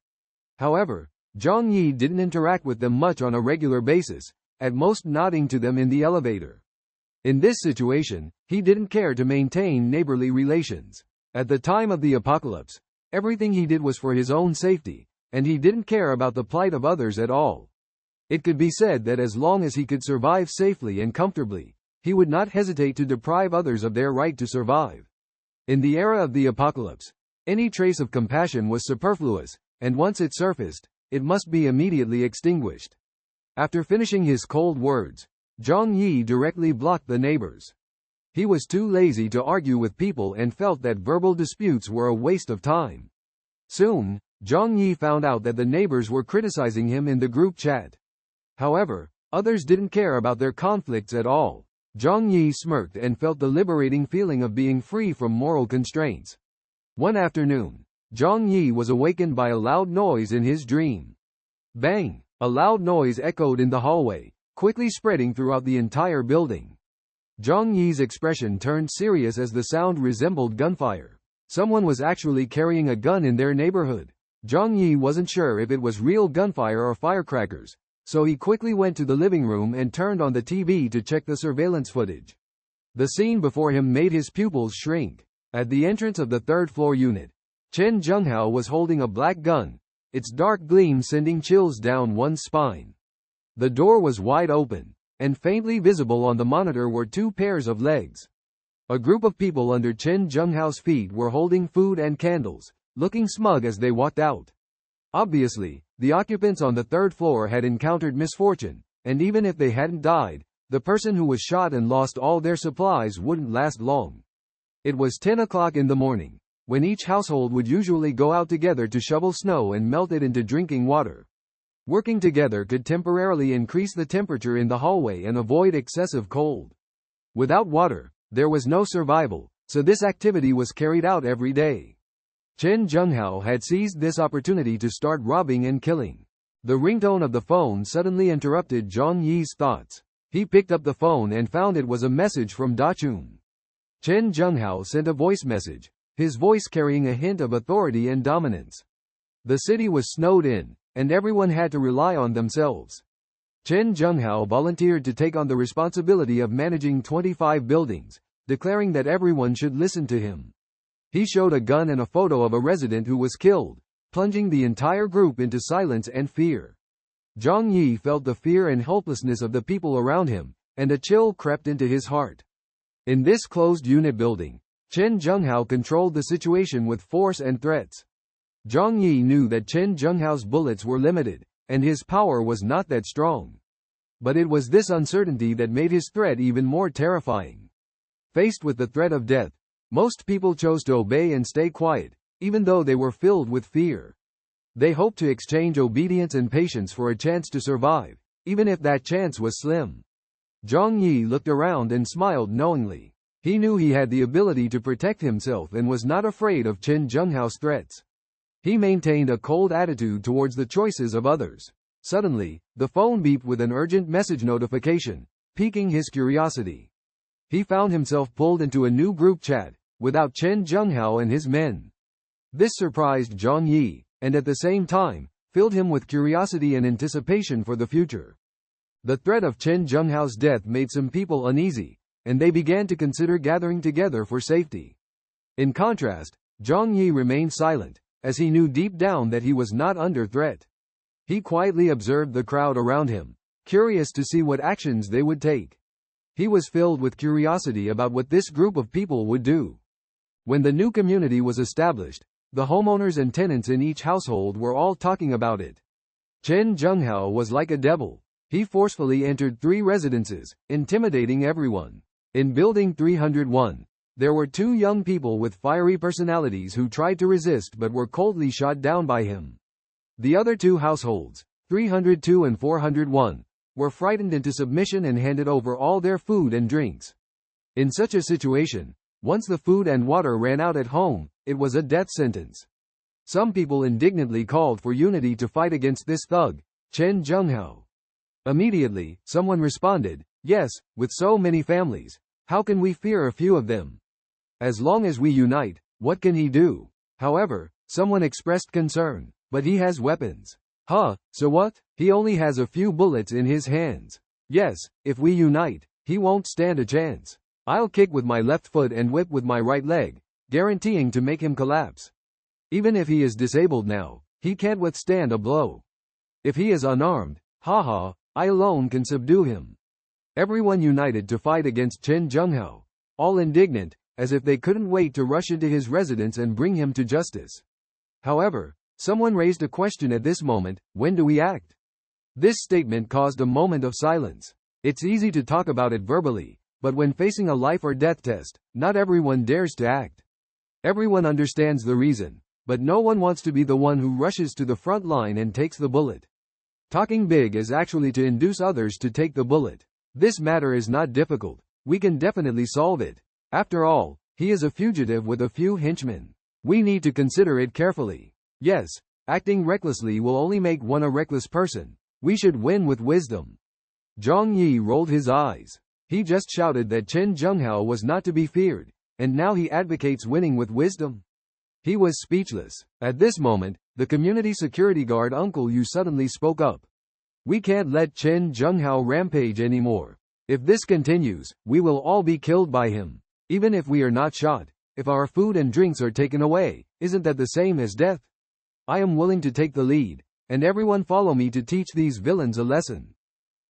However, Zhang Yi didn't interact with them much on a regular basis, at most nodding to them in the elevator. In this situation, he didn't care to maintain neighborly relations. At the time of the apocalypse, everything he did was for his own safety, and he didn't care about the plight of others at all. It could be said that as long as he could survive safely and comfortably, he would not hesitate to deprive others of their right to survive. In the era of the apocalypse, any trace of compassion was superfluous, and once it surfaced, it must be immediately extinguished. After finishing his cold words, Zhang Yi directly blocked the neighbors. He was too lazy to argue with people and felt that verbal disputes were a waste of time. Soon, Zhang Yi found out that the neighbors were criticizing him in the group chat. However, others didn't care about their conflicts at all. Zhang Yi smirked and felt the liberating feeling of being free from moral constraints. One afternoon, Zhang Yi was awakened by a loud noise in his dream. Bang! A loud noise echoed in the hallway, quickly spreading throughout the entire building. Zhang Yi's expression turned serious as the sound resembled gunfire. Someone was actually carrying a gun in their neighborhood. Zhang Yi wasn't sure if it was real gunfire or firecrackers, so he quickly went to the living room and turned on the TV to check the surveillance footage. The scene before him made his pupils shrink. At the entrance of the third-floor unit, Chen Zhenghao was holding a black gun, its dark gleam sending chills down one's spine. The door was wide open, and faintly visible on the monitor were 2 pairs of legs. A group of people under Chen Zhenghao's feet were holding food and candles, looking smug as they walked out. Obviously, the occupants on the 3rd floor had encountered misfortune, and even if they hadn't died, the person who was shot and lost all their supplies wouldn't last long. It was 10 o'clock in the morning, when each household would usually go out together to shovel snow and melt it into drinking water. Working together could temporarily increase the temperature in the hallway and avoid excessive cold. Without water, there was no survival, so this activity was carried out every day. Chen Zhenghao had seized this opportunity to start robbing and killing. The ringtone of the phone suddenly interrupted Zhang Yi's thoughts. He picked up the phone and found it was a message from Dachun. Chen Zhenghao sent a voice message, his voice carrying a hint of authority and dominance. The city was snowed in, and everyone had to rely on themselves. Chen Zhenghao volunteered to take on the responsibility of managing 25 buildings, declaring that everyone should listen to him. He showed a gun and a photo of a resident who was killed, plunging the entire group into silence and fear. Zhang Yi felt the fear and helplessness of the people around him, and a chill crept into his heart. In this closed unit building, Chen Zhenghao controlled the situation with force and threats. Zhang Yi knew that Chen Zhenghao's bullets were limited, and his power was not that strong. But it was this uncertainty that made his threat even more terrifying. Faced with the threat of death, most people chose to obey and stay quiet, even though they were filled with fear. They hoped to exchange obedience and patience for a chance to survive, even if that chance was slim. Zhang Yi looked around and smiled knowingly. He knew he had the ability to protect himself and was not afraid of Chen Zhenghao's threats. He maintained a cold attitude towards the choices of others. Suddenly, the phone beeped with an urgent message notification, piquing his curiosity. He found himself pulled into a new group chat, without Chen Zhenghao and his men. This surprised Zhang Yi, and at the same time, filled him with curiosity and anticipation for the future. The threat of Chen Zhenghao's death made some people uneasy, and they began to consider gathering together for safety. In contrast, Zhang Yi remained silent, as he knew deep down that he was not under threat. He quietly observed the crowd around him, curious to see what actions they would take. He was filled with curiosity about what this group of people would do. When the new community was established, the homeowners and tenants in each household were all talking about it. Chen Zhenghao was like a devil. He forcefully entered 3 residences, intimidating everyone. In Building 301, there were 2 young people with fiery personalities who tried to resist but were coldly shot down by him. The other 2 households, 302 and 401, were frightened into submission and handed over all their food and drinks. In such a situation, once the food and water ran out at home, it was a death sentence. Some people indignantly called for unity to fight against this thug, Chen Zhenghao. Immediately, someone responded, "Yes, with so many families, how can we fear a few of them? As long as we unite, what can he do?" However, someone expressed concern, "But he has weapons." "Huh, so what? He only has a few bullets in his hands." "Yes, if we unite, he won't stand a chance. I'll kick with my left foot and whip with my right leg, guaranteeing to make him collapse. Even if he is disabled now, he can't withstand a blow. If he is unarmed, haha, I alone can subdue him." Everyone united to fight against Chen Zhenghao, all indignant, as if they couldn't wait to rush into his residence and bring him to justice. However, someone raised a question at this moment: when do we act? This statement caused a moment of silence. It's easy to talk about it verbally, but when facing a life or death test, not everyone dares to act. Everyone understands the reason, but no one wants to be the one who rushes to the front line and takes the bullet. Talking big is actually to induce others to take the bullet. This matter is not difficult. We can definitely solve it. After all, he is a fugitive with a few henchmen. We need to consider it carefully. Yes, acting recklessly will only make one a reckless person. We should win with wisdom. Zhang Yi rolled his eyes. He just shouted that Chen Zhenghao was not to be feared, and now he advocates winning with wisdom. He was speechless. At this moment, the community security guard Uncle Yu suddenly spoke up. "We can't let Chen Zhenghao rampage anymore. If this continues, we will all be killed by him. Even if we are not shot, if our food and drinks are taken away, isn't that the same as death? I am willing to take the lead, and everyone follow me to teach these villains a lesson."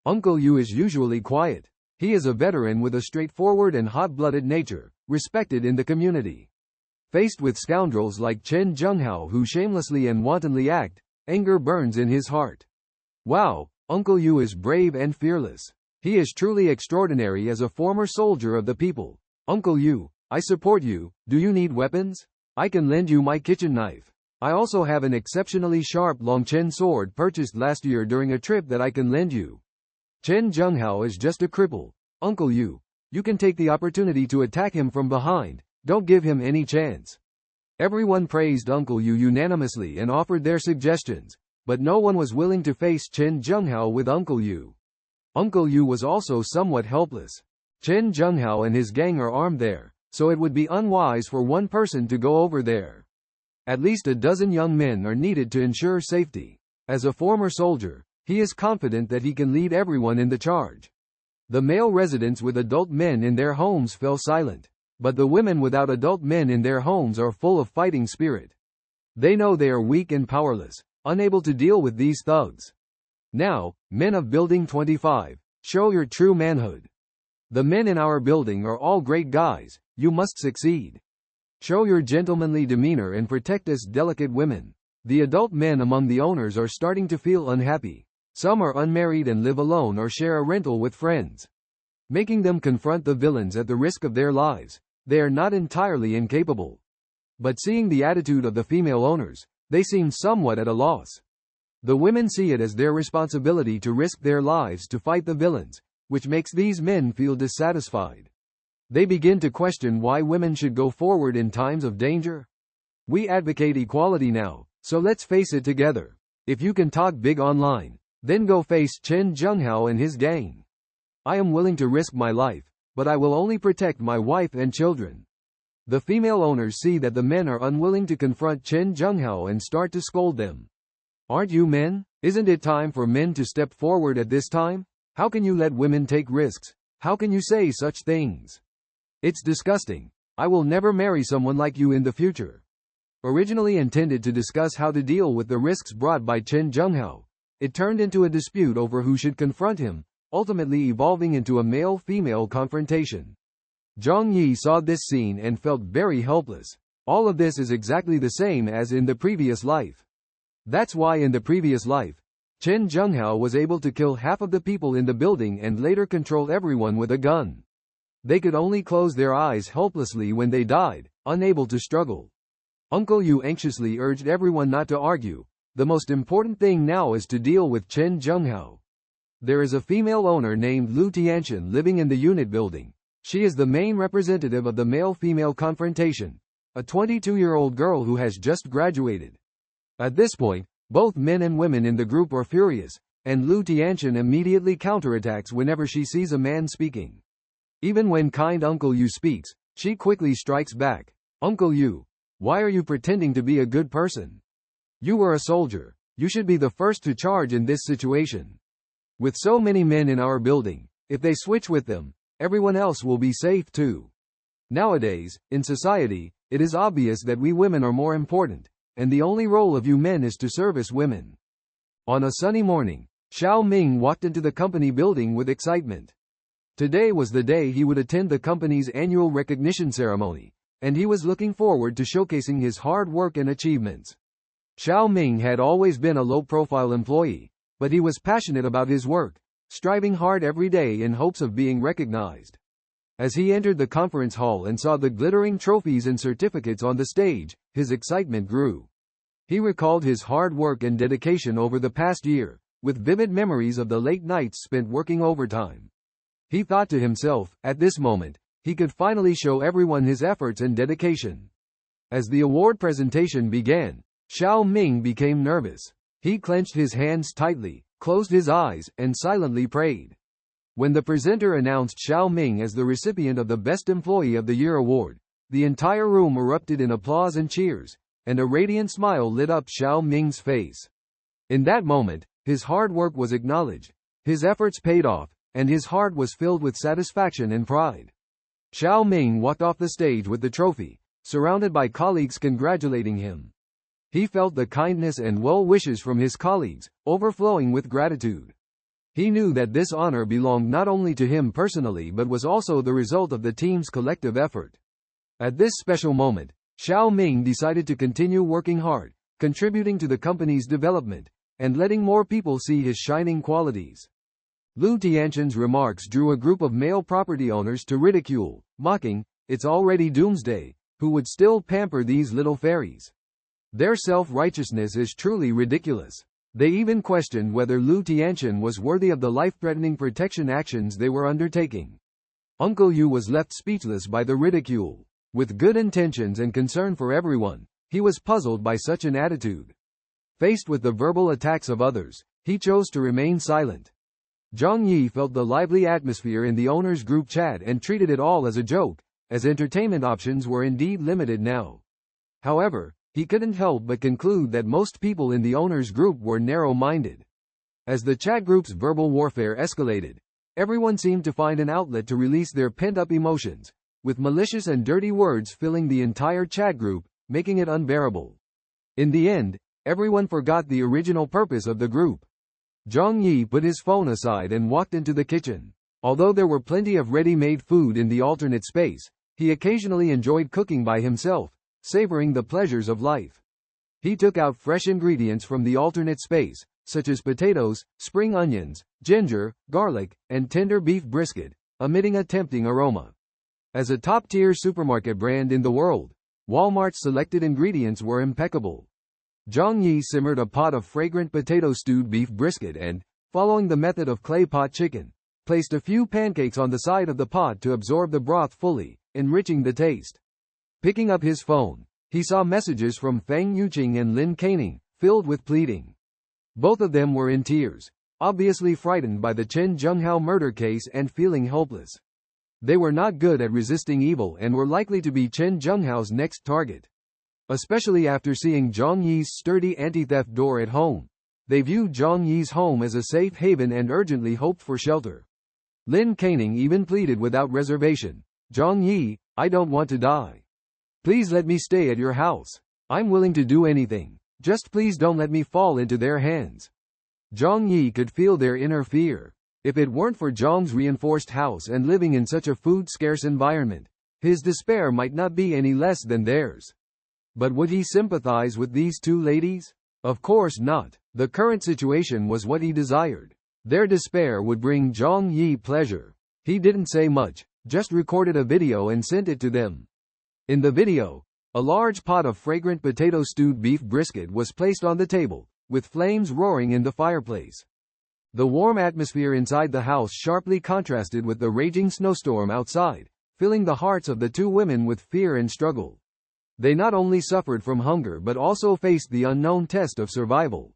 Uncle Yu is usually quiet. He is a veteran with a straightforward and hot-blooded nature, respected in the community. Faced with scoundrels like Chen Zhenghao who shamelessly and wantonly act, anger burns in his heart. Wow, Uncle Yu is brave and fearless. He is truly extraordinary as a former soldier of the people. "Uncle Yu, I support you. Do you need weapons? I can lend you my kitchen knife. I also have an exceptionally sharp Longchen sword purchased last year during a trip that I can lend you. Chen Zhenghao is just a cripple. Uncle Yu, you can take the opportunity to attack him from behind. Don't give him any chance." Everyone praised Uncle Yu unanimously and offered their suggestions, but no one was willing to face Chen Zhenghao with Uncle Yu. Uncle Yu was also somewhat helpless. Chen Zhenghao and his gang are armed there, so it would be unwise for one person to go over there. At least a dozen young men are needed to ensure safety. As a former soldier, he is confident that he can lead everyone in the charge. The male residents with adult men in their homes fell silent, but the women without adult men in their homes are full of fighting spirit. They know they are weak and powerless, unable to deal with these thugs. Now, men of Building 25, show your true manhood. The men in our building are all great guys, you must succeed. Show your gentlemanly demeanor and protect us delicate women. The adult men among the owners are starting to feel unhappy. Some are unmarried and live alone or share a rental with friends, making them confront the villains at the risk of their lives. They are not entirely incapable. But seeing the attitude of the female owners, they seem somewhat at a loss. The women see it as their responsibility to risk their lives to fight the villains, which makes these men feel dissatisfied. They begin to question why women should go forward in times of danger. We advocate equality now, so let's face it together. If you can talk big online, then go face Chen Zhenghao and his gang. I am willing to risk my life, but I will only protect my wife and children. The female owners see that the men are unwilling to confront Chen Zhenghao and start to scold them. Aren't you men? Isn't it time for men to step forward at this time? How can you let women take risks? How can you say such things? It's disgusting. I will never marry someone like you in the future. Originally intended to discuss how to deal with the risks brought by Chen Zhenghao, it turned into a dispute over who should confront him, ultimately evolving into a male-female confrontation. Zhang Yi saw this scene and felt very helpless. All of this is exactly the same as in the previous life. That's why in the previous life, Chen Zhenghao was able to kill half of the people in the building and later control everyone with a gun. They could only close their eyes helplessly when they died, unable to struggle. Uncle Yu anxiously urged everyone not to argue. The most important thing now is to deal with Chen Zhenghao. There is a female owner named Lu Tianxian living in the unit building. She is the main representative of the male-female confrontation, a 22-year-old girl who has just graduated. At this point, both men and women in the group are furious, and Lu Tianxian immediately counterattacks whenever she sees a man speaking. Even when kind Uncle Yu speaks, she quickly strikes back. Uncle Yu, why are you pretending to be a good person? You were a soldier. You should be the first to charge in this situation. With so many men in our building, if they switch with them, everyone else will be safe too. Nowadays, in society, it is obvious that we women are more important, and the only role of you men is to service women. On a sunny morning, Xiao Ming walked into the company building with excitement. Today was the day he would attend the company's annual recognition ceremony, and he was looking forward to showcasing his hard work and achievements. Xiao Ming had always been a low-profile employee, but he was passionate about his work, striving hard every day in hopes of being recognized. As he entered the conference hall and saw the glittering trophies and certificates on the stage, his excitement grew. He recalled his hard work and dedication over the past year, with vivid memories of the late nights spent working overtime. He thought to himself, at this moment, he could finally show everyone his efforts and dedication. As the award presentation began, Xiao Ming became nervous. He clenched his hands tightly, closed his eyes, and silently prayed. When the presenter announced Xiao Ming as the recipient of the Best Employee of the Year award, the entire room erupted in applause and cheers, and a radiant smile lit up Xiao Ming's face. In that moment, his hard work was acknowledged, his efforts paid off, and his heart was filled with satisfaction and pride. Xiao Ming walked off the stage with the trophy, surrounded by colleagues congratulating him. He felt the kindness and well wishes from his colleagues, overflowing with gratitude. He knew that this honor belonged not only to him personally but was also the result of the team's collective effort. At this special moment, Xiao Ming decided to continue working hard, contributing to the company's development, and letting more people see his shining qualities. Lu Tianxian's remarks drew a group of male property owners to ridicule, mocking, "It's already doomsday, who would still pamper these little fairies?" Their self-righteousness is truly ridiculous. They even questioned whether Lu Tianxian was worthy of the life-threatening protection actions they were undertaking. Uncle Yu was left speechless by the ridicule. With good intentions and concern for everyone, he was puzzled by such an attitude. Faced with the verbal attacks of others, he chose to remain silent. Zhang Yi felt the lively atmosphere in the owners' group chat and treated it all as a joke, as entertainment options were indeed limited now. However, he couldn't help but conclude that most people in the owners' group were narrow-minded. As the chat group's verbal warfare escalated, everyone seemed to find an outlet to release their pent-up emotions, with malicious and dirty words filling the entire chat group, making it unbearable. In the end, everyone forgot the original purpose of the group. Zhang Yi put his phone aside and walked into the kitchen. Although there were plenty of ready-made food in the alternate space, he occasionally enjoyed cooking by himself, savoring the pleasures of life. He took out fresh ingredients from the alternate space, such as potatoes, spring onions, ginger, garlic, and tender beef brisket, emitting a tempting aroma. As a top-tier supermarket brand in the world, Walmart's selected ingredients were impeccable. Zhang Yi simmered a pot of fragrant potato-stewed beef brisket and, following the method of clay pot chicken, placed a few pancakes on the side of the pot to absorb the broth fully, enriching the taste. Picking up his phone, he saw messages from Feng Yuqing and Lin Caning, filled with pleading. Both of them were in tears, obviously frightened by the Chen Zhenghao murder case and feeling helpless. They were not good at resisting evil and were likely to be Chen Zhenghao's next target. Especially after seeing Zhang Yi's sturdy anti-theft door at home. They viewed Zhang Yi's home as a safe haven and urgently hoped for shelter. Lin Caning even pleaded without reservation, "Zhang Yi, I don't want to die. Please let me stay at your house. I'm willing to do anything. Just please don't let me fall into their hands." Zhang Yi could feel their inner fear. If it weren't for Zhang's reinforced house and living in such a food-scarce environment, his despair might not be any less than theirs. But would he sympathize with these two ladies? Of course not. The current situation was what he desired. Their despair would bring Zhang Yi pleasure. He didn't say much, just recorded a video and sent it to them. In the video, a large pot of fragrant potato-stewed beef brisket was placed on the table, with flames roaring in the fireplace. The warm atmosphere inside the house sharply contrasted with the raging snowstorm outside, filling the hearts of the two women with fear and struggle. They not only suffered from hunger but also faced the unknown test of survival.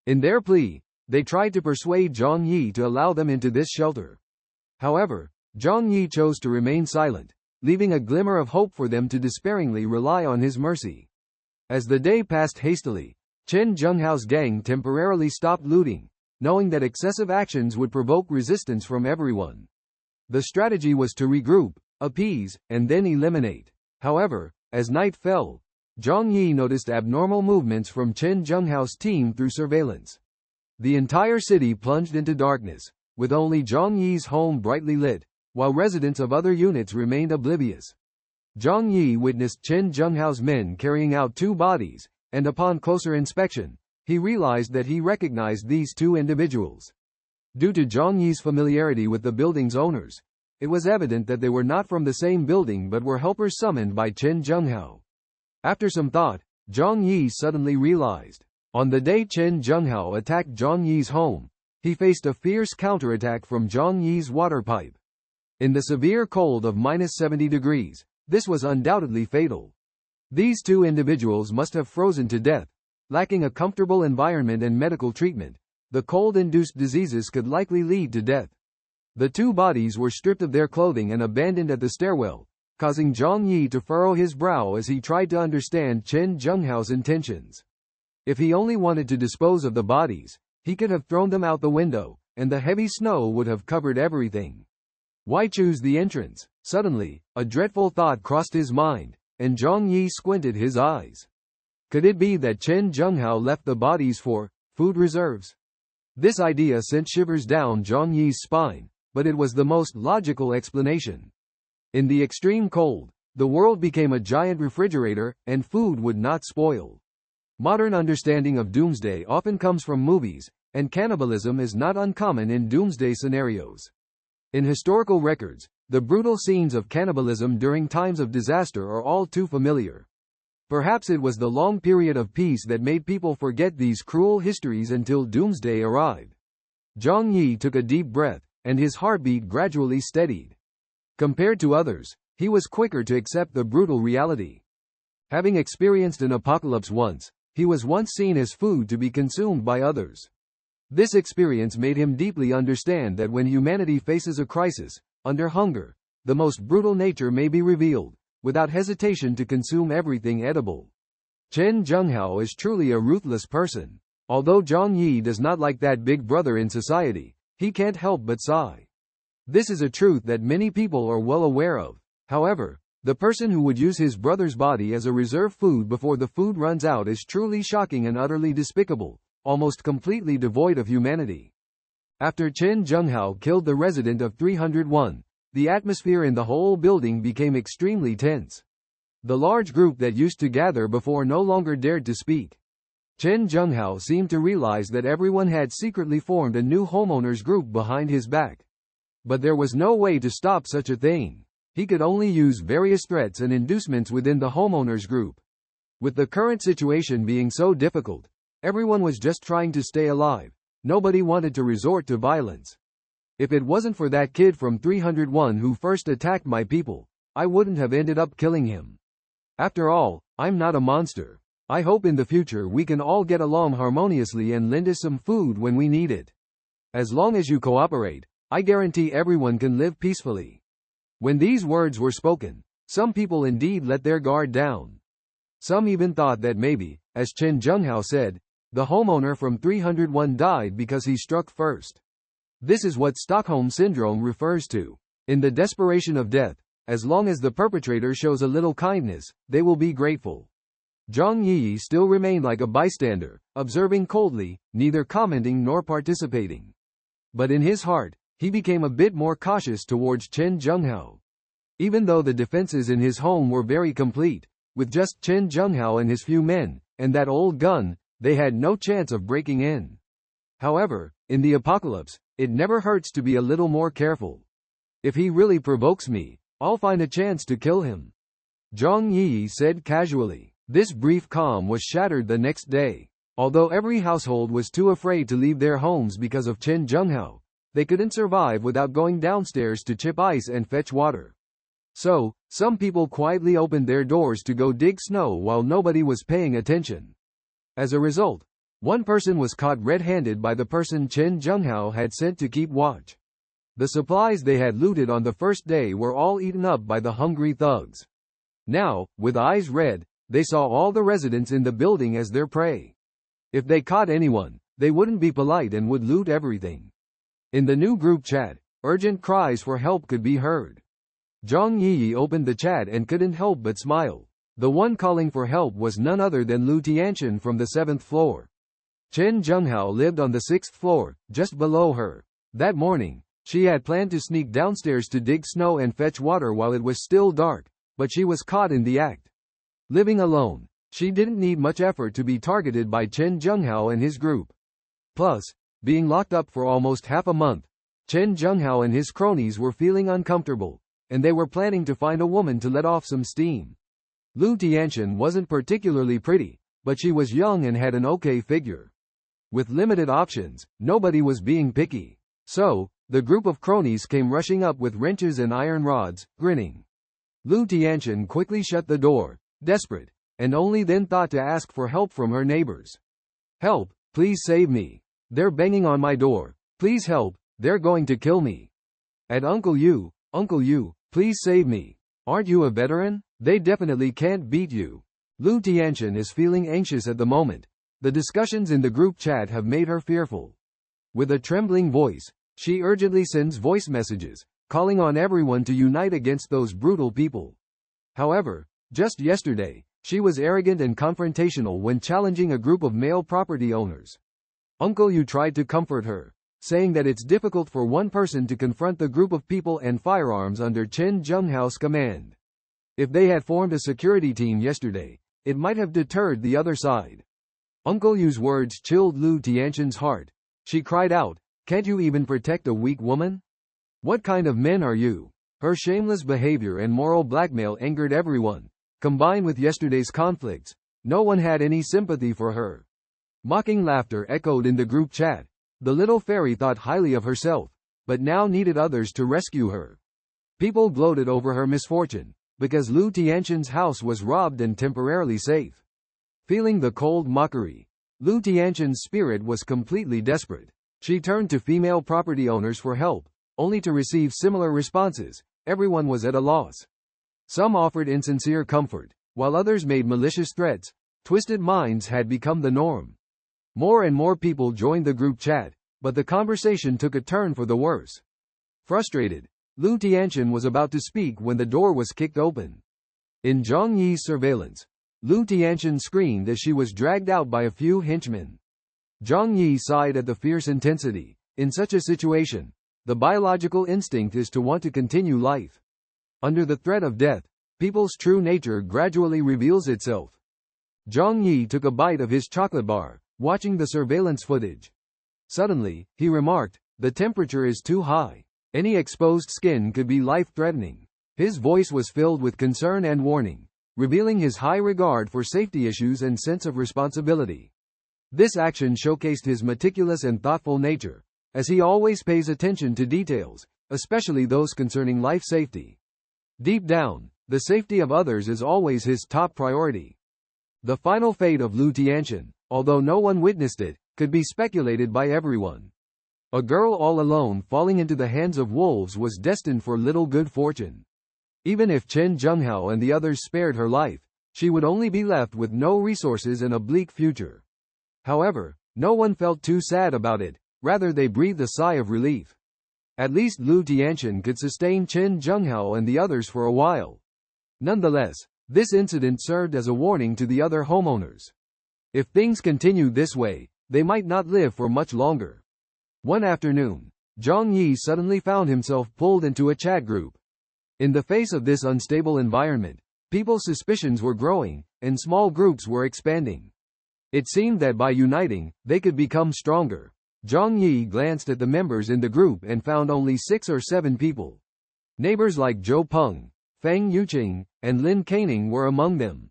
In their plea, they tried to persuade Zhang Yi to allow them into this shelter. However, Zhang Yi chose to remain silent, leaving a glimmer of hope for them to despairingly rely on his mercy. As the day passed hastily, Chen Zhenghao's gang temporarily stopped looting, knowing that excessive actions would provoke resistance from everyone. The strategy was to regroup, appease, and then eliminate. However, as night fell, Zhang Yi noticed abnormal movements from Chen Zhenghao's team through surveillance. The entire city plunged into darkness, with only Zhang Yi's home brightly lit, while residents of other units remained oblivious. Zhang Yi witnessed Chen Zhenghao's men carrying out two bodies, and upon closer inspection, he realized that he recognized these two individuals. Due to Zhang Yi's familiarity with the building's owners, it was evident that they were not from the same building but were helpers summoned by Chen Zhenghao. After some thought, Zhang Yi suddenly realized. On the day Chen Zhenghao attacked Zhang Yi's home, he faced a fierce counterattack from Zhang Yi's water pipe. In the severe cold of -70 degrees, this was undoubtedly fatal. These two individuals must have frozen to death. Lacking a comfortable environment and medical treatment, the cold-induced diseases could likely lead to death. The two bodies were stripped of their clothing and abandoned at the stairwell, causing Zhang Yi to furrow his brow as he tried to understand Chen Zhenghao's intentions. If he only wanted to dispose of the bodies, he could have thrown them out the window, and the heavy snow would have covered everything. Why choose the entrance? Suddenly, a dreadful thought crossed his mind, and Zhang Yi squinted his eyes. Could it be that Chen Zhenghao left the bodies for food reserves? This idea sent shivers down Zhang Yi's spine, but it was the most logical explanation. In the extreme cold, the world became a giant refrigerator, and food would not spoil. Modern understanding of doomsday often comes from movies, and cannibalism is not uncommon in doomsday scenarios. In historical records, the brutal scenes of cannibalism during times of disaster are all too familiar. Perhaps it was the long period of peace that made people forget these cruel histories until doomsday arrived. Zhang Yi took a deep breath, and his heartbeat gradually steadied. Compared to others, he was quicker to accept the brutal reality. Having experienced an apocalypse once, he was once seen as food to be consumed by others. This experience made him deeply understand that when humanity faces a crisis, under hunger, the most brutal nature may be revealed, without hesitation to consume everything edible. Chen Zhenghao is truly a ruthless person. Although Zhang Yi does not like that big brother in society, he can't help but sigh. This is a truth that many people are well aware of. However, the person who would use his brother's body as a reserve food before the food runs out is truly shocking and utterly despicable, almost completely devoid of humanity. After Chen Zhenghao killed the resident of 301, the atmosphere in the whole building became extremely tense. The large group that used to gather before no longer dared to speak. Chen Zhenghao seemed to realize that everyone had secretly formed a new homeowners group behind his back. But there was no way to stop such a thing. He could only use various threats and inducements within the homeowners group. With the current situation being so difficult, everyone was just trying to stay alive. Nobody wanted to resort to violence. If it wasn't for that kid from 301 who first attacked my people, I wouldn't have ended up killing him. After all, I'm not a monster. I hope in the future we can all get along harmoniously and lend us some food when we need it. As long as you cooperate, I guarantee everyone can live peacefully. When these words were spoken, some people indeed let their guard down. Some even thought that maybe, as Chen Zhenghao said, the homeowner from 301 died because he struck first. This is what Stockholm Syndrome refers to. In the desperation of death, as long as the perpetrator shows a little kindness, they will be grateful. Zhang Yi still remained like a bystander, observing coldly, neither commenting nor participating. But in his heart, he became a bit more cautious towards Chen Zhenghao. Even though the defenses in his home were very complete, with just Chen Zhenghao and his few men, and that old gun, they had no chance of breaking in. However, in the apocalypse, it never hurts to be a little more careful. If he really provokes me, I'll find a chance to kill him. Zhang Yi said casually. This brief calm was shattered the next day. Although every household was too afraid to leave their homes because of Chen Zhenghao, they couldn't survive without going downstairs to chip ice and fetch water. So, some people quietly opened their doors to go dig snow while nobody was paying attention. As a result, one person was caught red-handed by the person Chen Zhenghao had sent to keep watch. The supplies they had looted on the first day were all eaten up by the hungry thugs. Now, with eyes red, they saw all the residents in the building as their prey. If they caught anyone, they wouldn't be polite and would loot everything. In the new group chat, urgent cries for help could be heard. Zhang Yi opened the chat and couldn't help but smile. The one calling for help was none other than Lu Tianchen from the 7th floor. Chen Zhenghao lived on the 6th floor, just below her. That morning, she had planned to sneak downstairs to dig snow and fetch water while it was still dark, but she was caught in the act. Living alone, she didn't need much effort to be targeted by Chen Zhenghao and his group. Plus, being locked up for almost half a month, Chen Zhenghao and his cronies were feeling uncomfortable, and they were planning to find a woman to let off some steam. Lu Tianchen wasn't particularly pretty, but she was young and had an okay figure. With limited options, nobody was being picky. So, the group of cronies came rushing up with wrenches and iron rods, grinning. Lu Tianchen quickly shut the door, desperate, and only then thought to ask for help from her neighbors. "Help, please save me. They're banging on my door. Please help, they're going to kill me. Uncle you, please save me. Aren't you a veteran? They definitely can't beat you." Lu Tianchen is feeling anxious at the moment. The discussions in the group chat have made her fearful. With a trembling voice, she urgently sends voice messages, calling on everyone to unite against those brutal people. However, just yesterday, she was arrogant and confrontational when challenging a group of male property owners. Uncle Yu tried to comfort her, saying that it's difficult for one person to confront the group of people and firearms under Chen Zhenghao's command. If they had formed a security team yesterday, it might have deterred the other side. Uncle Yu's words chilled Lu Tianchen's heart. She cried out, "Can't you even protect a weak woman? What kind of men are you?" Her shameless behavior and moral blackmail angered everyone. Combined with yesterday's conflicts, no one had any sympathy for her. Mocking laughter echoed in the group chat. The little fairy thought highly of herself, but now needed others to rescue her. People gloated over her misfortune, because Lu Tianchen's house was robbed and temporarily safe. Feeling the cold mockery, Lu Tianchen's spirit was completely desperate. She turned to female property owners for help, only to receive similar responses. Everyone was at a loss. Some offered insincere comfort, while others made malicious threats. Twisted minds had become the norm. More and more people joined the group chat, but the conversation took a turn for the worse. Frustrated, Lu Tianchen was about to speak when the door was kicked open. In Zhang Yi's surveillance, Lu Tianchen screamed as she was dragged out by a few henchmen. Zhang Yi sighed at the fierce intensity. In such a situation, the biological instinct is to want to continue life. Under the threat of death, people's true nature gradually reveals itself. Zhang Yi took a bite of his chocolate bar, watching the surveillance footage. Suddenly, he remarked, "The temperature is too high. Any exposed skin could be life-threatening." His voice was filled with concern and warning, revealing his high regard for safety issues and sense of responsibility. This action showcased his meticulous and thoughtful nature, as he always pays attention to details, especially those concerning life safety. Deep down, the safety of others is always his top priority. The final fate of Lu Tianchen, although no one witnessed it, could be speculated by everyone. A girl all alone falling into the hands of wolves was destined for little good fortune. Even if Chen Zhenghao and the others spared her life, she would only be left with no resources and a bleak future. However, no one felt too sad about it, rather they breathed a sigh of relief. At least Lu Tianchen could sustain Chen Zhenghao and the others for a while. Nonetheless, this incident served as a warning to the other homeowners. If things continued this way, they might not live for much longer. One afternoon, Zhang Yi suddenly found himself pulled into a chat group. In the face of this unstable environment, people's suspicions were growing, and small groups were expanding. It seemed that by uniting, they could become stronger. Zhang Yi glanced at the members in the group and found only 6 or 7 people. Neighbors like Zhou Peng, Fang Yuqing, and Lin Caning were among them.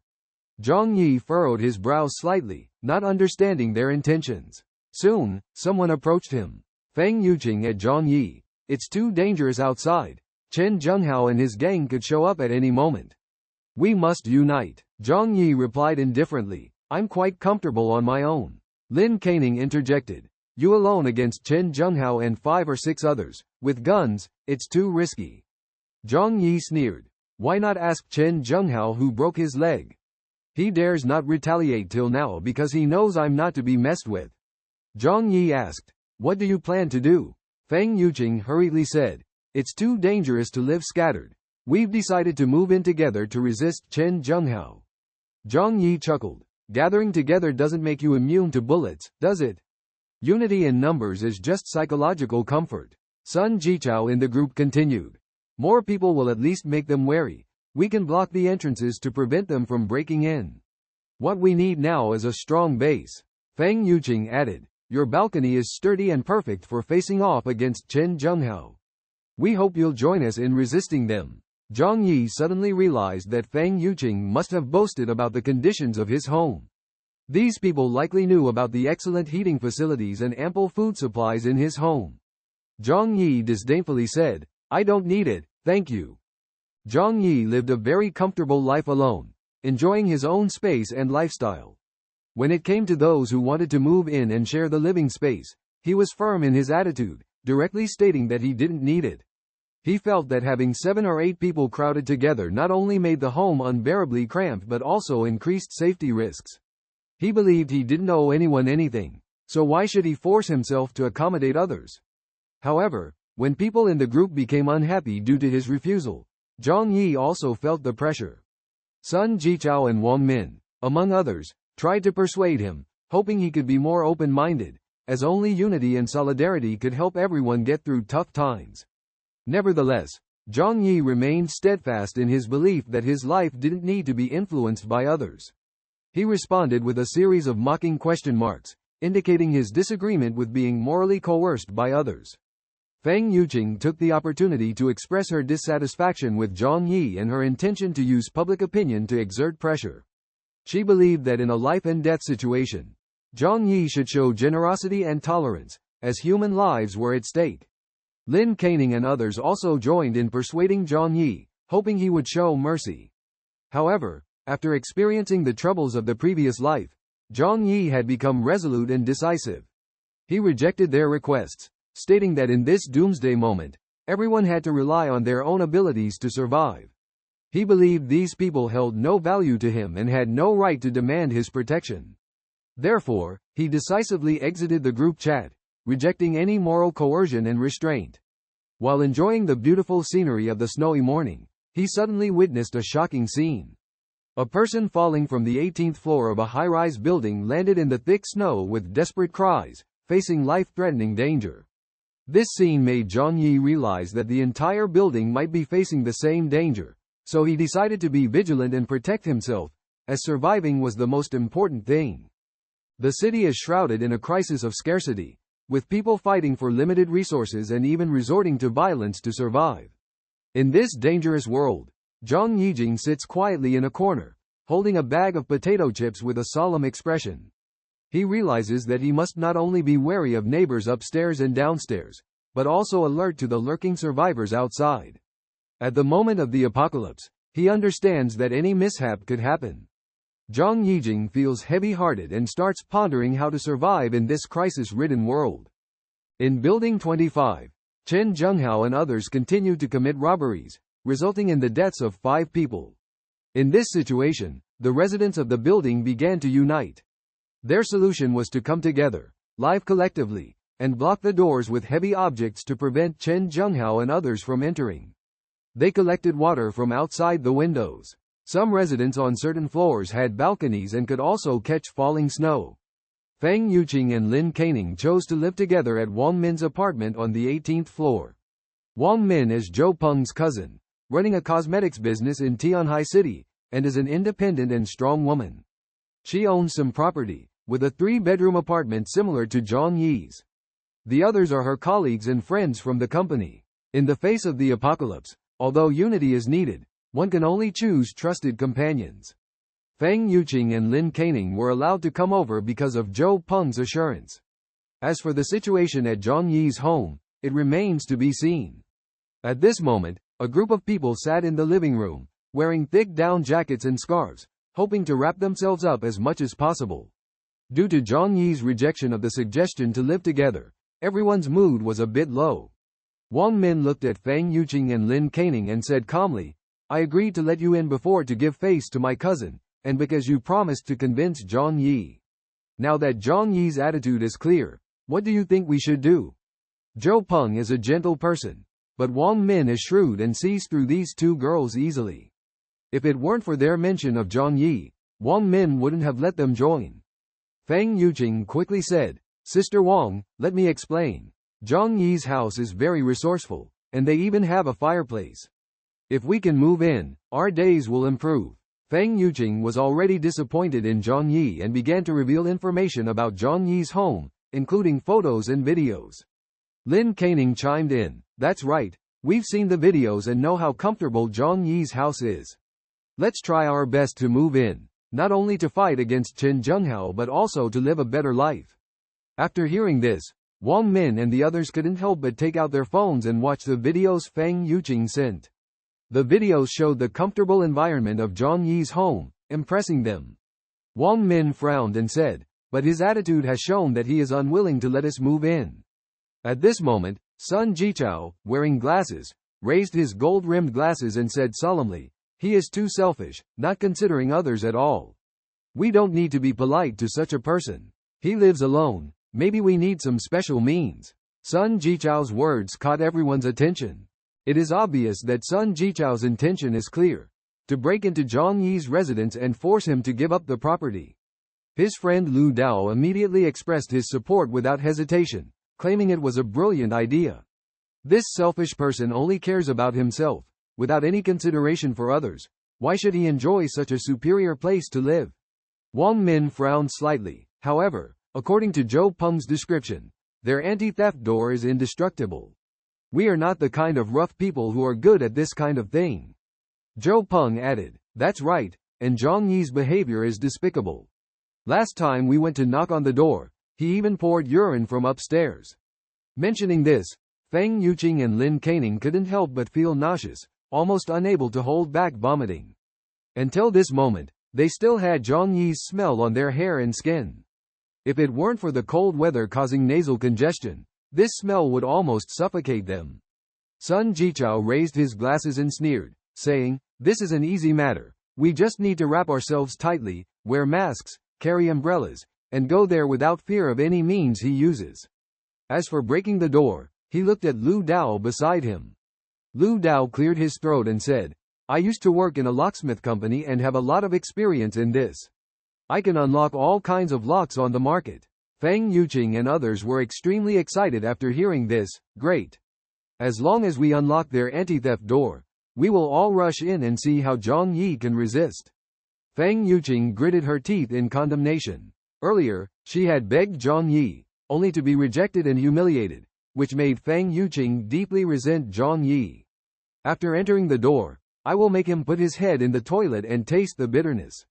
Zhang Yi furrowed his brows slightly, not understanding their intentions. Soon, someone approached him. Feng Yuqing at Zhang Yi. It's too dangerous outside. Chen Zhenghao and his gang could show up at any moment. We must unite. Zhang Yi replied indifferently. I'm quite comfortable on my own. Lin Caning interjected. You alone against Chen Zhenghao and 5 or 6 others, with guns, it's too risky. Zhang Yi sneered. Why not ask Chen Zhenghao who broke his leg? He dares not retaliate till now because he knows I'm not to be messed with. Zhang Yi asked. What do you plan to do? Feng Yuqing hurriedly said. It's too dangerous to live scattered. We've decided to move in together to resist Chen Zhenghao. Zhang Yi chuckled. Gathering together doesn't make you immune to bullets, does it? Unity in numbers is just psychological comfort. Sun Jichao in the group continued. More people will at least make them wary. We can block the entrances to prevent them from breaking in. What we need now is a strong base. Feng Yuqing added. Your balcony is sturdy and perfect for facing off against Chen Zhenghao. We hope you'll join us in resisting them. Zhang Yi suddenly realized that Feng Yuqing must have boasted about the conditions of his home. These people likely knew about the excellent heating facilities and ample food supplies in his home. Zhang Yi disdainfully said, I don't need it, thank you. Zhang Yi lived a very comfortable life alone, enjoying his own space and lifestyle. When it came to those who wanted to move in and share the living space, he was firm in his attitude, directly stating that he didn't need it. He felt that having 7 or 8 people crowded together not only made the home unbearably cramped but also increased safety risks. He believed he didn't owe anyone anything, so why should he force himself to accommodate others? However, when people in the group became unhappy due to his refusal, Zhang Yi also felt the pressure. Sun Jichao and Wang Min, among others, tried to persuade him, hoping he could be more open-minded, as only unity and solidarity could help everyone get through tough times. Nevertheless, Zhang Yi remained steadfast in his belief that his life didn't need to be influenced by others. He responded with a series of mocking question marks, indicating his disagreement with being morally coerced by others. Feng Yuqing took the opportunity to express her dissatisfaction with Zhang Yi and her intention to use public opinion to exert pressure. She believed that in a life-and-death situation, Zhang Yi should show generosity and tolerance, as human lives were at stake. Lin Caning and others also joined in persuading Zhang Yi, hoping he would show mercy. However, after experiencing the troubles of the previous life, Zhang Yi had become resolute and decisive. He rejected their requests, stating that in this doomsday moment, everyone had to rely on their own abilities to survive. He believed these people held no value to him and had no right to demand his protection. Therefore, he decisively exited the group chat, rejecting any moral coercion and restraint. While enjoying the beautiful scenery of the snowy morning, he suddenly witnessed a shocking scene. A person falling from the 18th floor of a high-rise building landed in the thick snow with desperate cries, facing life-threatening danger. This scene made Zhang Yi realize that the entire building might be facing the same danger, so he decided to be vigilant and protect himself, as surviving was the most important thing. The city is shrouded in a crisis of scarcity, with people fighting for limited resources and even resorting to violence to survive. In this dangerous world, Zhang Yijing sits quietly in a corner, holding a bag of potato chips with a solemn expression. He realizes that he must not only be wary of neighbors upstairs and downstairs, but also alert to the lurking survivors outside. At the moment of the apocalypse, he understands that any mishap could happen. Zhang Yijing feels heavy-hearted and starts pondering how to survive in this crisis-ridden world. In Building 25, Chen Zhenghao and others continued to commit robberies, resulting in the deaths of 5 people. In this situation, the residents of the building began to unite. Their solution was to come together, live collectively, and block the doors with heavy objects to prevent Chen Zhenghao and others from entering. They collected water from outside the windows. Some residents on certain floors had balconies and could also catch falling snow. Feng Yuqing and Lin Caning chose to live together at Wang Min's apartment on the 18th floor. Wang Min is Zhou Peng's cousin, running a cosmetics business in Tianhai City, and is an independent and strong woman. She owns some property, with a 3-bedroom apartment similar to Zhang Yi's. The others are her colleagues and friends from the company. In the face of the apocalypse, although unity is needed, one can only choose trusted companions. Feng Yuqing and Lin Kaining were allowed to come over because of Zhou Peng's assurance. As for the situation at Zhang Yi's home, it remains to be seen. At this moment, a group of people sat in the living room, wearing thick down jackets and scarves, hoping to wrap themselves up as much as possible. Due to Zhang Yi's rejection of the suggestion to live together, everyone's mood was a bit low. Wang Min looked at Feng Yuqing and Lin Kaining and said calmly, I agreed to let you in before to give face to my cousin, and because you promised to convince Zhang Yi. Now that Zhang Yi's attitude is clear, what do you think we should do? Zhou Peng is a gentle person, but Wang Min is shrewd and sees through these two girls easily. If it weren't for their mention of Zhang Yi, Wang Min wouldn't have let them join. Feng Yuqing quickly said, Sister Wang, let me explain. Zhang Yi's house is very resourceful, and they even have a fireplace. If we can move in, our days will improve. Feng Yuqing was already disappointed in Zhang Yi and began to reveal information about Zhang Yi's home, including photos and videos. Lin Kaining chimed in, That's right, we've seen the videos and know how comfortable Zhang Yi's house is. Let's try our best to move in, not only to fight against Chen Zhenghao but also to live a better life. After hearing this, Wang Min and the others couldn't help but take out their phones and watch the videos Feng Yuqing sent. The videos showed the comfortable environment of Zhang Yi's home, impressing them. Wang Min frowned and said, But his attitude has shown that he is unwilling to let us move in. At this moment, Sun Jichao, wearing glasses, raised his gold-rimmed glasses and said solemnly, He is too selfish, not considering others at all. We don't need to be polite to such a person. He lives alone, maybe we need some special means. Sun Jichao's words caught everyone's attention. It is obvious that Sun Jichao's intention is clear, to break into Zhang Yi's residence and force him to give up the property. His friend Lu Dao immediately expressed his support without hesitation, claiming it was a brilliant idea. This selfish person only cares about himself, without any consideration for others. Why should he enjoy such a superior place to live? Wang Min frowned slightly. However, according to Zhou Peng's description, their anti-theft door is indestructible. We are not the kind of rough people who are good at this kind of thing. Zhou Peng added, That's right, and Zhang Yi's behavior is despicable. Last time we went to knock on the door, he even poured urine from upstairs. Mentioning this, Feng Yuqing and Lin Kaining couldn't help but feel nauseous, almost unable to hold back vomiting. Until this moment, they still had Zhang Yi's smell on their hair and skin. If it weren't for the cold weather causing nasal congestion, this smell would almost suffocate them. Sun Jichao raised his glasses and sneered, saying, This is an easy matter. We just need to wrap ourselves tightly, wear masks, carry umbrellas, and go there without fear of any means he uses. As for breaking the door, he looked at Lu Dao beside him. Lu Dao cleared his throat and said, I used to work in a locksmith company and have a lot of experience in this. I can unlock all kinds of locks on the market. Feng Yuqing and others were extremely excited after hearing this. Great. As long as we unlock their anti-theft door, we will all rush in and see how Zhang Yi can resist. Feng Yuqing gritted her teeth in condemnation. Earlier, she had begged Zhang Yi, only to be rejected and humiliated, which made Feng Yuqing deeply resent Zhang Yi. After entering the door, I will make him put his head in the toilet and taste the bitterness.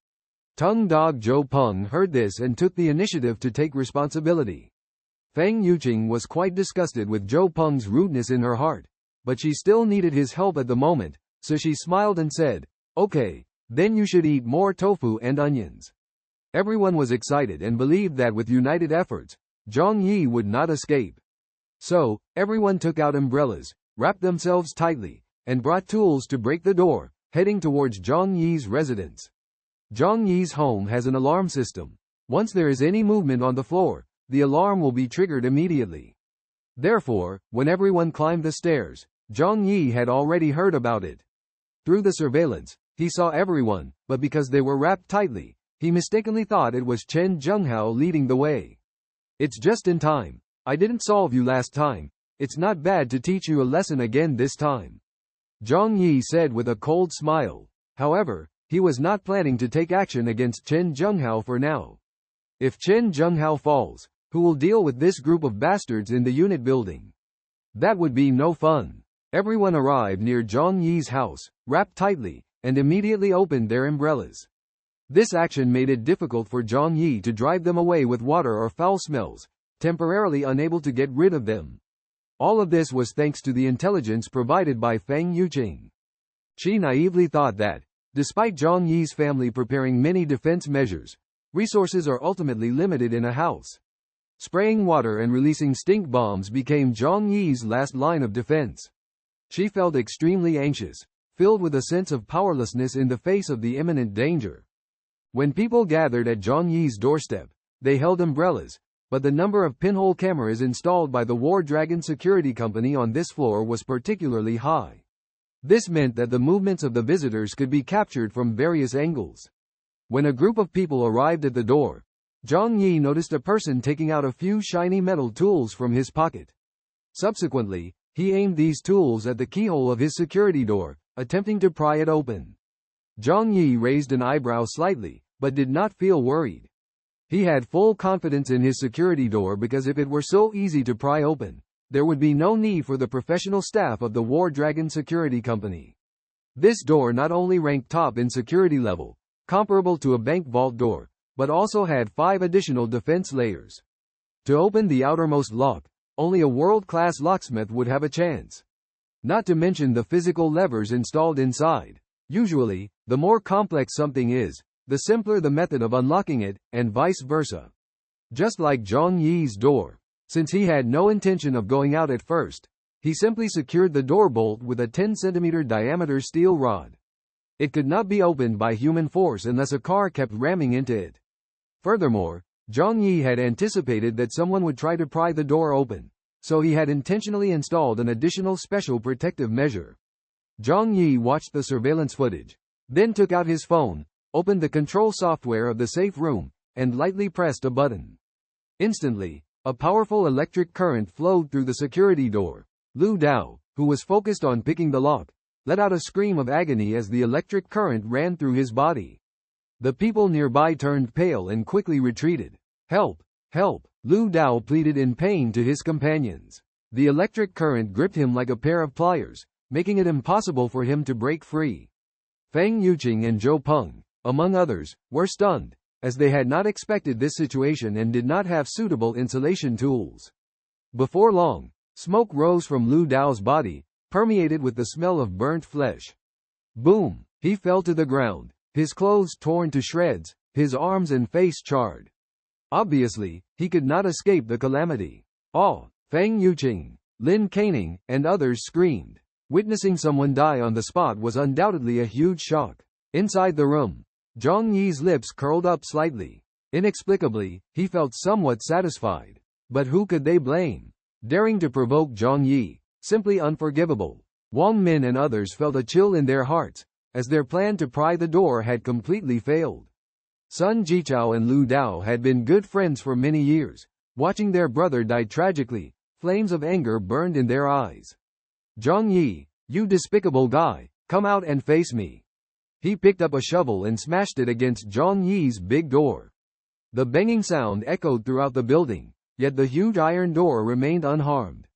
Tung Dog Zhou Peng heard this and took the initiative to take responsibility. Feng Yuqing was quite disgusted with Zhou Peng's rudeness in her heart, but she still needed his help at the moment, so she smiled and said, Okay, then you should eat more tofu and onions. Everyone was excited and believed that with united efforts, Zhang Yi would not escape. So, everyone took out umbrellas, wrapped themselves tightly, and brought tools to break the door, heading towards Zhang Yi's residence. Zhang Yi's home has an alarm system. Once there is any movement on the floor, the alarm will be triggered immediately. Therefore, when everyone climbed the stairs, Zhang Yi had already heard about it. Through the surveillance, he saw everyone, but because they were wrapped tightly, he mistakenly thought it was Chen Zhenghao leading the way. It's just in time. I didn't solve you last time. It's not bad to teach you a lesson again this time. Zhang Yi said with a cold smile. However, he was not planning to take action against Chen Zhenghao for now. If Chen Zhenghao falls, who will deal with this group of bastards in the unit building? That would be no fun. Everyone arrived near Zhang Yi's house, wrapped tightly, and immediately opened their umbrellas. This action made it difficult for Zhang Yi to drive them away with water or foul smells, temporarily unable to get rid of them. All of this was thanks to the intelligence provided by Feng Yuqing. She naively thought that, despite Zhang Yi's family preparing many defense measures, resources are ultimately limited in a house. Spraying water and releasing stink bombs became Zhang Yi's last line of defense. She felt extremely anxious, filled with a sense of powerlessness in the face of the imminent danger. When people gathered at Zhang Yi's doorstep, they held umbrellas, but the number of pinhole cameras installed by the War Dragon Security Company on this floor was particularly high. This meant that the movements of the visitors could be captured from various angles. When a group of people arrived at the door, Zhang Yi noticed a person taking out a few shiny metal tools from his pocket. Subsequently, he aimed these tools at the keyhole of his security door, attempting to pry it open. Zhang Yi raised an eyebrow slightly, but did not feel worried. He had full confidence in his security door because if it were so easy to pry open, there would be no need for the professional staff of the War Dragon Security Company. This door not only ranked top in security level, comparable to a bank vault door, but also had 5 additional defense layers. To open the outermost lock, only a world-class locksmith would have a chance. Not to mention the physical levers installed inside. Usually, the more complex something is, the simpler the method of unlocking it, and vice versa. Just like Zhang Yi's door, since he had no intention of going out at first, he simply secured the door bolt with a 10-centimeter diameter steel rod. It could not be opened by human force unless a car kept ramming into it. Furthermore, Zhang Yi had anticipated that someone would try to pry the door open, so he had intentionally installed an additional special protective measure. Zhang Yi watched the surveillance footage, then took out his phone, opened the control software of the safe room, and lightly pressed a button. Instantly, a powerful electric current flowed through the security door. Lu Dao, who was focused on picking the lock, let out a scream of agony as the electric current ran through his body. The people nearby turned pale and quickly retreated. "Help! Help!" Lu Dao pleaded in pain to his companions. The electric current gripped him like a pair of pliers, making it impossible for him to break free. Feng Yuqing and Zhou Peng, among others, were stunned, as they had not expected this situation and did not have suitable insulation tools. Before long, smoke rose from Lu Dao's body, permeated with the smell of burnt flesh. Boom! He fell to the ground, his clothes torn to shreds, his arms and face charred. Obviously, he could not escape the calamity. "Oh!" Feng Yuqing, Lin Caning, and others screamed. Witnessing someone die on the spot was undoubtedly a huge shock. Inside the room, Zhang Yi's lips curled up slightly. Inexplicably, he felt somewhat satisfied. But who could they blame? Daring to provoke Zhang Yi, simply unforgivable. Wang Min and others felt a chill in their hearts, as their plan to pry the door had completely failed. Sun Jichao and Lu Dao had been good friends for many years. Watching their brother die tragically, flames of anger burned in their eyes. "Zhang Yi, you despicable guy, come out and face me." He picked up a shovel and smashed it against Zhang Yi's big door. The banging sound echoed throughout the building, yet the huge iron door remained unharmed.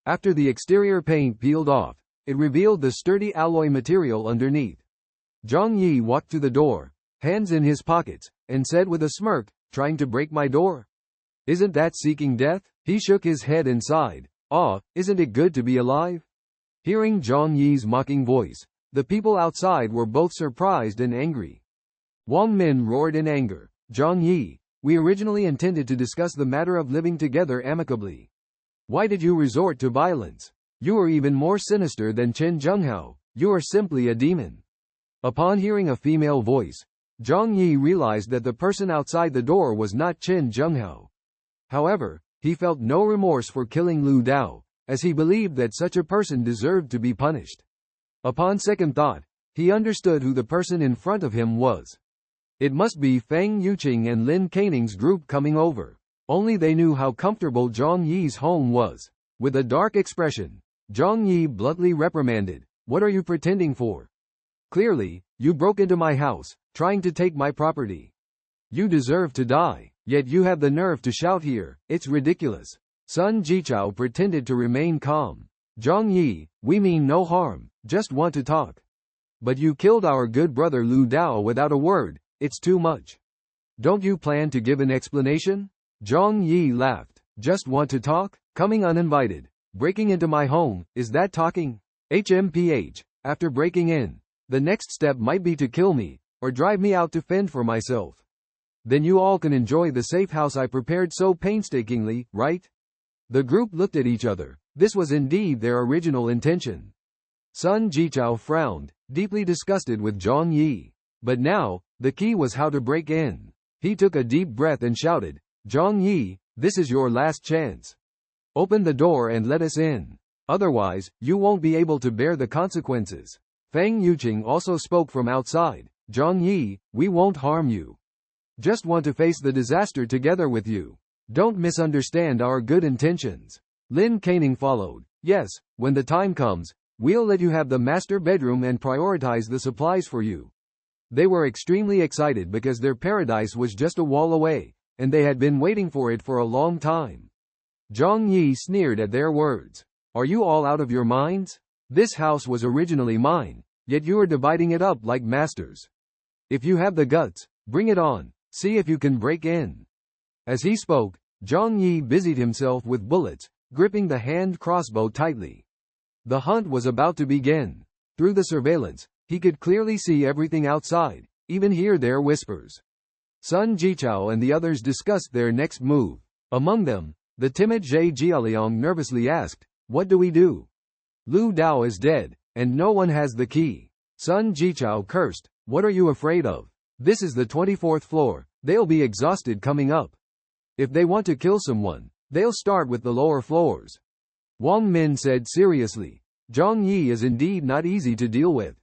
After the exterior paint peeled off, it revealed the sturdy alloy material underneath. Zhang Yi walked to the door, hands in his pockets, and said with a smirk, "Trying to break my door? Isn't that seeking death?" He shook his head and sighed. "Ah, isn't it good to be alive?" Hearing Zhang Yi's mocking voice, the people outside were both surprised and angry. Wang Min roared in anger, "Zhang Yi, we originally intended to discuss the matter of living together amicably. Why did you resort to violence? You are even more sinister than Chen Zhenghao, you are simply a demon." Upon hearing a female voice, Zhang Yi realized that the person outside the door was not Chen Zhenghao. However, he felt no remorse for killing Lu Dao, as he believed that such a person deserved to be punished. Upon second thought, he understood who the person in front of him was. It must be Feng Yuqing and Lin Caning's group coming over. Only they knew how comfortable Zhang Yi's home was. With a dark expression, Zhang Yi bluntly reprimanded, "What are you pretending for? Clearly, you broke into my house, trying to take my property. You deserve to die, yet you have the nerve to shout here, it's ridiculous." Sun Jichao pretended to remain calm. "Zhang Yi, we mean no harm, just want to talk. But you killed our good brother Lu Dao without a word, It's too much. Don't you plan to give an explanation? Zhang Yi laughed. Just want to talk? Coming uninvited. Breaking into my home, is that talking? HMPH. After breaking in, the next step might be to kill me, or drive me out to fend for myself. Then you all can enjoy the safe house I prepared so painstakingly, right? The group looked at each other. This was indeed their original intention. Sun Jichao frowned, deeply disgusted with Zhang Yi. But now, the key was how to break in. He took a deep breath and shouted, Zhang Yi, this is your last chance. Open the door and let us in. Otherwise, you won't be able to bear the consequences. Feng Yuqing also spoke from outside. Zhang Yi, we won't harm you. Just want to face the disaster together with you. Don't misunderstand our good intentions. Lin Caning followed. Yes, when the time comes, we'll let you have the master bedroom and prioritize the supplies for you. They were extremely excited because their paradise was just a wall away, and they had been waiting for it for a long time. Zhang Yi sneered at their words. Are you all out of your minds? This house was originally mine, yet you are dividing it up like masters. If you have the guts, bring it on. See if you can break in. As he spoke, Zhang Yi busied himself with bullets, gripping the hand crossbow tightly. The hunt was about to begin. Through the surveillance, he could clearly see everything outside, even hear their whispers. Sun Jichao and the others discussed their next move. Among them, the timid Zhe Jialiang nervously asked, what do we do? Lu Dao is dead, and no one has the key. Sun Jichao cursed, what are you afraid of? This is the 24th floor, they'll be exhausted coming up. If they want to kill someone, they'll start with the lower floors. Wang Min said seriously, Zhang Yi is indeed not easy to deal with.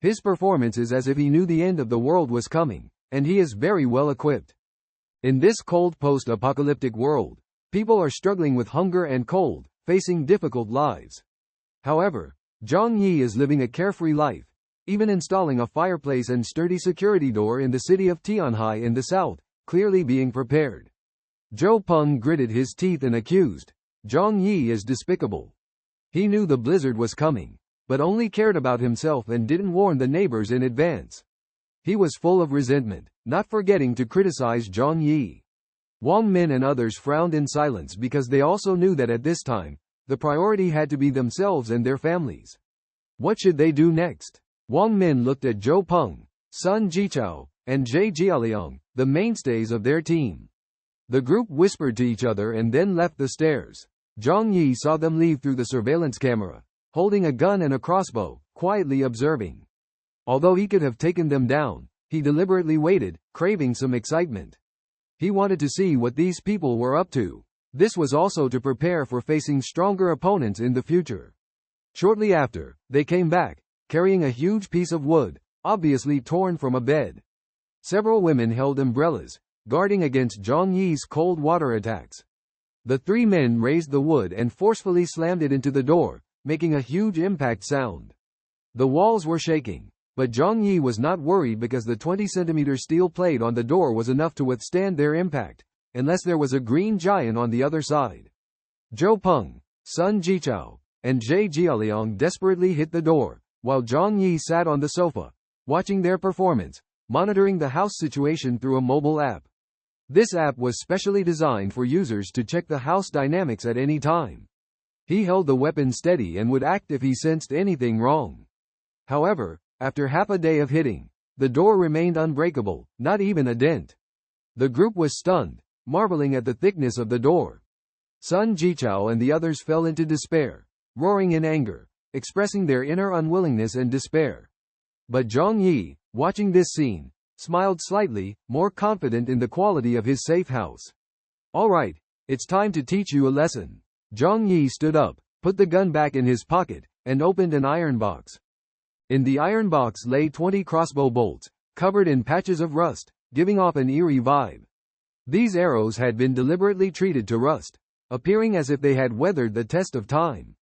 His performance is as if he knew the end of the world was coming, and he is very well equipped. In this cold post-apocalyptic world, people are struggling with hunger and cold, facing difficult lives. However, Zhang Yi is living a carefree life, even installing a fireplace and sturdy security door in the city of Tianhai in the south, clearly being prepared. Zhou Peng gritted his teeth and accused, Zhang Yi is despicable. He knew the blizzard was coming, but only cared about himself and didn't warn the neighbors in advance. He was full of resentment, not forgetting to criticize Zhang Yi. Wang Min and others frowned in silence because they also knew that at this time, the priority had to be themselves and their families. What should they do next? Wang Min looked at Zhou Peng, Sun Jichao, and Zhe Jialiang, the mainstays of their team. The group whispered to each other and then left the stairs. Zhang Yi saw them leave through the surveillance camera, holding a gun and a crossbow, quietly observing. Although he could have taken them down, he deliberately waited, craving some excitement. He wanted to see what these people were up to. This was also to prepare for facing stronger opponents in the future. Shortly after, they came back, carrying a huge piece of wood, obviously torn from a bed. Several women held umbrellas, guarding against Zhang Yi's cold water attacks. The three men raised the wood and forcefully slammed it into the door, making a huge impact sound. The walls were shaking, but Zhang Yi was not worried because the 20-centimeter steel plate on the door was enough to withstand their impact, unless there was a green giant on the other side. Zhou Peng, Sun Jichao, and Zhe Jialiang desperately hit the door, while Zhang Yi sat on the sofa, watching their performance, monitoring the house situation through a mobile app. This app was specially designed for users to check the house dynamics at any time. He held the weapon steady and would act if he sensed anything wrong. However, after half a day of hitting, the door remained unbreakable, not even a dent. The group was stunned, marveling at the thickness of the door. Sun Jichao and the others fell into despair, roaring in anger, expressing their inner unwillingness and despair. But Zhang Yi, watching this scene, smiled slightly, more confident in the quality of his safe house. All right, it's time to teach you a lesson. Zhang Yi stood up, put the gun back in his pocket, and opened an iron box. In the iron box lay 20 crossbow bolts, covered in patches of rust, giving off an eerie vibe. These arrows had been deliberately treated to rust, appearing as if they had weathered the test of time.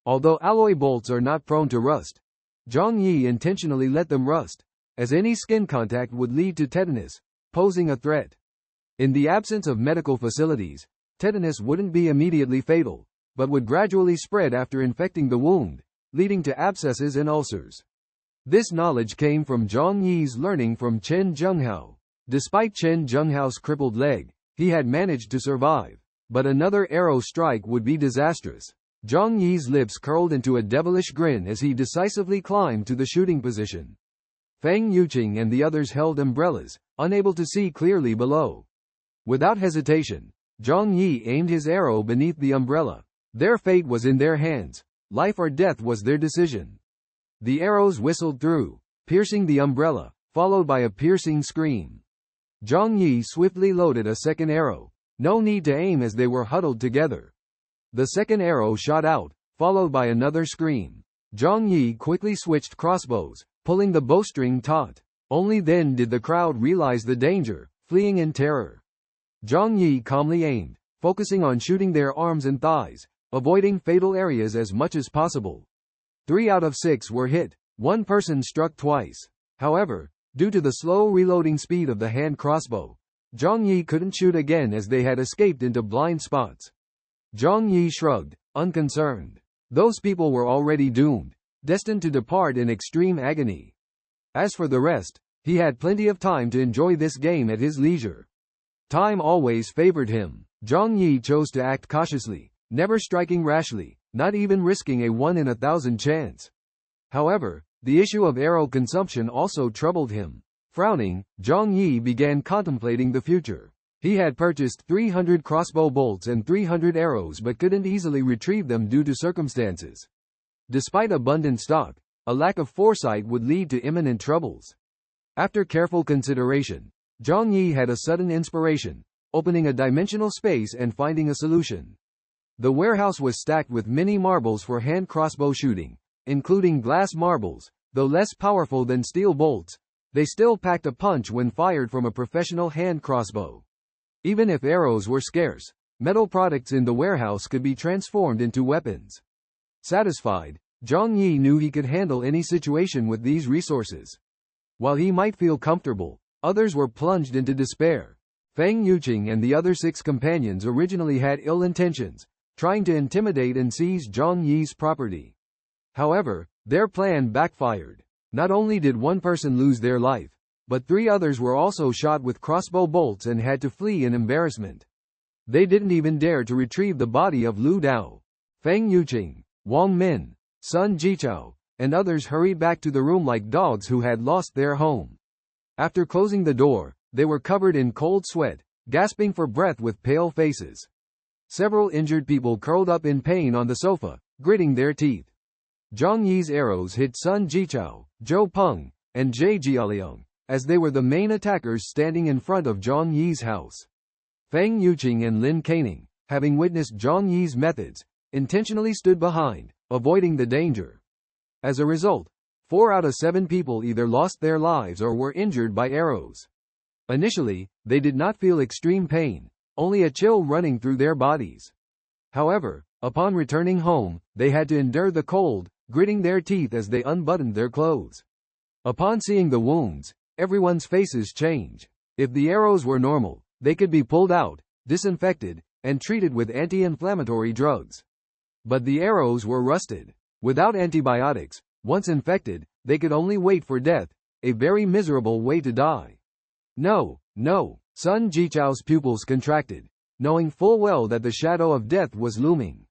Although alloy bolts are not prone to rust, Zhang Yi intentionally let them rust, as any skin contact would lead to tetanus, posing a threat. In the absence of medical facilities, tetanus wouldn't be immediately fatal, but would gradually spread after infecting the wound, leading to abscesses and ulcers. This knowledge came from Zhang Yi's learning from Chen Zhenghao. Despite Chen Zhenghao's crippled leg, he had managed to survive. But another arrow strike would be disastrous. Zhang Yi's lips curled into a devilish grin as he decisively climbed to the shooting position. Feng Yuqing and the others held umbrellas, unable to see clearly below. Without hesitation, Zhang Yi aimed his arrow beneath the umbrella. Their fate was in their hands. Life or death was their decision. The arrows whistled through, piercing the umbrella, followed by a piercing scream. Zhang Yi swiftly loaded a second arrow. No need to aim as they were huddled together. The second arrow shot out, followed by another scream. Zhang Yi quickly switched crossbows, pulling the bowstring taut. Only then did the crowd realize the danger, fleeing in terror. Zhang Yi calmly aimed, focusing on shooting their arms and thighs, avoiding fatal areas as much as possible. 3 out of 6 were hit. One person struck twice. However, due to the slow reloading speed of the hand crossbow, Zhang Yi couldn't shoot again as they had escaped into blind spots. Zhang Yi shrugged, unconcerned. Those people were already doomed, destined to depart in extreme agony. As for the rest, he had plenty of time to enjoy this game at his leisure. Time always favored him. Zhang Yi chose to act cautiously, never striking rashly, not even risking a 1 in 1,000 chance. However, the issue of arrow consumption also troubled him. Frowning, Zhang Yi began contemplating the future. He had purchased 300 crossbow bolts and 300 arrows but couldn't easily retrieve them due to circumstances. Despite abundant stock, a lack of foresight would lead to imminent troubles. After careful consideration, Zhang Yi had a sudden inspiration, opening a dimensional space and finding a solution. The warehouse was stacked with many marbles for hand crossbow shooting, including glass marbles. Though less powerful than steel bolts, they still packed a punch when fired from a professional hand crossbow. Even if arrows were scarce, metal products in the warehouse could be transformed into weapons. Satisfied, Zhang Yi knew he could handle any situation with these resources. While he might feel comfortable, others were plunged into despair. Feng Yuqing and the other 6 companions originally had ill intentions, trying to intimidate and seize Zhang Yi's property. However, their plan backfired. Not only did one person lose their life, but 3 others were also shot with crossbow bolts and had to flee in embarrassment. They didn't even dare to retrieve the body of Lu Dao. Feng Yuqing, Wang Min, Sun Jichao, and others hurried back to the room like dogs who had lost their home. After closing the door, they were covered in cold sweat, gasping for breath with pale faces. Several injured people curled up in pain on the sofa, gritting their teeth. Zhang Yi's arrows hit Sun Jichao, Zhou Peng, and Zhe Jialiang, as they were the main attackers standing in front of Zhang Yi's house. Feng Yuqing and Lin Caning, having witnessed Zhang Yi's methods, intentionally stood behind, avoiding the danger. As a result, 4 out of 7 people either lost their lives or were injured by arrows. Initially, they did not feel extreme pain, only a chill running through their bodies. However, upon returning home, they had to endure the cold, gritting their teeth as they unbuttoned their clothes. Upon seeing the wounds, everyone's faces changed. If the arrows were normal, they could be pulled out, disinfected, and treated with anti-inflammatory drugs. But the arrows were rusted. Without antibiotics, once infected, they could only wait for death, a very miserable way to die. No, no, Sun Jichao's pupils contracted, knowing full well that the shadow of death was looming.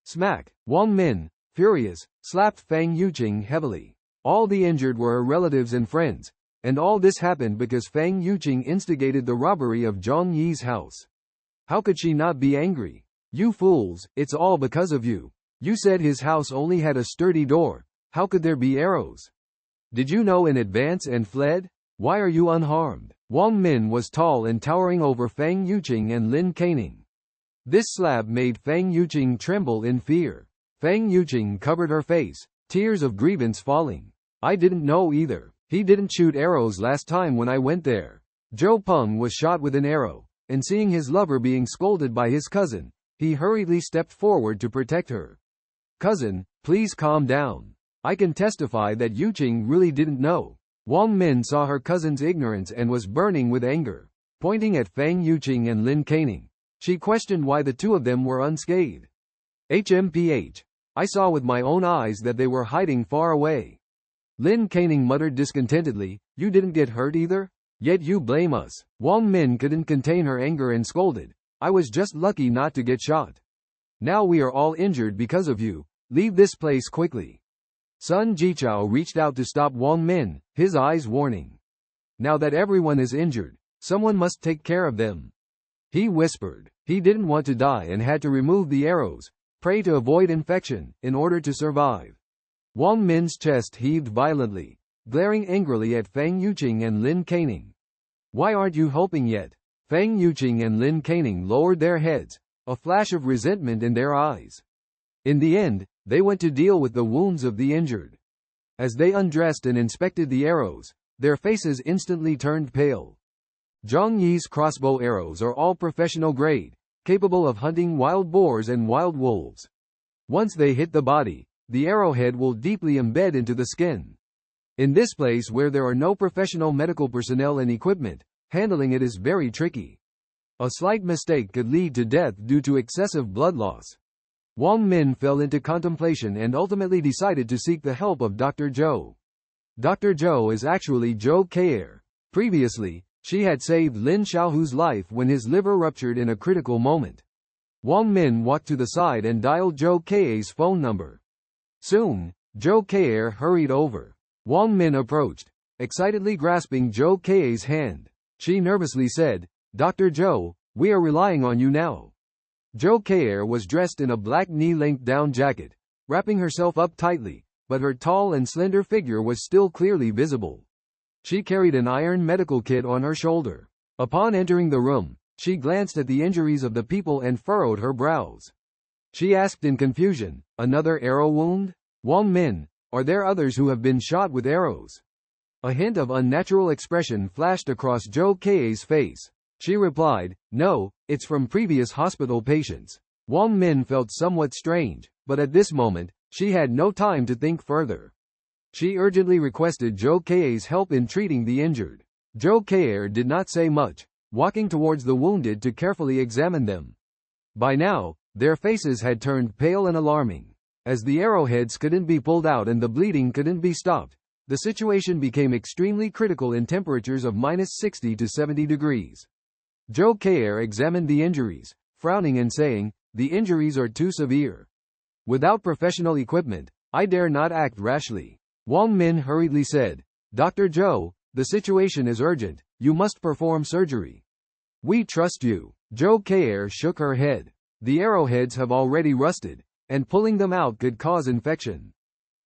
Smack! Wang Min, furious, slapped Feng Yuqing heavily. All the injured were her relatives and friends, and all this happened because Feng Yuqing instigated the robbery of Zhang Yi's house. How could she not be angry? You fools, it's all because of you. You said his house only had a sturdy door. How could there be arrows? Did you know in advance and fled? Why are you unharmed? Wang Min was tall and towering over Feng Yuqing and Lin Caning. This slap made Feng Yuqing tremble in fear. Feng Yuqing covered her face, tears of grievance falling. I didn't know either. He didn't shoot arrows last time when I went there. Zhou Peng was shot with an arrow, and seeing his lover being scolded by his cousin, he hurriedly stepped forward to protect her. Cousin, please calm down. I can testify that Yuqing really didn't know. Wang Min saw her cousin's ignorance and was burning with anger. Pointing at Feng Yuqing and Lin Caning, she questioned why the 2 of them were unscathed. HMPH. I saw with my own eyes that they were hiding far away. Lin Caning muttered discontentedly, you didn't get hurt either? Yet you blame us. Wang Min couldn't contain her anger and scolded, I was just lucky not to get shot. Now we are all injured because of you. Leave this place quickly. Sun Jichao reached out to stop Wang Min, his eyes warning. Now that everyone is injured, someone must take care of them. He whispered. He didn't want to die and had to remove the arrows, pray to avoid infection, in order to survive. Wang Min's chest heaved violently, glaring angrily at Fang Yuqing and Lin Caning. Why aren't you helping yet? Fang Yuqing and Lin Caning lowered their heads, a flash of resentment in their eyes. In the end, they went to deal with the wounds of the injured. As they undressed and inspected the arrows, their faces instantly turned pale. Zhang Yi's crossbow arrows are all professional grade, capable of hunting wild boars and wild wolves. Once they hit the body, the arrowhead will deeply embed into the skin. In this place where there are no professional medical personnel and equipment, handling it is very tricky. A slight mistake could lead to death due to excessive blood loss. Wang Min fell into contemplation and ultimately decided to seek the help of Dr. Zhou. Dr. Zhou is actually Zhou Kei'er. Previously, she had saved Lin Xiaohu's life when his liver ruptured in a critical moment. Wang Min walked to the side and dialed Zhou Keier's phone number. Soon, Zhou Kei'er hurried over. Wang Min approached, excitedly grasping Zhou Keier's hand. She nervously said, Dr. Zhou, we are relying on you now. Zhou Kei'er was dressed in a black knee-length down jacket, wrapping herself up tightly, but her tall and slender figure was still clearly visible. She carried an iron medical kit on her shoulder. Upon entering the room, she glanced at the injuries of the people and furrowed her brows. She asked in confusion, another arrow wound? Wang Min, are there others who have been shot with arrows? A hint of unnatural expression flashed across Zhou Keier's face. She replied, no, it's from previous hospital patients. Wang Min felt somewhat strange, but at this moment, she had no time to think further. She urgently requested Zhou Keier's help in treating the injured. Zhou Kei'er did not say much, walking towards the wounded to carefully examine them. By now, their faces had turned pale and alarming. As the arrowheads couldn't be pulled out and the bleeding couldn't be stopped, the situation became extremely critical in temperatures of -60 to 70 degrees. Zhou Kei'er examined the injuries, frowning and saying, the injuries are too severe. Without professional equipment, I dare not act rashly. Wang Min hurriedly said, Dr. Zhou, the situation is urgent, you must perform surgery. We trust you. Zhou Kei'er shook her head. The arrowheads have already rusted, and pulling them out could cause infection.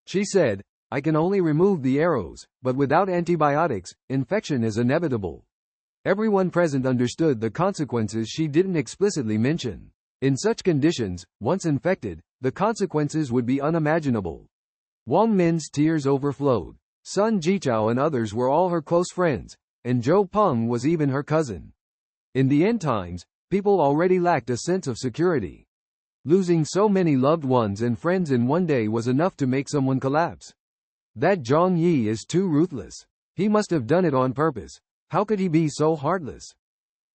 She said, I can only remove the arrows, but without antibiotics, infection is inevitable. Everyone present understood the consequences she didn't explicitly mention. In such conditions, once infected, the consequences would be unimaginable. Wang Min's tears overflowed. Sun Jichao and others were all her close friends, and Zhou Peng was even her cousin. In the end times, people already lacked a sense of security. Losing so many loved ones and friends in one day was enough to make someone collapse. That Zhang Yi is too ruthless. He must have done it on purpose. How could he be so heartless?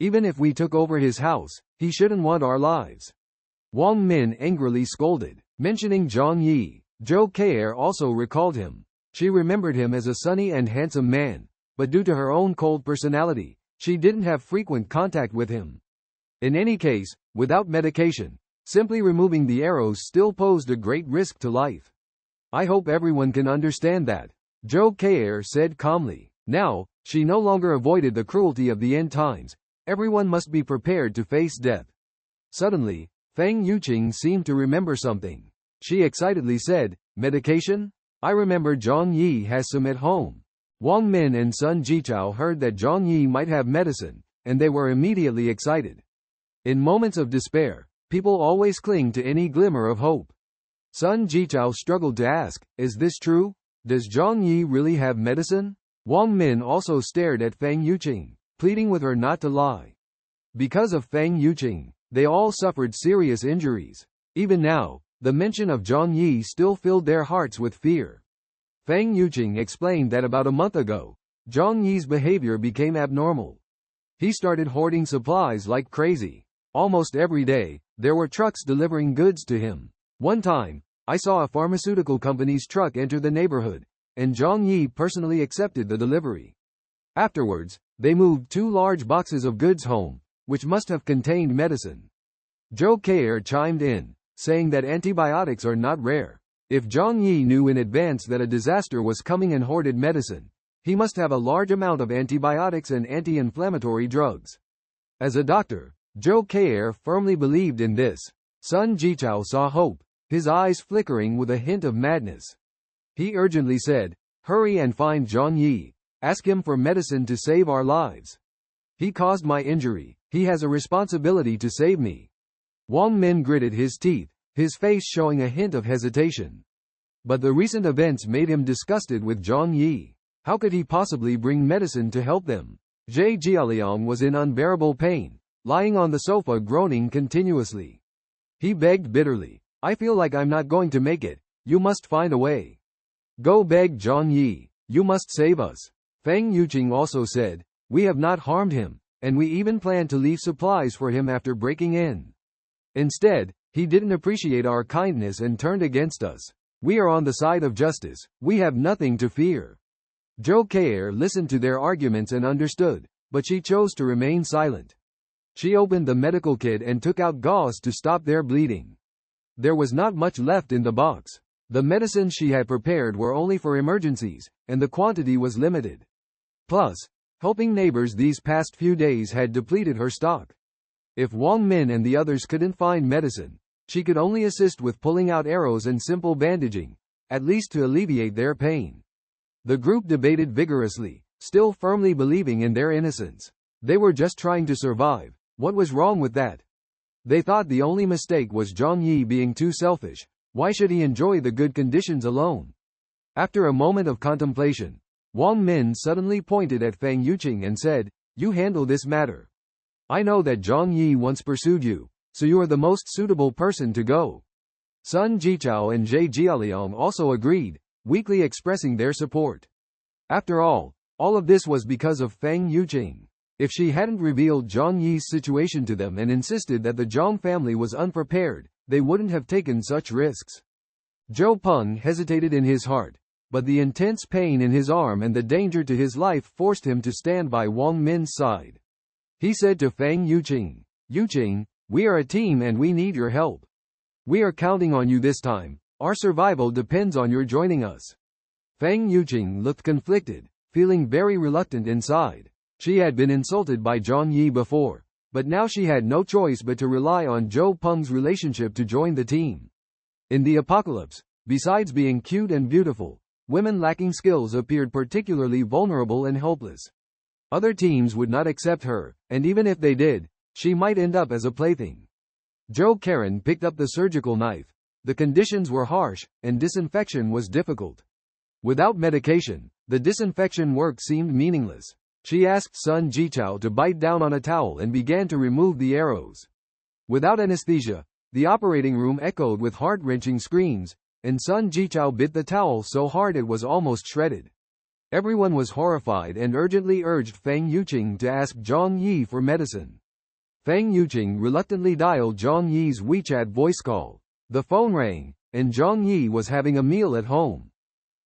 Even if we took over his house, he shouldn't want our lives. Wang Min angrily scolded. Mentioning Zhang Yi, Zhou Kei'er also recalled him. She remembered him as a sunny and handsome man, but due to her own cold personality, she didn't have frequent contact with him. In any case, without medication, simply removing the arrows still posed a great risk to life. I hope everyone can understand that, Zhou Kei'er said calmly. Now, she no longer avoided the cruelty of the end times. Everyone must be prepared to face death. Suddenly, Fang Yuqing seemed to remember something. She excitedly said, medication? I remember Zhang Yi has some at home. Wang Min and Sun Jichao heard that Zhang Yi might have medicine, and they were immediately excited. In moments of despair, people always cling to any glimmer of hope. Sun Jichao struggled to ask, is this true? Does Zhang Yi really have medicine? Wang Min also stared at Fang Yuqing, pleading with her not to lie. Because of Fang Yuqing, they all suffered serious injuries. Even now, the mention of Zhang Yi still filled their hearts with fear. Fang Yuqing explained that about a month ago, Zhang Yi's behavior became abnormal. He started hoarding supplies like crazy. Almost every day, there were trucks delivering goods to him. One time, I saw a pharmaceutical company's truck enter the neighborhood, and Zhang Yi personally accepted the delivery. Afterwards, they moved 2 large boxes of goods home, which must have contained medicine. Zhou Kei chimed in, saying that antibiotics are not rare. If Zhang Yi knew in advance that a disaster was coming and hoarded medicine, he must have a large amount of antibiotics and anti-inflammatory drugs. As a doctor, Zhou Kei firmly believed in this. Sun Jichao saw hope, his eyes flickering with a hint of madness. He urgently said, "Hurry and find Zhang Yi. Ask him for medicine to save our lives. He caused my injury. He has a responsibility to save me." Wang Min gritted his teeth, his face showing a hint of hesitation. But the recent events made him disgusted with Zhang Yi. How could he possibly bring medicine to help them? Zhe Jialiang was in unbearable pain, lying on the sofa groaning continuously. He begged bitterly, "I feel like I'm not going to make it. You must find a way. Go beg Zhang Yi. You must save us." Feng Yuqing also said, "We have not harmed him, and we even planned to leave supplies for him after breaking in. Instead, he didn't appreciate our kindness and turned against us. We are on the side of justice. We have nothing to fear." Zhou Kei listened to their arguments and understood, but she chose to remain silent. She opened the medical kit and took out gauze to stop their bleeding. There was not much left in the box. The medicines she had prepared were only for emergencies, and the quantity was limited. Plus, helping neighbors these past few days had depleted her stock. If Wang Min and the others couldn't find medicine, she could only assist with pulling out arrows and simple bandaging, at least to alleviate their pain. The group debated vigorously, still firmly believing in their innocence. They were just trying to survive. What was wrong with that? They thought the only mistake was Zhang Yi being too selfish. Why should he enjoy the good conditions alone? After a moment of contemplation, Wang Min suddenly pointed at Feng Yuqing and said, "You handle this matter. I know that Zhang Yi once pursued you, so you are the most suitable person to go." Sun Jichao and Zhe Jialiang also agreed, weakly expressing their support. After all of this was because of Feng Yuqing. If she hadn't revealed Zhang Yi's situation to them and insisted that the Zhang family was unprepared, they wouldn't have taken such risks. Zhou Peng hesitated in his heart, but the intense pain in his arm and the danger to his life forced him to stand by Wang Min's side. He said to Feng Yuqing, "Yuqing, we are a team and we need your help. We are counting on you this time. Our survival depends on your joining us." Feng Yuqing looked conflicted, feeling very reluctant inside. She had been insulted by Zhang Yi before, but now she had no choice but to rely on Zhou Peng's relationship to join the team. In the apocalypse, besides being cute and beautiful, women lacking skills appeared particularly vulnerable and helpless. Other teams would not accept her, and even if they did, she might end up as a plaything. Zhou Karen picked up the surgical knife. The conditions were harsh, and disinfection was difficult. Without medication, the disinfection work seemed meaningless. She asked Sun Jichao to bite down on a towel and began to remove the arrows. Without anesthesia, the operating room echoed with heart-wrenching screams, and Sun Jichao bit the towel so hard it was almost shredded. Everyone was horrified and urgently urged Feng Yuqing to ask Zhang Yi for medicine. Feng Yuqing reluctantly dialed Zhang Yi's WeChat voice call. The phone rang, and Zhang Yi was having a meal at home.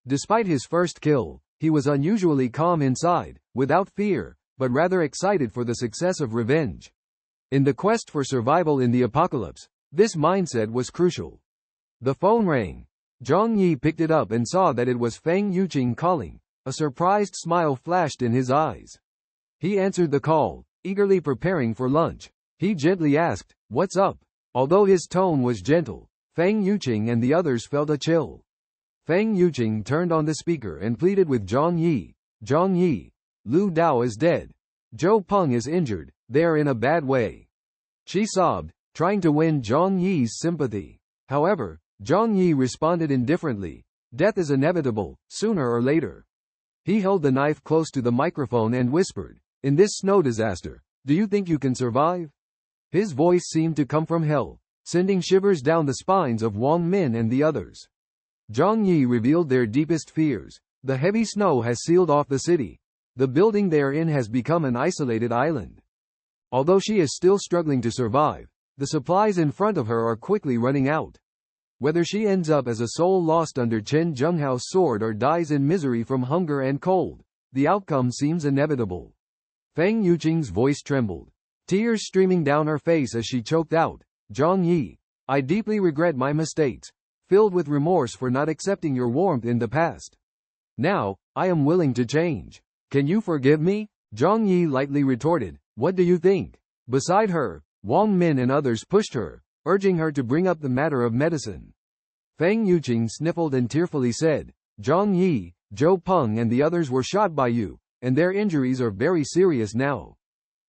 Despite his first kill, he was unusually calm inside, without fear, but rather excited for the success of revenge. In the quest for survival in the apocalypse, this mindset was crucial. The phone rang. Zhang Yi picked it up and saw that it was Feng Yuqing calling. A surprised smile flashed in his eyes. He answered the call, eagerly preparing for lunch. He gently asked, "What's up?" Although his tone was gentle, Feng Yuqing and the others felt a chill. Feng Yuqing turned on the speaker and pleaded with Zhang Yi. "Zhang Yi, Lu Dao is dead. Zhou Peng is injured. They are in a bad way." She sobbed, trying to win Zhang Yi's sympathy. However, Zhang Yi responded indifferently. "Death is inevitable, sooner or later." He held the knife close to the microphone and whispered, "In this snow disaster, do you think you can survive?" His voice seemed to come from hell, sending shivers down the spines of Wang Min and the others. Zhang Yi revealed their deepest fears. The heavy snow has sealed off the city. The building they are in has become an isolated island. Although she is still struggling to survive, the supplies in front of her are quickly running out. Whether she ends up as a soul lost under Chen Zhenghao's sword or dies in misery from hunger and cold, the outcome seems inevitable. Feng Yuqing's voice trembled, tears streaming down her face as she choked out, Zhang Yi, I deeply regret my mistakes, filled with remorse for not accepting your warmth in the past. Now, I am willing to change. Can you forgive me? Zhang Yi lightly retorted, what do you think? Beside her, Wang Min and others pushed her, urging her to bring up the matter of medicine. Feng Yuqing sniffled and tearfully said, Zhang Yi, Zhou Peng and the others were shot by you, and their injuries are very serious now.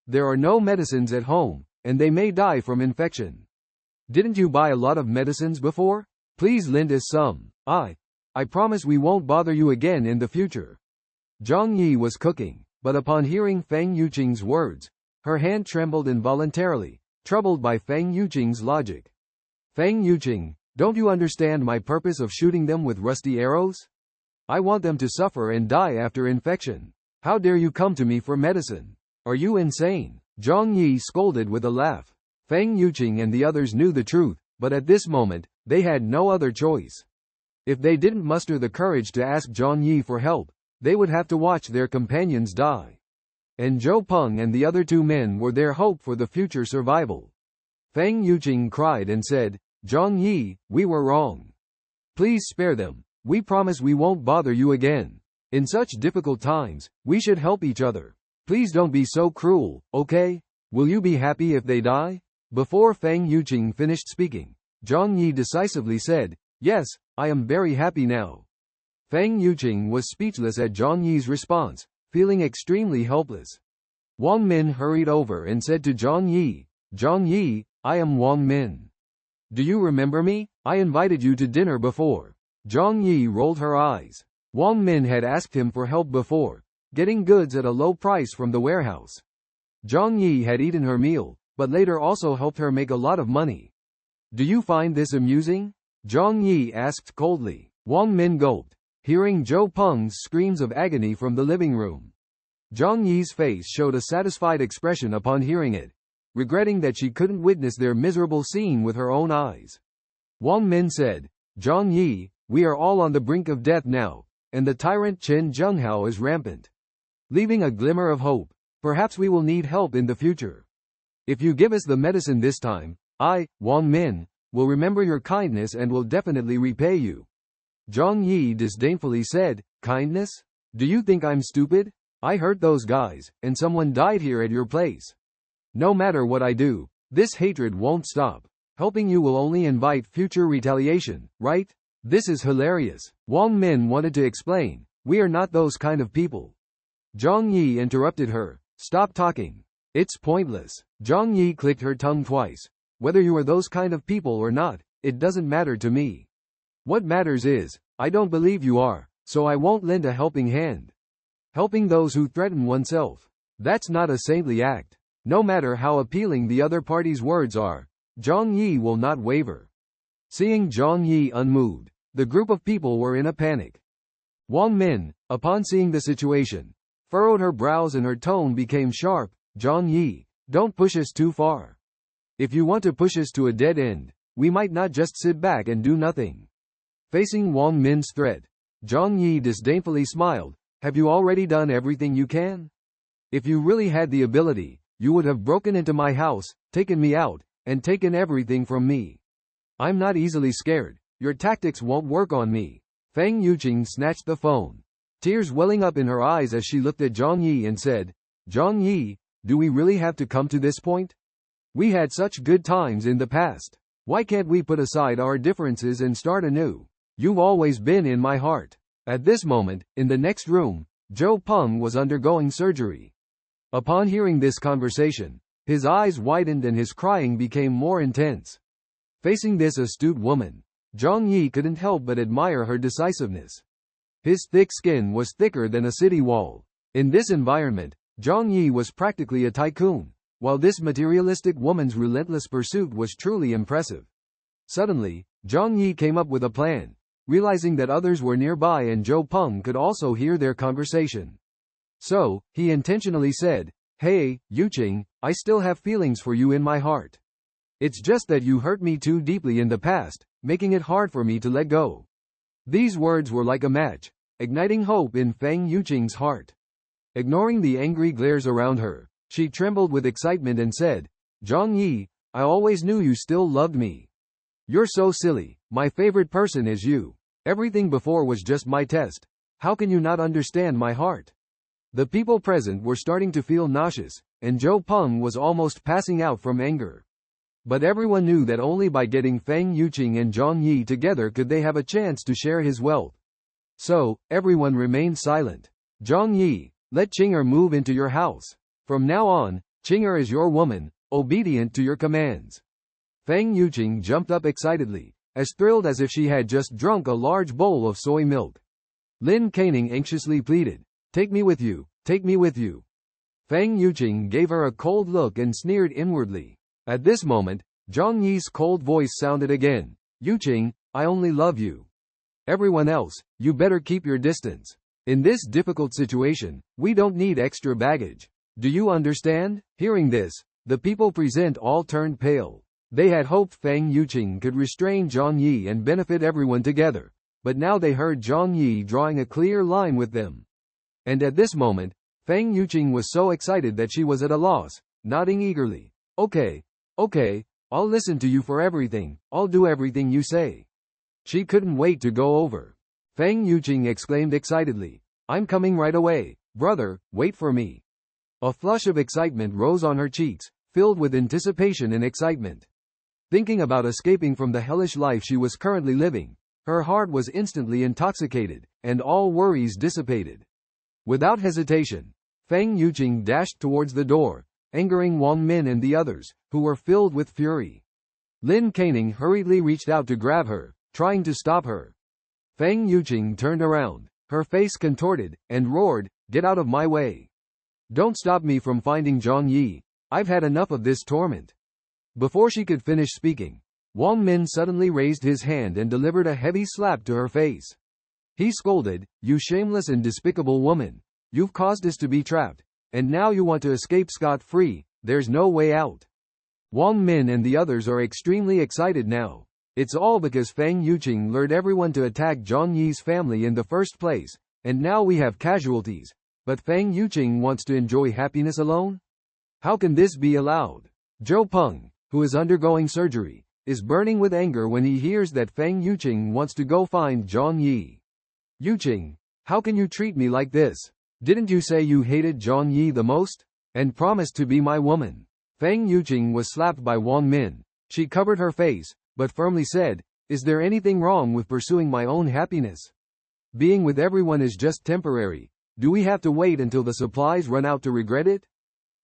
There are no medicines at home, and they may die from infection. Didn't you buy a lot of medicines before? Please lend us some. I promise we won't bother you again in the future. Zhang Yi was cooking, but upon hearing Feng Yuqing's words, her hand trembled involuntarily, troubled by Feng Yuqing's logic. Feng Yuqing, don't you understand my purpose of shooting them with rusty arrows? I want them to suffer and die after infection. How dare you come to me for medicine? Are you insane? Zhang Yi scolded with a laugh. Feng Yuqing and the others knew the truth, but at this moment, they had no other choice. If they didn't muster the courage to ask Zhang Yi for help, they would have to watch their companions die. And Zhou Peng and the other two men were their hope for the future survival. Feng Yuqing cried and said, Zhang Yi, we were wrong. Please spare them. We promise we won't bother you again. In such difficult times, we should help each other. Please don't be so cruel, okay? Will you be happy if they die? Before Feng Yuqing finished speaking, Zhang Yi decisively said, yes, I am very happy now. Feng Yuqing was speechless at Zhang Yi's response, feeling extremely helpless. Wang Min hurried over and said to Zhang Yi, I am Wang Min. Do you remember me? I invited you to dinner before. Zhang Yi rolled her eyes. Wang Min had asked him for help before, getting goods at a low price from the warehouse. Zhang Yi had eaten her meal, but later also helped her make a lot of money. Do you find this amusing? Zhang Yi asked coldly. Wang Min gulped, hearing Zhou Peng's screams of agony from the living room. Zhang Yi's face showed a satisfied expression upon hearing it, regretting that she couldn't witness their miserable scene with her own eyes. Wang Min said, Zhang Yi, we are all on the brink of death now, and the tyrant Chen Zhenghao is rampant. Leaving a glimmer of hope, perhaps we will need help in the future. If you give us the medicine this time, I, Wang Min, will remember your kindness and will definitely repay you. Zhang Yi disdainfully said, kindness? Do you think I'm stupid? I hurt those guys, and someone died here at your place. No matter what I do, this hatred won't stop. Helping you will only invite future retaliation, right? This is hilarious. Wang Min wanted to explain, we are not those kind of people. Zhang Yi interrupted her, stop talking. It's pointless. Zhang Yi clicked her tongue twice. Whether you are those kind of people or not, it doesn't matter to me. What matters is, I don't believe you are, so I won't lend a helping hand. Helping those who threaten oneself. That's not a saintly act. No matter how appealing the other party's words are, Zhang Yi will not waver. Seeing Zhang Yi unmoved, the group of people were in a panic. Wang Min, upon seeing the situation, furrowed her brows and her tone became sharp. Zhang Yi, don't push us too far. If you want to push us to a dead end, we might not just sit back and do nothing. Facing Wang Min's threat, Zhang Yi disdainfully smiled, have you already done everything you can? If you really had the ability, you would have broken into my house, taken me out, and taken everything from me. I'm not easily scared. Your tactics won't work on me. Feng Yuqing snatched the phone, tears welling up in her eyes as she looked at Zhang Yi and said, Zhang Yi, do we really have to come to this point? We had such good times in the past. Why can't we put aside our differences and start anew? You've always been in my heart. At this moment, in the next room, Zhou Peng was undergoing surgery. Upon hearing this conversation, his eyes widened and his crying became more intense. Facing this astute woman, Zhang Yi couldn't help but admire her decisiveness. His thick skin was thicker than a city wall. In this environment, Zhang Yi was practically a tycoon, while this materialistic woman's relentless pursuit was truly impressive. Suddenly, Zhang Yi came up with a plan, realizing that others were nearby and Zhou Peng could also hear their conversation. So, he intentionally said, Hey, Yuqing, I still have feelings for you in my heart. It's just that you hurt me too deeply in the past, making it hard for me to let go. These words were like a match, igniting hope in Feng Yuqing's heart. Ignoring the angry glares around her, she trembled with excitement and said, Zhang Yi, I always knew you still loved me. You're so silly, my favorite person is you. Everything before was just my test. How can you not understand my heart? The people present were starting to feel nauseous, and Zhou Peng was almost passing out from anger. But everyone knew that only by getting Feng Yuqing and Zhang Yi together could they have a chance to share his wealth. So, everyone remained silent. Zhang Yi, let Qing'er move into your house. From now on, Qing'er is your woman, obedient to your commands. Feng Yuqing jumped up excitedly, as thrilled as if she had just drunk a large bowl of soy milk. Lin Canning anxiously pleaded, take me with you, take me with you. Feng Yuqing gave her a cold look and sneered inwardly. At this moment, Zhang Yi's cold voice sounded again. Yuqing, I only love you. Everyone else, you better keep your distance. In this difficult situation, we don't need extra baggage. Do you understand? Hearing this, the people present all turned pale. They had hoped Feng Yuqing could restrain Zhang Yi and benefit everyone together, but now they heard Zhang Yi drawing a clear line with them. And at this moment, Feng Yuqing was so excited that she was at a loss, nodding eagerly. Okay, I'll listen to you for everything, I'll do everything you say. She couldn't wait to go over. Feng Yuqing exclaimed excitedly, I'm coming right away, brother, wait for me. A flush of excitement rose on her cheeks, filled with anticipation and excitement. Thinking about escaping from the hellish life she was currently living, her heart was instantly intoxicated, and all worries dissipated. Without hesitation, Feng Yuqing dashed towards the door, angering Wang Min and the others, who were filled with fury. Lin Canning hurriedly reached out to grab her, trying to stop her. Feng Yuqing turned around, her face contorted, and roared, get out of my way. Don't stop me from finding Zhang Yi. I've had enough of this torment. Before she could finish speaking, Wang Min suddenly raised his hand and delivered a heavy slap to her face. He scolded, you shameless and despicable woman. You've caused us to be trapped, and now you want to escape scot-free. There's no way out. Wang Min and the others are extremely excited now. It's all because Feng Yuqing lured everyone to attack Zhang Yi's family in the first place, and now we have casualties. But Feng Yuqing wants to enjoy happiness alone? How can this be allowed? Zhou Peng, who is undergoing surgery, is burning with anger when he hears that Feng Yuqing wants to go find Zhang Yi. Yuqing, how can you treat me like this? Didn't you say you hated Zhang Yi the most? And promised to be my woman? Feng Yuqing was slapped by Wang Min. She covered her face, but firmly said, is there anything wrong with pursuing my own happiness? Being with everyone is just temporary. Do we have to wait until the supplies run out to regret it?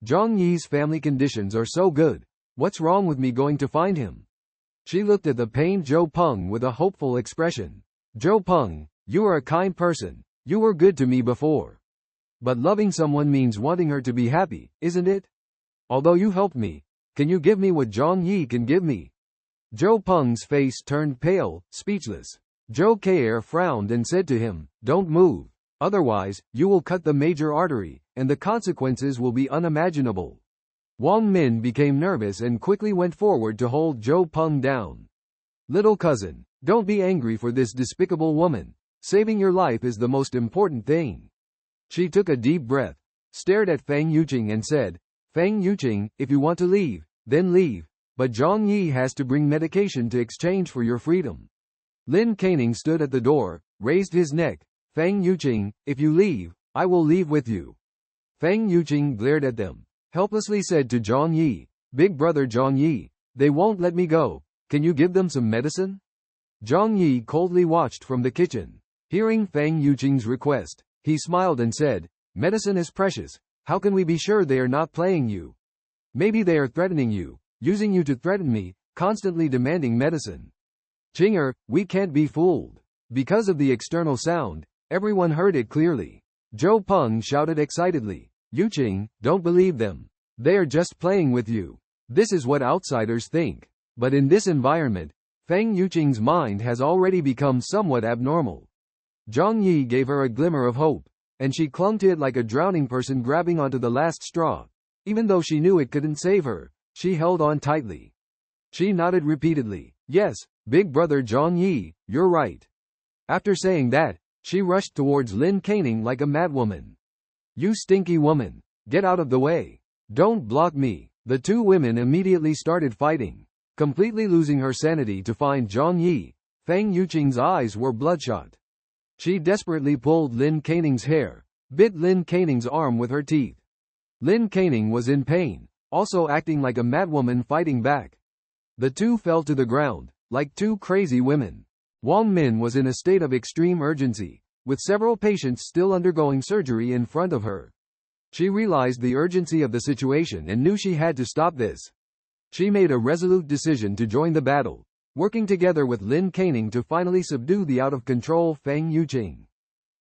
Zhang Yi's family conditions are so good. What's wrong with me going to find him? She looked at the pained Zhou Peng with a hopeful expression. Zhou Peng, you are a kind person. You were good to me before. But loving someone means wanting her to be happy, isn't it? Although you helped me, can you give me what Zhang Yi can give me? Zhou Peng's face turned pale, speechless. Zhou K'er frowned and said to him, don't move. Otherwise, you will cut the major artery, and the consequences will be unimaginable. Wang Min became nervous and quickly went forward to hold Zhou Peng down. Little cousin, don't be angry for this despicable woman. Saving your life is the most important thing. She took a deep breath, stared at Feng Yuqing and said, Feng Yuqing, if you want to leave, then leave. But Zhang Yi has to bring medication to exchange for your freedom. Lin Canning stood at the door, raised his neck. Feng Yuqing, if you leave, I will leave with you. Feng Yuqing glared at them, helplessly said to Zhang Yi, big brother Zhang Yi, they won't let me go. Can you give them some medicine? Zhang Yi coldly watched from the kitchen. Hearing Feng Yuqing's request, he smiled and said, medicine is precious. How can we be sure they are not playing you? Maybe they are threatening you, using you to threaten me, constantly demanding medicine. Qing'er, we can't be fooled. Because of the external sound, everyone heard it clearly. Zhou Peng shouted excitedly, Yuqing, don't believe them. They are just playing with you. This is what outsiders think. But in this environment, Feng Yuqing's mind has already become somewhat abnormal. Zhang Yi gave her a glimmer of hope, and she clung to it like a drowning person grabbing onto the last straw. Even though she knew it couldn't save her, she held on tightly. She nodded repeatedly. Yes, big brother Zhang Yi, you're right. After saying that, she rushed towards Lin Caning like a madwoman. You stinky woman. Get out of the way. Don't block me. The two women immediately started fighting. Completely losing her sanity to find Zhang Yi, Feng Yuqing's eyes were bloodshot. She desperately pulled Lin Caning's hair, bit Lin Caning's arm with her teeth. Lin Caning was in pain, also acting like a madwoman fighting back. The two fell to the ground, like two crazy women. Wang Min was in a state of extreme urgency, with several patients still undergoing surgery in front of her. She realized the urgency of the situation and knew she had to stop this. She made a resolute decision to join the battle, working together with Lin Caning to finally subdue the out-of-control Feng Yuqing.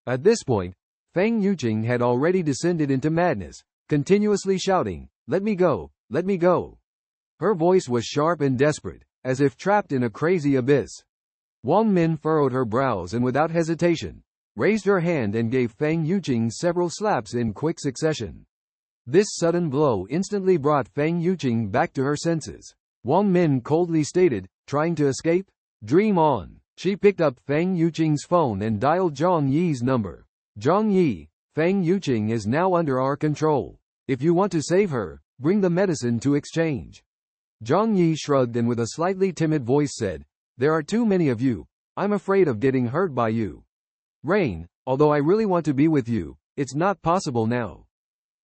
At this point, Feng Yuqing had already descended into madness, continuously shouting, "Let me go, let me go." Her voice was sharp and desperate, as if trapped in a crazy abyss. Wang Min furrowed her brows and without hesitation, raised her hand and gave Feng Yuqing several slaps in quick succession. This sudden blow instantly brought Feng Yuqing back to her senses. Wang Min coldly stated, "Trying to escape? Dream on." She picked up Feng Yuqing's phone and dialed Zhang Yi's number. "Zhang Yi, Feng Yuqing is now under our control. If you want to save her, bring the medicine to exchange." Zhang Yi shrugged and with a slightly timid voice said, "There are too many of you. I'm afraid of getting hurt by you. Rain, although I really want to be with you, it's not possible now.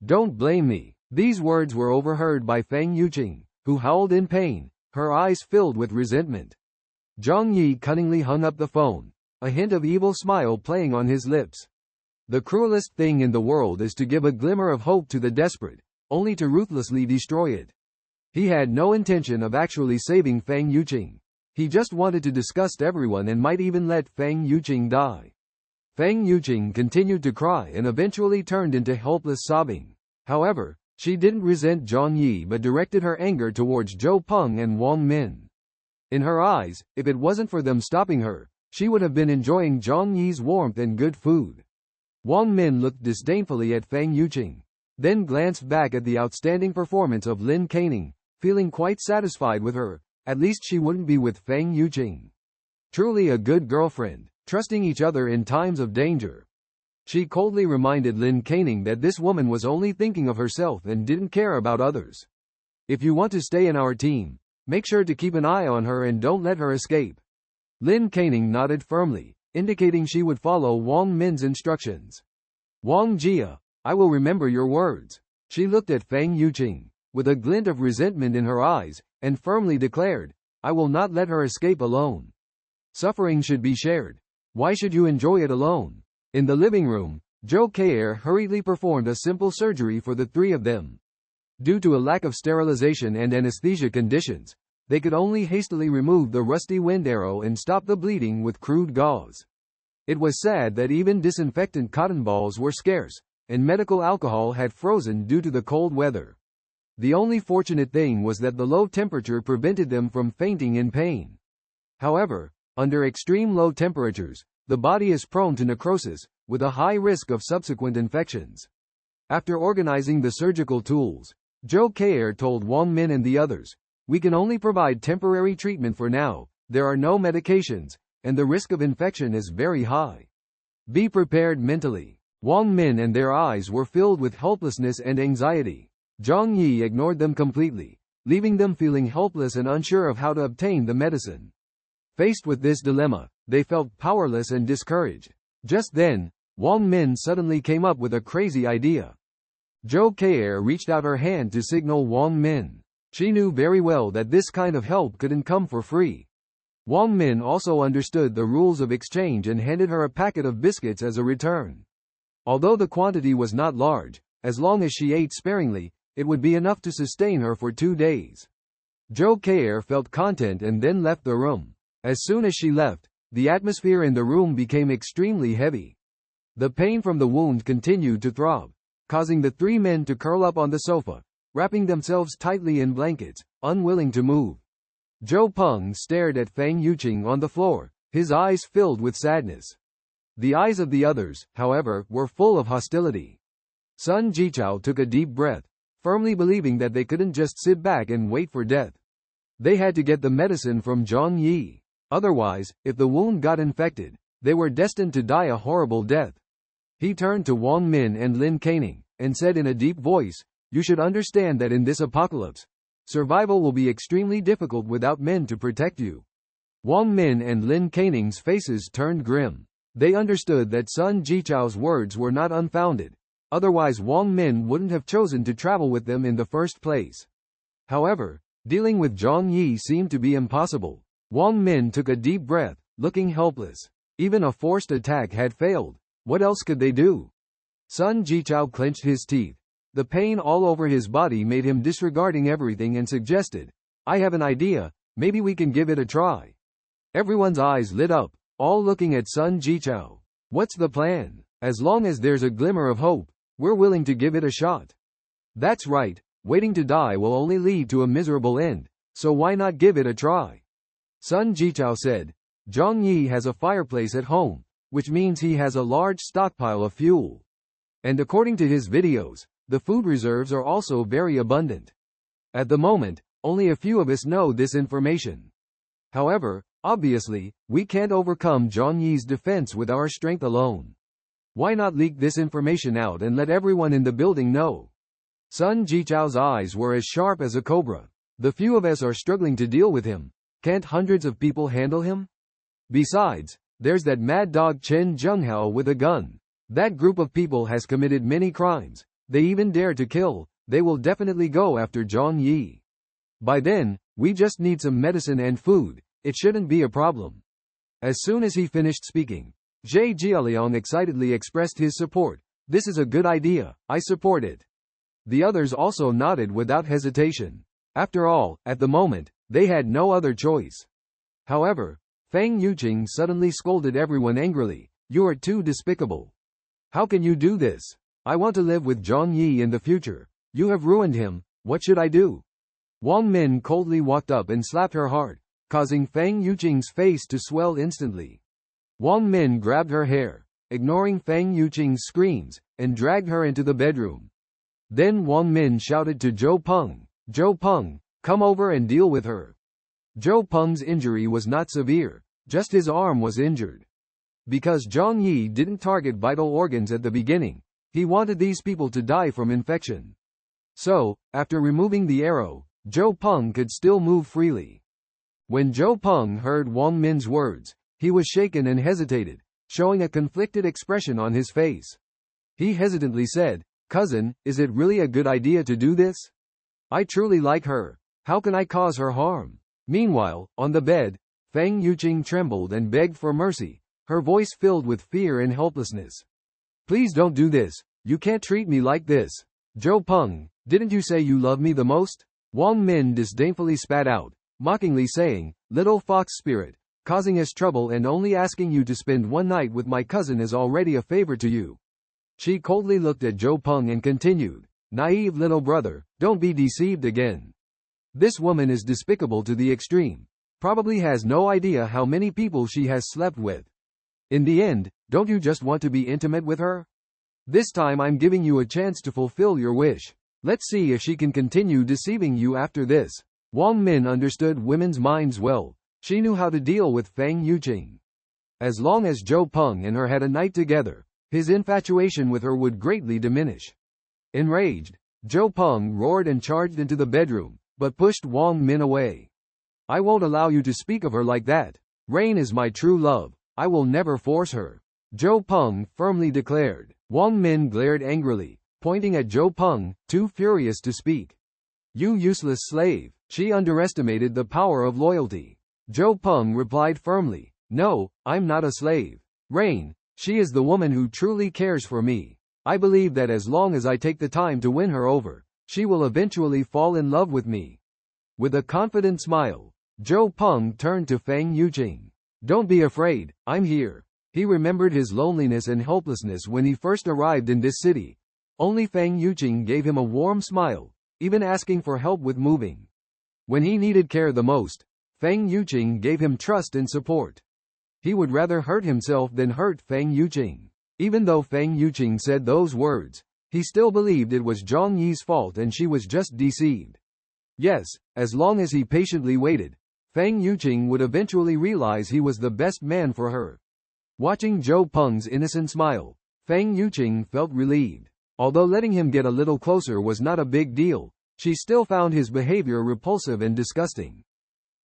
Don't blame me." These words were overheard by Feng Yuqing, who howled in pain, her eyes filled with resentment. Zhang Yi cunningly hung up the phone, a hint of evil smile playing on his lips. The cruelest thing in the world is to give a glimmer of hope to the desperate, only to ruthlessly destroy it. He had no intention of actually saving Feng Yuqing. He just wanted to disgust everyone and might even let Feng Yuqing die. Feng Yuqing continued to cry and eventually turned into helpless sobbing. However, she didn't resent Zhang Yi but directed her anger towards Zhou Peng and Wang Min. In her eyes, if it wasn't for them stopping her, she would have been enjoying Zhang Yi's warmth and good food. Wang Min looked disdainfully at Feng Yuqing, then glanced back at the outstanding performance of Lin Caning, feeling quite satisfied with her. At least she wouldn't be with Feng Yuqing. Truly a good girlfriend, trusting each other in times of danger. She coldly reminded Lin Caning that this woman was only thinking of herself and didn't care about others. "If you want to stay in our team, make sure to keep an eye on her and don't let her escape." Lin Caning nodded firmly, indicating she would follow Wang Min's instructions. "Wang Jia, I will remember your words." She looked at Feng Yuqing, with a glint of resentment in her eyes, and firmly declared, "I will not let her escape alone. Suffering should be shared. Why should you enjoy it alone?" In the living room, Zhou K'er hurriedly performed a simple surgery for the three of them. Due to a lack of sterilization and anesthesia conditions, they could only hastily remove the rusty wind arrow and stop the bleeding with crude gauze. It was sad that even disinfectant cotton balls were scarce, and medical alcohol had frozen due to the cold weather. The only fortunate thing was that the low temperature prevented them from fainting in pain. However, under extreme low temperatures, the body is prone to necrosis, with a high risk of subsequent infections. After organizing the surgical tools, Zhou K'er told Wang Min and the others, "We can only provide temporary treatment for now, there are no medications, and the risk of infection is very high. Be prepared mentally." Wang Min and their eyes were filled with helplessness and anxiety. Zhang Yi ignored them completely, leaving them feeling helpless and unsure of how to obtain the medicine. Faced with this dilemma, they felt powerless and discouraged. Just then, Wang Min suddenly came up with a crazy idea. Zhou K'er reached out her hand to signal Wang Min. She knew very well that this kind of help couldn't come for free. Wang Min also understood the rules of exchange and handed her a packet of biscuits as a return. Although the quantity was not large, as long as she ate sparingly, it would be enough to sustain her for 2 days. Zhou K'er felt content and then left the room. As soon as she left, the atmosphere in the room became extremely heavy. The pain from the wound continued to throb, causing the three men to curl up on the sofa, wrapping themselves tightly in blankets, unwilling to move. Zhou Peng stared at Feng Yuqing on the floor, his eyes filled with sadness. The eyes of the others, however, were full of hostility. Sun Jichao took a deep breath, firmly believing that they couldn't just sit back and wait for death. They had to get the medicine from Zhang Yi. Otherwise, if the wound got infected, they were destined to die a horrible death. He turned to Wang Min and Lin Caning, and said in a deep voice, "You should understand that in this apocalypse, survival will be extremely difficult without men to protect you." Wang Min and Lin Caning's faces turned grim. They understood that Sun Jichao's words were not unfounded. Otherwise Wang Min wouldn't have chosen to travel with them in the first place. However, dealing with Zhang Yi seemed to be impossible. Wang Min took a deep breath, looking helpless. Even a forced attack had failed. What else could they do? Sun Jichao clenched his teeth. The pain all over his body made him disregarding everything and suggested, "I have an idea, maybe we can give it a try." Everyone's eyes lit up, all looking at Sun Jichao. "What's the plan? As long as there's a glimmer of hope, we're willing to give it a shot." "That's right, waiting to die will only lead to a miserable end, so why not give it a try?" Sun Jichao said. "Zhang Yi has a fireplace at home, which means he has a large stockpile of fuel. And according to his videos, the food reserves are also very abundant. At the moment, only a few of us know this information. However, obviously, we can't overcome Zhang Yi's defense with our strength alone. Why not leak this information out and let everyone in the building know?" Sun Jichao's eyes were as sharp as a cobra. "The few of us are struggling to deal with him. Can't hundreds of people handle him? Besides, there's that mad dog Chen Zhenghao with a gun. That group of people has committed many crimes. They even dare to kill. They will definitely go after Zhang Yi. By then, we just need some medicine and food. It shouldn't be a problem." As soon as he finished speaking, Zhe Jialiang excitedly expressed his support. "This is a good idea. I support it." The others also nodded without hesitation. After all, at the moment, they had no other choice. However, Feng Yuqing suddenly scolded everyone angrily. "You are too despicable. How can you do this? I want to live with Zhang Yi in the future. You have ruined him. What should I do?" Wang Min coldly walked up and slapped her hard, causing Feng Yuqing's face to swell instantly. Wang Min grabbed her hair, ignoring Feng Yuqing's screams, and dragged her into the bedroom. Then Wang Min shouted to Zhou Peng, "Zhou Peng, come over and deal with her." Zhou Peng's injury was not severe, just his arm was injured. Because Zhang Yi didn't target vital organs at the beginning, he wanted these people to die from infection. So, after removing the arrow, Zhou Peng could still move freely. When Zhou Peng heard Wang Min's words, he was shaken and hesitated, showing a conflicted expression on his face. He hesitantly said, "Cousin, is it really a good idea to do this? I truly like her. How can I cause her harm?" Meanwhile, on the bed, Feng Yuqing trembled and begged for mercy, her voice filled with fear and helplessness. "Please don't do this. You can't treat me like this. Zhou Peng, didn't you say you love me the most?" Wang Min disdainfully spat out, mockingly saying, "Little fox spirit, causing us trouble and only asking you to spend one night with my cousin is already a favor to you." She coldly looked at Zhou Peng and continued, "Naive little brother, don't be deceived again. This woman is despicable to the extreme. Probably has no idea how many people she has slept with. In the end, don't you just want to be intimate with her? This time I'm giving you a chance to fulfill your wish. Let's see if she can continue deceiving you after this." Wang Min understood women's minds well. She knew how to deal with Feng Yuqing. As long as Zhou Peng and her had a night together, his infatuation with her would greatly diminish. Enraged, Zhou Peng roared and charged into the bedroom, but pushed Wang Min away. "I won't allow you to speak of her like that. Rain is my true love. I will never force her," Zhou Peng firmly declared. Wang Min glared angrily, pointing at Zhou Peng, too furious to speak. "You useless slave." She underestimated the power of loyalty. Zhou Peng replied firmly, "No, I'm not a slave. Rain, she is the woman who truly cares for me. I believe that as long as I take the time to win her over, she will eventually fall in love with me." With a confident smile, Zhou Peng turned to Feng Yuqing. "Don't be afraid, I'm here." He remembered his loneliness and helplessness when he first arrived in this city. Only Feng Yuqing gave him a warm smile, even asking for help with moving. When he needed care the most, Feng Yuqing gave him trust and support. He would rather hurt himself than hurt Feng Yuqing. Even though Feng Yuqing said those words, he still believed it was Zhang Yi's fault and she was just deceived. Yes, as long as he patiently waited, Feng Yuqing would eventually realize he was the best man for her. Watching Zhou Peng's innocent smile, Feng Yuqing felt relieved. Although letting him get a little closer was not a big deal, she still found his behavior repulsive and disgusting.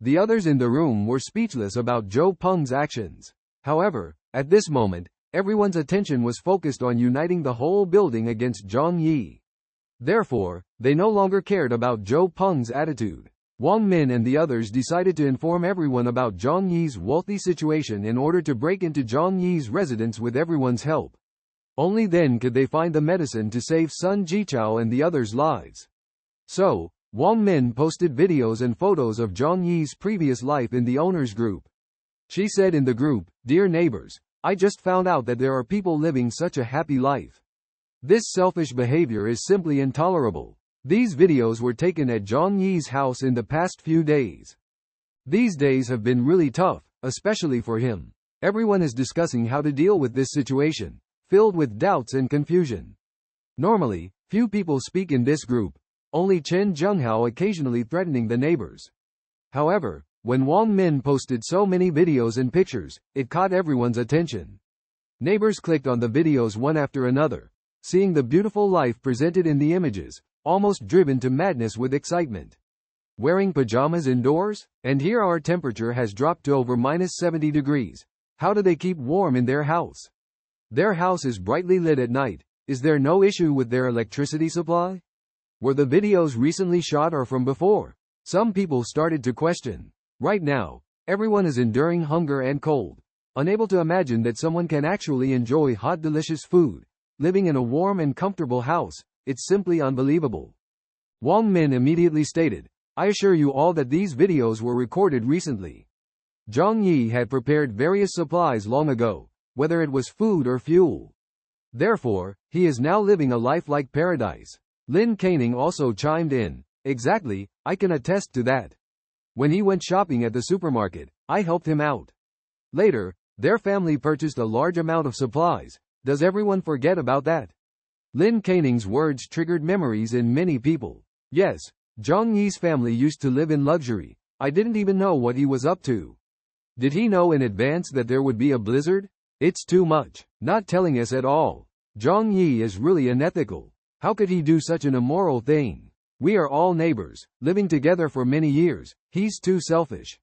The others in the room were speechless about Zhou Peng's actions. However, at this moment, everyone's attention was focused on uniting the whole building against Zhang Yi. Therefore, they no longer cared about Zhou Peng's attitude. Wang Min and the others decided to inform everyone about Zhang Yi's wealthy situation in order to break into Zhang Yi's residence with everyone's help. Only then could they find the medicine to save Sun Jichao and the others' lives. So, Wang Min posted videos and photos of Zhang Yi's previous life in the owners group. She said in the group, "Dear neighbors, I just found out that there are people living such a happy life. This selfish behavior is simply intolerable." These videos were taken at Zhang Yi's house in the past few days. These days have been really tough, especially for him. Everyone is discussing how to deal with this situation, filled with doubts and confusion. Normally, few people speak in this group, only Chen Zhenghao occasionally threatening the neighbors. However, when Wang Min posted so many videos and pictures, it caught everyone's attention. Neighbors clicked on the videos one after another, seeing the beautiful life presented in the images, almost driven to madness with excitement. Wearing pajamas indoors? And here our temperature has dropped to over -70 degrees. How do they keep warm in their house? Their house is brightly lit at night. Is there no issue with their electricity supply? Were the videos recently shot or from before? Some people started to question. Right now, everyone is enduring hunger and cold, unable to imagine that someone can actually enjoy hot delicious food, living in a warm and comfortable house. It's simply unbelievable. Wang Min immediately stated, "I assure you all that these videos were recorded recently." Zhang Yi had prepared various supplies long ago, whether it was food or fuel. Therefore, he is now living a life like paradise. Lin Caning also chimed in, "Exactly, I can attest to that. When he went shopping at the supermarket, I helped him out. Later, their family purchased a large amount of supplies. Does everyone forget about that?" Lin Caning's words triggered memories in many people. Yes, Zhang Yi's family used to live in luxury. I didn't even know what he was up to. Did he know in advance that there would be a blizzard? It's too much. Not telling us at all. Zhang Yi is really unethical. How could he do such an immoral thing? We are all neighbors, living together for many years. He's too selfish.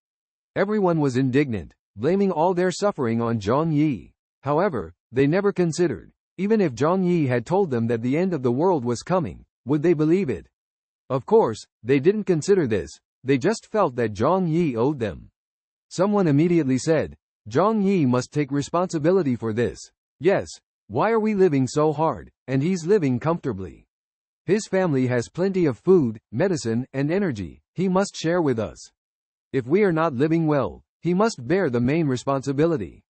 Everyone was indignant, blaming all their suffering on Zhang Yi. However, they never considered, even if Zhang Yi had told them that the end of the world was coming, would they believe it? Of course, they didn't consider this. They just felt that Zhang Yi owed them. Someone immediately said, "Zhang Yi must take responsibility for this. Yes, why are we living so hard, and he's living comfortably? His family has plenty of food, medicine, and energy. He must share with us. If we are not living well, he must bear the main responsibility."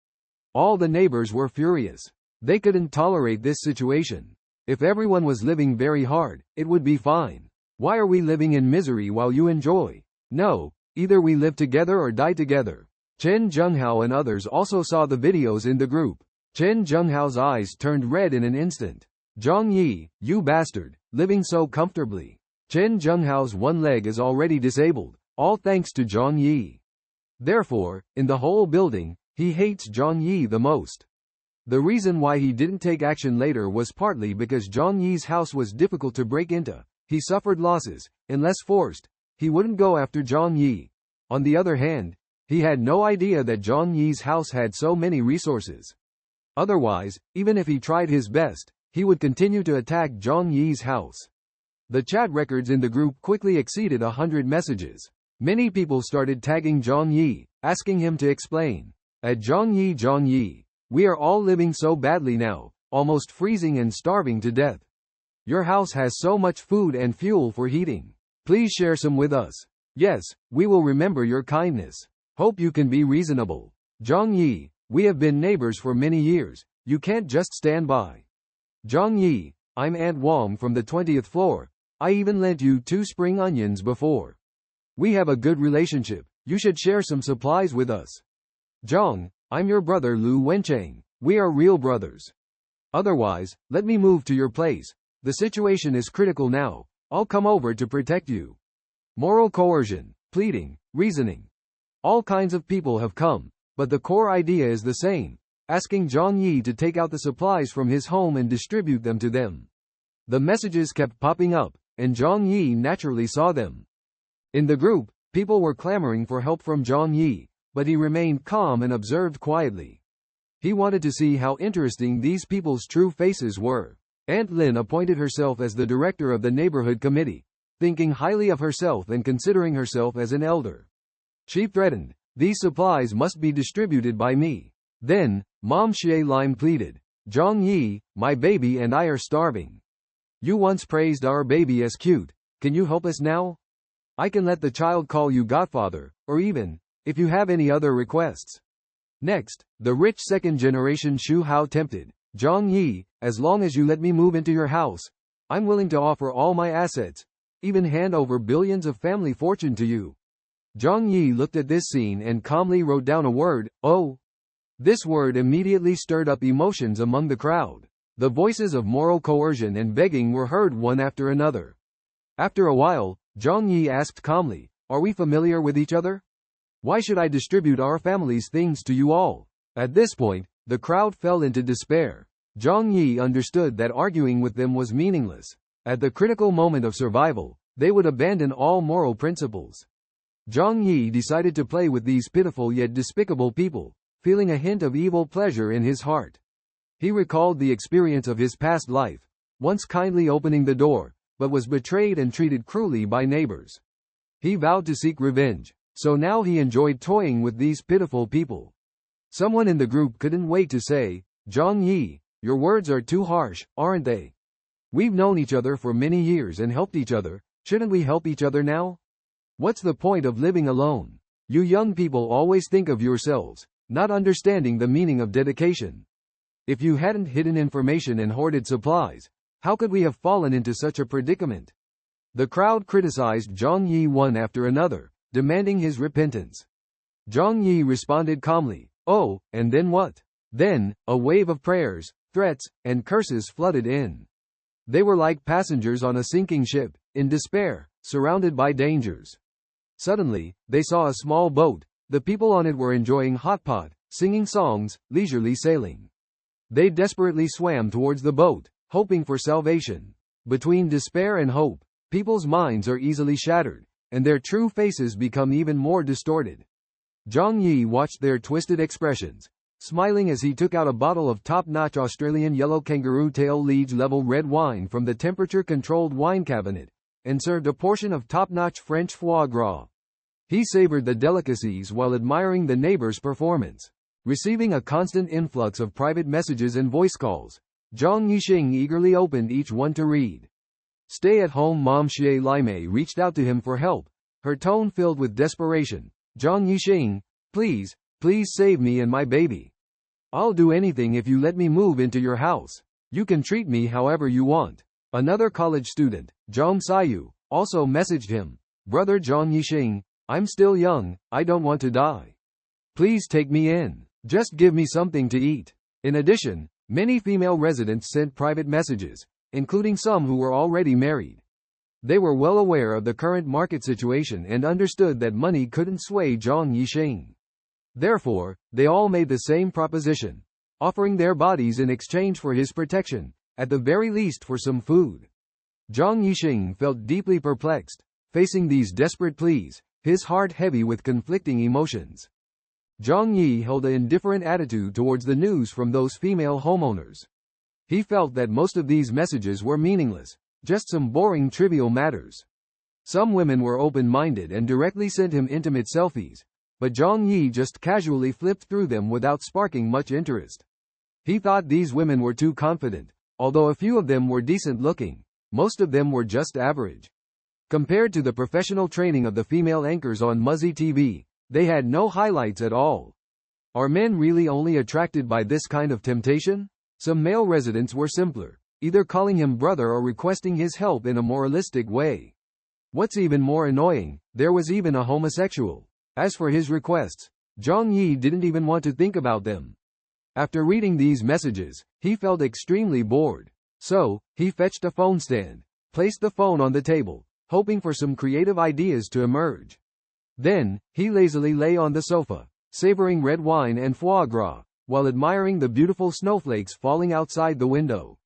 All the neighbors were furious. They couldn't tolerate this situation. If everyone was living very hard, it would be fine. Why are we living in misery while you enjoy? No, either we live together or die together. Chen Zhenghao and others also saw the videos in the group. Chen Zhenghao's eyes turned red in an instant. "Zhang Yi, you bastard, living so comfortably. Chen Zhenghao's one leg is already disabled, all thanks to Zhang Yi. Therefore, in the whole building, he hates Zhang Yi the most." The reason why he didn't take action later was partly because Zhang Yi's house was difficult to break into. He suffered losses. Unless forced, he wouldn't go after Zhang Yi. On the other hand, he had no idea that Zhang Yi's house had so many resources. Otherwise, even if he tried his best, he would continue to attack Zhang Yi's house. The chat records in the group quickly exceeded 100 messages. Many people started tagging Zhang Yi, asking him to explain. At Zhang Yi, we are all living so badly now, almost freezing and starving to death. Your house has so much food and fuel for heating. Please share some with us. Yes, we will remember your kindness. Hope you can be reasonable. Zhang Yi, we have been neighbors for many years. You can't just stand by. Zhang Yi, I'm Aunt Wang from the 20th floor. I even lent you 2 spring onions before. We have a good relationship. You should share some supplies with us. Zhang, I'm your brother Lu Wencheng. We are real brothers. Otherwise, let me move to your place. The situation is critical now. I'll come over to protect you. Moral coercion, pleading, reasoning. All kinds of people have come, but the core idea is the same, asking Zhang Yi to take out the supplies from his home and distribute them to them. The messages kept popping up, and Zhang Yi naturally saw them. In the group, people were clamoring for help from Zhang Yi, but he remained calm and observed quietly. He wanted to see how interesting these people's true faces were. Aunt Lin appointed herself as the director of the neighborhood committee, thinking highly of herself and considering herself as an elder. She threatened, "These supplies must be distributed by me." Then, Mom Xie Lime pleaded, "Zhang Yi, my baby and I are starving. You once praised our baby as cute, can you help us now? I can let the child call you godfather, or even, if you have any other requests." Next, the rich second-generation Shu Hao tempted, "Zhang Yi, as long as you let me move into your house, I'm willing to offer all my assets, even hand over billions of family fortune to you." Zhang Yi looked at this scene and calmly wrote down a word, "Oh." This word immediately stirred up emotions among the crowd. The voices of moral coercion and begging were heard one after another. After a while, Zhang Yi asked calmly, "Are we familiar with each other? Why should I distribute our family's things to you all?" At this point, the crowd fell into despair. Zhang Yi understood that arguing with them was meaningless. At the critical moment of survival, they would abandon all moral principles. Zhang Yi decided to play with these pitiful yet despicable people, feeling a hint of evil pleasure in his heart. He recalled the experience of his past life, once kindly opening the door, but was betrayed and treated cruelly by neighbors. He vowed to seek revenge, so now he enjoyed toying with these pitiful people. Someone in the group couldn't wait to say, "Zhang Yi, your words are too harsh, aren't they? We've known each other for many years and helped each other, shouldn't we help each other now? What's the point of living alone? You young people always think of yourselves, not understanding the meaning of dedication. If you hadn't hidden information and hoarded supplies, how could we have fallen into such a predicament?" The crowd criticized Zhang Yi one after another, demanding his repentance. Zhang Yi responded calmly, "Oh, and then what?" Then, a wave of prayers, threats, and curses flooded in. They were like passengers on a sinking ship, in despair, surrounded by dangers. Suddenly, they saw a small boat. The people on it were enjoying hot pot, singing songs, leisurely sailing. They desperately swam towards the boat, hoping for salvation. Between despair and hope, people's minds are easily shattered, and their true faces become even more distorted. Zhang Yi watched their twisted expressions, smiling as he took out a bottle of top-notch Australian yellow kangaroo tail liege level red wine from the temperature-controlled wine cabinet, and served a portion of top-notch French foie gras. He savored the delicacies while admiring the neighbors' performance. Receiving a constant influx of private messages and voice calls, Zhang Yixing eagerly opened each one to read. Stay-at-home mom Xie Lime reached out to him for help, her tone filled with desperation. "Zhang Yixing, please save me and my baby. I'll do anything if you let me move into your house. You can treat me however you want." Another college student, Zhang Sayu, also messaged him, "Brother Zhang Yixing, I'm still young, I don't want to die. Please take me in. Just give me something to eat." In addition, many female residents sent private messages, including some who were already married. They were well aware of the current market situation and understood that money couldn't sway Zhang Yixing. Therefore, they all made the same proposition, offering their bodies in exchange for his protection, at the very least for some food. Zhang Yixing felt deeply perplexed, facing these desperate pleas, his heart heavy with conflicting emotions. Zhang Yi held an indifferent attitude towards the news from those female homeowners. He felt that most of these messages were meaningless, just some boring trivial matters. Some women were open-minded and directly sent him intimate selfies, but Zhang Yi just casually flipped through them without sparking much interest. He thought these women were too confident, although a few of them were decent-looking, most of them were just average. Compared to the professional training of the female anchors on Muzzy TV, they had no highlights at all. Are men really only attracted by this kind of temptation? Some male residents were simpler, either calling him brother or requesting his help in a moralistic way. What's even more annoying, there was even a homosexual. As for his requests, Zhang Yi didn't even want to think about them. After reading these messages, he felt extremely bored. So, he fetched a phone stand, placed the phone on the table, hoping for some creative ideas to emerge. Then, he lazily lay on the sofa, savoring red wine and foie gras, while admiring the beautiful snowflakes falling outside the window.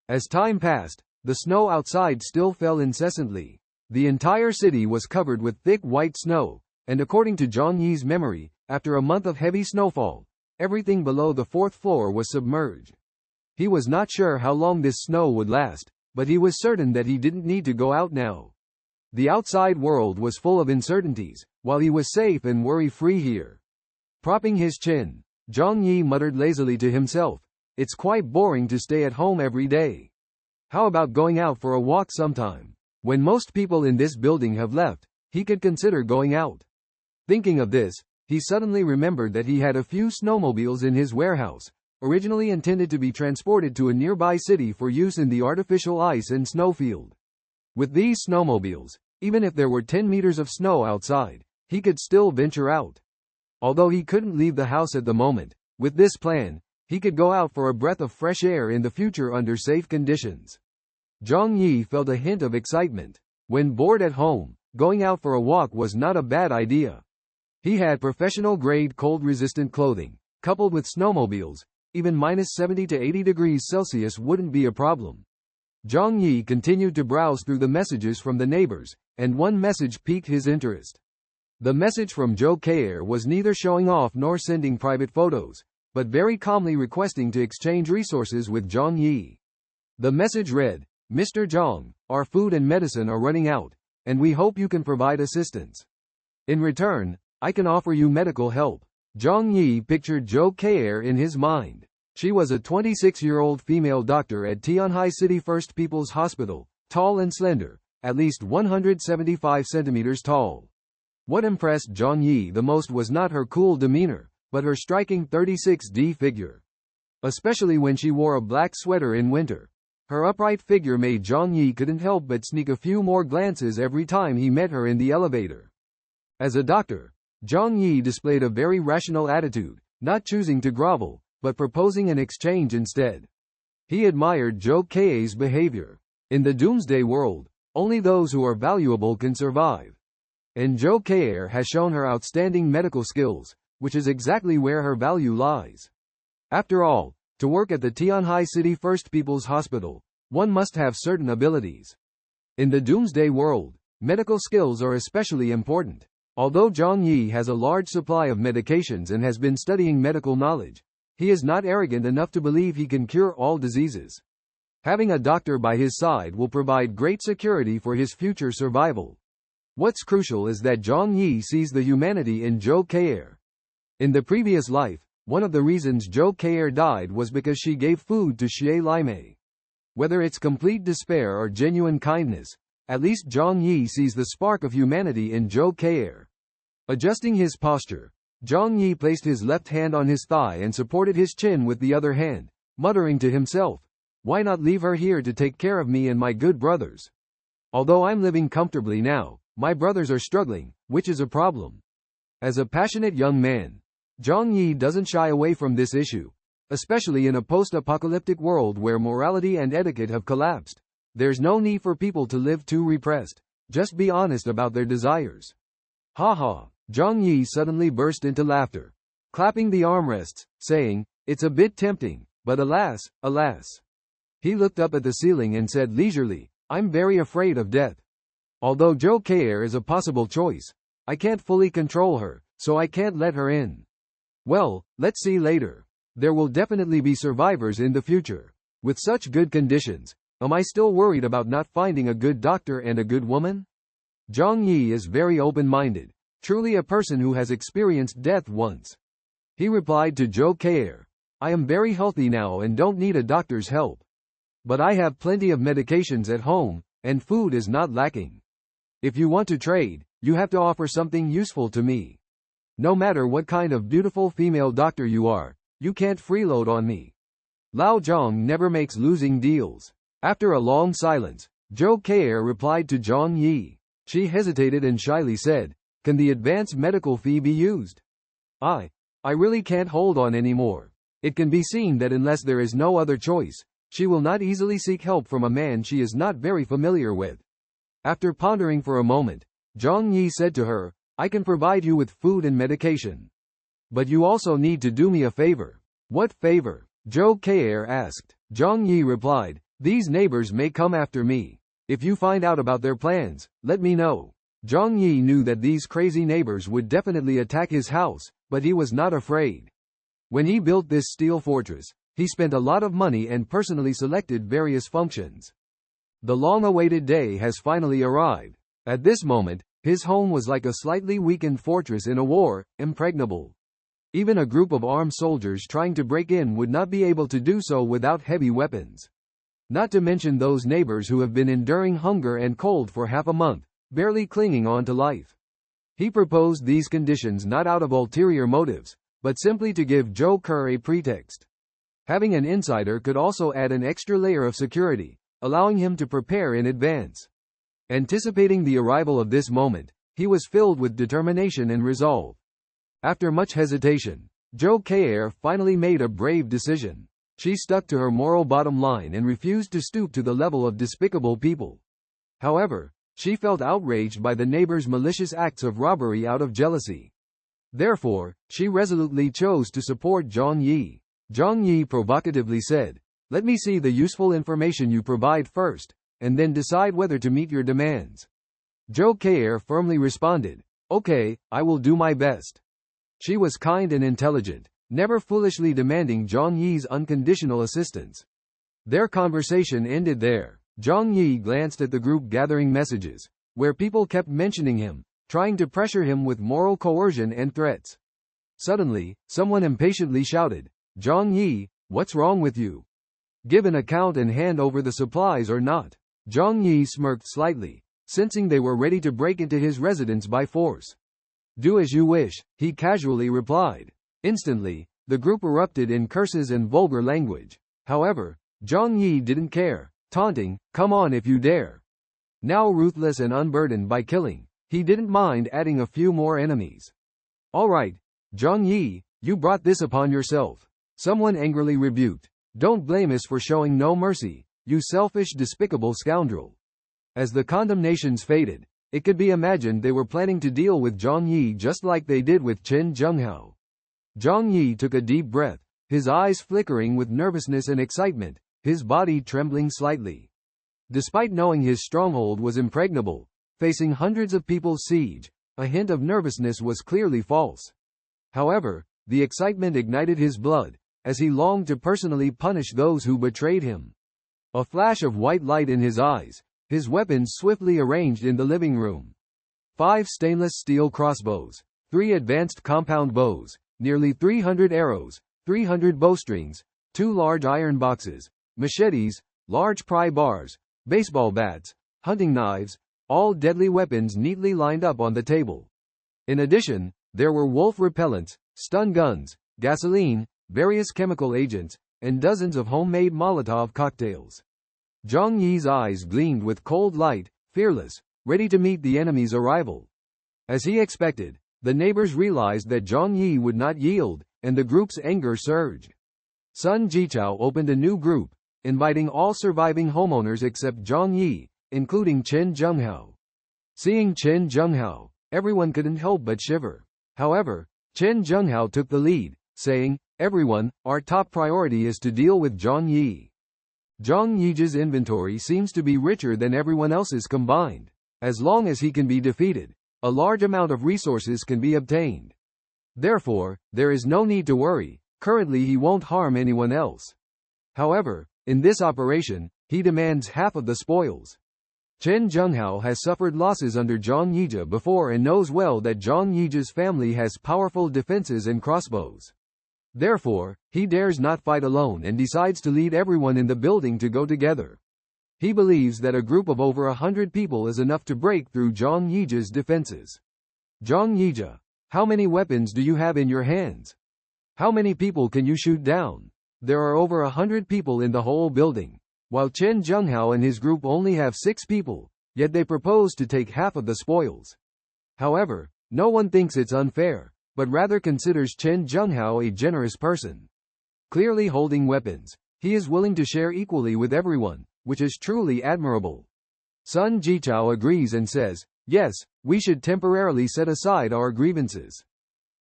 As time passed, the snow outside still fell incessantly. The entire city was covered with thick white snow, and according to Zhang Yi's memory, after a month of heavy snowfall, everything below the fourth floor was submerged. He was not sure how long this snow would last, but he was certain that he didn't need to go out now. The outside world was full of uncertainties, while he was safe and worry-free here. Propping his chin, Zhang Yi muttered lazily to himself, "It's quite boring to stay at home every day. How about going out for a walk sometime? When most people in this building have left, he could consider going out." Thinking of this, he suddenly remembered that he had a few snowmobiles in his warehouse, originally intended to be transported to a nearby city for use in the artificial ice and snowfield. With these snowmobiles, even if there were 10 meters of snow outside, he could still venture out. Although he couldn't leave the house at the moment, with this plan, he could go out for a breath of fresh air in the future under safe conditions. Zhang Yi felt a hint of excitement. When bored at home, going out for a walk was not a bad idea. He had professional-grade cold-resistant clothing, coupled with snowmobiles. Even minus 70 to 80 degrees Celsius wouldn't be a problem. Zhang Yi continued to browse through the messages from the neighbors, and one message piqued his interest. The message from Zhou Kei'er was neither showing off nor sending private photos, but very calmly requesting to exchange resources with Zhang Yi. The message read, "Mr. Zhang, our food and medicine are running out, and we hope you can provide assistance. In return, I can offer you medical help." Zhang Yi pictured Zhou Kei'er in his mind. She was a 26-year-old female doctor at Tianhai City First People's Hospital, tall and slender, at least 175 centimeters tall. What impressed Zhang Yi the most was not her cool demeanor, but her striking 36D figure. Especially when she wore a black sweater in winter. Her upright figure made Zhang Yi couldn't help but sneak a few more glances every time he met her in the elevator. As a doctor, Zhang Yi displayed a very rational attitude, not choosing to grovel, but proposing an exchange instead. He admired Zhou Kei's behavior. In the doomsday world, only those who are valuable can survive. And Zhou Kei has shown her outstanding medical skills, which is exactly where her value lies. After all, to work at the Tianhai City First People's Hospital, one must have certain abilities. In the doomsday world, medical skills are especially important. Although Zhang Yi has a large supply of medications and has been studying medical knowledge, he is not arrogant enough to believe he can cure all diseases. Having a doctor by his side will provide great security for his future survival. What's crucial is that Zhang Yi sees the humanity in Zhou Kei. In the previous life, one of the reasons Zhou Kei died was because she gave food to Xie Laimei. Whether it's complete despair or genuine kindness, at least Zhang Yi sees the spark of humanity in Zhou Kei. Adjusting his posture, Zhang Yi placed his left hand on his thigh and supported his chin with the other hand, muttering to himself, "Why not leave her here to take care of me and my good brothers? Although I'm living comfortably now, my brothers are struggling, which is a problem." As a passionate young man, Zhang Yi doesn't shy away from this issue. Especially in a post-apocalyptic world where morality and etiquette have collapsed. There's no need for people to live too repressed. Just be honest about their desires. Ha ha! Zhang Yi suddenly burst into laughter, clapping the armrests, saying, "It's a bit tempting, but alas, alas." He looked up at the ceiling and said leisurely, "I'm very afraid of death. Although Zhou Kei is a possible choice, I can't fully control her, so I can't let her in. Well, let's see later. There will definitely be survivors in the future. With such good conditions, am I still worried about not finding a good doctor and a good woman?" Zhang Yi is very open-minded, truly a person who has experienced death once. He replied to Zhou Kei, "I am very healthy now and don't need a doctor's help. But I have plenty of medications at home, and food is not lacking. If you want to trade, you have to offer something useful to me. No matter what kind of beautiful female doctor you are, you can't freeload on me." Lao Zhang never makes losing deals. After a long silence, Zhou Kei replied to Zhang Yi. She hesitated and shyly said, "Can the advance medical fee be used? I really can't hold on anymore." It can be seen that unless there is no other choice, she will not easily seek help from a man she is not very familiar with. After pondering for a moment, Zhang Yi said to her, I can provide you with food and medication. But you also need to do me a favor. What favor? Zhou Kei asked. Zhang Yi replied, these neighbors may come after me. If you find out about their plans, let me know. Zhang Yi knew that these crazy neighbors would definitely attack his house, but he was not afraid. When he built this steel fortress, he spent a lot of money and personally selected various functions. The long-awaited day has finally arrived. At this moment, his home was like a slightly weakened fortress in a war, impregnable. Even a group of armed soldiers trying to break in would not be able to do so without heavy weapons. Not to mention those neighbors who have been enduring hunger and cold for half a month, barely clinging on to life. He proposed these conditions not out of ulterior motives, but simply to give Zhou Ke a pretext. Having an insider could also add an extra layer of security, allowing him to prepare in advance. Anticipating the arrival of this moment, he was filled with determination and resolve. After much hesitation, Zhou Ke finally made a brave decision. She stuck to her moral bottom line and refused to stoop to the level of despicable people. However, she felt outraged by the neighbors' malicious acts of robbery out of jealousy. Therefore, she resolutely chose to support Zhang Yi. Zhang Yi provocatively said, let me see the useful information you provide first, and then decide whether to meet your demands. Zhou Ke firmly responded, okay, I will do my best. She was kind and intelligent, never foolishly demanding Zhang Yi's unconditional assistance. Their conversation ended there. Zhang Yi glanced at the group gathering messages, where people kept mentioning him, trying to pressure him with moral coercion and threats. Suddenly, someone impatiently shouted, Zhang Yi, what's wrong with you? Give an account and hand over the supplies or not. Zhang Yi smirked slightly, sensing they were ready to break into his residence by force. Do as you wish, he casually replied. Instantly, the group erupted in curses and vulgar language. However, Zhang Yi didn't care, taunting, come on if you dare. Now ruthless and unburdened by killing, he didn't mind adding a few more enemies. All right, Zhang Yi, you brought this upon yourself. Someone angrily rebuked. Don't blame us for showing no mercy, you selfish, despicable scoundrel. As the condemnations faded, it could be imagined they were planning to deal with Zhang Yi just like they did with Chen Zhenghao. Zhang Yi took a deep breath, his eyes flickering with nervousness and excitement, his body trembling slightly. Despite knowing his stronghold was impregnable, facing hundreds of people's siege, a hint of nervousness was clearly false. However, the excitement ignited his blood, as he longed to personally punish those who betrayed him. A flash of white light in his eyes, his weapons swiftly arranged in the living room. 5 stainless steel crossbows, 3 advanced compound bows, nearly 300 arrows, 300 bowstrings, 2 large iron boxes, machetes, large pry bars, baseball bats, hunting knives, all deadly weapons neatly lined up on the table. In addition, there were wolf repellents, stun guns, gasoline, various chemical agents, and dozens of homemade Molotov cocktails. Zhang Yi's eyes gleamed with cold light, fearless, ready to meet the enemy's arrival. As he expected, the neighbors realized that Zhang Yi would not yield, and the group's anger surged. Sun Jichao opened a new group, inviting all surviving homeowners except Zhang Yi, including Chen Zhenghao. Seeing Chen Zhenghao, everyone couldn't help but shiver. However, Chen Zhenghao took the lead, saying, everyone, our top priority is to deal with Zhang Yi. Zhang Yi's inventory seems to be richer than everyone else's combined. As long as he can be defeated, a large amount of resources can be obtained. Therefore, there is no need to worry, currently he won't harm anyone else. However, in this operation, he demands half of the spoils. Chen Zhenghao has suffered losses under Zhang Yi before and knows well that Zhang Yi's family has powerful defenses and crossbows. Therefore, he dares not fight alone and decides to lead everyone in the building to go together. He believes that a group of over 100 people is enough to break through Zhang Yi's defenses. Zhang Yi, how many weapons do you have in your hands? How many people can you shoot down? There are over 100 people in the whole building, while Chen Zhenghao and his group only have 6 people, yet they propose to take half of the spoils. However, no one thinks it's unfair, but rather considers Chen Zhenghao a generous person. Clearly holding weapons, he is willing to share equally with everyone, which is truly admirable. Sun Jichao agrees and says, yes, we should temporarily set aside our grievances.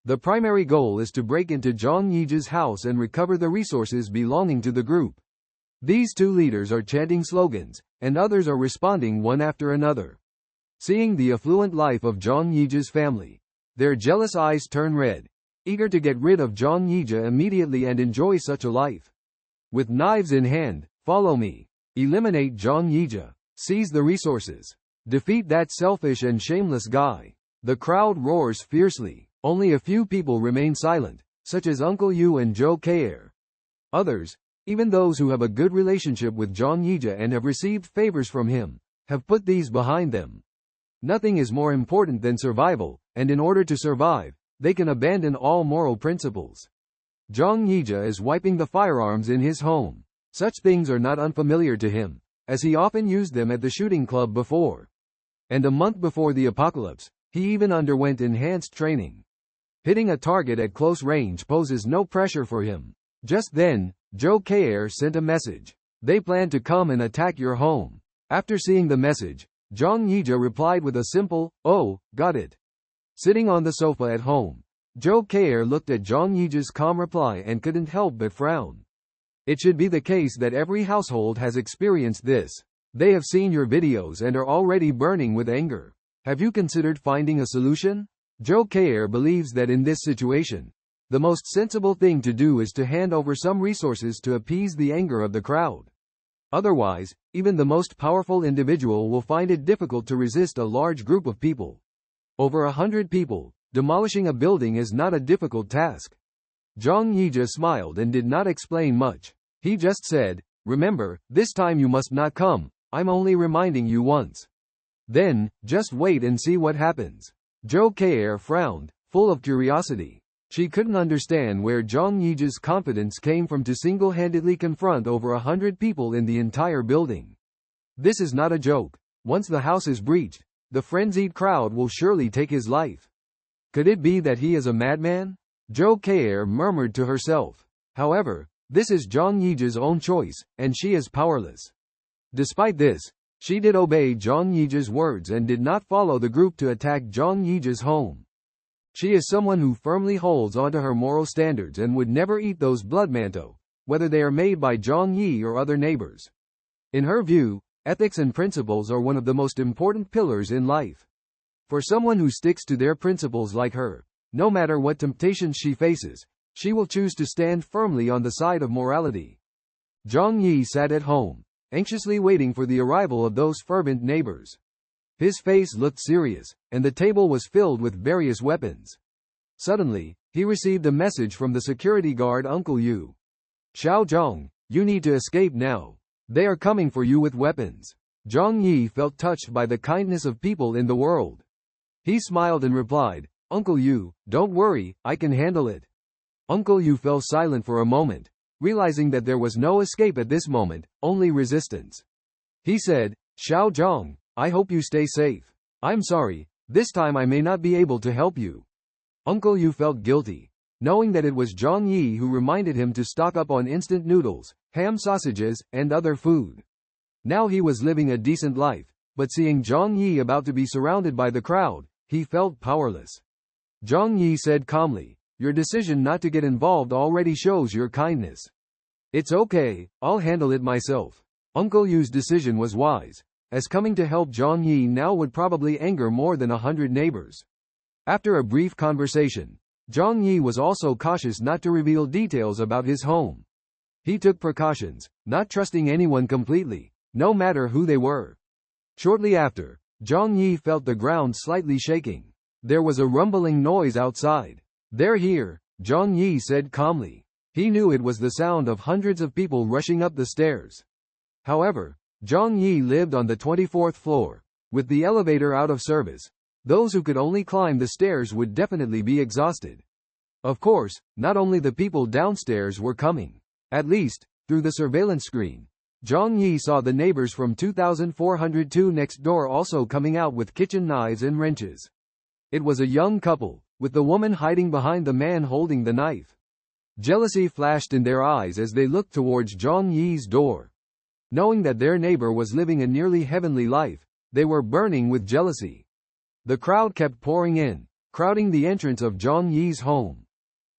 The primary goal is to break into Zhang Yi's house and recover the resources belonging to the group. These two leaders are chanting slogans, and others are responding one after another. Seeing the affluent life of Zhang Yi's family, their jealous eyes turn red, eager to get rid of Zhang Yi immediately and enjoy such a life. With knives in hand, follow me. Eliminate Zhang Yi. Seize the resources. Defeat that selfish and shameless guy. The crowd roars fiercely. Only a few people remain silent, such as Uncle Yu and Zhou Keir. Others, even those who have a good relationship with Zhang Yi and have received favors from him, have put these behind them. Nothing is more important than survival, and in order to survive, they can abandon all moral principles. Zhang Yi is wiping the firearms in his home. Such things are not unfamiliar to him, as he often used them at the shooting club before. And a month before the apocalypse, he even underwent enhanced training. Hitting a target at close range poses no pressure for him. Just then, Zhou Keir sent a message. They plan to come and attack your home. After seeing the message, Zhang Yi replied with a simple, "Oh, got it." Sitting on the sofa at home, Zhou Keir looked at Zhang Yi's calm reply and couldn't help but frown. It should be the case that every household has experienced this. They have seen your videos and are already burning with anger. Have you considered finding a solution? Zhou Keir believes that in this situation, the most sensible thing to do is to hand over some resources to appease the anger of the crowd. Otherwise, even the most powerful individual will find it difficult to resist a large group of people. Over 100 people, demolishing a building is not a difficult task. Zhang Yi smiled and did not explain much. He just said, "Remember, this time you must not come, I'm only reminding you once. Then, just wait and see what happens." Zhou Keir frowned, full of curiosity. She couldn't understand where Zhang Yi's confidence came from to single-handedly confront over 100 people in the entire building. This is not a joke. Once the house is breached, the frenzied crowd will surely take his life. Could it be that he is a madman? Zhou Keir murmured to herself. However, this is Zhang Yi's own choice, and she is powerless. Despite this, she did obey Zhang Yi's words and did not follow the group to attack Zhang Yi's home. She is someone who firmly holds onto her moral standards and would never eat those blood manto, whether they are made by Zhang Yi or other neighbors. In her view, ethics and principles are one of the most important pillars in life. For someone who sticks to their principles like her, no matter what temptations she faces, she will choose to stand firmly on the side of morality. Zhang Yi sat at home, anxiously waiting for the arrival of those fervent neighbors. His face looked serious, and the table was filled with various weapons. Suddenly, he received a message from the security guard Uncle Yu. "Xiao Zhang, you need to escape now. They are coming for you with weapons." Zhang Yi felt touched by the kindness of people in the world. He smiled and replied, "Uncle Yu, don't worry, I can handle it." Uncle Yu fell silent for a moment, realizing that there was no escape at this moment, only resistance. He said, "Xiao Zhang, I hope you stay safe. I'm sorry, this time I may not be able to help you." Uncle Yu felt guilty, knowing that it was Zhang Yi who reminded him to stock up on instant noodles, ham sausages, and other food. Now he was living a decent life, but seeing Zhang Yi about to be surrounded by the crowd, he felt powerless. Zhang Yi said calmly, "Your decision not to get involved already shows your kindness. It's okay, I'll handle it myself." Uncle Yu's decision was wise, as coming to help Zhang Yi now would probably anger more than 100 neighbors. After a brief conversation, Zhang Yi was also cautious not to reveal details about his home. He took precautions, not trusting anyone completely, no matter who they were. Shortly after, Zhang Yi felt the ground slightly shaking. There was a rumbling noise outside. "They're here," Zhang Yi said calmly. He knew it was the sound of hundreds of people rushing up the stairs. However, Zhang Yi lived on the 24th floor. With the elevator out of service, those who could only climb the stairs would definitely be exhausted. Of course, not only the people downstairs were coming. At least, through the surveillance screen, Zhang Yi saw the neighbors from 2402 next door also coming out with kitchen knives and wrenches. It was a young couple, with the woman hiding behind the man holding the knife. Jealousy flashed in their eyes as they looked towards Zhang Yi's door. Knowing that their neighbor was living a nearly heavenly life, They were burning with jealousy. The crowd kept pouring in, crowding the entrance of Zhang Yi's home.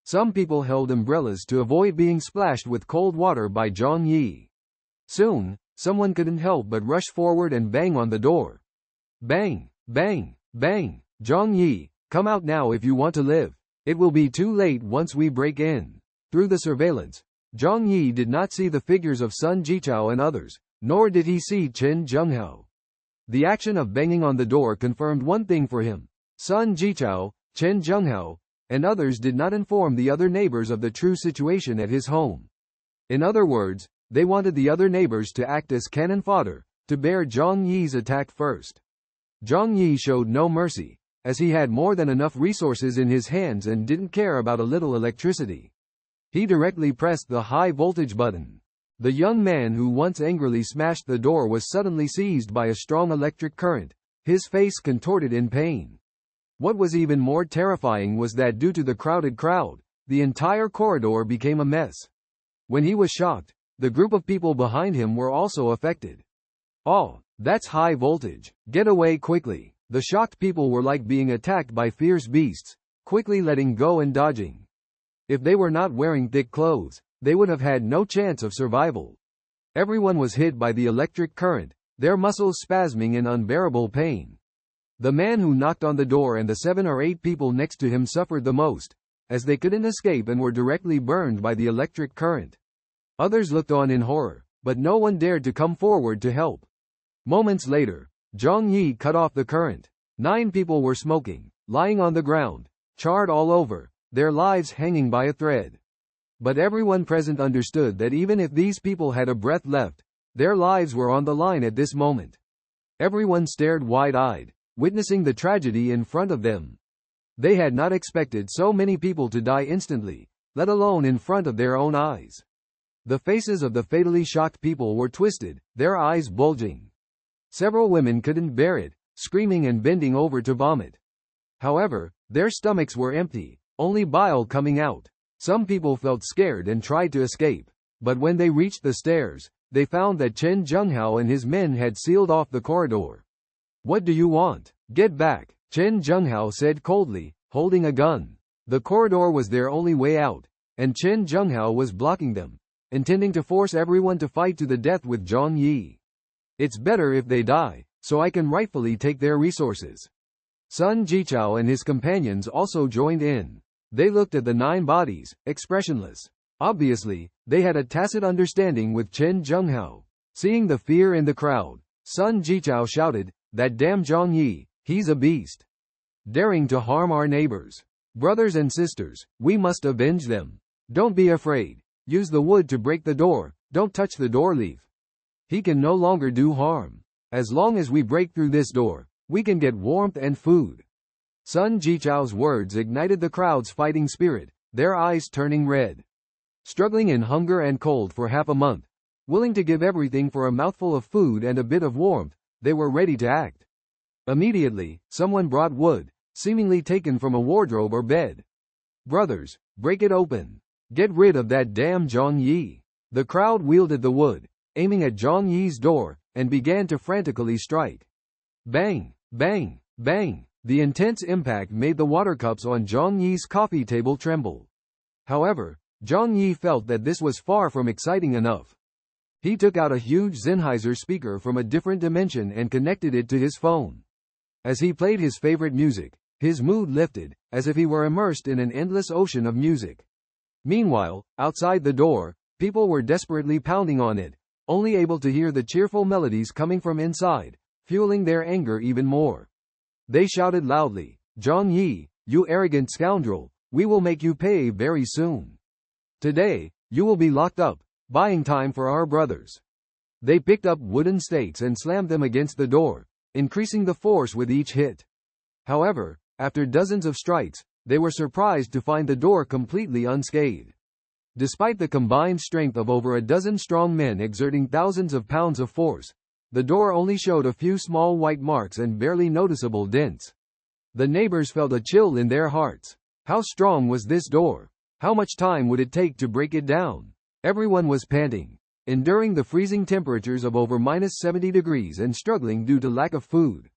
Some people held umbrellas to avoid being splashed with cold water by Zhang Yi. Soon, someone couldn't help but rush forward and bang on the door. Bang, bang, bang. Zhang Yi, come out now if you want to live. It will be too late once we break in. Through the surveillance, Zhang Yi did not see the figures of Sun Jichao and others, nor did he see Chen Zhenghao. The action of banging on the door confirmed one thing for him. Sun Jichao, Chen Zhenghao, and others did not inform the other neighbors of the true situation at his home. In other words, they wanted the other neighbors to act as cannon fodder, to bear Zhang Yi's attack first. Zhang Yi showed no mercy, as he had more than enough resources in his hands and didn't care about a little electricity. He directly pressed the high voltage button. The young man who once angrily smashed the door was suddenly seized by a strong electric current, his face contorted in pain. What was even more terrifying was that due to the crowded crowd, the entire corridor became a mess. When he was shocked, the group of people behind him were also affected. Oh, that's high voltage. Get away quickly. The shocked people were like being attacked by fierce beasts, quickly letting go and dodging. If they were not wearing thick clothes, they would have had no chance of survival. Everyone was hit by the electric current, their muscles spasming in unbearable pain. The man who knocked on the door and the 7 or 8 people next to him suffered the most, as they couldn't escape and were directly burned by the electric current. Others looked on in horror, but no one dared to come forward to help. Moments later, Zhang Yi cut off the current. 9 people were smoking, lying on the ground, charred all over, their lives hanging by a thread. But everyone present understood that even if these people had a breath left, their lives were on the line at this moment. Everyone stared wide-eyed, witnessing the tragedy in front of them. They had not expected so many people to die instantly, let alone in front of their own eyes. The faces of the fatally shocked people were twisted, their eyes bulging. Several women couldn't bear it, screaming and bending over to vomit. However, their stomachs were empty, only bile coming out. Some people felt scared and tried to escape, but when they reached the stairs, they found that Chen Zhenghao and his men had sealed off the corridor. What do you want? Get back, Chen Zhenghao said coldly, holding a gun. The corridor was their only way out, and Chen Zhenghao was blocking them, intending to force everyone to fight to the death with Zhang Yi. It's better if they die, so I can rightfully take their resources. Sun Jichao and his companions also joined in. They looked at the 9 bodies, expressionless. Obviously, they had a tacit understanding with Chen Zhenghao. Seeing the fear in the crowd, Sun Jichao shouted, "That damn Zhang Yi, he's a beast. Daring to harm our neighbors. Brothers and sisters, we must avenge them. Don't be afraid. Use the wood to break the door, don't touch the door leaf. He can no longer do harm. As long as we break through this door, we can get warmth and food." Sun Jichao's words ignited the crowd's fighting spirit, their eyes turning red. Struggling in hunger and cold for half a month, willing to give everything for a mouthful of food and a bit of warmth, they were ready to act. Immediately, someone brought wood, seemingly taken from a wardrobe or bed. "Brothers, break it open. Get rid of that damn Zhang Yi." The crowd wielded the wood, aiming at Zhang Yi's door, and began to frantically strike. Bang, bang, bang. The intense impact made the water cups on Zhang Yi's coffee table tremble. However, Zhang Yi felt that this was far from exciting enough. He took out a huge Sennheiser speaker from a different dimension and connected it to his phone. As he played his favorite music, his mood lifted, as if he were immersed in an endless ocean of music. Meanwhile, outside the door, people were desperately pounding on it, only able to hear the cheerful melodies coming from inside, fueling their anger even more. They shouted loudly, "Zhang Yi, you arrogant scoundrel, we will make you pay very soon. Today, you will be locked up, buying time for our brothers." They picked up wooden stakes and slammed them against the door, increasing the force with each hit. However, after dozens of strikes, they were surprised to find the door completely unscathed. Despite the combined strength of over a dozen strong men exerting thousands of pounds of force, the door only showed a few small white marks and barely noticeable dents. The neighbors felt a chill in their hearts. How strong was this door? How much time would it take to break it down? Everyone was panting. enduring the freezing temperatures of over -70 degrees and struggling due to lack of food.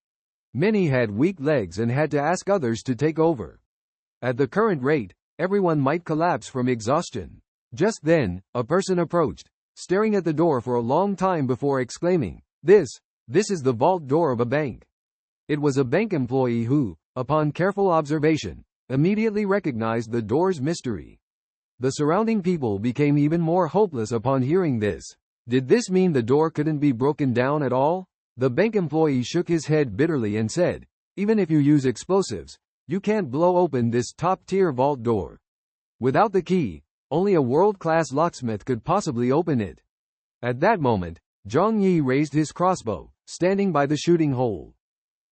Many had weak legs and had to ask others to take over. At the current rate, everyone might collapse from exhaustion. Just then, a person approached, staring at the door for a long time before exclaiming, This is the vault door of a bank." It was a bank employee who, upon careful observation, immediately recognized the door's mystery. The surrounding people became even more hopeless upon hearing this. Did this mean the door couldn't be broken down at all? The bank employee shook his head bitterly and said, "Even if you use explosives, you can't blow open this top-tier vault door. Without the key, only a world-class locksmith could possibly open it." At that moment, Zhang Yi raised his crossbow, standing by the shooting hole.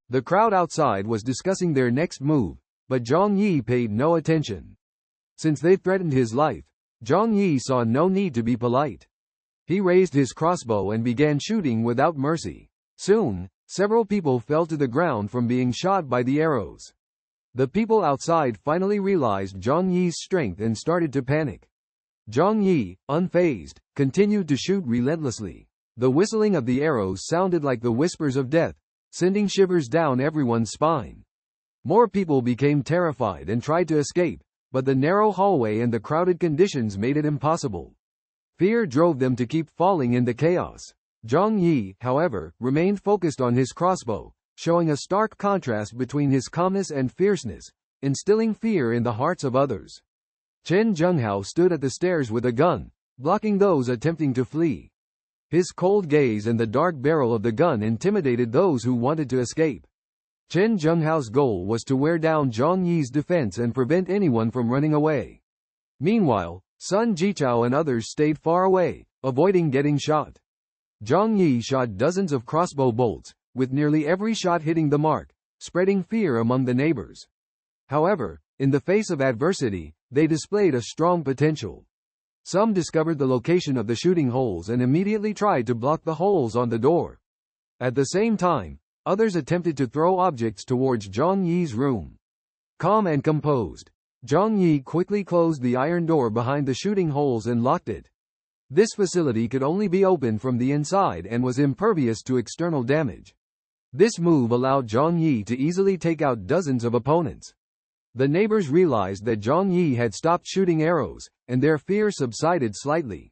The crowd outside was discussing their next move, but Zhang Yi paid no attention. Since they threatened his life, Zhang Yi saw no need to be polite. He raised his crossbow and began shooting without mercy. Soon, several people fell to the ground from being shot by the arrows. The people outside finally realized Zhang Yi's strength and started to panic. Zhang Yi, unfazed, continued to shoot relentlessly. The whistling of the arrows sounded like the whispers of death, sending shivers down everyone's spine. More people became terrified and tried to escape, but the narrow hallway and the crowded conditions made it impossible. Fear drove them to keep falling in the chaos. Zhang Yi, however, remained focused on his crossbow, showing a stark contrast between his calmness and fierceness, instilling fear in the hearts of others. Chen Zhenghao stood at the stairs with a gun, blocking those attempting to flee. His cold gaze and the dark barrel of the gun intimidated those who wanted to escape. Chen Zhenghao's goal was to wear down Zhang Yi's defense and prevent anyone from running away. Meanwhile, Sun Jichao and others stayed far away, avoiding getting shot. Zhang Yi shot dozens of crossbow bolts, with nearly every shot hitting the mark, spreading fear among the neighbors. However, in the face of adversity, they displayed a strong potential. Some discovered the location of the shooting holes and immediately tried to block the holes on the door. At the same time, others attempted to throw objects towards Zhang Yi's room. Calm and composed, Zhang Yi quickly closed the iron door behind the shooting holes and locked it. This facility could only be opened from the inside and was impervious to external damage. This move allowed Zhang Yi to easily take out dozens of opponents. The neighbors realized that Zhang Yi had stopped shooting arrows, and their fear subsided slightly.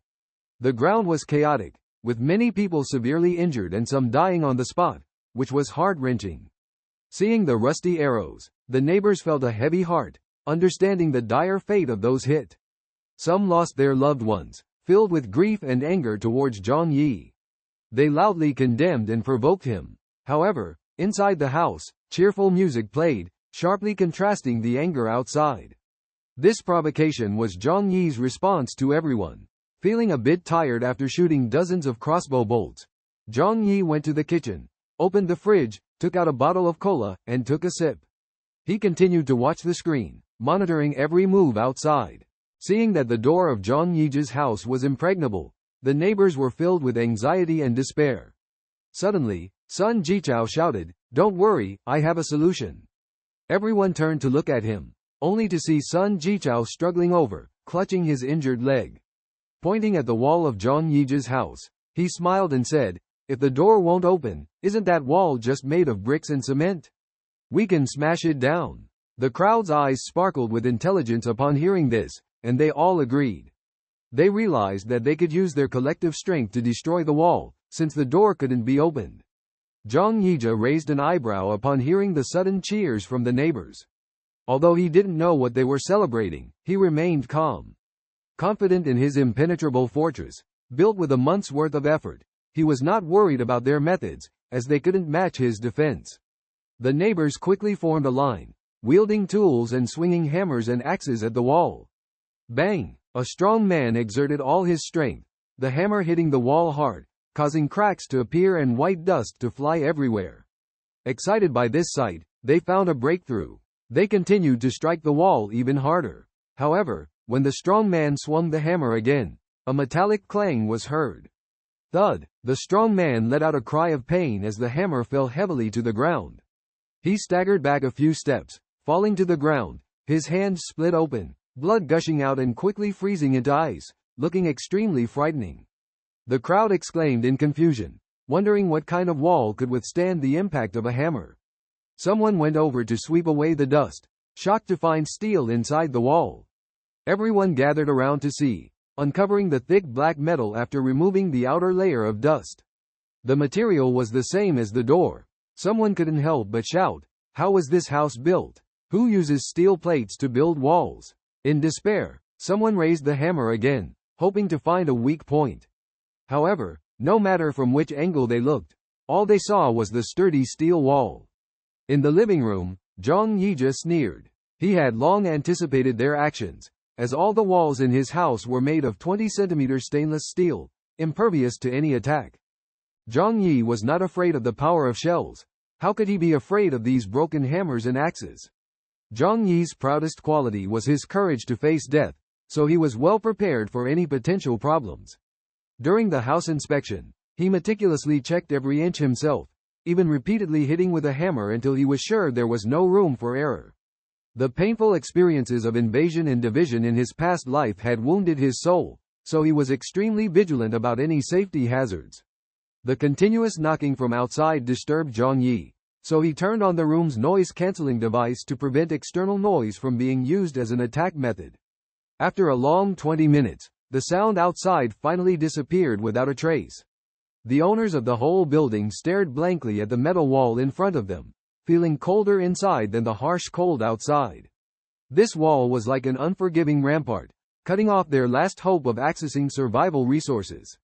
The ground was chaotic, with many people severely injured and some dying on the spot, which was heart-wrenching. Seeing the rusty arrows, the neighbors felt a heavy heart, understanding the dire fate of those hit. Some lost their loved ones, filled with grief and anger towards Zhang Yi. They loudly condemned and provoked him. However, inside the house, cheerful music played, sharply contrasting the anger outside. This provocation was Zhang Yi's response to everyone. Feeling a bit tired after shooting dozens of crossbow bolts, Zhang Yi went to the kitchen, opened the fridge, took out a bottle of cola, and took a sip. He continued to watch the screen, monitoring every move outside. Seeing that the door of Zhang Yi's house was impregnable, the neighbors were filled with anxiety and despair. Suddenly, Sun Jichao shouted, "Don't worry, I have a solution." Everyone turned to look at him, only to see Sun Jichao struggling over, clutching his injured leg. Pointing at the wall of Zhang Yi's house, he smiled and said, "If the door won't open, isn't that wall just made of bricks and cement? We can smash it down." The crowd's eyes sparkled with intelligence upon hearing this, and they all agreed. They realized that they could use their collective strength to destroy the wall, since the door couldn't be opened. Zhang Yi raised an eyebrow upon hearing the sudden cheers from the neighbors. Although he didn't know what they were celebrating, he remained calm. Confident in his impenetrable fortress, built with a month's worth of effort, he was not worried about their methods, as they couldn't match his defense. The neighbors quickly formed a line, wielding tools and swinging hammers and axes at the wall. Bang! A strong man exerted all his strength, the hammer hitting the wall hard, causing cracks to appear and white dust to fly everywhere. Excited by this sight, they found a breakthrough. They continued to strike the wall even harder. However, when the strong man swung the hammer again, a metallic clang was heard. Thud! The strong man let out a cry of pain as the hammer fell heavily to the ground. He staggered back a few steps, falling to the ground, his hands split open, blood gushing out and quickly freezing into ice, looking extremely frightening. The crowd exclaimed in confusion, wondering what kind of wall could withstand the impact of a hammer. Someone went over to sweep away the dust, shocked to find steel inside the wall. Everyone gathered around to see, uncovering the thick black metal after removing the outer layer of dust. The material was the same as the door. Someone couldn't help but shout, "How was this house built? Who uses steel plates to build walls?" In despair, someone raised the hammer again, hoping to find a weak point. However, no matter from which angle they looked, all they saw was the sturdy steel wall. In the living room, Zhang Yi just sneered. He had long anticipated their actions, as all the walls in his house were made of 20cm stainless steel, impervious to any attack. Zhang Yi was not afraid of the power of shells. How could he be afraid of these broken hammers and axes? Zhang Yi's proudest quality was his courage to face death, so he was well prepared for any potential problems. During the house inspection, he meticulously checked every inch himself, even repeatedly hitting with a hammer until he was sure there was no room for error. The painful experiences of invasion and division in his past life had wounded his soul, so he was extremely vigilant about any safety hazards. The continuous knocking from outside disturbed Zhang Yi, so he turned on the room's noise-canceling device to prevent external noise from being used as an attack method. After a long 20 minutes, the sound outside finally disappeared without a trace. The owners of the whole building stared blankly at the metal wall in front of them, feeling colder inside than the harsh cold outside. This wall was like an unforgiving rampart, cutting off their last hope of accessing survival resources.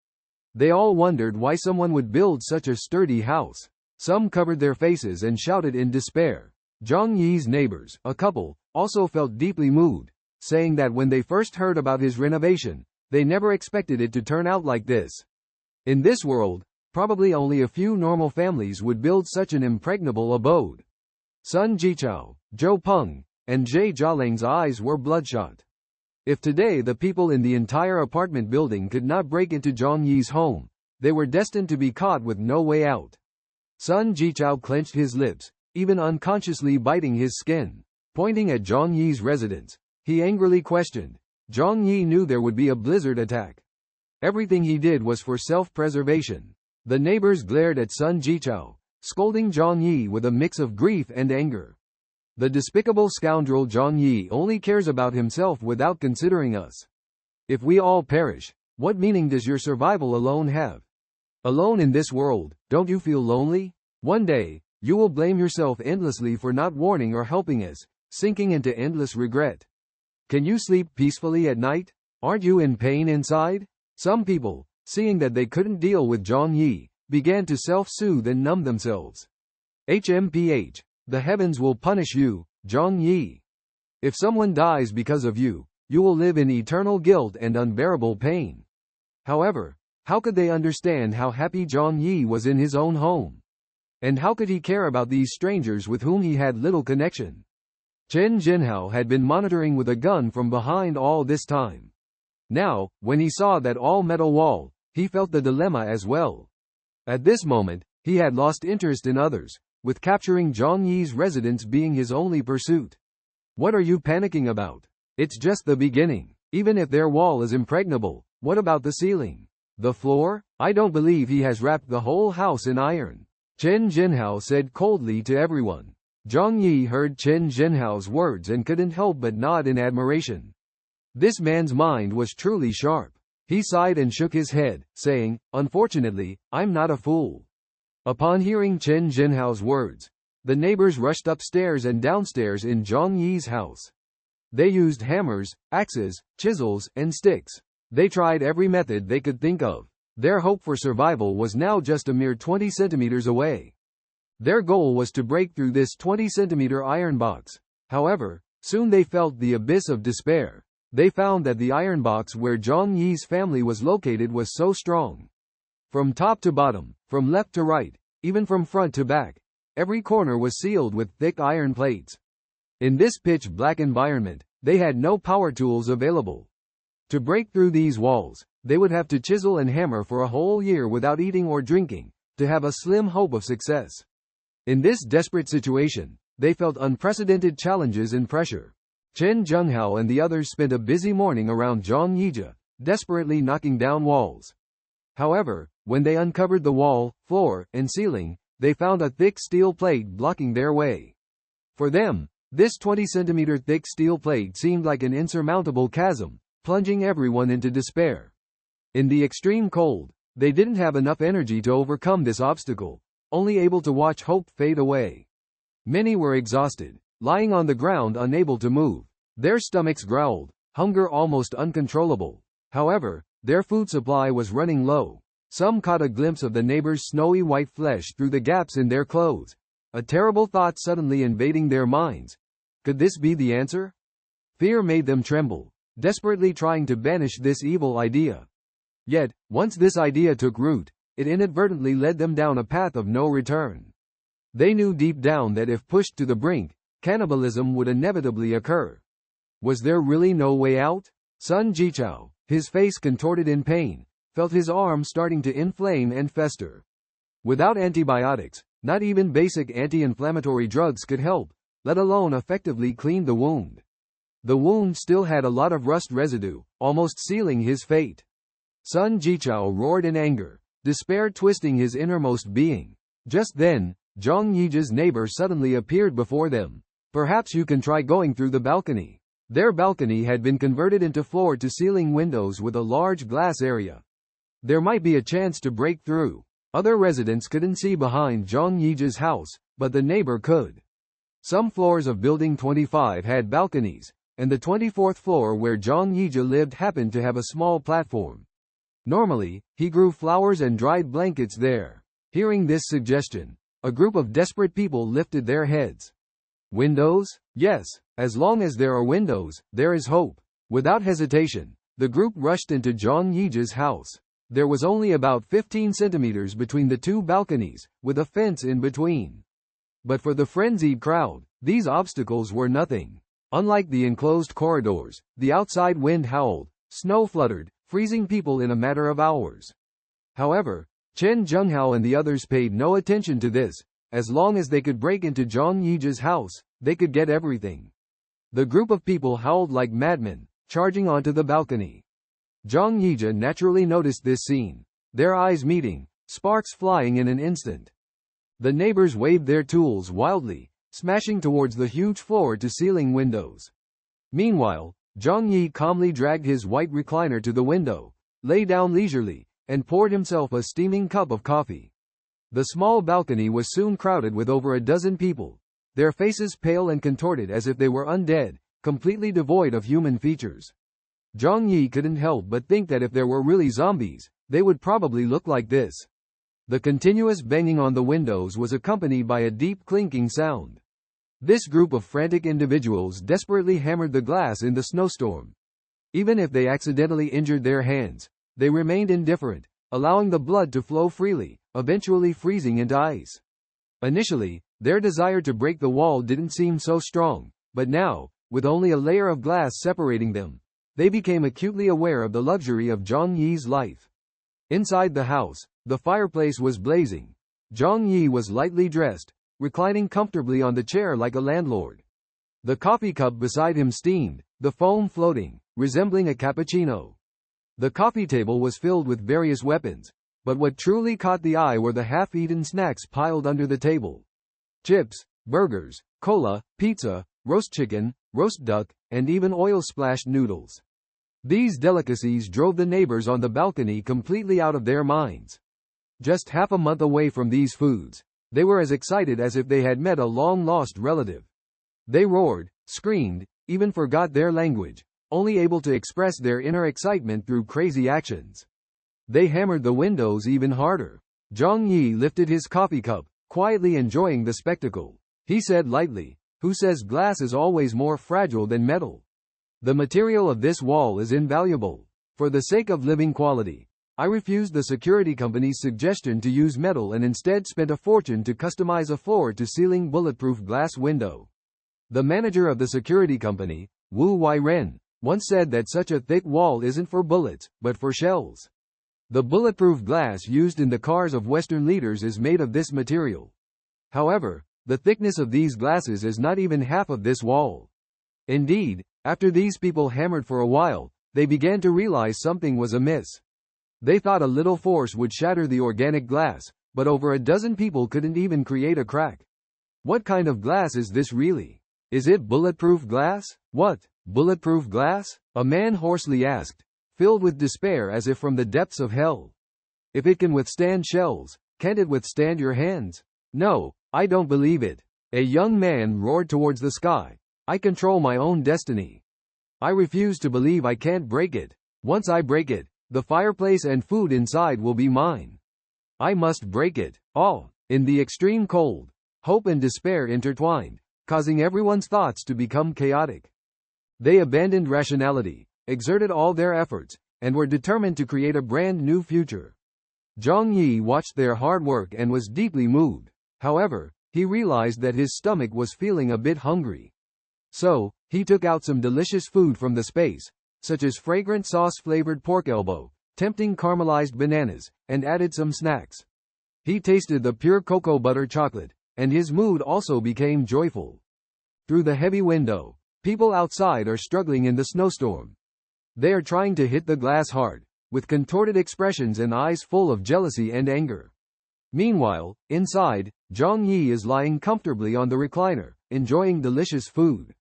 They all wondered why someone would build such a sturdy house. Some covered their faces and shouted in despair. Zhang Yi's neighbors, a couple, also felt deeply moved, saying that when they first heard about his renovation, they never expected it to turn out like this. In this world, probably only a few normal families would build such an impregnable abode. Sun Jichao, Zhou Peng, and Zhe Jialing's eyes were bloodshot. If today the people in the entire apartment building could not break into Zhang Yi's home, they were destined to be caught with no way out. Sun Jichao clenched his lips, even unconsciously biting his skin. Pointing at Zhang Yi's residence, he angrily questioned. Zhang Yi knew there would be a blizzard attack. Everything he did was for self-preservation. The neighbors glared at Sun Jichao, scolding Zhang Yi with a mix of grief and anger. The despicable scoundrel Zhang Yi only cares about himself without considering us. If we all perish, what meaning does your survival alone have? Alone in this world, don't you feel lonely? One day, you will blame yourself endlessly for not warning or helping us, sinking into endless regret. Can you sleep peacefully at night? Aren't you in pain inside? Some people, seeing that they couldn't deal with Zhang Yi, began to self-soothe and numb themselves. HMPH. The heavens will punish you, Zhang Yi. If someone dies because of you, you will live in eternal guilt and unbearable pain. However, how could they understand how happy Zhang Yi was in his own home? And how could he care about these strangers with whom he had little connection? Chen Jinhao had been monitoring with a gun from behind all this time. Now, when he saw that all-metal wall, he felt the dilemma as well. At this moment, he had lost interest in others, with capturing Zhang Yi's residence being his only pursuit. What are you panicking about? It's just the beginning. Even if their wall is impregnable, what about the ceiling? The floor? I don't believe he has wrapped the whole house in iron. Chen Jinhao said coldly to everyone. Zhang Yi heard Chen Jinhao's words and couldn't help but nod in admiration. This man's mind was truly sharp. He sighed and shook his head, saying, "Unfortunately, I'm not a fool." Upon hearing Chen Jinhao's words, the neighbors rushed upstairs and downstairs in Zhang Yi's house. They used hammers, axes, chisels, and sticks. They tried every method they could think of. Their hope for survival was now just a mere 20 centimeters away. Their goal was to break through this 20-centimeter iron box. However, soon they felt the abyss of despair. They found that the iron box where Zhang Yi's family was located was so strong. From top to bottom, from left to right, even from front to back, every corner was sealed with thick iron plates. In this pitch-black environment, they had no power tools available. To break through these walls, they would have to chisel and hammer for a whole year without eating or drinking, to have a slim hope of success. In this desperate situation, they felt unprecedented challenges and pressure. Chen Jinhao and the others spent a busy morning around Zhang Yija, desperately knocking down walls. However, when they uncovered the wall, floor, and ceiling, they found a thick steel plate blocking their way. For them, this 20-centimeter thick steel plate seemed like an insurmountable chasm, plunging everyone into despair. In the extreme cold, they didn't have enough energy to overcome this obstacle, only able to watch hope fade away. Many were exhausted, lying on the ground unable to move. Their stomachs growled, hunger almost uncontrollable. However, their food supply was running low. Some caught a glimpse of the neighbors' snowy white flesh through the gaps in their clothes. A terrible thought suddenly invading their minds. Could this be the answer? Fear made them tremble, desperately trying to banish this evil idea. Yet, once this idea took root, it inadvertently led them down a path of no return. They knew deep down that if pushed to the brink, cannibalism would inevitably occur. Was there really no way out? Sun Jichao, his face contorted in pain, felt his arm starting to inflame and fester. Without antibiotics, not even basic anti-inflammatory drugs could help, let alone effectively clean the wound. The wound still had a lot of rust residue, almost sealing his fate. Sun Jichao roared in anger, despair twisting his innermost being. Just then, Zhang Yi's neighbor suddenly appeared before them. Perhaps you can try going through the balcony. Their balcony had been converted into floor-to-ceiling windows with a large glass area. There might be a chance to break through. Other residents couldn't see behind Zhang Yi's house, but the neighbor could. Some floors of Building 25 had balconies, and the 24th floor where Zhang Yi lived happened to have a small platform. Normally, he grew flowers and dried blankets there. Hearing this suggestion, a group of desperate people lifted their heads. Windows? Yes, as long as there are windows, there is hope. Without hesitation, the group rushed into Zhang Yi's house. There was only about 15 centimeters between the two balconies, with a fence in between. But for the frenzied crowd, these obstacles were nothing. Unlike the enclosed corridors, the outside wind howled, snow fluttered, freezing people in a matter of hours. However, Chen Zhenghao and the others paid no attention to this. As long as they could break into Zhang Yi's house, they could get everything. The group of people howled like madmen, charging onto the balcony. Zhang Yi naturally noticed this scene, their eyes meeting, sparks flying in an instant. The neighbors waved their tools wildly, smashing towards the huge floor-to-ceiling windows. Meanwhile, Zhang Yi calmly dragged his white recliner to the window, lay down leisurely, and poured himself a steaming cup of coffee. The small balcony was soon crowded with over a dozen people, their faces pale and contorted as if they were undead, completely devoid of human features. Zhang Yi couldn't help but think that if there were really zombies, they would probably look like this. The continuous banging on the windows was accompanied by a deep clinking sound. This group of frantic individuals desperately hammered the glass in the snowstorm. Even if they accidentally injured their hands, they remained indifferent, allowing the blood to flow freely, eventually freezing into ice. Initially, their desire to break the wall didn't seem so strong, but now, with only a layer of glass separating them, they became acutely aware of the luxury of Zhang Yi's life. Inside the house, the fireplace was blazing. Zhang Yi was lightly dressed, reclining comfortably on the chair like a landlord. The coffee cup beside him steamed, the foam floating, resembling a cappuccino. The coffee table was filled with various weapons, but what truly caught the eye were the half-eaten snacks piled under the table. Chips, burgers, cola, pizza, roast chicken, roast duck, and even oil-splashed noodles. These delicacies drove the neighbors on the balcony completely out of their minds. Just half a month away from these foods, they were as excited as if they had met a long-lost relative. They roared, screamed, even forgot their language, only able to express their inner excitement through crazy actions. They hammered the windows even harder. Zhang Yi lifted his coffee cup, quietly enjoying the spectacle. He said lightly, "Who says glass is always more fragile than metal? The material of this wall is invaluable. For the sake of living quality, I refused the security company's suggestion to use metal and instead spent a fortune to customize a floor-to-ceiling bulletproof glass window." The manager of the security company, Wu Weiren, once said that such a thick wall isn't for bullets, but for shells. The bulletproof glass used in the cars of Western leaders is made of this material. However, the thickness of these glasses is not even half of this wall. Indeed, after these people hammered for a while, they began to realize something was amiss. They thought a little force would shatter the organic glass, but over a dozen people couldn't even create a crack. What kind of glass is this really? Is it bulletproof glass? What? Bulletproof glass? A man hoarsely asked, filled with despair as if from the depths of hell. If it can withstand shells, can't it withstand your hands? No, I don't believe it. A young man roared towards the sky. I control my own destiny. I refuse to believe I can't break it. Once I break it, the fireplace and food inside will be mine. I must break it. All, in the extreme cold, hope and despair intertwined, causing everyone's thoughts to become chaotic. They abandoned rationality, exerted all their efforts, and were determined to create a brand new future. Zhang Yi watched their hard work and was deeply moved. However, he realized that his stomach was feeling a bit hungry. So, he took out some delicious food from the space, such as fragrant sauce-flavored pork elbow, tempting caramelized bananas, and added some snacks. He tasted the pure cocoa butter chocolate, and his mood also became joyful. Through the heavy window, people outside are struggling in the snowstorm. They are trying to hit the glass hard, with contorted expressions and eyes full of jealousy and anger. Meanwhile, inside, Zhang Yi is lying comfortably on the recliner, enjoying delicious food.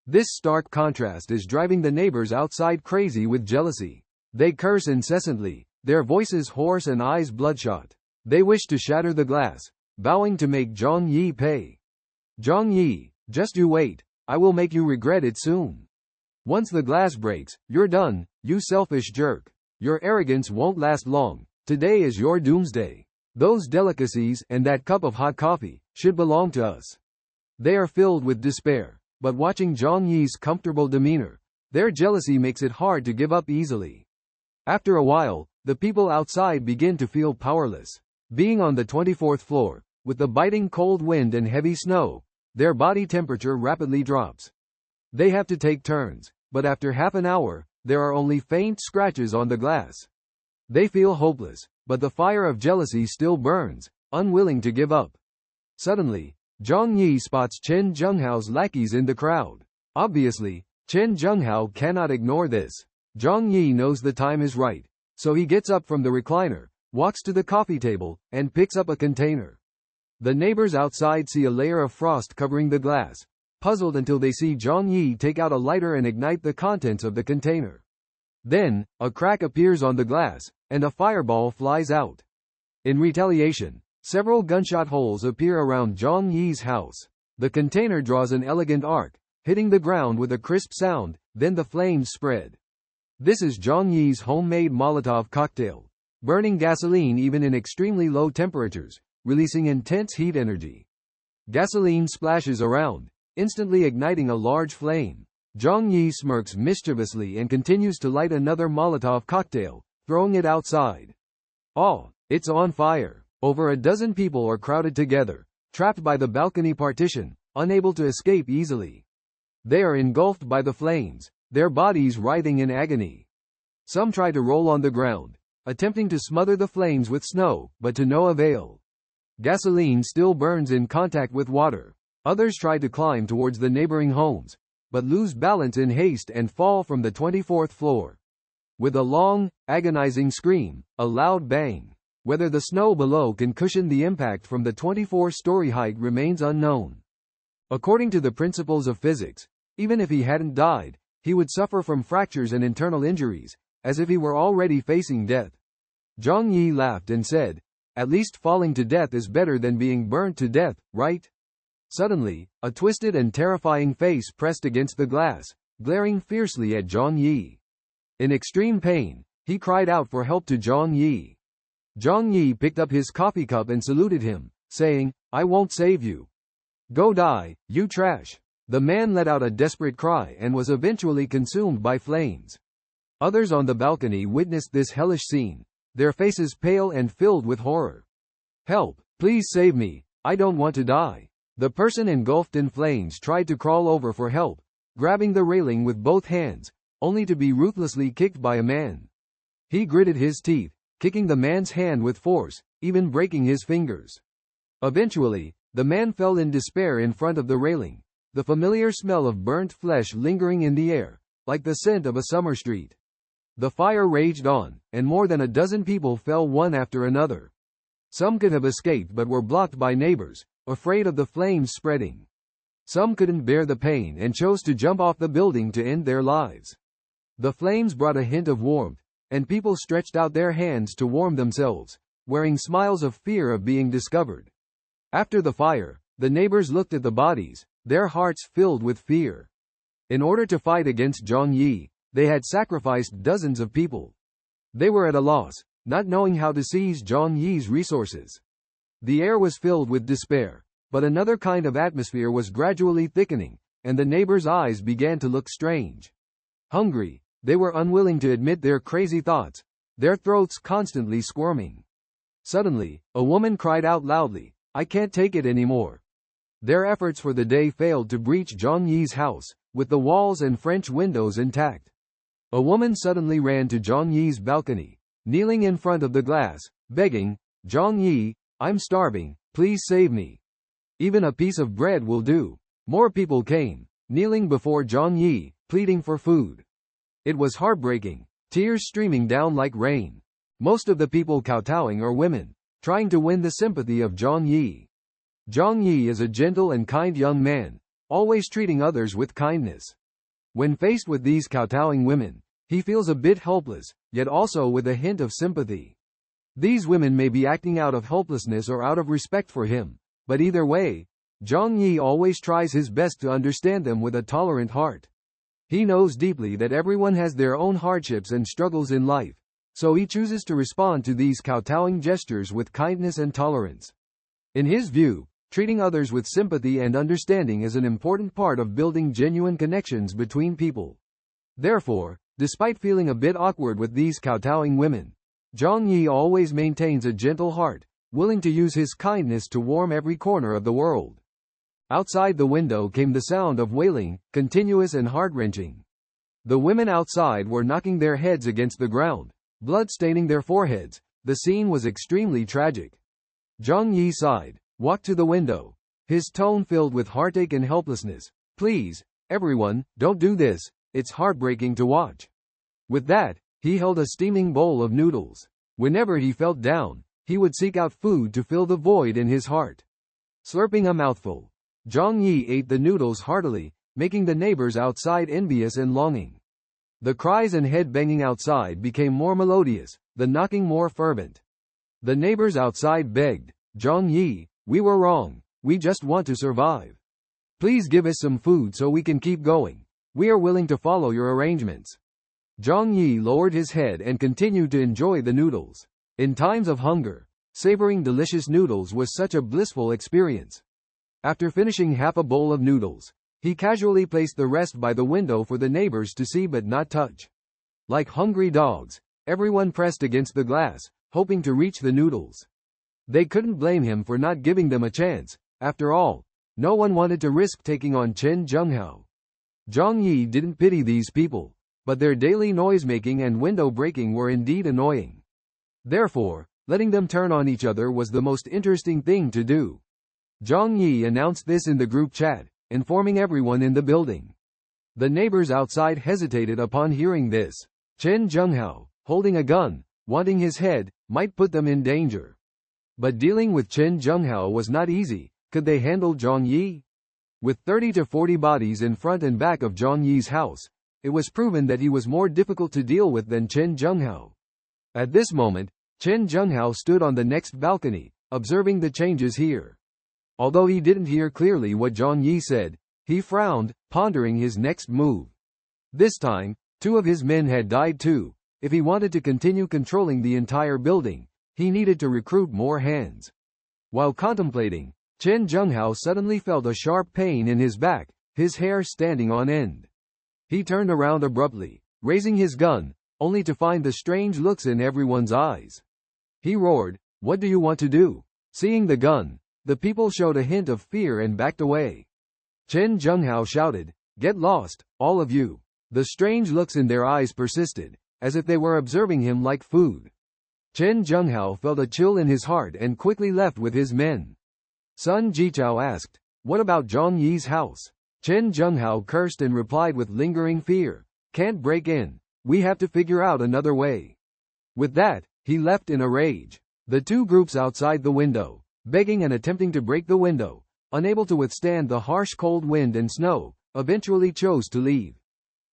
This stark contrast is driving the neighbors outside crazy with jealousy. They curse incessantly, their voices hoarse and eyes bloodshot. They wish to shatter the glass, vowing to make Zhang Yi pay. Zhang Yi, just you wait, I will make you regret it soon. Once the glass breaks, you're done, you selfish jerk. Your arrogance won't last long. Today is your doomsday. Those delicacies and that cup of hot coffee should belong to us. They are filled with despair, but watching Zhang Yi's comfortable demeanor, their jealousy makes it hard to give up easily. After a while, the people outside begin to feel powerless. Being on the 24th floor, with the biting cold wind and heavy snow, their body temperature rapidly drops. They have to take turns, but after half an hour, there are only faint scratches on the glass. They feel hopeless, but the fire of jealousy still burns, unwilling to give up. Suddenly, Zhang Yi spots Chen Zhenghao's lackeys in the crowd. Obviously, Chen Zhenghao cannot ignore this. Zhang Yi knows the time is right, so he gets up from the recliner, walks to the coffee table, and picks up a container. The neighbors outside see a layer of frost covering the glass, puzzled until they see Zhang Yi take out a lighter and ignite the contents of the container. Then, a crack appears on the glass, and a fireball flies out. In retaliation, several gunshot holes appear around Zhang Yi's house. The container draws an elegant arc, hitting the ground with a crisp sound, then the flames spread. This is Zhang Yi's homemade Molotov cocktail, burning gasoline even in extremely low temperatures, releasing intense heat energy. Gasoline splashes around, instantly igniting a large flame. Zhang Yi smirks mischievously and continues to light another Molotov cocktail, throwing it outside. Oh, it's on fire. Over a dozen people are crowded together, trapped by the balcony partition, unable to escape easily. They are engulfed by the flames, their bodies writhing in agony. Some try to roll on the ground, attempting to smother the flames with snow, but to no avail. Gasoline still burns in contact with water. Others try to climb towards the neighboring homes, but lose balance in haste and fall from the 24th floor. With a long, agonizing scream, a loud bang. Whether the snow below can cushion the impact from the 24-story height remains unknown. According to the principles of physics, even if he hadn't died, he would suffer from fractures and internal injuries, as if he were already facing death. Zhang Yi laughed and said, "At least falling to death is better than being burnt to death, right?" Suddenly, a twisted and terrifying face pressed against the glass, glaring fiercely at Zhang Yi. In extreme pain, he cried out for help to Zhang Yi. Zhang Yi picked up his coffee cup and saluted him, saying, "I won't save you. Go die, you trash." The man let out a desperate cry and was eventually consumed by flames. Others on the balcony witnessed this hellish scene, their faces pale and filled with horror. "Help, please save me, I don't want to die." The person engulfed in flames tried to crawl over for help, grabbing the railing with both hands, only to be ruthlessly kicked by a man. He gritted his teeth, kicking the man's hand with force, even breaking his fingers. Eventually, the man fell in despair in front of the railing, the familiar smell of burnt flesh lingering in the air, like the scent of a summer street. The fire raged on, and more than a dozen people fell one after another. Some could have escaped but were blocked by neighbors, afraid of the flames spreading. Some couldn't bear the pain and chose to jump off the building to end their lives. The flames brought a hint of warmth, and people stretched out their hands to warm themselves, wearing smiles of fear of being discovered. After the fire, the neighbors looked at the bodies, their hearts filled with fear. In order to fight against Zhang Yi, they had sacrificed dozens of people. They were at a loss, not knowing how to seize Zhang Yi's resources. The air was filled with despair, but another kind of atmosphere was gradually thickening, and the neighbors' eyes began to look strange. Hungry, they were unwilling to admit their crazy thoughts, their throats constantly squirming. Suddenly, a woman cried out loudly, "I can't take it anymore." Their efforts for the day failed to breach Zhang Yi's house, with the walls and French windows intact. A woman suddenly ran to Zhang Yi's balcony, kneeling in front of the glass, begging, "Zhang Yi, I'm starving, please save me. Even a piece of bread will do." More people came, kneeling before Zhang Yi, pleading for food. It was heartbreaking, tears streaming down like rain. Most of the people kowtowing are women, trying to win the sympathy of Zhang Yi. Zhang Yi is a gentle and kind young man, always treating others with kindness. When faced with these kowtowing women, he feels a bit helpless, yet also with a hint of sympathy. These women may be acting out of helplessness or out of respect for him, but either way, Zhang Yi always tries his best to understand them with a tolerant heart. He knows deeply that everyone has their own hardships and struggles in life, so he chooses to respond to these kowtowing gestures with kindness and tolerance. In his view, treating others with sympathy and understanding is an important part of building genuine connections between people. Therefore, despite feeling a bit awkward with these kowtowing women, Zhang Yi always maintains a gentle heart, willing to use his kindness to warm every corner of the world. Outside the window came the sound of wailing, continuous and heart-wrenching. The women outside were knocking their heads against the ground, blood staining their foreheads. The scene was extremely tragic. Zhang Yi sighed, walked to the window, his tone filled with heartache and helplessness. "Please, everyone, don't do this, it's heartbreaking to watch." With that, he held a steaming bowl of noodles. Whenever he felt down, he would seek out food to fill the void in his heart. Slurping a mouthful, Zhang Yi ate the noodles heartily, making the neighbors outside envious and longing. The cries and head-banging outside became more melodious, the knocking more fervent. The neighbors outside begged, "Zhang Yi, we were wrong, we just want to survive. Please give us some food so we can keep going. We are willing to follow your arrangements." Zhang Yi lowered his head and continued to enjoy the noodles. In times of hunger, savoring delicious noodles was such a blissful experience. After finishing half a bowl of noodles, he casually placed the rest by the window for the neighbors to see but not touch. Like hungry dogs, everyone pressed against the glass, hoping to reach the noodles. They couldn't blame him for not giving them a chance. After all, no one wanted to risk taking on Chen Zhenghao. Zhang Yi didn't pity these people, but their daily noise-making and window breaking were indeed annoying. Therefore, letting them turn on each other was the most interesting thing to do. Zhang Yi announced this in the group chat, informing everyone in the building. The neighbors outside hesitated upon hearing this. Chen Zhenghao, holding a gun, wanting his head, might put them in danger. But dealing with Chen Zhenghao was not easy. Could they handle Zhang Yi? With 30 to 40 bodies in front and back of Zhang Yi's house, it was proven that he was more difficult to deal with than Chen Zhenghao. At this moment, Chen Zhenghao stood on the next balcony, observing the changes here. Although he didn't hear clearly what Zhang Yi said, he frowned, pondering his next move. This time, 2 of his men had died too. If he wanted to continue controlling the entire building, he needed to recruit more hands. While contemplating, Chen Zhenghao suddenly felt a sharp pain in his back, his hair standing on end. He turned around abruptly, raising his gun, only to find the strange looks in everyone's eyes. He roared, "What do you want to do?" Seeing the gun, the people showed a hint of fear and backed away. Chen Zhenghao shouted, "Get lost, all of you." The strange looks in their eyes persisted, as if they were observing him like food. Chen Zhenghao felt a chill in his heart and quickly left with his men. Sun Jichao asked, "What about Zhang Yi's house?" Chen Zhenghao cursed and replied with lingering fear, "Can't break in. We have to figure out another way. With that, he left in a rage. The two groups outside the window, begging and attempting to break the window, unable to withstand the harsh cold wind and snow, eventually chose to leave.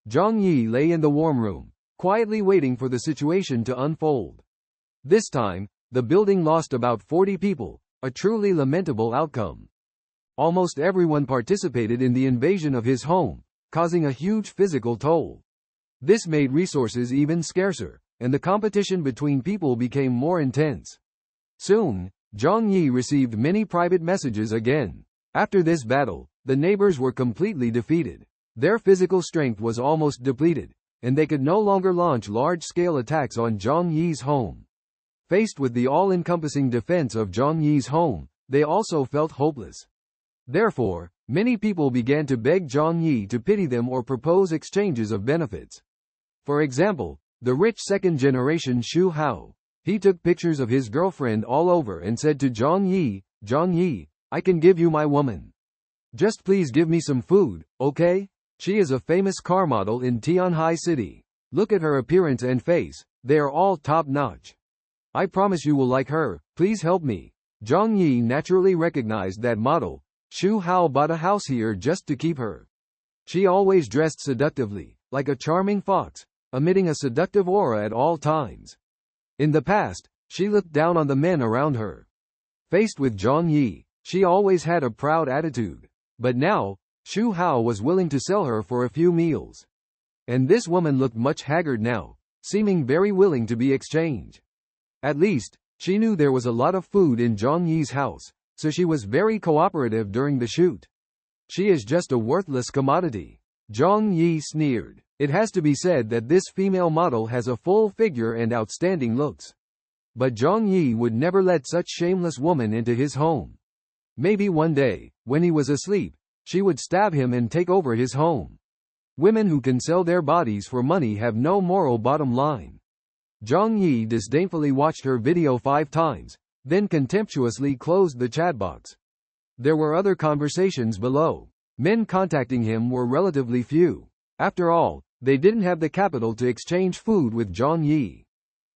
Zhang Yi lay in the warm room, quietly waiting for the situation to unfold. This time, the building lost about 40 people, a truly lamentable outcome. Almost everyone participated in the invasion of his home, causing a huge physical toll. This made resources even scarcer, and the competition between people became more intense. Soon, Zhang Yi received many private messages again. After this battle, the neighbors were completely defeated. Their physical strength was almost depleted, and they could no longer launch large-scale attacks on Zhang Yi's home. Faced with the all-encompassing defense of Zhang Yi's home, they also felt hopeless. Therefore, many people began to beg Zhang Yi to pity them or propose exchanges of benefits. For example, the rich second-generation Xu Hao. He took pictures of his girlfriend all over and said to Zhang Yi, I can give you my woman. Just please give me some food, okay? She is a famous car model in Tianhai City. Look at her appearance and face, they are all top-notch. I promise you will like her, please help me. Zhang Yi naturally recognized that model. Xu Hao bought a house here just to keep her. She always dressed seductively, like a charming fox, emitting a seductive aura at all times. In the past, she looked down on the men around her. Faced with Zhang Yi, she always had a proud attitude. But now, Xu Hao was willing to sell her for a few meals. And this woman looked much haggard now, seeming very willing to be exchanged. At least, she knew there was a lot of food in Zhang Yi's house, so she was very cooperative during the shoot. She is just a worthless commodity. Zhang Yi sneered. It has to be said that this female model has a full figure and outstanding looks. But Zhang Yi would never let such shameless woman into his home. Maybe one day, when he was asleep, she would stab him and take over his home. Women who can sell their bodies for money have no moral bottom line. Zhang Yi disdainfully watched her video 5 times, then contemptuously closed the chat box. There were other conversations below. Men contacting him were relatively few. After all, they didn't have the capital to exchange food with Zhang Yi.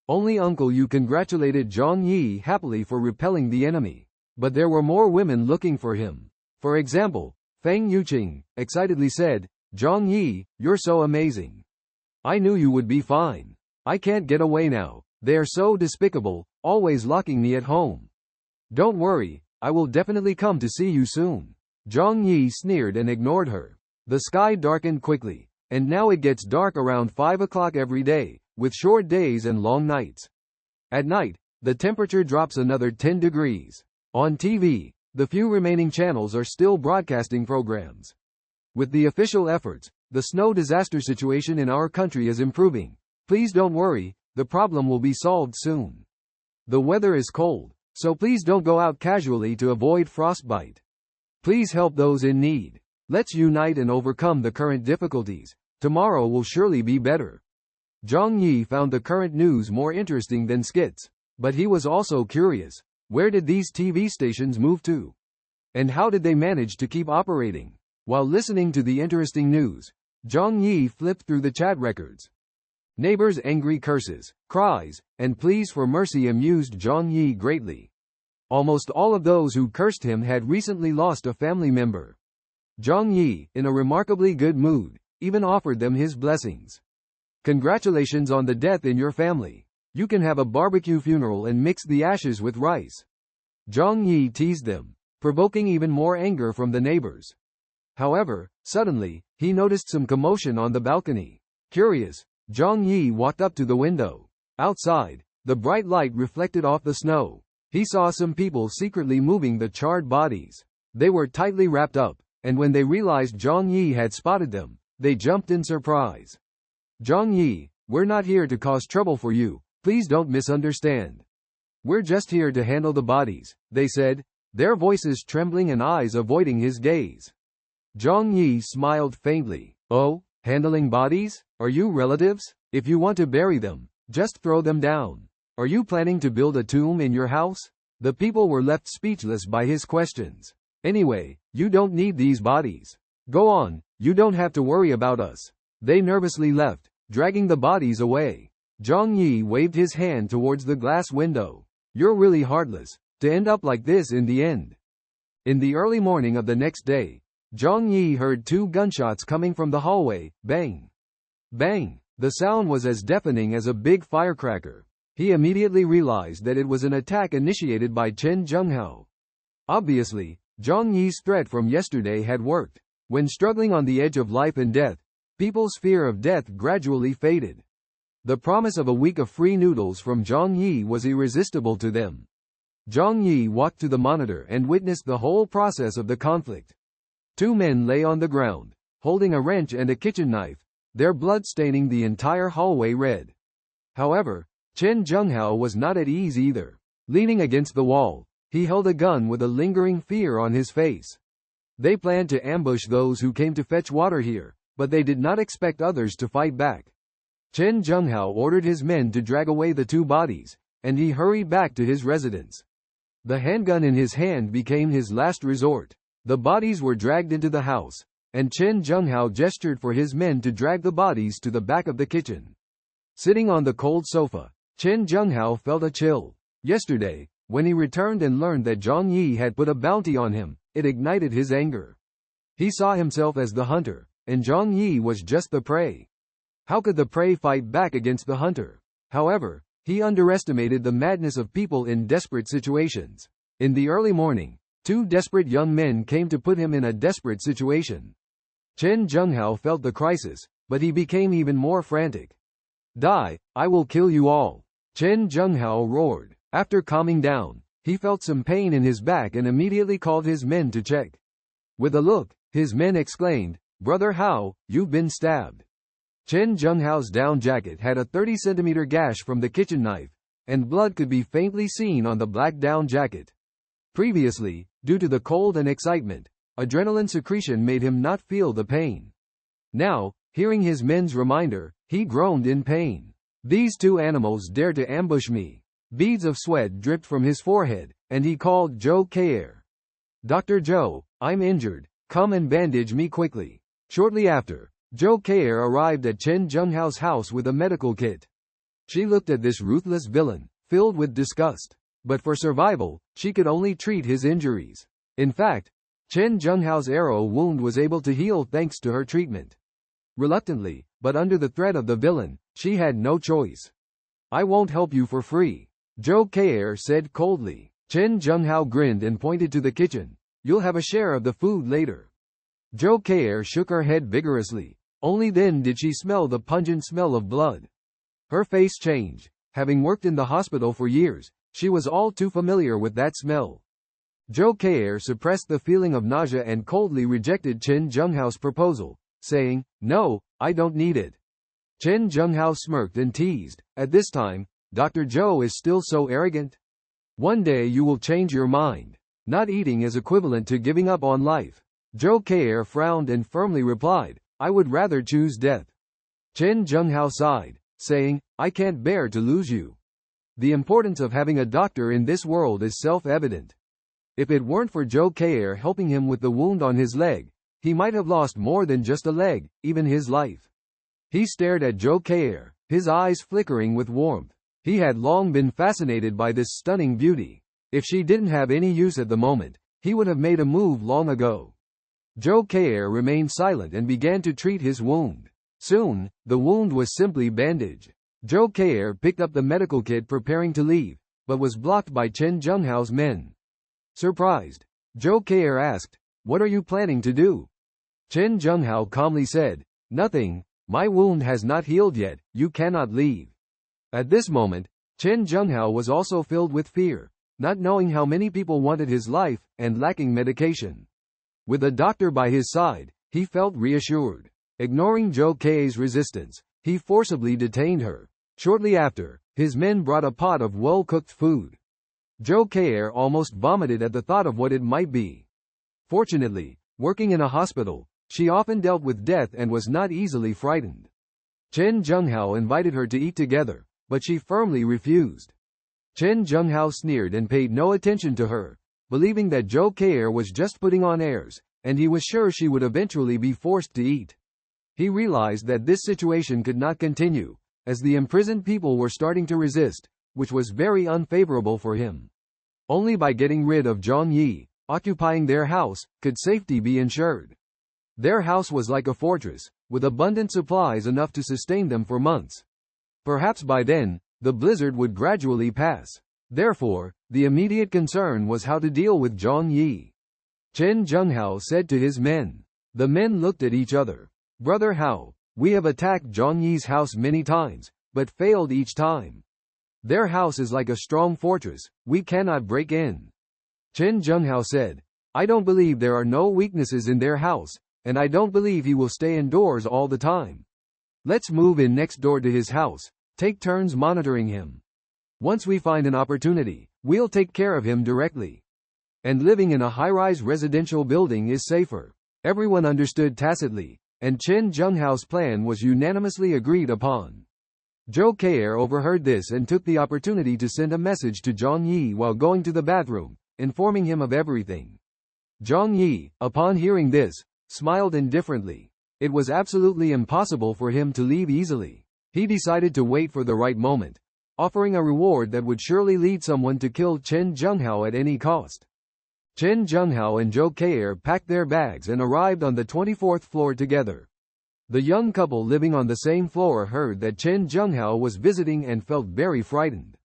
Only Uncle Yu congratulated Zhang Yi happily for repelling the enemy. But there were more women looking for him. For example, Feng Yuqing excitedly said, Zhang Yi, you're so amazing. I knew you would be fine. I can't get away now. They are so despicable, always locking me at home. Don't worry, I will definitely come to see you soon. Zhang Yi sneered and ignored her. The sky darkened quickly, and now it gets dark around 5 o'clock every day, with short days and long nights. At night, the temperature drops another 10 degrees. On TV, the few remaining channels are still broadcasting programs. With the official efforts, the snow disaster situation in our country is improving. Please don't worry, the problem will be solved soon. The weather is cold, so please don't go out casually to avoid frostbite. Please help those in need. Let's unite and overcome the current difficulties. Tomorrow will surely be better. Zhang Yi found the current news more interesting than skits. But he was also curious. Where did these TV stations move to? And how did they manage to keep operating? While listening to the interesting news, Zhang Yi flipped through the chat records. Neighbors' angry curses, cries, and pleas for mercy amused Zhang Yi greatly. Almost all of those who cursed him had recently lost a family member. Zhang Yi, in a remarkably good mood, even offered them his blessings. Congratulations on the death in your family. You can have a barbecue funeral and mix the ashes with rice. Zhang Yi teased them, provoking even more anger from the neighbors. However, suddenly, he noticed some commotion on the balcony. Curious, Zhang Yi walked up to the window. Outside, the bright light reflected off the snow. He saw some people secretly moving the charred bodies. They were tightly wrapped up, and when they realized Zhang Yi had spotted them, they jumped in surprise. Zhang Yi, we're not here to cause trouble for you, please don't misunderstand. We're just here to handle the bodies, they said, their voices trembling and eyes avoiding his gaze. Zhang Yi smiled faintly. Oh, handling bodies? Are you relatives? If you want to bury them, just throw them down. Are you planning to build a tomb in your house? The people were left speechless by his questions. Anyway, you don't need these bodies. Go on, you don't have to worry about us. They nervously left, dragging the bodies away. Zhang Yi waved his hand towards the glass window. You're really heartless, to end up like this in the end. In the early morning of the next day, Zhang Yi heard 2 gunshots coming from the hallway. Bang! Bang! The sound was as deafening as a big firecracker. He immediately realized that it was an attack initiated by Chen Zhenghao. Obviously, Zhang Yi's threat from yesterday had worked. When struggling on the edge of life and death, people's fear of death gradually faded. The promise of a week of free noodles from Zhang Yi was irresistible to them. Zhang Yi walked to the monitor and witnessed the whole process of the conflict. 2 men lay on the ground, holding a wrench and a kitchen knife, their blood staining the entire hallway red. However, Chen Zhenghao was not at ease either. Leaning against the wall, he held a gun with a lingering fear on his face. They planned to ambush those who came to fetch water here, but they did not expect others to fight back. Chen Zhenghao ordered his men to drag away the 2 bodies, and he hurried back to his residence. The handgun in his hand became his last resort. The bodies were dragged into the house, and Chen Zhenghao gestured for his men to drag the bodies to the back of the kitchen. Sitting on the cold sofa, Chen Zhenghao felt a chill. Yesterday, when he returned and learned that Zhang Yi had put a bounty on him, it ignited his anger. He saw himself as the hunter, and Zhang Yi was just the prey. How could the prey fight back against the hunter? However, he underestimated the madness of people in desperate situations. In the early morning, 2 desperate young men came to put him in a desperate situation. Chen Zhenghao felt the crisis, but he became even more frantic. Die, I will kill you all! Chen Zhenghao roared. After calming down, he felt some pain in his back and immediately called his men to check. With a look, his men exclaimed, Brother Hao, you've been stabbed. Chen Zhenghao's down jacket had a 30-centimeter gash from the kitchen knife, and blood could be faintly seen on the black down jacket. Previously, due to the cold and excitement, adrenaline secretion made him not feel the pain. Now, hearing his men's reminder, he groaned in pain. These 2 animals dared to ambush me. Beads of sweat dripped from his forehead, and he called Zhou Kei'er. Dr. Zhou, I'm injured, come and bandage me quickly. Shortly after, Zhou Kei'er arrived at Chen Zhenghao's house with a medical kit. She looked at this ruthless villain, filled with disgust. But for survival, she could only treat his injuries. In fact, Chen Zhenghao's arrow wound was able to heal thanks to her treatment. Reluctantly, but under the threat of the villain, she had no choice. I won't help you for free, Zhou Kei'er said coldly. Chen Zhenghao grinned and pointed to the kitchen. You'll have a share of the food later. Zhou Kei'er shook her head vigorously. Only then did she smell the pungent smell of blood. Her face changed. Having worked in the hospital for years, she was all too familiar with that smell. Zhou Kei'er suppressed the feeling of nausea and coldly rejected Chen Zhenghao's proposal, saying, No, I don't need it. Chen Zhenghao smirked and teased, At this time, Dr. Zhou is still so arrogant? One day you will change your mind. Not eating is equivalent to giving up on life. Zhou Kei'er frowned and firmly replied, I would rather choose death. Chen Zhenghao sighed, saying, I can't bear to lose you. The importance of having a doctor in this world is self-evident. If it weren't for Zhou Kei'er helping him with the wound on his leg, he might have lost more than just a leg, even his life. He stared at Zhou Kei'er, his eyes flickering with warmth. He had long been fascinated by this stunning beauty. If she didn't have any use at the moment, he would have made a move long ago. Zhou Kei'er remained silent and began to treat his wound. Soon, the wound was simply bandaged. Zhou Kei'er picked up the medical kit preparing to leave, but was blocked by Chen Zhenghao's men. Surprised, Zhou Kei'er asked, What are you planning to do? Chen Zhenghao calmly said, Nothing, my wound has not healed yet, you cannot leave. At this moment, Chen Zhenghao was also filled with fear, not knowing how many people wanted his life, and lacking medication. With a doctor by his side, he felt reassured. Ignoring Zhou Kei's resistance, he forcibly detained her. Shortly after, his men brought a pot of well-cooked food. Zhou Kei'er almost vomited at the thought of what it might be. Fortunately, working in a hospital, she often dealt with death and was not easily frightened. Chen Zhenghao invited her to eat together, but she firmly refused. Chen Zhenghao sneered and paid no attention to her, believing that Zhou Kei'er was just putting on airs, and he was sure she would eventually be forced to eat. He realized that this situation could not continue, as the imprisoned people were starting to resist, which was very unfavorable for him. Only by getting rid of Zhang Yi, occupying their house, could safety be ensured. Their house was like a fortress, with abundant supplies enough to sustain them for months. Perhaps by then, the blizzard would gradually pass. Therefore, the immediate concern was how to deal with Zhang Yi. Chen Zhenghao said to his men. The men looked at each other. Brother Hao, we have attacked Zhang Yi's house many times, but failed each time. Their house is like a strong fortress, we cannot break in. Chen Zhenghao said, I don't believe there are no weaknesses in their house, and I don't believe he will stay indoors all the time. Let's move in next door to his house, take turns monitoring him. Once we find an opportunity, we'll take care of him directly. And living in a high-rise residential building is safer. Everyone understood tacitly, and Chen Zhenghao's plan was unanimously agreed upon. Zhou Kei'er overheard this and took the opportunity to send a message to Zhang Yi while going to the bathroom, informing him of everything. Zhang Yi, upon hearing this, smiled indifferently. It was absolutely impossible for him to leave easily. He decided to wait for the right moment, offering a reward that would surely lead someone to kill Chen Zhenghao at any cost. Chen Zhenghao and Zhou Kei'er packed their bags and arrived on the 24th floor together. The young couple living on the same floor heard that Chen Zhenghao was visiting and felt very frightened.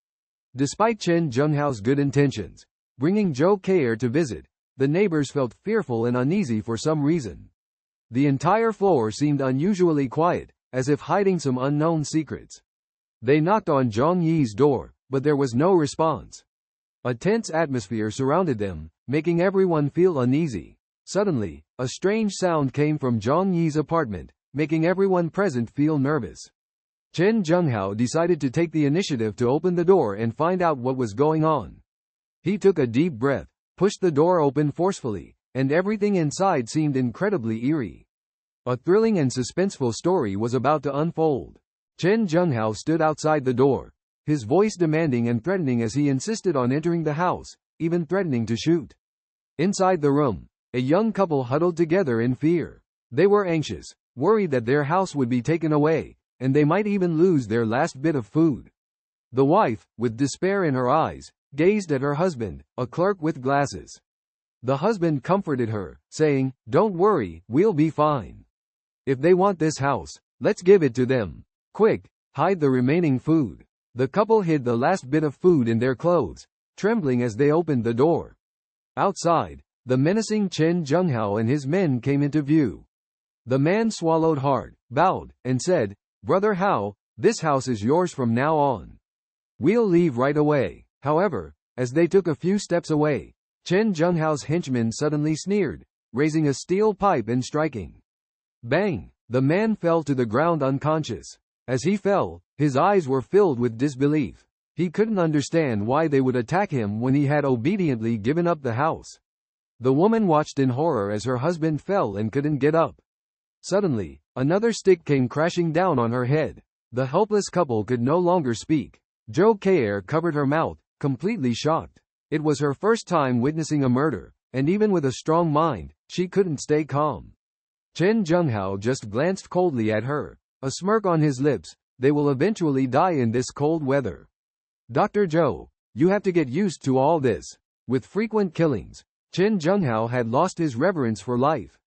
Despite Chen Zhenghao's good intentions, bringing Zhou Kei'er to visit, the neighbors felt fearful and uneasy for some reason. The entire floor seemed unusually quiet, as if hiding some unknown secrets. They knocked on Zhang Yi's door, but there was no response. A tense atmosphere surrounded them, making everyone feel uneasy. Suddenly, a strange sound came from Zhang Yi's apartment, making everyone present feel nervous. Chen Zhenghao decided to take the initiative to open the door and find out what was going on. He took a deep breath, pushed the door open forcefully, and everything inside seemed incredibly eerie. A thrilling and suspenseful story was about to unfold. Chen Zhenghao stood outside the door, his voice demanding and threatening as he insisted on entering the house, even threatening to shoot. Inside the room, a young couple huddled together in fear. They were anxious, worried that their house would be taken away, and they might even lose their last bit of food. The wife, with despair in her eyes, gazed at her husband, a clerk with glasses. The husband comforted her, saying, "Don't worry, we'll be fine. If they want this house, let's give it to them. Quick, hide the remaining food." The couple hid the last bit of food in their clothes, trembling as they opened the door. Outside, the menacing Chen Zhenghao and his men came into view. The man swallowed hard, bowed, and said, "Brother Hao, this house is yours from now on. We'll leave right away." However, as they took a few steps away, Chen Zhenghao's henchman suddenly sneered, raising a steel pipe and striking. Bang! The man fell to the ground unconscious. As he fell, his eyes were filled with disbelief. He couldn't understand why they would attack him when he had obediently given up the house. The woman watched in horror as her husband fell and couldn't get up. Suddenly, another stick came crashing down on her head. The helpless couple could no longer speak. Zhou Kei'er covered her mouth, completely shocked. It was her first time witnessing a murder, and even with a strong mind, she couldn't stay calm. Chen Zhenghao just glanced coldly at her, a smirk on his lips. They will eventually die in this cold weather. Dr. Zhou, you have to get used to all this. With frequent killings, Chen Zhenghao had lost his reverence for life.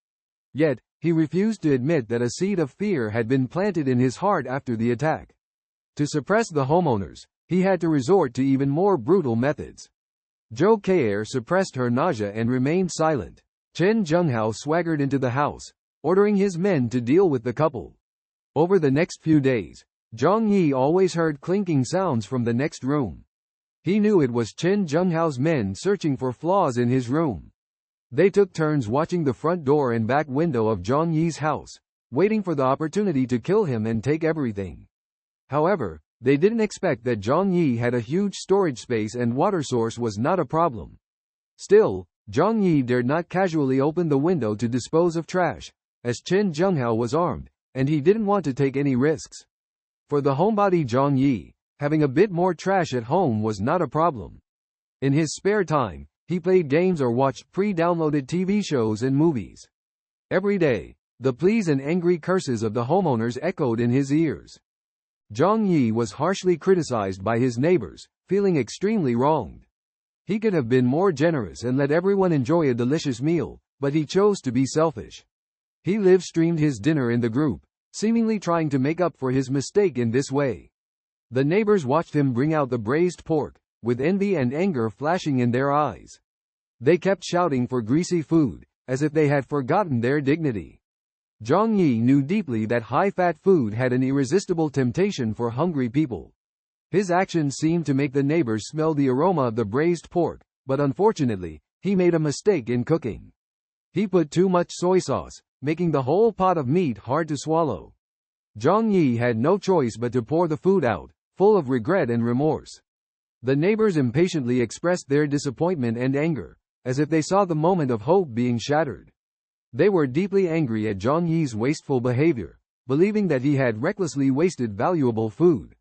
Yet, he refused to admit that a seed of fear had been planted in his heart after the attack. To suppress the homeowners, he had to resort to even more brutal methods. Zhou Kei'er suppressed her nausea and remained silent. Chen Zhenghao swaggered into the house, ordering his men to deal with the couple. Over the next few days, Zhang Yi always heard clinking sounds from the next room. He knew it was Chen Zhenghao's men searching for flaws in his room. They took turns watching the front door and back window of Zhang Yi's house, waiting for the opportunity to kill him and take everything. However, they didn't expect that Zhang Yi had a huge storage space and water source was not a problem. Still, Zhang Yi dared not casually open the window to dispose of trash, as Chen Zhenghao was armed, and he didn't want to take any risks. For the homebody Zhang Yi, having a bit more trash at home was not a problem. In his spare time, he played games or watched pre-downloaded TV shows and movies. Every day, The pleas and angry curses of the homeowners echoed in his ears. Zhang Yi was harshly criticized by his neighbors, feeling extremely wronged. He could have been more generous and let everyone enjoy a delicious meal, but he chose to be selfish. He live-streamed his dinner in the group, seemingly trying to make up for his mistake in this way. The neighbors watched him bring out the braised pork, with envy and anger flashing in their eyes. They kept shouting for greasy food, as if they had forgotten their dignity. Zhang Yi knew deeply that high-fat food had an irresistible temptation for hungry people. His actions seemed to make the neighbors smell the aroma of the braised pork, but unfortunately, he made a mistake in cooking. He put too much soy sauce, making the whole pot of meat hard to swallow. Zhang Yi had no choice but to pour the food out, full of regret and remorse. The neighbors impatiently expressed their disappointment and anger, as if they saw the moment of hope being shattered. They were deeply angry at Zhang Yi's wasteful behavior, believing that he had recklessly wasted valuable food.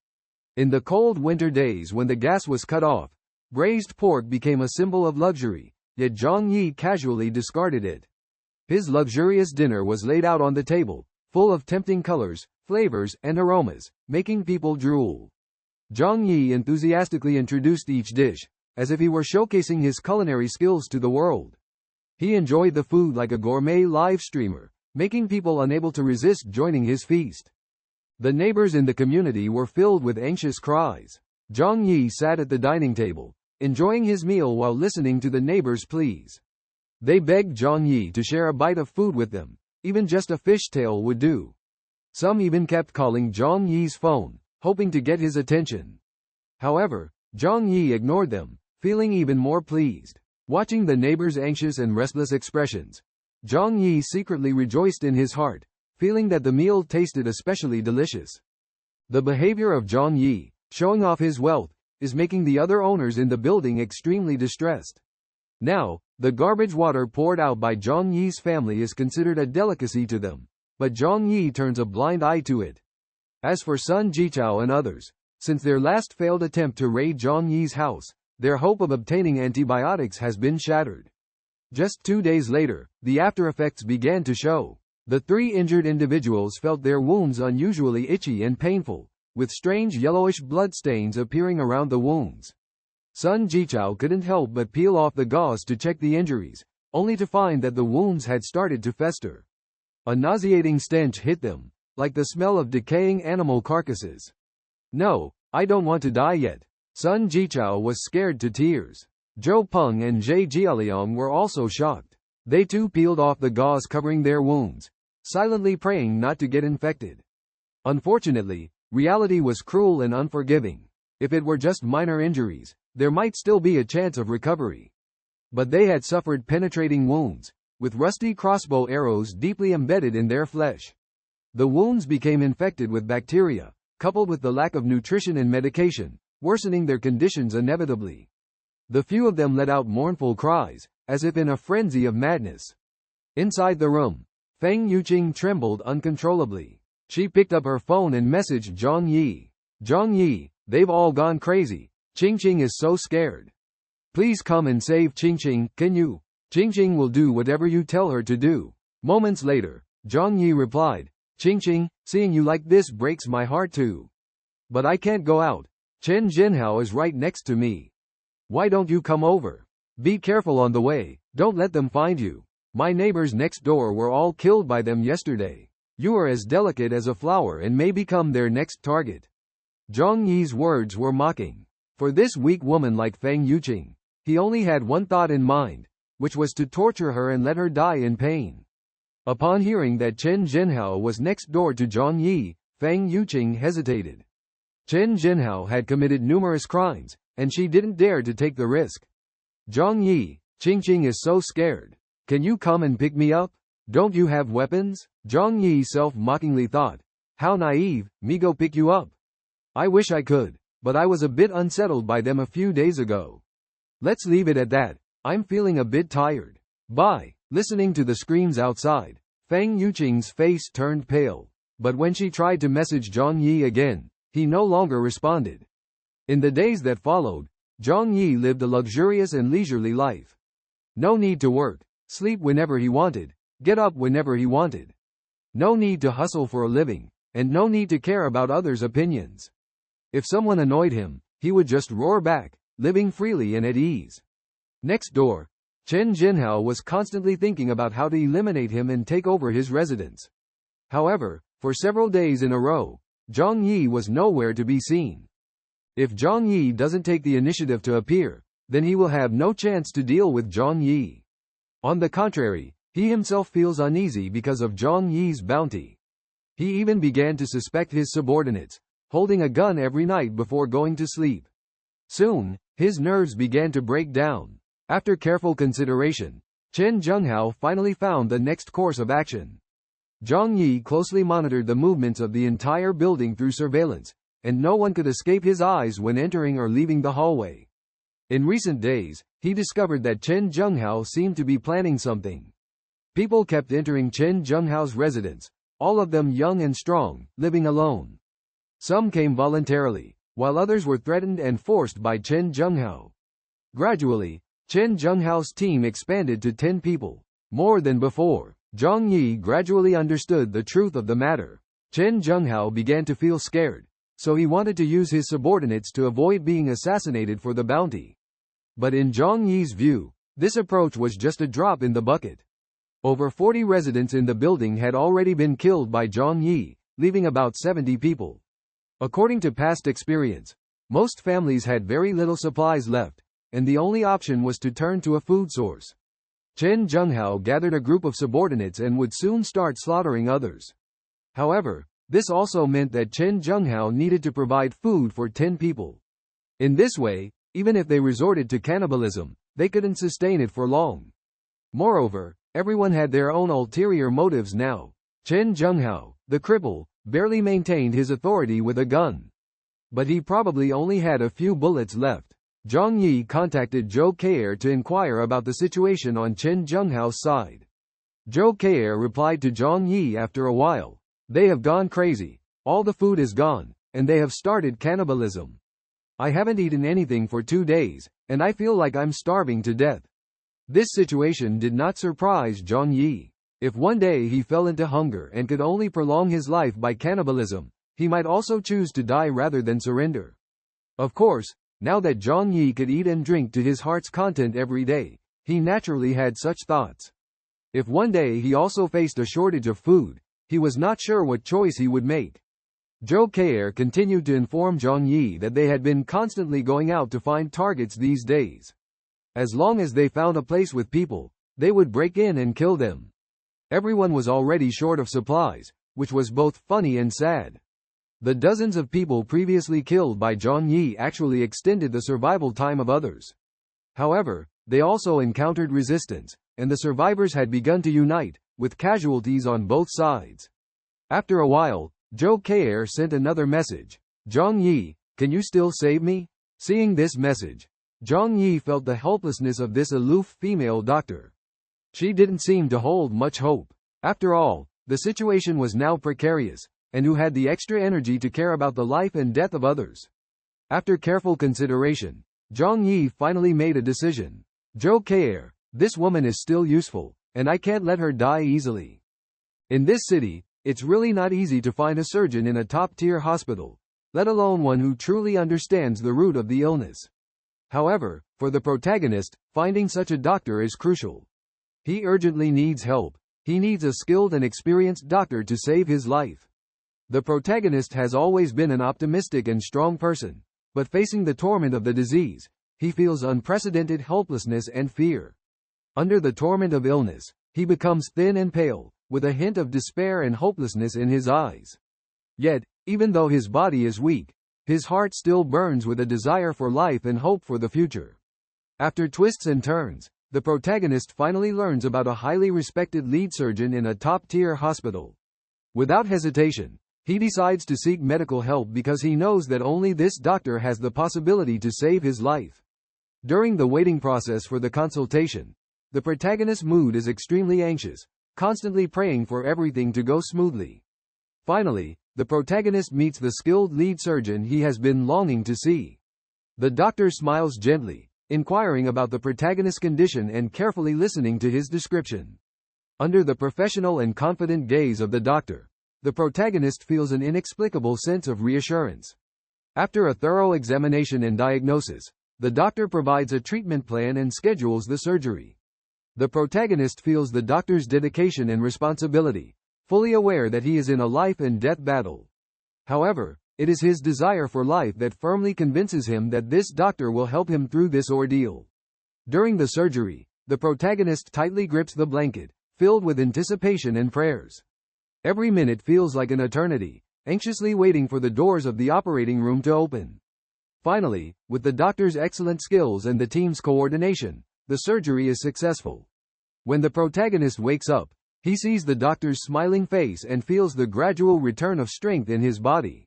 In the cold winter days when the gas was cut off, braised pork became a symbol of luxury, yet Zhang Yi casually discarded it. His luxurious dinner was laid out on the table, full of tempting colors, flavors, and aromas, making people drool. Zhang Yi enthusiastically introduced each dish, as if he were showcasing his culinary skills to the world. He enjoyed the food like a gourmet live streamer, making people unable to resist joining his feast. The neighbors in the community were filled with anxious cries. Zhang Yi sat at the dining table, enjoying his meal while listening to the neighbors' pleas. They begged Zhang Yi to share a bite of food with them, even just a fishtail would do. Some even kept calling Zhang Yi's phone, hoping to get his attention. However, Zhang Yi ignored them, feeling even more pleased. Watching the neighbors' anxious and restless expressions, Zhang Yi secretly rejoiced in his heart, feeling that the meal tasted especially delicious. The behavior of Zhang Yi, showing off his wealth, is making the other owners in the building extremely distressed. Now, the garbage water poured out by Zhang Yi's family is considered a delicacy to them, but Zhang Yi turns a blind eye to it. As for Sun Jichao and others, since their last failed attempt to raid Zhang Yi's house, their hope of obtaining antibiotics has been shattered. Just 2 days later, the after-effects began to show. The 3 injured individuals felt their wounds unusually itchy and painful, with strange yellowish bloodstains appearing around the wounds. Sun Jichao couldn't help but peel off the gauze to check the injuries, only to find that the wounds had started to fester. A nauseating stench hit them, like the smell of decaying animal carcasses. "No, I don't want to die yet." Sun Jichao was scared to tears. Zhou Peng and Zhe Jialiang were also shocked. They too peeled off the gauze covering their wounds, silently praying not to get infected. Unfortunately, reality was cruel and unforgiving. If it were just minor injuries, there might still be a chance of recovery. But they had suffered penetrating wounds, with rusty crossbow arrows deeply embedded in their flesh. The wounds became infected with bacteria, coupled with the lack of nutrition and medication, worsening their conditions inevitably. The few of them let out mournful cries, as if in a frenzy of madness. Inside the room, Feng Yuqing trembled uncontrollably. She picked up her phone and messaged Zhang Yi. "Zhang Yi, they've all gone crazy. Qingqing is so scared. Please come and save Qingqing, can you? Qingqing will do whatever you tell her to do." Moments later, Zhang Yi replied, "Qingqing, seeing you like this breaks my heart too. But I can't go out. Chen Zhenhao is right next to me. Why don't you come over? Be careful on the way, don't let them find you. My neighbors next door were all killed by them yesterday. You are as delicate as a flower and may become their next target." Zhang Yi's words were mocking. For this weak woman like Feng Yuqing, he only had one thought in mind, which was to torture her and let her die in pain. Upon hearing that Chen Zhenhao was next door to Zhang Yi, Feng Yuqing hesitated. Chen Zhenhao had committed numerous crimes, and she didn't dare to take the risk. "Zhang Yi, Qingqing is so scared. Can you come and pick me up? Don't you have weapons?" Zhang Yi self-mockingly thought. "How naive, me go pick you up. I wish I could, but I was a bit unsettled by them a few days ago. Let's leave it at that, I'm feeling a bit tired. Bye." Listening to the screams outside, Feng Yuqing's face turned pale, but when she tried to message Zhang Yi again, he no longer responded. In the days that followed, Zhang Yi lived a luxurious and leisurely life. No need to work, sleep whenever he wanted, get up whenever he wanted. No need to hustle for a living, and no need to care about others' opinions. If someone annoyed him, he would just roar back, living freely and at ease. Next door, Chen Jinhao was constantly thinking about how to eliminate him and take over his residence. However, for several days in a row, Zhang Yi was nowhere to be seen. If Zhang Yi doesn't take the initiative to appear, then he will have no chance to deal with Zhang Yi. On the contrary, he himself feels uneasy because of Zhang Yi's bounty. He even began to suspect his subordinates, holding a gun every night before going to sleep. Soon, his nerves began to break down. After careful consideration, Chen Jinhao finally found the next course of action. Zhang Yi closely monitored the movements of the entire building through surveillance, and no one could escape his eyes when entering or leaving the hallway. In recent days, he discovered that Chen Jinhao seemed to be planning something. People kept entering Chen Jinhao's residence, all of them young and strong, living alone. Some came voluntarily, while others were threatened and forced by Chen Jinhao. Gradually, Chen Jinhao's team expanded to 10 people, more than before. Zhang Yi gradually understood the truth of the matter. Chen Jinhao began to feel scared, so he wanted to use his subordinates to avoid being assassinated for the bounty. But in Zhang Yi's view, this approach was just a drop in the bucket. Over 40 residents in the building had already been killed by Zhang Yi, leaving about 70 people. According to past experience, most families had very little supplies left, and the only option was to turn to a food source. Chen Jinhao gathered a group of subordinates and would soon start slaughtering others. However, this also meant that Chen Jinhao needed to provide food for 10 people. In this way, even if they resorted to cannibalism, they couldn't sustain it for long. Moreover, everyone had their own ulterior motives now. Chen Jinhao, the cripple, barely maintained his authority with a gun. But he probably only had a few bullets left. Zhang Yi contacted Zhou Keir to inquire about the situation on Chen Jinhao's side. Zhou Keir replied to Zhang Yi after a while, "They have gone crazy, all the food is gone, and they have started cannibalism. I haven't eaten anything for 2 days, and I feel like I'm starving to death." This situation did not surprise Zhang Yi. If one day he fell into hunger and could only prolong his life by cannibalism, he might also choose to die rather than surrender. Of course, now that Zhang Yi could eat and drink to his heart's content every day, he naturally had such thoughts. If one day he also faced a shortage of food, he was not sure what choice he would make. Zhou Keir continued to inform Zhang Yi that they had been constantly going out to find targets these days. As long as they found a place with people, they would break in and kill them. Everyone was already short of supplies, which was both funny and sad. The dozens of people previously killed by Zhang Yi actually extended the survival time of others. However, they also encountered resistance, and the survivors had begun to unite, with casualties on both sides. After a while, Zhou Keir sent another message. "Zhang Yi, can you still save me?" Seeing this message, Zhang Yi felt the helplessness of this aloof female doctor. She didn't seem to hold much hope. After all, the situation was now precarious, and who had the extra energy to care about the life and death of others? After careful consideration, Zhang Yi finally made a decision. "Zhou Keir, this woman is still useful, and I can't let her die easily. In this city, it's really not easy to find a surgeon in a top-tier hospital, let alone one who truly understands the root of the illness. However, for the protagonist, finding such a doctor is crucial. He urgently needs help. He needs a skilled and experienced doctor to save his life." The protagonist has always been an optimistic and strong person, but facing the torment of the disease, he feels unprecedented helplessness and fear. Under the torment of illness, he becomes thin and pale, with a hint of despair and hopelessness in his eyes. Yet, even though his body is weak, his heart still burns with a desire for life and hope for the future. After twists and turns, the protagonist finally learns about a highly respected lead surgeon in a top-tier hospital. Without hesitation, he decides to seek medical help because he knows that only this doctor has the possibility to save his life. During the waiting process for the consultation, the protagonist's mood is extremely anxious, constantly praying for everything to go smoothly. Finally, the protagonist meets the skilled lead surgeon he has been longing to see. The doctor smiles gently, inquiring about the protagonist's condition and carefully listening to his description. Under the professional and confident gaze of the doctor, the protagonist feels an inexplicable sense of reassurance. After a thorough examination and diagnosis, the doctor provides a treatment plan and schedules the surgery. The protagonist feels the doctor's dedication and responsibility, fully aware that he is in a life and death battle. However, it is his desire for life that firmly convinces him that this doctor will help him through this ordeal. During the surgery, the protagonist tightly grips the blanket, filled with anticipation and prayers. Every minute feels like an eternity, anxiously waiting for the doors of the operating room to open. Finally, with the doctor's excellent skills and the team's coordination, the surgery is successful. When the protagonist wakes up, he sees the doctor's smiling face and feels the gradual return of strength in his body.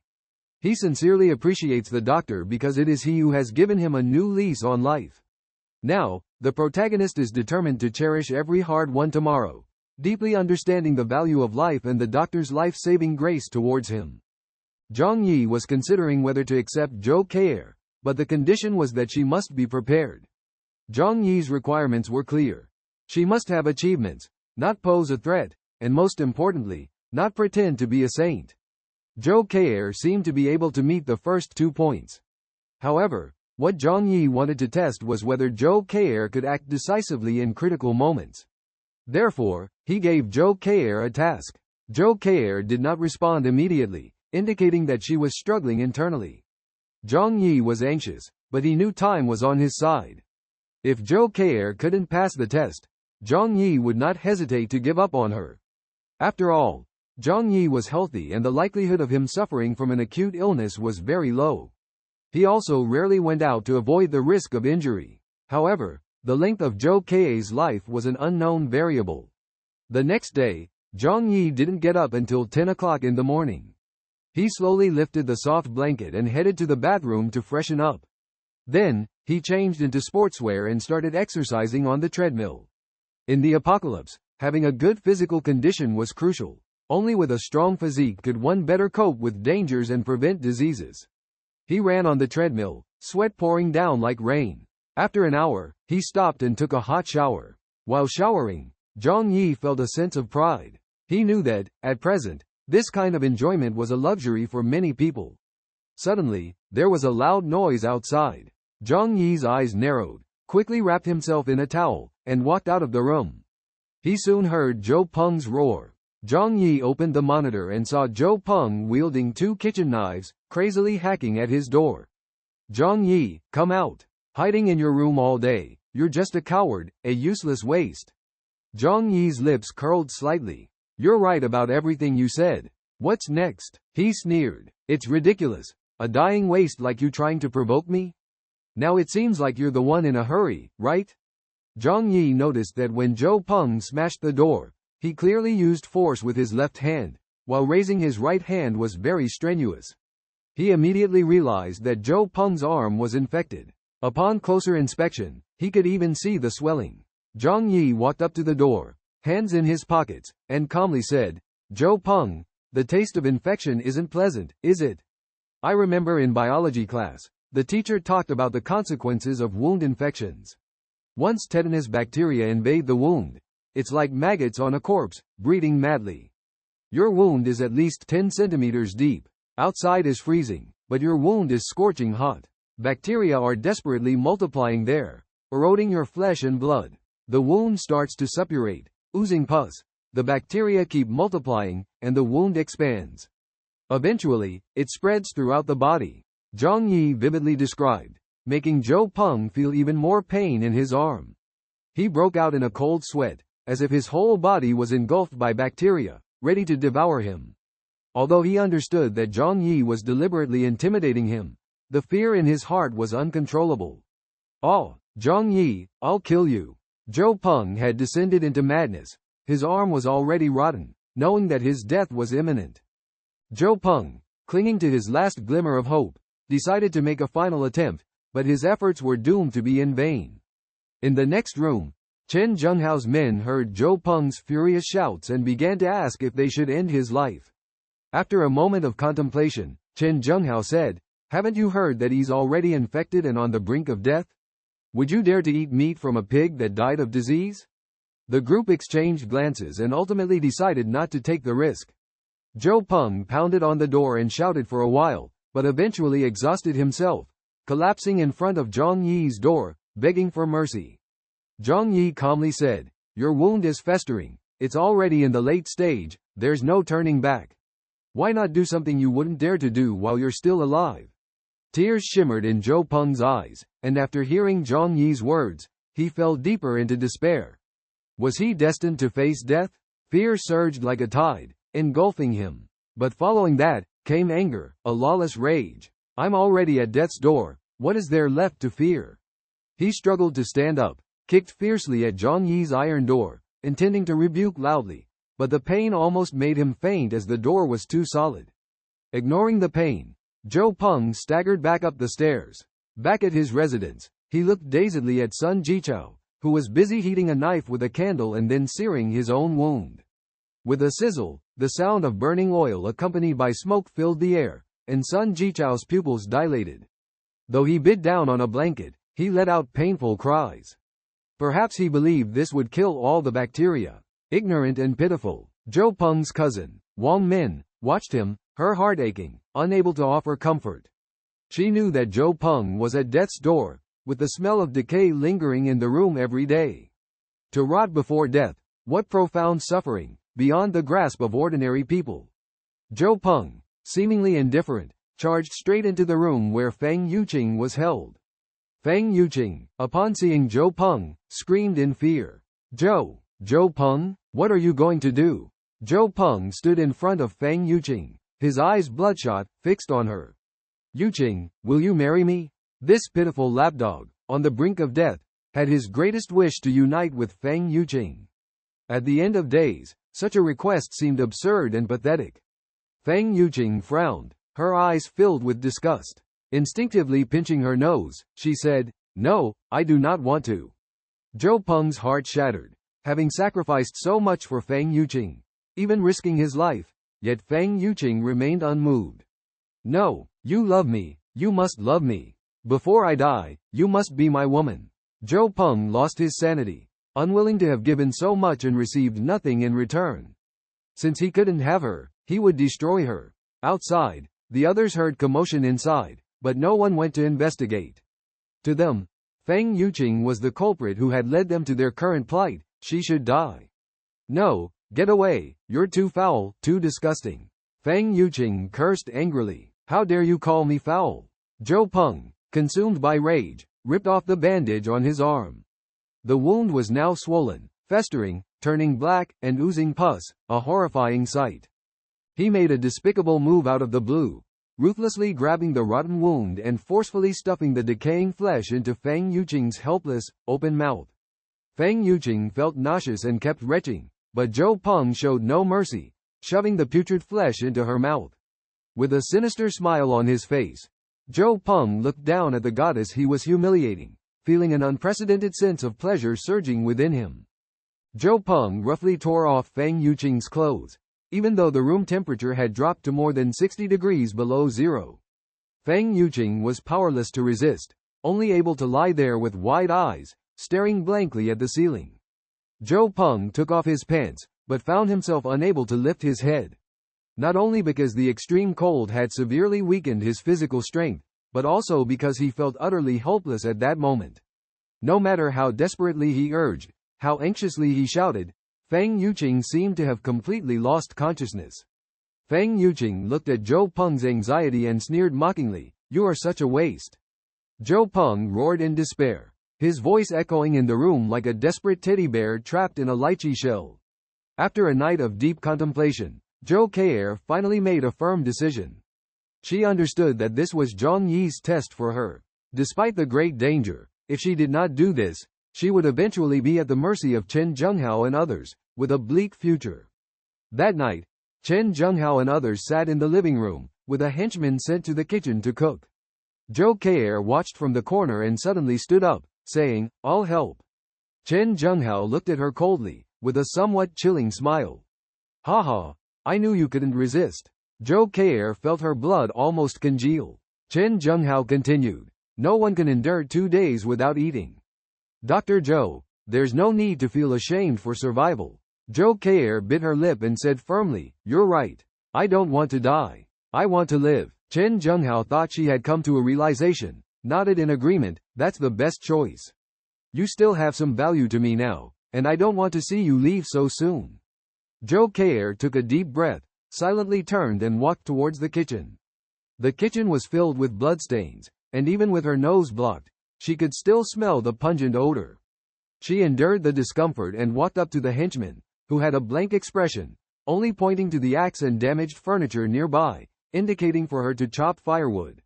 He sincerely appreciates the doctor because it is he who has given him a new lease on life. Now, the protagonist is determined to cherish every hard-won tomorrow, deeply understanding the value of life and the doctor's life-saving grace towards him. Zhang Yi was considering whether to accept Zhou Keir, but the condition was that she must be prepared. Zhang Yi's requirements were clear. She must have achievements, not pose a threat, and most importantly, not pretend to be a saint. Zhou Keir seemed to be able to meet the first 2 points. However, what Zhang Yi wanted to test was whether Zhou Keir could act decisively in critical moments. Therefore, he gave Zhou Keir a task. Zhou Keir did not respond immediately, indicating that she was struggling internally. Zhang Yi was anxious, but he knew time was on his side. If Zhou Keir couldn't pass the test, Zhang Yi would not hesitate to give up on her. After all, Zhang Yi was healthy and the likelihood of him suffering from an acute illness was very low. He also rarely went out to avoid the risk of injury. However, the length of Zhou Keir's life was an unknown variable. The next day, Zhang Yi didn't get up until 10 o'clock in the morning. He slowly lifted the soft blanket and headed to the bathroom to freshen up. Then, he changed into sportswear and started exercising on the treadmill. In the apocalypse, having a good physical condition was crucial. Only with a strong physique could one better cope with dangers and prevent diseases. He ran on the treadmill, sweat pouring down like rain. After an hour, he stopped and took a hot shower. While showering, Zhang Yi felt a sense of pride. He knew that, at present, this kind of enjoyment was a luxury for many people. Suddenly, there was a loud noise outside. Zhang Yi's eyes narrowed, quickly wrapped himself in a towel, and walked out of the room. He soon heard Zhou Peng's roar. Zhang Yi opened the monitor and saw Zhou Peng wielding 2 kitchen knives, crazily hacking at his door. Zhang Yi, come out. Hiding in your room all day, you're just a coward, a useless waste. Zhang Yi's lips curled slightly. You're right about everything you said. What's next? He sneered. It's ridiculous. A dying waste like you trying to provoke me? Now it seems like you're the one in a hurry, right? Zhang Yi noticed that when Zhou Peng smashed the door, he clearly used force with his left hand, while raising his right hand was very strenuous. He immediately realized that Zhou Peng's arm was infected. Upon closer inspection, he could even see the swelling. Zhang Yi walked up to the door, hands in his pockets, and calmly said, Zhou Peng, the taste of infection isn't pleasant, is it? I remember in biology class, the teacher talked about the consequences of wound infections. Once tetanus bacteria invade the wound, it's like maggots on a corpse, breeding madly. Your wound is at least 10 centimeters deep. Outside is freezing, but your wound is scorching hot. Bacteria are desperately multiplying there, eroding your flesh and blood. The wound starts to suppurate, oozing pus. The bacteria keep multiplying, and the wound expands. Eventually, it spreads throughout the body. Zhang Yi vividly described, making Zhou Peng feel even more pain in his arm. He broke out in a cold sweat, as if his whole body was engulfed by bacteria, ready to devour him. Although he understood that Zhang Yi was deliberately intimidating him, the fear in his heart was uncontrollable. Oh, Zhang Yi, I'll kill you. Zhou Peng had descended into madness. His arm was already rotten, knowing that his death was imminent. Zhou Peng, clinging to his last glimmer of hope, decided to make a final attempt, but his efforts were doomed to be in vain. In the next room, Chen Zhenghao's men heard Zhou Peng's furious shouts and began to ask if they should end his life. After a moment of contemplation, Chen Zhenghao said, Haven't you heard that he's already infected and on the brink of death? Would you dare to eat meat from a pig that died of disease? The group exchanged glances and ultimately decided not to take the risk. Zhou Peng pounded on the door and shouted for a while, but eventually exhausted himself, collapsing in front of Zhang Yi's door, begging for mercy. Zhang Yi calmly said, "Your wound is festering. It's already in the late stage, there's no turning back. Why not do something you wouldn't dare to do while you're still alive?" Tears shimmered in Zhou Peng's eyes, and after hearing Zhang Yi's words, he fell deeper into despair. Was he destined to face death? Fear surged like a tide, engulfing him. But following that, came anger, a lawless rage. I'm already at death's door, what is there left to fear? He struggled to stand up, kicked fiercely at Zhang Yi's iron door, intending to rebuke loudly, but the pain almost made him faint as the door was too solid. Ignoring the pain, Zhou Peng staggered back up the stairs. Back at his residence, he looked dazedly at Sun Jichao, who was busy heating a knife with a candle and then searing his own wound. With a sizzle, the sound of burning oil accompanied by smoke filled the air, and Sun Jichao's pupils dilated. Though he bit down on a blanket, he let out painful cries. Perhaps he believed this would kill all the bacteria. Ignorant and pitiful, Zhou Peng's cousin, Wang Min, watched him, her heart aching, unable to offer comfort. She knew that Zhou Peng was at death's door, with the smell of decay lingering in the room every day. To rot before death, what profound suffering, beyond the grasp of ordinary people. Zhou Peng, seemingly indifferent, charged straight into the room where Feng Yuqing was held. Feng Yuqing, upon seeing Zhou Peng, screamed in fear. Zhou Peng, what are you going to do?" Zhou Peng stood in front of Feng Yuqing, his eyes bloodshot, fixed on her. "Yuqing, will you marry me?" This pitiful lapdog, on the brink of death, had his greatest wish to unite with Feng Yuqing. At the end of days, such a request seemed absurd and pathetic. Feng Yuqing frowned, her eyes filled with disgust. Instinctively pinching her nose, she said, "No, I do not want to." Zhou Peng's heart shattered. Having sacrificed so much for Feng Yuqing, even risking his life, yet Feng Yuqing remained unmoved. "No, you love me, you must love me. Before I die, you must be my woman." Zhou Peng lost his sanity, unwilling to have given so much and received nothing in return. Since he couldn't have her, he would destroy her. Outside, the others heard commotion inside, but no one went to investigate. To them, Feng Yuqing was the culprit who had led them to their current plight. She should die. "No, get away, you're too foul, too disgusting." Feng Yuqing cursed angrily. "How dare you call me foul?" Zhou Peng, consumed by rage, ripped off the bandage on his arm. The wound was now swollen, festering, turning black, and oozing pus, a horrifying sight. He made a despicable move out of the blue, ruthlessly grabbing the rotten wound and forcefully stuffing the decaying flesh into Feng Yuqing's helpless, open mouth. Feng Yuqing felt nauseous and kept retching, but Zhou Peng showed no mercy, shoving the putrid flesh into her mouth. With a sinister smile on his face, Zhou Peng looked down at the goddess he was humiliating, feeling an unprecedented sense of pleasure surging within him. Zhou Peng roughly tore off Feng Yuqing's clothes, even though the room temperature had dropped to more than 60 degrees below zero. Feng Yuqing was powerless to resist, only able to lie there with wide eyes, staring blankly at the ceiling. Zhou Peng took off his pants, but found himself unable to lift his head. Not only because the extreme cold had severely weakened his physical strength, but also because he felt utterly helpless at that moment. No matter how desperately he urged, how anxiously he shouted, Feng Yuqing seemed to have completely lost consciousness. Feng Yuqing looked at Zhou Peng's anxiety and sneered mockingly, "You are such a waste." Zhou Peng roared in despair, his voice echoing in the room like a desperate teddy bear trapped in a lychee shell. After a night of deep contemplation, Zhou Keir finally made a firm decision. She understood that this was Zhang Yi's test for her. Despite the great danger, if she did not do this, she would eventually be at the mercy of Chen Zhenghao and others, with a bleak future. That night, Chen Zhenghao and others sat in the living room, with a henchman sent to the kitchen to cook. Zhou Keir watched from the corner and suddenly stood up, saying, "I'll help." Chen Zhenghao looked at her coldly, with a somewhat chilling smile. "Haha, I knew you couldn't resist." Zhou Keir felt her blood almost congeal. Chen Zhenghao continued, "No one can endure 2 days without eating. Dr. Zhou, There's no need to feel ashamed for survival. Zhou Kei bit her lip and said firmly, "You're right. I don't want to die. I want to live." Chen Zhenghao thought she had come to a realization, nodded in agreement. "That's the best choice. You still have some value to me now, and I don't want to see you leave so soon." Zhou Kei took a deep breath, silently turned and walked towards the kitchen. The kitchen was filled with bloodstains, and even with her nose blocked, she could still smell the pungent odor. She endured the discomfort and walked up to the henchman, who had a blank expression, only pointing to the axe and damaged furniture nearby, indicating for her to chop firewood.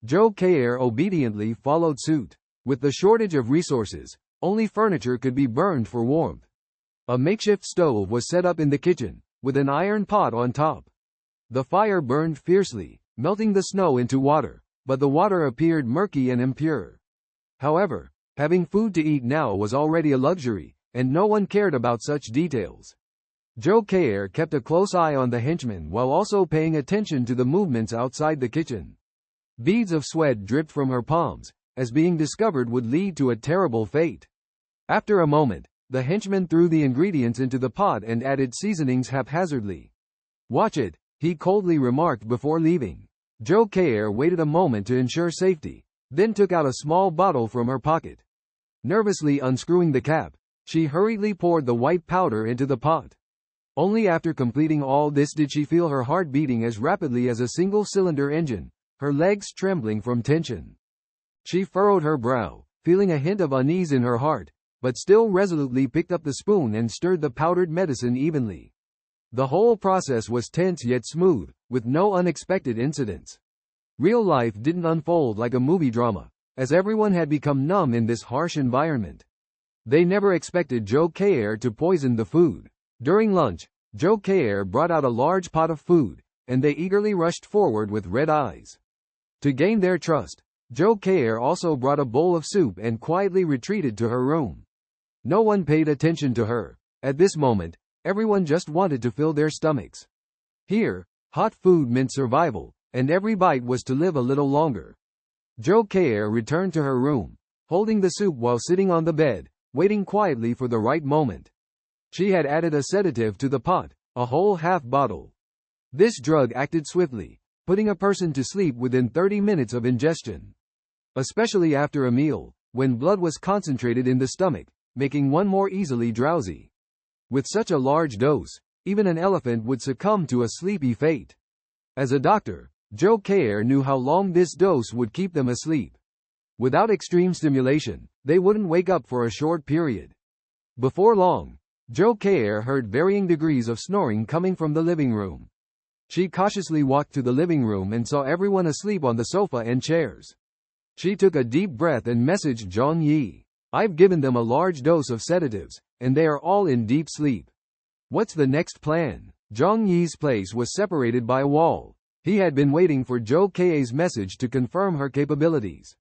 Zhou Kei obediently followed suit. With the shortage of resources, only furniture could be burned for warmth. A makeshift stove was set up in the kitchen, with an iron pot on top. The fire burned fiercely, melting the snow into water, but the water appeared murky and impure. However, having food to eat now was already a luxury, and no one cared about such details. Zhou Kei kept a close eye on the henchman while also paying attention to the movements outside the kitchen. Beads of sweat dripped from her palms, as being discovered would lead to a terrible fate. After a moment, the henchman threw the ingredients into the pot and added seasonings haphazardly. "Watch it," he coldly remarked before leaving. Zhou Kei waited a moment to ensure safety, then took out a small bottle from her pocket. Nervously unscrewing the cap, she hurriedly poured the white powder into the pot. Only after completing all this did she feel her heart beating as rapidly as a single-cylinder engine, her legs trembling from tension. She furrowed her brow, feeling a hint of unease in her heart, but still resolutely picked up the spoon and stirred the powdered medicine evenly. The whole process was tense yet smooth, with no unexpected incidents. Real life didn't unfold like a movie drama, as everyone had become numb in this harsh environment. They never expected Zhou Kei to poison the food. During lunch, Zhou Kei brought out a large pot of food, and they eagerly rushed forward with red eyes. To gain their trust, Zhou Kei also brought a bowl of soup and quietly retreated to her room. No one paid attention to her. At this moment, everyone just wanted to fill their stomachs. Here, hot food meant survival, and every bite was to live a little longer. Zhou Kei returned to her room, holding the soup while sitting on the bed, waiting quietly for the right moment. She had added a sedative to the pot, a whole half bottle. This drug acted swiftly, putting a person to sleep within 30 minutes of ingestion. Especially after a meal, when blood was concentrated in the stomach, making one more easily drowsy. With such a large dose, even an elephant would succumb to a sleepy fate. As a doctor, Zhou Kei knew how long this dose would keep them asleep. Without extreme stimulation, they wouldn't wake up for a short period. Before long, Zhou Kei heard varying degrees of snoring coming from the living room. She cautiously walked to the living room and saw everyone asleep on the sofa and chairs. She took a deep breath and messaged Zhang Yi. "I've given them a large dose of sedatives, and they are all in deep sleep. What's the next plan?" Zhang Yi's place was separated by a wall. He had been waiting for Zhou Kei's message to confirm her capabilities.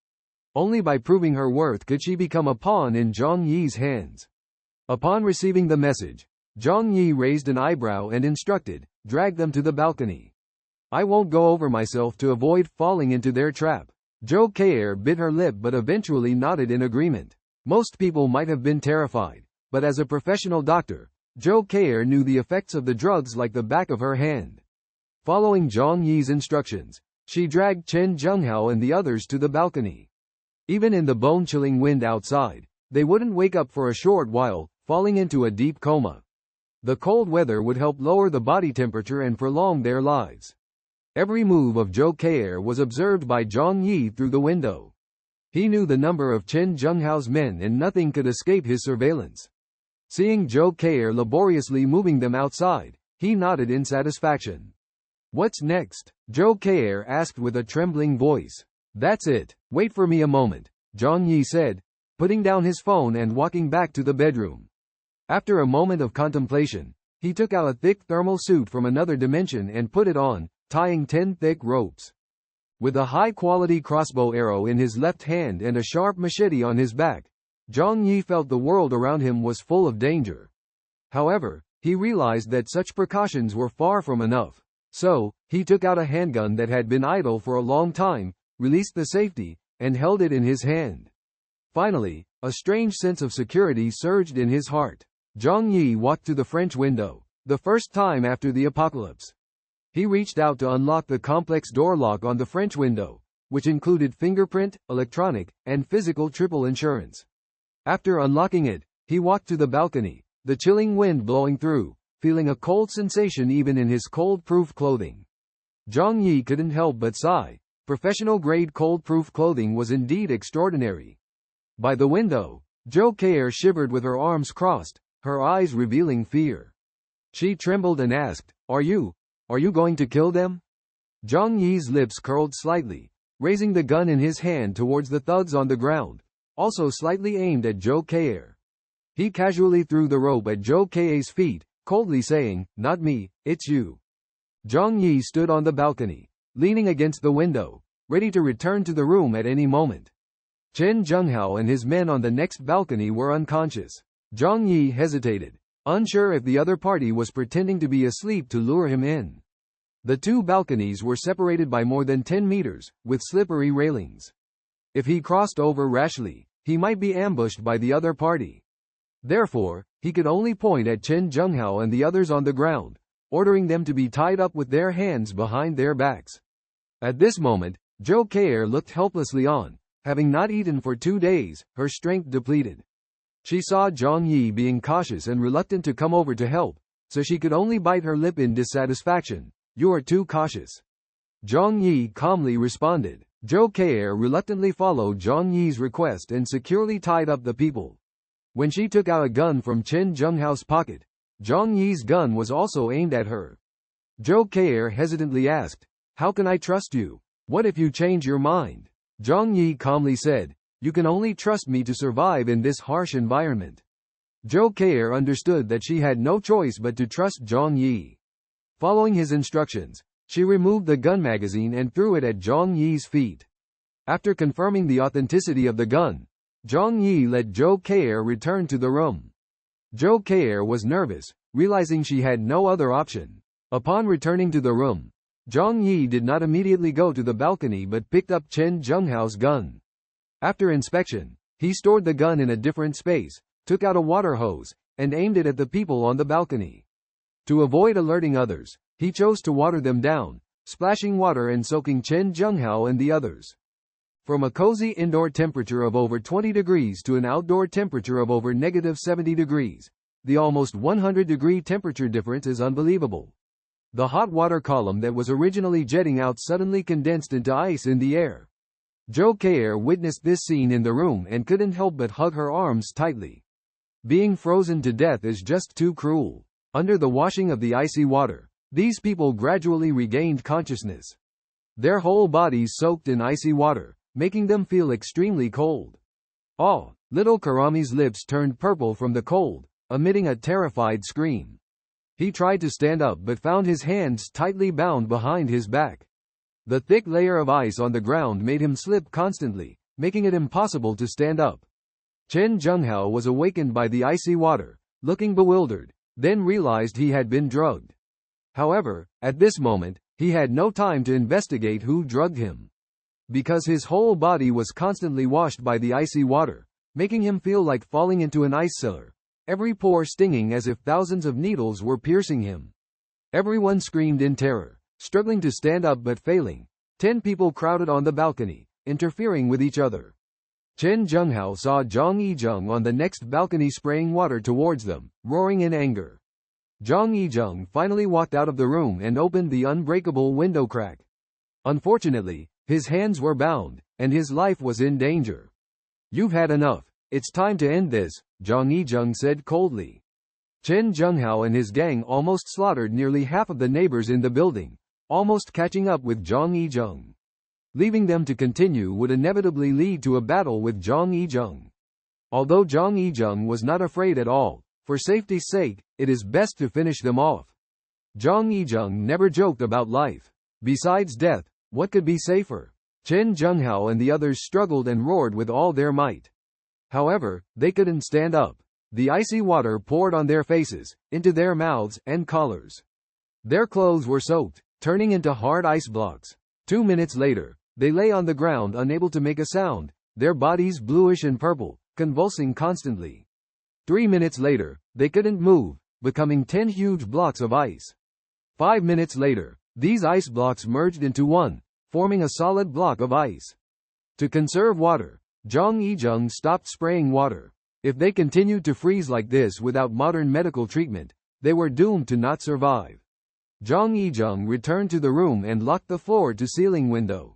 Only by proving her worth could she become a pawn in Zhang Yi's hands. Upon receiving the message, Zhang Yi raised an eyebrow and instructed, "Drag them to the balcony. I won't go over myself to avoid falling into their trap." Zhou Kei bit her lip but eventually nodded in agreement. Most people might have been terrified, but as a professional doctor, Zhou Kei knew the effects of the drugs like the back of her hand. Following Zhang Yi's instructions, she dragged Chen Zhenghao and the others to the balcony. Even in the bone-chilling wind outside, they wouldn't wake up for a short while, falling into a deep coma. The cold weather would help lower the body temperature and prolong their lives. Every move of Zhou Kei was observed by Zhang Yi through the window. He knew the number of Chen Zhenghao's men and nothing could escape his surveillance. Seeing Zhou Kei laboriously moving them outside, he nodded in satisfaction. "What's next?" Zhou Kei asked with a trembling voice. "That's it. Wait for me a moment," Zhang Yi said, putting down his phone and walking back to the bedroom. After a moment of contemplation, he took out a thick thermal suit from another dimension and put it on, tying 10 thick ropes. With a high-quality crossbow arrow in his left hand and a sharp machete on his back, Zhang Yi felt the world around him was full of danger. However, he realized that such precautions were far from enough. So, he took out a handgun that had been idle for a long time, released the safety, and held it in his hand. Finally, a strange sense of security surged in his heart. Zhang Yi walked to the French window, the first time after the apocalypse. He reached out to unlock the complex door lock on the French window, which included fingerprint, electronic, and physical triple insurance. After unlocking it, he walked to the balcony, the chilling wind blowing through, feeling a cold sensation even in his cold-proof clothing. Zhang Yi couldn't help but sigh. Professional-grade cold-proof clothing was indeed extraordinary. By the window, Zhou Keir shivered with her arms crossed, her eyes revealing fear. She trembled and asked, Are you going to kill them? Zhang Yi's lips curled slightly, raising the gun in his hand towards the thugs on the ground, also slightly aimed at Zhou Keir. He casually threw the rope at Zhou Keir's feet, coldly saying, Not me, it's you. Zhang Yi stood on the balcony, leaning against the window, ready to return to the room at any moment. Chen Zhenghao and his men on the next balcony were unconscious. Zhang Yi hesitated, unsure if the other party was pretending to be asleep to lure him in. The two balconies were separated by more than 10 meters, with slippery railings. If he crossed over rashly, he might be ambushed by the other party. Therefore, he could only point at Chen Zhenghao and the others on the ground, ordering them to be tied up with their hands behind their backs. At this moment, Zhou Keir looked helplessly on, having not eaten for 2 days, her strength depleted. She saw Zhang Yi being cautious and reluctant to come over to help, so she could only bite her lip in dissatisfaction. You are too cautious. Zhang Yi calmly responded. Zhou Keir reluctantly followed Zhang Yi's request and securely tied up the people. When she took out a gun from Chen Zhenghao's pocket, Zhang Yi's gun was also aimed at her. Zhou Keir hesitantly asked, How can I trust you? What if you change your mind? Zhang Yi calmly said, You can only trust me to survive in this harsh environment. Zhou Keir understood that she had no choice but to trust Zhang Yi. Following his instructions, she removed the gun magazine and threw it at Zhang Yi's feet. After confirming the authenticity of the gun, Zhang Yi let Zhou Keir return to the room. Zhou Keir was nervous, realizing she had no other option. Upon returning to the room, Zhang Yi did not immediately go to the balcony but picked up Chen Zhenghao's gun. After inspection, he stored the gun in a different space, took out a water hose, and aimed it at the people on the balcony. To avoid alerting others, he chose to water them down, splashing water and soaking Chen Zhenghao and the others. From a cozy indoor temperature of over 20 degrees to an outdoor temperature of over -70 degrees, the almost 100-degree temperature difference is unbelievable. The hot water column that was originally jetting out suddenly condensed into ice in the air. Zhou Keir witnessed this scene in the room and couldn't help but hug her arms tightly. Being frozen to death is just too cruel. Under the washing of the icy water, these people gradually regained consciousness. Their whole bodies soaked in icy water, making them feel extremely cold. Oh, little Karami's lips turned purple from the cold, emitting a terrified scream. He tried to stand up but found his hands tightly bound behind his back. The thick layer of ice on the ground made him slip constantly, making it impossible to stand up. Chen Zhenghao was awakened by the icy water, looking bewildered, then realized he had been drugged. However, at this moment, he had no time to investigate who drugged him. Because his whole body was constantly washed by the icy water, making him feel like falling into an ice cellar, every pore stinging as if thousands of needles were piercing him. Everyone screamed in terror, struggling to stand up but failing. 10 people crowded on the balcony, interfering with each other. Chen Zhenghao saw Zhang Yi on the next balcony spraying water towards them, roaring in anger. Zhang Yi finally walked out of the room and opened the unbreakable window crack. Unfortunately, his hands were bound, and his life was in danger. You've had enough. It's time to end this, Zhang Yi said coldly. Chen Zhenghao and his gang almost slaughtered nearly half of the neighbors in the building, almost catching up with Zhang Yi. Leaving them to continue would inevitably lead to a battle with Zhang Yi. Although Zhang Yi was not afraid at all, for safety's sake, it is best to finish them off. Zhang Yi never joked about life. Besides death, what could be safer? Chen Zhenghao and the others struggled and roared with all their might. However, they couldn't stand up. The icy water poured on their faces, into their mouths, and collars. Their clothes were soaked, turning into hard ice blocks. 2 minutes later, they lay on the ground unable to make a sound, their bodies bluish and purple, convulsing constantly. 3 minutes later, they couldn't move, becoming 10 huge blocks of ice. 5 minutes later, these ice blocks merged into one, forming a solid block of ice. To conserve water, Zhang Yi stopped spraying water. If they continued to freeze like this without modern medical treatment, they were doomed to not survive. Zhang Yi returned to the room and locked the floor-to-ceiling window.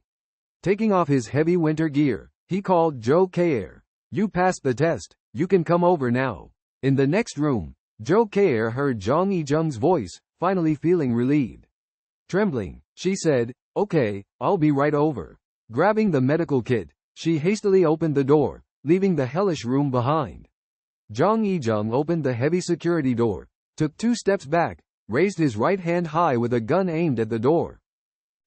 Taking off his heavy winter gear, he called Zhou Kei. "You passed the test, you can come over now." In the next room, Zhou Kei heard Zhang Yi's voice, finally feeling relieved. Trembling, she said, "Okay, I'll be right over." Grabbing the medical kit, she hastily opened the door, leaving the hellish room behind. Zhang Yi opened the heavy security door, took 2 steps back, raised his right hand high with a gun aimed at the door.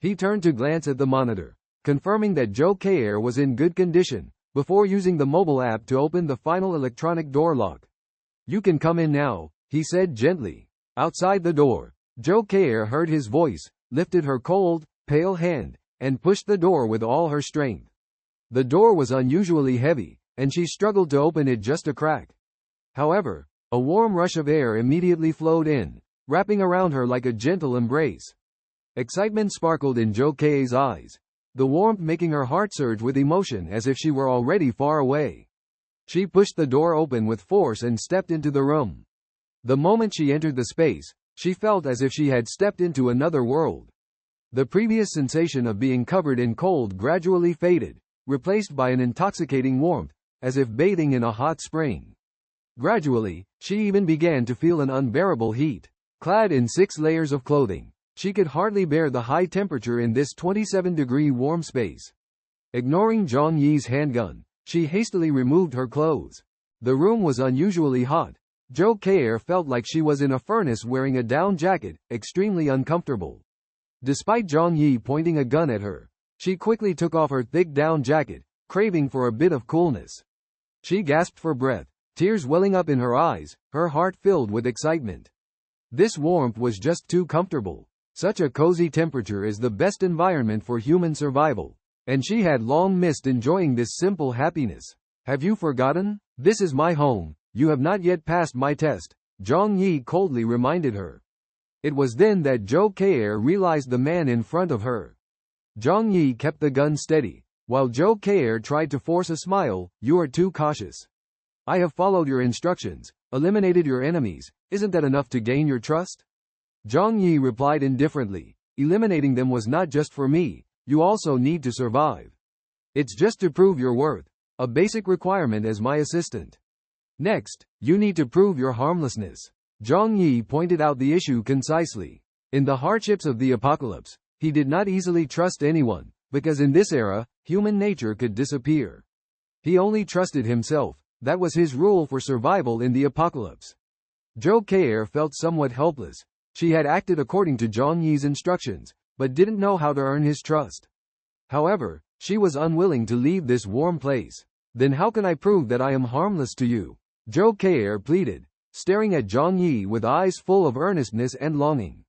He turned to glance at the monitor, confirming that Zhou Kei was in good condition, before using the mobile app to open the final electronic door lock. "You can come in now," he said gently. Outside the door, Zhou Kei heard his voice, lifted her cold, pale hand, and pushed the door with all her strength. The door was unusually heavy, and she struggled to open it just a crack. However, a warm rush of air immediately flowed in, wrapping around her like a gentle embrace. Excitement sparkled in Zhou Kei's eyes, the warmth making her heart surge with emotion as if she were already far away. She pushed the door open with force and stepped into the room. The moment she entered the space, she felt as if she had stepped into another world. The previous sensation of being covered in cold gradually faded, replaced by an intoxicating warmth, as if bathing in a hot spring. Gradually, she even began to feel an unbearable heat. Clad in 6 layers of clothing, she could hardly bear the high temperature in this 27-degree warm space. Ignoring Zhang Yi's handgun, she hastily removed her clothes. The room was unusually hot. Zhou Kei felt like she was in a furnace wearing a down jacket, extremely uncomfortable. Despite Zhang Yi pointing a gun at her, she quickly took off her thick down jacket, craving for a bit of coolness. She gasped for breath, tears welling up in her eyes, her heart filled with excitement. This warmth was just too comfortable. Such a cozy temperature is the best environment for human survival, and she had long missed enjoying this simple happiness. "Have you forgotten? This is my home. You have not yet passed my test," Zhang Yi coldly reminded her. It was then that Zhou Kei realized the man in front of her. Zhang Yi kept the gun steady, while Zhou Kei tried to force a smile. "You are too cautious. I have followed your instructions, eliminated your enemies. Isn't that enough to gain your trust?" Zhang Yi replied indifferently, "Eliminating them was not just for me, you also need to survive. It's just to prove your worth, a basic requirement as my assistant. Next, you need to prove your harmlessness." Zhang Yi pointed out the issue concisely. In the hardships of the apocalypse, he did not easily trust anyone, because in this era, human nature could disappear. He only trusted himself. That was his rule for survival in the apocalypse. Zhou Kei felt somewhat helpless. She had acted according to Zhang Yi's instructions, but didn't know how to earn his trust. However, she was unwilling to leave this warm place. "Then how can I prove that I am harmless to you?" Zhou Kei pleaded, staring at Zhang Yi with eyes full of earnestness and longing.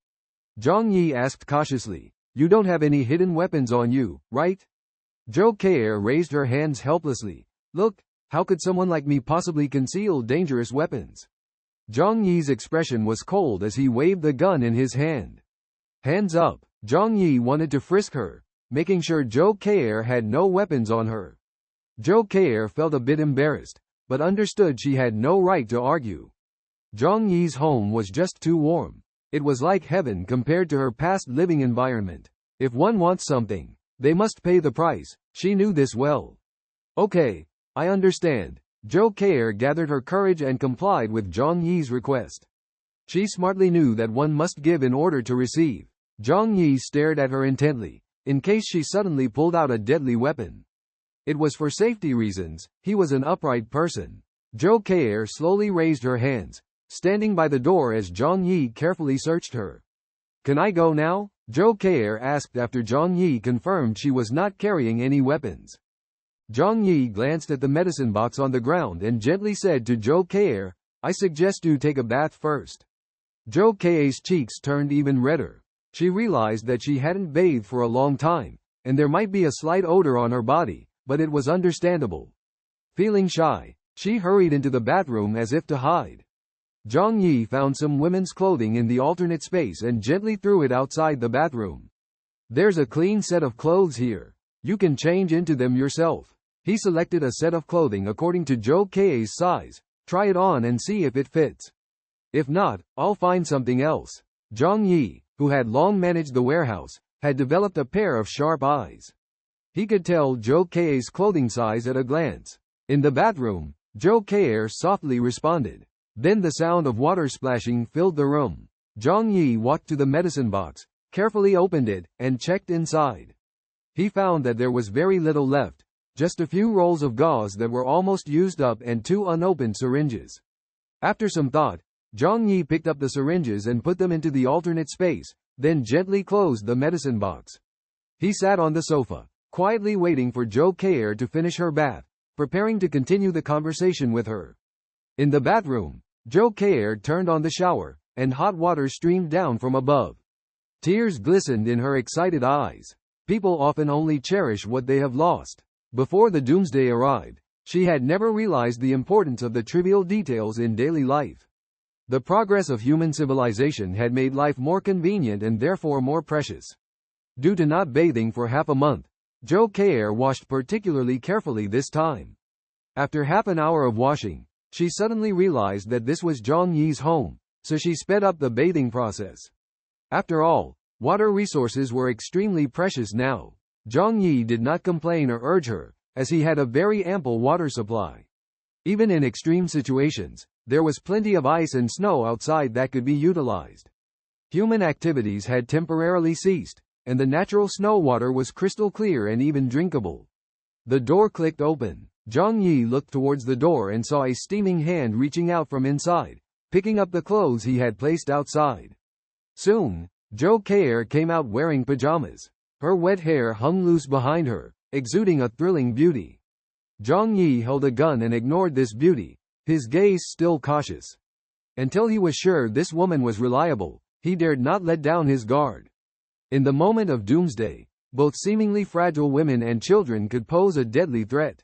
Zhang Yi asked cautiously, "You don't have any hidden weapons on you, right?" Zhou Kei raised her hands helplessly. "Look, how could someone like me possibly conceal dangerous weapons?" Zhang Yi's expression was cold as he waved the gun in his hand. "Hands up!" Zhang Yi wanted to frisk her, making sure Zhou Kei had no weapons on her. Zhou Kei felt a bit embarrassed, but understood she had no right to argue. Zhang Yi's home was just too warm. It was like heaven compared to her past living environment. If one wants something, they must pay the price. She knew this well. "Okay, I understand." Zhou Kei gathered her courage and complied with Zhang Yi's request. She smartly knew that one must give in order to receive. Zhang Yi stared at her intently, in case she suddenly pulled out a deadly weapon. It was for safety reasons. He was an upright person. Zhou Kei slowly raised her hands, standing by the door as Zhang Yi carefully searched her. "Can I go now?" Zhou Kei asked after Zhang Yi confirmed she was not carrying any weapons. Zhang Yi glanced at the medicine box on the ground and gently said to Zhou Kei, "I suggest you take a bath first." Zhou Kei's cheeks turned even redder. She realized that she hadn't bathed for a long time, and there might be a slight odor on her body, but it was understandable. Feeling shy, she hurried into the bathroom as if to hide. Zhang Yi found some women's clothing in the alternate space and gently threw it outside the bathroom. There's a clean set of clothes here. You can change into them yourself. He selected a set of clothing according to Zhou Kei's size. Try it on and see if it fits. If not, I'll find something else. Zhang Yi, who had long managed the warehouse, had developed a pair of sharp eyes. He could tell Zhou Kei's clothing size at a glance. In the bathroom, Zhou Kei softly responded. Then the sound of water splashing filled the room. Zhang Yi walked to the medicine box, carefully opened it, and checked inside. He found that there was very little left, just a few rolls of gauze that were almost used up and 2 unopened syringes. After some thought, Zhang Yi picked up the syringes and put them into the alternate space, then gently closed the medicine box. He sat on the sofa, quietly waiting for Zhou Kei to finish her bath, preparing to continue the conversation with her. In the bathroom, Zhou Kei turned on the shower, and hot water streamed down from above. Tears glistened in her excited eyes. People often only cherish what they have lost. Before the doomsday arrived, she had never realized the importance of the trivial details in daily life. The progress of human civilization had made life more convenient and therefore more precious. Due to not bathing for half a month, Zhou Kei washed particularly carefully this time. After half an hour of washing, she suddenly realized that this was Zhang Yi's home, so she sped up the bathing process. After all, water resources were extremely precious now. Zhang Yi did not complain or urge her, as he had a very ample water supply. Even in extreme situations, there was plenty of ice and snow outside that could be utilized. Human activities had temporarily ceased, and the natural snow water was crystal clear and even drinkable. The door clicked open. Zhang Yi looked towards the door and saw a steaming hand reaching out from inside, picking up the clothes he had placed outside. Soon, Zhou Kei came out wearing pajamas. Her wet hair hung loose behind her, exuding a thrilling beauty. Zhang Yi held a gun and ignored this beauty, his gaze still cautious. Until he was sure this woman was reliable, he dared not let down his guard. In the moment of doomsday, both seemingly fragile women and children could pose a deadly threat.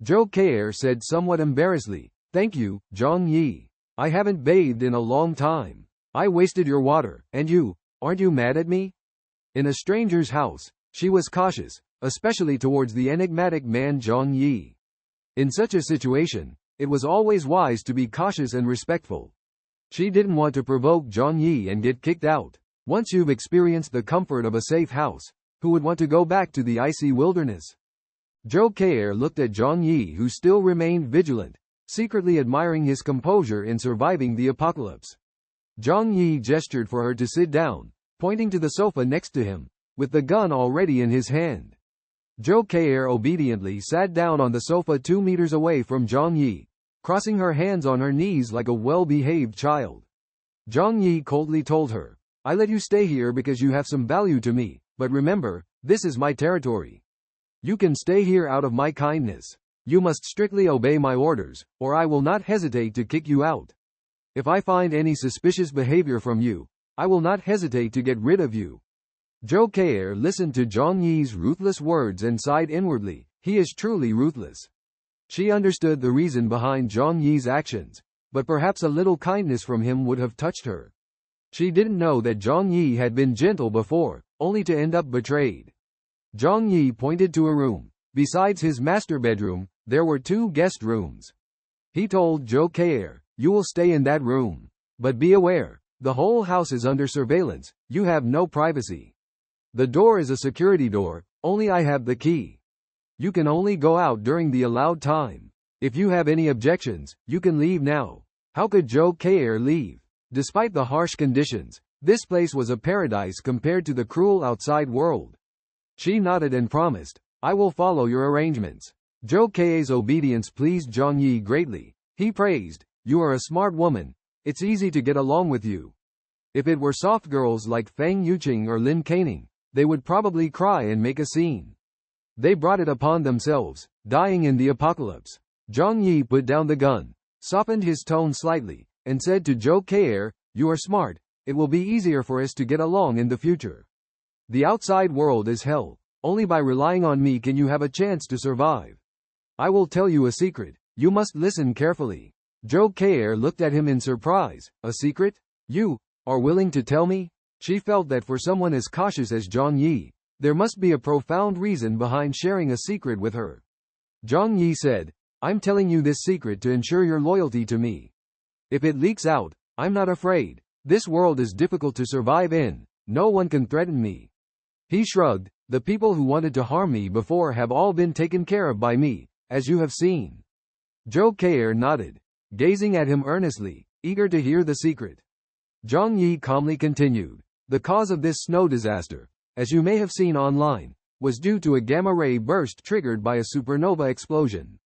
Zhou Kei said somewhat embarrassedly, "Thank you, Zhang Yi. I haven't bathed in a long time. I wasted your water, and aren't you mad at me?" In a stranger's house, she was cautious, especially towards the enigmatic man Zhang Yi. In such a situation, it was always wise to be cautious and respectful. She didn't want to provoke Zhang Yi and get kicked out. Once you've experienced the comfort of a safe house, who would want to go back to the icy wilderness? Zhou Kei looked at Zhang Yi, who still remained vigilant, secretly admiring his composure in surviving the apocalypse. Zhang Yi gestured for her to sit down, pointing to the sofa next to him, with the gun already in his hand. Zhou Kei obediently sat down on the sofa 2 meters away from Zhang Yi, crossing her hands on her knees like a well-behaved child. Zhang Yi coldly told her, "I let you stay here because you have some value to me, but remember, this is my territory. You can stay here out of my kindness. You must strictly obey my orders, or I will not hesitate to kick you out. If I find any suspicious behavior from you, I will not hesitate to get rid of you." Zhou Kei listened to Zhang Yi's ruthless words and sighed inwardly. He is truly ruthless. She understood the reason behind Zhang Yi's actions, but perhaps a little kindness from him would have touched her. She didn't know that Zhang Yi had been gentle before, only to end up betrayed. Zhang Yi pointed to a room. Besides his master bedroom, there were 2 guest rooms. He told Zhou Kei, "You will stay in that room. But be aware, the whole house is under surveillance, you have no privacy. The door is a security door, only I have the key. You can only go out during the allowed time. If you have any objections, you can leave now." How could Zhou Kei leave? Despite the harsh conditions, this place was a paradise compared to the cruel outside world. She nodded and promised, "I will follow your arrangements." Zhou Kei's obedience pleased Zhang Yi greatly. He praised, "You are a smart woman. It's easy to get along with you. If it were soft girls like Fang Yuqing or Lin Caning, they would probably cry and make a scene. They brought it upon themselves, dying in the apocalypse." Zhang Yi put down the gun, softened his tone slightly, and said to Zhou Kei, "You are smart. It will be easier for us to get along in the future. The outside world is hell. Only by relying on me can you have a chance to survive. I will tell you a secret. You must listen carefully. Zhou Keir looked at him in surprise. A secret? You are willing to tell me? She felt that for someone as cautious as Zhang Yi, there must be a profound reason behind sharing a secret with her. Zhang Yi said, I'm telling you this secret to ensure your loyalty to me. If it leaks out, I'm not afraid. This world is difficult to survive in. No one can threaten me. He shrugged. The people who wanted to harm me before have all been taken care of by me, as you have seen. Zhou Keir nodded, gazing at him earnestly, eager to hear the secret. Zhang Yi calmly continued. The cause of this snow disaster, as you may have seen online, was due to a gamma-ray burst triggered by a supernova explosion.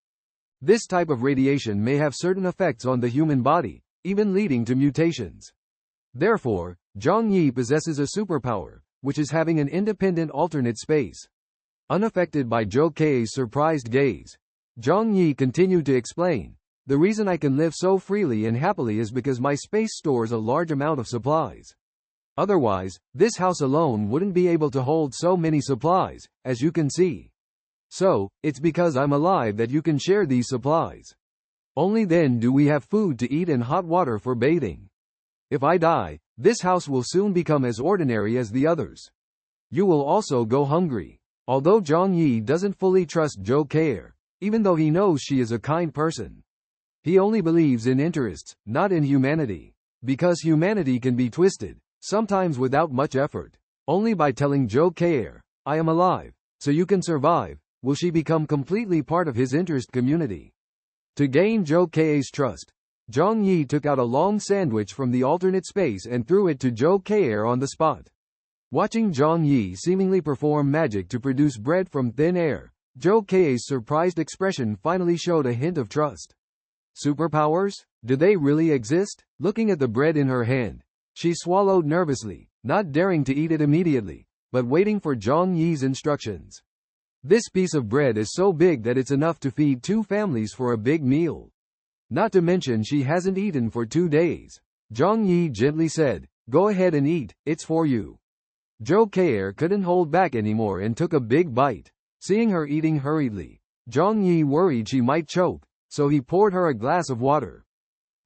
This type of radiation may have certain effects on the human body, even leading to mutations. Therefore, Zhang Yi possesses a superpower, which is having an independent alternate space. Unaffected by Zhou Keir's surprised gaze, Zhang Yi continued to explain, the reason I can live so freely and happily is because my space stores a large amount of supplies. Otherwise, this house alone wouldn't be able to hold so many supplies, as you can see. So, it's because I'm alive that you can share these supplies. Only then do we have food to eat and hot water for bathing. If I die, this house will soon become as ordinary as the others. You will also go hungry. Although Zhang Yi doesn't fully trust Zhou Keir, even though he knows she is a kind person, he only believes in interests, not in humanity. Because humanity can be twisted, sometimes without much effort. Only by telling Zhou Keir, I am alive, so you can survive, will she become completely part of his interest community. To gain Zhou Keir's trust, Zhang Yi took out a long sandwich from the alternate space and threw it to Zhou Keir on the spot. Watching Zhang Yi seemingly perform magic to produce bread from thin air, Zhou Keir's surprised expression finally showed a hint of trust. Superpowers? Do they really exist? Looking at the bread in her hand, she swallowed nervously, not daring to eat it immediately, but waiting for Zhang Yi's instructions. This piece of bread is so big that it's enough to feed 2 families for a big meal. Not to mention she hasn't eaten for 2 days. Zhang Yi gently said, go ahead and eat, it's for you. Zhou Keir couldn't hold back anymore and took a big bite. Seeing her eating hurriedly, Zhang Yi worried she might choke, so he poured her a glass of water.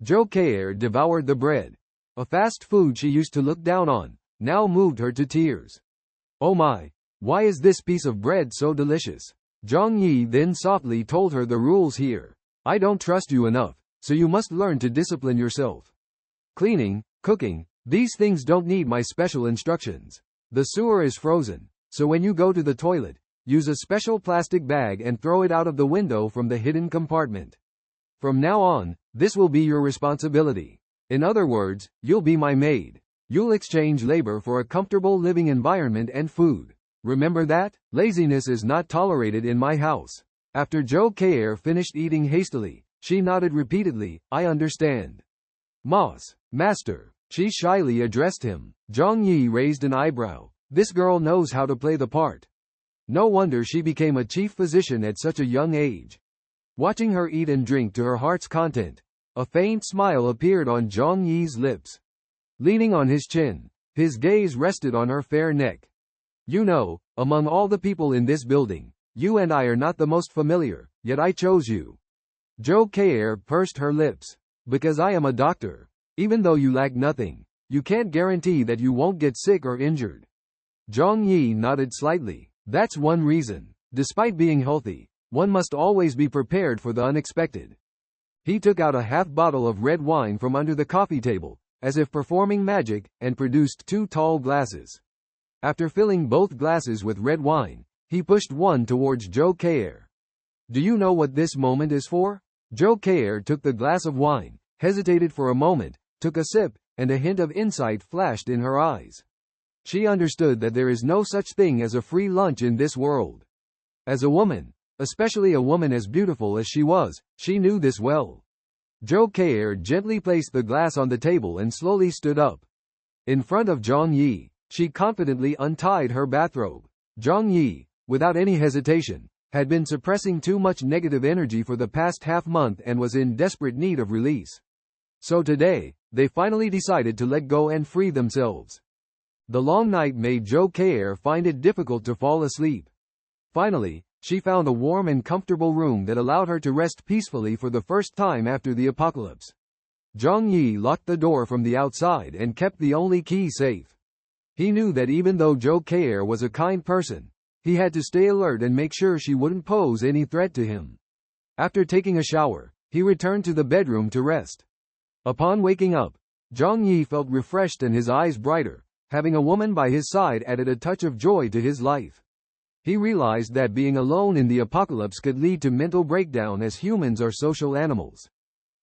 Zhou Keir devoured the bread. A fast food she used to look down on, now moved her to tears. Oh my, why is this piece of bread so delicious? Zhang Yi then softly told her the rules here. I don't trust you enough, so you must learn to discipline yourself. Cleaning, cooking, these things don't need my special instructions. The sewer is frozen, so when you go to the toilet, use a special plastic bag and throw it out of the window from the hidden compartment. From now on, this will be your responsibility. In other words, you'll be my maid. You'll exchange labor for a comfortable living environment and food. Remember that? Laziness is not tolerated in my house. After Zhou Keir finished eating hastily, she nodded repeatedly, I understand. Master. She shyly addressed him. Zhang Yi raised an eyebrow. This girl knows how to play the part. No wonder she became a chief physician at such a young age. Watching her eat and drink to her heart's content, a faint smile appeared on Zhang Yi's lips. Leaning on his chin, his gaze rested on her fair neck. You know, among all the people in this building, you and I are not the most familiar, yet I chose you. Zhou Keir pursed her lips. Because I am a doctor. Even though you lack nothing, you can't guarantee that you won't get sick or injured. Zhang Yi nodded slightly. That's one reason. Despite being healthy, one must always be prepared for the unexpected. He took out a half bottle of red wine from under the coffee table, as if performing magic, and produced 2 tall glasses. After filling both glasses with red wine, he pushed one towards Zhou Keir. Do you know what this moment is for? Zhou Keir took the glass of wine, hesitated for a moment, took a sip, and a hint of insight flashed in her eyes. She understood that there is no such thing as a free lunch in this world. As a woman, especially a woman as beautiful as she was, she knew this well. Zhou Keir gently placed the glass on the table and slowly stood up. In front of Zhang Yi, she confidently untied her bathrobe. Zhang Yi, without any hesitation, had been suppressing too much negative energy for the past half-month and was in desperate need of release. So today, they finally decided to let go and free themselves. The long night made Zhou Keir find it difficult to fall asleep. Finally, she found a warm and comfortable room that allowed her to rest peacefully for the first time after the apocalypse. Zhang Yi locked the door from the outside and kept the only key safe. He knew that even though Zhou Keir was a kind person, he had to stay alert and make sure she wouldn't pose any threat to him. After taking a shower, he returned to the bedroom to rest. Upon waking up, Zhang Yi felt refreshed and his eyes brighter. Having a woman by his side added a touch of joy to his life. He realized that being alone in the apocalypse could lead to mental breakdown, as humans are social animals.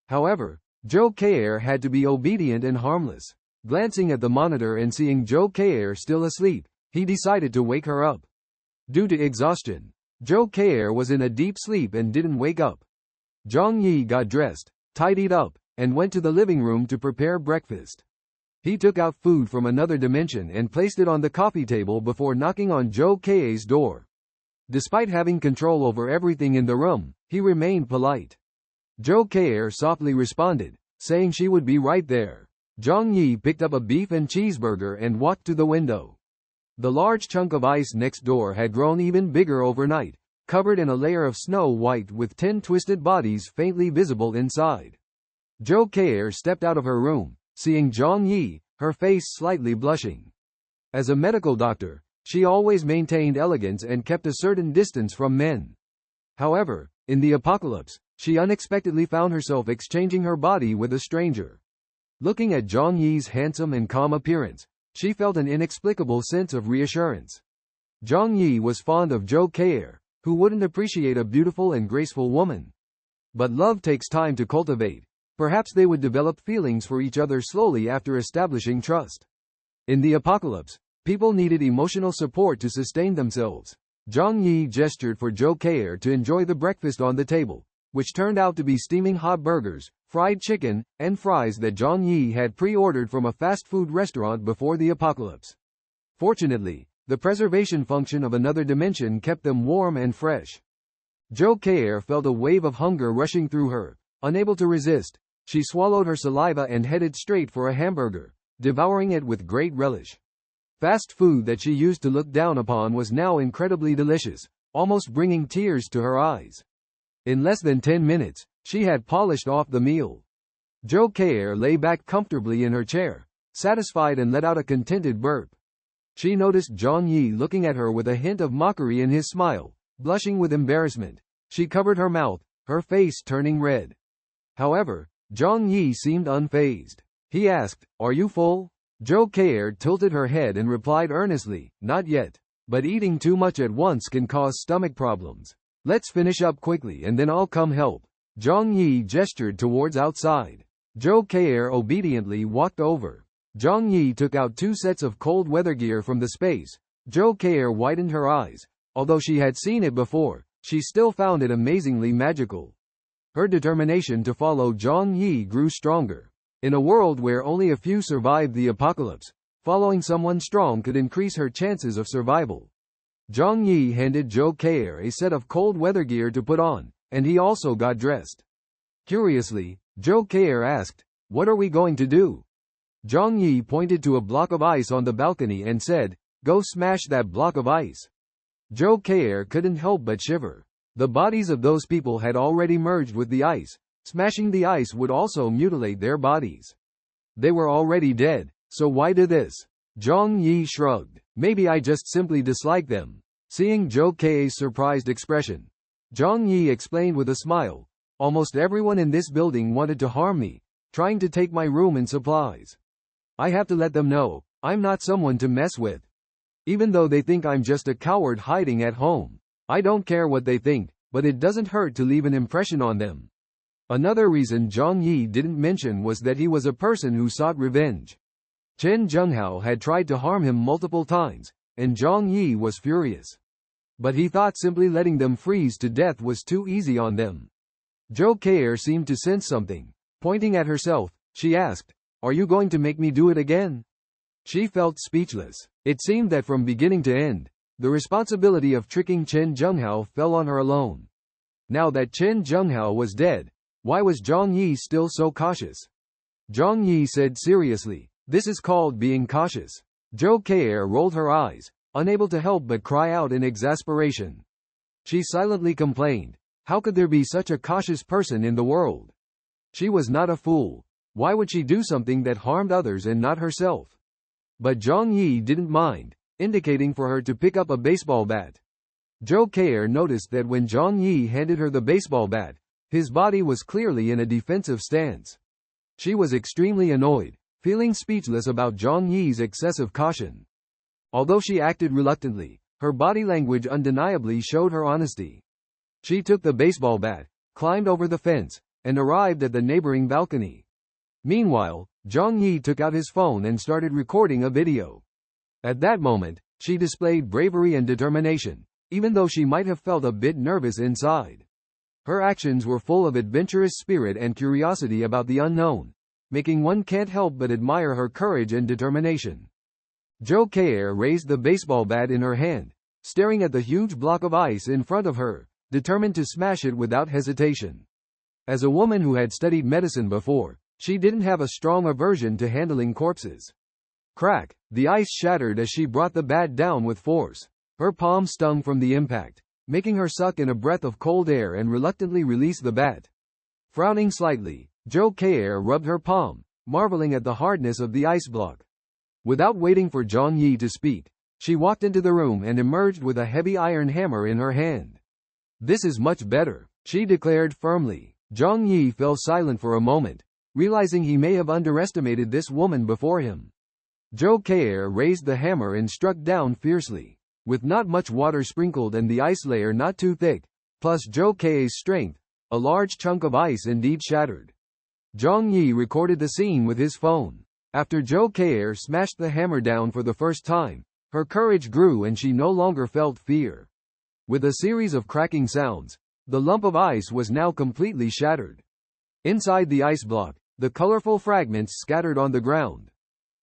However, Zhou Keir had to be obedient and harmless. Glancing at the monitor and seeing Zhou Keir still asleep, he decided to wake her up. Due to exhaustion, Zhou Keir was in a deep sleep and didn't wake up. Zhang Yi got dressed, tidied up, and went to the living room to prepare breakfast. He took out food from another dimension and placed it on the coffee table before knocking on Zhou Keir's door. Despite having control over everything in the room, he remained polite. Zhou Keir softly responded, saying she would be right there. Zhang Yi picked up a beef and cheeseburger and walked to the window. The large chunk of ice next door had grown even bigger overnight, covered in a layer of snow white with 10 twisted bodies faintly visible inside. Zhou Keir stepped out of her room, seeing Zhang Yi, her face slightly blushing. As a medical doctor, she always maintained elegance and kept a certain distance from men. However, in the apocalypse, she unexpectedly found herself exchanging her body with a stranger. Looking at Zhang Yi's handsome and calm appearance, she felt an inexplicable sense of reassurance. Zhang Yi was fond of Zhou Keir, who wouldn't appreciate a beautiful and graceful woman. But love takes time to cultivate. Perhaps they would develop feelings for each other slowly after establishing trust. In the apocalypse, people needed emotional support to sustain themselves. Zhang Yi gestured for Zhou Keir to enjoy the breakfast on the table, which turned out to be steaming hot burgers, fried chicken, and fries that Zhang Yi had pre-ordered from a fast food restaurant before the apocalypse. Fortunately, the preservation function of another dimension kept them warm and fresh. Zhou Keir felt a wave of hunger rushing through her. Unable to resist, she swallowed her saliva and headed straight for a hamburger, devouring it with great relish. Fast food that she used to look down upon was now incredibly delicious, almost bringing tears to her eyes. In less than 10 minutes, she had polished off the meal. Zhou Keir lay back comfortably in her chair, satisfied, and let out a contented burp. She noticed Zhang Yi looking at her with a hint of mockery in his smile. Blushing with embarrassment, she covered her mouth, her face turning red. However, Zhang Yi seemed unfazed. He asked, "Are you full?" Zhou Keir tilted her head and replied earnestly, "Not yet. But eating too much at once can cause stomach problems. Let's finish up quickly and then I'll come help." Zhang Yi gestured towards outside. Zhou Keir obediently walked over. Zhang Yi took out 2 sets of cold weather gear from the space. Zhou Keir widened her eyes. Although she had seen it before, she still found it amazingly magical. Her determination to follow Zhang Yi grew stronger. In a world where only a few survived the apocalypse, following someone strong could increase her chances of survival. Zhang Yi handed Zhou Keir a set of cold weather gear to put on, and he also got dressed. Curiously, Zhou Keir asked, "What are we going to do?" Zhang Yi pointed to a block of ice on the balcony and said, "Go smash that block of ice." Zhou Keir couldn't help but shiver. The bodies of those people had already merged with the ice. Smashing the ice would also mutilate their bodies. They were already dead, so why do this? Zhang Yi shrugged. "Maybe I just simply dislike them." Seeing Zhou Keir's surprised expression, Zhang Yi explained with a smile, "Almost everyone in this building wanted to harm me, trying to take my room and supplies. I have to let them know, I'm not someone to mess with. Even though they think I'm just a coward hiding at home. I don't care what they think, but it doesn't hurt to leave an impression on them." Another reason Zhang Yi didn't mention was that he was a person who sought revenge. Chen Zhenghao had tried to harm him multiple times, and Zhang Yi was furious. But he thought simply letting them freeze to death was too easy on them. Zhou Keir seemed to sense something. Pointing at herself, she asked, "Are you going to make me do it again?" She felt speechless. It seemed that from beginning to end, the responsibility of tricking Chen Zhenghao fell on her alone. Now that Chen Zhenghao was dead, why was Zhang Yi still so cautious? Zhang Yi said seriously, "This is called being cautious." Zhou Keir rolled her eyes, unable to help but cry out in exasperation. She silently complained. How could there be such a cautious person in the world? She was not a fool. Why would she do something that harmed others and not herself? But Zhang Yi didn't mind, indicating for her to pick up a baseball bat. Zhou Kei noticed that when Zhang Yi handed her the baseball bat, his body was clearly in a defensive stance. She was extremely annoyed, feeling speechless about Zhang Yi's excessive caution. Although she acted reluctantly, her body language undeniably showed her honesty. She took the baseball bat, climbed over the fence, and arrived at the neighboring balcony. Meanwhile, Zhang Yi took out his phone and started recording a video. At that moment, she displayed bravery and determination, even though she might have felt a bit nervous inside. Her actions were full of adventurous spirit and curiosity about the unknown, making one can't help but admire her courage and determination. Zhou Kei raised the baseball bat in her hand, staring at the huge block of ice in front of her, determined to smash it without hesitation. As a woman who had studied medicine before, she didn't have a strong aversion to handling corpses. Crack! The ice shattered as she brought the bat down with force. Her palm stung from the impact, making her suck in a breath of cold air and reluctantly release the bat. Frowning slightly, Zhou Kei rubbed her palm, marveling at the hardness of the ice block. Without waiting for Zhang Yi to speak, she walked into the room and emerged with a heavy iron hammer in her hand. This is much better, she declared firmly. Zhang Yi fell silent for a moment, realizing he may have underestimated this woman before him. Zhou Kei raised the hammer and struck down fiercely. With not much water sprinkled and the ice layer not too thick, plus Zhou Kei's strength, a large chunk of ice indeed shattered. Zhang Yi recorded the scene with his phone. After Zhou Kei smashed the hammer down for the first time, her courage grew and she no longer felt fear. With a series of cracking sounds, the lump of ice was now completely shattered. Inside the ice block, the colorful fragments scattered on the ground.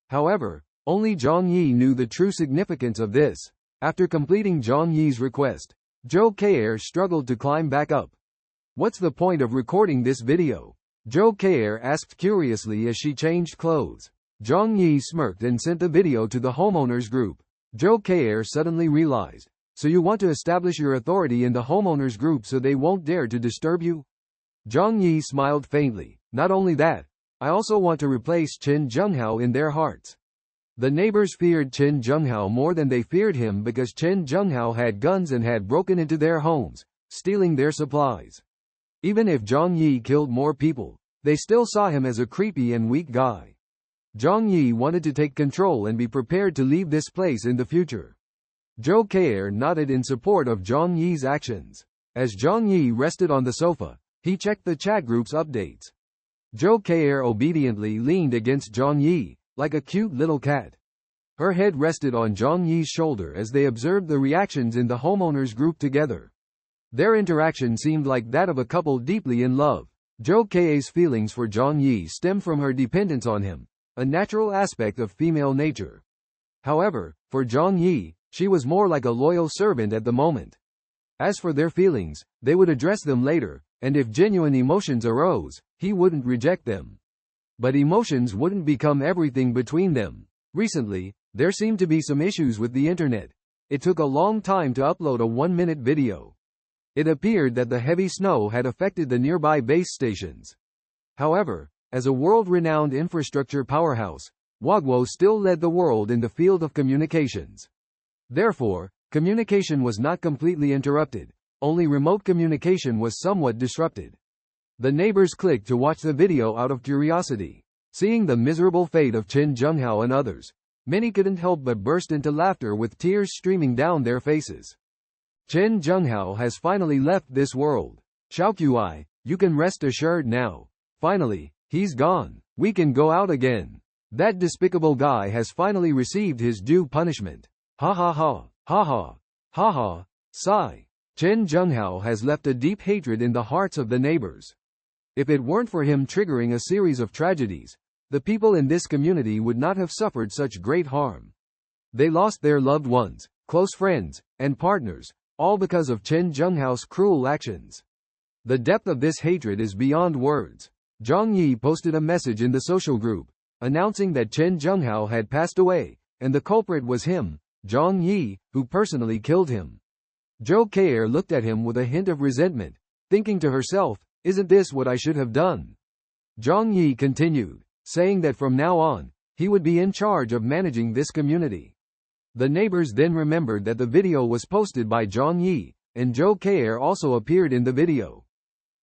However, only Zhang Yi knew the true significance of this. After completing Zhang Yi's request, Zhou Kei struggled to climb back up. What's the point of recording this video? Zhou Kei asked curiously as she changed clothes. Zhang Yi smirked and sent the video to the homeowners group. Zhou Kei suddenly realized, so you want to establish your authority in the homeowners group so they won't dare to disturb you? Zhang Yi smiled faintly. Not only that, I also want to replace Chen Zhenghao in their hearts. The neighbors feared Chen Zhenghao more than they feared him because Chen Zhenghao had guns and had broken into their homes, stealing their supplies. Even if Zhang Yi killed more people, they still saw him as a creepy and weak guy. Zhang Yi wanted to take control and be prepared to leave this place in the future. Zhou Kei nodded in support of Zhang Yi's actions. As Zhang Yi rested on the sofa, he checked the chat group's updates. Zhou Kei obediently leaned against Zhang Yi, like a cute little cat. Her head rested on Zhang Yi's shoulder as they observed the reactions in the homeowners group together. Their interaction seemed like that of a couple deeply in love. Zhou Kei's feelings for Zhang Yi stemmed from her dependence on him, a natural aspect of female nature. However, for Zhang Yi, she was more like a loyal servant at the moment. As for their feelings, they would address them later, and if genuine emotions arose, he wouldn't reject them. But emotions wouldn't become everything between them. Recently, there seemed to be some issues with the internet. It took a long time to upload a 1-minute video. It appeared that the heavy snow had affected the nearby base stations. However, as a world-renowned infrastructure powerhouse, Wagwo still led the world in the field of communications. Therefore, communication was not completely interrupted, only remote communication was somewhat disrupted. The neighbors clicked to watch the video out of curiosity. Seeing the miserable fate of Chen Zhenghao and others, many couldn't help but burst into laughter with tears streaming down their faces. Chen Zhenghao has finally left this world. Xiaoqui, you can rest assured now. Finally, he's gone. We can go out again. That despicable guy has finally received his due punishment. Ha ha ha, ha ha, ha ha, sigh. Chen Zhenghao has left a deep hatred in the hearts of the neighbors. If it weren't for him triggering a series of tragedies, the people in this community would not have suffered such great harm. They lost their loved ones, close friends, and partners, all because of Chen Zhenghao's cruel actions. The depth of this hatred is beyond words. Zhang Yi posted a message in the social group, announcing that Chen Zhenghao had passed away, and the culprit was him, Zhang Yi, who personally killed him. Zhou Kei looked at him with a hint of resentment, thinking to herself, isn't this what I should have done? Zhang Yi continued, saying that from now on, he would be in charge of managing this community. The neighbors then remembered that the video was posted by Zhang Yi, and Zhou Kei also appeared in the video.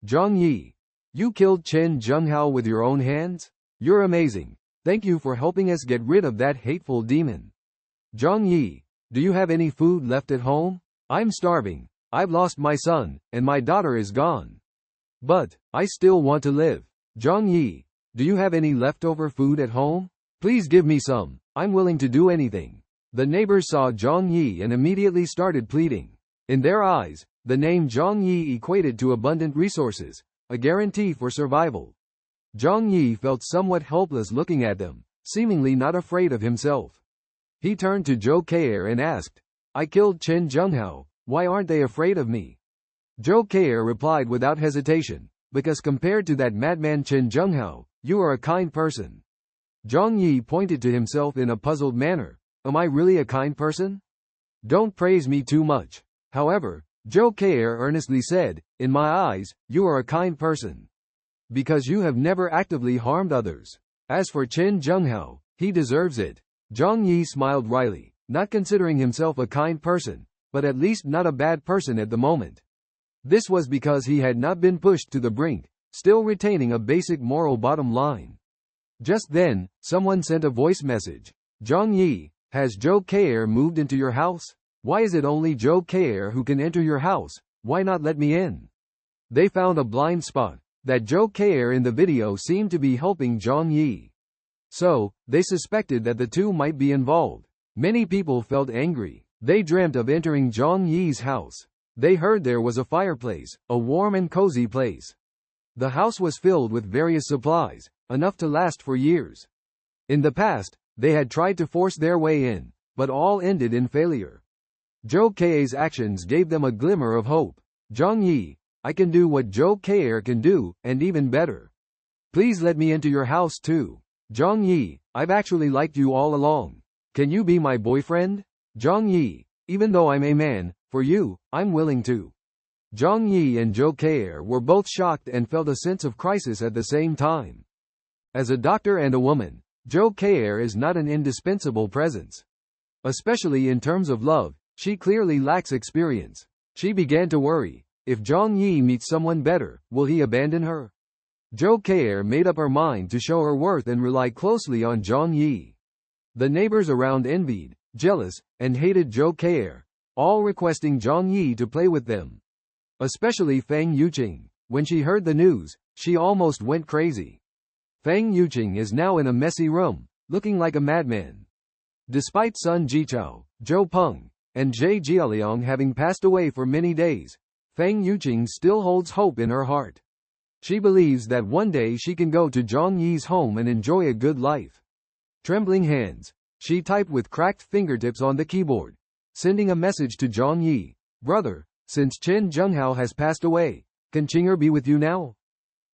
Zhang Yi, you killed Chen Zhenghao with your own hands? You're amazing. Thank you for helping us get rid of that hateful demon. Zhang Yi, do you have any food left at home? I'm starving. I've lost my son, and my daughter is gone. But, I still want to live. Zhang Yi, do you have any leftover food at home? Please give me some. I'm willing to do anything. The neighbors saw Zhang Yi and immediately started pleading. In their eyes, the name Zhang Yi equated to abundant resources, a guarantee for survival. Zhang Yi felt somewhat helpless looking at them, seemingly not afraid of himself. He turned to Zhou Kei and asked, I killed Chen Zhenghao, why aren't they afraid of me? Zhou Kei replied without hesitation, because compared to that madman Chen Zhenghao, you are a kind person. Zhang Yi pointed to himself in a puzzled manner, am I really a kind person? Don't praise me too much. However, Zhou Kei earnestly said, in my eyes, you are a kind person. Because you have never actively harmed others. As for Chen Zhenghao, he deserves it. Zhang Yi smiled wryly, not considering himself a kind person, but at least not a bad person at the moment. This was because he had not been pushed to the brink, still retaining a basic moral bottom line. Just then, someone sent a voice message. Zhang Yi, has Zhou Kei moved into your house? Why is it only Zhou Kei who can enter your house? Why not let me in? They found a blind spot. That Zhou Kei in the video seemed to be helping Zhang Yi. So, they suspected that the two might be involved. Many people felt angry. They dreamt of entering Zhang Yi's house. They heard there was a fireplace, a warm and cozy place. The house was filled with various supplies, enough to last for years. In the past, they had tried to force their way in, but all ended in failure. Zhou Kei's actions gave them a glimmer of hope. Zhang Yi, I can do what Zhou Kei can do, and even better. Please let me into your house too. Zhang Yi, I've actually liked you all along. Can you be my boyfriend? Zhang Yi, even though I'm a man, for you, I'm willing to. Zhang Yi and Zhou Kei were both shocked and felt a sense of crisis at the same time. As a doctor and a woman, Zhou Kei is not an indispensable presence. Especially in terms of love, she clearly lacks experience. She began to worry. If Zhang Yi meets someone better, will he abandon her? Zhou Kei made up her mind to show her worth and rely closely on Zhang Yi. The neighbors around envied, jealous, and hated Zhou Kei, all requesting Zhang Yi to play with them. Especially Feng Yuqing. When she heard the news, she almost went crazy. Feng Yuqing is now in a messy room, looking like a madman. Despite Sun Jichao, Zhou Peng, and Zhe Jialiang having passed away for many days, Feng Yuqing still holds hope in her heart. She believes that one day she can go to Zhang Yi's home and enjoy a good life. Trembling hands, she typed with cracked fingertips on the keyboard, sending a message to Zhang Yi. Brother, since Chen Zhenghao has passed away, can Qing'er be with you now?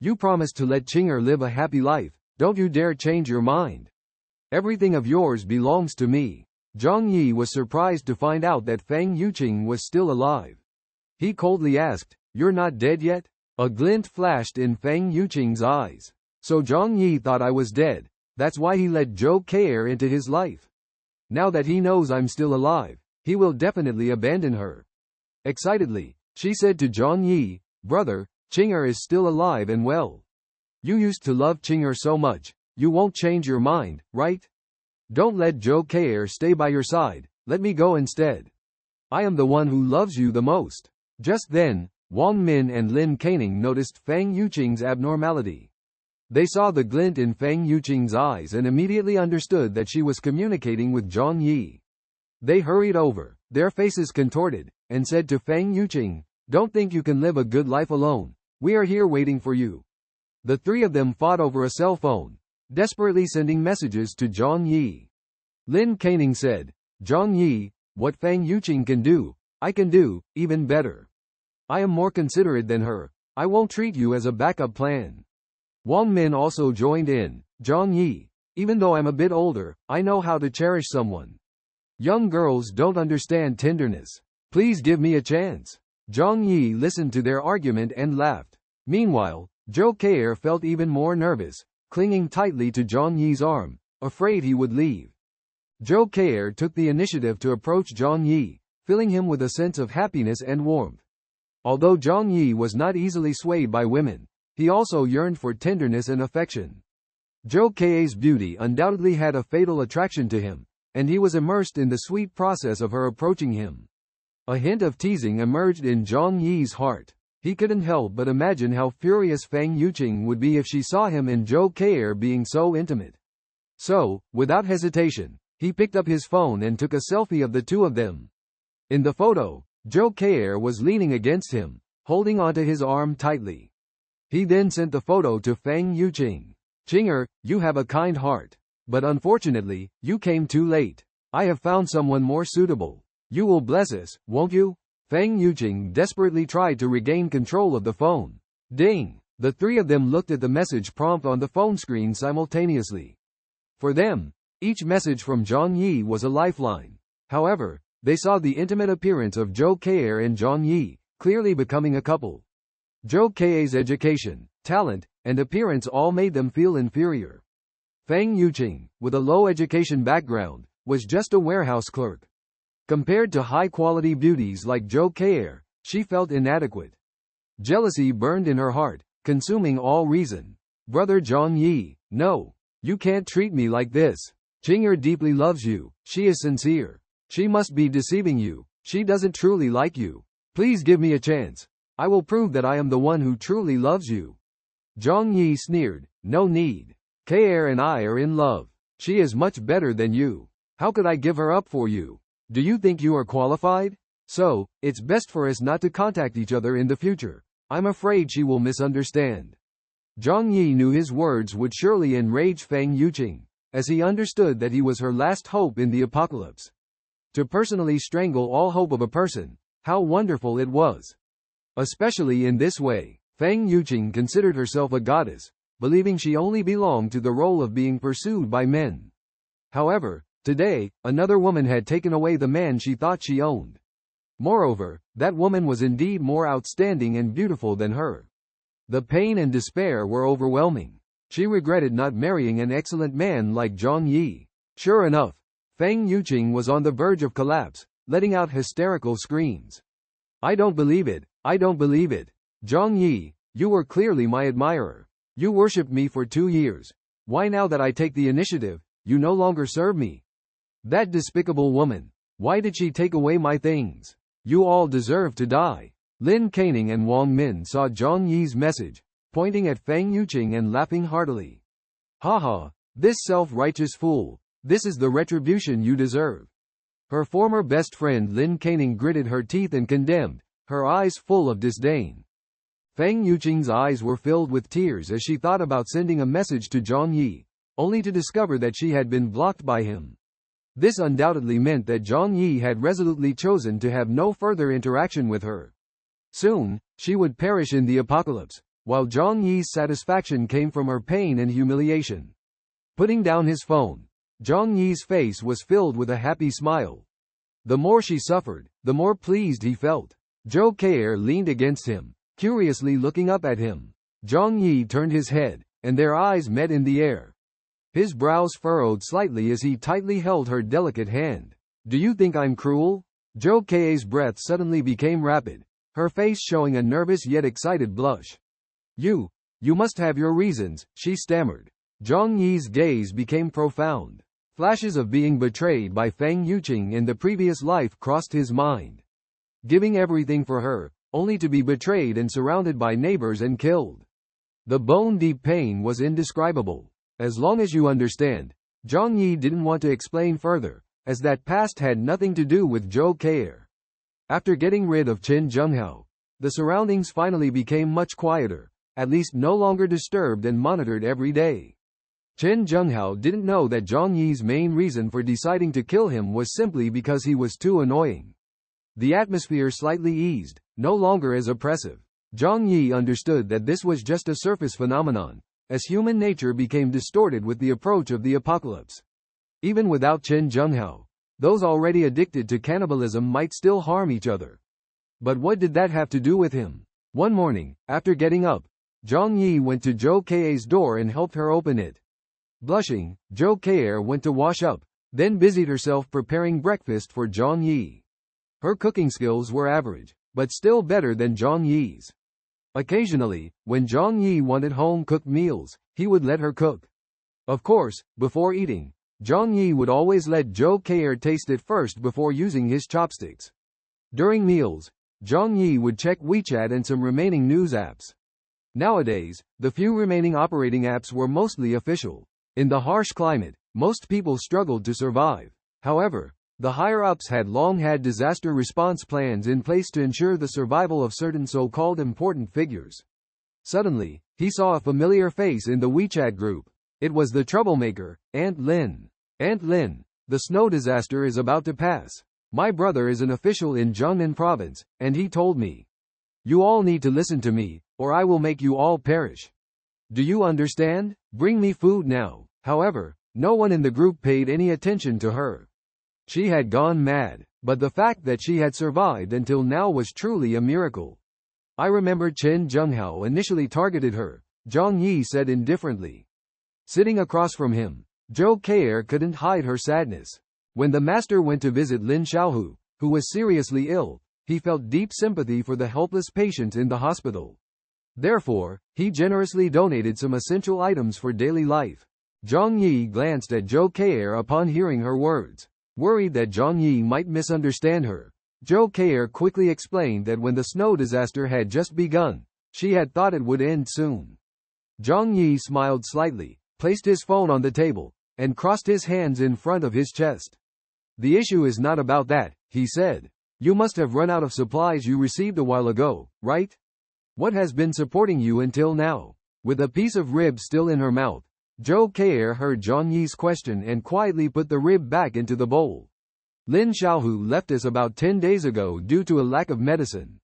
You promised to let Qing'er live a happy life, don't you dare change your mind. Everything of yours belongs to me. Zhang Yi was surprised to find out that Feng Yuqing was still alive. He coldly asked, you're not dead yet? A glint flashed in Feng Yuqing's eyes. So Zhang Yi thought I was dead. That's why he let Zhou Kei into his life. Now that he knows I'm still alive, he will definitely abandon her. Excitedly, she said to Zhang Yi, brother, Qing'er is still alive and well. You used to love Qing'er so much, you won't change your mind, right? Don't let Zhou Kei stay by your side, let me go instead. I am the one who loves you the most. Just then, Wang Min and Lin Kaining noticed Feng Yuqing's abnormality. They saw the glint in Feng Yuqing's eyes and immediately understood that she was communicating with Zhang Yi. They hurried over, their faces contorted, and said to Feng Yuqing, don't think you can live a good life alone. We are here waiting for you. The three of them fought over a cell phone, desperately sending messages to Zhang Yi. Lin Kaining said, Zhang Yi, what Feng Yuqing can do, I can do, even better. I am more considerate than her. I won't treat you as a backup plan. Wang Min also joined in. Zhang Yi, even though I'm a bit older, I know how to cherish someone. Young girls don't understand tenderness. Please give me a chance. Zhang Yi listened to their argument and laughed. Meanwhile, Zhou Kei felt even more nervous, clinging tightly to Zhang Yi's arm, afraid he would leave. Zhou Kei took the initiative to approach Zhang Yi, filling him with a sense of happiness and warmth. Although Zhang Yi was not easily swayed by women, he also yearned for tenderness and affection. Zhou Kei's beauty undoubtedly had a fatal attraction to him, and he was immersed in the sweet process of her approaching him. A hint of teasing emerged in Zhang Yi's heart. He couldn't help but imagine how furious Fang Yuqing would be if she saw him and Zhou Kei being so intimate. So, without hesitation, he picked up his phone and took a selfie of the two of them. In the photo, Zhou Kei was leaning against him, holding onto his arm tightly. He then sent the photo to Fang Yuqing. Qinger, you have a kind heart. But unfortunately, you came too late. I have found someone more suitable. You will bless us, won't you? Fang Yuqing desperately tried to regain control of the phone. Ding! The three of them looked at the message prompt on the phone screen simultaneously. For them, each message from Zhang Yi was a lifeline. However, they saw the intimate appearance of Zhou Kei and Zhang Yi, clearly becoming a couple. Zhou Kei's education, talent, and appearance all made them feel inferior. Fang Yuqing, with a low education background, was just a warehouse clerk. Compared to high-quality beauties like Zhou Kei, she felt inadequate. Jealousy burned in her heart, consuming all reason. Brother Zhang Yi, no. You can't treat me like this. Qinger deeply loves you. She is sincere. She must be deceiving you. She doesn't truly like you. Please give me a chance. I will prove that I am the one who truly loves you. Zhang Yi sneered. No need. Kei and I are in love. She is much better than you. How could I give her up for you? Do you think you are qualified? So, it's best for us not to contact each other in the future. I'm afraid she will misunderstand. Zhang Yi knew his words would surely enrage Fang Yuqing, as he understood that he was her last hope in the apocalypse. To personally strangle all hope of a person, how wonderful it was. Especially in this way, Fang Yuqing considered herself a goddess, believing she only belonged to the role of being pursued by men. However, today, another woman had taken away the man she thought she owned. Moreover, that woman was indeed more outstanding and beautiful than her. The pain and despair were overwhelming. She regretted not marrying an excellent man like Zhang Yi. Sure enough, Fang Yuqing was on the verge of collapse, letting out hysterical screams. I don't believe it. I don't believe it. Zhang Yi, you were clearly my admirer. You worshipped me for 2 years. Why now that I take the initiative, you no longer serve me? That despicable woman. Why did she take away my things? You all deserve to die. Lin Caning and Wang Min saw Zhang Yi's message, pointing at Fang Yuqing and laughing heartily. Haha, this self-righteous fool. This is the retribution you deserve. Her former best friend Lin Caning gritted her teeth and condemned, her eyes full of disdain. Fang Yuqing's eyes were filled with tears as she thought about sending a message to Zhang Yi, only to discover that she had been blocked by him. This undoubtedly meant that Zhang Yi had resolutely chosen to have no further interaction with her. Soon, she would perish in the apocalypse, while Zhang Yi's satisfaction came from her pain and humiliation. Putting down his phone, Zhang Yi's face was filled with a happy smile. The more she suffered, the more pleased he felt. Zhou Kei leaned against him, curiously looking up at him. Zhang Yi turned his head, and their eyes met in the air. His brows furrowed slightly as he tightly held her delicate hand. Do you think I'm cruel? Zhou Kei's breath suddenly became rapid, her face showing a nervous yet excited blush. You must have your reasons, she stammered. Zhang Yi's gaze became profound. Flashes of being betrayed by Fang Yuqing in the previous life crossed his mind. Giving everything for her, only to be betrayed and surrounded by neighbors and killed. The bone-deep pain was indescribable. As long as you understand, Zhang Yi didn't want to explain further, as that past had nothing to do with Zhou Kei. After getting rid of Chen Zhenghao, the surroundings finally became much quieter, at least no longer disturbed and monitored every day. Chen Zhenghao didn't know that Zhang Yi's main reason for deciding to kill him was simply because he was too annoying. The atmosphere slightly eased, no longer as oppressive. Zhang Yi understood that this was just a surface phenomenon, as human nature became distorted with the approach of the apocalypse. Even without Chen Zhenghao, Those already addicted to cannibalism might still harm each other. But what did that have to do with him? One morning, after getting up, Zhang Yi went to Zhou Kei's door and helped her open it. Blushing, Zhou Kei went to wash up, then busied herself preparing breakfast for Zhang Yi. Her cooking skills were average, but still better than Zhang Yi's. Occasionally, when Zhang Yi wanted home-cooked meals, he would let her cook. Of course, before eating, Zhang Yi would always let Zhou Kei taste it first before using his chopsticks. During meals, Zhang Yi would check WeChat and some remaining news apps. Nowadays, the few remaining operating apps were mostly official. In the harsh climate, most people struggled to survive. However, the higher-ups had long had disaster response plans in place to ensure the survival of certain so-called important figures. Suddenly, he saw a familiar face in the WeChat group. It was the troublemaker, Aunt Lin. Aunt Lin, the snow disaster is about to pass. My brother is an official in Jiangnan province, and he told me. You all need to listen to me, or I will make you all perish. Do you understand? Bring me food now. However, no one in the group paid any attention to her. She had gone mad, but the fact that she had survived until now was truly a miracle. I remember Chen Zhenghao initially targeted her, Zhang Yi said indifferently. Sitting across from him, Zhou Kei couldn't hide her sadness. When the master went to visit Lin Xiaohu, who was seriously ill, he felt deep sympathy for the helpless patient in the hospital. Therefore, he generously donated some essential items for daily life. Zhang Yi glanced at Zhou Kei upon hearing her words. Worried that Zhang Yi might misunderstand her, Zhou Kei quickly explained that when the snow disaster had just begun, she had thought it would end soon. Zhang Yi smiled slightly, placed his phone on the table, and crossed his hands in front of his chest. The issue is not about that, he said. You must have run out of supplies you received a while ago, right? What has been supporting you until now? With a piece of rib still in her mouth, Zhou Kei heard Zhang Yi's question and quietly put the rib back into the bowl. Lin Xiaohu left us about 10 days ago due to a lack of medicine.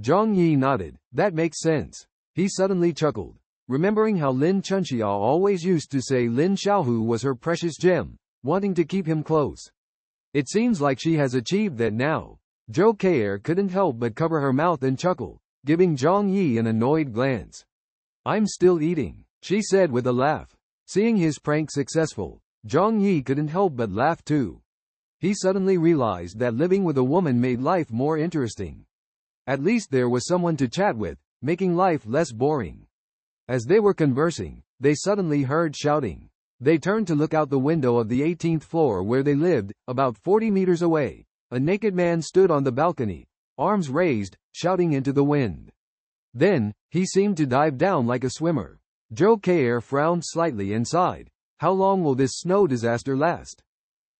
Zhang Yi nodded. That makes sense. He suddenly chuckled, remembering how Lin Chunxiao always used to say Lin Xiaohu was her precious gem, wanting to keep him close. It seems like she has achieved that now. Zhou Kei couldn't help but cover her mouth and chuckle, giving Zhang Yi an annoyed glance. I'm still eating, she said with a laugh. Seeing his prank successful, Zhang Yi couldn't help but laugh too. He suddenly realized that living with a woman made life more interesting. At least there was someone to chat with, making life less boring. As they were conversing, they suddenly heard shouting. They turned to look out the window of the 18th floor where they lived, about 40 meters away. A naked man stood on the balcony, arms raised, shouting into the wind. Then, he seemed to dive down like a swimmer. Zhou Kei frowned slightly and sighed. How long will this snow disaster last?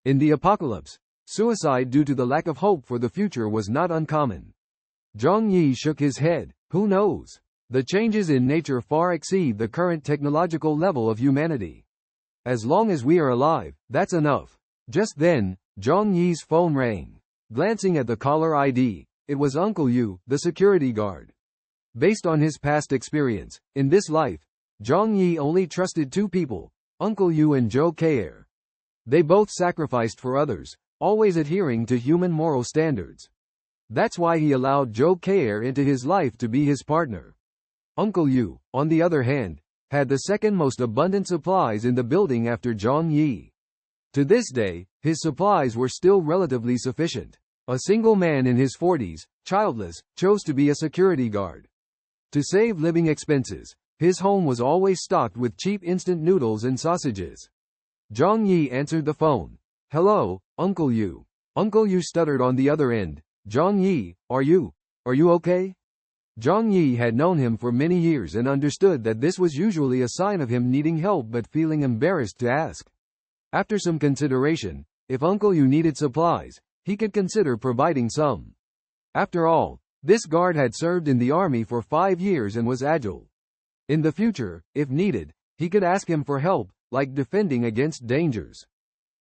In the apocalypse, suicide due to the lack of hope for the future was not uncommon. Zhang Yi shook his head. Who knows? The changes in nature far exceed the current technological level of humanity. As long as we are alive, that's enough. Just then, Zhang Yi's phone rang. Glancing at the caller ID, it was Uncle Yu, the security guard. Based on his past experience, in this life, Zhang Yi only trusted two people, Uncle Yu and Zhou Kei. They both sacrificed for others, always adhering to human moral standards. That's why he allowed Zhou Kei into his life to be his partner. Uncle Yu, on the other hand, had the second most abundant supplies in the building after Zhang Yi. To this day, his supplies were still relatively sufficient. A single man in his 40s, childless, chose to be a security guard. To save living expenses, his home was always stocked with cheap instant noodles and sausages. Zhang Yi answered the phone. Hello, Uncle Yu. Uncle Yu stuttered on the other end. Zhang Yi, are you okay? Zhang Yi had known him for many years and understood that this was usually a sign of him needing help but feeling embarrassed to ask. After some consideration, if Uncle Yu needed supplies, he could consider providing some. After all, this guard had served in the army for 5 years and was agile. In the future, if needed, he could ask him for help, like defending against dangers.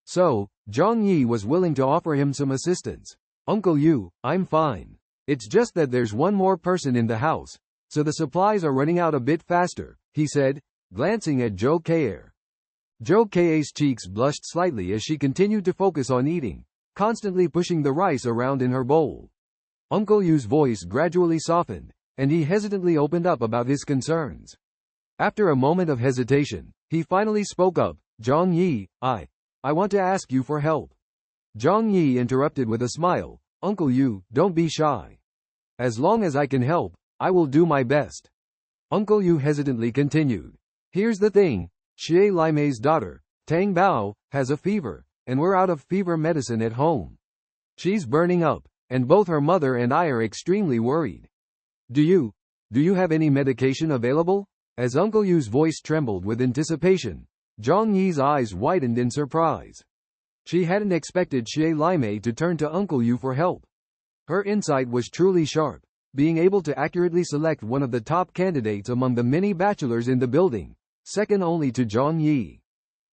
So, Zhang Yi was willing to offer him some assistance. Uncle Yu, I'm fine. It's just that there's one more person in the house, so the supplies are running out a bit faster, he said, glancing at Zhou Kei. Zhou Kei's cheeks blushed slightly as she continued to focus on eating. constantly pushing the rice around in her bowl. Uncle Yu's voice gradually softened, and he hesitantly opened up about his concerns. After a moment of hesitation, he finally spoke up, Zhang Yi, I want to ask you for help. Zhang Yi interrupted with a smile, Uncle Yu, don't be shy. As long as I can help, I will do my best. Uncle Yu hesitantly continued. Here's the thing, Xie Laimei's daughter, Tang Bao, has a fever, and we're out of fever medicine at home. She's burning up, and both her mother and I are extremely worried. Do you have any medication available? As Uncle Yu's voice trembled with anticipation, Zhang Yi's eyes widened in surprise. She hadn't expected Xie Laimei to turn to Uncle Yu for help. Her insight was truly sharp, being able to accurately select one of the top candidates among the many bachelors in the building, second only to Zhang Yi.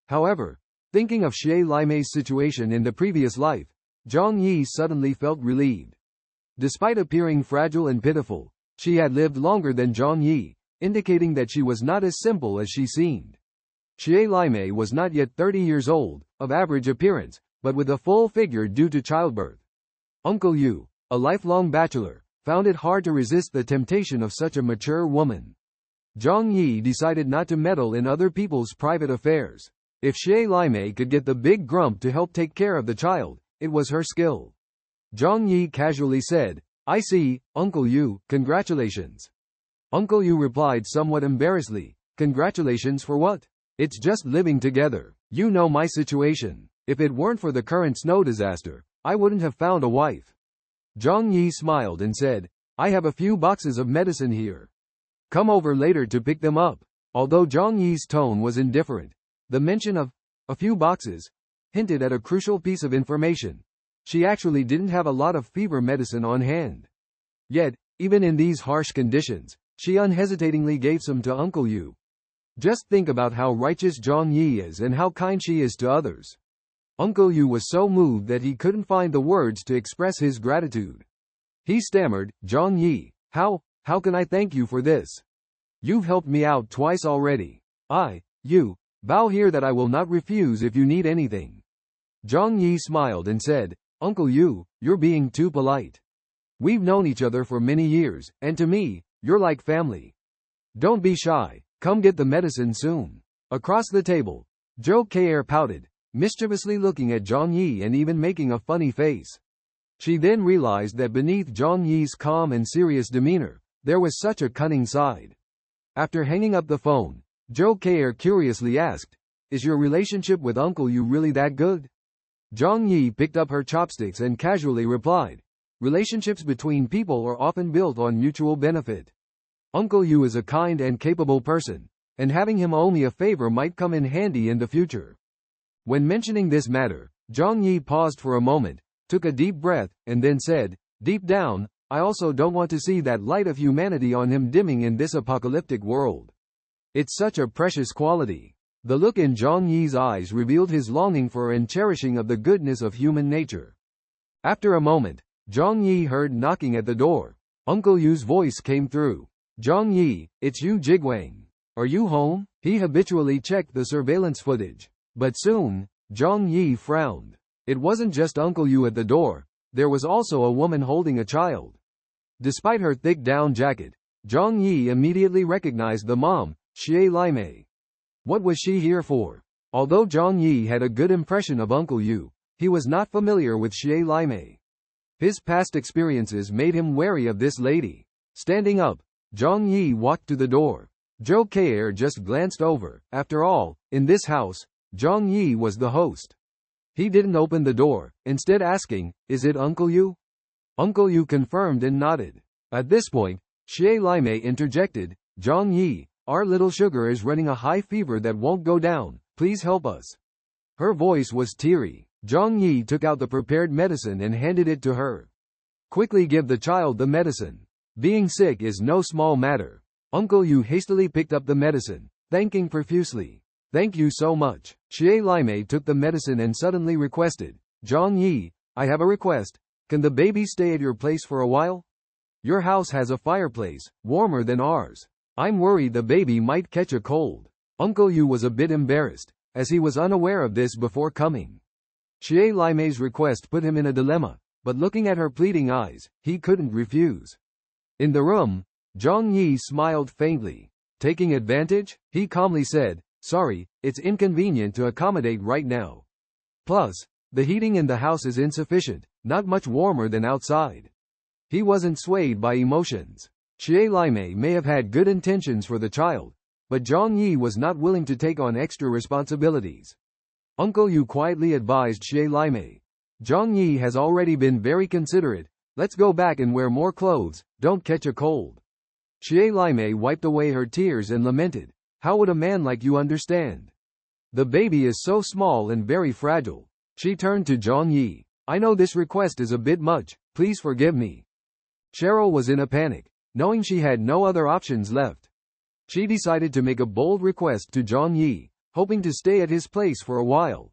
However, thinking of Xie Laimei's situation in the previous life, Zhang Yi suddenly felt relieved. Despite appearing fragile and pitiful, she had lived longer than Zhang Yi, indicating that she was not as simple as she seemed. Xie Laimei was not yet 30 years old, of average appearance, but with a full figure due to childbirth. Uncle Yu, a lifelong bachelor, found it hard to resist the temptation of such a mature woman. Zhang Yi decided not to meddle in other people's private affairs. If Xie Laimei could get the big grump to help take care of the child, it was her skill. Zhang Yi casually said, I see, Uncle Yu, congratulations. Uncle Yu replied somewhat embarrassedly, congratulations for what? It's just living together. You know my situation. If it weren't for the current snow disaster, I wouldn't have found a wife. Zhang Yi smiled and said, I have a few boxes of medicine here. Come over later to pick them up. Although Zhang Yi's tone was indifferent, the mention of a few boxes hinted at a crucial piece of information. She actually didn't have a lot of fever medicine on hand. Yet, even in these harsh conditions, she unhesitatingly gave some to Uncle Yu. Just think about how righteous Zhang Yi is and how kind she is to others. Uncle Yu was so moved that he couldn't find the words to express his gratitude. He stammered, Zhang Yi, how can I thank you for this? You've helped me out twice already. You, vow here that I will not refuse if you need anything. Zhang Yi smiled and said, Uncle Yu, you're being too polite. We've known each other for many years, and to me, you're like family. Don't be shy, come get the medicine soon. Across the table, Zhou Keir pouted, mischievously looking at Zhang Yi and even making a funny face. She then realized that beneath Zhang Yi's calm and serious demeanor, there was such a cunning side. After hanging up the phone, Zhou Keir curiously asked, is your relationship with Uncle Yu really that good? Zhang Yi picked up her chopsticks and casually replied, relationships between people are often built on mutual benefit. Uncle Yu is a kind and capable person, and having him owe me a favor might come in handy in the future. When mentioning this matter, Zhang Yi paused for a moment, took a deep breath, and then said, deep down, I also don't want to see that light of humanity on him dimming in this apocalyptic world. It's such a precious quality. The look in Zhang Yi's eyes revealed his longing for and cherishing of the goodness of human nature. After a moment, Zhang Yi heard knocking at the door. Uncle Yu's voice came through. Zhang Yi, it's you Jigwang. Are you home? He habitually checked the surveillance footage. But soon, Zhang Yi frowned. It wasn't just Uncle Yu at the door, there was also a woman holding a child. Despite her thick down jacket, Zhang Yi immediately recognized the mom, Xie Laimei. What was she here for? Although Zhang Yi had a good impression of Uncle Yu, he was not familiar with Xie Laimei. His past experiences made him wary of this lady. Standing up, Zhang Yi walked to the door. Zhou Keir just glanced over. After all, in this house, Zhang Yi was the host. He didn't open the door, instead asking, is it Uncle Yu? Uncle Yu confirmed and nodded. At this point, Xie Laimei interjected, Zhang Yi, our little sugar is running a high fever that won't go down, please help us. Her voice was teary. Zhang Yi took out the prepared medicine and handed it to her. Quickly give the child the medicine. Being sick is no small matter. Uncle Yu hastily picked up the medicine, thanking profusely. Thank you so much. Xie Laimei took the medicine and suddenly requested, Zhang Yi, I have a request. Can the baby stay at your place for a while? Your house has a fireplace, warmer than ours. I'm worried the baby might catch a cold. Uncle Yu was a bit embarrassed, as he was unaware of this before coming. Xie Limei's request put him in a dilemma, but looking at her pleading eyes, he couldn't refuse. In the room, Zhang Yi smiled faintly. Taking advantage, he calmly said, "Sorry, it's inconvenient to accommodate right now. Plus, the heating in the house is insufficient, not much warmer than outside." He wasn't swayed by emotions. Xie Limei may have had good intentions for the child, but Zhang Yi was not willing to take on extra responsibilities. Uncle Yu quietly advised Xie Limei. "Zhang Yi has already been very considerate. Let's go back and wear more clothes, don't catch a cold." Xie Limei wiped away her tears and lamented, "How would a man like you understand? The baby is so small and very fragile." She turned to Zhang Yi. "I know this request is a bit much, please forgive me." Cheryl was in a panic, knowing she had no other options left. She decided to make a bold request to Zhang Yi, hoping to stay at his place for a while.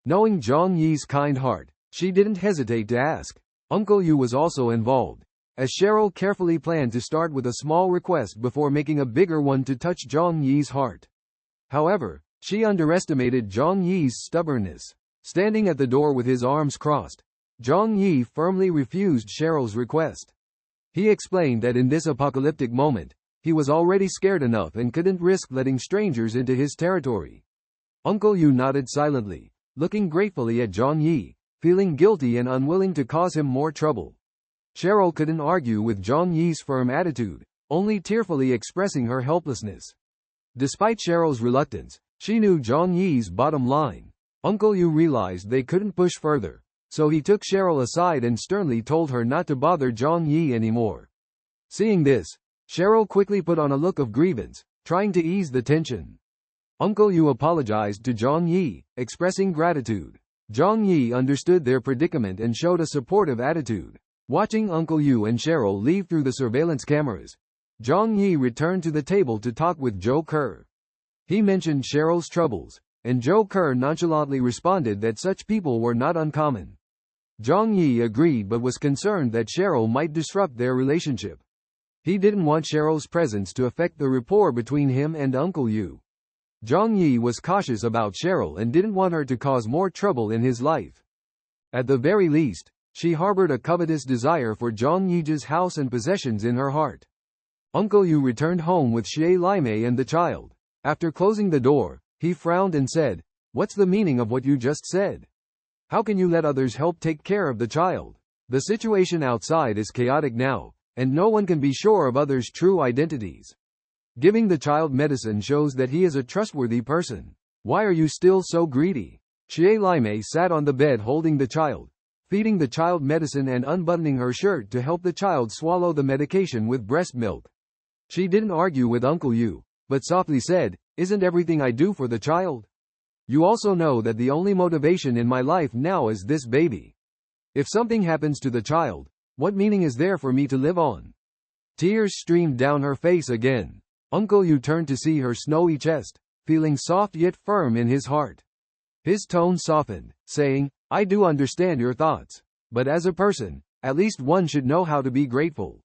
Knowing Zhang Yi's kind heart, she didn't hesitate to ask. Uncle Yu was also involved, as Cheryl carefully planned to start with a small request before making a bigger one to touch Zhang Yi's heart. However, she underestimated Zhang Yi's stubbornness. Standing at the door with his arms crossed, Zhang Yi firmly refused Cheryl's request. He explained that in this apocalyptic moment, he was already scared enough and couldn't risk letting strangers into his territory. Uncle Yu nodded silently, looking gratefully at Zhang Yi, feeling guilty and unwilling to cause him more trouble. Cheryl couldn't argue with Zhang Yi's firm attitude, only tearfully expressing her helplessness. Despite Cheryl's reluctance, she knew Zhang Yi's bottom line. Uncle Yu realized they couldn't push further, so he took Cheryl aside and sternly told her not to bother Zhang Yi anymore. Seeing this, Cheryl quickly put on a look of grievance, trying to ease the tension. Uncle Yu apologized to Zhang Yi, expressing gratitude. Zhang Yi understood their predicament and showed a supportive attitude. Watching Uncle Yu and Cheryl leave through the surveillance cameras, Zhang Yi returned to the table to talk with Joe Kerr. He mentioned Cheryl's troubles, and Joe Kerr nonchalantly responded that such people were not uncommon. Zhang Yi agreed but was concerned that Cheryl might disrupt their relationship. He didn't want Cheryl's presence to affect the rapport between him and Uncle Yu. Zhang Yi was cautious about Cheryl and didn't want her to cause more trouble in his life. At the very least, she harbored a covetous desire for Zhang Yi's house and possessions in her heart. Uncle Yu returned home with Xie Limei and the child. After closing the door, he frowned and said, "What's the meaning of what you just said? How can you let others help take care of the child? The situation outside is chaotic now, and no one can be sure of others' true identities. Giving the child medicine shows that he is a trustworthy person. Why are you still so greedy?" Xie Limei sat on the bed holding the child, feeding the child medicine and unbuttoning her shirt to help the child swallow the medication with breast milk. She didn't argue with Uncle Yu, but softly said, "Isn't everything I do for the child? You also know that the only motivation in my life now is this baby. If something happens to the child, what meaning is there for me to live on?" Tears streamed down her face again. Uncle Yu turned to see her snowy chest, feeling soft yet firm in his heart. His tone softened, saying, "I do understand your thoughts. But as a person, at least one should know how to be grateful.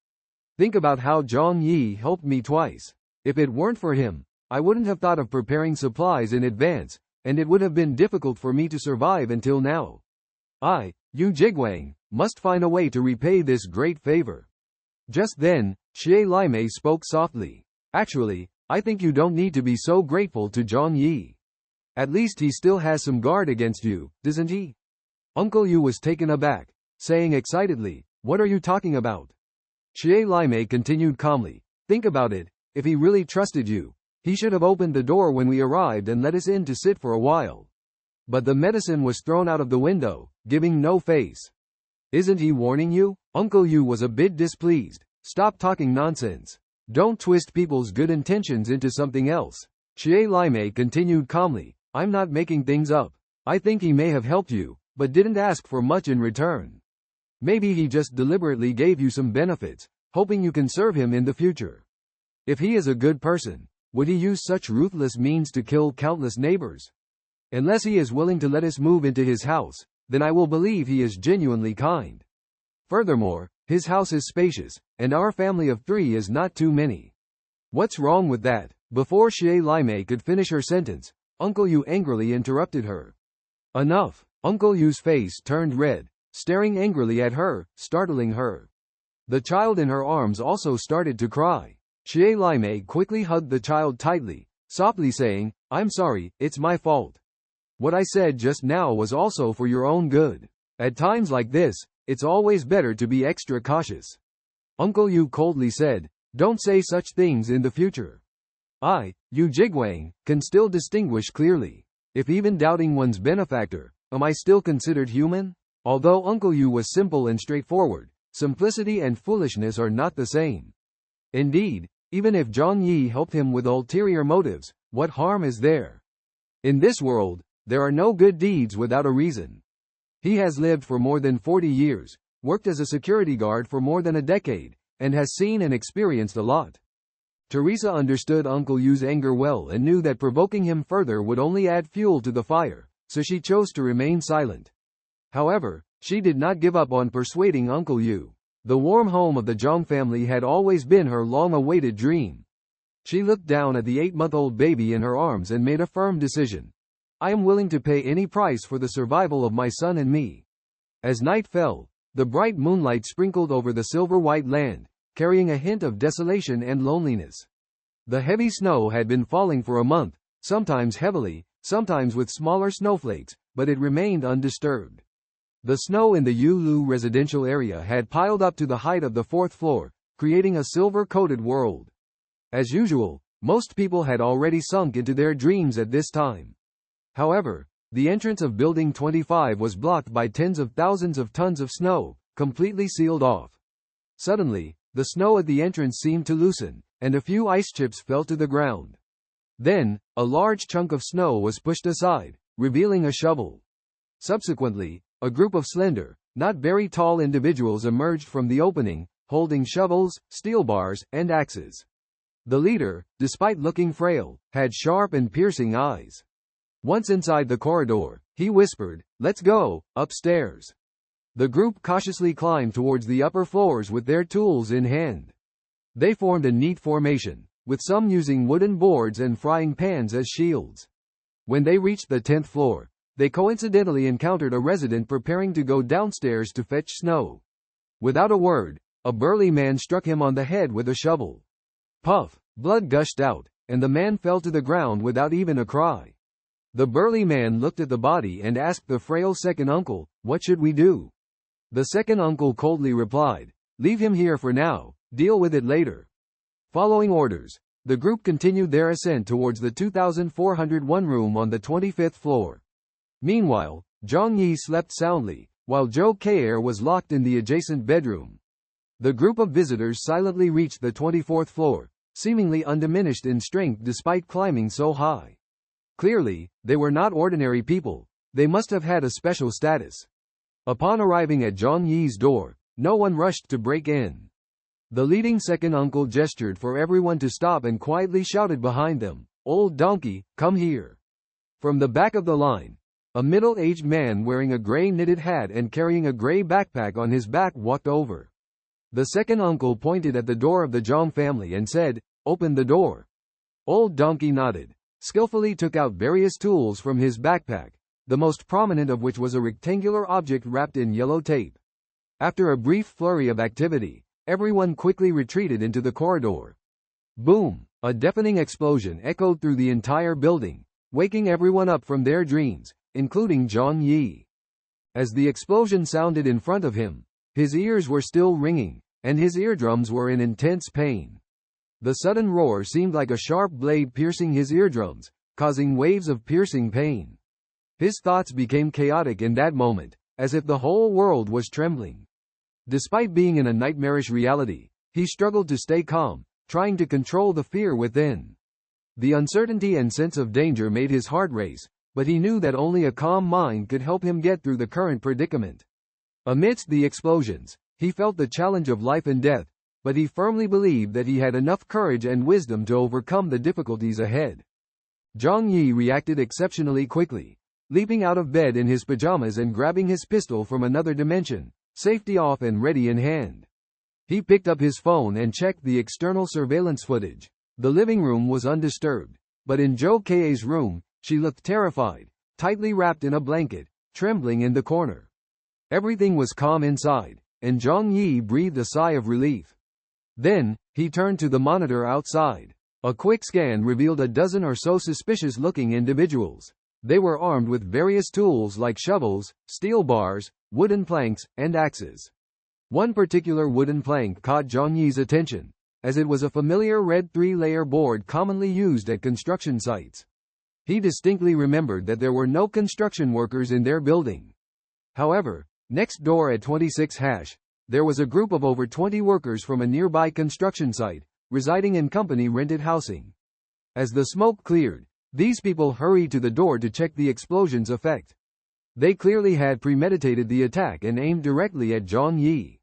Think about how Zhang Yi helped me twice. If it weren't for him, I wouldn't have thought of preparing supplies in advance, and it would have been difficult for me to survive until now. I, Yu Jiguang, must find a way to repay this great favor." Just then, Xie Limei spoke softly. "Actually, I think you don't need to be so grateful to Zhang Yi. At least he still has some guard against you, doesn't he?" Uncle Yu was taken aback, saying excitedly, "What are you talking about?" Xie Limei continued calmly, "Think about it, if he really trusted you, he should have opened the door when we arrived and let us in to sit for a while. But the medicine was thrown out of the window, giving no face. Isn't he warning you?" Uncle Yu was a bit displeased. "Stop talking nonsense. Don't twist people's good intentions into something else." Xie Limei continued calmly, "I'm not making things up. I think he may have helped you, but didn't ask for much in return. Maybe he just deliberately gave you some benefits, hoping you can serve him in the future. If he is a good person, would he use such ruthless means to kill countless neighbors? Unless he is willing to let us move into his house, then I will believe he is genuinely kind. Furthermore, his house is spacious, and our family of 3 is not too many. What's wrong with that?" Before Xie Limei could finish her sentence, Uncle Yu angrily interrupted her. "Enough. Uncle Yu's face turned red, staring angrily at her, startling her. The child in her arms also started to cry. Xie Laimei quickly hugged the child tightly, softly saying, "I'm sorry, it's my fault. What I said just now was also for your own good. At times like this, it's always better to be extra cautious." Uncle Yu coldly said, "Don't say such things in the future. I, Yu Jigwang, can still distinguish clearly. If even doubting one's benefactor, am I still considered human?" Although Uncle Yu was simple and straightforward, simplicity and foolishness are not the same. Indeed, even if Zhang Yi helped him with ulterior motives, what harm is there? In this world, there are no good deeds without a reason. He has lived for more than 40 years, worked as a security guard for more than a decade, and has seen and experienced a lot. Teresa understood Uncle Yu's anger well and knew that provoking him further would only add fuel to the fire, so she chose to remain silent. However, she did not give up on persuading Uncle Yu. The warm home of the Zhang family had always been her long-awaited dream. She looked down at the 8-month-old baby in her arms and made a firm decision. "I am willing to pay any price for the survival of my son and me." As night fell, the bright moonlight sprinkled over the silver-white land, carrying a hint of desolation and loneliness. The heavy snow had been falling for a month, sometimes heavily, sometimes with smaller snowflakes, but it remained undisturbed. The snow in the Yulu residential area had piled up to the height of the 4th floor, creating a silver-coated world. As usual, most people had already sunk into their dreams at this time. However, the entrance of Building 25 was blocked by tens of thousands of tons of snow, completely sealed off. Suddenly, the snow at the entrance seemed to loosen, and a few ice chips fell to the ground. Then, a large chunk of snow was pushed aside, revealing a shovel. Subsequently, a group of slender, not very tall individuals emerged from the opening, holding shovels, steel bars, and axes. The leader, despite looking frail, had sharp and piercing eyes. Once inside the corridor, he whispered, "Let's go, upstairs." The group cautiously climbed towards the upper floors with their tools in hand. They formed a neat formation, with some using wooden boards and frying pans as shields. When they reached the 10th floor, they coincidentally encountered a resident preparing to go downstairs to fetch snow. Without a word, a burly man struck him on the head with a shovel. Puff, blood gushed out, and the man fell to the ground without even a cry. The burly man looked at the body and asked the frail second uncle, "What should we do?" The second uncle coldly replied, "Leave him here for now, deal with it later." Following orders, the group continued their ascent towards the 2401 room on the 25th floor. Meanwhile, Zhang Yi slept soundly, while Zhou Keir was locked in the adjacent bedroom. The group of visitors silently reached the 24th floor, seemingly undiminished in strength despite climbing so high. Clearly, they were not ordinary people, they must have had a special status. Upon arriving at Zhang Yi's door, no one rushed to break in. The leading second uncle gestured for everyone to stop and quietly shouted behind them, "Old donkey, come here." From the back of the line, a middle-aged man wearing a gray knitted hat and carrying a gray backpack on his back walked over. The second uncle pointed at the door of the Zhang family and said, "Open the door." Old donkey nodded, skillfully took out various tools from his backpack, the most prominent of which was a rectangular object wrapped in yellow tape. After a brief flurry of activity, everyone quickly retreated into the corridor. Boom! A deafening explosion echoed through the entire building, waking everyone up from their dreams, including Zhang Yi. As the explosion sounded in front of him, his ears were still ringing, and his eardrums were in intense pain. The sudden roar seemed like a sharp blade piercing his eardrums, causing waves of piercing pain. His thoughts became chaotic in that moment, as if the whole world was trembling. Despite being in a nightmarish reality, he struggled to stay calm, trying to control the fear within. The uncertainty and sense of danger made his heart race, but he knew that only a calm mind could help him get through the current predicament. Amidst the explosions, he felt the challenge of life and death, but he firmly believed that he had enough courage and wisdom to overcome the difficulties ahead. Zhang Yi reacted exceptionally quickly, leaping out of bed in his pajamas and grabbing his pistol from another dimension, safety off and ready in hand. He picked up his phone and checked the external surveillance footage. The living room was undisturbed, but in Zhou Ke's room, she looked terrified, tightly wrapped in a blanket, trembling in the corner. Everything was calm inside, and Zhang Yi breathed a sigh of relief. Then, he turned to the monitor outside. A quick scan revealed a dozen or so suspicious-looking individuals. They were armed with various tools like shovels, steel bars, wooden planks, and axes. One particular wooden plank caught Zhang Yi's attention, as it was a familiar red 3-layer board commonly used at construction sites. He distinctly remembered that there were no construction workers in their building. However, next door at 26#, there was a group of over 20 workers from a nearby construction site, residing in company-rented housing. As the smoke cleared, these people hurried to the door to check the explosion's effect. They clearly had premeditated the attack and aimed directly at Zhang Yi.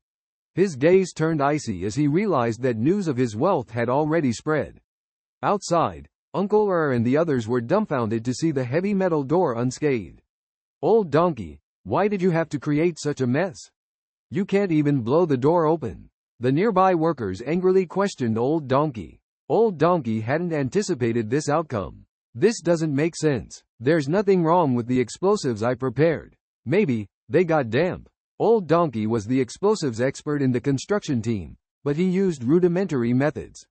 His gaze turned icy as he realized that news of his wealth had already spread. Outside, Uncle and the others were dumbfounded to see the heavy metal door unscathed. "Old donkey, why did you have to create such a mess? You can't even blow the door open." The nearby workers angrily questioned Old Donkey. Old Donkey hadn't anticipated this outcome. "This doesn't make sense. There's nothing wrong with the explosives I prepared. Maybe they got damp." Old Donkey was the explosives expert in the construction team, but he used rudimentary methods.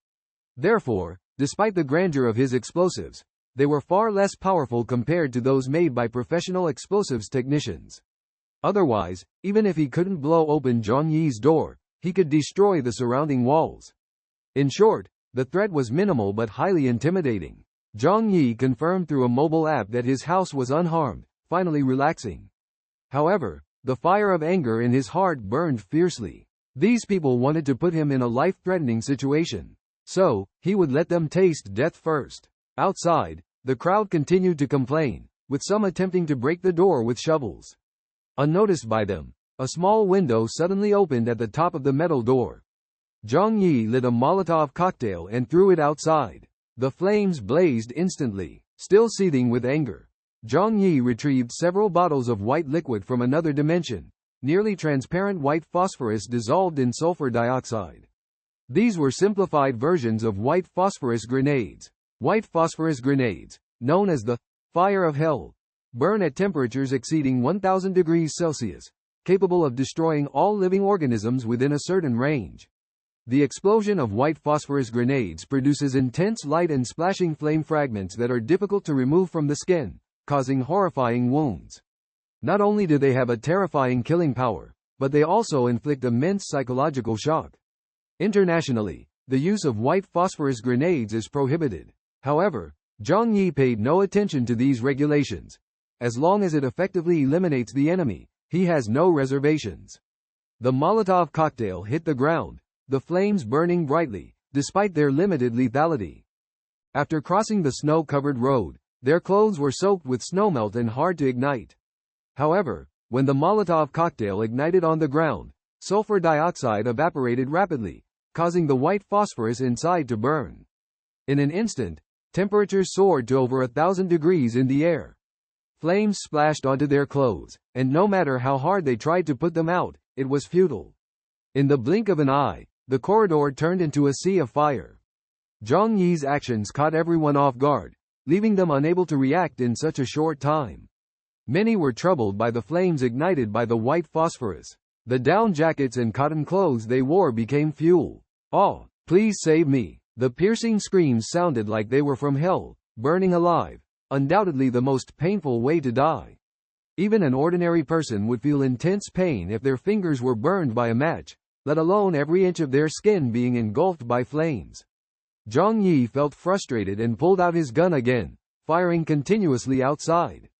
Therefore, despite the grandeur of his explosives, they were far less powerful compared to those made by professional explosives technicians. Otherwise, even if he couldn't blow open Zhang Yi's door, he could destroy the surrounding walls. In short, the threat was minimal but highly intimidating. Zhang Yi confirmed through a mobile app that his house was unharmed, finally relaxing. However, the fire of anger in his heart burned fiercely. These people wanted to put him in a life-threatening situation. So, he would let them taste death first. Outside, the crowd continued to complain, with some attempting to break the door with shovels. Unnoticed by them, a small window suddenly opened at the top of the metal door. Zhang Yi lit a Molotov cocktail and threw it outside. The flames blazed instantly. Still seething with anger, Zhang Yi retrieved several bottles of white liquid from another dimension, nearly transparent white phosphorus dissolved in sulfur dioxide. These were simplified versions of white phosphorus grenades. White phosphorus grenades, known as the fire of hell, burn at temperatures exceeding 1000 degrees Celsius, capable of destroying all living organisms within a certain range. The explosion of white phosphorus grenades produces intense light and splashing flame fragments that are difficult to remove from the skin, causing horrifying wounds. Not only do they have a terrifying killing power, but they also inflict immense psychological shock. Internationally, the use of white phosphorus grenades is prohibited. However, Zhang Yi paid no attention to these regulations. As long as it effectively eliminates the enemy, he has no reservations. The Molotov cocktail hit the ground, the flames burning brightly, despite their limited lethality. After crossing the snow-covered road, their clothes were soaked with snowmelt and hard to ignite. However, when the Molotov cocktail ignited on the ground, sulfur dioxide evaporated rapidly, causing the white phosphorus inside to burn. In an instant, temperatures soared to over 1000 degrees in the air. Flames splashed onto their clothes, and no matter how hard they tried to put them out, it was futile. In the blink of an eye, the corridor turned into a sea of fire. Zhang Yi's actions caught everyone off guard, leaving them unable to react in such a short time. Many were troubled by the flames ignited by the white phosphorus. The down jackets and cotton clothes they wore became fuel. "Oh, please save me." The piercing screams sounded like they were from hell, burning alive, undoubtedly the most painful way to die. Even an ordinary person would feel intense pain if their fingers were burned by a match, let alone every inch of their skin being engulfed by flames. Zhang Yi felt frustrated and pulled out his gun again, firing continuously outside.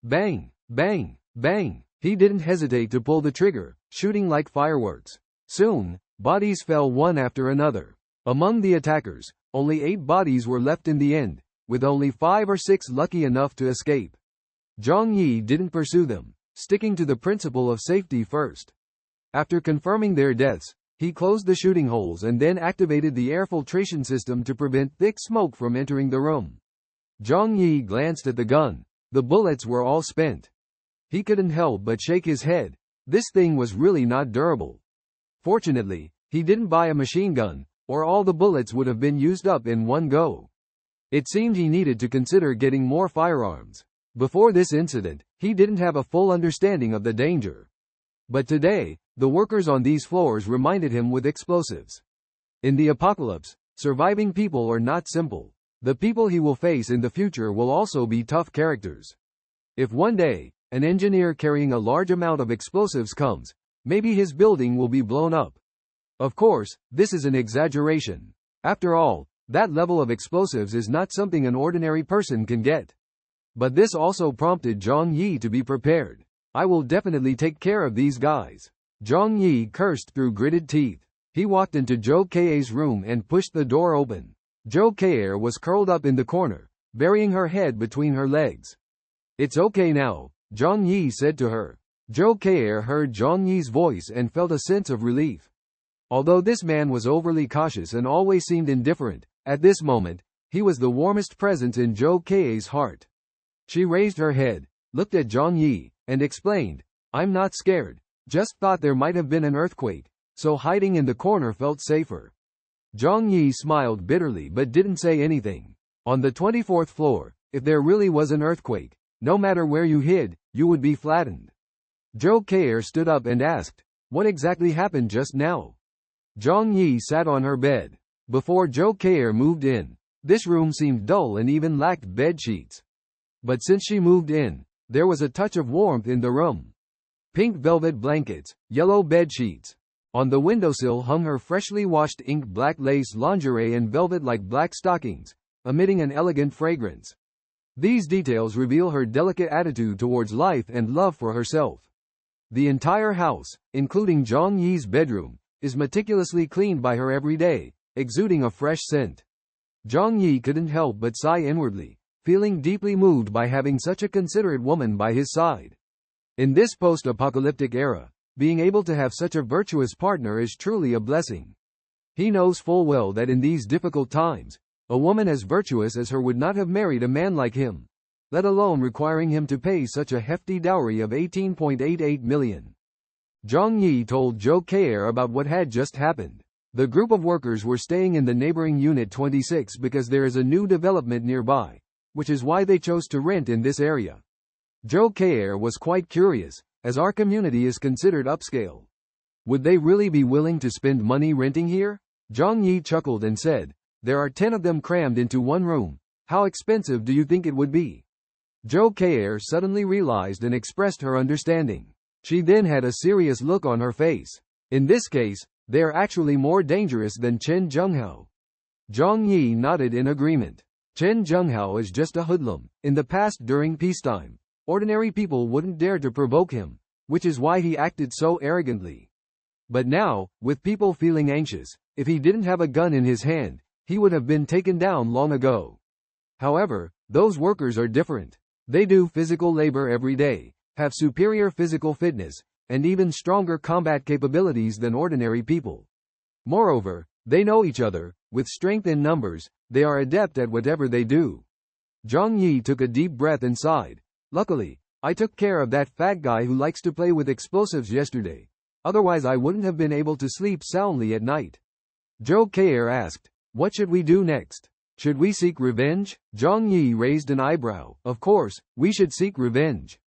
Bang, bang, bang. He didn't hesitate to pull the trigger, shooting like fireworks. Soon, bodies fell one after another. Among the attackers, only 8 bodies were left in the end, with only 5 or 6 lucky enough to escape. Zhang Yi didn't pursue them, sticking to the principle of safety first. After confirming their deaths, he closed the shooting holes and then activated the air filtration system to prevent thick smoke from entering the room. Zhang Yi glanced at the gun. The bullets were all spent. He couldn't help but shake his head. This thing was really not durable. Fortunately, he didn't buy a machine gun, or all the bullets would have been used up in one go. It seemed he needed to consider getting more firearms. Before this incident, he didn't have a full understanding of the danger. But today, the workers on these floors reminded him with explosives. In the apocalypse, surviving people are not simple. The people he will face in the future will also be tough characters. If one day, an engineer carrying a large amount of explosives comes, maybe his building will be blown up. Of course, this is an exaggeration. After all, that level of explosives is not something an ordinary person can get. But this also prompted Zhang Yi to be prepared. I will definitely take care of these guys. Zhang Yi cursed through gritted teeth. He walked into Zhou Kei's room and pushed the door open. Zhou Kei was curled up in the corner, burying her head between her legs. It's okay now, Zhang Yi said to her. Zhou Kei heard Zhang Yi's voice and felt a sense of relief. Although this man was overly cautious and always seemed indifferent, at this moment, he was the warmest presence in Zhou Kei's heart. She raised her head, looked at Zhang Yi, and explained, I'm not scared, just thought there might have been an earthquake, so hiding in the corner felt safer. Zhang Yi smiled bitterly but didn't say anything. On the 24th floor, if there really was an earthquake, no matter where you hid, you would be flattened. Zhou Kei stood up and asked, what exactly happened just now? Zhang Yi sat on her bed. Before Zhou Kei moved in, this room seemed dull and even lacked bed sheets. But since she moved in, there was a touch of warmth in the room. Pink velvet blankets, yellow bed sheets. On the windowsill hung her freshly washed ink black lace lingerie and velvet-like black stockings, emitting an elegant fragrance. These details reveal her delicate attitude towards life and love for herself. The entire house, including Zhang Yi's bedroom, is meticulously cleaned by her every day, exuding a fresh scent. Zhang Yi couldn't help but sigh inwardly, feeling deeply moved by having such a considerate woman by his side. In this post-apocalyptic era, being able to have such a virtuous partner is truly a blessing. He knows full well that in these difficult times, a woman as virtuous as her would not have married a man like him, let alone requiring him to pay such a hefty dowry of 18.88 million. Zhang Yi told Zhou Kei about what had just happened. The group of workers were staying in the neighboring Unit 26 because there is a new development nearby, which is why they chose to rent in this area. Zhou Kei was quite curious, as our community is considered upscale. Would they really be willing to spend money renting here? Zhang Yi chuckled and said, there are 10 of them crammed into one room. How expensive do you think it would be? Zhou Kei suddenly realized and expressed her understanding. She then had a serious look on her face. In this case, they are actually more dangerous than Chen Zhenghao. Zhang Yi nodded in agreement. Chen Zhenghao is just a hoodlum. In the past during peacetime, ordinary people wouldn't dare to provoke him, which is why he acted so arrogantly. But now, with people feeling anxious, if he didn't have a gun in his hand, he would have been taken down long ago. However, those workers are different. They do physical labor every day, have superior physical fitness, and even stronger combat capabilities than ordinary people. Moreover, they know each other. With strength in numbers, they are adept at whatever they do. Zhang Yi took a deep breath and sighed. Luckily, I took care of that fat guy who likes to play with explosives yesterday. Otherwise I wouldn't have been able to sleep soundly at night. Zhou Kei asked, what should we do next? Should we seek revenge? Zhang Yi raised an eyebrow. Of course, we should seek revenge.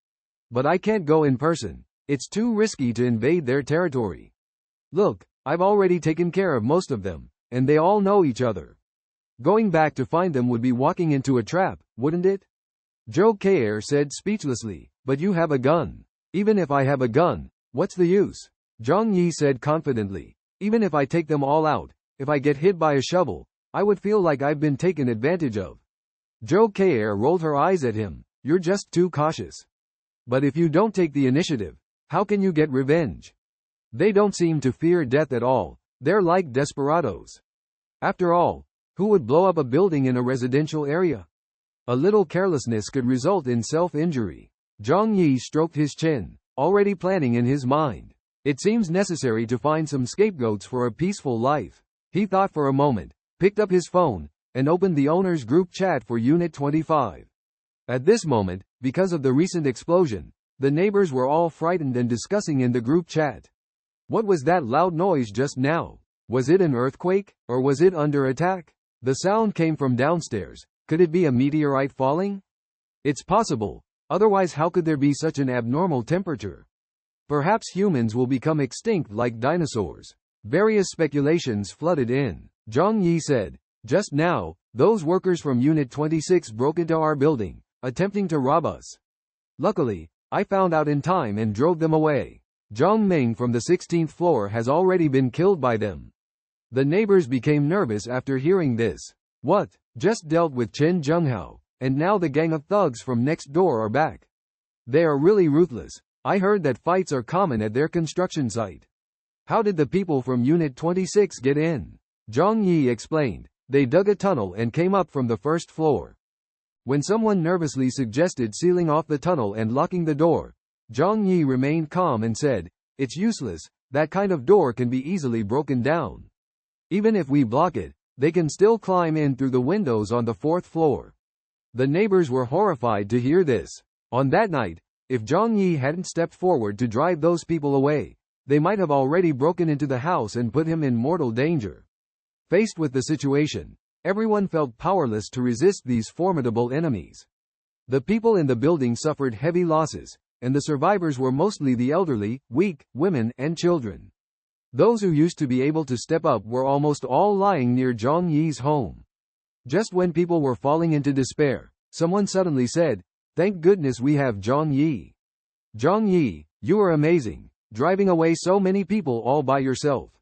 But I can't go in person. It's too risky to invade their territory. Look, I've already taken care of most of them, and they all know each other. Going back to find them would be walking into a trap, wouldn't it? Zhou Kei said speechlessly, but you have a gun. Even if I have a gun, what's the use? Zhang Yi said confidently, even if I take them all out, if I get hit by a shovel, I would feel like I've been taken advantage of. Zhou Kei rolled her eyes at him, you're just too cautious. But if you don't take the initiative, how can you get revenge? They don't seem to fear death at all, they're like desperados. After all, who would blow up a building in a residential area? A little carelessness could result in self-injury. Zhang Yi stroked his chin, already planning in his mind. It seems necessary to find some scapegoats for a peaceful life. He thought for a moment, picked up his phone, and opened the owner's group chat for Unit 25. At this moment, because of the recent explosion, the neighbors were all frightened and discussing in the group chat. What was that loud noise just now? Was it an earthquake, or was it under attack? The sound came from downstairs. Could it be a meteorite falling? It's possible. Otherwise how could there be such an abnormal temperature? Perhaps humans will become extinct like dinosaurs. Various speculations flooded in. Zhang Yi said, "Just now, those workers from Unit 26 broke into our building, attempting to rob us. Luckily, I found out in time and drove them away. Zhang Ming from the 16th floor has already been killed by them." The neighbors became nervous after hearing this. What? Just dealt with Chen Zhenghao, and now the gang of thugs from next door are back. They are really ruthless. I heard that fights are common at their construction site. How did the people from Unit 26 get in? Zhang Yi explained. They dug a tunnel and came up from the first floor. When someone nervously suggested sealing off the tunnel and locking the door, Zhang Yi remained calm and said, "It's useless, that kind of door can be easily broken down. Even if we block it, they can still climb in through the windows on the 4th floor." The neighbors were horrified to hear this. On that night, if Zhang Yi hadn't stepped forward to drive those people away, they might have already broken into the house and put him in mortal danger. Faced with the situation, everyone felt powerless to resist these formidable enemies. The people in the building suffered heavy losses, and the survivors were mostly the elderly, weak, women, and children. Those who used to be able to step up were almost all lying near Zhang Yi's home. Just when people were falling into despair, someone suddenly said, "Thank goodness we have Zhang Yi. Zhang Yi, you are amazing, driving away so many people all by yourself.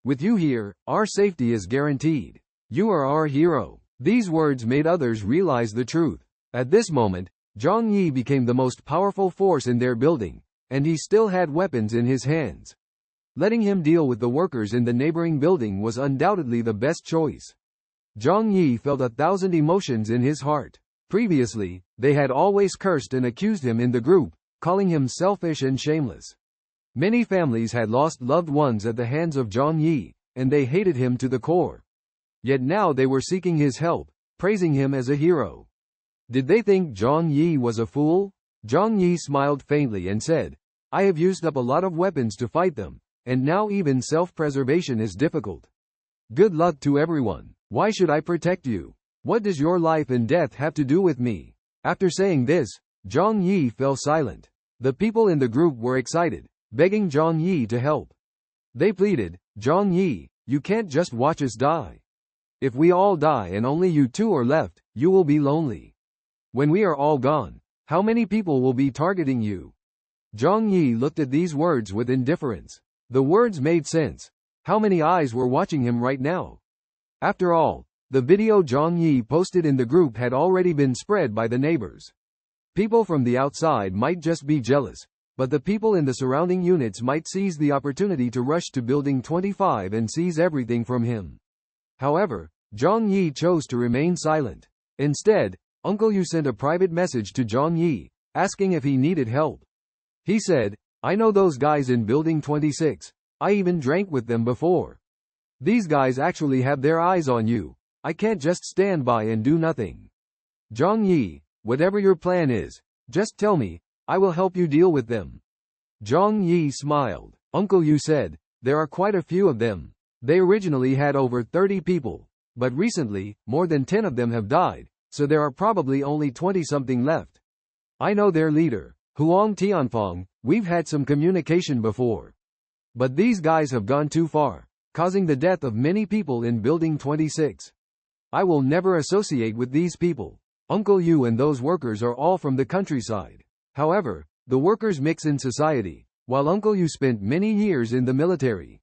With you here, our safety is guaranteed. You are our hero." These words made others realize the truth. At this moment, Zhang Yi became the most powerful force in their building, and he still had weapons in his hands. Letting him deal with the workers in the neighboring building was undoubtedly the best choice. Zhang Yi felt 1,000 emotions in his heart. Previously, they had always cursed and accused him in the group, calling him selfish and shameless. Many families had lost loved ones at the hands of Zhang Yi, and they hated him to the core. Yet now they were seeking his help, praising him as a hero. Did they think Zhang Yi was a fool? Zhang Yi smiled faintly and said, "I have used up a lot of weapons to fight them, and now even self-preservation is difficult. Good luck to everyone. Why should I protect you? What does your life and death have to do with me?" After saying this, Zhang Yi fell silent. The people in the group were excited, begging Zhang Yi to help. They pleaded, "Zhang Yi, you can't just watch us die. If we all die and only you two are left, you will be lonely. When we are all gone, how many people will be targeting you?" Zhang Yi looked at these words with indifference. The words made sense. How many eyes were watching him right now? After all, the video Zhang Yi posted in the group had already been spread by the neighbors. People from the outside might just be jealous, but the people in the surrounding units might seize the opportunity to rush to Building 25 and seize everything from him. However, Zhang Yi chose to remain silent. Instead, Uncle Yu sent a private message to Zhang Yi, asking if he needed help. He said, "I know those guys in Building 26. I even drank with them before. These guys actually have their eyes on you. I can't just stand by and do nothing. Zhang Yi, whatever your plan is, just tell me, I will help you deal with them." Zhang Yi smiled. Uncle Yu said, "There are quite a few of them. They originally had over 30 people, but recently, more than 10 of them have died, so there are probably only 20-something left. I know their leader, Huang Tianfeng. We've had some communication before. But these guys have gone too far, causing the death of many people in Building 26. I will never associate with these people. Uncle Yu and those workers are all from the countryside. However, the workers mix in society, while Uncle Yu spent many years in the military.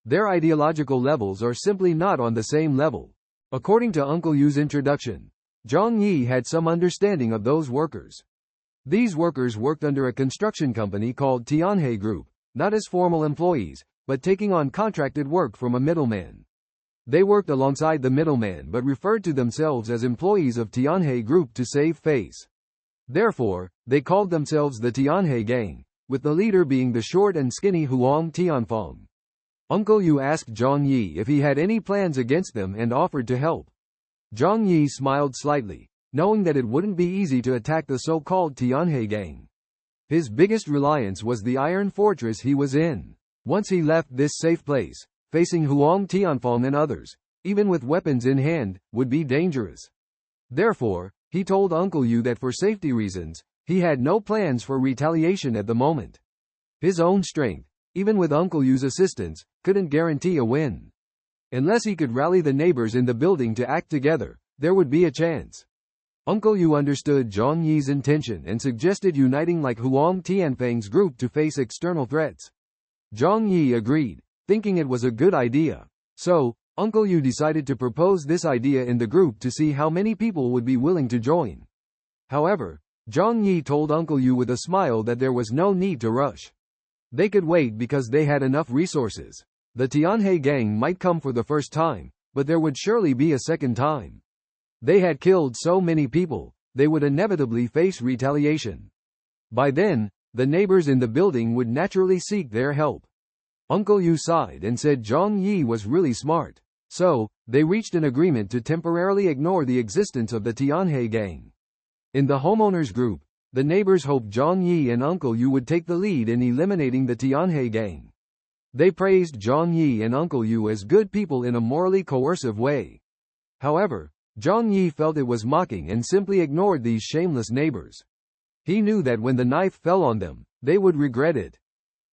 Their ideological levels are simply not on the same level." According to Uncle Yu's introduction, Zhang Yi had some understanding of those workers. These workers worked under a construction company called Tianhe Group, not as formal employees, but taking on contracted work from a middleman. They worked alongside the middleman but referred to themselves as employees of Tianhe Group to save face. Therefore, they called themselves the Tianhe Gang, with the leader being the short and skinny Huang Tianfeng. Uncle Yu asked Zhang Yi if he had any plans against them and offered to help. Zhang Yi smiled slightly, knowing that it wouldn't be easy to attack the so-called Tianhe Gang. His biggest reliance was the iron fortress he was in. Once he left this safe place, facing Huang Tianfeng and others, even with weapons in hand, would be dangerous. Therefore, he told Uncle Yu that for safety reasons, He had no plans for retaliation at the moment. His own strength, even with Uncle Yu's assistance, couldn't guarantee a win. Unless he could rally the neighbors in the building to act together, there would be a chance. Uncle Yu understood Zhang Yi's intention and suggested uniting like Huang Tianfeng's group to face external threats. Zhang Yi agreed, thinking it was a good idea. So, Uncle Yu decided to propose this idea in the group to see how many people would be willing to join. However, Zhang Yi told Uncle Yu with a smile that there was no need to rush. They could wait because they had enough resources. The Tianhe gang might come for the first time, but there would surely be a second time. They had killed so many people, they would inevitably face retaliation. By then, the neighbors in the building would naturally seek their help. Uncle Yu sighed and said Zhang Yi was really smart. So, they reached an agreement to temporarily ignore the existence of the Tianhe gang. In the homeowners group, the neighbors hoped Zhang Yi and Uncle Yu would take the lead in eliminating the Tianhe gang. They praised Zhang Yi and Uncle Yu as good people in a morally coercive way. However, Zhang Yi felt it was mocking and simply ignored these shameless neighbors. He knew that when the knife fell on them, they would regret it.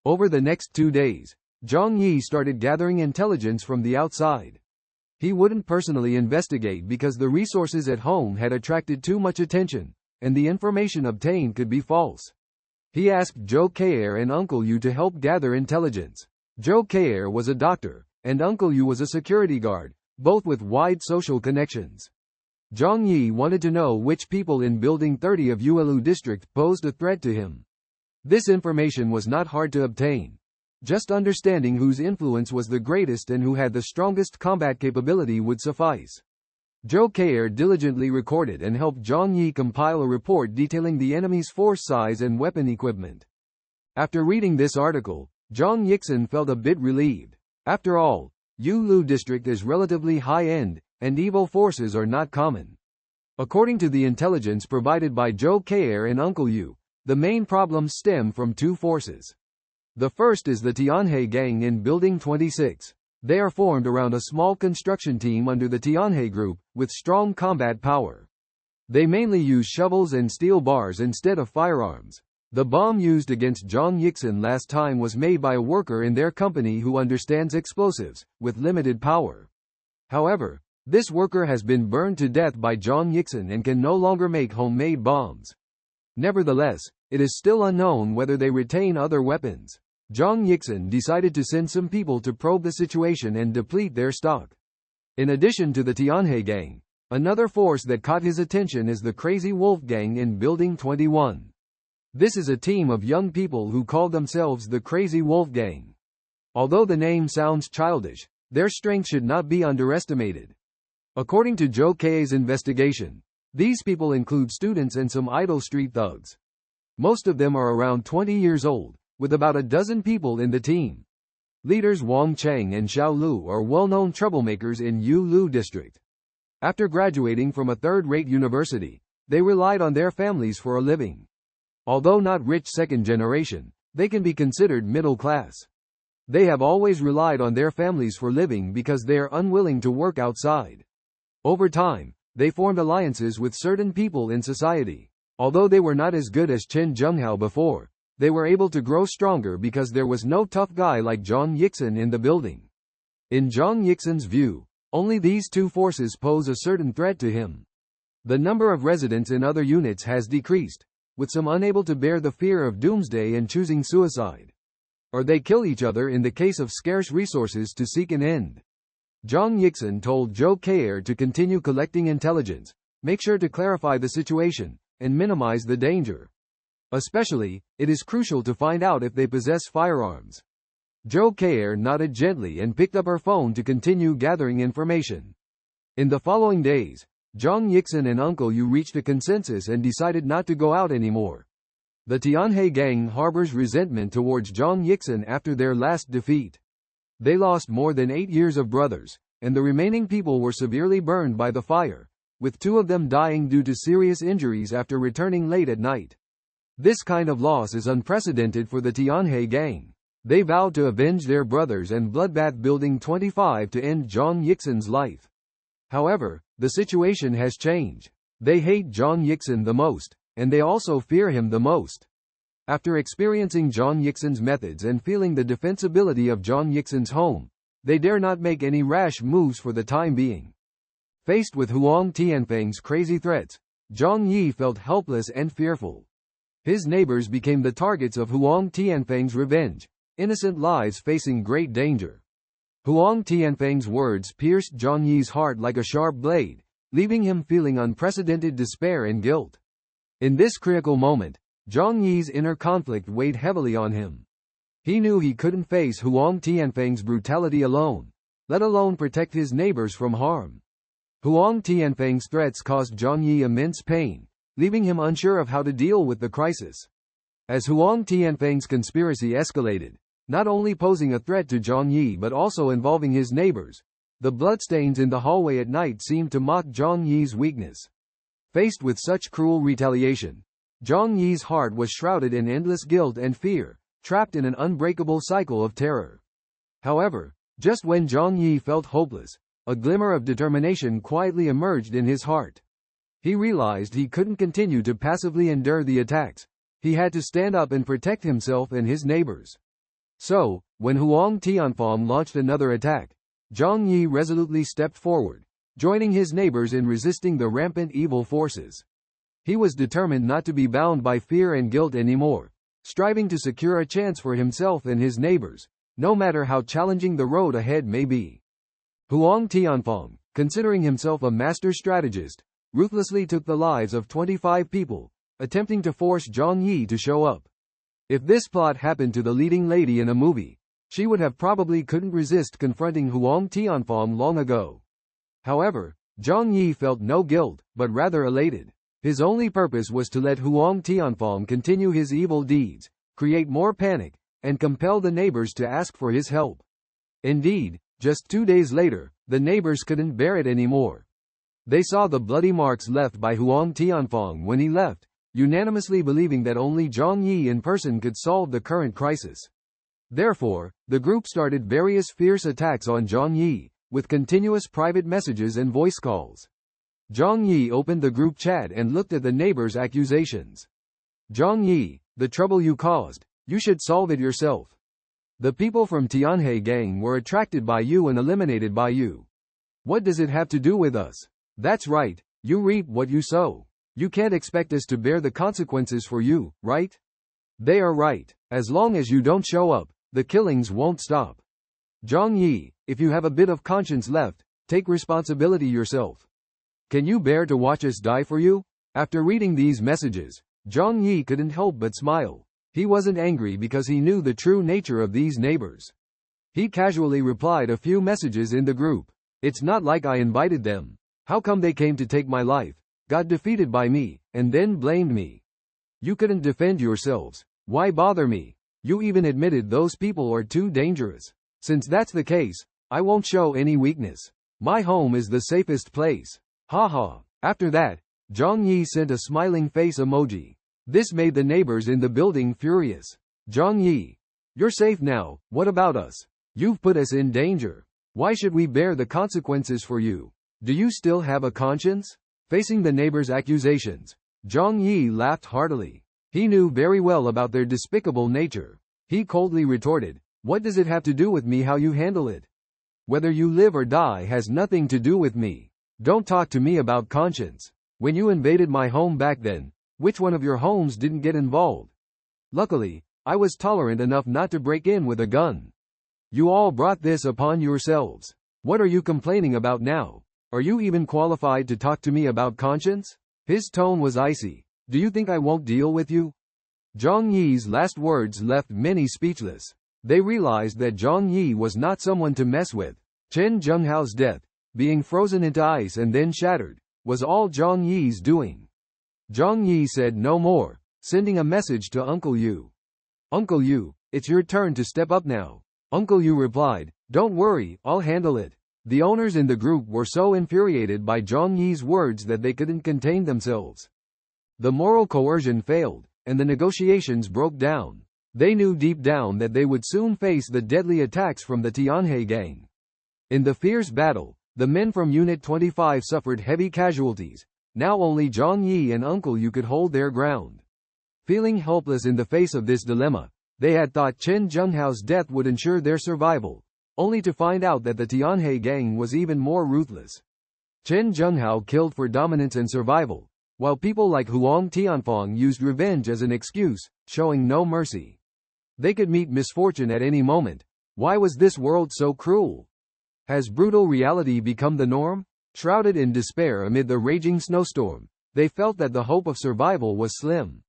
Over the next 2 days, Zhang Yi started gathering intelligence from the outside. He wouldn't personally investigate because the resources at home had attracted too much attention, and the information obtained could be false. He asked Zhou Kei'er and Uncle Yu to help gather intelligence. Zhou Kei'er was a doctor, and Uncle Yu was a security guard, both with wide social connections. Zhang Yi wanted to know which people in Building 30 of Yuelu District posed a threat to him. This information was not hard to obtain. Just understanding whose influence was the greatest and who had the strongest combat capability would suffice. Zhou Kei'er diligently recorded and helped Zhang Yi compile a report detailing the enemy's force size and weapon equipment. After reading this article, Zhang Yixin felt a bit relieved. After all, Yuelu District is relatively high-end, and evil forces are not common. According to the intelligence provided by Zhou Kei'er and Uncle Yu, the main problems stem from two forces. The first is the Tianhe gang in Building 26. They are formed around a small construction team under the Tianhe group, with strong combat power. They mainly use shovels and steel bars instead of firearms. The bomb used against Zhang Yixin last time was made by a worker in their company who understands explosives, with limited power. However, this worker has been burned to death by Zhang Yixin and can no longer make homemade bombs. Nevertheless, it is still unknown whether they retain other weapons. Zhang Yixin decided to send some people to probe the situation and deplete their stock. In addition to the Tianhe gang, another force that caught his attention is the Crazy Wolf gang in Building 21. This is a team of young people who call themselves the Crazy Wolf gang. Although the name sounds childish, their strength should not be underestimated. According to Zhou Kei's investigation, these people include students and some idle street thugs. Most of them are around 20 years old, with about a dozen people in the team. Leaders Wang Cheng and Xiao Lu are well-known troublemakers in Yuelu District. After graduating from a third-rate university, they relied on their families for a living. Although not rich second generation, they can be considered middle class. They have always relied on their families for living because they are unwilling to work outside. Over time, they formed alliances with certain people in society. Although they were not as good as Chen Zhenghao before, they were able to grow stronger because there was no tough guy like Zhang Yixin in the building. In Zhang Yixin's view, only these two forces pose a certain threat to him. The number of residents in other units has decreased, with some unable to bear the fear of doomsday and choosing suicide. Or they kill each other in the case of scarce resources to seek an end. Zhang Yixin told Zhou Kei'er to continue collecting intelligence, make sure to clarify the situation, and minimize the danger. Especially, it is crucial to find out if they possess firearms. Zhou Kei'er nodded gently and picked up her phone to continue gathering information. In the following days, Zhang Yixin and Uncle Yu reached a consensus and decided not to go out anymore. The Tianhe gang harbors resentment towards Zhang Yixin after their last defeat. They lost more than 8 years of brothers, and the remaining people were severely burned by the fire, with 2 of them dying due to serious injuries after returning late at night. This kind of loss is unprecedented for the Tianhe gang. They vowed to avenge their brothers and bloodbath Building 25 to end Zhang Yixin's life. However, the situation has changed. They hate Zhang Yixin the most. and they also fear him the most. After experiencing Zhang Yixin's methods and feeling the defensibility of Zhang Yixin's home, they dare not make any rash moves for the time being. Faced with Huang Tianfeng's crazy threats, Zhang Yi felt helpless and fearful. His neighbors became the targets of Huang Tianfeng's revenge, innocent lives facing great danger. Huang Tianfeng's words pierced Zhang Yi's heart like a sharp blade, leaving him feeling unprecedented despair and guilt. In this critical moment, Zhang Yi's inner conflict weighed heavily on him. He knew he couldn't face Huang Tianfeng's brutality alone, let alone protect his neighbors from harm. Huang Tianfeng's threats caused Zhang Yi immense pain, leaving him unsure of how to deal with the crisis. As Huang Tianfeng's conspiracy escalated, not only posing a threat to Zhang Yi but also involving his neighbors, the bloodstains in the hallway at night seemed to mock Zhang Yi's weakness. Faced with such cruel retaliation, Zhang Yi's heart was shrouded in endless guilt and fear, trapped in an unbreakable cycle of terror. However, just when Zhang Yi felt hopeless, a glimmer of determination quietly emerged in his heart. He realized he couldn't continue to passively endure the attacks. He had to stand up and protect himself and his neighbors. So, when Huang Tianfeng launched another attack, Zhang Yi resolutely stepped forward, joining his neighbors in resisting the rampant evil forces. He was determined not to be bound by fear and guilt anymore, striving to secure a chance for himself and his neighbors, no matter how challenging the road ahead may be. Huang Tianfeng, considering himself a master strategist, ruthlessly took the lives of 25 people, attempting to force Zhang Yi to show up. If this plot happened to the leading lady in a movie, she would have probably couldn't resist confronting Huang Tianfeng long ago. However, Zhang Yi felt no guilt, but rather elated. His only purpose was to let Huang Tianfeng continue his evil deeds, create more panic, and compel the neighbors to ask for his help. Indeed, just 2 days later, the neighbors couldn't bear it anymore. They saw the bloody marks left by Huang Tianfeng when he left, unanimously believing that only Zhang Yi in person could solve the current crisis. Therefore, the group started various fierce attacks on Zhang Yi, with continuous private messages and voice calls. Zhang Yi opened the group chat and looked at the neighbors' accusations. Zhang Yi, the trouble you caused, you should solve it yourself. The people from Tianhe gang were attracted by you and eliminated by you. What does it have to do with us? That's right, you reap what you sow. You can't expect us to bear the consequences for you, right? They are right. As long as you don't show up, the killings won't stop. Zhang Yi, if you have a bit of conscience left, take responsibility yourself. Can you bear to watch us die for you? After reading these messages, Zhang Yi couldn't help but smile. He wasn't angry because he knew the true nature of these neighbors. He casually replied a few messages in the group. It's not like I invited them. How come they came to take my life, got defeated by me, and then blamed me? You couldn't defend yourselves. Why bother me? You even admitted those people are too dangerous. Since that's the case, I won't show any weakness. My home is the safest place. Haha. After that, Zhang Yi sent a smiling face emoji. This made the neighbors in the building furious. Zhang Yi, you're safe now, what about us? You've put us in danger. Why should we bear the consequences for you? Do you still have a conscience? Facing the neighbors' accusations, Zhang Yi laughed heartily. He knew very well about their despicable nature. He coldly retorted, what does it have to do with me how you handle it? Whether you live or die has nothing to do with me. Don't talk to me about conscience. When you invaded my home back then, which one of your homes didn't get involved? Luckily, I was tolerant enough not to break in with a gun. You all brought this upon yourselves. What are you complaining about now? Are you even qualified to talk to me about conscience? His tone was icy. Do you think I won't deal with you? Zhang Yi's last words left many speechless. They realized that Zhang Yi was not someone to mess with. Chen Zhenghao's death, being frozen into ice and then shattered, was all Zhang Yi's doing. Zhang Yi said no more, sending a message to Uncle Yu. Uncle Yu, it's your turn to step up now. Uncle Yu replied, don't worry, I'll handle it. The owners in the group were so infuriated by Zhang Yi's words that they couldn't contain themselves. The moral coercion failed, and the negotiations broke down. They knew deep down that they would soon face the deadly attacks from the Tianhe gang. In the fierce battle, the men from Unit 25 suffered heavy casualties, Now only Zhang Yi and Uncle Yu could hold their ground. Feeling helpless in the face of this dilemma, they had thought Chen Zhenghao's death would ensure their survival, only to find out that the Tianhe gang was even more ruthless. Chen Zhenghao killed for dominance and survival, while people like Huang Tianfang used revenge as an excuse, showing no mercy. They could meet misfortune at any moment. Why was this world so cruel? Has brutal reality become the norm? Shrouded in despair amid the raging snowstorm, they felt that the hope of survival was slim.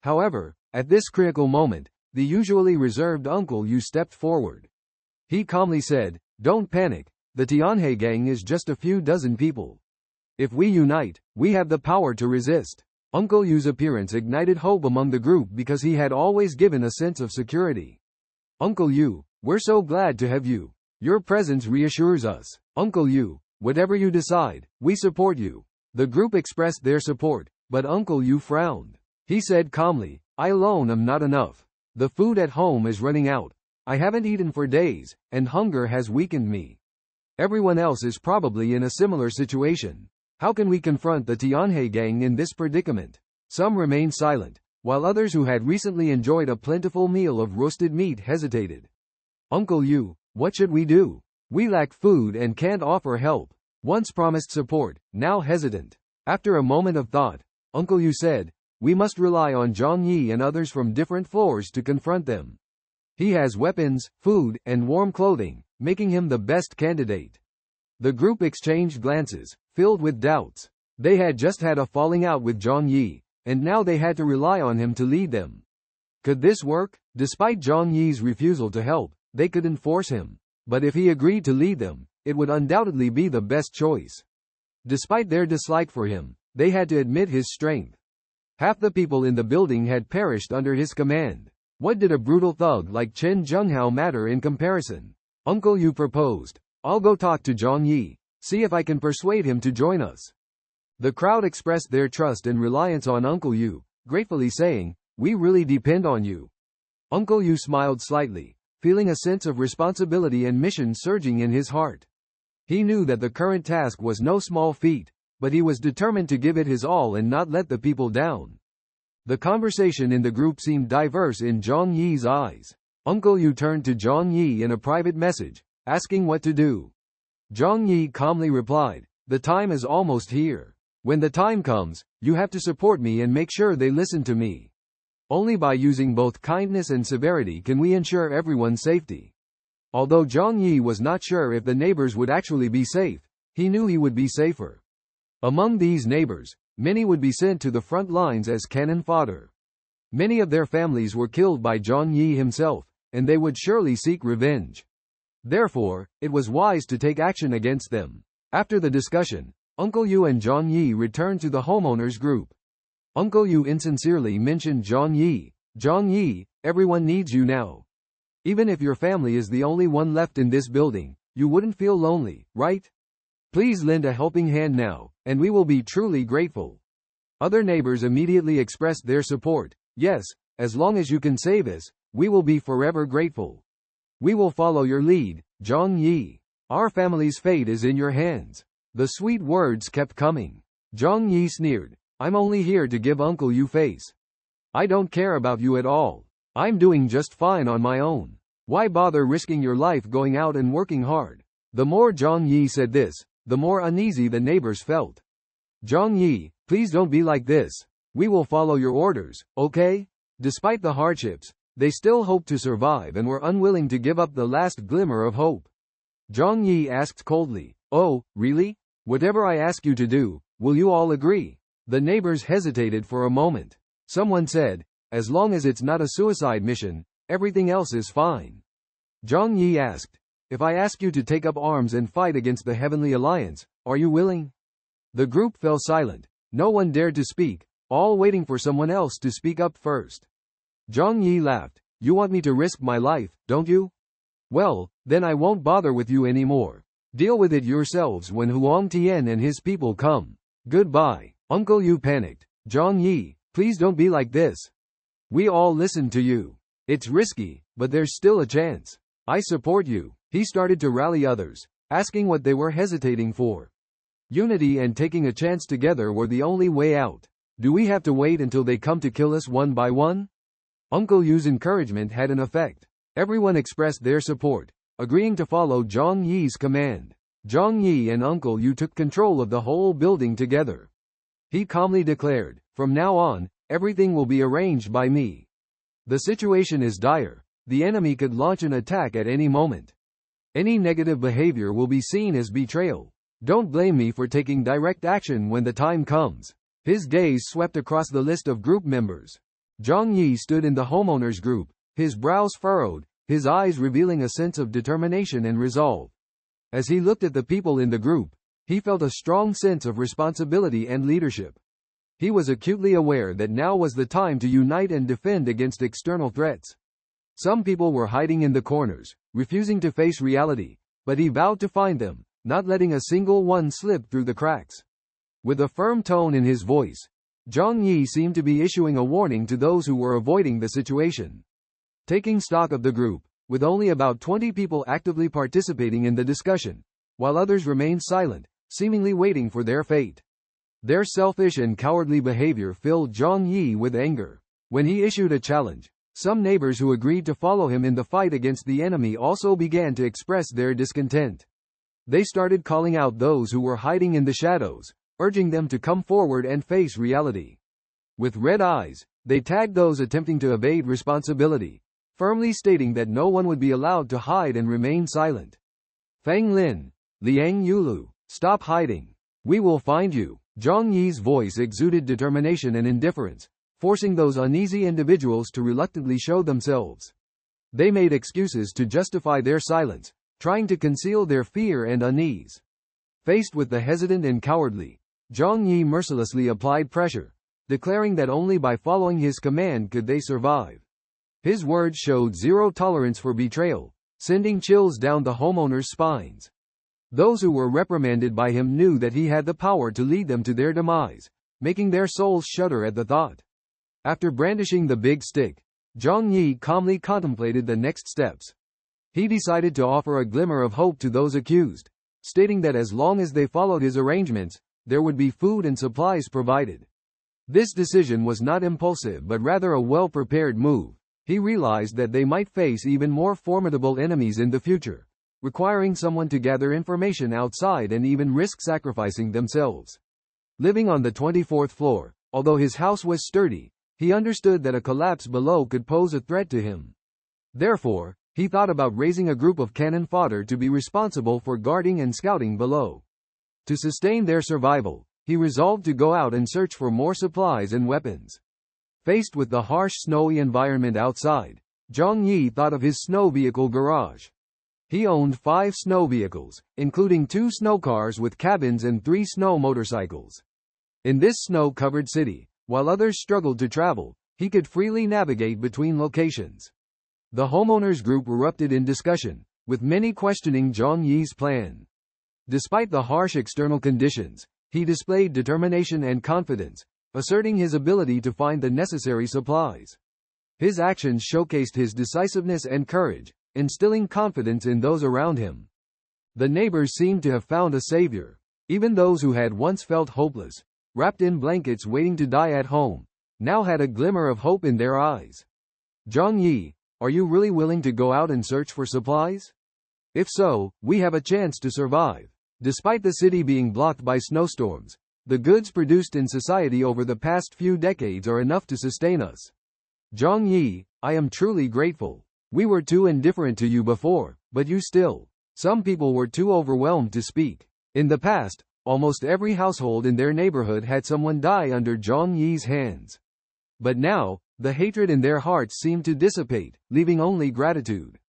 However, at this critical moment, the usually reserved Uncle Yu stepped forward. He calmly said, "Don't panic, the Tianhe gang is just a few dozen people. If we unite, we have the power to resist." Uncle Yu's appearance ignited hope among the group because he had always given a sense of security. "Uncle Yu, we're so glad to have you. Your presence reassures us. Uncle Yu, whatever you decide, we support you." The group expressed their support, but Uncle Yu frowned. He said calmly, "I alone am not enough. The food at home is running out. I haven't eaten for days, and hunger has weakened me. Everyone else is probably in a similar situation. How can we confront the Tianhe gang in this predicament?" Some remained silent, while others who had recently enjoyed a plentiful meal of roasted meat hesitated. "Uncle Yu, what should we do? We lack food and can't offer help." Once promised support, now hesitant. After a moment of thought, Uncle Yu said, "We must rely on Zhang Yi and others from different floors to confront them. He has weapons, food, and warm clothing, making him the best candidate." The group exchanged glances, filled with doubts. They had just had a falling out with Zhang Yi, and now they had to rely on him to lead them. Could this work? Despite Zhang Yi's refusal to help, they couldn't force him. But if he agreed to lead them, it would undoubtedly be the best choice. Despite their dislike for him, they had to admit his strength. Half the people in the building had perished under his command. What did a brutal thug like Chen Zhenghao matter in comparison? Uncle Yu proposed, "I'll go talk to Zhang Yi, see if I can persuade him to join us." The crowd expressed their trust and reliance on Uncle Yu, gratefully saying, "We really depend on you." Uncle Yu smiled slightly, feeling a sense of responsibility and mission surging in his heart. He knew that the current task was no small feat, but he was determined to give it his all and not let the people down. The conversation in the group seemed diverse in Zhang Yi's eyes. Uncle Yu turned to Zhang Yi in a private message, asking what to do. Zhang Yi calmly replied, "The time is almost here. When the time comes, you have to support me and make sure they listen to me. Only by using both kindness and severity can we ensure everyone's safety." Although Zhang Yi was not sure if the neighbors would actually be safe, he knew he would be safer. Among these neighbors, many would be sent to the front lines as cannon fodder. Many of their families were killed by Zhang Yi himself, and they would surely seek revenge. Therefore, it was wise to take action against them. After the discussion, Uncle Yu and Zhang Yi returned to the homeowners group. Uncle Yu insincerely mentioned Zhang Yi. "Zhang Yi, everyone needs you now. Even if your family is the only one left in this building, you wouldn't feel lonely, right? Please lend a helping hand now, and we will be truly grateful." Other neighbors immediately expressed their support. "Yes, as long as you can save us, we will be forever grateful. We will follow your lead, Zhang Yi. Our family's fate is in your hands." The sweet words kept coming. Zhang Yi sneered, "I'm only here to give Uncle Yu face. I don't care about you at all. I'm doing just fine on my own. Why bother risking your life going out and working hard?" The more Zhang Yi said this, the more uneasy the neighbors felt. "Zhang Yi, please don't be like this. We will follow your orders, okay?" Despite the hardships, they still hoped to survive and were unwilling to give up the last glimmer of hope. Zhang Yi asked coldly, "Oh, really? Whatever I ask you to do, will you all agree?" The neighbors hesitated for a moment. Someone said, "As long as it's not a suicide mission, everything else is fine." Zhang Yi asked, "If I ask you to take up arms and fight against the Heavenly Alliance, are you willing?" The group fell silent. No one dared to speak, all waiting for someone else to speak up first. Zhang Yi laughed. "You want me to risk my life, don't you? Well, then I won't bother with you anymore. Deal with it yourselves when Huang Tian and his people come. Goodbye." Uncle Yu panicked. "Zhang Yi, please don't be like this. We all listen to you. It's risky, but there's still a chance. I support you." He started to rally others, asking what they were hesitating for. Unity and taking a chance together were the only way out. Do we have to wait until they come to kill us one by one? Uncle Yu's encouragement had an effect. Everyone expressed their support, agreeing to follow Zhang Yi's command. Zhang Yi and Uncle Yu took control of the whole building together. He calmly declared, "From now on, everything will be arranged by me. The situation is dire. The enemy could launch an attack at any moment. Any negative behavior will be seen as betrayal. Don't blame me for taking direct action when the time comes." His gaze swept across the list of group members. Zhang Yi stood in the homeowners group, his brows furrowed, his eyes revealing a sense of determination and resolve. As he looked at the people in the group, he felt a strong sense of responsibility and leadership. He was acutely aware that now was the time to unite and defend against external threats. Some people were hiding in the corners, refusing to face reality, but he vowed to find them, not letting a single one slip through the cracks. With a firm tone in his voice, Zhang Yi seemed to be issuing a warning to those who were avoiding the situation. Taking stock of the group, with only about 20 people actively participating in the discussion, while others remained silent, seemingly waiting for their fate. Their selfish and cowardly behavior filled Zhang Yi with anger. When he issued a challenge, some neighbors who agreed to follow him in the fight against the enemy also began to express their discontent. They started calling out those who were hiding in the shadows, urging them to come forward and face reality. With red eyes, they tagged those attempting to evade responsibility, firmly stating that no one would be allowed to hide and remain silent. "Fang Lin, Liang Yulu, stop hiding. We will find you." Zhang Yi's voice exuded determination and indifference, forcing those uneasy individuals to reluctantly show themselves. They made excuses to justify their silence, trying to conceal their fear and unease. Faced with the hesitant and cowardly, Zhang Yi mercilessly applied pressure, declaring that only by following his command could they survive. His words showed zero tolerance for betrayal, sending chills down the homeowners' spines. Those who were reprimanded by him knew that he had the power to lead them to their demise, making their souls shudder at the thought. After brandishing the big stick, Zhang Yi calmly contemplated the next steps. He decided to offer a glimmer of hope to those accused, stating that as long as they followed his arrangements, there would be food and supplies provided. This decision was not impulsive but rather a well-prepared move. He realized that they might face even more formidable enemies in the future, requiring someone to gather information outside and even risk sacrificing themselves. Living on the 24th floor, although his house was sturdy, he understood that a collapse below could pose a threat to him. Therefore, he thought about raising a group of cannon fodder to be responsible for guarding and scouting below. To sustain their survival, he resolved to go out and search for more supplies and weapons. Faced with the harsh snowy environment outside, Zhang Yi thought of his snow vehicle garage. He owned 5 snow vehicles, including 2 snow cars with cabins and 3 snow motorcycles. In this snow-covered city, while others struggled to travel, he could freely navigate between locations. The homeowners group erupted in discussion, with many questioning Zhang Yi's plan. Despite the harsh external conditions, he displayed determination and confidence, asserting his ability to find the necessary supplies. His actions showcased his decisiveness and courage, instilling confidence in those around him. The neighbors seemed to have found a savior. Even those who had once felt hopeless, wrapped in blankets waiting to die at home, now had a glimmer of hope in their eyes. "Zhang Yi, are you really willing to go out and search for supplies? If so, we have a chance to survive." Despite the city being blocked by snowstorms, the goods produced in society over the past few decades are enough to sustain us. "Zhang Yi, I am truly grateful. We were too indifferent to you before, but you still." Some people were too overwhelmed to speak. In the past, almost every household in their neighborhood had someone die under Zhang Yi's hands. But now, the hatred in their hearts seemed to dissipate, leaving only gratitude.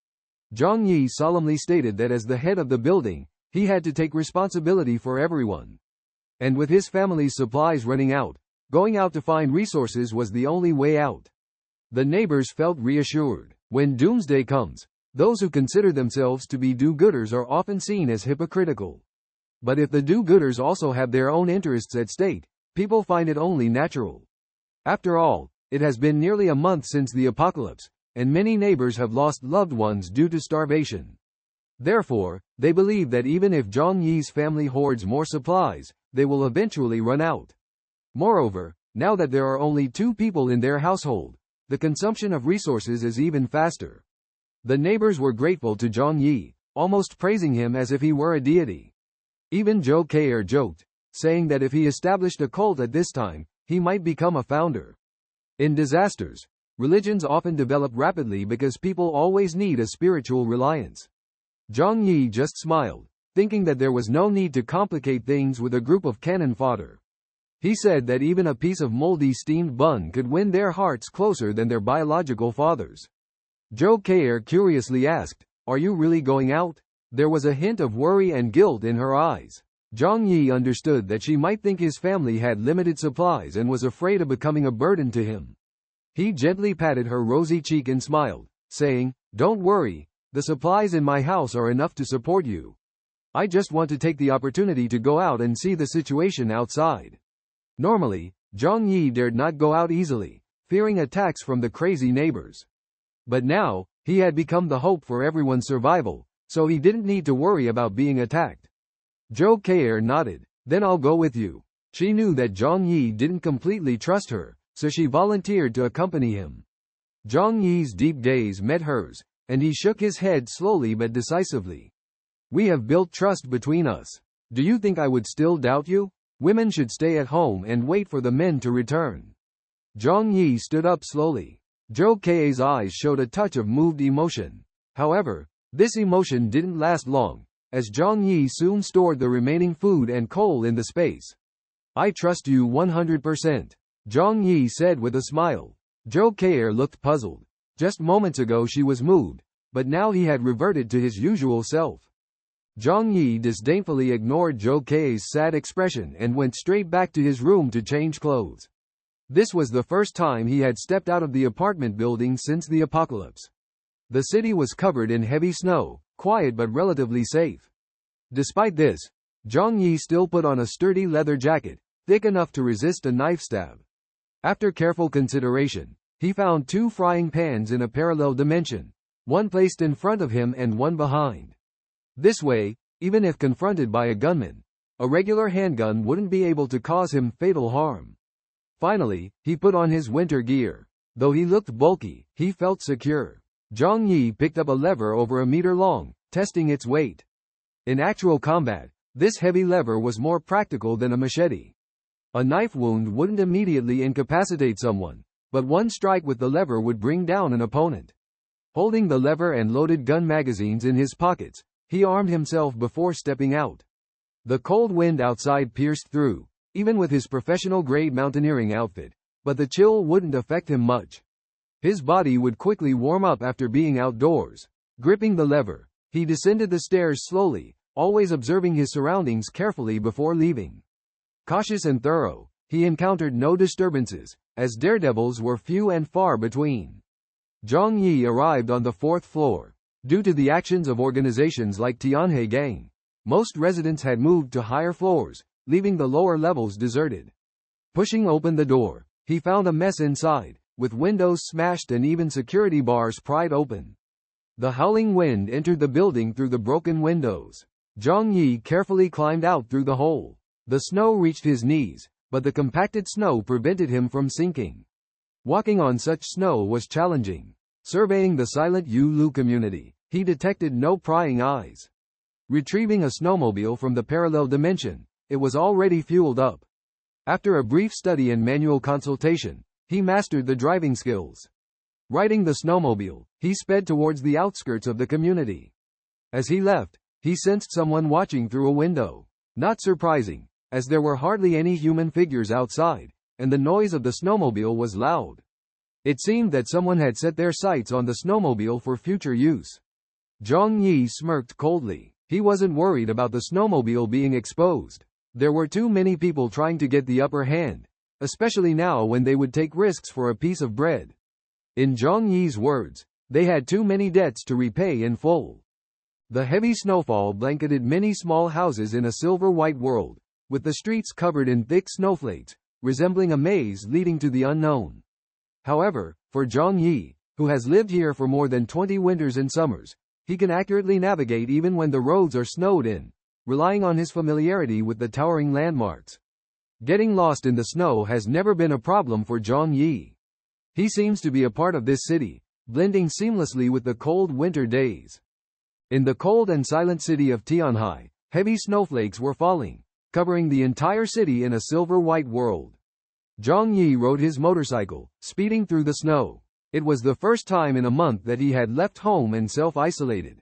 Zhang Yi solemnly stated that as the head of the building, he had to take responsibility for everyone. And with his family's supplies running out, going out to find resources was the only way out. The neighbors felt reassured. When doomsday comes, those who consider themselves to be do-gooders are often seen as hypocritical. But if the do-gooders also have their own interests at stake, people find it only natural. After all, it has been nearly a month since the apocalypse, and many neighbors have lost loved ones due to starvation. Therefore, they believe that even if Zhang Yi's family hoards more supplies, they will eventually run out. Moreover, now that there are only 2 people in their household, the consumption of resources is even faster. The neighbors were grateful to Zhang Yi, almost praising him as if he were a deity. Even Zhou Kei'er joked, saying that if he established a cult at this time, he might become a founder. In disasters, religions often develop rapidly because people always need a spiritual reliance. Zhang Yi just smiled, thinking that there was no need to complicate things with a group of cannon fodder. He said that even a piece of moldy steamed bun could win their hearts closer than their biological fathers. Zhou Kei'er curiously asked, "Are you really going out?" There was a hint of worry and guilt in her eyes. Zhang Yi understood that she might think his family had limited supplies and was afraid of becoming a burden to him. He gently patted her rosy cheek and smiled, saying, "Don't worry, the supplies in my house are enough to support you. I just want to take the opportunity to go out and see the situation outside." Normally, Zhang Yi dared not go out easily, fearing attacks from the crazy neighbors. But now, he had become the hope for everyone's survival, so he didn't need to worry about being attacked. Zhou Kei'er nodded, "Then I'll go with you." She knew that Zhang Yi didn't completely trust her, so she volunteered to accompany him. Zhang Yi's deep gaze met hers, and he shook his head slowly but decisively. "We have built trust between us. Do you think I would still doubt you? Women should stay at home and wait for the men to return." Zhang Yi stood up slowly. Zhou Kei's eyes showed a touch of moved emotion. However, this emotion didn't last long, as Zhang Yi soon stored the remaining food and coal in the space. "I trust you 100%, Zhang Yi said with a smile. Zhou Kei'er looked puzzled. Just moments ago she was moved, but now he had reverted to his usual self. Zhang Yi disdainfully ignored Zhou Kei's sad expression and went straight back to his room to change clothes. This was the first time he had stepped out of the apartment building since the apocalypse. The city was covered in heavy snow, quiet but relatively safe. Despite this, Zhang Yi still put on a sturdy leather jacket, thick enough to resist a knife stab. After careful consideration, he found 2 frying pans in a parallel dimension, one placed in front of him and one behind. This way, even if confronted by a gunman, a regular handgun wouldn't be able to cause him fatal harm. Finally, he put on his winter gear. Though he looked bulky, he felt secure. Zhang Yi picked up a lever over a meter long, testing its weight. In actual combat, this heavy lever was more practical than a machete. A knife wound wouldn't immediately incapacitate someone, but one strike with the lever would bring down an opponent. Holding the lever and loaded gun magazines in his pockets, he armed himself before stepping out. The cold wind outside pierced through, even with his professional-grade mountaineering outfit, but the chill wouldn't affect him much. His body would quickly warm up after being outdoors. Gripping the lever, he descended the stairs slowly, always observing his surroundings carefully before leaving. Cautious and thorough, he encountered no disturbances, as daredevils were few and far between. Zhang Yi arrived on the 4th floor. Due to the actions of organizations like Tianhe Gang, most residents had moved to higher floors, leaving the lower levels deserted. Pushing open the door, he found a mess inside, with windows smashed and even security bars pried open. The howling wind entered the building through the broken windows. Zhang Yi carefully climbed out through the hole. The snow reached his knees, but the compacted snow prevented him from sinking. Walking on such snow was challenging. Surveying the silent Yulu community, he detected no prying eyes. Retrieving a snowmobile from the parallel dimension, it was already fueled up. After a brief study and manual consultation, he mastered the driving skills. Riding the snowmobile, he sped towards the outskirts of the community. As he left, he sensed someone watching through a window. Not surprising, as there were hardly any human figures outside, and the noise of the snowmobile was loud. It seemed that someone had set their sights on the snowmobile for future use. Zhang Yi smirked coldly. He wasn't worried about the snowmobile being exposed. There were too many people trying to get the upper hand, especially now when they would take risks for a piece of bread. In Zhang Yi's words, they had too many debts to repay in full. The heavy snowfall blanketed many small houses in a silver-white world, with the streets covered in thick snowflakes, resembling a maze leading to the unknown. However, for Zhang Yi, who has lived here for more than 20 winters and summers, he can accurately navigate even when the roads are snowed in, relying on his familiarity with the towering landmarks. Getting lost in the snow has never been a problem for Zhang Yi. He seems to be a part of this city, blending seamlessly with the cold winter days. In the cold and silent city of Tianhai, heavy snowflakes were falling, covering the entire city in a silver-white world. Zhang Yi rode his motorcycle, speeding through the snow. It was the first time in a month that he had left home and self-isolated.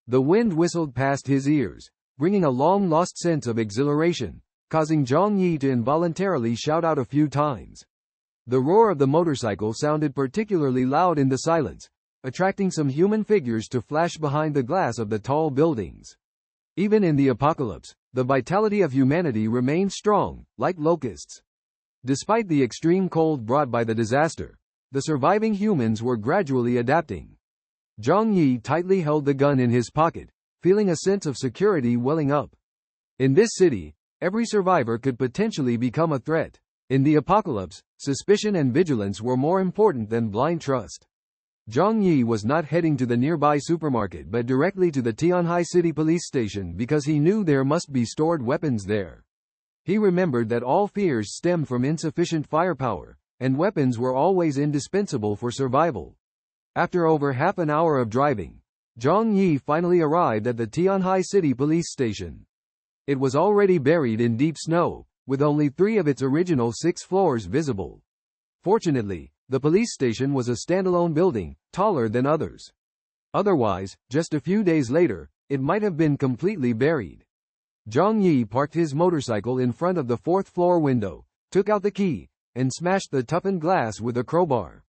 The wind whistled past his ears, bringing a long-lost sense of exhilaration, causing Zhang Yi to involuntarily shout out a few times. The roar of the motorcycle sounded particularly loud in the silence, attracting some human figures to flash behind the glass of the tall buildings. Even in the apocalypse, the vitality of humanity remained strong, like locusts. Despite the extreme cold brought by the disaster, the surviving humans were gradually adapting. Zhang Yi tightly held the gun in his pocket, feeling a sense of security welling up. In this city, every survivor could potentially become a threat. In the apocalypse, suspicion and vigilance were more important than blind trust. Zhang Yi was not heading to the nearby supermarket but directly to the Tianhai City Police Station because he knew there must be stored weapons there. He remembered that all fears stemmed from insufficient firepower, and weapons were always indispensable for survival. After over half an hour of driving, Zhang Yi finally arrived at the Tianhai City Police Station. It was already buried in deep snow, with only 3 of its original 6 floors visible. Fortunately, the police station was a standalone building, taller than others. Otherwise, just a few days later, it might have been completely buried. Zhang Yi parked his motorcycle in front of the 4th floor window, took out the key, and smashed the toughened glass with a crowbar.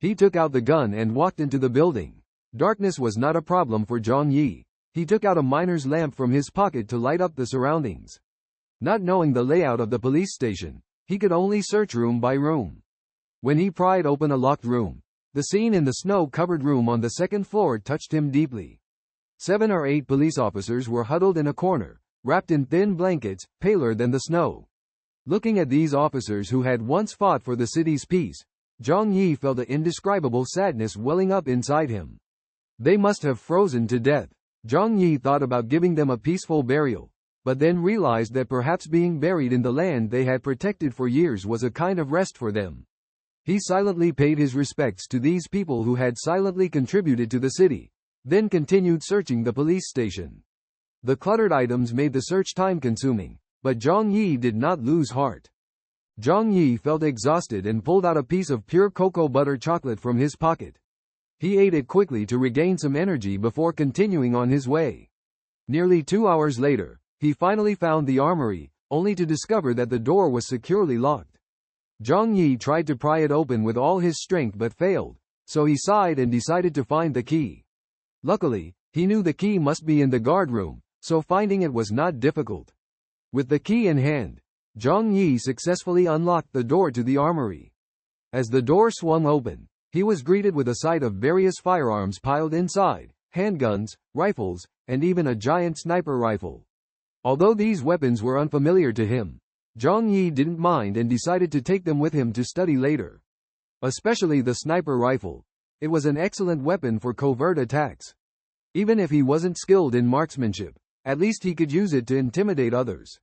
He took out the gun and walked into the building. Darkness was not a problem for Zhang Yi. He took out a miner's lamp from his pocket to light up the surroundings. Not knowing the layout of the police station, he could only search room by room. When he pried open a locked room, the scene in the snow-covered room on the 2nd floor touched him deeply. 7 or 8 police officers were huddled in a corner, wrapped in thin blankets, paler than the snow. Looking at these officers who had once fought for the city's peace, Zhang Yi felt an indescribable sadness welling up inside him. They must have frozen to death. Zhang Yi thought about giving them a peaceful burial, but then realized that perhaps being buried in the land they had protected for years was a kind of rest for them. He silently paid his respects to these people who had silently contributed to the city, then continued searching the police station. The cluttered items made the search time-consuming, but Zhang Yi did not lose heart. Zhang Yi felt exhausted and pulled out a piece of pure cocoa butter chocolate from his pocket. He ate it quickly to regain some energy before continuing on his way. Nearly 2 hours later, he finally found the armory, only to discover that the door was securely locked. Zhang Yi tried to pry it open with all his strength but failed, so he sighed and decided to find the key. Luckily, he knew the key must be in the guard room, so finding it was not difficult. With the key in hand, Zhang Yi successfully unlocked the door to the armory. As the door swung open, he was greeted with a sight of various firearms piled inside, handguns, rifles, and even a giant sniper rifle. Although these weapons were unfamiliar to him, Zhang Yi didn't mind and decided to take them with him to study later. Especially the sniper rifle. It was an excellent weapon for covert attacks. Even if he wasn't skilled in marksmanship, at least he could use it to intimidate others.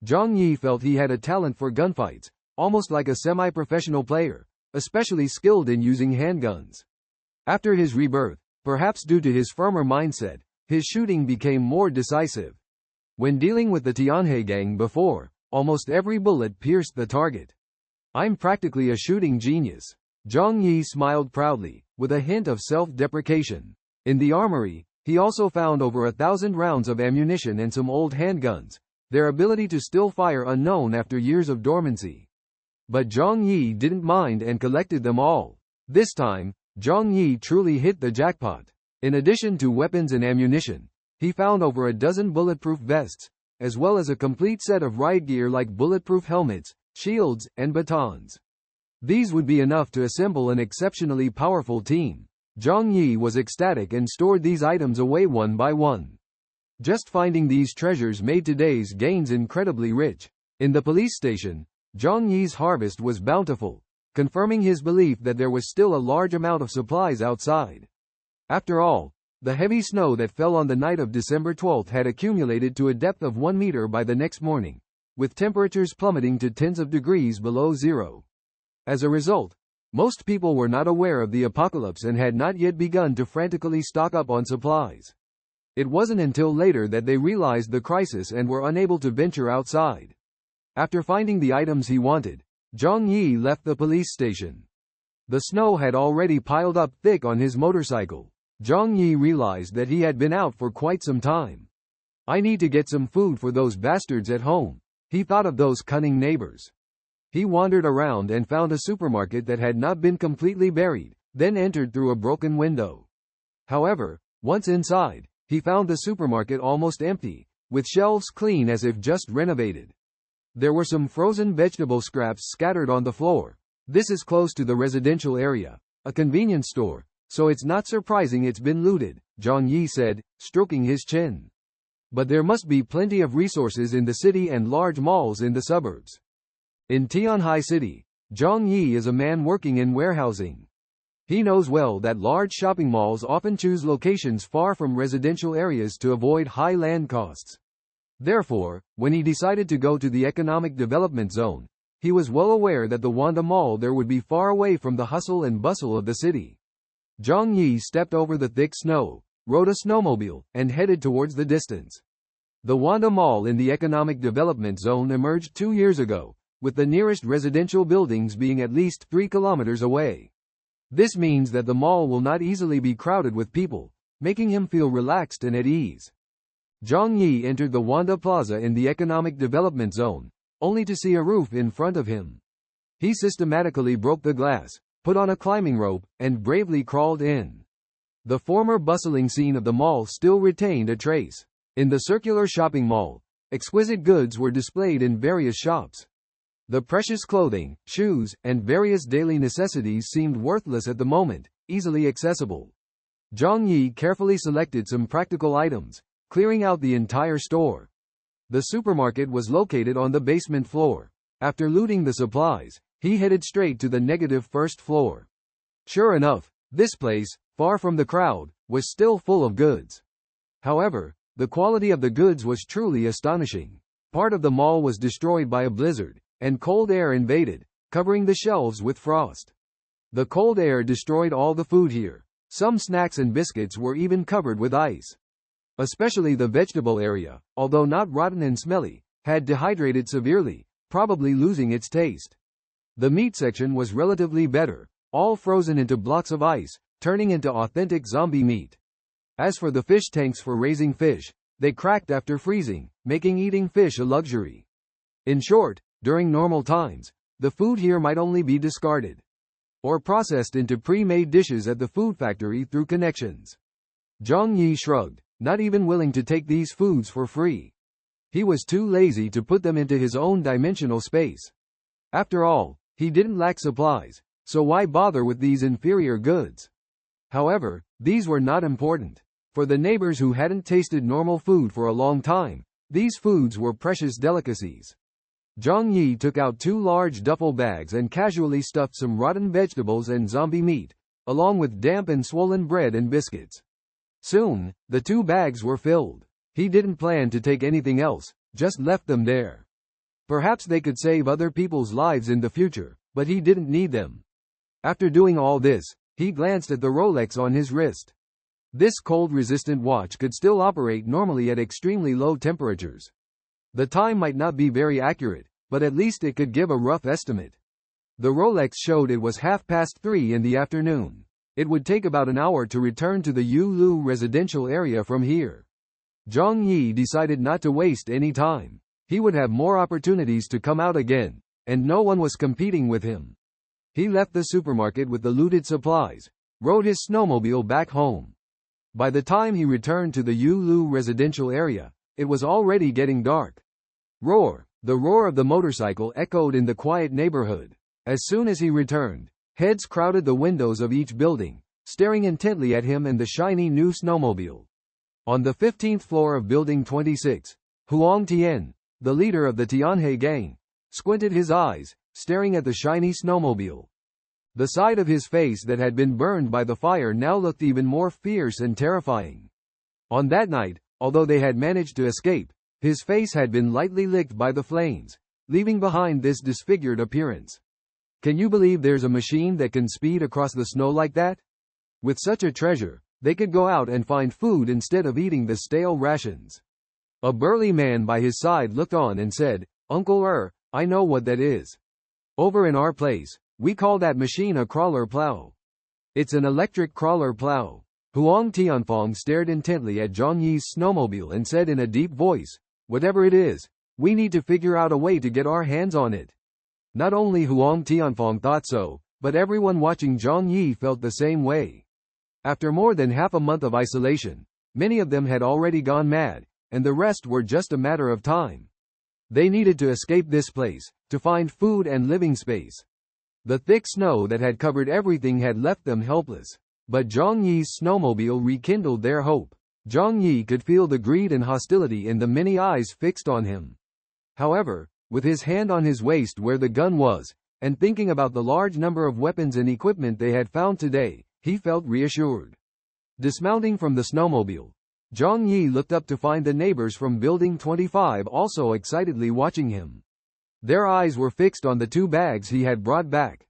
Zhang Yi felt he had a talent for gunfights, almost like a semi-professional player, especially skilled in using handguns. After his rebirth, perhaps due to his firmer mindset, his shooting became more decisive. When dealing with the Tianhe gang before, almost every bullet pierced the target. I'm practically a shooting genius. Zhang Yi smiled proudly, with a hint of self-deprecation. In the armory, he also found over 1,000 rounds of ammunition and some old handguns, their ability to still fire unknown after years of dormancy. But Zhang Yi didn't mind and collected them all. This time, Zhang Yi truly hit the jackpot. In addition to weapons and ammunition, he found over a dozen bulletproof vests, as well as a complete set of riot gear like bulletproof helmets, shields, and batons. These would be enough to assemble an exceptionally powerful team. Zhang Yi was ecstatic and stored these items away one by one. Just finding these treasures made today's gains incredibly rich. In the police station, Zhang Yi's harvest was bountiful, confirming his belief that there was still a large amount of supplies outside. After all, The heavy snow that fell on the night of December 12 had accumulated to a depth of 1 meter by the next morning, with temperatures plummeting to tens of degrees below zero. As a result, most people were not aware of the apocalypse and had not yet begun to frantically stock up on supplies. It wasn't until later that they realized the crisis and were unable to venture outside. After finding the items he wanted, Zhang Yi left the police station. The snow had already piled up thick on his motorcycle. Zhang Yi realized that he had been out for quite some time. I need to get some food for those bastards at home. He thought of those cunning neighbors. He wandered around and found a supermarket that had not been completely buried, then entered through a broken window. However, once inside, he found the supermarket almost empty, with shelves clean as if just renovated. There were some frozen vegetable scraps scattered on the floor. This is close to the residential area, a convenience store, so it's not surprising it's been looted, Zhang Yi said, stroking his chin. But there must be plenty of resources in the city and large malls in the suburbs. In Tianhai City, Zhang Yi is a man working in warehousing. He knows well that large shopping malls often choose locations far from residential areas to avoid high land costs. Therefore, when he decided to go to the economic development zone, he was well aware that the Wanda Mall there would be far away from the hustle and bustle of the city. Zhang Yi stepped over the thick snow, rode a snowmobile, and headed towards the distance. The Wanda Mall in the economic development zone emerged 2 years ago, with the nearest residential buildings being at least 3 kilometers away. This means that the mall will not easily be crowded with people, making him feel relaxed and at ease. Zhang Yi entered the Wanda Plaza in the economic development zone, only to see a roof in front of him. He systematically broke the glass, put on a climbing rope, and bravely crawled in. The former bustling scene of the mall still retained a trace. In the circular shopping mall, exquisite goods were displayed in various shops. The precious clothing, shoes, and various daily necessities seemed worthless at the moment, easily accessible. Zhang Yi carefully selected some practical items, clearing out the entire store. The supermarket was located on the basement floor. After looting the supplies, he headed straight to the negative first floor. Sure enough, this place, far from the crowd, was still full of goods. However, the quality of the goods was truly astonishing. Part of the mall was destroyed by a blizzard, and cold air invaded, covering the shelves with frost. The cold air destroyed all the food here. Some snacks and biscuits were even covered with ice. Especially the vegetable area, although not rotten and smelly, had dehydrated severely, probably losing its taste. The meat section was relatively better, all frozen into blocks of ice, turning into authentic zombie meat. As for the fish tanks for raising fish, they cracked after freezing, making eating fish a luxury. In short, during normal times, the food here might only be discarded or processed into pre-made dishes at the food factory through connections. Zhang Yi shrugged, not even willing to take these foods for free. He was too lazy to put them into his own dimensional space. After all, he didn't lack supplies, so why bother with these inferior goods? However, these were not important. For the neighbors who hadn't tasted normal food for a long time, these foods were precious delicacies. Zhang Yi took out 2 large duffel bags and casually stuffed some rotten vegetables and zombie meat, along with damp and swollen bread and biscuits. Soon, the 2 bags were filled. He didn't plan to take anything else, just left them there. Perhaps they could save other people's lives in the future, but he didn't need them. After doing all this, he glanced at the Rolex on his wrist. This cold-resistant watch could still operate normally at extremely low temperatures. The time might not be very accurate, but at least it could give a rough estimate. The Rolex showed it was 3:30 in the afternoon. It would take about an hour to return to the Yulu residential area from here. Zhang Yi decided not to waste any time. He would have more opportunities to come out again, and no one was competing with him. He left the supermarket with the looted supplies, rode his snowmobile back home. By the time he returned to the Yulu residential area, it was already getting dark. Roar! The roar of the motorcycle echoed in the quiet neighborhood. As soon as he returned, heads crowded the windows of each building, staring intently at him and the shiny new snowmobile. On the 15th floor of Building 26, Huang Tian, the leader of the Tianhe gang, squinted his eyes, staring at the shiny snowmobile. The side of his face that had been burned by the fire now looked even more fierce and terrifying. On that night, although they had managed to escape, his face had been lightly licked by the flames, leaving behind this disfigured appearance. Can you believe there's a machine that can speed across the snow like that? With such a treasure, they could go out and find food instead of eating the stale rations. A burly man by his side looked on and said, Uncle, I know what that is. Over in our place, we call that machine a crawler plow. It's an electric crawler plow. Huang Tianfeng stared intently at Zhang Yi's snowmobile and said in a deep voice, whatever it is, we need to figure out a way to get our hands on it. Not only Huang Tianfeng thought so, but everyone watching Zhang Yi felt the same way. After more than half a month of isolation, many of them had already gone mad, and the rest were just a matter of time. They needed to escape this place, to find food and living space. The thick snow that had covered everything had left them helpless. But Zhang Yi's snowmobile rekindled their hope. Zhang Yi could feel the greed and hostility in the many eyes fixed on him. However, with his hand on his waist where the gun was, and thinking about the large number of weapons and equipment they had found today, he felt reassured. Dismounting from the snowmobile, Zhang Yi looked up to find the neighbors from Building 25 also excitedly watching him. Their eyes were fixed on the 2 bags he had brought back.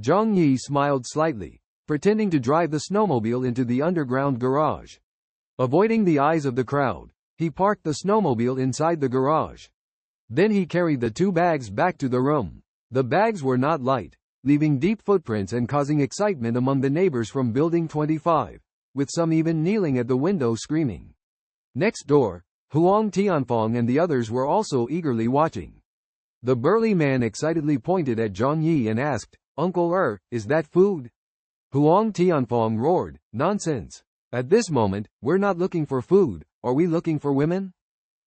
Zhang Yi smiled slightly, pretending to drive the snowmobile into the underground garage. Avoiding the eyes of the crowd, he parked the snowmobile inside the garage. Then he carried the 2 bags back to the room. The bags were not light, leaving deep footprints and causing excitement among the neighbors from Building 25, with some even kneeling at the window screaming. Next door, Huang Tianfeng and the others were also eagerly watching. The burly man excitedly pointed at Zhang Yi and asked, Uncle, is that food? Huang Tianfeng roared, nonsense. At this moment, we're not looking for food, are we looking for women?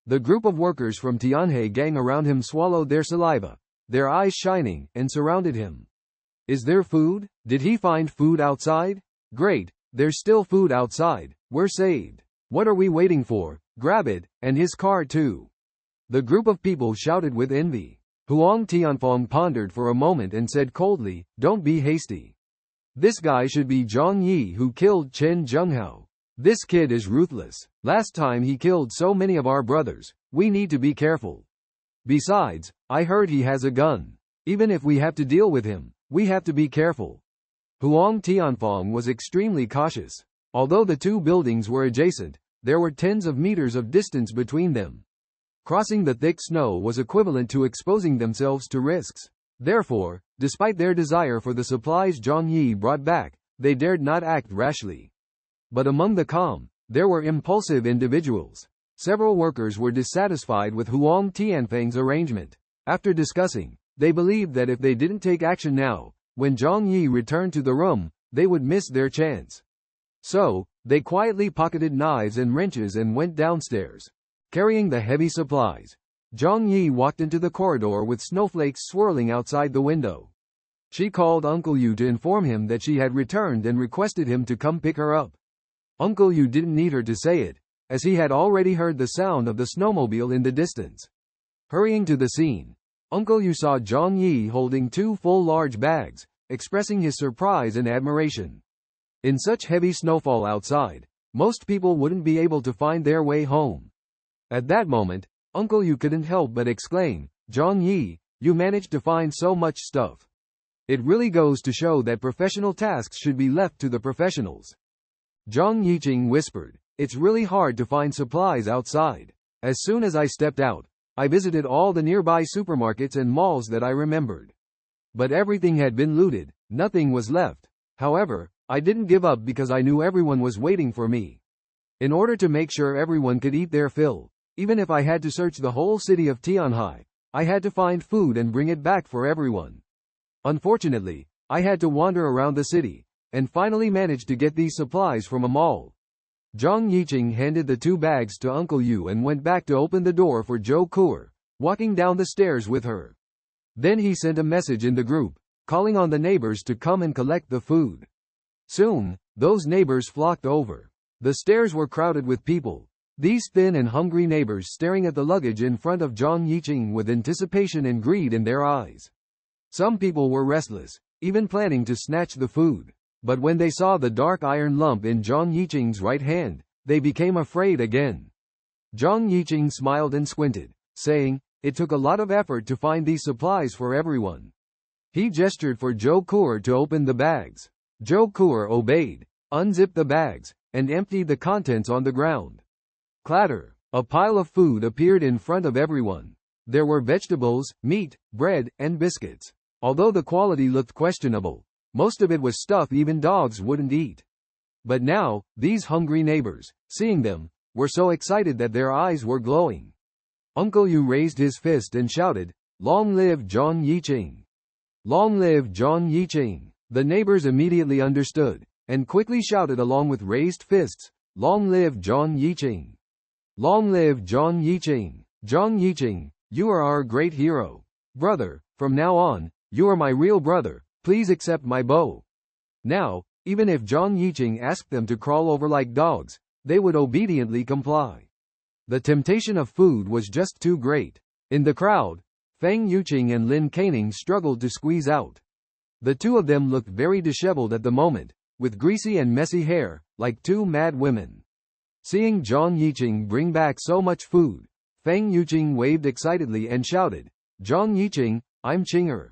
The group of workers from Tianhe gang around him swallowed their saliva, their eyes shining, and surrounded him. Is there food? Did he find food outside? Great, there's still food outside, we're saved. What are we waiting for? Grab it, and his car too. The group of people shouted with envy. Huang Tianfeng pondered for a moment and said coldly, don't be hasty. This guy should be Zhang Yi who killed Chen Zhenghao. This kid is ruthless. Last time he killed so many of our brothers, we need to be careful. Besides, I heard he has a gun. Even if we have to deal with him, we have to be careful. Huang Tianfeng was extremely cautious. Although the 2 buildings were adjacent, there were tens of meters of distance between them. Crossing the thick snow was equivalent to exposing themselves to risks. Therefore, despite their desire for the supplies Zhang Yi brought back, they dared not act rashly. But among the calm, there were impulsive individuals. Several workers were dissatisfied with Huang Tianfeng's arrangement. After discussing, they believed that if they didn't take action now, when Zhang Yi returned to the room, they would miss their chance. So, they quietly pocketed knives and wrenches and went downstairs. Carrying the heavy supplies, Zhang Yi walked into the corridor with snowflakes swirling outside the window. She called Uncle Yu to inform him that she had returned and requested him to come pick her up. Uncle Yu didn't need her to say it, as he had already heard the sound of the snowmobile in the distance. Hurrying to the scene, Uncle Yu saw Zhang Yi holding 2 full large bags, expressing his surprise and admiration. In such heavy snowfall outside, most people wouldn't be able to find their way home. At that moment, Uncle Yu couldn't help but exclaim, Zhang Yi, you managed to find so much stuff. It really goes to show that professional tasks should be left to the professionals. Zhang Yiqing whispered, it's really hard to find supplies outside. As soon as I stepped out, I visited all the nearby supermarkets and malls that I remembered. But everything had been looted, nothing was left. However, I didn't give up because I knew everyone was waiting for me. In order to make sure everyone could eat their fill, even if I had to search the whole city of Tianhai, I had to find food and bring it back for everyone. Unfortunately, I had to wander around the city, and finally managed to get these supplies from a mall. Zhang Yiqing handed the 2 bags to Uncle Yu and went back to open the door for Zhou Kuer, walking down the stairs with her. Then he sent a message in the group, calling on the neighbors to come and collect the food. Soon, those neighbors flocked over. The stairs were crowded with people, these thin and hungry neighbors staring at the luggage in front of Zhang Yiqing with anticipation and greed in their eyes. Some people were restless, even planning to snatch the food. But when they saw the dark iron lump in Zhang Yiqing's right hand, they became afraid again. Zhang Yiqing smiled and squinted, saying, "It took a lot of effort to find these supplies for everyone." He gestured for Zhou Kuo to open the bags. Zhou Kuo obeyed, unzipped the bags, and emptied the contents on the ground. Clatter! A pile of food appeared in front of everyone. There were vegetables, meat, bread, and biscuits. Although the quality looked questionable, most of it was stuff even dogs wouldn't eat. But now, these hungry neighbors, seeing them, were so excited that their eyes were glowing. Uncle Yu raised his fist and shouted, "Long live Zhang Yiqing! Long live Zhang Yiqing!" The neighbors immediately understood, and quickly shouted along with raised fists, "Long live Zhang Yiqing! Long live Zhang Yiqing! Zhang Yiqing, you are our great hero. Brother, from now on, you are my real brother, please accept my bow." Now, even if Zhang Yiqing asked them to crawl over like dogs, they would obediently comply. The temptation of food was just too great. In the crowd, Feng Yuqing and Lin Caning struggled to squeeze out. The two of them looked very disheveled at the moment, with greasy and messy hair, like two mad women. Seeing Zhang Yiqing bring back so much food, Feng Yuqing waved excitedly and shouted, "Zhang Yiqing, I'm Qinger."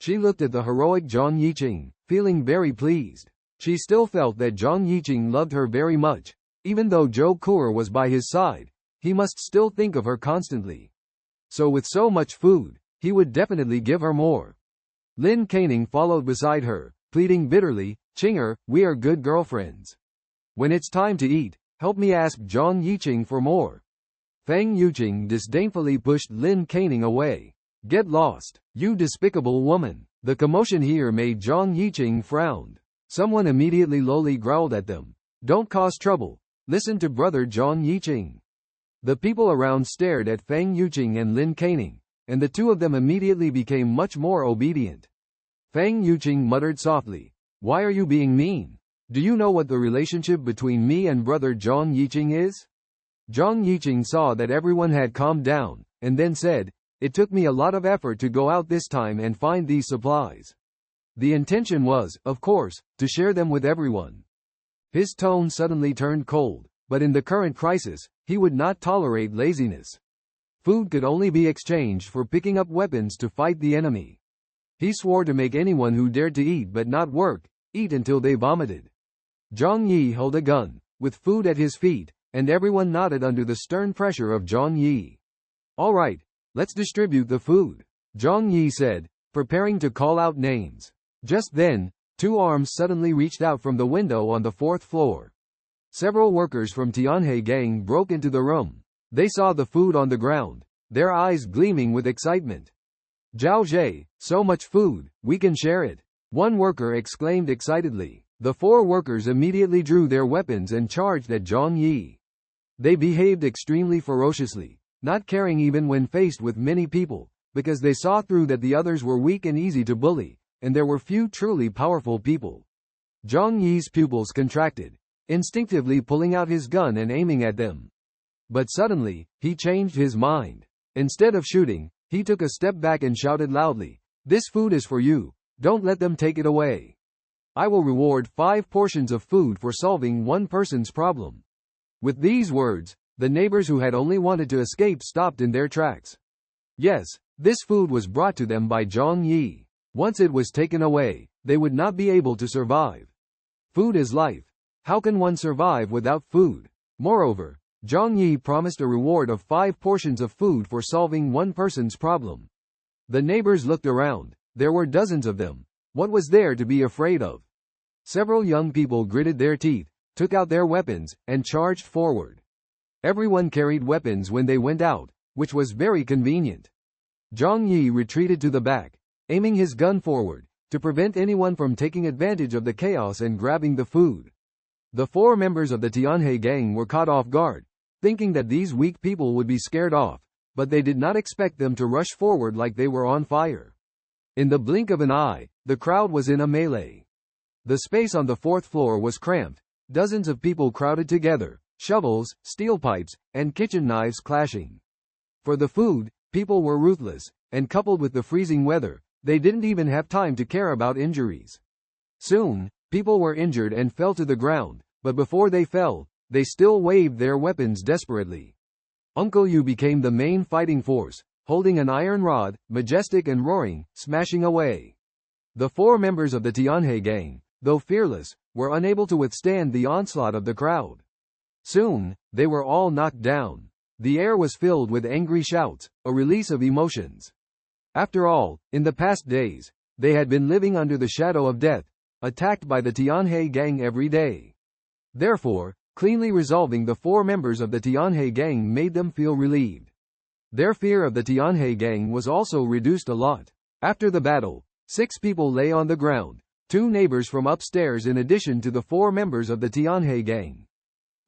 She looked at the heroic Zhang Yiqing, feeling very pleased. She still felt that Zhang Yiqing loved her very much. Even though Zhou Kuo was by his side, he must still think of her constantly. So with so much food, he would definitely give her more. Lin Caning followed beside her, pleading bitterly, "Qinger, we are good girlfriends. When it's time to eat, help me ask Zhang Yiqing for more." Feng Yuqing disdainfully pushed Lin Caning away. "Get lost, you despicable woman." The commotion here made Zhang Yiqing frown. Someone immediately lowly growled at them, "Don't cause trouble. Listen to brother Zhang Yiqing." The people around stared at Feng Yuqing and Lin Caning, and the two of them immediately became much more obedient. Feng Yuqing muttered softly, "Why are you being mean? Do you know what the relationship between me and brother Zhang Yiqing is?" Zhang Yiqing saw that everyone had calmed down, and then said, "It took me a lot of effort to go out this time and find these supplies. The intention was, of course, to share them with everyone." His tone suddenly turned cold, but in the current crisis, he would not tolerate laziness. Food could only be exchanged for picking up weapons to fight the enemy. He swore to make anyone who dared to eat but not work, eat until they vomited. Zhang Yi held a gun, with food at his feet, and everyone nodded under the stern pressure of Zhang Yi. "All right, let's distribute the food," Zhang Yi said, preparing to call out names. Just then, two arms suddenly reached out from the window on the fourth floor. Several workers from Tianhe gang broke into the room. They saw the food on the ground, their eyes gleaming with excitement. "Zhao Zhe, so much food, we can share it," one worker exclaimed excitedly. The four workers immediately drew their weapons and charged at Zhang Yi. They behaved extremely ferociously, not caring even when faced with many people, because they saw through that the others were weak and easy to bully, and there were few truly powerful people. Zhang Yi's pupils contracted, instinctively pulling out his gun and aiming at them. But suddenly, he changed his mind. Instead of shooting, he took a step back and shouted loudly, "This food is for you, don't let them take it away. I will reward 5 portions of food for solving one person's problem." With these words, the neighbors who had only wanted to escape stopped in their tracks. Yes, this food was brought to them by Zhang Yi. Once it was taken away, they would not be able to survive. Food is life. How can one survive without food? Moreover, Zhang Yi promised a reward of 5 portions of food for solving one person's problem. The neighbors looked around. There were dozens of them. What was there to be afraid of? Several young people gritted their teeth, took out their weapons, and charged forward. Everyone carried weapons when they went out, which was very convenient. Zhang Yi retreated to the back, aiming his gun forward, to prevent anyone from taking advantage of the chaos and grabbing the food. The 4 members of the Tianhe gang were caught off guard, thinking that these weak people would be scared off, but they did not expect them to rush forward like they were on fire. In the blink of an eye, the crowd was in a melee. The space on the 4th floor was cramped, dozens of people crowded together, shovels, steel pipes, and kitchen knives clashing. For the food, people were ruthless, and coupled with the freezing weather, They didn't even have time to care about injuries. Soon, people were injured and fell to the ground, but before they fell, they still waved their weapons desperately. Uncle Yu became the main fighting force, holding an iron rod, majestic and roaring, smashing away. The 4 members of the Tianhe gang, though fearless, were unable to withstand the onslaught of the crowd. Soon, they were all knocked down. The air was filled with angry shouts, a release of emotions. After all, in the past days, they had been living under the shadow of death, attacked by the Tianhe gang every day. Therefore, cleanly resolving the 4 members of the Tianhe gang made them feel relieved. Their fear of the Tianhe gang was also reduced a lot. After the battle, 6 people lay on the ground, 2 neighbors from upstairs in addition to the 4 members of the Tianhe gang.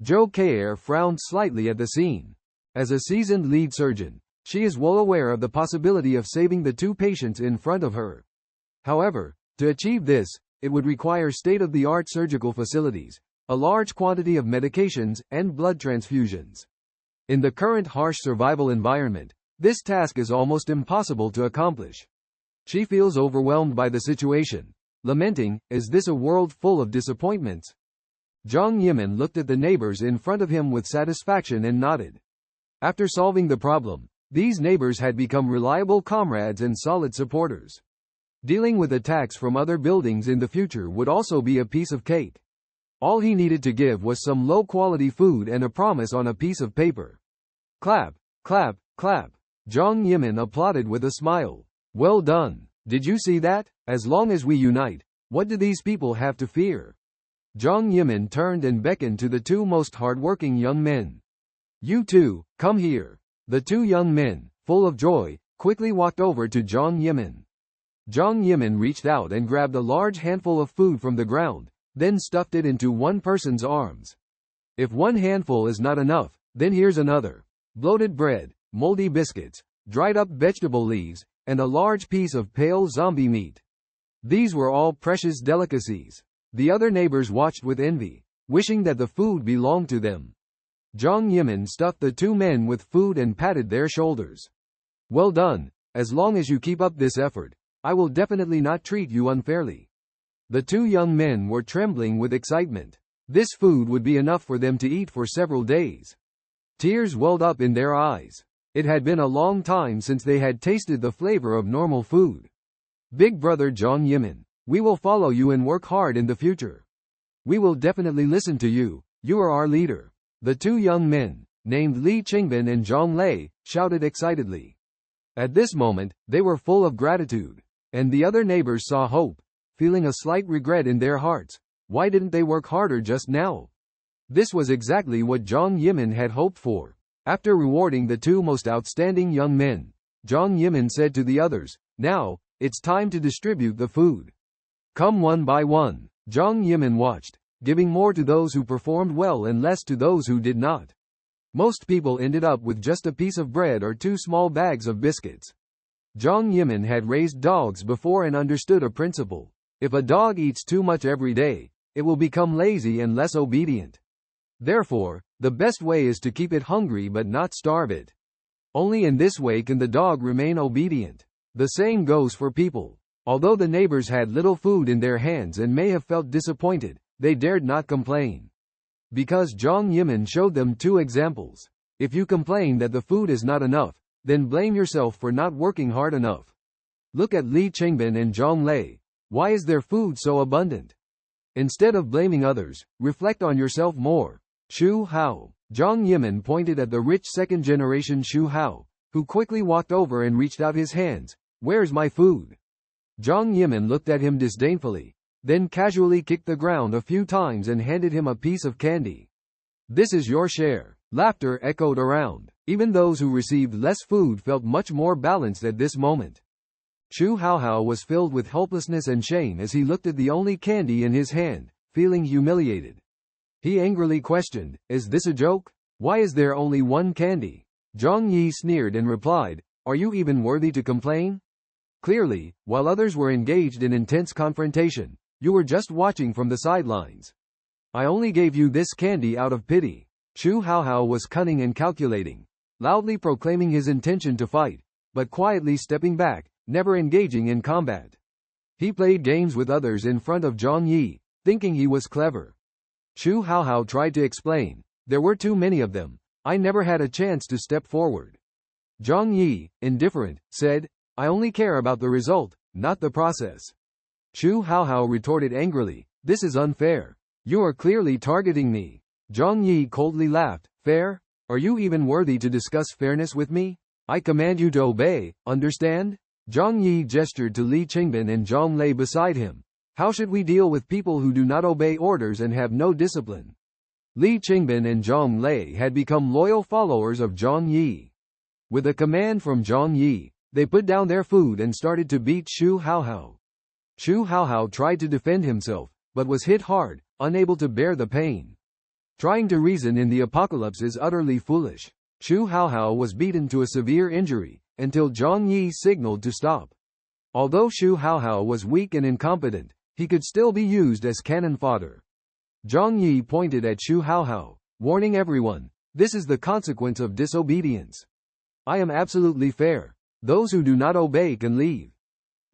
Zhou Keir frowned slightly at the scene. As a seasoned lead surgeon, she is well aware of the possibility of saving the 2 patients in front of her. However, to achieve this, it would require state-of-the-art surgical facilities, a large quantity of medications, and blood transfusions. In the current harsh survival environment, this task is almost impossible to accomplish. She feels overwhelmed by the situation, lamenting, "Is this a world full of disappointments?" Zhang Yi looked at the neighbors in front of him with satisfaction and nodded. After solving the problem, these neighbors had become reliable comrades and solid supporters. Dealing with attacks from other buildings in the future would also be a piece of cake. All he needed to give was some low-quality food and a promise on a piece of paper. Clap, clap, clap. Zhang Yi applauded with a smile. Well done. Did you see that? As long as we unite, what do these people have to fear? Zhang Yi turned and beckoned to the 2 most hard-working young men. You 2, come here. The 2 young men, full of joy, quickly walked over to Zhang Yi. Zhang Yi reached out and grabbed a large handful of food from the ground, then stuffed it into one person's arms. If one handful is not enough, then here's another. Bloated bread, moldy biscuits, dried-up vegetable leaves, and a large piece of pale zombie meat. These were all precious delicacies. The other neighbors watched with envy, wishing that the food belonged to them. Zhang Yi stuffed the 2 men with food and patted their shoulders. Well done. As long as you keep up this effort, I will definitely not treat you unfairly. The 2 young men were trembling with excitement. This food would be enough for them to eat for several days. Tears welled up in their eyes. It had been a long time since they had tasted the flavor of normal food. Big brother Zhang Yi, we will follow you and work hard in the future. We will definitely listen to you. You are our leader. The 2 young men, named Li Qingbin and Zhang Lei, shouted excitedly. At this moment, they were full of gratitude. And the other neighbors saw hope, feeling a slight regret in their hearts. Why didn't they work harder just now? This was exactly what Zhang Yi had hoped for. After rewarding the 2 most outstanding young men, Zhang Yi said to the others, now, it's time to distribute the food. Come one by one. Zhang Yi watched, giving more to those who performed well and less to those who did not. Most people ended up with just a piece of bread or 2 small bags of biscuits. Zhang Yi had raised dogs before and understood a principle. If a dog eats too much every day, it will become lazy and less obedient. Therefore, the best way is to keep it hungry but not starve it. Only in this way can the dog remain obedient. The same goes for people. Although the neighbors had little food in their hands and may have felt disappointed, they dared not complain. Because Zhang Yi showed them 2 examples. If you complain that the food is not enough, then blame yourself for not working hard enough. Look at Li Qingbin and Zhang Lei. Why is their food so abundant? Instead of blaming others, reflect on yourself more. Xu Hao. Zhang Yi pointed at the rich second-generation Xu Hao, who quickly walked over and reached out his hands. Where's my food? Zhang Yi looked at him disdainfully, then casually kicked the ground a few times and handed him a piece of candy. This is your share. Laughter echoed around. Even those who received less food felt much more balanced at this moment. Xu Haohao was filled with helplessness and shame as he looked at the only candy in his hand, feeling humiliated. He angrily questioned, is this a joke? Why is there only 1 candy? Zhang Yi sneered and replied, are you even worthy to complain? Clearly, while others were engaged in intense confrontation, you were just watching from the sidelines. I only gave you this candy out of pity. Xu Haohao was cunning and calculating, loudly proclaiming his intention to fight, but quietly stepping back, never engaging in combat. He played games with others in front of Zhang Yi, thinking he was clever. Xu Haohao tried to explain, there were too many of them, I never had a chance to step forward. Zhang Yi, indifferent, said, I only care about the result, not the process. Xu Haohao retorted angrily, this is unfair. You are clearly targeting me. Zhang Yi coldly laughed, fair? Are you even worthy to discuss fairness with me? I command you to obey, understand? Zhang Yi gestured to Li Qingbin and Zhang Lei beside him. How should we deal with people who do not obey orders and have no discipline? Li Qingbin and Zhang Lei had become loyal followers of Zhang Yi. With a command from Zhang Yi, they put down their food and started to beat Xu Haohao. Xu Haohao tried to defend himself, but was hit hard, unable to bear the pain. Trying to reason in the apocalypse is utterly foolish. Xu Haohao was beaten to a severe injury, until Zhang Yi signaled to stop. Although Xu Haohao was weak and incompetent, he could still be used as cannon fodder. Zhang Yi pointed at Xu Haohao, warning everyone, this is the consequence of disobedience. I am absolutely fair. Those who do not obey can leave.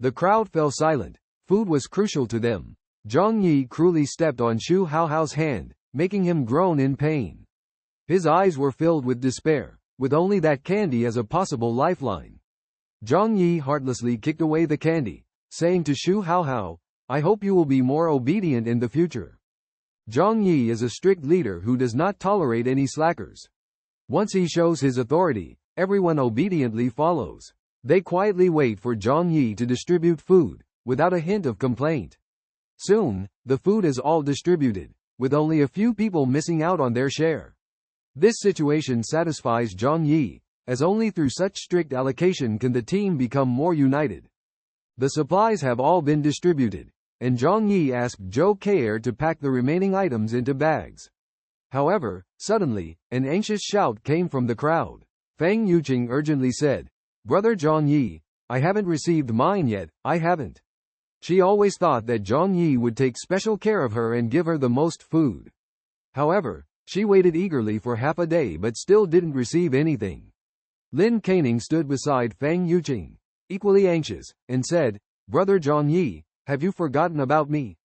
The crowd fell silent. Food was crucial to them. Zhang Yi cruelly stepped on Xu Haohao's hand, making him groan in pain. His eyes were filled with despair, with only that candy as a possible lifeline. Zhang Yi heartlessly kicked away the candy, saying to Xu Haohao, I hope you will be more obedient in the future. Zhang Yi is a strict leader who does not tolerate any slackers. Once he shows his authority, everyone obediently follows. They quietly wait for Zhang Yi to distribute food, without a hint of complaint. Soon, the food is all distributed, with only a few people missing out on their share. This situation satisfies Zhang Yi, as only through such strict allocation can the team become more united. The supplies have all been distributed, and Zhang Yi asked Zhou Keir to pack the remaining items into bags. However, suddenly, an anxious shout came from the crowd. Fang Yuqing urgently said, Brother Zhang Yi, I haven't received mine yet, I haven't. She always thought that Zhang Yi would take special care of her and give her the most food. However, she waited eagerly for half a day but still didn't receive anything. Lin Caning stood beside Fang Yuqing, equally anxious, and said, Brother Zhang Yi, have you forgotten about me?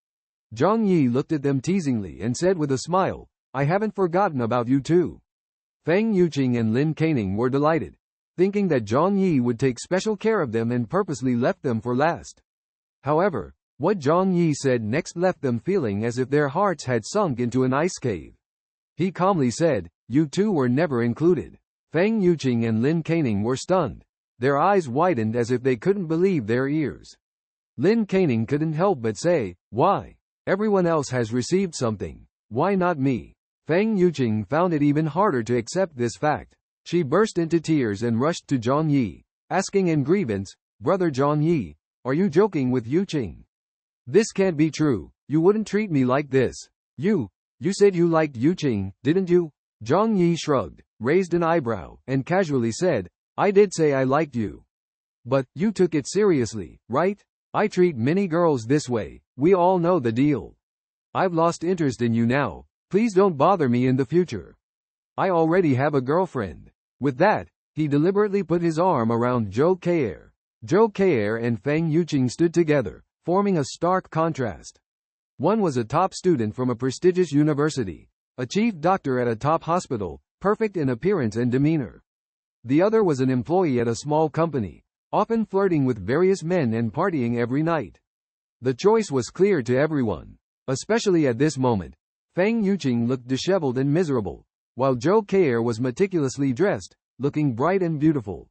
Zhang Yi looked at them teasingly and said with a smile, I haven't forgotten about you too. Fang Yuqing and Lin Caning were delighted, thinking that Zhang Yi would take special care of them and purposely left them for last. However, what Zhang Yi said next left them feeling as if their hearts had sunk into an ice cave. He calmly said, you two were never included. Fang Yuqing and Lin Caning were stunned. Their eyes widened as if they couldn't believe their ears. Lin Caning couldn't help but say, why? Everyone else has received something. Why not me? Fang Yuqing found it even harder to accept this fact. She burst into tears and rushed to Zhang Yi, asking in grievance, Brother Zhang Yi, are you joking with Yuqing? This can't be true. You wouldn't treat me like this. You said you liked Yuqing, didn't you? Zhang Yi shrugged, raised an eyebrow, and casually said, I did say I liked you. But, you took it seriously, right? I treat many girls this way, we all know the deal. I've lost interest in you now, please don't bother me in the future. I already have a girlfriend. With that, he deliberately put his arm around Zhou Keir. Zhou Keir and Fang Yuqing stood together, forming a stark contrast. One was a top student from a prestigious university, a chief doctor at a top hospital, perfect in appearance and demeanor. The other was an employee at a small company, often flirting with various men and partying every night. The choice was clear to everyone, especially at this moment. Fang Yuqing looked disheveled and miserable, while Zhou Keir was meticulously dressed, looking bright and beautiful.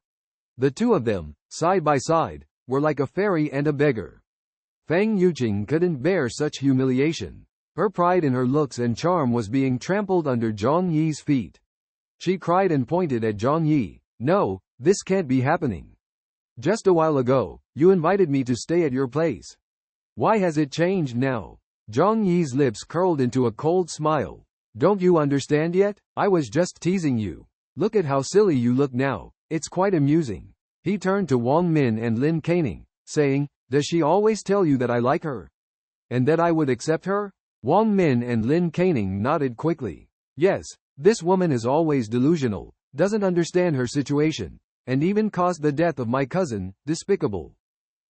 The two of them, side by side, were like a fairy and a beggar. Fang Yuqing couldn't bear such humiliation. Her pride in her looks and charm was being trampled under Zhang Yi's feet. She cried and pointed at Zhang Yi. No, this can't be happening. Just a while ago, you invited me to stay at your place. Why has it changed now? Zhang Yi's lips curled into a cold smile. Don't you understand yet? I was just teasing you. Look at how silly you look now. It's quite amusing. He turned to Wang Min and Lin Caning, saying, does she always tell you that I like her? And that I would accept her? Wang Min and Lin Caning nodded quickly. Yes, this woman is always delusional, doesn't understand her situation, and even caused the death of my cousin, despicable.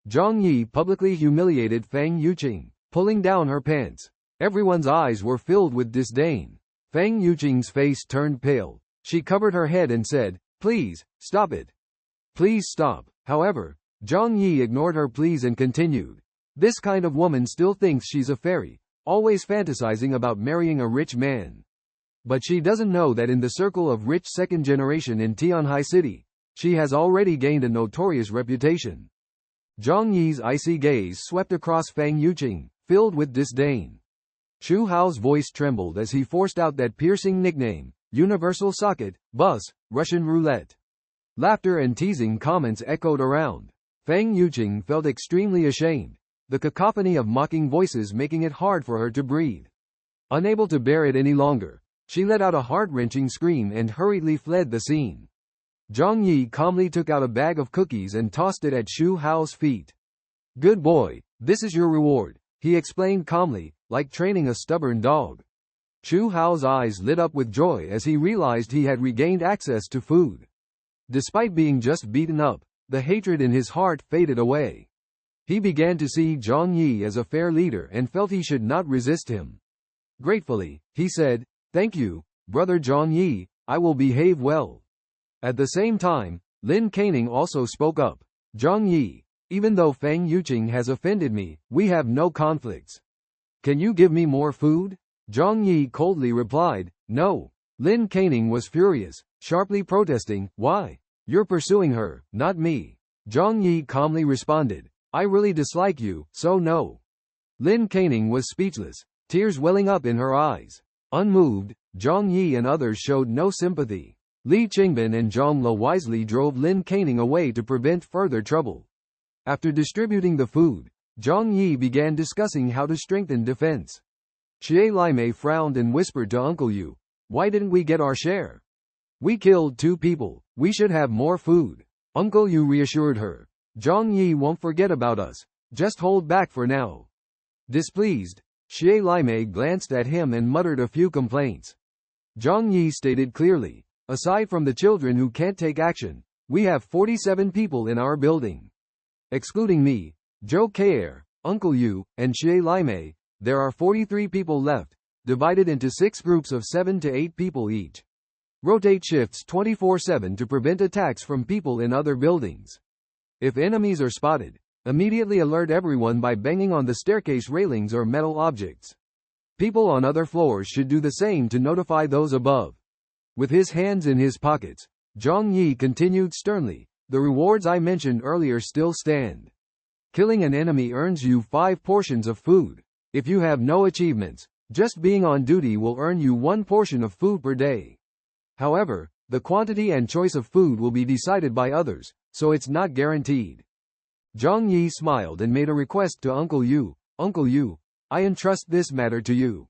Zhang Yi publicly humiliated Fang Yuqing, pulling down her pants. Everyone's eyes were filled with disdain. Fang Yuqing's face turned pale. She covered her head and said, "Please, stop it. Please stop." However, Zhang Yi ignored her pleas and continued. "This kind of woman still thinks she's a fairy, always fantasizing about marrying a rich man. But she doesn't know that in the circle of rich second generation in Tianhai City, she has already gained a notorious reputation." Zhang Yi's icy gaze swept across Fang Yuqing, filled with disdain. Xu Hao's voice trembled as he forced out that piercing nickname, Universal Socket, Bus, Russian Roulette. Laughter and teasing comments echoed around. Fang Yuqing felt extremely ashamed, the cacophony of mocking voices making it hard for her to breathe. Unable to bear it any longer, she let out a heart-wrenching scream and hurriedly fled the scene. Zhang Yi calmly took out a bag of cookies and tossed it at Xu Hao's feet. "Good boy, this is your reward," he explained calmly, like training a stubborn dog. Xu Hao's eyes lit up with joy as he realized he had regained access to food. Despite being just beaten up, the hatred in his heart faded away. He began to see Zhang Yi as a fair leader and felt he should not resist him. Gratefully, he said, "Thank you, brother Zhang Yi, I will behave well." At the same time, Lin Caning also spoke up. "Zhang Yi, even though Fang Yuqing has offended me, we have no conflicts. Can you give me more food?" Zhang Yi coldly replied, "No." Lin Caning was furious, sharply protesting, "Why? You're pursuing her, not me." Zhang Yi calmly responded, "I really dislike you, so no." Lin Caning was speechless, tears welling up in her eyes. Unmoved, Zhang Yi and others showed no sympathy. Li Qingbin and Zhang Le wisely drove Lin Caning away to prevent further trouble. After distributing the food, Zhang Yi began discussing how to strengthen defense. Xie Laimei frowned and whispered to Uncle Yu, "Why didn't we get our share? We killed 2 people, we should have more food." Uncle Yu reassured her, "Zhang Yi won't forget about us, just hold back for now." Displeased, Xie Laimei glanced at him and muttered a few complaints. Zhang Yi stated clearly, "Aside from the children who can't take action, we have 47 people in our building. Excluding me, Zhou Kei'er, Uncle Yu, and Xie Laimei, there are 43 people left, divided into 6 groups of 7 to 8 people each. Rotate shifts 24/7 to prevent attacks from people in other buildings. If enemies are spotted, immediately alert everyone by banging on the staircase railings or metal objects. People on other floors should do the same to notify those above." With his hands in his pockets, Zhang Yi continued sternly, "The rewards I mentioned earlier still stand. Killing an enemy earns you 5 portions of food. If you have no achievements, just being on duty will earn you 1 portion of food per day. However, the quantity and choice of food will be decided by others, so it's not guaranteed." Zhang Yi smiled and made a request to Uncle Yu, "Uncle Yu, I entrust this matter to you.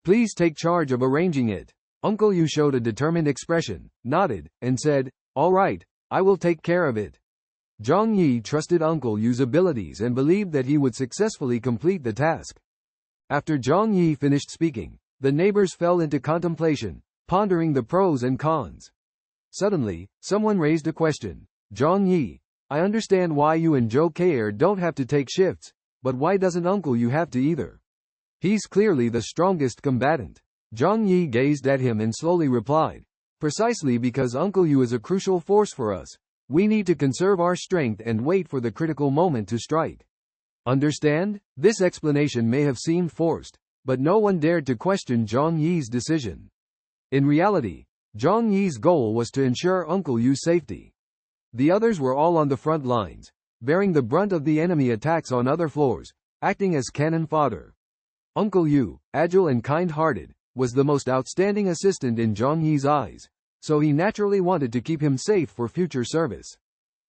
Please take charge of arranging it." Uncle Yu showed a determined expression, nodded, and said, "All right, I will take care of it." Zhang Yi trusted Uncle Yu's abilities and believed that he would successfully complete the task. After Zhang Yi finished speaking, the neighbors fell into contemplation, pondering the pros and cons. Suddenly, someone raised a question. "Zhang Yi, I understand why you and Zhou Kei'er don't have to take shifts, but why doesn't Uncle Yu have to either? He's clearly the strongest combatant." Zhang Yi gazed at him and slowly replied, "Precisely because Uncle Yu is a crucial force for us. We need to conserve our strength and wait for the critical moment to strike. Understand?" This explanation may have seemed forced, but no one dared to question Zhang Yi's decision. In reality, Zhang Yi's goal was to ensure Uncle Yu's safety. The others were all on the front lines, bearing the brunt of the enemy attacks on other floors, acting as cannon fodder. Uncle Yu, agile and kind-hearted, was the most outstanding assistant in Zhang Yi's eyes, so he naturally wanted to keep him safe for future service.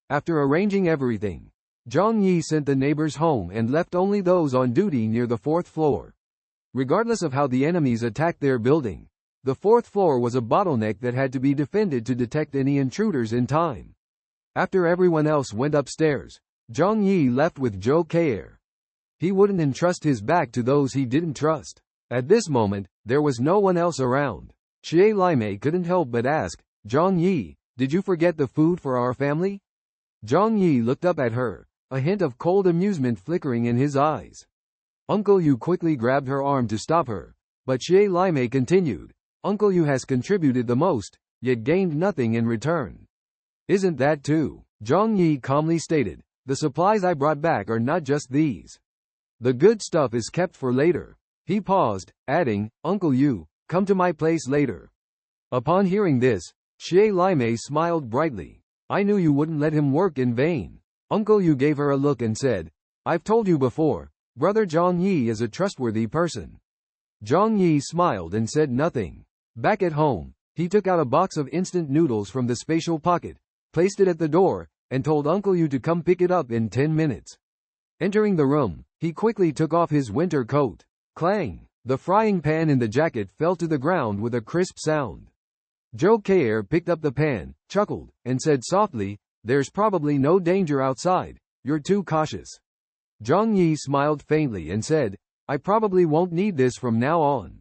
After arranging everything, Zhang Yi sent the neighbors home and left only those on duty near the 4th floor. Regardless of how the enemies attacked their building, the 4th floor was a bottleneck that had to be defended to detect any intruders in time. After everyone else went upstairs, Zhang Yi left with Zhou Kei'er. He wouldn't entrust his back to those he didn't trust. At this moment, there was no one else around. Xie Laimei couldn't help but ask, "Zhang Yi, did you forget the food for our family?" Zhang Yi looked up at her, a hint of cold amusement flickering in his eyes. Uncle Yu quickly grabbed her arm to stop her, but Xie Lime continued, Uncle Yu has contributed the most, yet gained nothing in return. Isn't that too? Zhang Yi calmly stated, the supplies I brought back are not just these. The good stuff is kept for later. He paused, adding, Uncle Yu, come to my place later. Upon hearing this, Xie Lime smiled brightly. I knew you wouldn't let him work in vain. Uncle Yu gave her a look and said, I've told you before, Brother Zhang Yi is a trustworthy person. Zhang Yi smiled and said nothing. Back at home, he took out a box of instant noodles from the spatial pocket, placed it at the door, and told Uncle Yu to come pick it up in 10 minutes. Entering the room, he quickly took off his winter coat. Clang! The frying pan in the jacket fell to the ground with a crisp sound. Zhou Kei'er picked up the pan, chuckled, and said softly, there's probably no danger outside, you're too cautious. Zhang Yi smiled faintly and said, I probably won't need this from now on.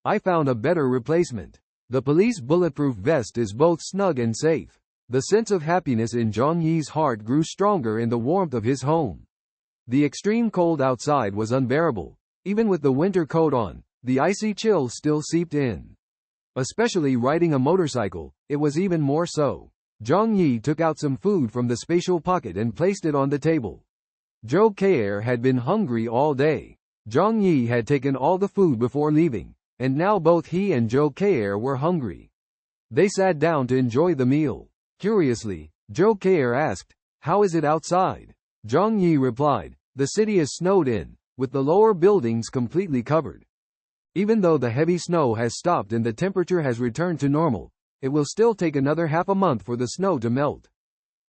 I found a better replacement. The police bulletproof vest is both snug and safe. The sense of happiness in Zhang Yi's heart grew stronger in the warmth of his home. The extreme cold outside was unbearable. Even with the winter coat on, the icy chill still seeped in. Especially riding a motorcycle, it was even more so. Zhang Yi took out some food from the spatial pocket and placed it on the table. Zhou Kei'er had been hungry all day. Zhang Yi had taken all the food before leaving, and now both he and Zhou Kei'er were hungry. They sat down to enjoy the meal. Curiously, Zhou Kei'er asked, how is it outside? Zhang Yi replied, the city is snowed in, with the lower buildings completely covered. Even though the heavy snow has stopped and the temperature has returned to normal, it will still take another half a month for the snow to melt.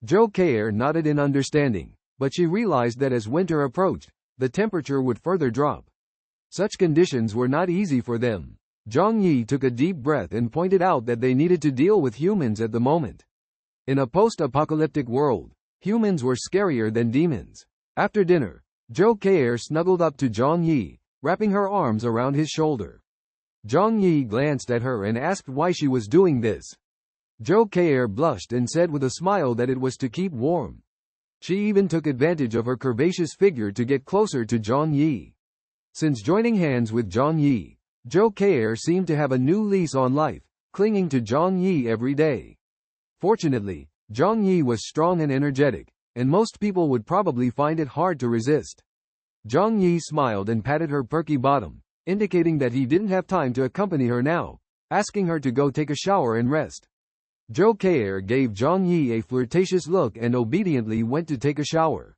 Zhou Kei'er nodded in understanding, but she realized that as winter approached, the temperature would further drop. Such conditions were not easy for them. Zhang Yi took a deep breath and pointed out that they needed to deal with humans at the moment. In a post-apocalyptic world, humans were scarier than demons. After dinner, Zhou Kei'er snuggled up to Zhang Yi, wrapping her arms around his shoulder. Zhang Yi glanced at her and asked why she was doing this. Zhou Kei'er blushed and said with a smile that it was to keep warm. She even took advantage of her curvaceous figure to get closer to Zhang Yi. Since joining hands with Zhang Yi, Zhou Kei'er seemed to have a new lease on life, clinging to Zhang Yi every day. Fortunately, Zhang Yi was strong and energetic, and most people would probably find it hard to resist. Zhang Yi smiled and patted her perky bottom, indicating that he didn't have time to accompany her now, asking her to go take a shower and rest. Zhou Kei'er gave Zhang Yi a flirtatious look and obediently went to take a shower.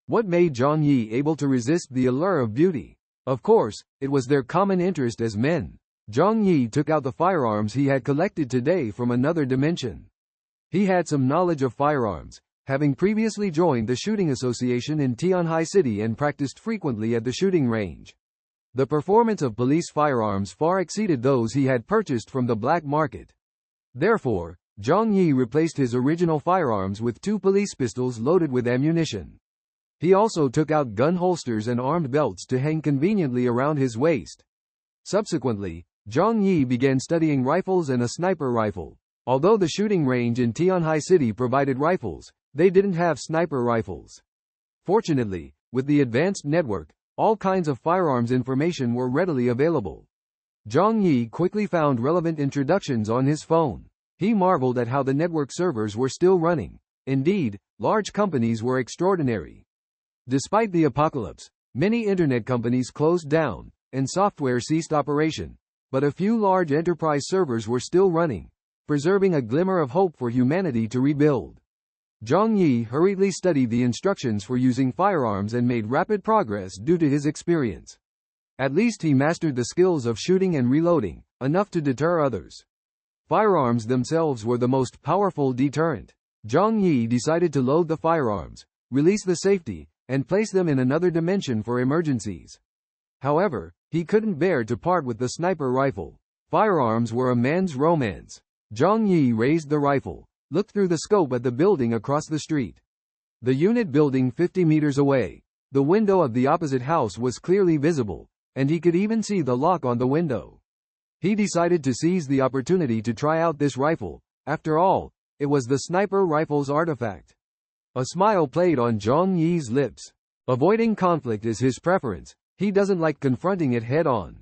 What made Zhang Yi able to resist the allure of beauty? Of course, it was their common interest as men. Zhang Yi took out the firearms he had collected today from another dimension. He had some knowledge of firearms, having previously joined the shooting association in Tianhai City and practiced frequently at the shooting range. The performance of police firearms far exceeded those he had purchased from the black market. Therefore, Zhang Yi replaced his original firearms with 2 police pistols loaded with ammunition. He also took out gun holsters and armed belts to hang conveniently around his waist. Subsequently, Zhang Yi began studying rifles and a sniper rifle. Although the shooting range in Tianhai City provided rifles, they didn't have sniper rifles. Fortunately, with the advanced network, all kinds of firearms information were readily available. Zhang Yi quickly found relevant introductions on his phone. He marveled at how the network servers were still running. Indeed, large companies were extraordinary. Despite the apocalypse, many internet companies closed down, and software ceased operation, but a few large enterprise servers were still running, preserving a glimmer of hope for humanity to rebuild. Zhang Yi hurriedly studied the instructions for using firearms and made rapid progress due to his experience. At least he mastered the skills of shooting and reloading, enough to deter others. Firearms themselves were the most powerful deterrent. Zhang Yi decided to load the firearms, release the safety, and place them in another dimension for emergencies. However, he couldn't bear to part with the sniper rifle. Firearms were a man's romance. Zhang Yi raised the rifle, looked through the scope at the building across the street. The unit building 50 meters away. The window of the opposite house was clearly visible, and he could even see the lock on the window. He decided to seize the opportunity to try out this rifle. After all, it was the sniper rifle's artifact. A smile played on Zhang Yi's lips. Avoiding conflict is his preference. He doesn't like confronting it head-on.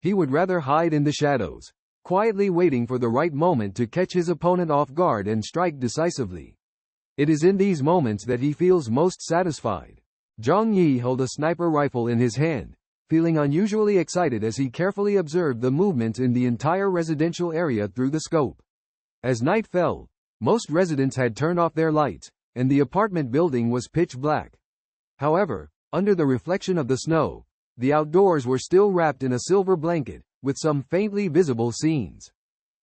He would rather hide in the shadows, quietly waiting for the right moment to catch his opponent off guard and strike decisively. It is in these moments that he feels most satisfied. Zhang Yi held a sniper rifle in his hand, feeling unusually excited as he carefully observed the movements in the entire residential area through the scope. As night fell, most residents had turned off their lights, and the apartment building was pitch black. However, under the reflection of the snow, the outdoors were still wrapped in a silver blanket, with some faintly visible scenes.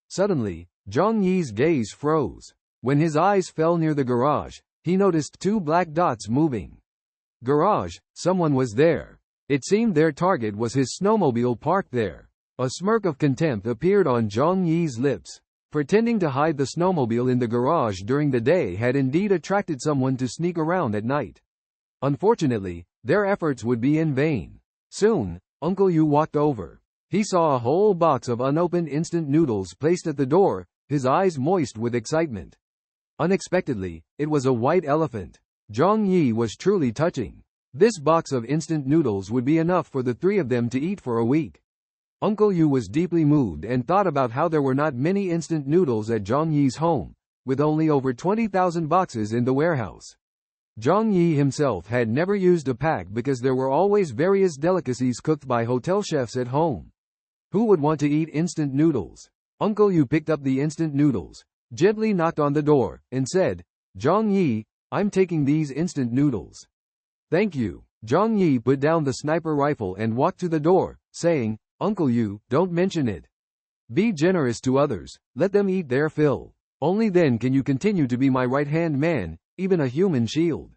Suddenly, Zhang Yi's gaze froze. When his eyes fell near the garage, he noticed two black dots moving. Garage, someone was there. It seemed their target was his snowmobile parked there. A smirk of contempt appeared on Zhang Yi's lips. Pretending to hide the snowmobile in the garage during the day had indeed attracted someone to sneak around at night. Unfortunately, their efforts would be in vain. Soon, Uncle Yu walked over. He saw a whole box of unopened instant noodles placed at the door, his eyes moist with excitement. Unexpectedly, it was a white elephant. Zhang Yi was truly touching. This box of instant noodles would be enough for the three of them to eat for a week. Uncle Yu was deeply moved and thought about how there were not many instant noodles at Zhang Yi's home, with only over 20,000 boxes in the warehouse. Zhang Yi himself had never used a pack because there were always various delicacies cooked by hotel chefs at home. Who would want to eat instant noodles? Uncle Yu picked up the instant noodles, gently knocked on the door, and said, "Zhang Yi, I'm taking these instant noodles." "Thank you." Zhang Yi put down the sniper rifle and walked to the door, saying, "Uncle Yu, don't mention it. Be generous to others, let them eat their fill. Only then can you continue to be my right-hand man, even a human shield.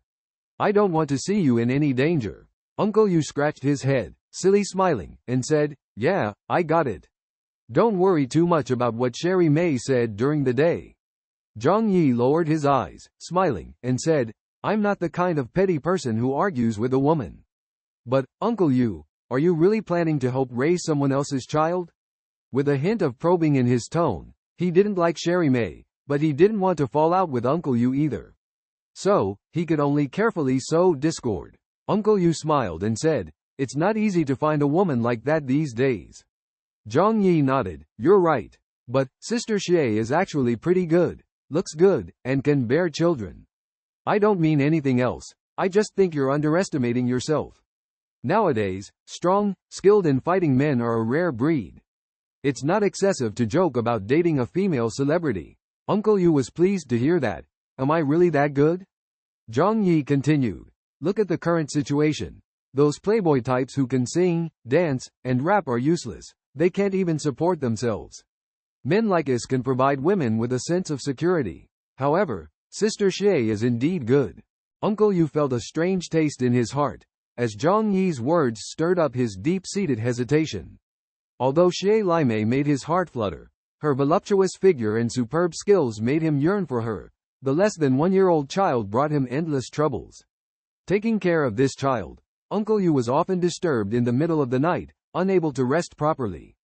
I don't want to see you in any danger." Uncle Yu scratched his head, silly smiling, and said, "Yeah, I got it. Don't worry too much about what Sherry May said during the day." Zhang Yi lowered his eyes, smiling, and said, "I'm not the kind of petty person who argues with a woman. But, Uncle Yu, are you really planning to help raise someone else's child?" With a hint of probing in his tone, he didn't like Sherry May, but he didn't want to fall out with Uncle Yu either. So, he could only carefully sow discord. Uncle Yu smiled and said, "It's not easy to find a woman like that these days." Zhang Yi nodded, "You're right. But, Sister Xie is actually pretty good, looks good, and can bear children. I don't mean anything else, I just think you're underestimating yourself. Nowadays, strong, skilled and fighting men are a rare breed. It's not excessive to joke about dating a female celebrity." Uncle Yu was pleased to hear that. "Am I really that good?" Zhang Yi continued, "Look at the current situation. Those playboy types who can sing, dance, and rap are useless. They can't even support themselves. Men like us can provide women with a sense of security. However, Sister Xie is indeed good." Uncle Yu felt a strange taste in his heart, as Zhang Yi's words stirred up his deep-seated hesitation. Although Xie Laimei made his heart flutter, her voluptuous figure and superb skills made him yearn for her. The less than one-year-old child brought him endless troubles. Taking care of this child, Uncle Yu was often disturbed in the middle of the night, unable to rest properly.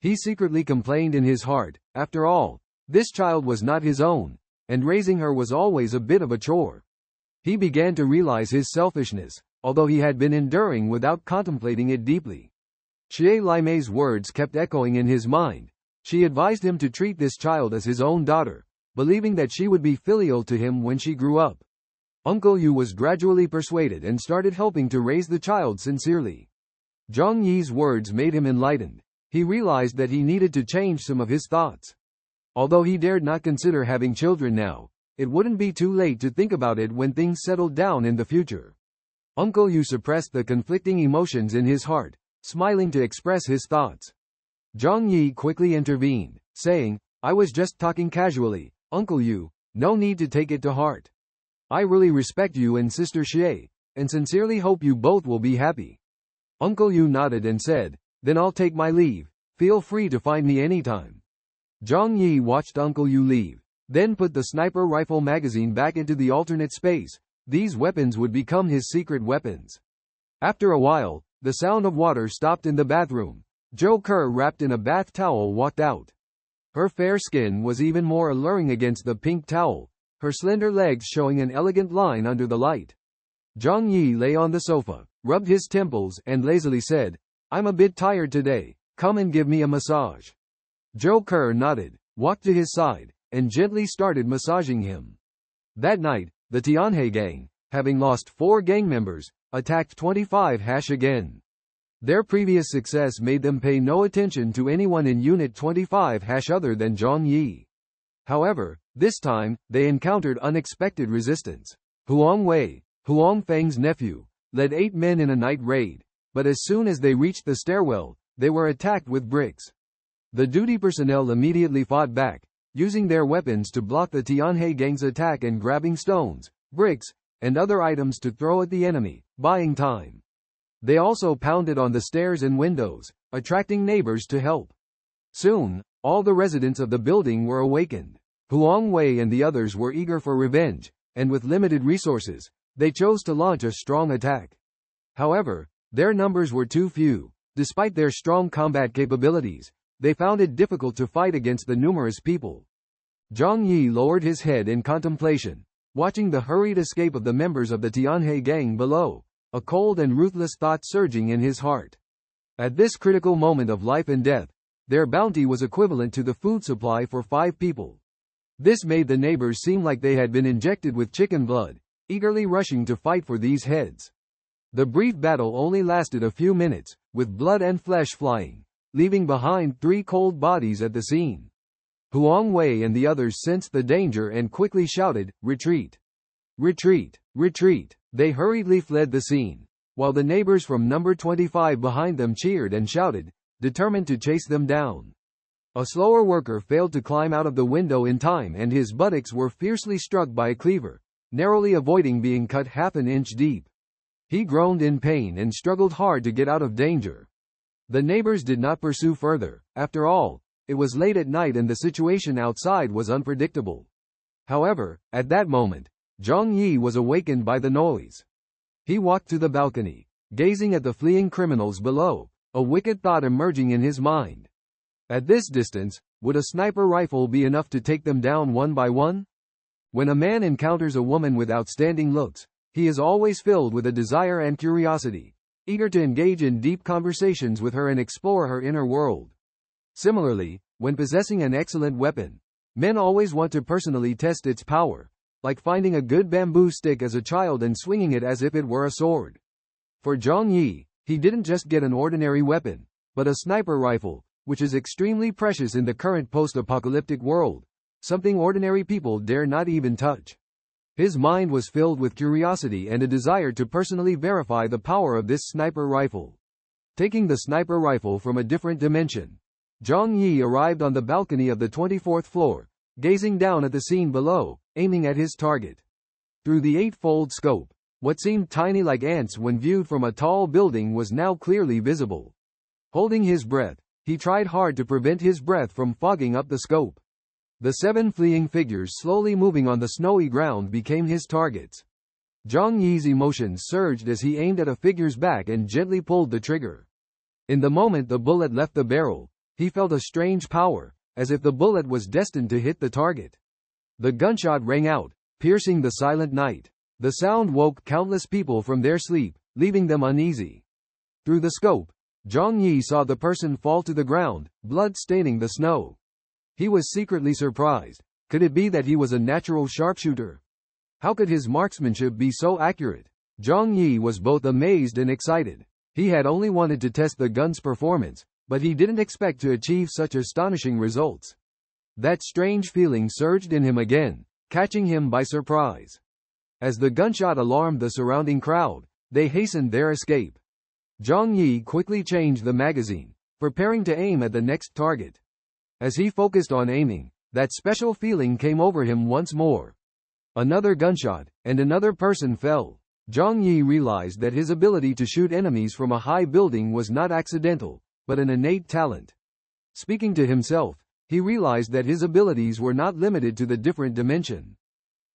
He secretly complained in his heart, after all, this child was not his own, and raising her was always a bit of a chore. He began to realize his selfishness, although he had been enduring without contemplating it deeply. Xie Laimei's words kept echoing in his mind. She advised him to treat this child as his own daughter, believing that she would be filial to him when she grew up. Uncle Yu was gradually persuaded and started helping to raise the child sincerely. Zhang Yi's words made him enlightened. He realized that he needed to change some of his thoughts. Although he dared not consider having children now, it wouldn't be too late to think about it when things settled down in the future. Uncle Yu suppressed the conflicting emotions in his heart, smiling to express his thoughts. Zhang Yi quickly intervened, saying, "I was just talking casually, Uncle Yu, no need to take it to heart. I really respect you and Sister Xie, and sincerely hope you both will be happy." Uncle Yu nodded and said, "Then I'll take my leave. Feel free to find me anytime." Zhang Yi watched Uncle Yu leave, then put the sniper rifle magazine back into the alternate space. These weapons would become his secret weapons. After a while, the sound of water stopped in the bathroom. Zhou Ke, wrapped in a bath towel, walked out. Her fair skin was even more alluring against the pink towel. her slender legs showing an elegant line under the light. Zhang Yi lay on the sofa, rubbed his temples, and lazily said, "I'm a bit tired today, come and give me a massage." Zhou Ke nodded, walked to his side, and gently started massaging him. That night, the Tianhe gang, having lost 4 gang members, attacked 25 again. Their previous success made them pay no attention to anyone in Unit 25 other than Zhang Yi. However, this time, they encountered unexpected resistance. Huang Wei, Huang Feng's nephew, led 8 men in a night raid, but as soon as they reached the stairwell, they were attacked with bricks. The duty personnel immediately fought back, using their weapons to block the Tianhe gang's attack and grabbing stones, bricks, and other items to throw at the enemy, buying time. They also pounded on the stairs and windows, attracting neighbors to help. Soon, all the residents of the building were awakened. Huang Wei and the others were eager for revenge, and with limited resources, they chose to launch a strong attack. However, their numbers were too few. Despite their strong combat capabilities, they found it difficult to fight against the numerous people. Zhang Yi lowered his head in contemplation, watching the hurried escape of the members of the Tianhe gang below, a cold and ruthless thought surging in his heart. At this critical moment of life and death, their bounty was equivalent to the food supply for 5 people. This made the neighbors seem like they had been injected with chicken blood, eagerly rushing to fight for these heads. The brief battle only lasted a few minutes, with blood and flesh flying, leaving behind 3 cold bodies at the scene. Huang Wei and the others sensed the danger and quickly shouted, "Retreat! Retreat! Retreat!" They hurriedly fled the scene, while the neighbors from number 25 behind them cheered and shouted, determined to chase them down. A slower worker failed to climb out of the window in time and his buttocks were fiercely struck by a cleaver, narrowly avoiding being cut half an inch deep. He groaned in pain and struggled hard to get out of danger. The neighbors did not pursue further. After all, it was late at night and the situation outside was unpredictable. However, at that moment, Zhang Yi was awakened by the noise. He walked to the balcony, gazing at the fleeing criminals below, a wicked thought emerging in his mind. At this distance, would a sniper rifle be enough to take them down one by one? When a man encounters a woman with outstanding looks, he is always filled with a desire and curiosity, eager to engage in deep conversations with her and explore her inner world. Similarly, when possessing an excellent weapon, men always want to personally test its power, like finding a good bamboo stick as a child and swinging it as if it were a sword. For Zhang Yi, he didn't just get an ordinary weapon, but a sniper rifle, which is extremely precious in the current post-apocalyptic world, something ordinary people dare not even touch. His mind was filled with curiosity and a desire to personally verify the power of this sniper rifle. Taking the sniper rifle from a different dimension, Zhang Yi arrived on the balcony of the 24th floor, gazing down at the scene below, aiming at his target. Through the 8-fold scope, what seemed tiny like ants when viewed from a tall building was now clearly visible. Holding his breath, he tried hard to prevent his breath from fogging up the scope. The 7 fleeing figures slowly moving on the snowy ground became his targets. Zhang Yi's emotions surged as he aimed at a figure's back and gently pulled the trigger. In the moment the bullet left the barrel, he felt a strange power, as if the bullet was destined to hit the target. The gunshot rang out, piercing the silent night. The sound woke countless people from their sleep, leaving them uneasy. Through the scope, Zhang Yi saw the person fall to the ground, blood staining the snow. He was secretly surprised. Could it be that he was a natural sharpshooter? How could his marksmanship be so accurate? Zhang Yi was both amazed and excited. He had only wanted to test the gun's performance, but he didn't expect to achieve such astonishing results. That strange feeling surged in him again, catching him by surprise. As the gunshot alarmed the surrounding crowd, they hastened their escape. Zhang Yi quickly changed the magazine, preparing to aim at the next target. As he focused on aiming, that special feeling came over him once more. Another gunshot, and another person fell. Zhang Yi realized that his ability to shoot enemies from a high building was not accidental, but an innate talent. Speaking to himself, he realized that his abilities were not limited to the different dimension.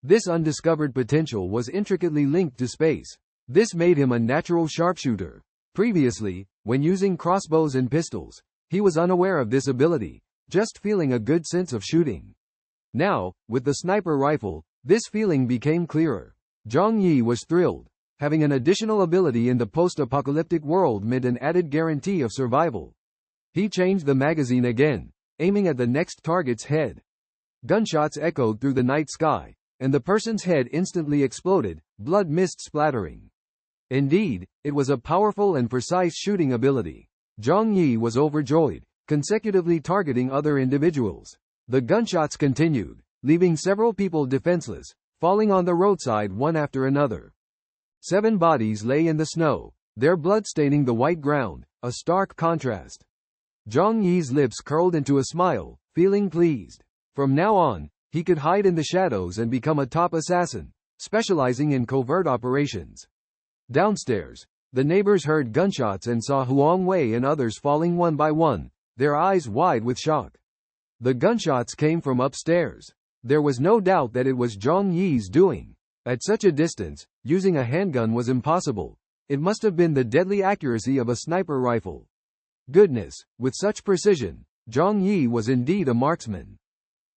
This undiscovered potential was intricately linked to space. This made him a natural sharpshooter. Previously, when using crossbows and pistols, he was unaware of this ability, just feeling a good sense of shooting. Now, with the sniper rifle, This feeling became clearer. Zhang Yi was thrilled. Having an additional ability in the post-apocalyptic world meant an added guarantee of survival. He changed the magazine again, aiming at the next target's head. Gunshots echoed through the night sky, and the person's head instantly exploded, blood mist splattering. Indeed, it was a powerful and precise shooting ability. Zhang Yi was overjoyed, consecutively targeting other individuals. The gunshots continued, leaving several people defenseless, falling on the roadside one after another. 7 bodies lay in the snow, their blood staining the white ground, a stark contrast. Zhang Yi's lips curled into a smile, feeling pleased. From now on, he could hide in the shadows and become a top assassin, specializing in covert operations. Downstairs, the neighbors heard gunshots and saw Huang Wei and others falling one by one, their eyes wide with shock. The gunshots came from upstairs. There was no doubt that it was Zhang Yi's doing. At such a distance, using a handgun was impossible. It must have been the deadly accuracy of a sniper rifle. Goodness, with such precision, Zhang Yi was indeed a marksman.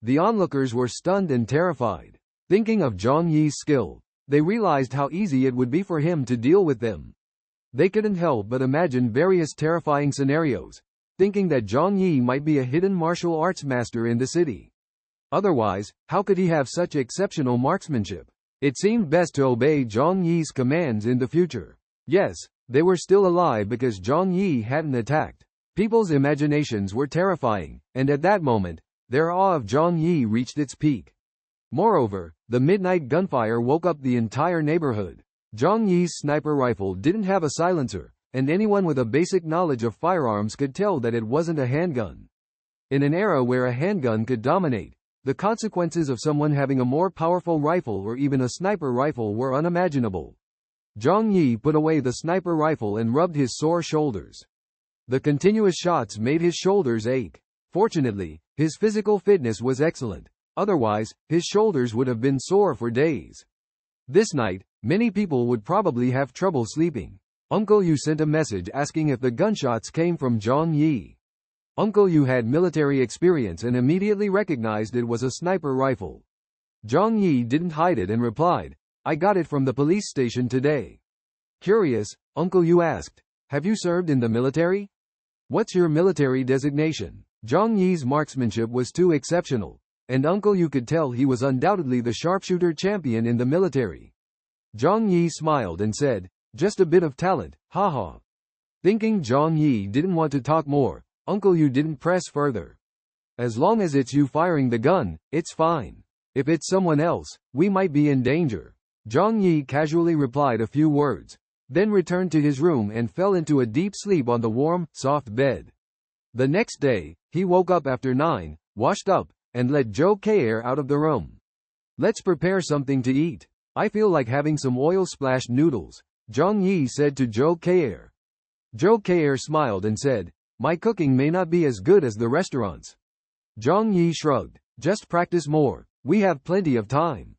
The onlookers were stunned and terrified. Thinking of Zhang Yi's skill, they realized how easy it would be for him to deal with them. They couldn't help but imagine various terrifying scenarios, thinking that Zhang Yi might be a hidden martial arts master in the city. Otherwise, how could he have such exceptional marksmanship? It seemed best to obey Zhang Yi's commands in the future. Yes, they were still alive because Zhang Yi hadn't attacked. People's imaginations were terrifying, and at that moment, their awe of Zhang Yi reached its peak. Moreover, the midnight gunfire woke up the entire neighborhood. Zhang Yi's sniper rifle didn't have a silencer, and anyone with a basic knowledge of firearms could tell that it wasn't a handgun. In an era where a handgun could dominate, the consequences of someone having a more powerful rifle or even a sniper rifle were unimaginable. Zhang Yi put away the sniper rifle and rubbed his sore shoulders. The continuous shots made his shoulders ache. Fortunately, his physical fitness was excellent. Otherwise, his shoulders would have been sore for days. This night, many people would probably have trouble sleeping. Uncle Yu sent a message asking if the gunshots came from Zhang Yi. Uncle Yu had military experience and immediately recognized it was a sniper rifle. Zhang Yi didn't hide it and replied, "I got it from the police station today." Curious, Uncle Yu asked, "Have you served in the military? What's your military designation?" Zhang Yi's marksmanship was too exceptional, and Uncle Yu could tell he was undoubtedly the sharpshooter champion in the military. Zhang Yi smiled and said, "Just a bit of talent, haha." Thinking Zhang Yi didn't want to talk more, Uncle Yu didn't press further. "As long as it's you firing the gun, it's fine. If it's someone else, we might be in danger." Zhang Yi casually replied a few words, then returned to his room and fell into a deep sleep on the warm, soft bed. The next day, he woke up after 9, washed up, and let Zhou Kei'er out of the room. "Let's prepare something to eat. I feel like having some oil-splashed noodles," Zhang Yi said to Zhou Kei'er. Zhou Kei'er smiled and said, "My cooking may not be as good as the restaurants." Zhang Yi shrugged, "Just practice more. We have plenty of time.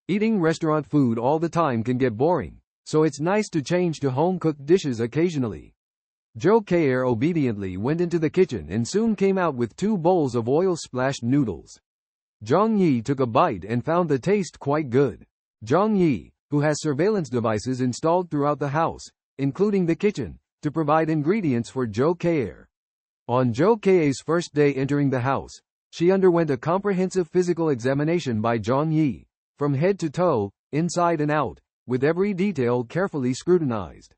Eating restaurant food all the time can get boring, so it's nice to change to home-cooked dishes occasionally." Zhou Kei'er obediently went into the kitchen and soon came out with 2 bowls of oil-splashed noodles. Zhang Yi took a bite and found the taste quite good. Zhang Yi, who has surveillance devices installed throughout the house, including the kitchen, to provide ingredients for Zhou Kei'er. On Zhou Kei'er's first day entering the house, she underwent a comprehensive physical examination by Zhang Yi, from head to toe, inside and out, with every detail carefully scrutinized.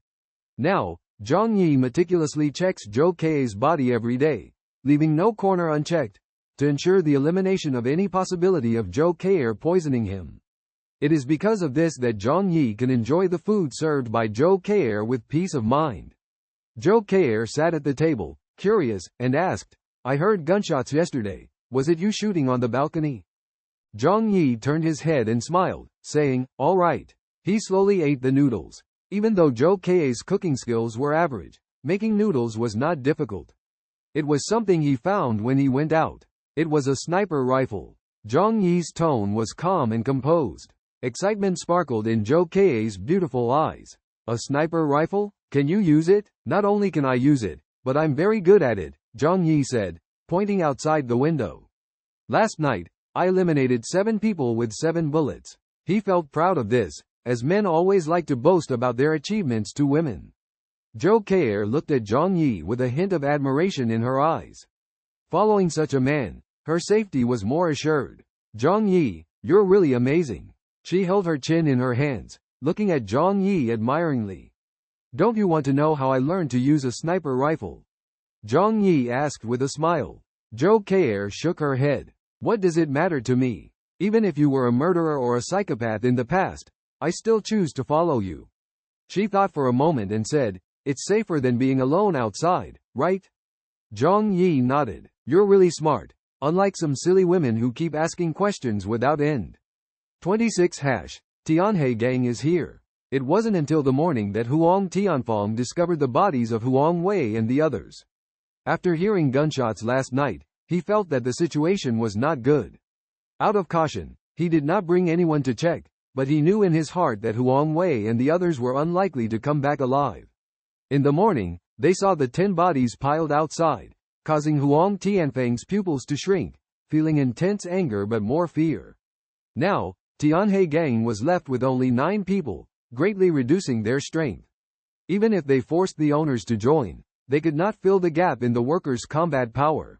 Now, Zhang Yi meticulously checks Zhou Kei'er's body every day, leaving no corner unchecked, to ensure the elimination of any possibility of Zhou Kei'er poisoning him. It is because of this that Zhang Yi can enjoy the food served by Zhou Kei'er with peace of mind. Zhou Kei'er sat at the table, curious, and asked, "I heard gunshots yesterday. Was it you shooting on the balcony?" Zhang Yi turned his head and smiled, saying, "All right." He slowly ate the noodles. Even though Zhou Kei'er's cooking skills were average, making noodles was not difficult. It was something he found when he went out. It was a sniper rifle. Zhang Yi's tone was calm and composed. Excitement sparkled in Zhou Kei'er's beautiful eyes. "A sniper rifle? Can you use it?" "Not only can I use it, but I'm very good at it," Zhang Yi said, pointing outside the window. "Last night, I eliminated 7 people with 7 bullets. He felt proud of this, as men always like to boast about their achievements to women. Zhou Keir looked at Zhang Yi with a hint of admiration in her eyes. Following such a man, her safety was more assured. Zhang Yi, you're really amazing. She held her chin in her hands, looking at Zhang Yi admiringly. Don't you want to know how I learned to use a sniper rifle? Zhang Yi asked with a smile. Zhou Keir shook her head. What does it matter to me? Even if you were a murderer or a psychopath in the past, I still choose to follow you. She thought for a moment and said, it's safer than being alone outside, right? Zhang Yi nodded. You're really smart, unlike some silly women who keep asking questions without end. 26 Tianhe gang is here. It wasn't until the morning that Huang Tianfang discovered the bodies of Huang Wei and the others. After hearing gunshots last night, he felt that the situation was not good. Out of caution, he did not bring anyone to check, but he knew in his heart that Huang Wei and the others were unlikely to come back alive. In the morning, they saw the 10 bodies piled outside, causing Huang Tianfang's pupils to shrink, feeling intense anger but more fear. Now, Tianhe gang was left with only 9 people, greatly reducing their strength. Even if they forced the owners to join, they could not fill the gap in the workers' combat power.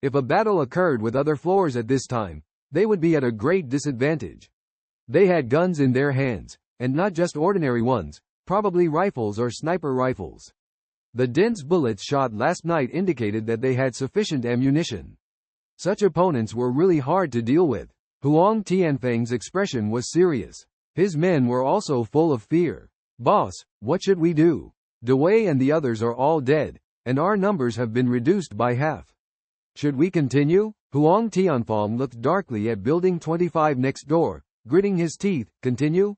If a battle occurred with other floors at this time, they would be at a great disadvantage. They had guns in their hands, and not just ordinary ones, probably rifles or sniper rifles. The dense bullets shot last night indicated that they had sufficient ammunition. Such opponents were really hard to deal with. Huang Tianfang's expression was serious. His men were also full of fear. Boss, what should we do? Dewey and the others are all dead, and our numbers have been reduced by half. Should we continue? Huang Tianfang looked darkly at building 25 next door, gritting his teeth. Continue?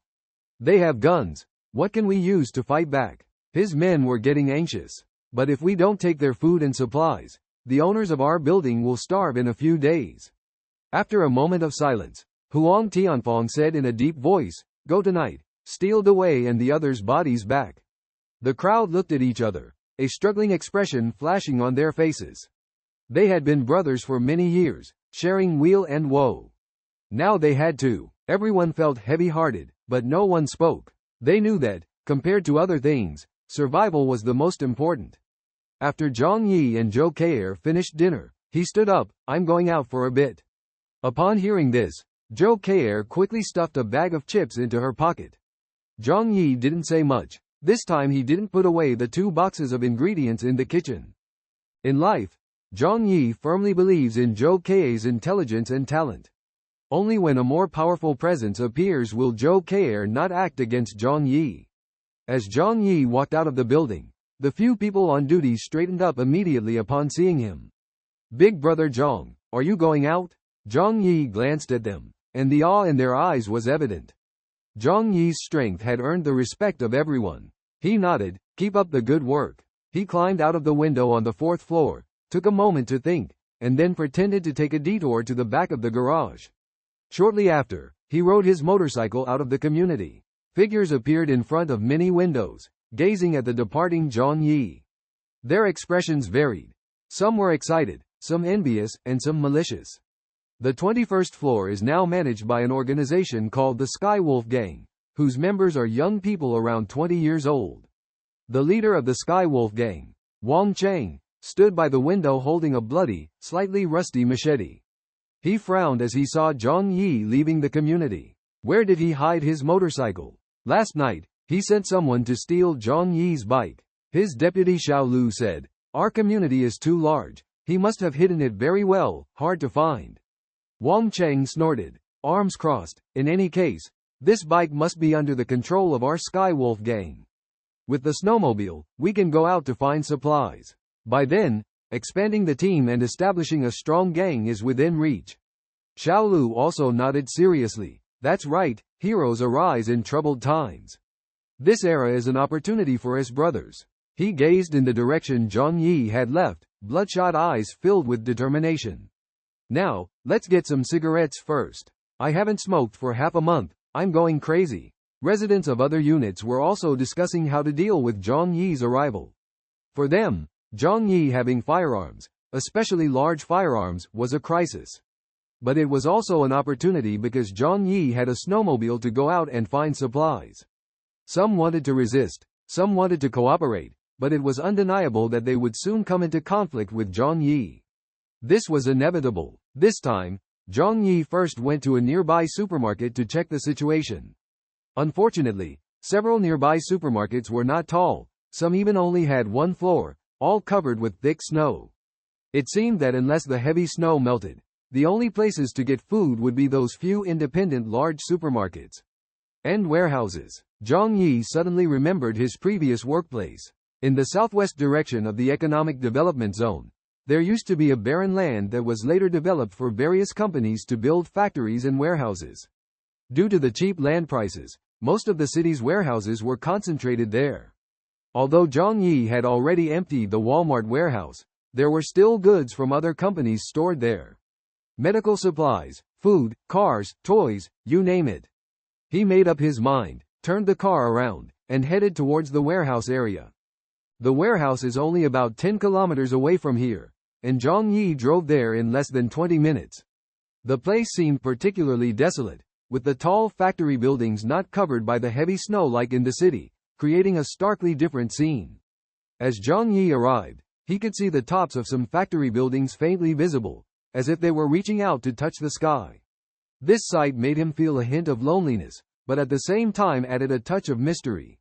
They have guns. What can we use to fight back? His men were getting anxious. But if we don't take their food and supplies, the owners of our building will starve in a few days. After a moment of silence, Huang Tianfang said in a deep voice, go tonight, steal Dewey and the others' bodies back. The crowd looked at each other, a struggling expression flashing on their faces. They had been brothers for many years, sharing weal and woe. Now they had to. Everyone felt heavy-hearted, but no one spoke. They knew that, compared to other things, survival was the most important. After Zhang Yi and Zhou Keir finished dinner, he stood up, I'm going out for a bit. Upon hearing this, Zhou Keir quickly stuffed a bag of chips into her pocket. Zhang Yi didn't say much. This time he didn't put away the 2 boxes of ingredients in the kitchen. In life, Zhang Yi firmly believes in Zhou Keir's intelligence and talent. Only when a more powerful presence appears will Zhou Keir not act against Zhang Yi. As Zhang Yi walked out of the building, the few people on duty straightened up immediately upon seeing him. Big brother Zhang, are you going out? Zhang Yi glanced at them, and the awe in their eyes was evident. Zhang Yi's strength had earned the respect of everyone. He nodded, keep up the good work. He climbed out of the window on the 4th floor, took a moment to think, and then pretended to take a detour to the back of the garage. Shortly after, he rode his motorcycle out of the community. Figures appeared in front of many windows, gazing at the departing Zhang Yi. Their expressions varied. Some were excited, some envious, and some malicious. The 21st floor is now managed by an organization called the Skywolf Gang, whose members are young people around 20 years old. The leader of the Skywolf Gang, Wang Cheng, stood by the window holding a bloody, slightly rusty machete. He frowned as he saw Zhang Yi leaving the community. Where did he hide his motorcycle? Last night, he sent someone to steal Zhang Yi's bike. His deputy Xiao Lu said, our community is too large. He must have hidden it very well, hard to find. Wang Cheng snorted, arms crossed. In any case, this bike must be under the control of our Skywolf Gang. With the snowmobile, we can go out to find supplies. By then, expanding the team and establishing a strong gang is within reach. Xiao Lu also nodded seriously. That's right, heroes arise in troubled times. This era is an opportunity for his brothers. He gazed in the direction Zhang Yi had left, bloodshot eyes filled with determination. Now, let's get some cigarettes first. I haven't smoked for half a month, I'm going crazy. Residents of other units were also discussing how to deal with Zhang Yi's arrival. For them, Zhang Yi having firearms, especially large firearms, was a crisis. But it was also an opportunity because Zhang Yi had a snowmobile to go out and find supplies. Some wanted to resist, some wanted to cooperate, but it was undeniable that they would soon come into conflict with Zhang Yi. This was inevitable. This time, Zhang Yi first went to a nearby supermarket to check the situation. Unfortunately, several nearby supermarkets were not tall, some even only had one floor, all covered with thick snow. It seemed that unless the heavy snow melted, the only places to get food would be those few independent large supermarkets and warehouses. Zhang Yi suddenly remembered his previous workplace. In the southwest direction of the economic development zone, there used to be a barren land that was later developed for various companies to build factories and warehouses. Due to the cheap land prices, most of the city's warehouses were concentrated there. Although Zhang Yi had already emptied the Walmart warehouse, there were still goods from other companies stored there. Medical supplies, food, cars, toys, you name it. He made up his mind, turned the car around, and headed towards the warehouse area. The warehouse is only about 10 kilometers away from here, and Zhang Yi drove there in less than 20 minutes. The place seemed particularly desolate, with the tall factory buildings not covered by the heavy snow like in the city, creating a starkly different scene. As Zhang Yi arrived, he could see the tops of some factory buildings faintly visible, as if they were reaching out to touch the sky. This sight made him feel a hint of loneliness, but at the same time added a touch of mystery.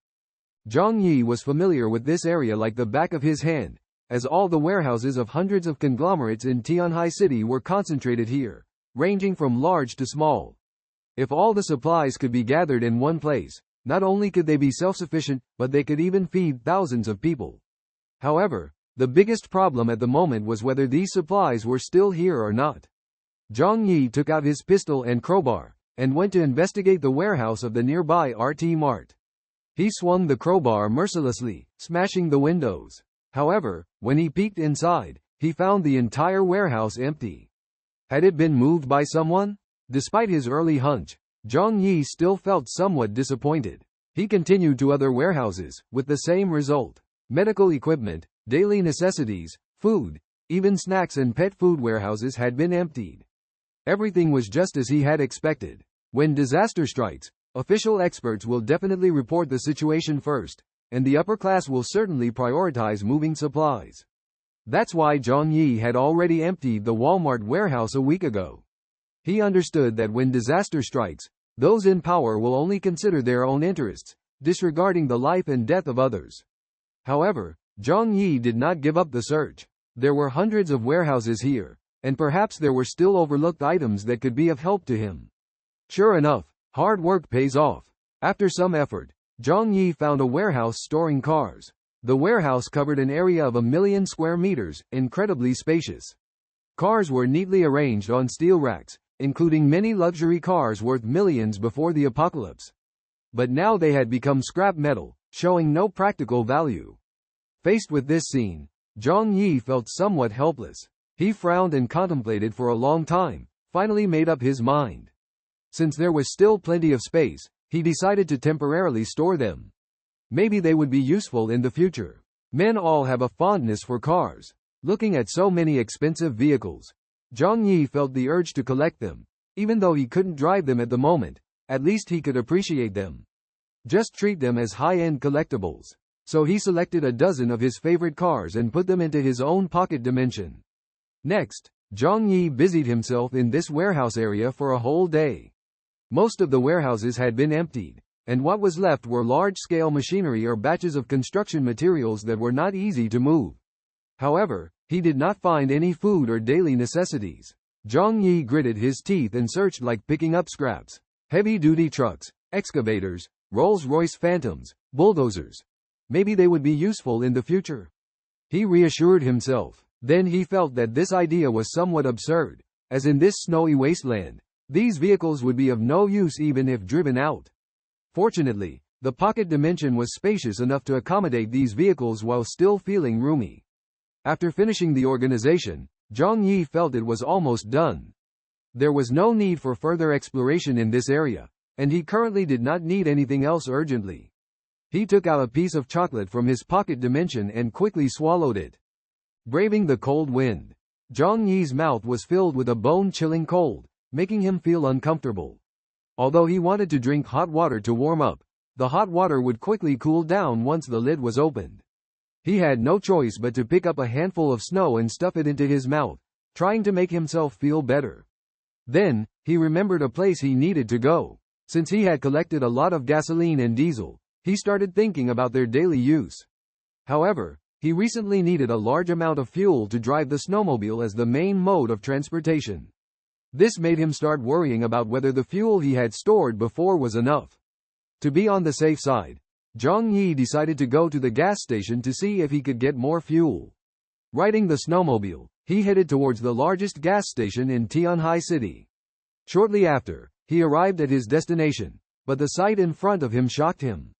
Zhang Yi was familiar with this area like the back of his hand, as all the warehouses of hundreds of conglomerates in Tianhai City were concentrated here, ranging from large to small. If all the supplies could be gathered in one place, not only could they be self-sufficient, but they could even feed thousands of people. However, the biggest problem at the moment was whether these supplies were still here or not. Zhang Yi took out his pistol and crowbar, and went to investigate the warehouse of the nearby RT Mart. He swung the crowbar mercilessly, smashing the windows. However, when he peeked inside, he found the entire warehouse empty. Had it been moved by someone? Despite his early hunch, Zhang Yi still felt somewhat disappointed. He continued to other warehouses, with the same result. Medical equipment, daily necessities, food, even snacks and pet food warehouses had been emptied. Everything was just as he had expected. When disaster strikes, official experts will definitely report the situation first, and the upper class will certainly prioritize moving supplies. That's why Zhang Yi had already emptied the Walmart warehouse a week ago. He understood that when disaster strikes, those in power will only consider their own interests, disregarding the life and death of others. However, Zhang Yi did not give up the search. There were hundreds of warehouses here, and perhaps there were still overlooked items that could be of help to him. Sure enough, hard work pays off. After some effort, Zhang Yi found a warehouse storing cars. The warehouse covered an area of 1,000,000 square meters, incredibly spacious. Cars were neatly arranged on steel racks, including many luxury cars worth millions before the apocalypse. But now they had become scrap metal, showing no practical value. Faced with this scene, Zhang Yi felt somewhat helpless. He frowned and contemplated for a long time, finally made up his mind. Since there was still plenty of space, he decided to temporarily store them. Maybe they would be useful in the future. Men all have a fondness for cars. Looking at so many expensive vehicles, Zhang Yi felt the urge to collect them. Even though he couldn't drive them at the moment, at least he could appreciate them. Just treat them as high-end collectibles. So he selected a dozen of his favorite cars and put them into his own pocket dimension. Next, Zhang Yi busied himself in this warehouse area for a whole day. Most of the warehouses had been emptied, and what was left were large-scale machinery or batches of construction materials that were not easy to move. However, he did not find any food or daily necessities. Zhang Yi gritted his teeth and searched like picking up scraps. Heavy-duty trucks, excavators, Rolls-Royce Phantoms, bulldozers. Maybe they would be useful in the future. He reassured himself. Then he felt that this idea was somewhat absurd, as in this snowy wasteland, these vehicles would be of no use even if driven out. Fortunately, the pocket dimension was spacious enough to accommodate these vehicles while still feeling roomy. After finishing the organization, Zhang Yi felt it was almost done. There was no need for further exploration in this area, and he currently did not need anything else urgently. He took out a piece of chocolate from his pocket dimension and quickly swallowed it. Braving the cold wind, Zhang Yi's mouth was filled with a bone-chilling cold, making him feel uncomfortable. Although he wanted to drink hot water to warm up, the hot water would quickly cool down once the lid was opened. He had no choice but to pick up a handful of snow and stuff it into his mouth, trying to make himself feel better. Then, he remembered a place he needed to go. Since he had collected a lot of gasoline and diesel, he started thinking about their daily use. However, he recently needed a large amount of fuel to drive the snowmobile as the main mode of transportation. This made him start worrying about whether the fuel he had stored before was enough. To be on the safe side, Zhang Yi decided to go to the gas station to see if he could get more fuel. Riding the snowmobile, he headed towards the largest gas station in Tianhai City. Shortly after, he arrived at his destination, but the sight in front of him shocked him.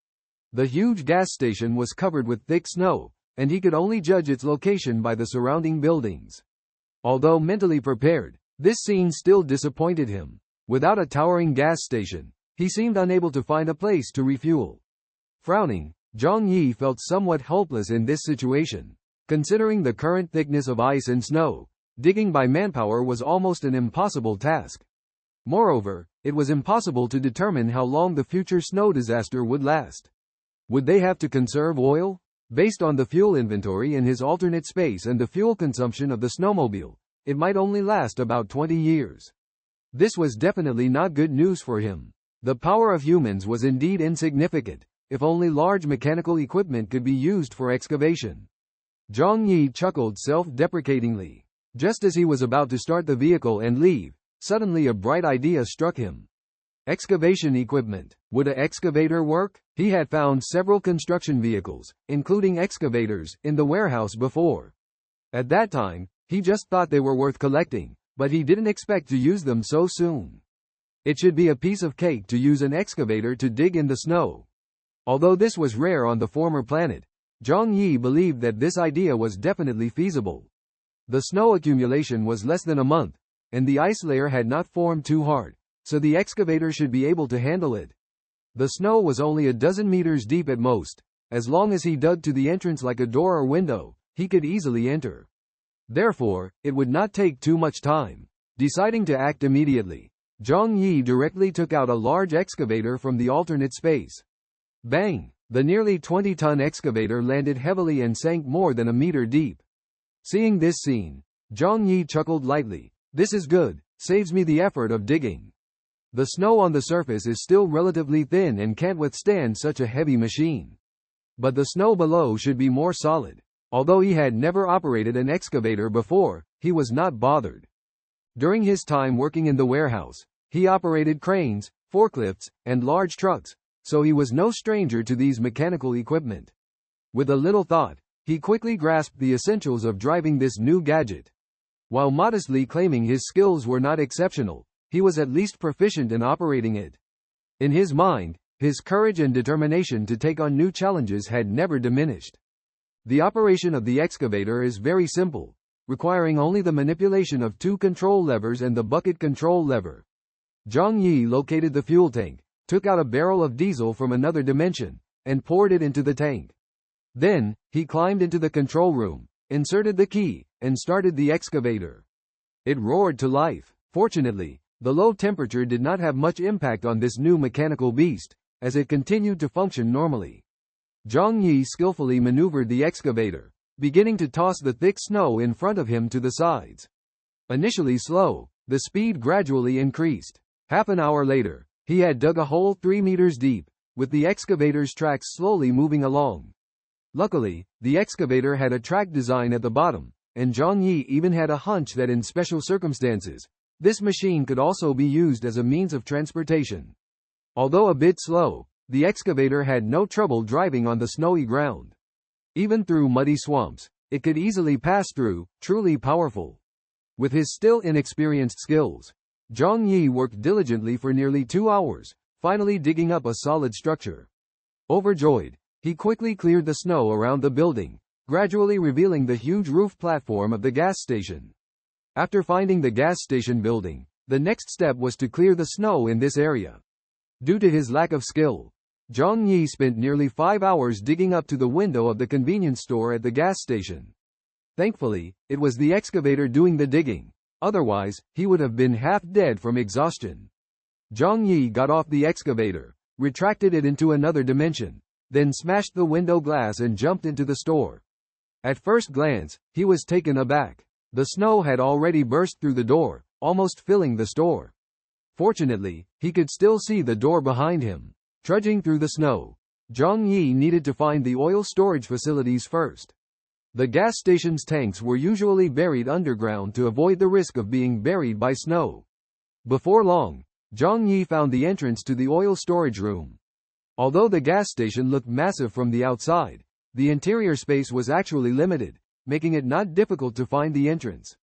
The huge gas station was covered with thick snow, and he could only judge its location by the surrounding buildings. Although mentally prepared, this scene still disappointed him. Without a towering gas station, he seemed unable to find a place to refuel. Frowning, Zhang Yi felt somewhat helpless in this situation. Considering the current thickness of ice and snow, digging by manpower was almost an impossible task. Moreover, it was impossible to determine how long the future snow disaster would last. Would they have to conserve oil? Based on the fuel inventory in his alternate space and the fuel consumption of the snowmobile, it might only last about 20 years. This was definitely not good news for him. The power of humans was indeed insignificant, if only large mechanical equipment could be used for excavation. Zhang Yi chuckled self-deprecatingly. Just as he was about to start the vehicle and leave, suddenly a bright idea struck him. Excavation equipment. Would an excavator work? He had found several construction vehicles, including excavators, in the warehouse before. At that time, he just thought they were worth collecting, but he didn't expect to use them so soon. It should be a piece of cake to use an excavator to dig in the snow. Although this was rare on the former planet, Zhang Yi believed that this idea was definitely feasible. The snow accumulation was less than a month, and the ice layer had not formed too hard, so the excavator should be able to handle it. The snow was only a dozen meters deep at most. As long as he dug to the entrance like a door or window, he could easily enter. Therefore, it would not take too much time. Deciding to act immediately, Zhang Yi directly took out a large excavator from the alternate space. Bang! The nearly 20-ton excavator landed heavily and sank more than a meter deep. Seeing this scene, Zhang Yi chuckled lightly. This is good, saves me the effort of digging. The snow on the surface is still relatively thin and can't withstand such a heavy machine. But the snow below should be more solid. Although he had never operated an excavator before, he was not bothered. During his time working in the warehouse, he operated cranes, forklifts, and large trucks, so he was no stranger to these mechanical equipment. With a little thought, he quickly grasped the essentials of driving this new gadget. While modestly claiming his skills were not exceptional, he was at least proficient in operating it. In his mind, his courage and determination to take on new challenges had never diminished. The operation of the excavator is very simple, requiring only the manipulation of two control levers and the bucket control lever. Zhang Yi located the fuel tank, took out a barrel of diesel from another dimension, and poured it into the tank. Then, he climbed into the control room, inserted the key, and started the excavator. It roared to life. Fortunately, the low temperature did not have much impact on this new mechanical beast, as it continued to function normally. Zhang Yi skillfully maneuvered the excavator, beginning to toss the thick snow in front of him to the sides. Initially slow, the speed gradually increased. Half an hour later, he had dug a hole 3 meters deep, with the excavator's tracks slowly moving along. Luckily, the excavator had a track design at the bottom, and Zhang Yi even had a hunch that in special circumstances, this machine could also be used as a means of transportation. Although a bit slow, the excavator had no trouble driving on the snowy ground. Even through muddy swamps, it could easily pass through, truly powerful. With his still inexperienced skills, Zhang Yi worked diligently for nearly 2 hours, finally digging up a solid structure. Overjoyed, he quickly cleared the snow around the building, gradually revealing the huge roof platform of the gas station. After finding the gas station building, the next step was to clear the snow in this area. Due to his lack of skill, Zhang Yi spent nearly 5 hours digging up to the window of the convenience store at the gas station. Thankfully, it was the excavator doing the digging. Otherwise, he would have been half dead from exhaustion. Zhang Yi got off the excavator, retracted it into another dimension, then smashed the window glass and jumped into the store. At first glance, he was taken aback. The snow had already burst through the door, almost filling the store. Fortunately, he could still see the door behind him. Trudging through the snow, Zhang Yi needed to find the oil storage facilities first. The gas station's tanks were usually buried underground to avoid the risk of being buried by snow. Before long, Zhang Yi found the entrance to the oil storage room. Although the gas station looked massive from the outside, the interior space was actually limited, making it not difficult to find the entrance.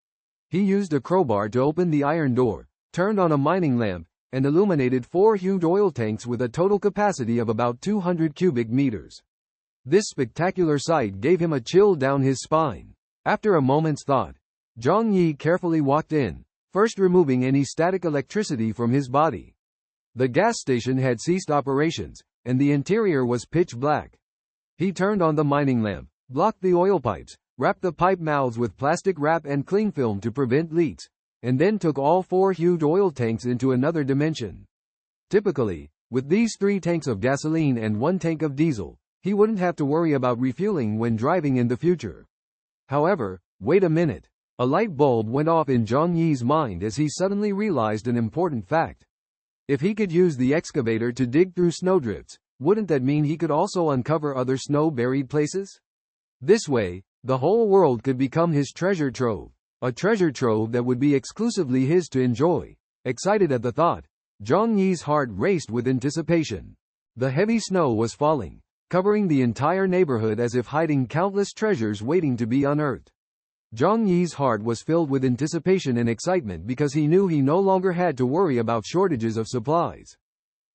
He used a crowbar to open the iron door, turned on a mining lamp, and illuminated 4 huge oil tanks with a total capacity of about 200 cubic meters. This spectacular sight gave him a chill down his spine. After a moment's thought, Zhang Yi carefully walked in, first removing any static electricity from his body. The gas station had ceased operations, and the interior was pitch black. He turned on the mining lamp, blocked the oil pipes, wrapped the pipe mouths with plastic wrap and cling film to prevent leaks, and then took all 4 huge oil tanks into another dimension. Typically, with these 3 tanks of gasoline and 1 tank of diesel, he wouldn't have to worry about refueling when driving in the future. However, wait a minute. A light bulb went off in Zhang Yi's mind as he suddenly realized an important fact. If he could use the excavator to dig through snowdrifts, wouldn't that mean he could also uncover other snow-buried places? This way, the whole world could become his treasure trove. A treasure trove that would be exclusively his to enjoy. Excited at the thought, Zhang Yi's heart raced with anticipation. The heavy snow was falling, covering the entire neighborhood as if hiding countless treasures waiting to be unearthed. Zhang Yi's heart was filled with anticipation and excitement because he knew he no longer had to worry about shortages of supplies.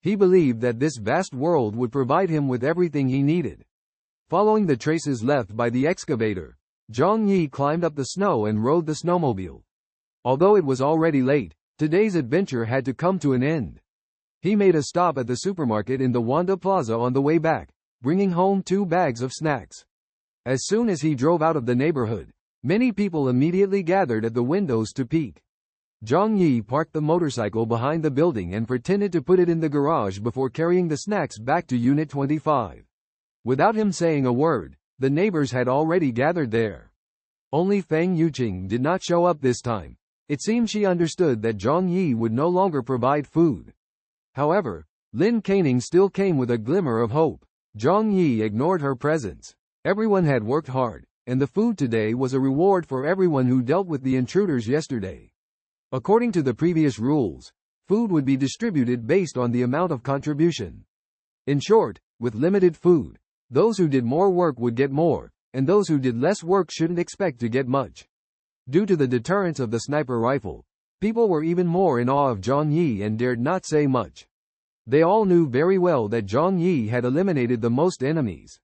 He believed that this vast world would provide him with everything he needed. Following the traces left by the excavator, Zhang Yi climbed up the snow and rode the snowmobile. Although it was already late, today's adventure had to come to an end. He made a stop at the supermarket in the Wanda Plaza on the way back, bringing home 2 bags of snacks. As soon as he drove out of the neighborhood, many people immediately gathered at the windows to peek. Zhang Yi parked the motorcycle behind the building and pretended to put it in the garage before carrying the snacks back to Unit 25. Without him saying a word, the neighbors had already gathered there. Only Feng Yuqing did not show up this time. It seemed she understood that Zhang Yi would no longer provide food. However, Lin Caning still came with a glimmer of hope. Zhang Yi ignored her presence. Everyone had worked hard, and the food today was a reward for everyone who dealt with the intruders yesterday. According to the previous rules, food would be distributed based on the amount of contribution. In short, with limited food, those who did more work would get more, and those who did less work shouldn't expect to get much. Due to the deterrence of the sniper rifle, people were even more in awe of Zhang Yi and dared not say much. They all knew very well that Zhang Yi had eliminated the most enemies.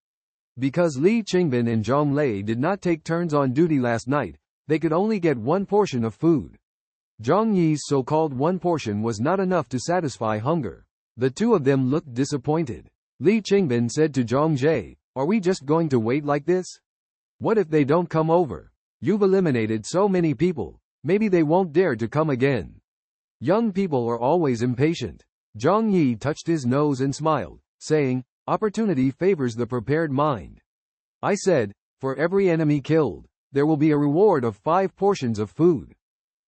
Because Li Qingbin and Zhang Lei did not take turns on duty last night, they could only get 1 portion of food. Zhang Yi's so-called 1 portion was not enough to satisfy hunger. The 2 of them looked disappointed. Li Qingbin said to Zhang Jie, "Are we just going to wait like this? What if they don't come over? You've eliminated so many people, maybe they won't dare to come again." Young people are always impatient. Zhang Yi touched his nose and smiled, saying, "Opportunity favors the prepared mind. I said, for every enemy killed, there will be a reward of 5 portions of food.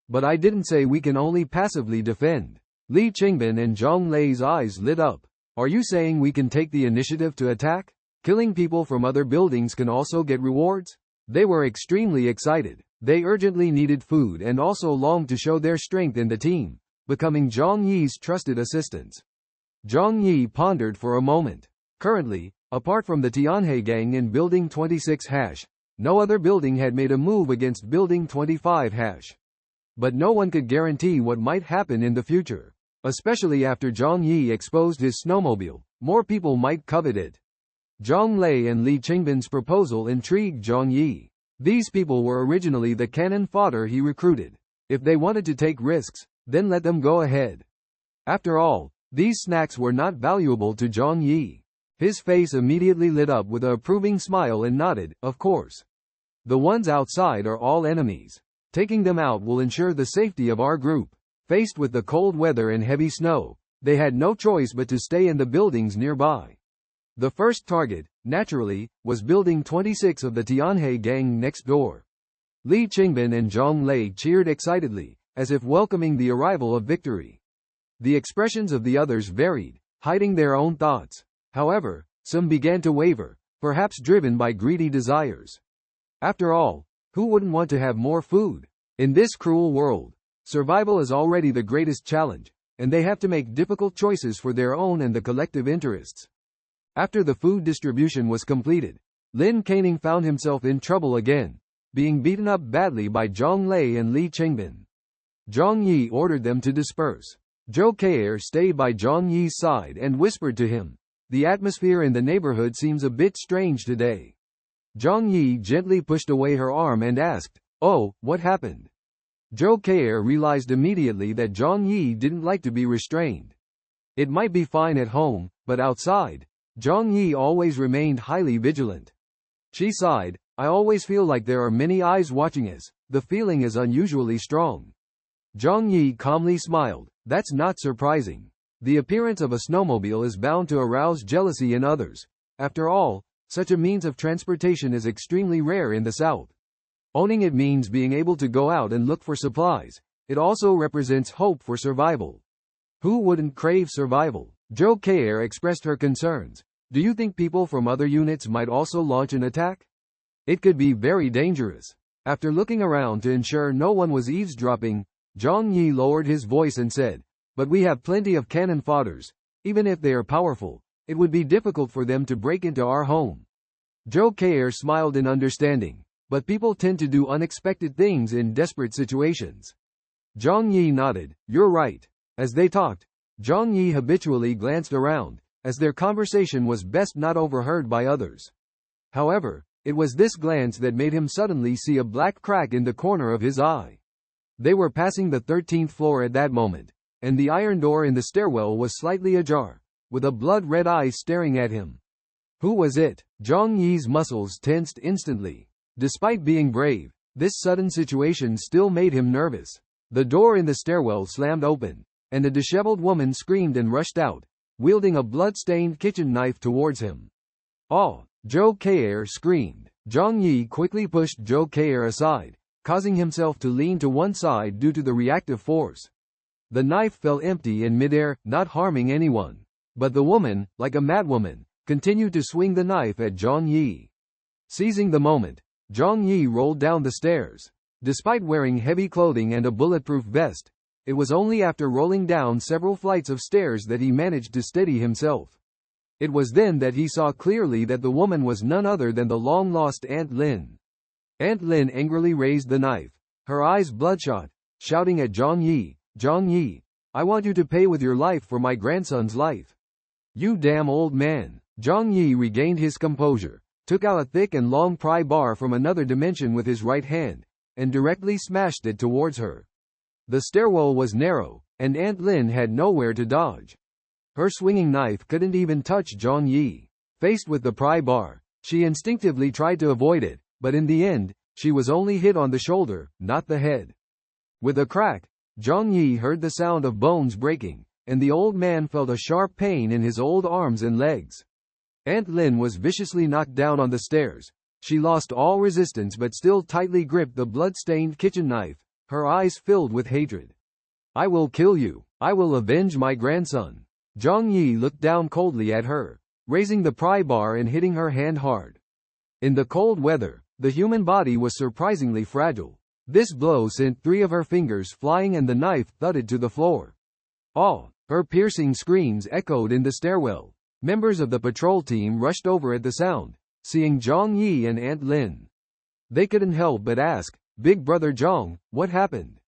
But I didn't say we can only passively defend." Li Qingbin and Zhang Lei's eyes lit up. "Are you saying we can take the initiative to attack? Killing people from other buildings can also get rewards?" They were extremely excited. They urgently needed food and also longed to show their strength in the team, becoming Zhang Yi's trusted assistants. Zhang Yi pondered for a moment. Currently, apart from the Tianhe gang in Building 26 #, no other building had made a move against Building 25 #. But no one could guarantee what might happen in the future. Especially after Zhang Yi exposed his snowmobile, more people might covet it. Zhang Lei and Li Qingbin's proposal intrigued Zhang Yi. These people were originally the cannon fodder he recruited. If they wanted to take risks, then let them go ahead. After all, these snacks were not valuable to Zhang Yi. His face immediately lit up with an approving smile and nodded, "Of course." The ones outside are all enemies. Taking them out will ensure the safety of our group. Faced with the cold weather and heavy snow, they had no choice but to stay in the buildings nearby. The first target, naturally, was Building 26 of the Tianhe gang next door. Li Qingbin and Zhang Lei cheered excitedly, as if welcoming the arrival of victory. The expressions of the others varied, hiding their own thoughts. However, some began to waver, perhaps driven by greedy desires. After all, who wouldn't want to have more food? In this cruel world, survival is already the greatest challenge, and they have to make difficult choices for their own and the collective interests. After the food distribution was completed, Lin Caning found himself in trouble again, being beaten up badly by Zhang Lei and Li Qingbin. Zhang Yi ordered them to disperse. Zhou Kei'er stayed by Zhang Yi's side and whispered to him, "The atmosphere in the neighborhood seems a bit strange today." Zhang Yi gently pushed away her arm and asked, "Oh, what happened?" Zhou Kei'er realized immediately that Zhang Yi didn't like to be restrained. It might be fine at home, but outside, Zhang Yi always remained highly vigilant. She sighed, "I always feel like there are many eyes watching us. The feeling is unusually strong." Zhang Yi calmly smiled, "That's not surprising. The appearance of a snowmobile is bound to arouse jealousy in others. After all, such a means of transportation is extremely rare in the South. Owning it means being able to go out and look for supplies. It also represents hope for survival. Who wouldn't crave survival?" Zhou Kei'er expressed her concerns. "Do you think people from other units might also launch an attack? It could be very dangerous." After looking around to ensure no one was eavesdropping, Zhang Yi lowered his voice and said, "But we have plenty of cannon fodders. Even if they are powerful, it would be difficult for them to break into our home." Zhou Kei'er smiled in understanding, "But people tend to do unexpected things in desperate situations." Zhang Yi nodded, "You're right." As they talked, Zhang Yi habitually glanced around, as their conversation was best not overheard by others. However, it was this glance that made him suddenly see a black crack in the corner of his eye. They were passing the 13th floor at that moment, and the iron door in the stairwell was slightly ajar, with a blood-red eye staring at him. Who was it? Zhang Yi's muscles tensed instantly. Despite being brave, this sudden situation still made him nervous. The door in the stairwell slammed open, and a disheveled woman screamed and rushed out, wielding a blood-stained kitchen knife towards him. "Oh!" Zhou Kei'er screamed. Zhang Yi quickly pushed Zhou Kei'er aside, causing himself to lean to one side due to the reactive force. The knife fell empty in midair, not harming anyone. But the woman, like a madwoman, continued to swing the knife at Zhang Yi. Seizing the moment, Zhang Yi rolled down the stairs. Despite wearing heavy clothing and a bulletproof vest, it was only after rolling down several flights of stairs that he managed to steady himself. It was then that he saw clearly that the woman was none other than the long-lost Aunt Lin. Aunt Lin angrily raised the knife, her eyes bloodshot, shouting at Zhang Yi, "Zhang Yi, I want you to pay with your life for my grandson's life." "You damn old man." Zhang Yi regained his composure, took out a thick and long pry bar from another dimension with his right hand, and directly smashed it towards her. The stairwell was narrow, and Aunt Lin had nowhere to dodge. Her swinging knife couldn't even touch Zhang Yi. Faced with the pry bar, she instinctively tried to avoid it, but in the end, she was only hit on the shoulder, not the head. With a crack, Zhang Yi heard the sound of bones breaking, and the old man felt a sharp pain in his old arms and legs. Aunt Lin was viciously knocked down on the stairs. She lost all resistance but still tightly gripped the blood-stained kitchen knife, her eyes filled with hatred. "I will kill you. I will avenge my grandson." Zhang Yi looked down coldly at her, raising the pry bar and hitting her hand hard. In the cold weather, the human body was surprisingly fragile. This blow sent 3 of her fingers flying and the knife thudded to the floor. "Oh!" Her piercing screams echoed in the stairwell. Members of the patrol team rushed over at the sound, seeing Zhang Yi and Aunt Lin. They couldn't help but ask, "Big brother Zhang, what happened?"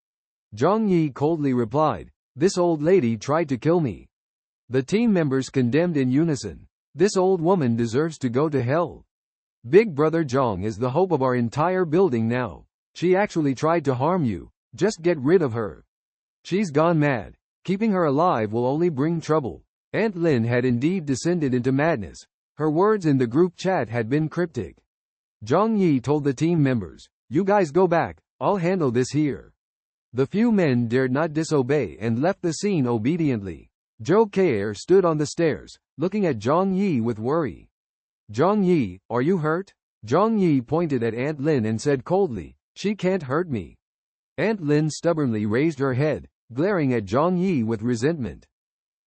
Zhang Yi coldly replied, "This old lady tried to kill me." The team members condemned in unison, "This old woman deserves to go to hell. Big brother Zhang is the hope of our entire building now. She actually tried to harm you. Just get rid of her. She's gone mad. Keeping her alive will only bring trouble." Aunt Lin had indeed descended into madness. Her words in the group chat had been cryptic. Zhang Yi told the team members, "You guys go back, I'll handle this here." The few men dared not disobey and left the scene obediently. Zhou Kei stood on the stairs, looking at Zhang Yi with worry. "Zhang Yi, are you hurt?" Zhang Yi pointed at Aunt Lin and said coldly, "She can't hurt me." Aunt Lin stubbornly raised her head, glaring at Zhang Yi with resentment.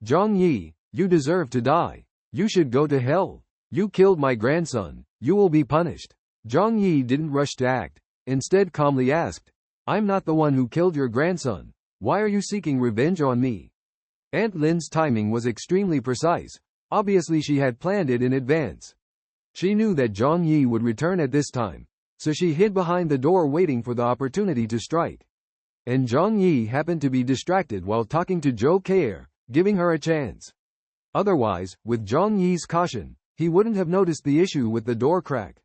"Zhang Yi, you deserve to die. You should go to hell. You killed my grandson. You will be punished." Zhang Yi didn't rush to act, instead calmly asked, "I'm not the one who killed your grandson. Why are you seeking revenge on me?" Aunt Lin's timing was extremely precise. Obviously she had planned it in advance. She knew that Zhang Yi would return at this time, so she hid behind the door waiting for the opportunity to strike. And Zhang Yi happened to be distracted while talking to Zhou Kei, giving her a chance. Otherwise, with Zhang Yi's caution, he wouldn't have noticed the issue with the door crack.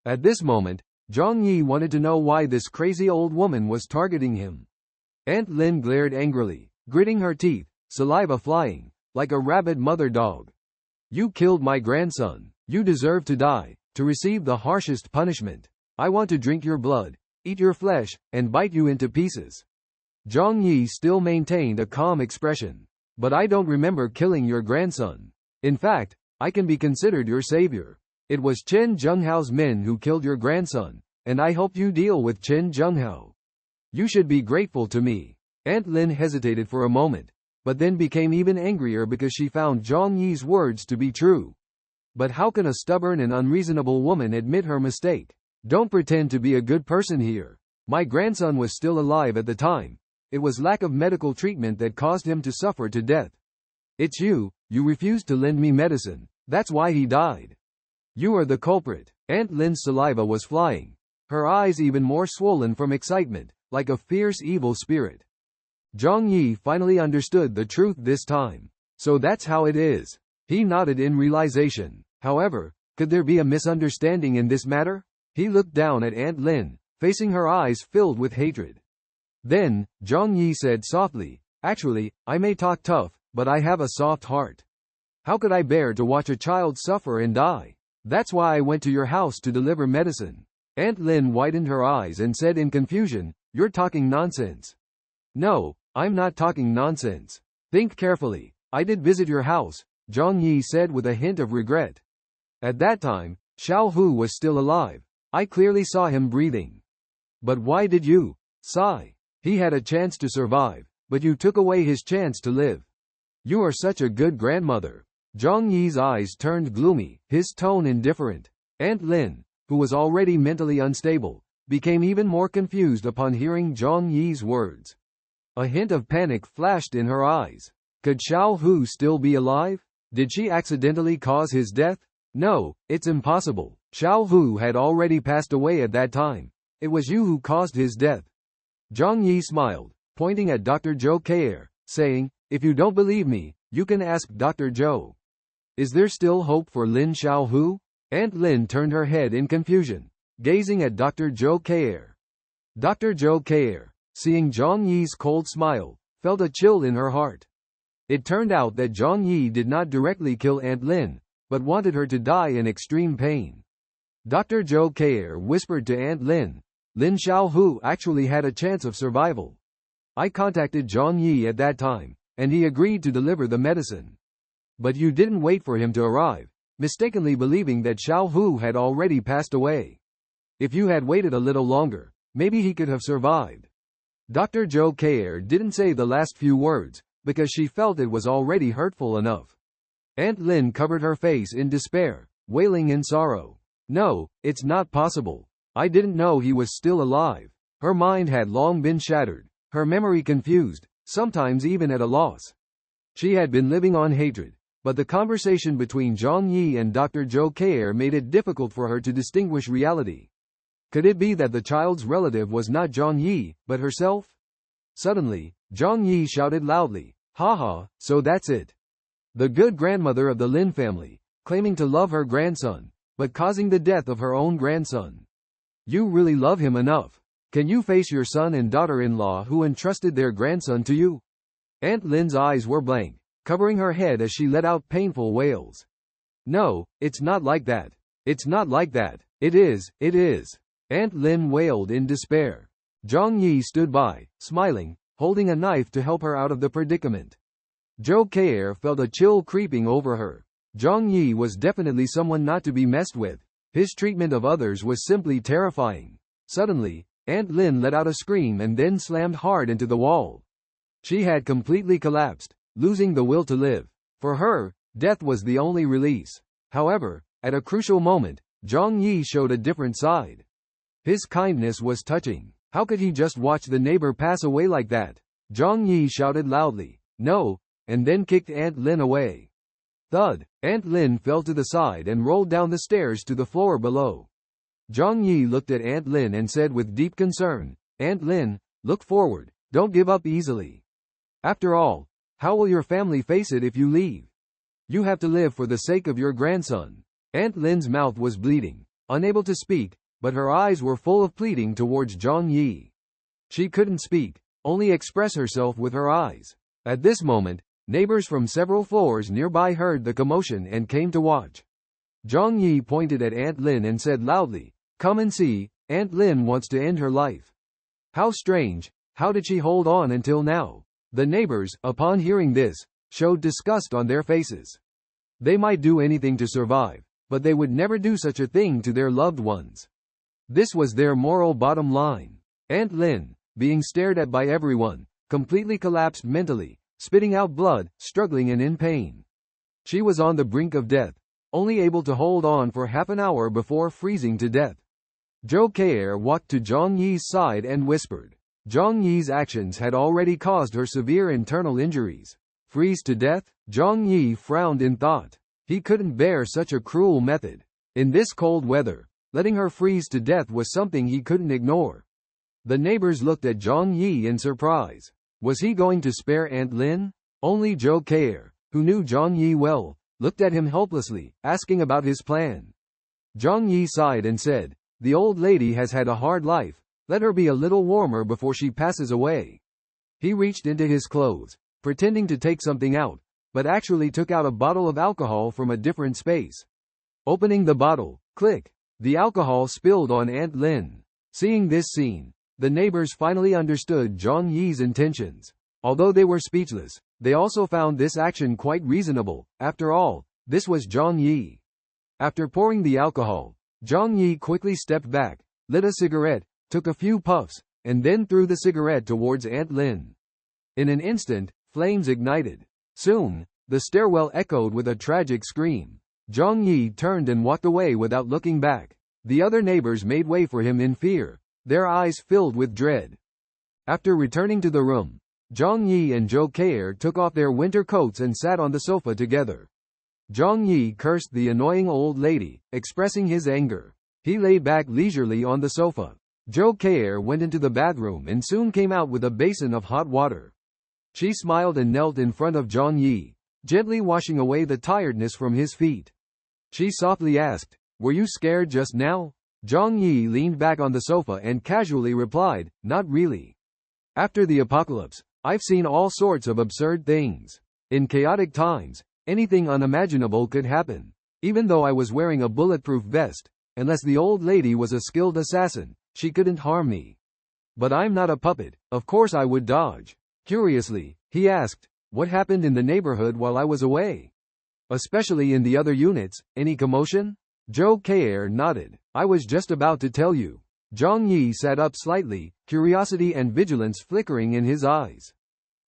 At this moment, Zhang Yi wanted to know why this crazy old woman was targeting him. Aunt Lin glared angrily, gritting her teeth, saliva flying, like a rabid mother dog. "You killed my grandson. You deserve to die, to receive the harshest punishment. I want to drink your blood, eat your flesh, and bite you into pieces." Zhang Yi still maintained a calm expression. "But I don't remember killing your grandson. In fact, I can be considered your savior. It was Chen Zhenghao's men who killed your grandson, and I helped you deal with Chen Zhenghao. You should be grateful to me." Aunt Lin hesitated for a moment, but then became even angrier because she found Zhang Yi's words to be true. But how can a stubborn and unreasonable woman admit her mistake? "Don't pretend to be a good person here. My grandson was still alive at the time. It was lack of medical treatment that caused him to suffer to death. It's you refused to lend me medicine. That's why he died. You are the culprit." Aunt Lin's saliva was flying, her eyes even more swollen from excitement, like a fierce evil spirit. Zhang Yi finally understood the truth this time. "So that's how it is." He nodded in realization. However, could there be a misunderstanding in this matter? He looked down at Aunt Lin, facing her eyes filled with hatred. Then, Zhang Yi said softly, "Actually, I may talk tough, but I have a soft heart. How could I bear to watch a child suffer and die? That's why I went to your house to deliver medicine." Aunt Lin widened her eyes and said in confusion, "You're talking nonsense." "No, I'm not talking nonsense. Think carefully. I did visit your house," Zhang Yi said with a hint of regret. "At that time, Xiao Hu was still alive. I clearly saw him breathing." "But why did you sigh? He had a chance to survive, but you took away his chance to live. You are such a good grandmother." Zhang Yi's eyes turned gloomy, his tone indifferent. Aunt Lin, who was already mentally unstable, became even more confused upon hearing Zhang Yi's words. A hint of panic flashed in her eyes. Could Xiao Hu still be alive? Did she accidentally cause his death? No, it's impossible. Xiao Hu had already passed away at that time. It was you who caused his death. Zhang Yi smiled, pointing at Dr. Zhou Kei, saying, "If you don't believe me, you can ask Dr. Zhou. Is there still hope for Lin Xiao Hu?" Aunt Lin turned her head in confusion, gazing at Dr. Zhou Kei. Dr. Zhou Kei, seeing Zhang Yi's cold smile, felt a chill in her heart. It turned out that Zhang Yi did not directly kill Aunt Lin, but wanted her to die in extreme pain. Dr. Zhou Kei whispered to Aunt Lin, "Lin Xiaohu actually had a chance of survival. I contacted Zhang Yi at that time, and he agreed to deliver the medicine. But you didn't wait for him to arrive, mistakenly believing that Xiaohu had already passed away. If you had waited a little longer, maybe he could have survived." Dr. Zhou Kei didn't say the last few words, because she felt it was already hurtful enough. Aunt Lin covered her face in despair, wailing in sorrow. "No, it's not possible. I didn't know he was still alive." Her mind had long been shattered, her memory confused, sometimes even at a loss. She had been living on hatred, but the conversation between Zhang Yi and Dr. Zhou Kei made it difficult for her to distinguish reality. Could it be that the child's relative was not Zhang Yi, but herself? Suddenly, Zhang Yi shouted loudly, "Haha, so that's it. The good grandmother of the Lin family, claiming to love her grandson, but causing the death of her own grandson. You really love him enough. Can you face your son and daughter-in-law who entrusted their grandson to you?" Aunt Lin's eyes were blank, covering her head as she let out painful wails. "No, it's not like that. It's not like that. It is, it is. Aunt Lin wailed in despair. Zhang Yi stood by, smiling, holding a knife to help her out of the predicament. Zhou Keir felt a chill creeping over her. Zhang Yi was definitely someone not to be messed with. His treatment of others was simply terrifying. Suddenly, Aunt Lin let out a scream and then slammed hard into the wall. She had completely collapsed, losing the will to live. For her, death was the only release. However, at a crucial moment, Zhang Yi showed a different side. His kindness was touching. How could he just watch the neighbor pass away like that? Zhang Yi shouted loudly, "No," and then kicked Aunt Lin away. Thud! Aunt Lin fell to the side and rolled down the stairs to the floor below. Zhang Yi looked at Aunt Lin and said with deep concern, "Aunt Lin, look forward, don't give up easily. After all, how will your family face it if you leave? You have to live for the sake of your grandson." Aunt Lin's mouth was bleeding, unable to speak, but her eyes were full of pleading towards Zhang Yi. She couldn't speak, only express herself with her eyes. At this moment, neighbors from several floors nearby heard the commotion and came to watch. Zhang Yi pointed at Aunt Lin and said loudly, "Come and see, Aunt Lin wants to end her life." How strange, how did she hold on until now? The neighbors, upon hearing this, showed disgust on their faces. They might do anything to survive, but they would never do such a thing to their loved ones. This was their moral bottom line. Aunt Lin, being stared at by everyone, completely collapsed mentally, spitting out blood, struggling and in pain. She was on the brink of death, only able to hold on for half an hour before freezing to death. Zhou Keir walked to Zhang Yi's side and whispered. Zhang Yi's actions had already caused her severe internal injuries. Freeze to death? Zhang Yi frowned in thought. He couldn't bear such a cruel method. In this cold weather, letting her freeze to death was something he couldn't ignore. The neighbors looked at Zhang Yi in surprise. Was he going to spare Aunt Lin? Only Zhou Keir, who knew Zhang Yi well, looked at him helplessly, asking about his plan. Zhang Yi sighed and said, "The old lady has had a hard life. Let her be a little warmer before she passes away." He reached into his clothes, pretending to take something out, but actually took out a bottle of alcohol from a different space. Opening the bottle, click, the alcohol spilled on Aunt Lin. Seeing this scene, the neighbors finally understood Zhang Yi's intentions. Although they were speechless, they also found this action quite reasonable. After all, this was Zhang Yi. After pouring the alcohol, Zhang Yi quickly stepped back, lit a cigarette, took a few puffs, and then threw the cigarette towards Aunt Lin. In an instant, flames ignited. Soon, the stairwell echoed with a tragic scream. Zhang Yi turned and walked away without looking back. The other neighbors made way for him in fear, their eyes filled with dread. After returning to the room, Zhang Yi and Zhou Keir took off their winter coats and sat on the sofa together. Zhang Yi cursed the annoying old lady, expressing his anger. He lay back leisurely on the sofa. Zhou Keir went into the bathroom and soon came out with a basin of hot water. She smiled and knelt in front of Zhang Yi, gently washing away the tiredness from his feet. She softly asked, "Were you scared just now?" Zhang Yi leaned back on the sofa and casually replied, "Not really. After the apocalypse, I've seen all sorts of absurd things. In chaotic times, anything unimaginable could happen. Even though I was wearing a bulletproof vest, unless the old lady was a skilled assassin, she couldn't harm me. But I'm not a puppet, of course I would dodge." Curiously, he asked, "What happened in the neighborhood while I was away? Especially in the other units, any commotion?" Zhou Keir nodded. "I was just about to tell you." Zhang Yi sat up slightly, curiosity and vigilance flickering in his eyes.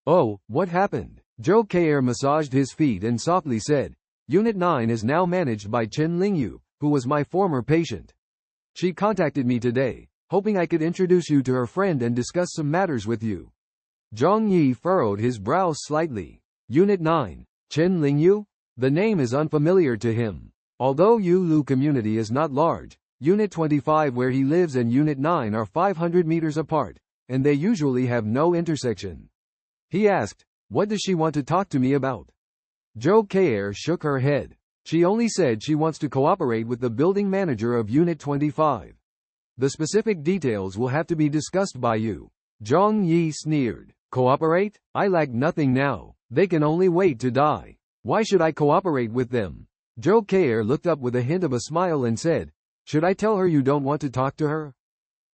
"Oh, what happened?" Zhou Keir massaged his feet and softly said, "Unit 9 is now managed by Chen Lingyu, who was my former patient. She contacted me today, hoping I could introduce you to her friend and discuss some matters with you." Zhang Yi furrowed his brows slightly. Unit 9, Chen Lingyu? The name is unfamiliar to him. Although Yulu community is not large, Unit 25 where he lives and Unit 9 are 500 meters apart, and they usually have no intersection. He asked, "What does she want to talk to me about?" Zhou Keir shook her head. She only said she wants to cooperate with the building manager of Unit 25. The specific details will have to be discussed by you. Zhang Yi sneered. "Cooperate? I lack nothing now. They can only wait to die. Why should I cooperate with them?" Zhou K'er looked up with a hint of a smile and said, "Should I tell her you don't want to talk to her?"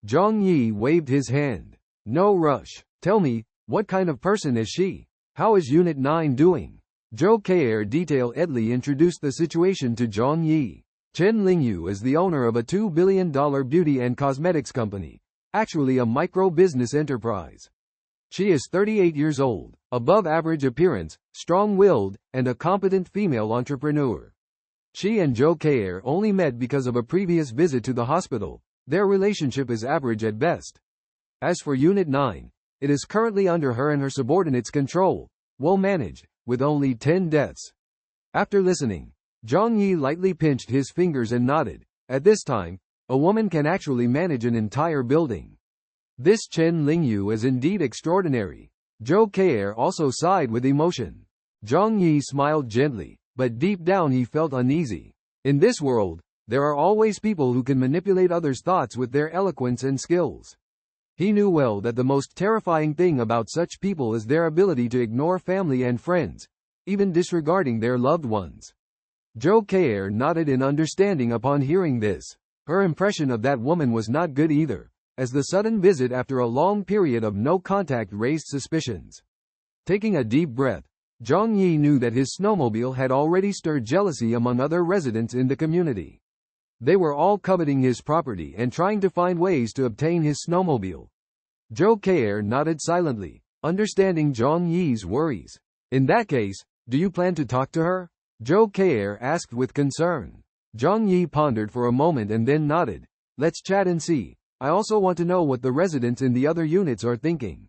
Zhang Yi waved his hand. "No rush. Tell me, what kind of person is she? How is Unit 9 doing?" Zhou K'er detailedly introduced the situation to Zhang Yi. Chen Lingyu is the owner of a $2 billion beauty and cosmetics company, actually a micro-business enterprise. She is 38 years old, above average appearance, strong-willed, and a competent female entrepreneur. She and Zhou K'er only met because of a previous visit to the hospital. Their relationship is average at best. As for Unit 9, it is currently under her and her subordinates' control, well managed, with only 10 deaths. After listening, Zhang Yi lightly pinched his fingers and nodded. At this time, a woman can actually manage an entire building. This Chen Lingyu is indeed extraordinary. Zhou K'er also sighed with emotion. Zhang Yi smiled gently, but deep down he felt uneasy. In this world, there are always people who can manipulate others' thoughts with their eloquence and skills. He knew well that the most terrifying thing about such people is their ability to ignore family and friends, even disregarding their loved ones. Zhou K'er nodded in understanding upon hearing this. Her impression of that woman was not good either, as the sudden visit after a long period of no contact raised suspicions. Taking a deep breath, Zhang Yi knew that his snowmobile had already stirred jealousy among other residents in the community. They were all coveting his property and trying to find ways to obtain his snowmobile. Zhou K'er nodded silently, understanding Zhang Yi's worries. "In that case, do you plan to talk to her?" Zhou K'er asked with concern. Zhang Yi pondered for a moment and then nodded. "Let's chat and see. I also want to know what the residents in the other units are thinking.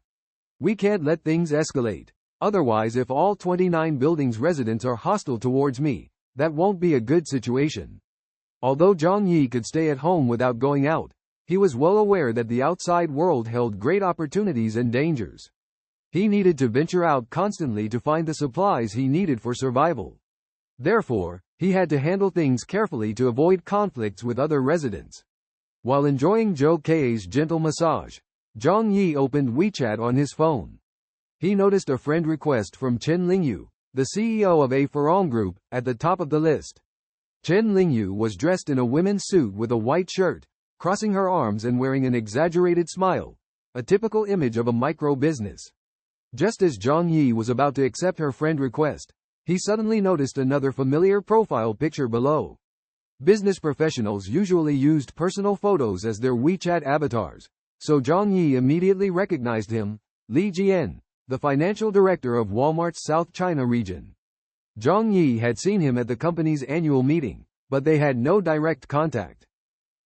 We can't let things escalate. Otherwise, if all 29 buildings' residents are hostile towards me, that won't be a good situation." Although Zhang Yi could stay at home without going out, he was well aware that the outside world held great opportunities and dangers. He needed to venture out constantly to find the supplies he needed for survival. Therefore, he had to handle things carefully to avoid conflicts with other residents. While enjoying Zhou K'er's gentle massage, Zhang Yi opened WeChat on his phone. He noticed a friend request from Chen Lingyu, the CEO of a Ferong group, at the top of the list. Chen Lingyu was dressed in a women's suit with a white shirt, crossing her arms and wearing an exaggerated smile, a typical image of a micro-business. Just as Zhang Yi was about to accept her friend request, he suddenly noticed another familiar profile picture below. Business professionals usually used personal photos as their WeChat avatars, so Zhang Yi immediately recognized him, Li Jian, the financial director of Walmart's South China region. Zhang Yi had seen him at the company's annual meeting, but they had no direct contact.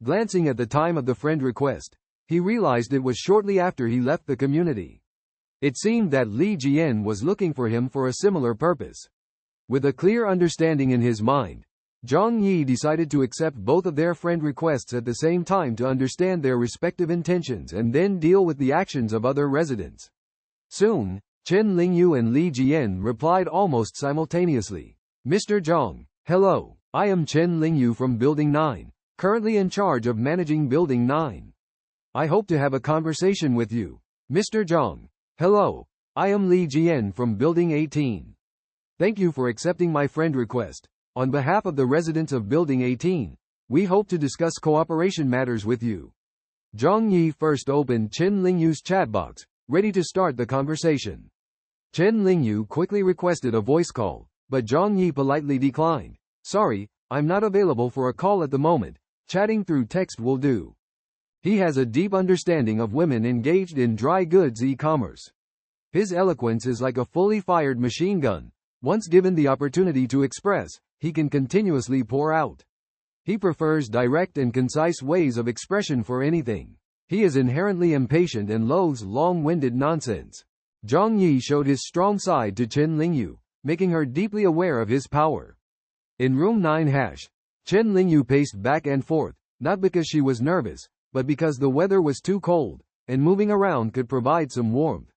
Glancing at the time of the friend request, he realized it was shortly after he left the community. It seemed that Li Jian was looking for him for a similar purpose. With a clear understanding in his mind, Zhang Yi decided to accept both of their friend requests at the same time to understand their respective intentions and then deal with the actions of other residents. Soon, Chen Lingyu and Li Jian replied almost simultaneously. "Mr. Zhang, hello, I am Chen Lingyu from Building 9, currently in charge of managing Building 9. I hope to have a conversation with you. Mr. Zhang, hello, I am Li Jian from Building 18. Thank you for accepting my friend request. On behalf of the residents of Building 18, we hope to discuss cooperation matters with you." Zhang Yi first opened Chen Lingyu's chat box, ready to start the conversation. Chen Lingyu quickly requested a voice call, but Zhang Yi politely declined. "Sorry, I'm not available for a call at the moment. Chatting through text will do." He has a deep understanding of women engaged in dry goods e-commerce. His eloquence is like a fully fired machine gun. Once given the opportunity to express, he can continuously pour out. He prefers direct and concise ways of expression for anything. He is inherently impatient and loathes long-winded nonsense. Zhang Yi showed his strong side to Chen Lingyu, making her deeply aware of his power. In room 9 Chen Lingyu paced back and forth, not because she was nervous, but because the weather was too cold, and moving around could provide some warmth.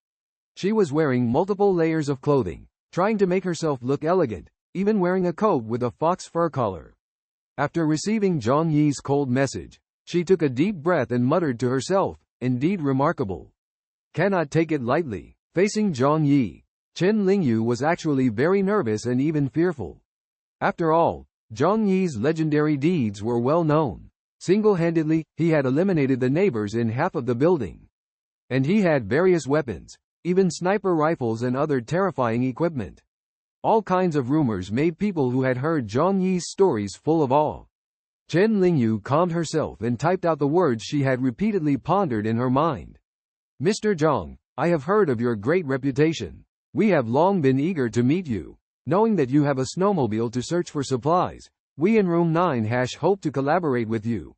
She was wearing multiple layers of clothing, trying to make herself look elegant, even wearing a coat with a fox fur collar. After receiving Zhang Yi's cold message, she took a deep breath and muttered to herself, "Indeed remarkable. Cannot take it lightly." Facing Zhang Yi, Chen Lingyu was actually very nervous and even fearful. After all, Zhang Yi's legendary deeds were well known. Single-handedly, he had eliminated the neighbors in half of the building. And he had various weapons, even sniper rifles and other terrifying equipment. All kinds of rumors made people who had heard Zhang Yi's stories full of awe. Chen Lingyu calmed herself and typed out the words she had repeatedly pondered in her mind. Mr. Zhang, I have heard of your great reputation. We have long been eager to meet you. Knowing that you have a snowmobile to search for supplies, we in Room 9 hope to collaborate with you.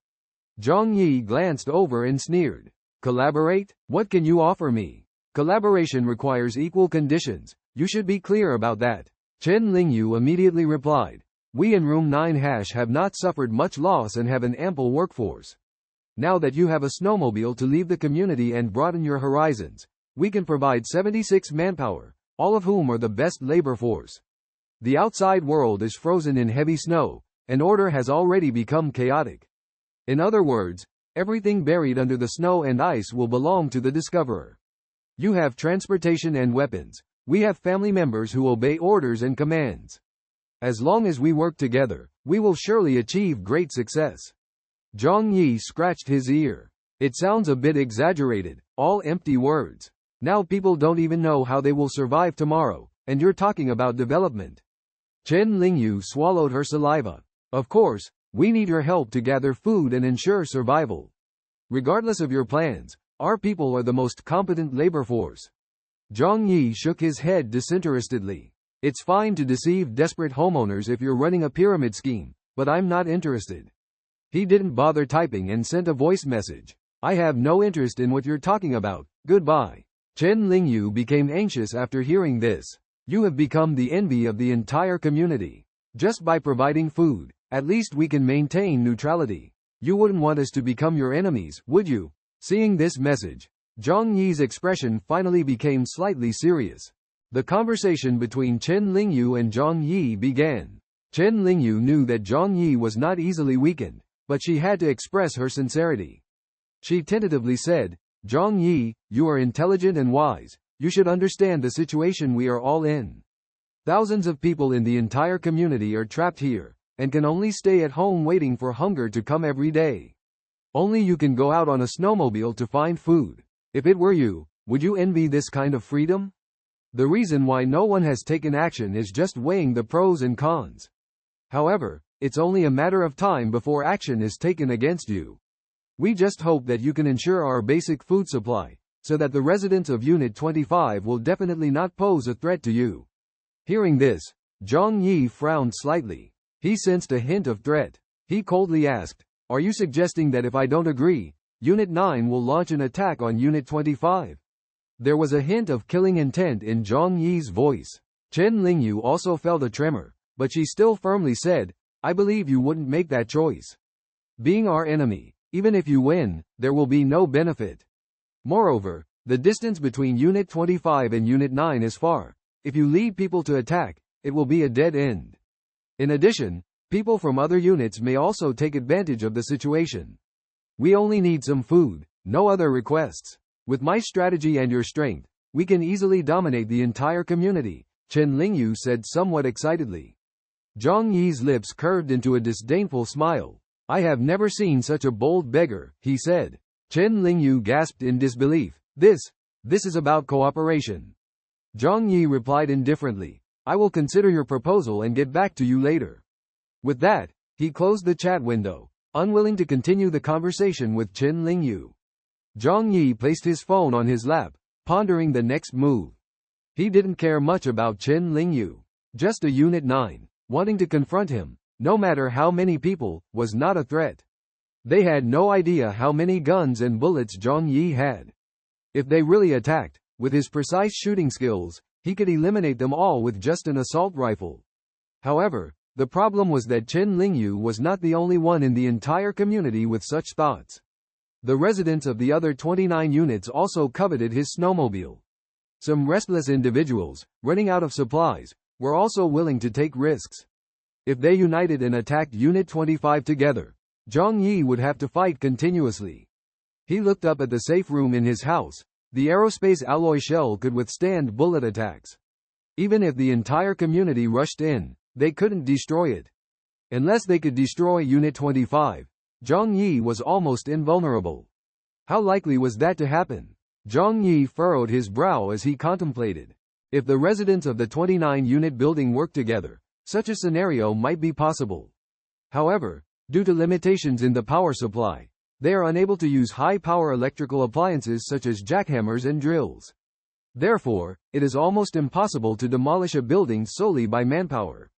Zhang Yi glanced over and sneered. Collaborate? What can you offer me? Collaboration requires equal conditions. You should be clear about that. Chen Lingyu immediately replied. We in Room 9 have not suffered much loss and have an ample workforce. Now that you have a snowmobile to leave the community and broaden your horizons, we can provide 76 manpower, all of whom are the best labor force. The outside world is frozen in heavy snow, and order has already become chaotic. In other words, everything buried under the snow and ice will belong to the discoverer. You have transportation and weapons. We have family members who obey orders and commands. As long as we work together, we will surely achieve great success. Zhang Yi scratched his ear. It sounds a bit exaggerated, all empty words. Now people don't even know how they will survive tomorrow, and you're talking about development. Chen Lingyu swallowed her saliva. Of course, we need your help to gather food and ensure survival. Regardless of your plans, our people are the most competent labor force. Zhang Yi shook his head disinterestedly. It's fine to deceive desperate homeowners if you're running a pyramid scheme, but I'm not interested. He didn't bother typing and sent a voice message. I have no interest in what you're talking about, goodbye. Chen Lingyu became anxious after hearing this. You have become the envy of the entire community. Just by providing food, at least we can maintain neutrality. You wouldn't want us to become your enemies, would you? Seeing this message, Zhang Yi's expression finally became slightly serious. The conversation between Chen Lingyu and Zhang Yi began. Chen Lingyu knew that Zhang Yi was not easily weakened, but she had to express her sincerity. She tentatively said, Zhang Yi, you are intelligent and wise. You should understand the situation we are all in. Thousands of people in the entire community are trapped here, and can only stay at home waiting for hunger to come every day. Only you can go out on a snowmobile to find food. If it were you, would you envy this kind of freedom? The reason why no one has taken action is just weighing the pros and cons. However, it's only a matter of time before action is taken against you. We just hope that you can ensure our basic food supply, so that the residents of Unit 25 will definitely not pose a threat to you. Hearing this, Zhang Yi frowned slightly. He sensed a hint of threat. He coldly asked, are you suggesting that if I don't agree, Unit 9 will launch an attack on Unit 25? There was a hint of killing intent in Zhang Yi's voice. Chen Lingyu also felt a tremor, but she still firmly said, I believe you wouldn't make that choice. Being our enemy, even if you win, there will be no benefit. Moreover, the distance between Unit 25 and Unit 9 is far. If you lead people to attack, it will be a dead end. In addition, people from other units may also take advantage of the situation. We only need some food, no other requests. With my strategy and your strength, we can easily dominate the entire community, Chen Lingyu said somewhat excitedly. Zhang Yi's lips curved into a disdainful smile. I have never seen such a bold beggar, he said. Chen Lingyu gasped in disbelief. This is about cooperation. Zhang Yi replied indifferently. I will consider your proposal and get back to you later. With that, he closed the chat window, unwilling to continue the conversation with Chen Lingyu. Zhang Yi placed his phone on his lap, pondering the next move. He didn't care much about Chen Lingyu. Just a Unit 9, wanting to confront him, no matter how many people, was not a threat. They had no idea how many guns and bullets Zhang Yi had. If they really attacked, with his precise shooting skills, he could eliminate them all with just an assault rifle. However, the problem was that Chen Lingyu was not the only one in the entire community with such thoughts. The residents of the other 29 units also coveted his snowmobile. Some restless individuals, running out of supplies, were also willing to take risks. If they united and attacked Unit 25 together, Zhang Yi would have to fight continuously. He looked up at the safe room in his house. The aerospace alloy shell could withstand bullet attacks. Even if the entire community rushed in, they couldn't destroy it. Unless they could destroy Unit 25, Zhang Yi was almost invulnerable. How likely was that to happen? Zhang Yi furrowed his brow as he contemplated. If the residents of the 29-unit building worked together, such a scenario might be possible. However, due to limitations in the power supply, they are unable to use high-power electrical appliances such as jackhammers and drills. Therefore, it is almost impossible to demolish a building solely by manpower.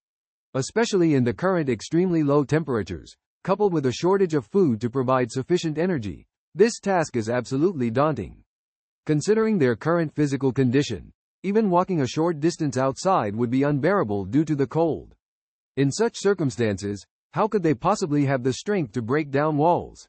Especially in the current extremely low temperatures, coupled with a shortage of food to provide sufficient energy, this task is absolutely daunting. Considering their current physical condition, even walking a short distance outside would be unbearable due to the cold. In such circumstances, how could they possibly have the strength to break down walls?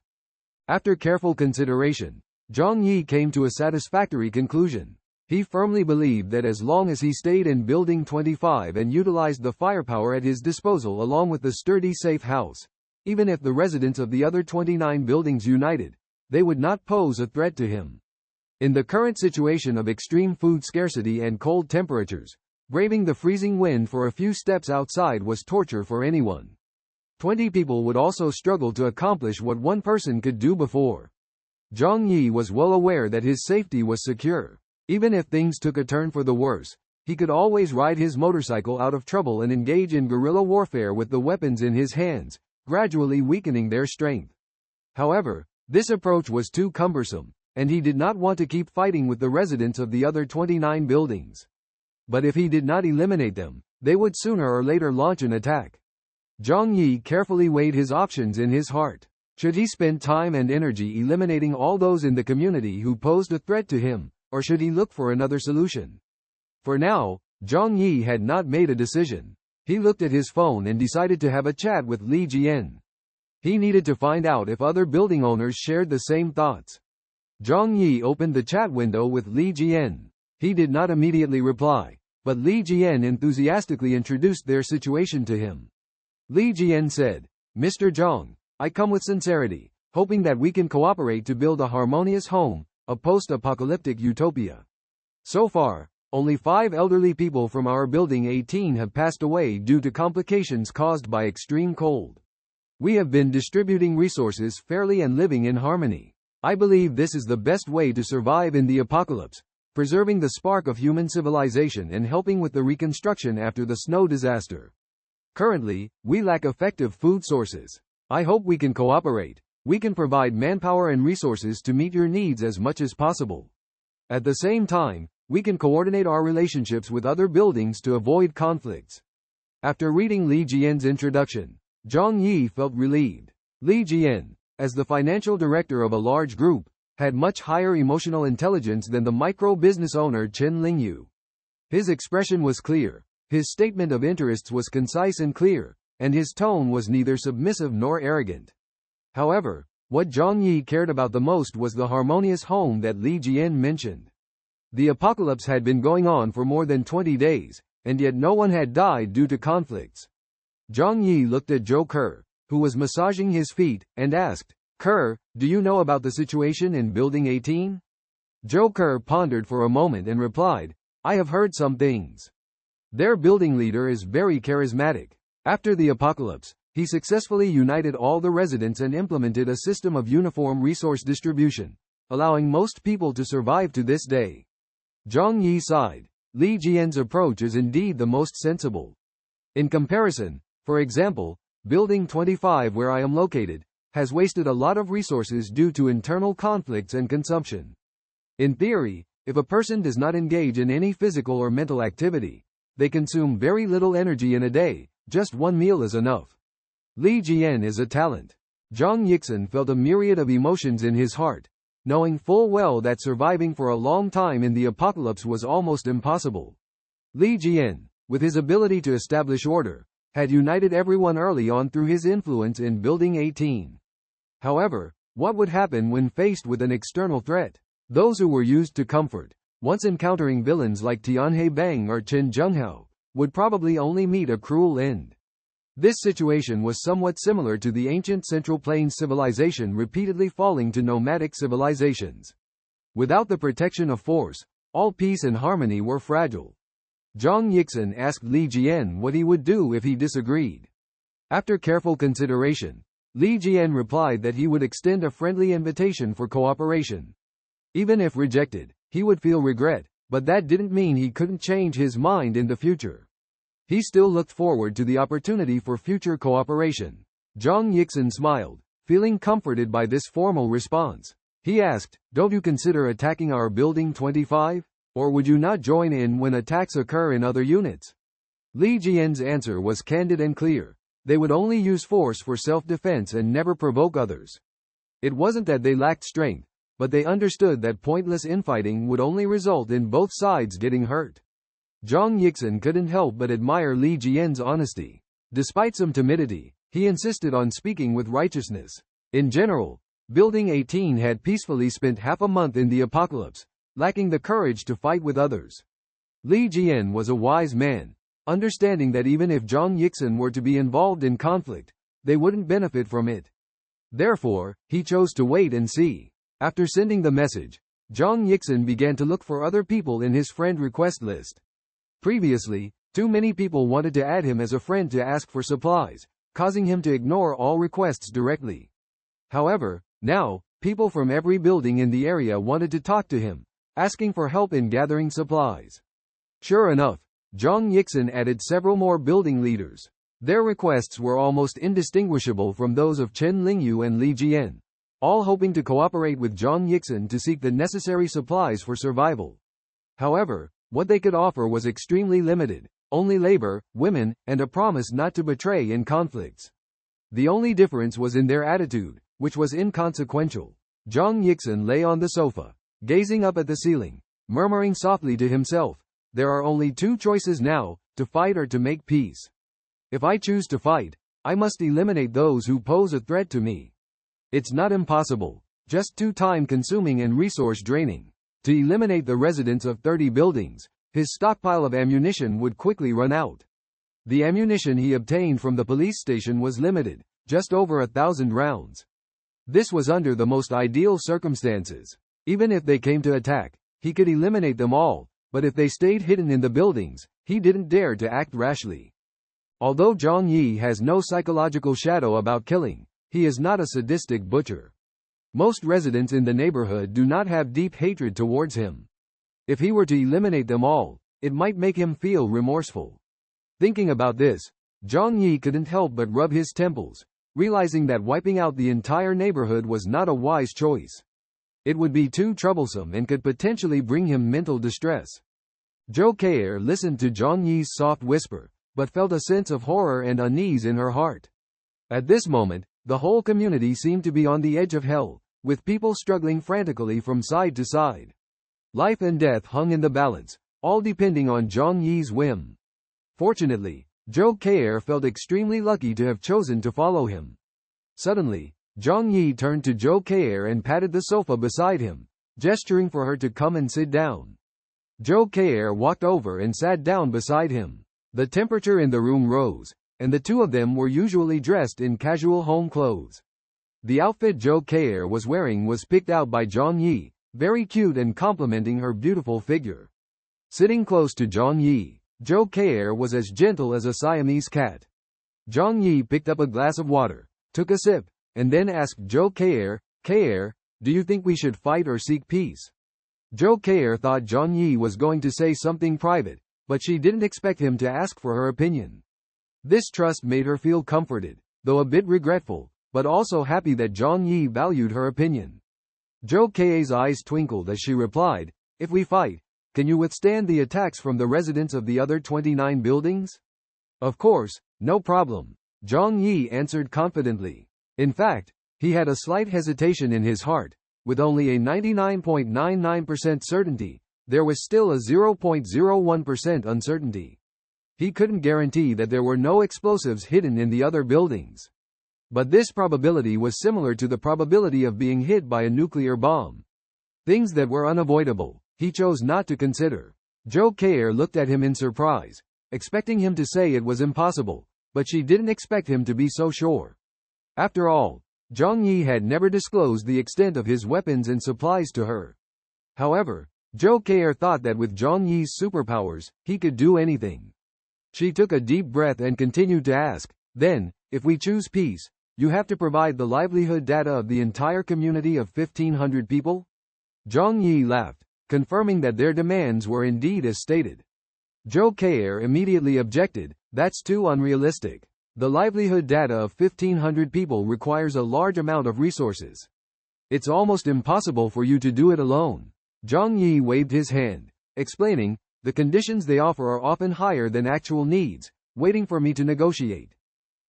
After careful consideration, Zhang Yi came to a satisfactory conclusion. He firmly believed that as long as he stayed in Building 25 and utilized the firepower at his disposal along with the sturdy safe house, even if the residents of the other 29 buildings united, they would not pose a threat to him. In the current situation of extreme food scarcity and cold temperatures, braving the freezing wind for a few steps outside was torture for anyone. 20 people would also struggle to accomplish what one person could do before. Zhang Yi was well aware that his safety was secure. Even if things took a turn for the worse, he could always ride his motorcycle out of trouble and engage in guerrilla warfare with the weapons in his hands, gradually weakening their strength. However, this approach was too cumbersome, and he did not want to keep fighting with the residents of the other 29 buildings. But if he did not eliminate them, they would sooner or later launch an attack. Zhang Yi carefully weighed his options in his heart. Should he spend time and energy eliminating all those in the community who posed a threat to him, or should he look for another solution? For now, Zhang Yi had not made a decision. He looked at his phone and decided to have a chat with Li Jian. He needed to find out if other building owners shared the same thoughts. Zhang Yi opened the chat window with Li Jian. He did not immediately reply, but Li Jian enthusiastically introduced their situation to him. Li Jian said, "Mr. Zhang, I come with sincerity, hoping that we can cooperate to build a harmonious home, a post-apocalyptic utopia. So far, only 5 elderly people from our building 18 have passed away due to complications caused by extreme cold. We have been distributing resources fairly and living in harmony. I believe this is the best way to survive in the apocalypse, preserving the spark of human civilization and helping with the reconstruction after the snow disaster. Currently, we lack effective food sources. I hope we can cooperate. We can provide manpower and resources to meet your needs as much as possible. At the same time, we can coordinate our relationships with other buildings to avoid conflicts." After reading Li Jian's introduction, Zhang Yi felt relieved. Li Jian, as the financial director of a large group, had much higher emotional intelligence than the micro-business owner Chen Lingyu. His expression was clear, his statement of interests was concise and clear, and his tone was neither submissive nor arrogant. However, what Zhang Yi cared about the most was the harmonious home that Li Jian mentioned. The apocalypse had been going on for more than 20 days, and yet no one had died due to conflicts. Zhang Yi looked at Zhou Ke, who was massaging his feet, and asked, "Ke, do you know about the situation in Building 18? Zhou Ke pondered for a moment and replied, "I have heard some things. Their building leader is very charismatic. After the apocalypse, he successfully united all the residents and implemented a system of uniform resource distribution, allowing most people to survive to this day." Zhang Yi sighed. Li Jian's approach is indeed the most sensible. In comparison, for example, Building 25 where I am located, has wasted a lot of resources due to internal conflicts and consumption. In theory, if a person does not engage in any physical or mental activity, they consume very little energy in a day, just one meal is enough. Li Jian is a talent. Zhang Yixin felt a myriad of emotions in his heart, knowing full well that surviving for a long time in the apocalypse was almost impossible. Li Jian, with his ability to establish order, had united everyone early on through his influence in Building 18. However, what would happen when faced with an external threat? Those who were used to comfort, once encountering villains like Tianhe Bang or Chen Zhenghao, would probably only meet a cruel end. This situation was somewhat similar to the ancient Central Plains civilization repeatedly falling to nomadic civilizations. Without the protection of force, all peace and harmony were fragile. Zhang Yixin asked Li Jian what he would do if he disagreed. After careful consideration, Li Jian replied that he would extend a friendly invitation for cooperation. Even if rejected, he would feel regret, but that didn't mean he couldn't change his mind in the future. He still looked forward to the opportunity for future cooperation. Zhang Yi smiled, feeling comforted by this formal response. He asked, "Don't you consider attacking our Building 25? Or would you not join in when attacks occur in other units?" Li Jian's answer was candid and clear. They would only use force for self-defense and never provoke others. It wasn't that they lacked strength, but they understood that pointless infighting would only result in both sides getting hurt. Zhang Yi couldn't help but admire Li Jian's honesty. Despite some timidity, he insisted on speaking with righteousness. In general, Building 18 had peacefully spent half a month in the apocalypse, lacking the courage to fight with others. Li Jian was a wise man, understanding that even if Zhang Yi were to be involved in conflict, they wouldn't benefit from it. Therefore, he chose to wait and see. After sending the message, Zhang Yi began to look for other people in his friend request list. Previously, too many people wanted to add him as a friend to ask for supplies, causing him to ignore all requests directly. However, now, people from every building in the area wanted to talk to him, asking for help in gathering supplies. Sure enough, Zhang Yi added several more building leaders. Their requests were almost indistinguishable from those of Chen Lingyu and Li Jian, all hoping to cooperate with Zhang Yi to seek the necessary supplies for survival. However, what they could offer was extremely limited, only labor, women, and a promise not to betray in conflicts. The only difference was in their attitude, which was inconsequential. Zhang Yi lay on the sofa, gazing up at the ceiling, murmuring softly to himself, "There are only two choices now, to fight or to make peace. If I choose to fight, I must eliminate those who pose a threat to me. It's not impossible, just too time-consuming and resource-draining. To eliminate the residents of 30 buildings, his stockpile of ammunition would quickly run out. The ammunition he obtained from the police station was limited, just over 1,000 rounds. This was under the most ideal circumstances. Even if they came to attack, he could eliminate them all, but if they stayed hidden in the buildings, he didn't dare to act rashly. Although Zhang Yi has no psychological shadow about killing, he is not a sadistic butcher. Most residents in the neighborhood do not have deep hatred towards him. If he were to eliminate them all, it might make him feel remorseful. Thinking about this, Zhang Yi couldn't help but rub his temples, realizing that wiping out the entire neighborhood was not a wise choice. It would be too troublesome and could potentially bring him mental distress. Zhou Keir listened to Zhang Yi's soft whisper, but felt a sense of horror and unease in her heart. At this moment, the whole community seemed to be on the edge of hell, with people struggling frantically from side to side. Life and death hung in the balance, all depending on Zhang Yi's whim. Fortunately, Zhou Keir felt extremely lucky to have chosen to follow him. Suddenly, Zhang Yi turned to Zhou Keir and patted the sofa beside him, gesturing for her to come and sit down. Zhou Keir walked over and sat down beside him. The temperature in the room rose, and the two of them were usually dressed in casual home clothes. The outfit Zhou Keir was wearing was picked out by Zhang Yi, very cute and complimenting her beautiful figure. Sitting close to Zhang Yi, Zhou Keir was as gentle as a Siamese cat. Zhang Yi picked up a glass of water, took a sip, and then asked Zhou Keir, "Keir, do you think we should fight or seek peace?" Zhou Keir thought Zhang Yi was going to say something private, but she didn't expect him to ask for her opinion. This trust made her feel comforted, though a bit regretful, but also happy that Zhang Yi valued her opinion. Zhou Keir's eyes twinkled as she replied, "If we fight, can you withstand the attacks from the residents of the other 29 buildings?" "Of course, no problem," Zhang Yi answered confidently. In fact, he had a slight hesitation in his heart. With only a 99.99% certainty, there was still a 0.01% uncertainty. He couldn't guarantee that there were no explosives hidden in the other buildings. But this probability was similar to the probability of being hit by a nuclear bomb. Things that were unavoidable, he chose not to consider. Zhou Keir looked at him in surprise, expecting him to say it was impossible, but she didn't expect him to be so sure. After all, Zhang Yi had never disclosed the extent of his weapons and supplies to her. However, Zhou Keir thought that with Zhang Yi's superpowers, he could do anything. She took a deep breath and continued to ask, Then, if we choose peace, you have to provide the livelihood data of the entire community of 1,500 people? Zhang Yi laughed, confirming that their demands were indeed as stated. Zhou K'er immediately objected, that's too unrealistic. The livelihood data of 1,500 people requires a large amount of resources. It's almost impossible for you to do it alone. Zhang Yi waved his hand, explaining, the conditions they offer are often higher than actual needs, waiting for me to negotiate.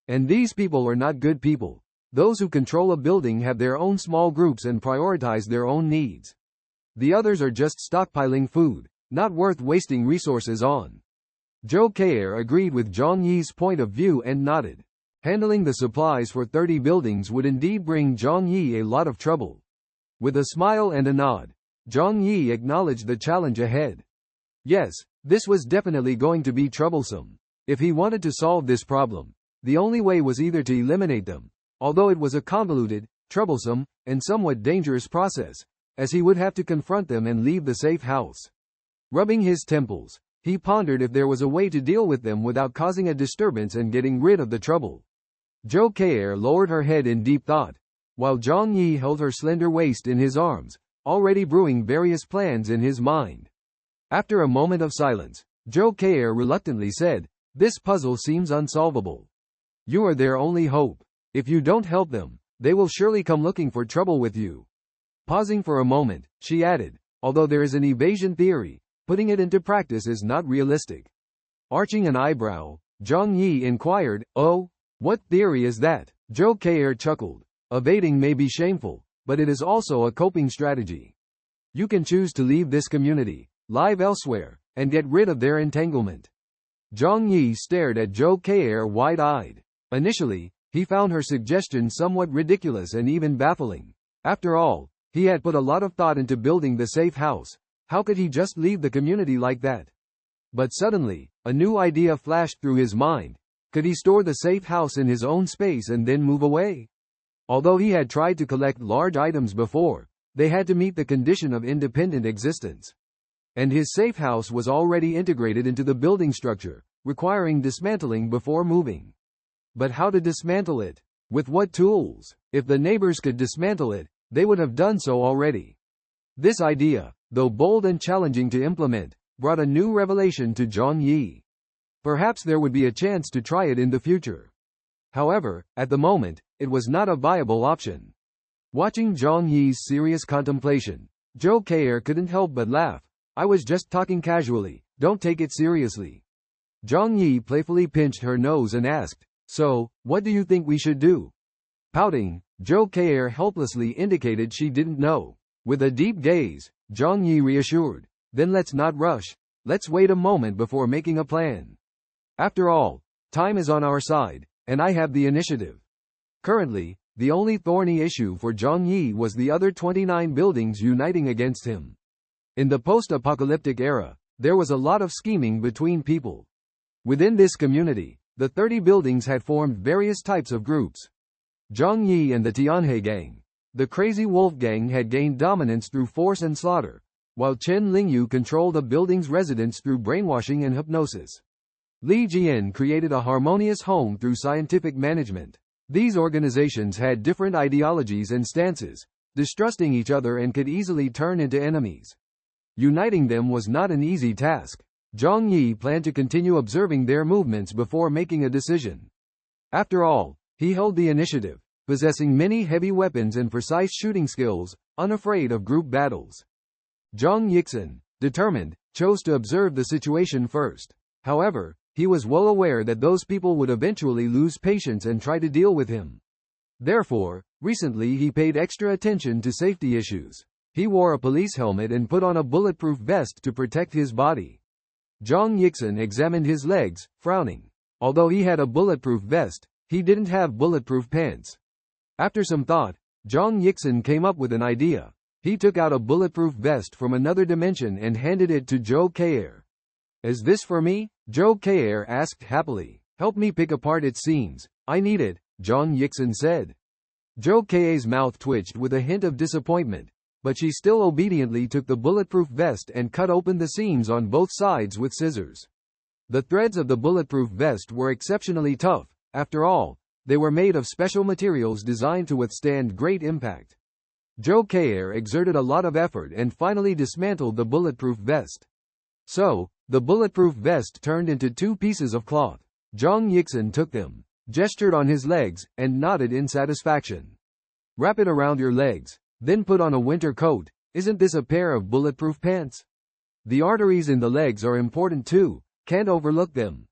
And these people are not good people. Those who control a building have their own small groups and prioritize their own needs. The others are just stockpiling food, not worth wasting resources on. Zhou K'er agreed with Zhang Yi's point of view and nodded. Handling the supplies for 30 buildings would indeed bring Zhang Yi a lot of trouble. With a smile and a nod, Zhang Yi acknowledged the challenge ahead. Yes, this was definitely going to be troublesome. If he wanted to solve this problem, the only way was either to eliminate them, although it was a convoluted, troublesome, and somewhat dangerous process, as he would have to confront them and leave the safe house. Rubbing his temples, he pondered if there was a way to deal with them without causing a disturbance and getting rid of the trouble. Zhou K'er lowered her head in deep thought, while Zhang Yi held her slender waist in his arms, already brewing various plans in his mind. After a moment of silence, Zhou K'er reluctantly said, this puzzle seems unsolvable. You are their only hope. If you don't help them, they will surely come looking for trouble with you. Pausing for a moment, she added, although there is an evasion theory, putting it into practice is not realistic. Arching an eyebrow, Zhang Yi inquired, oh, what theory is that? Zhou K'er chuckled. Evading may be shameful, but it is also a coping strategy. You can choose to leave this community, live elsewhere, and get rid of their entanglement. Zhang Yi stared at Zhou K'er wide-eyed. Initially, he found her suggestion somewhat ridiculous and even baffling. After all, he had put a lot of thought into building the safe house. How could he just leave the community like that? But suddenly, a new idea flashed through his mind. Could he store the safe house in his own space and then move away? Although he had tried to collect large items before, they had to meet the condition of independent existence. And his safe house was already integrated into the building structure, requiring dismantling before moving. But how to dismantle it? With what tools? If the neighbors could dismantle it, they would have done so already. This idea, though bold and challenging to implement, brought a new revelation to Zhang Yi. Perhaps there would be a chance to try it in the future. However, at the moment, it was not a viable option. Watching Zhang Yi's serious contemplation, Zhou K'er couldn't help but laugh. I was just talking casually, don't take it seriously. Zhang Yi playfully pinched her nose and asked, so, what do you think we should do? Pouting, Zhou K'er helplessly indicated she didn't know. With a deep gaze, Zhang Yi reassured, then let's not rush, let's wait a moment before making a plan. After all, time is on our side, and I have the initiative. Currently, the only thorny issue for Zhang Yi was the other 29 buildings uniting against him. In the post-apocalyptic era, there was a lot of scheming between people. Within this community, the 30 buildings had formed various types of groups. Zhang Yi and the Tianhe gang, the Crazy Wolf gang, had gained dominance through force and slaughter, while Chen Lingyu controlled a building's residents through brainwashing and hypnosis. Li Jian created a harmonious home through scientific management. These organizations had different ideologies and stances, distrusting each other and could easily turn into enemies. Uniting them was not an easy task. Zhang Yi planned to continue observing their movements before making a decision. After all, he held the initiative, possessing many heavy weapons and precise shooting skills, unafraid of group battles. Zhang Yixin, determined, chose to observe the situation first. However, he was well aware that those people would eventually lose patience and try to deal with him. Therefore, recently he paid extra attention to safety issues. He wore a police helmet and put on a bulletproof vest to protect his body. Zhang Yixin examined his legs, frowning. Although he had a bulletproof vest, he didn't have bulletproof pants. After some thought, Zhang Yixin came up with an idea. He took out a bulletproof vest from another dimension and handed it to Zhou K'er. Is this for me? Zhou K'er asked happily. Help me pick apart its seams. I need it, Zhang Yixin said. Zhou K'er's mouth twitched with a hint of disappointment, but she still obediently took the bulletproof vest and cut open the seams on both sides with scissors. The threads of the bulletproof vest were exceptionally tough, After all, they were made of special materials designed to withstand great impact. Zhou Kai exerted a lot of effort and finally dismantled the bulletproof vest. So, the bulletproof vest turned into 2 pieces of cloth. Zhang Yi took them, gestured on his legs, and nodded in satisfaction. Wrap it around your legs, then put on a winter coat. Isn't this a pair of bulletproof pants? The arteries in the legs are important too, can't overlook them.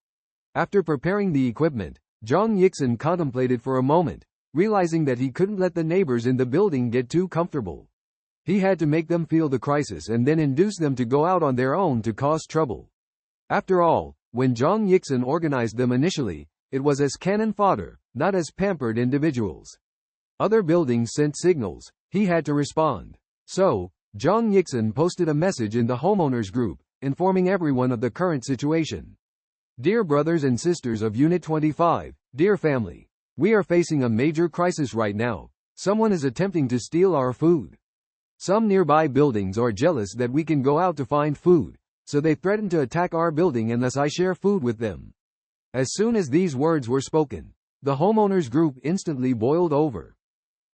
After preparing the equipment, Zhang Yi contemplated for a moment, realizing that he couldn't let the neighbors in the building get too comfortable. He had to make them feel the crisis and then induce them to go out on their own to cause trouble. After all, when Zhang Yi organized them initially, it was as cannon fodder, not as pampered individuals. Other buildings sent signals, he had to respond. So, Zhang Yi posted a message in the homeowners group, informing everyone of the current situation. Dear brothers and sisters of Unit 25, dear family, we are facing a major crisis right now. Someone is attempting to steal our food. Some nearby buildings are jealous that we can go out to find food, so they threaten to attack our building unless I share food with them. As soon as these words were spoken, the homeowners group instantly boiled over.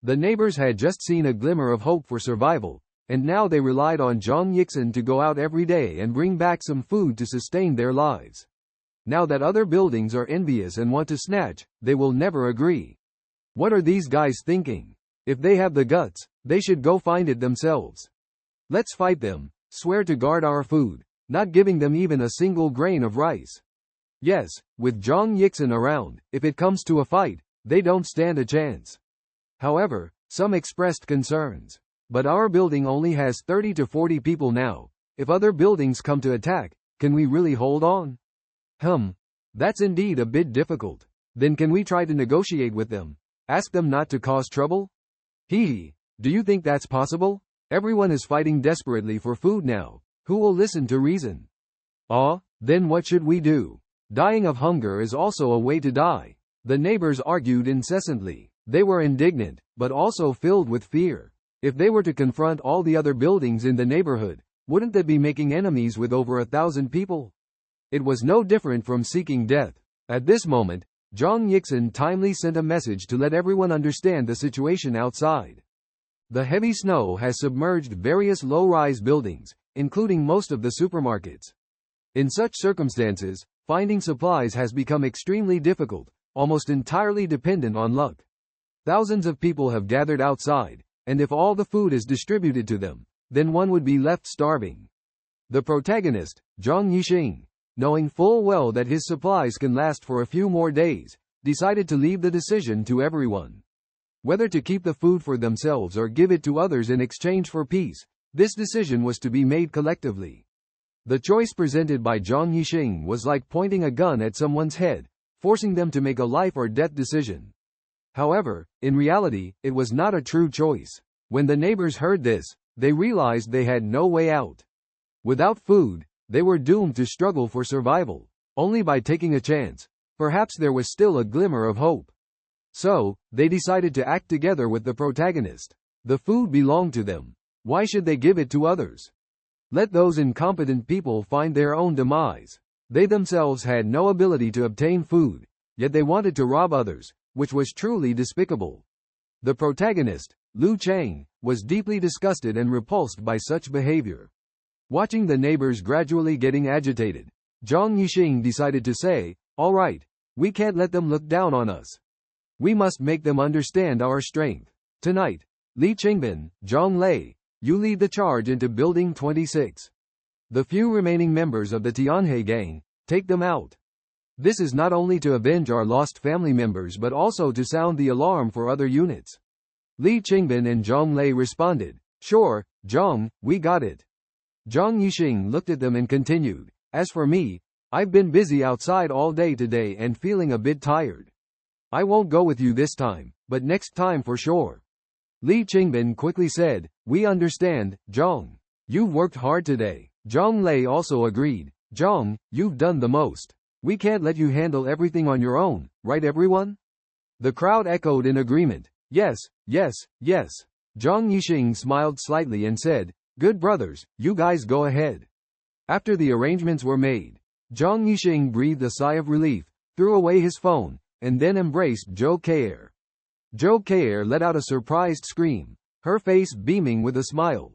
The neighbors had just seen a glimmer of hope for survival, and now they relied on Zhang Yi to go out every day and bring back some food to sustain their lives. Now that other buildings are envious and want to snatch, they will never agree. What are these guys thinking? If they have the guts, they should go find it themselves. Let's fight them, swear to guard our food, not giving them even a single grain of rice. Yes, with Zhang Yi around, if it comes to a fight, they don't stand a chance. However, some expressed concerns. But our building only has 30 to 40 people now. If other buildings come to attack, can we really hold on? That's indeed a bit difficult. Then can we try to negotiate with them? Ask them not to cause trouble? Do you think that's possible? Everyone is fighting desperately for food now. Who will listen to reason? Then what should we do? Dying of hunger is also a way to die. The neighbors argued incessantly. They were indignant, but also filled with fear. If they were to confront all the other buildings in the neighborhood, wouldn't they be making enemies with over 1,000 people? It was no different from seeking death. At this moment, Zhang Yi timely sent a message to let everyone understand the situation outside. The heavy snow has submerged various low-rise buildings, including most of the supermarkets. In such circumstances, finding supplies has become extremely difficult, almost entirely dependent on luck. Thousands of people have gathered outside, and if all the food is distributed to them, then one would be left starving. The protagonist, Zhang Yi, knowing full well that his supplies can last for a few more days, decided to leave the decision to everyone. Whether to keep the food for themselves or give it to others in exchange for peace, this decision was to be made collectively. The choice presented by Zhang Yi was like pointing a gun at someone's head, forcing them to make a life or death decision. However, in reality, it was not a true choice. When the neighbors heard this, they realized they had no way out. Without food, they were doomed to struggle for survival. Only by taking a chance, perhaps there was still a glimmer of hope. So, they decided to act together with the protagonist. The food belonged to them. Why should they give it to others? Let those incompetent people find their own demise. They themselves had no ability to obtain food, yet they wanted to rob others, which was truly despicable. The protagonist, Lu Chang, was deeply disgusted and repulsed by such behavior. Watching the neighbors gradually getting agitated, Zhang Yi decided to say, "All right, we can't let them look down on us. We must make them understand our strength. Tonight, Li Qingbin, Zhang Lei, you lead the charge into Building 26. The few remaining members of the Tianhe gang, take them out. This is not only to avenge our lost family members but also to sound the alarm for other units." Li Qingbin and Zhang Lei responded, "Sure, Zhang, we got it." Zhang Yi looked at them and continued, "As for me, I've been busy outside all day today and feeling a bit tired. I won't go with you this time, but next time for sure." Li Qingbin quickly said, "We understand, Zhang. You've worked hard today." Zhang Lei also agreed, "Zhang, you've done the most. We can't let you handle everything on your own, right everyone?" The crowd echoed in agreement, "Yes, yes, yes." Zhang Yi smiled slightly and said, "Good brothers, you guys go ahead." After the arrangements were made, Zhang Yi breathed a sigh of relief, threw away his phone, and then embraced Zhou Keir. Zhou Keir let out a surprised scream, her face beaming with a smile.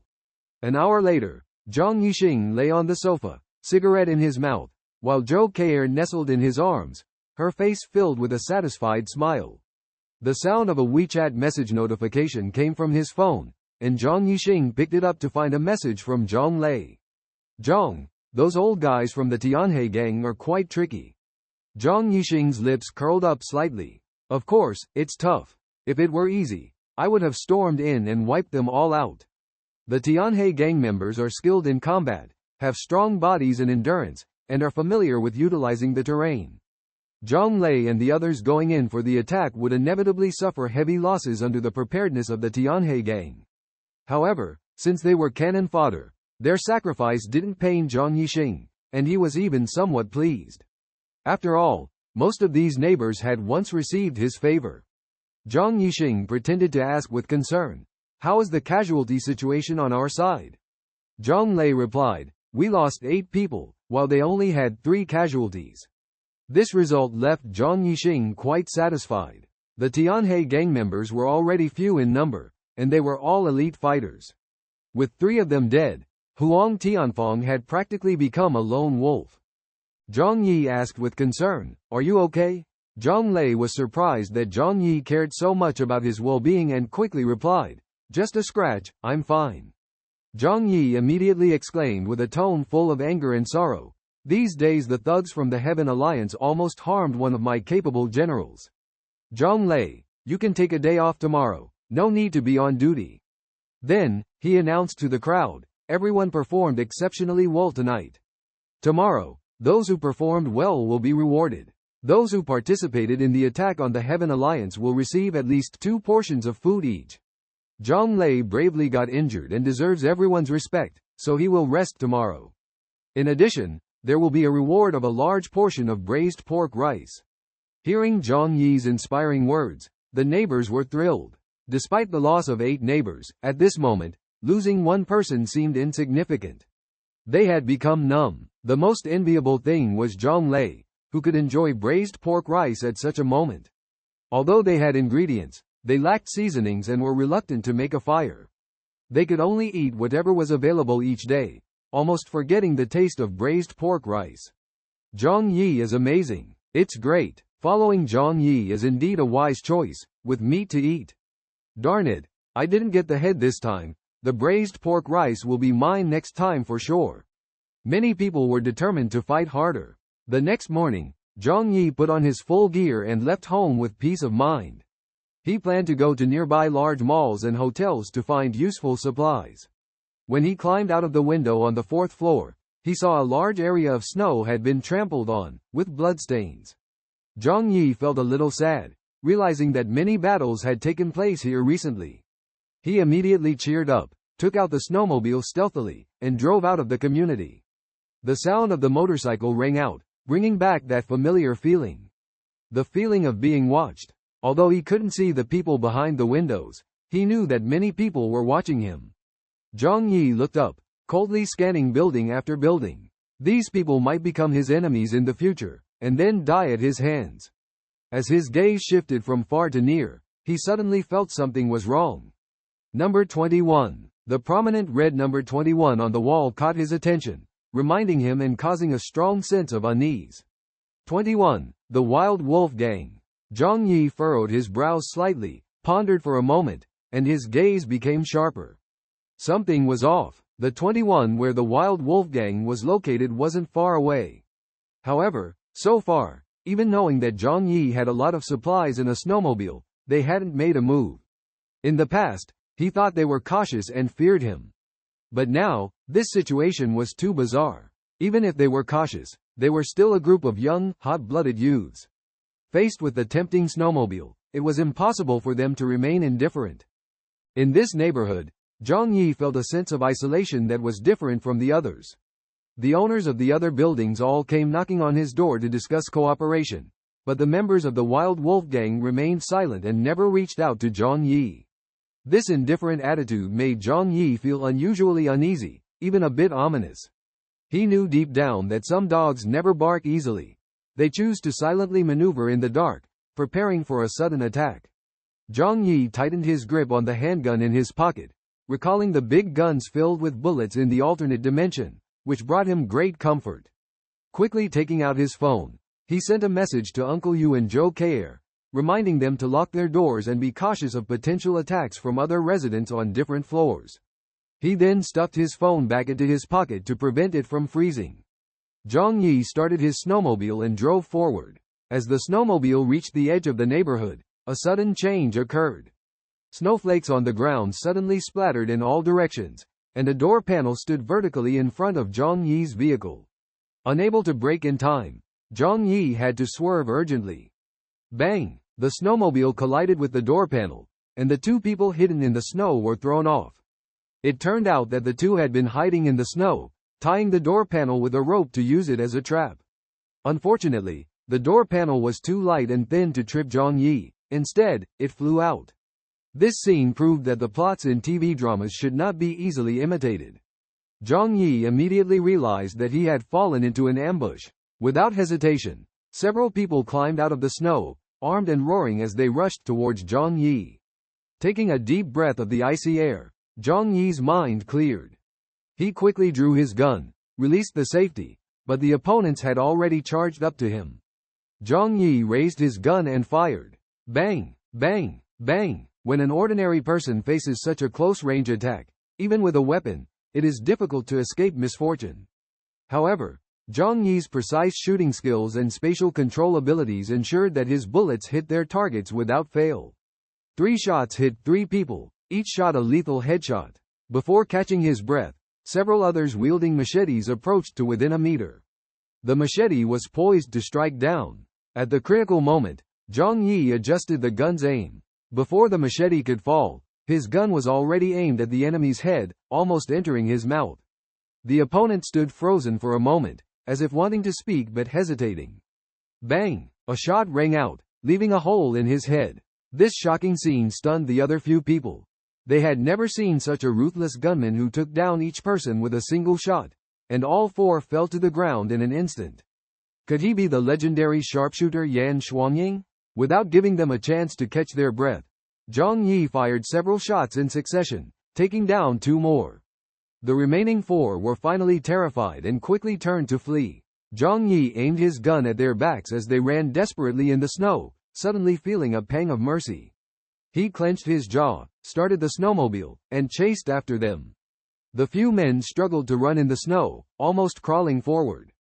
An hour later, Zhang Yi lay on the sofa, cigarette in his mouth, while Zhou Keir nestled in his arms, her face filled with a satisfied smile. The sound of a WeChat message notification came from his phone, and Zhang Yi picked it up to find a message from Zhang Lei. Zhang, those old guys from the Tianhe gang are quite tricky. Zhang Yixing's lips curled up slightly. Of course, it's tough. If it were easy, I would have stormed in and wiped them all out. The Tianhe gang members are skilled in combat, have strong bodies and endurance, and are familiar with utilizing the terrain. Zhang Lei and the others going in for the attack would inevitably suffer heavy losses under the preparedness of the Tianhe gang. However, since they were cannon fodder, their sacrifice didn't pain Zhang Yi, and he was even somewhat pleased. After all, most of these neighbors had once received his favor. Zhang Yi pretended to ask with concern, "How is the casualty situation on our side?" Zhang Lei replied, "We lost 8 people, while they only had 3 casualties." This result left Zhang Yi quite satisfied. The Tianhe gang members were already few in number, and they were all elite fighters. With 3 of them dead, Huang Tianfeng had practically become a lone wolf. Zhang Yi asked with concern, "Are you okay?" Zhang Lei was surprised that Zhang Yi cared so much about his well-being and quickly replied, "Just a scratch, I'm fine." Zhang Yi immediately exclaimed with a tone full of anger and sorrow, "These days the thugs from the Heaven Alliance almost harmed one of my capable generals. Zhang Lei, you can take a day off tomorrow, no need to be on duty." Then, he announced to the crowd, "Everyone performed exceptionally well tonight. Tomorrow, those who performed well will be rewarded. Those who participated in the attack on the Heaven Alliance will receive at least 2 portions of food each." Zhang Lei bravely got injured and deserves everyone's respect, so he will rest tomorrow. In addition, there will be a reward of a large portion of braised pork rice. Hearing Zhang Yi's inspiring words, the neighbors were thrilled. Despite the loss of 8 neighbors, at this moment, losing 1 person seemed insignificant. They had become numb. The most enviable thing was Zhang Lei, who could enjoy braised pork rice at such a moment. Although they had ingredients, they lacked seasonings and were reluctant to make a fire. They could only eat whatever was available each day, almost forgetting the taste of braised pork rice. Zhang Yi is amazing. It's great. Following Zhang Yi is indeed a wise choice, with meat to eat. Darn it, I didn't get the head this time. The braised pork rice will be mine next time for sure. Many people were determined to fight harder. The next morning, Zhang Yi put on his full gear and left home with peace of mind. He planned to go to nearby large malls and hotels to find useful supplies. When he climbed out of the window on the 4th floor, he saw a large area of snow had been trampled on, with bloodstains. Zhang Yi felt a little sad, realizing that many battles had taken place here recently. He immediately cheered up, took out the snowmobile stealthily, and drove out of the community. The sound of the motorcycle rang out, bringing back that familiar feeling. The feeling of being watched. Although he couldn't see the people behind the windows, he knew that many people were watching him. Zhang Yi looked up, coldly scanning building after building. These people might become his enemies in the future, and then die at his hands. As his gaze shifted from far to near, he suddenly felt something was wrong. Number 21. The prominent red number 21 on the wall caught his attention, reminding him and causing a strong sense of unease. 21. The Wild Wolf Gang. Zhang Yi furrowed his brows slightly, pondered for a moment, and his gaze became sharper. Something was off. The 21 where the Wild Wolf Gang was located wasn't far away. However, so far, even knowing that Zhang Yi had a lot of supplies in a snowmobile, they hadn't made a move. In the past, he thought they were cautious and feared him. But now, this situation was too bizarre. Even if they were cautious, they were still a group of young, hot-blooded youths. Faced with the tempting snowmobile, it was impossible for them to remain indifferent. In this neighborhood, Zhang Yi felt a sense of isolation that was different from the others. The owners of the other buildings all came knocking on his door to discuss cooperation, but the members of the Wild Wolf Gang remained silent and never reached out to Zhang Yi. This indifferent attitude made Zhang Yi feel unusually uneasy, even a bit ominous. He knew deep down that some dogs never bark easily. They choose to silently maneuver in the dark, preparing for a sudden attack. Zhang Yi tightened his grip on the handgun in his pocket, recalling the big guns filled with bullets in the alternate dimension, which brought him great comfort. Quickly taking out his phone, he sent a message to Uncle Yu and Zhou Keir, reminding them to lock their doors and be cautious of potential attacks from other residents on different floors. He then stuffed his phone back into his pocket to prevent it from freezing. Zhang Yi started his snowmobile and drove forward. As the snowmobile reached the edge of the neighborhood, a sudden change occurred. Snowflakes on the ground suddenly splattered in all directions, and a door panel stood vertically in front of Zhang Yi's vehicle. Unable to brake in time, Zhang Yi had to swerve urgently. Bang! The snowmobile collided with the door panel, and the two people hidden in the snow were thrown off. It turned out that the two had been hiding in the snow, tying the door panel with a rope to use it as a trap. Unfortunately, the door panel was too light and thin to trip Zhang Yi. Instead, it flew out. This scene proved that the plots in TV dramas should not be easily imitated. Zhang Yi immediately realized that he had fallen into an ambush. Without hesitation, several people climbed out of the snow, armed and roaring as they rushed towards Zhang Yi. Taking a deep breath of the icy air, Zhang Yi's mind cleared. He quickly drew his gun, released the safety, but the opponents had already charged up to him. Zhang Yi raised his gun and fired. Bang! Bang! Bang! When an ordinary person faces such a close-range attack, even with a weapon, it is difficult to escape misfortune. However, Zhang Yi's precise shooting skills and spatial control abilities ensured that his bullets hit their targets without fail. 3 shots hit 3 people, each shot a lethal headshot. Before catching his breath, several others wielding machetes approached to within a meter. The machete was poised to strike down. At the critical moment, Zhang Yi adjusted the gun's aim. Before the machete could fall, his gun was already aimed at the enemy's head, almost entering his mouth. The opponent stood frozen for a moment, as if wanting to speak but hesitating. Bang! A shot rang out, leaving a hole in his head. This shocking scene stunned the other few people. They had never seen such a ruthless gunman who took down each person with a single shot, and all 4 fell to the ground in an instant. Could he be the legendary sharpshooter Yan Xuanying? Without giving them a chance to catch their breath, Zhang Yi fired several shots in succession, taking down 2 more. The remaining 4 were finally terrified and quickly turned to flee. Zhang Yi aimed his gun at their backs as they ran desperately in the snow, suddenly feeling a pang of mercy. He clenched his jaw, started the snowmobile, and chased after them. The few men struggled to run in the snow, almost crawling forward.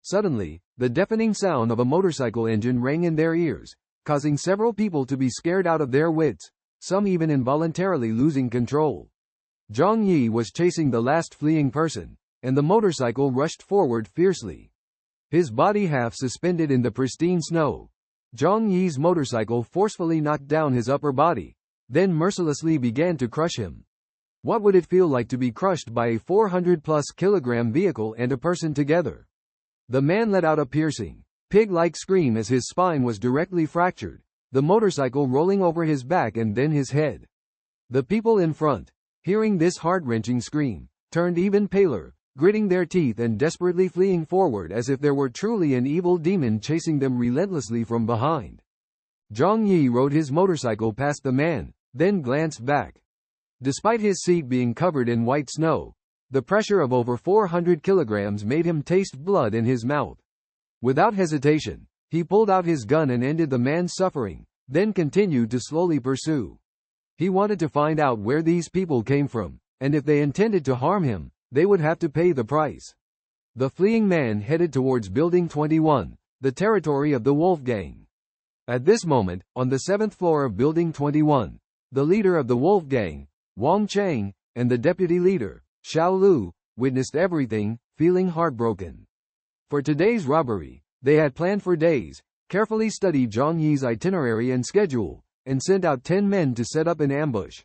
Suddenly, the deafening sound of a motorcycle engine rang in their ears, causing several people to be scared out of their wits, some even involuntarily losing control. Zhang Yi was chasing the last fleeing person, and the motorcycle rushed forward fiercely. His body half suspended in the pristine snow. Zhang Yi's motorcycle forcefully knocked down his upper body, then mercilessly began to crush him. What would it feel like to be crushed by a 400-plus kilogram vehicle and a person together? The man let out a piercing, pig-like scream as his spine was directly fractured, the motorcycle rolling over his back and then his head. The people in front, hearing this heart-wrenching scream, turned even paler, gritting their teeth and desperately fleeing forward as if there were truly an evil demon chasing them relentlessly from behind. Zhang Yi rode his motorcycle past the man, then glanced back. Despite his seat being covered in white snow, the pressure of over 400 kilograms made him taste blood in his mouth. Without hesitation, he pulled out his gun and ended the man's suffering, then continued to slowly pursue. He wanted to find out where these people came from, and if they intended to harm him, they would have to pay the price. The fleeing man headed towards Building 21, the territory of the Wolf Gang. At this moment, on the 7th floor of Building 21, the leader of the Wolf Gang, Wang Cheng, and the deputy leader, Xiao Lu, witnessed everything, feeling heartbroken. For today's robbery, they had planned for days, carefully studied Zhang Yi's itinerary and schedule, and sent out 10 men to set up an ambush.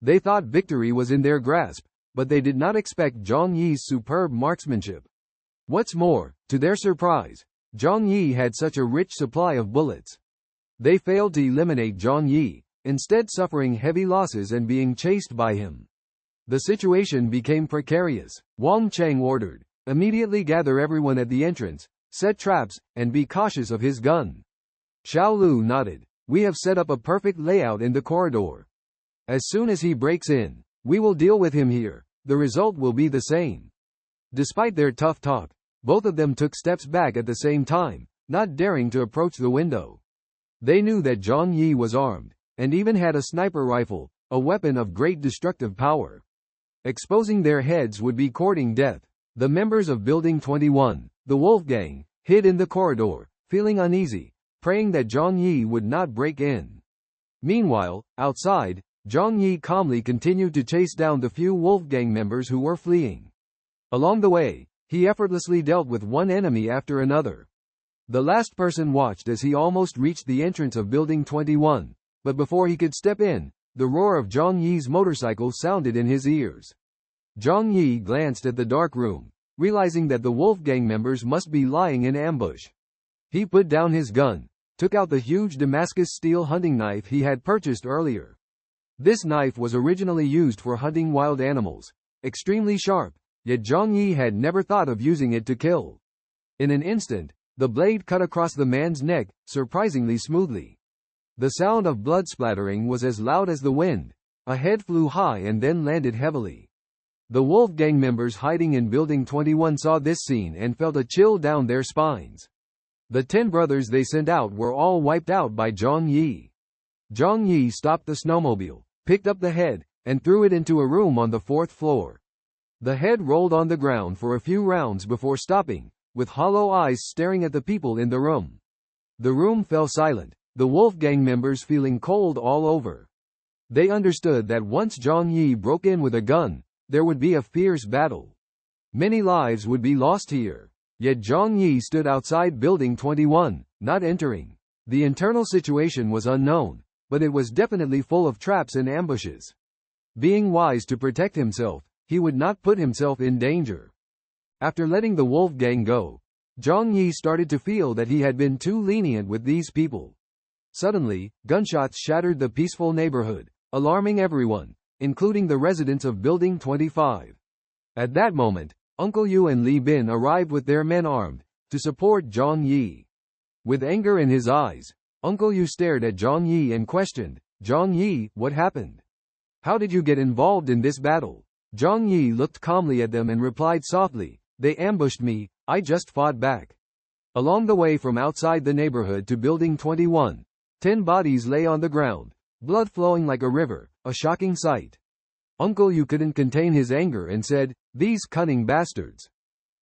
They thought victory was in their grasp, but they did not expect Zhang Yi's superb marksmanship. What's more, to their surprise, Zhang Yi had such a rich supply of bullets. They failed to eliminate Zhang Yi, instead suffering heavy losses and being chased by him. The situation became precarious. Wang Cheng ordered, immediately gather everyone at the entrance, set traps, and be cautious of his gun. Xiao Lu nodded. We have set up a perfect layout in the corridor. As soon as he breaks in, we will deal with him here. The result will be the same. Despite their tough talk, both of them took steps back at the same time, not daring to approach the window. They knew that Zhang Yi was armed, and even had a sniper rifle, a weapon of great destructive power. Exposing their heads would be courting death. The members of Building 21, the Wolf Gang, hid in the corridor, feeling uneasy, praying that Zhang Yi would not break in. Meanwhile, outside, Zhang Yi calmly continued to chase down the few Wolf Gang members who were fleeing. Along the way, he effortlessly dealt with one enemy after another. The last person watched as he almost reached the entrance of Building 21, but before he could step in, the roar of Zhang Yi's motorcycle sounded in his ears. Zhang Yi glanced at the dark room, realizing that the Wolf Gang members must be lying in ambush. He put down his gun, took out the huge Damascus steel hunting knife he had purchased earlier. This knife was originally used for hunting wild animals, extremely sharp, yet Zhang Yi had never thought of using it to kill. In an instant, the blade cut across the man's neck, surprisingly smoothly. The sound of blood splattering was as loud as the wind. A head flew high and then landed heavily. The Wolf Gang members hiding in Building 21 saw this scene and felt a chill down their spines. The 10 brothers they sent out were all wiped out by Zhang Yi. Zhang Yi stopped the snowmobile, picked up the head, and threw it into a room on the 4th floor. The head rolled on the ground for a few rounds before stopping, with hollow eyes staring at the people in the room. The room fell silent, the Wolf Gang members feeling cold all over. They understood that once Zhang Yi broke in with a gun, there would be a fierce battle. Many lives would be lost here. Yet Zhang Yi stood outside Building 21, not entering. The internal situation was unknown, but it was definitely full of traps and ambushes. Being wise to protect himself, he would not put himself in danger. After letting the Wolf Gang go, Zhang Yi started to feel that he had been too lenient with these people. Suddenly, gunshots shattered the peaceful neighborhood, alarming everyone, including the residents of Building 25. At that moment, Uncle Yu and Li Bin arrived with their men armed, to support Zhang Yi. With anger in his eyes, Uncle Yu stared at Zhang Yi and questioned, "Zhang Yi, what happened? How did you get involved in this battle?" Zhang Yi looked calmly at them and replied softly, "They ambushed me, I just fought back." Along the way from outside the neighborhood to Building 21, 10 bodies lay on the ground, blood flowing like a river, a shocking sight. Uncle Yu couldn't contain his anger and said, "These cunning bastards."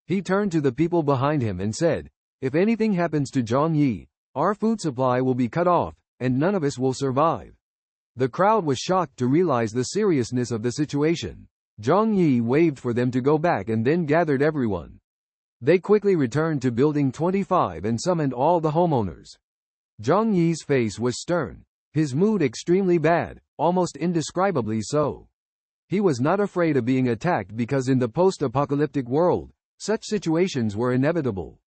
He turned to the people behind him and said, "If anything happens to Zhang Yi, our food supply will be cut off, and none of us will survive." The crowd was shocked to realize the seriousness of the situation. Zhang Yi waved for them to go back and then gathered everyone. They quickly returned to Building 25 and summoned all the homeowners. Zhang Yi's face was stern, his mood extremely bad, almost indescribably so. He was not afraid of being attacked because in the post-apocalyptic world, such situations were inevitable.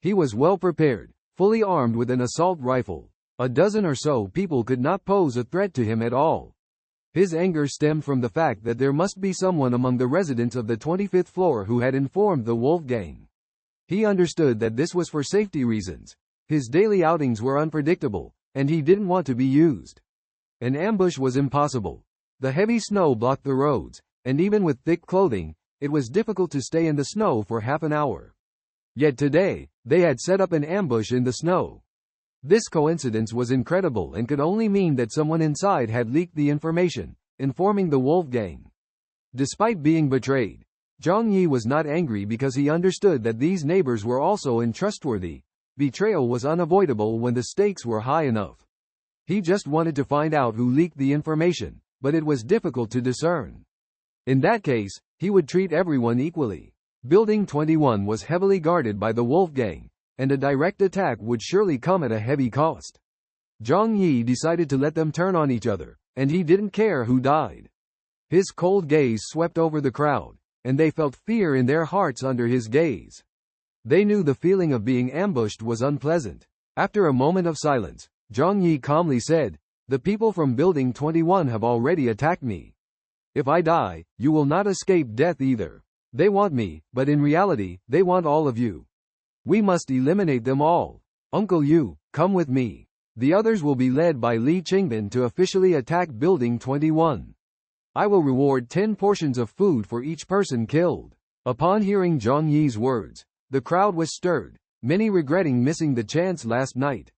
He was well prepared, fully armed with an assault rifle. A dozen or so people could not pose a threat to him at all. His anger stemmed from the fact that there must be someone among the residents of the 25th floor who had informed the Wolf Gang. He understood that this was for safety reasons. His daily outings were unpredictable, and he didn't want to be used. An ambush was impossible. The heavy snow blocked the roads, and even with thick clothing, it was difficult to stay in the snow for half an hour. Yet today, they had set up an ambush in the snow. This coincidence was incredible and could only mean that someone inside had leaked the information, informing the Wolf Gang. Despite being betrayed, Zhang Yi was not angry because he understood that these neighbors were also untrustworthy. Betrayal was unavoidable when the stakes were high enough. He just wanted to find out who leaked the information, but it was difficult to discern. In that case, he would treat everyone equally. Building 21 was heavily guarded by the Wolf Gang, and a direct attack would surely come at a heavy cost. Zhang Yi decided to let them turn on each other, and he didn't care who died. His cold gaze swept over the crowd, and they felt fear in their hearts under his gaze. They knew the feeling of being ambushed was unpleasant. After a moment of silence, Zhang Yi calmly said, "The people from Building 21 have already attacked me. If I die, you will not escape death either. They want me, but in reality, they want all of you. We must eliminate them all. Uncle Yu, come with me." The others will be led by Li Qingbin to officially attack Building 21. I will reward 10 portions of food for each person killed. Upon hearing Zhang Yi's words, the crowd was stirred, many regretting missing the chance last night.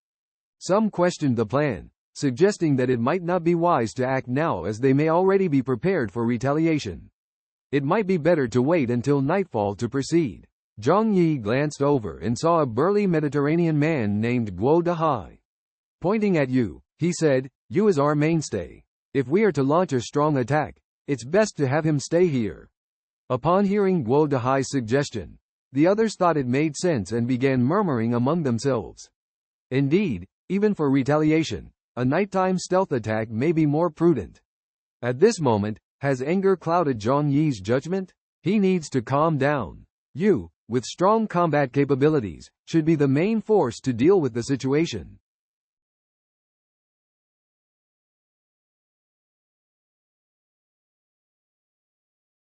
Some questioned the plan, suggesting that it might not be wise to act now as they may already be prepared for retaliation. It might be better to wait until nightfall to proceed. Zhang Yi glanced over and saw a burly Mediterranean man named Guo Dahai. Pointing at Yu, he said, "You is our mainstay. If we are to launch a strong attack, it's best to have him stay here." Upon hearing Guo Dahai's suggestion, the others thought it made sense and began murmuring among themselves. Indeed, even for retaliation, a nighttime stealth attack may be more prudent. At this moment, has anger clouded Zhang Yi's judgment? He needs to calm down. Yu, with strong combat capabilities, should be the main force to deal with the situation.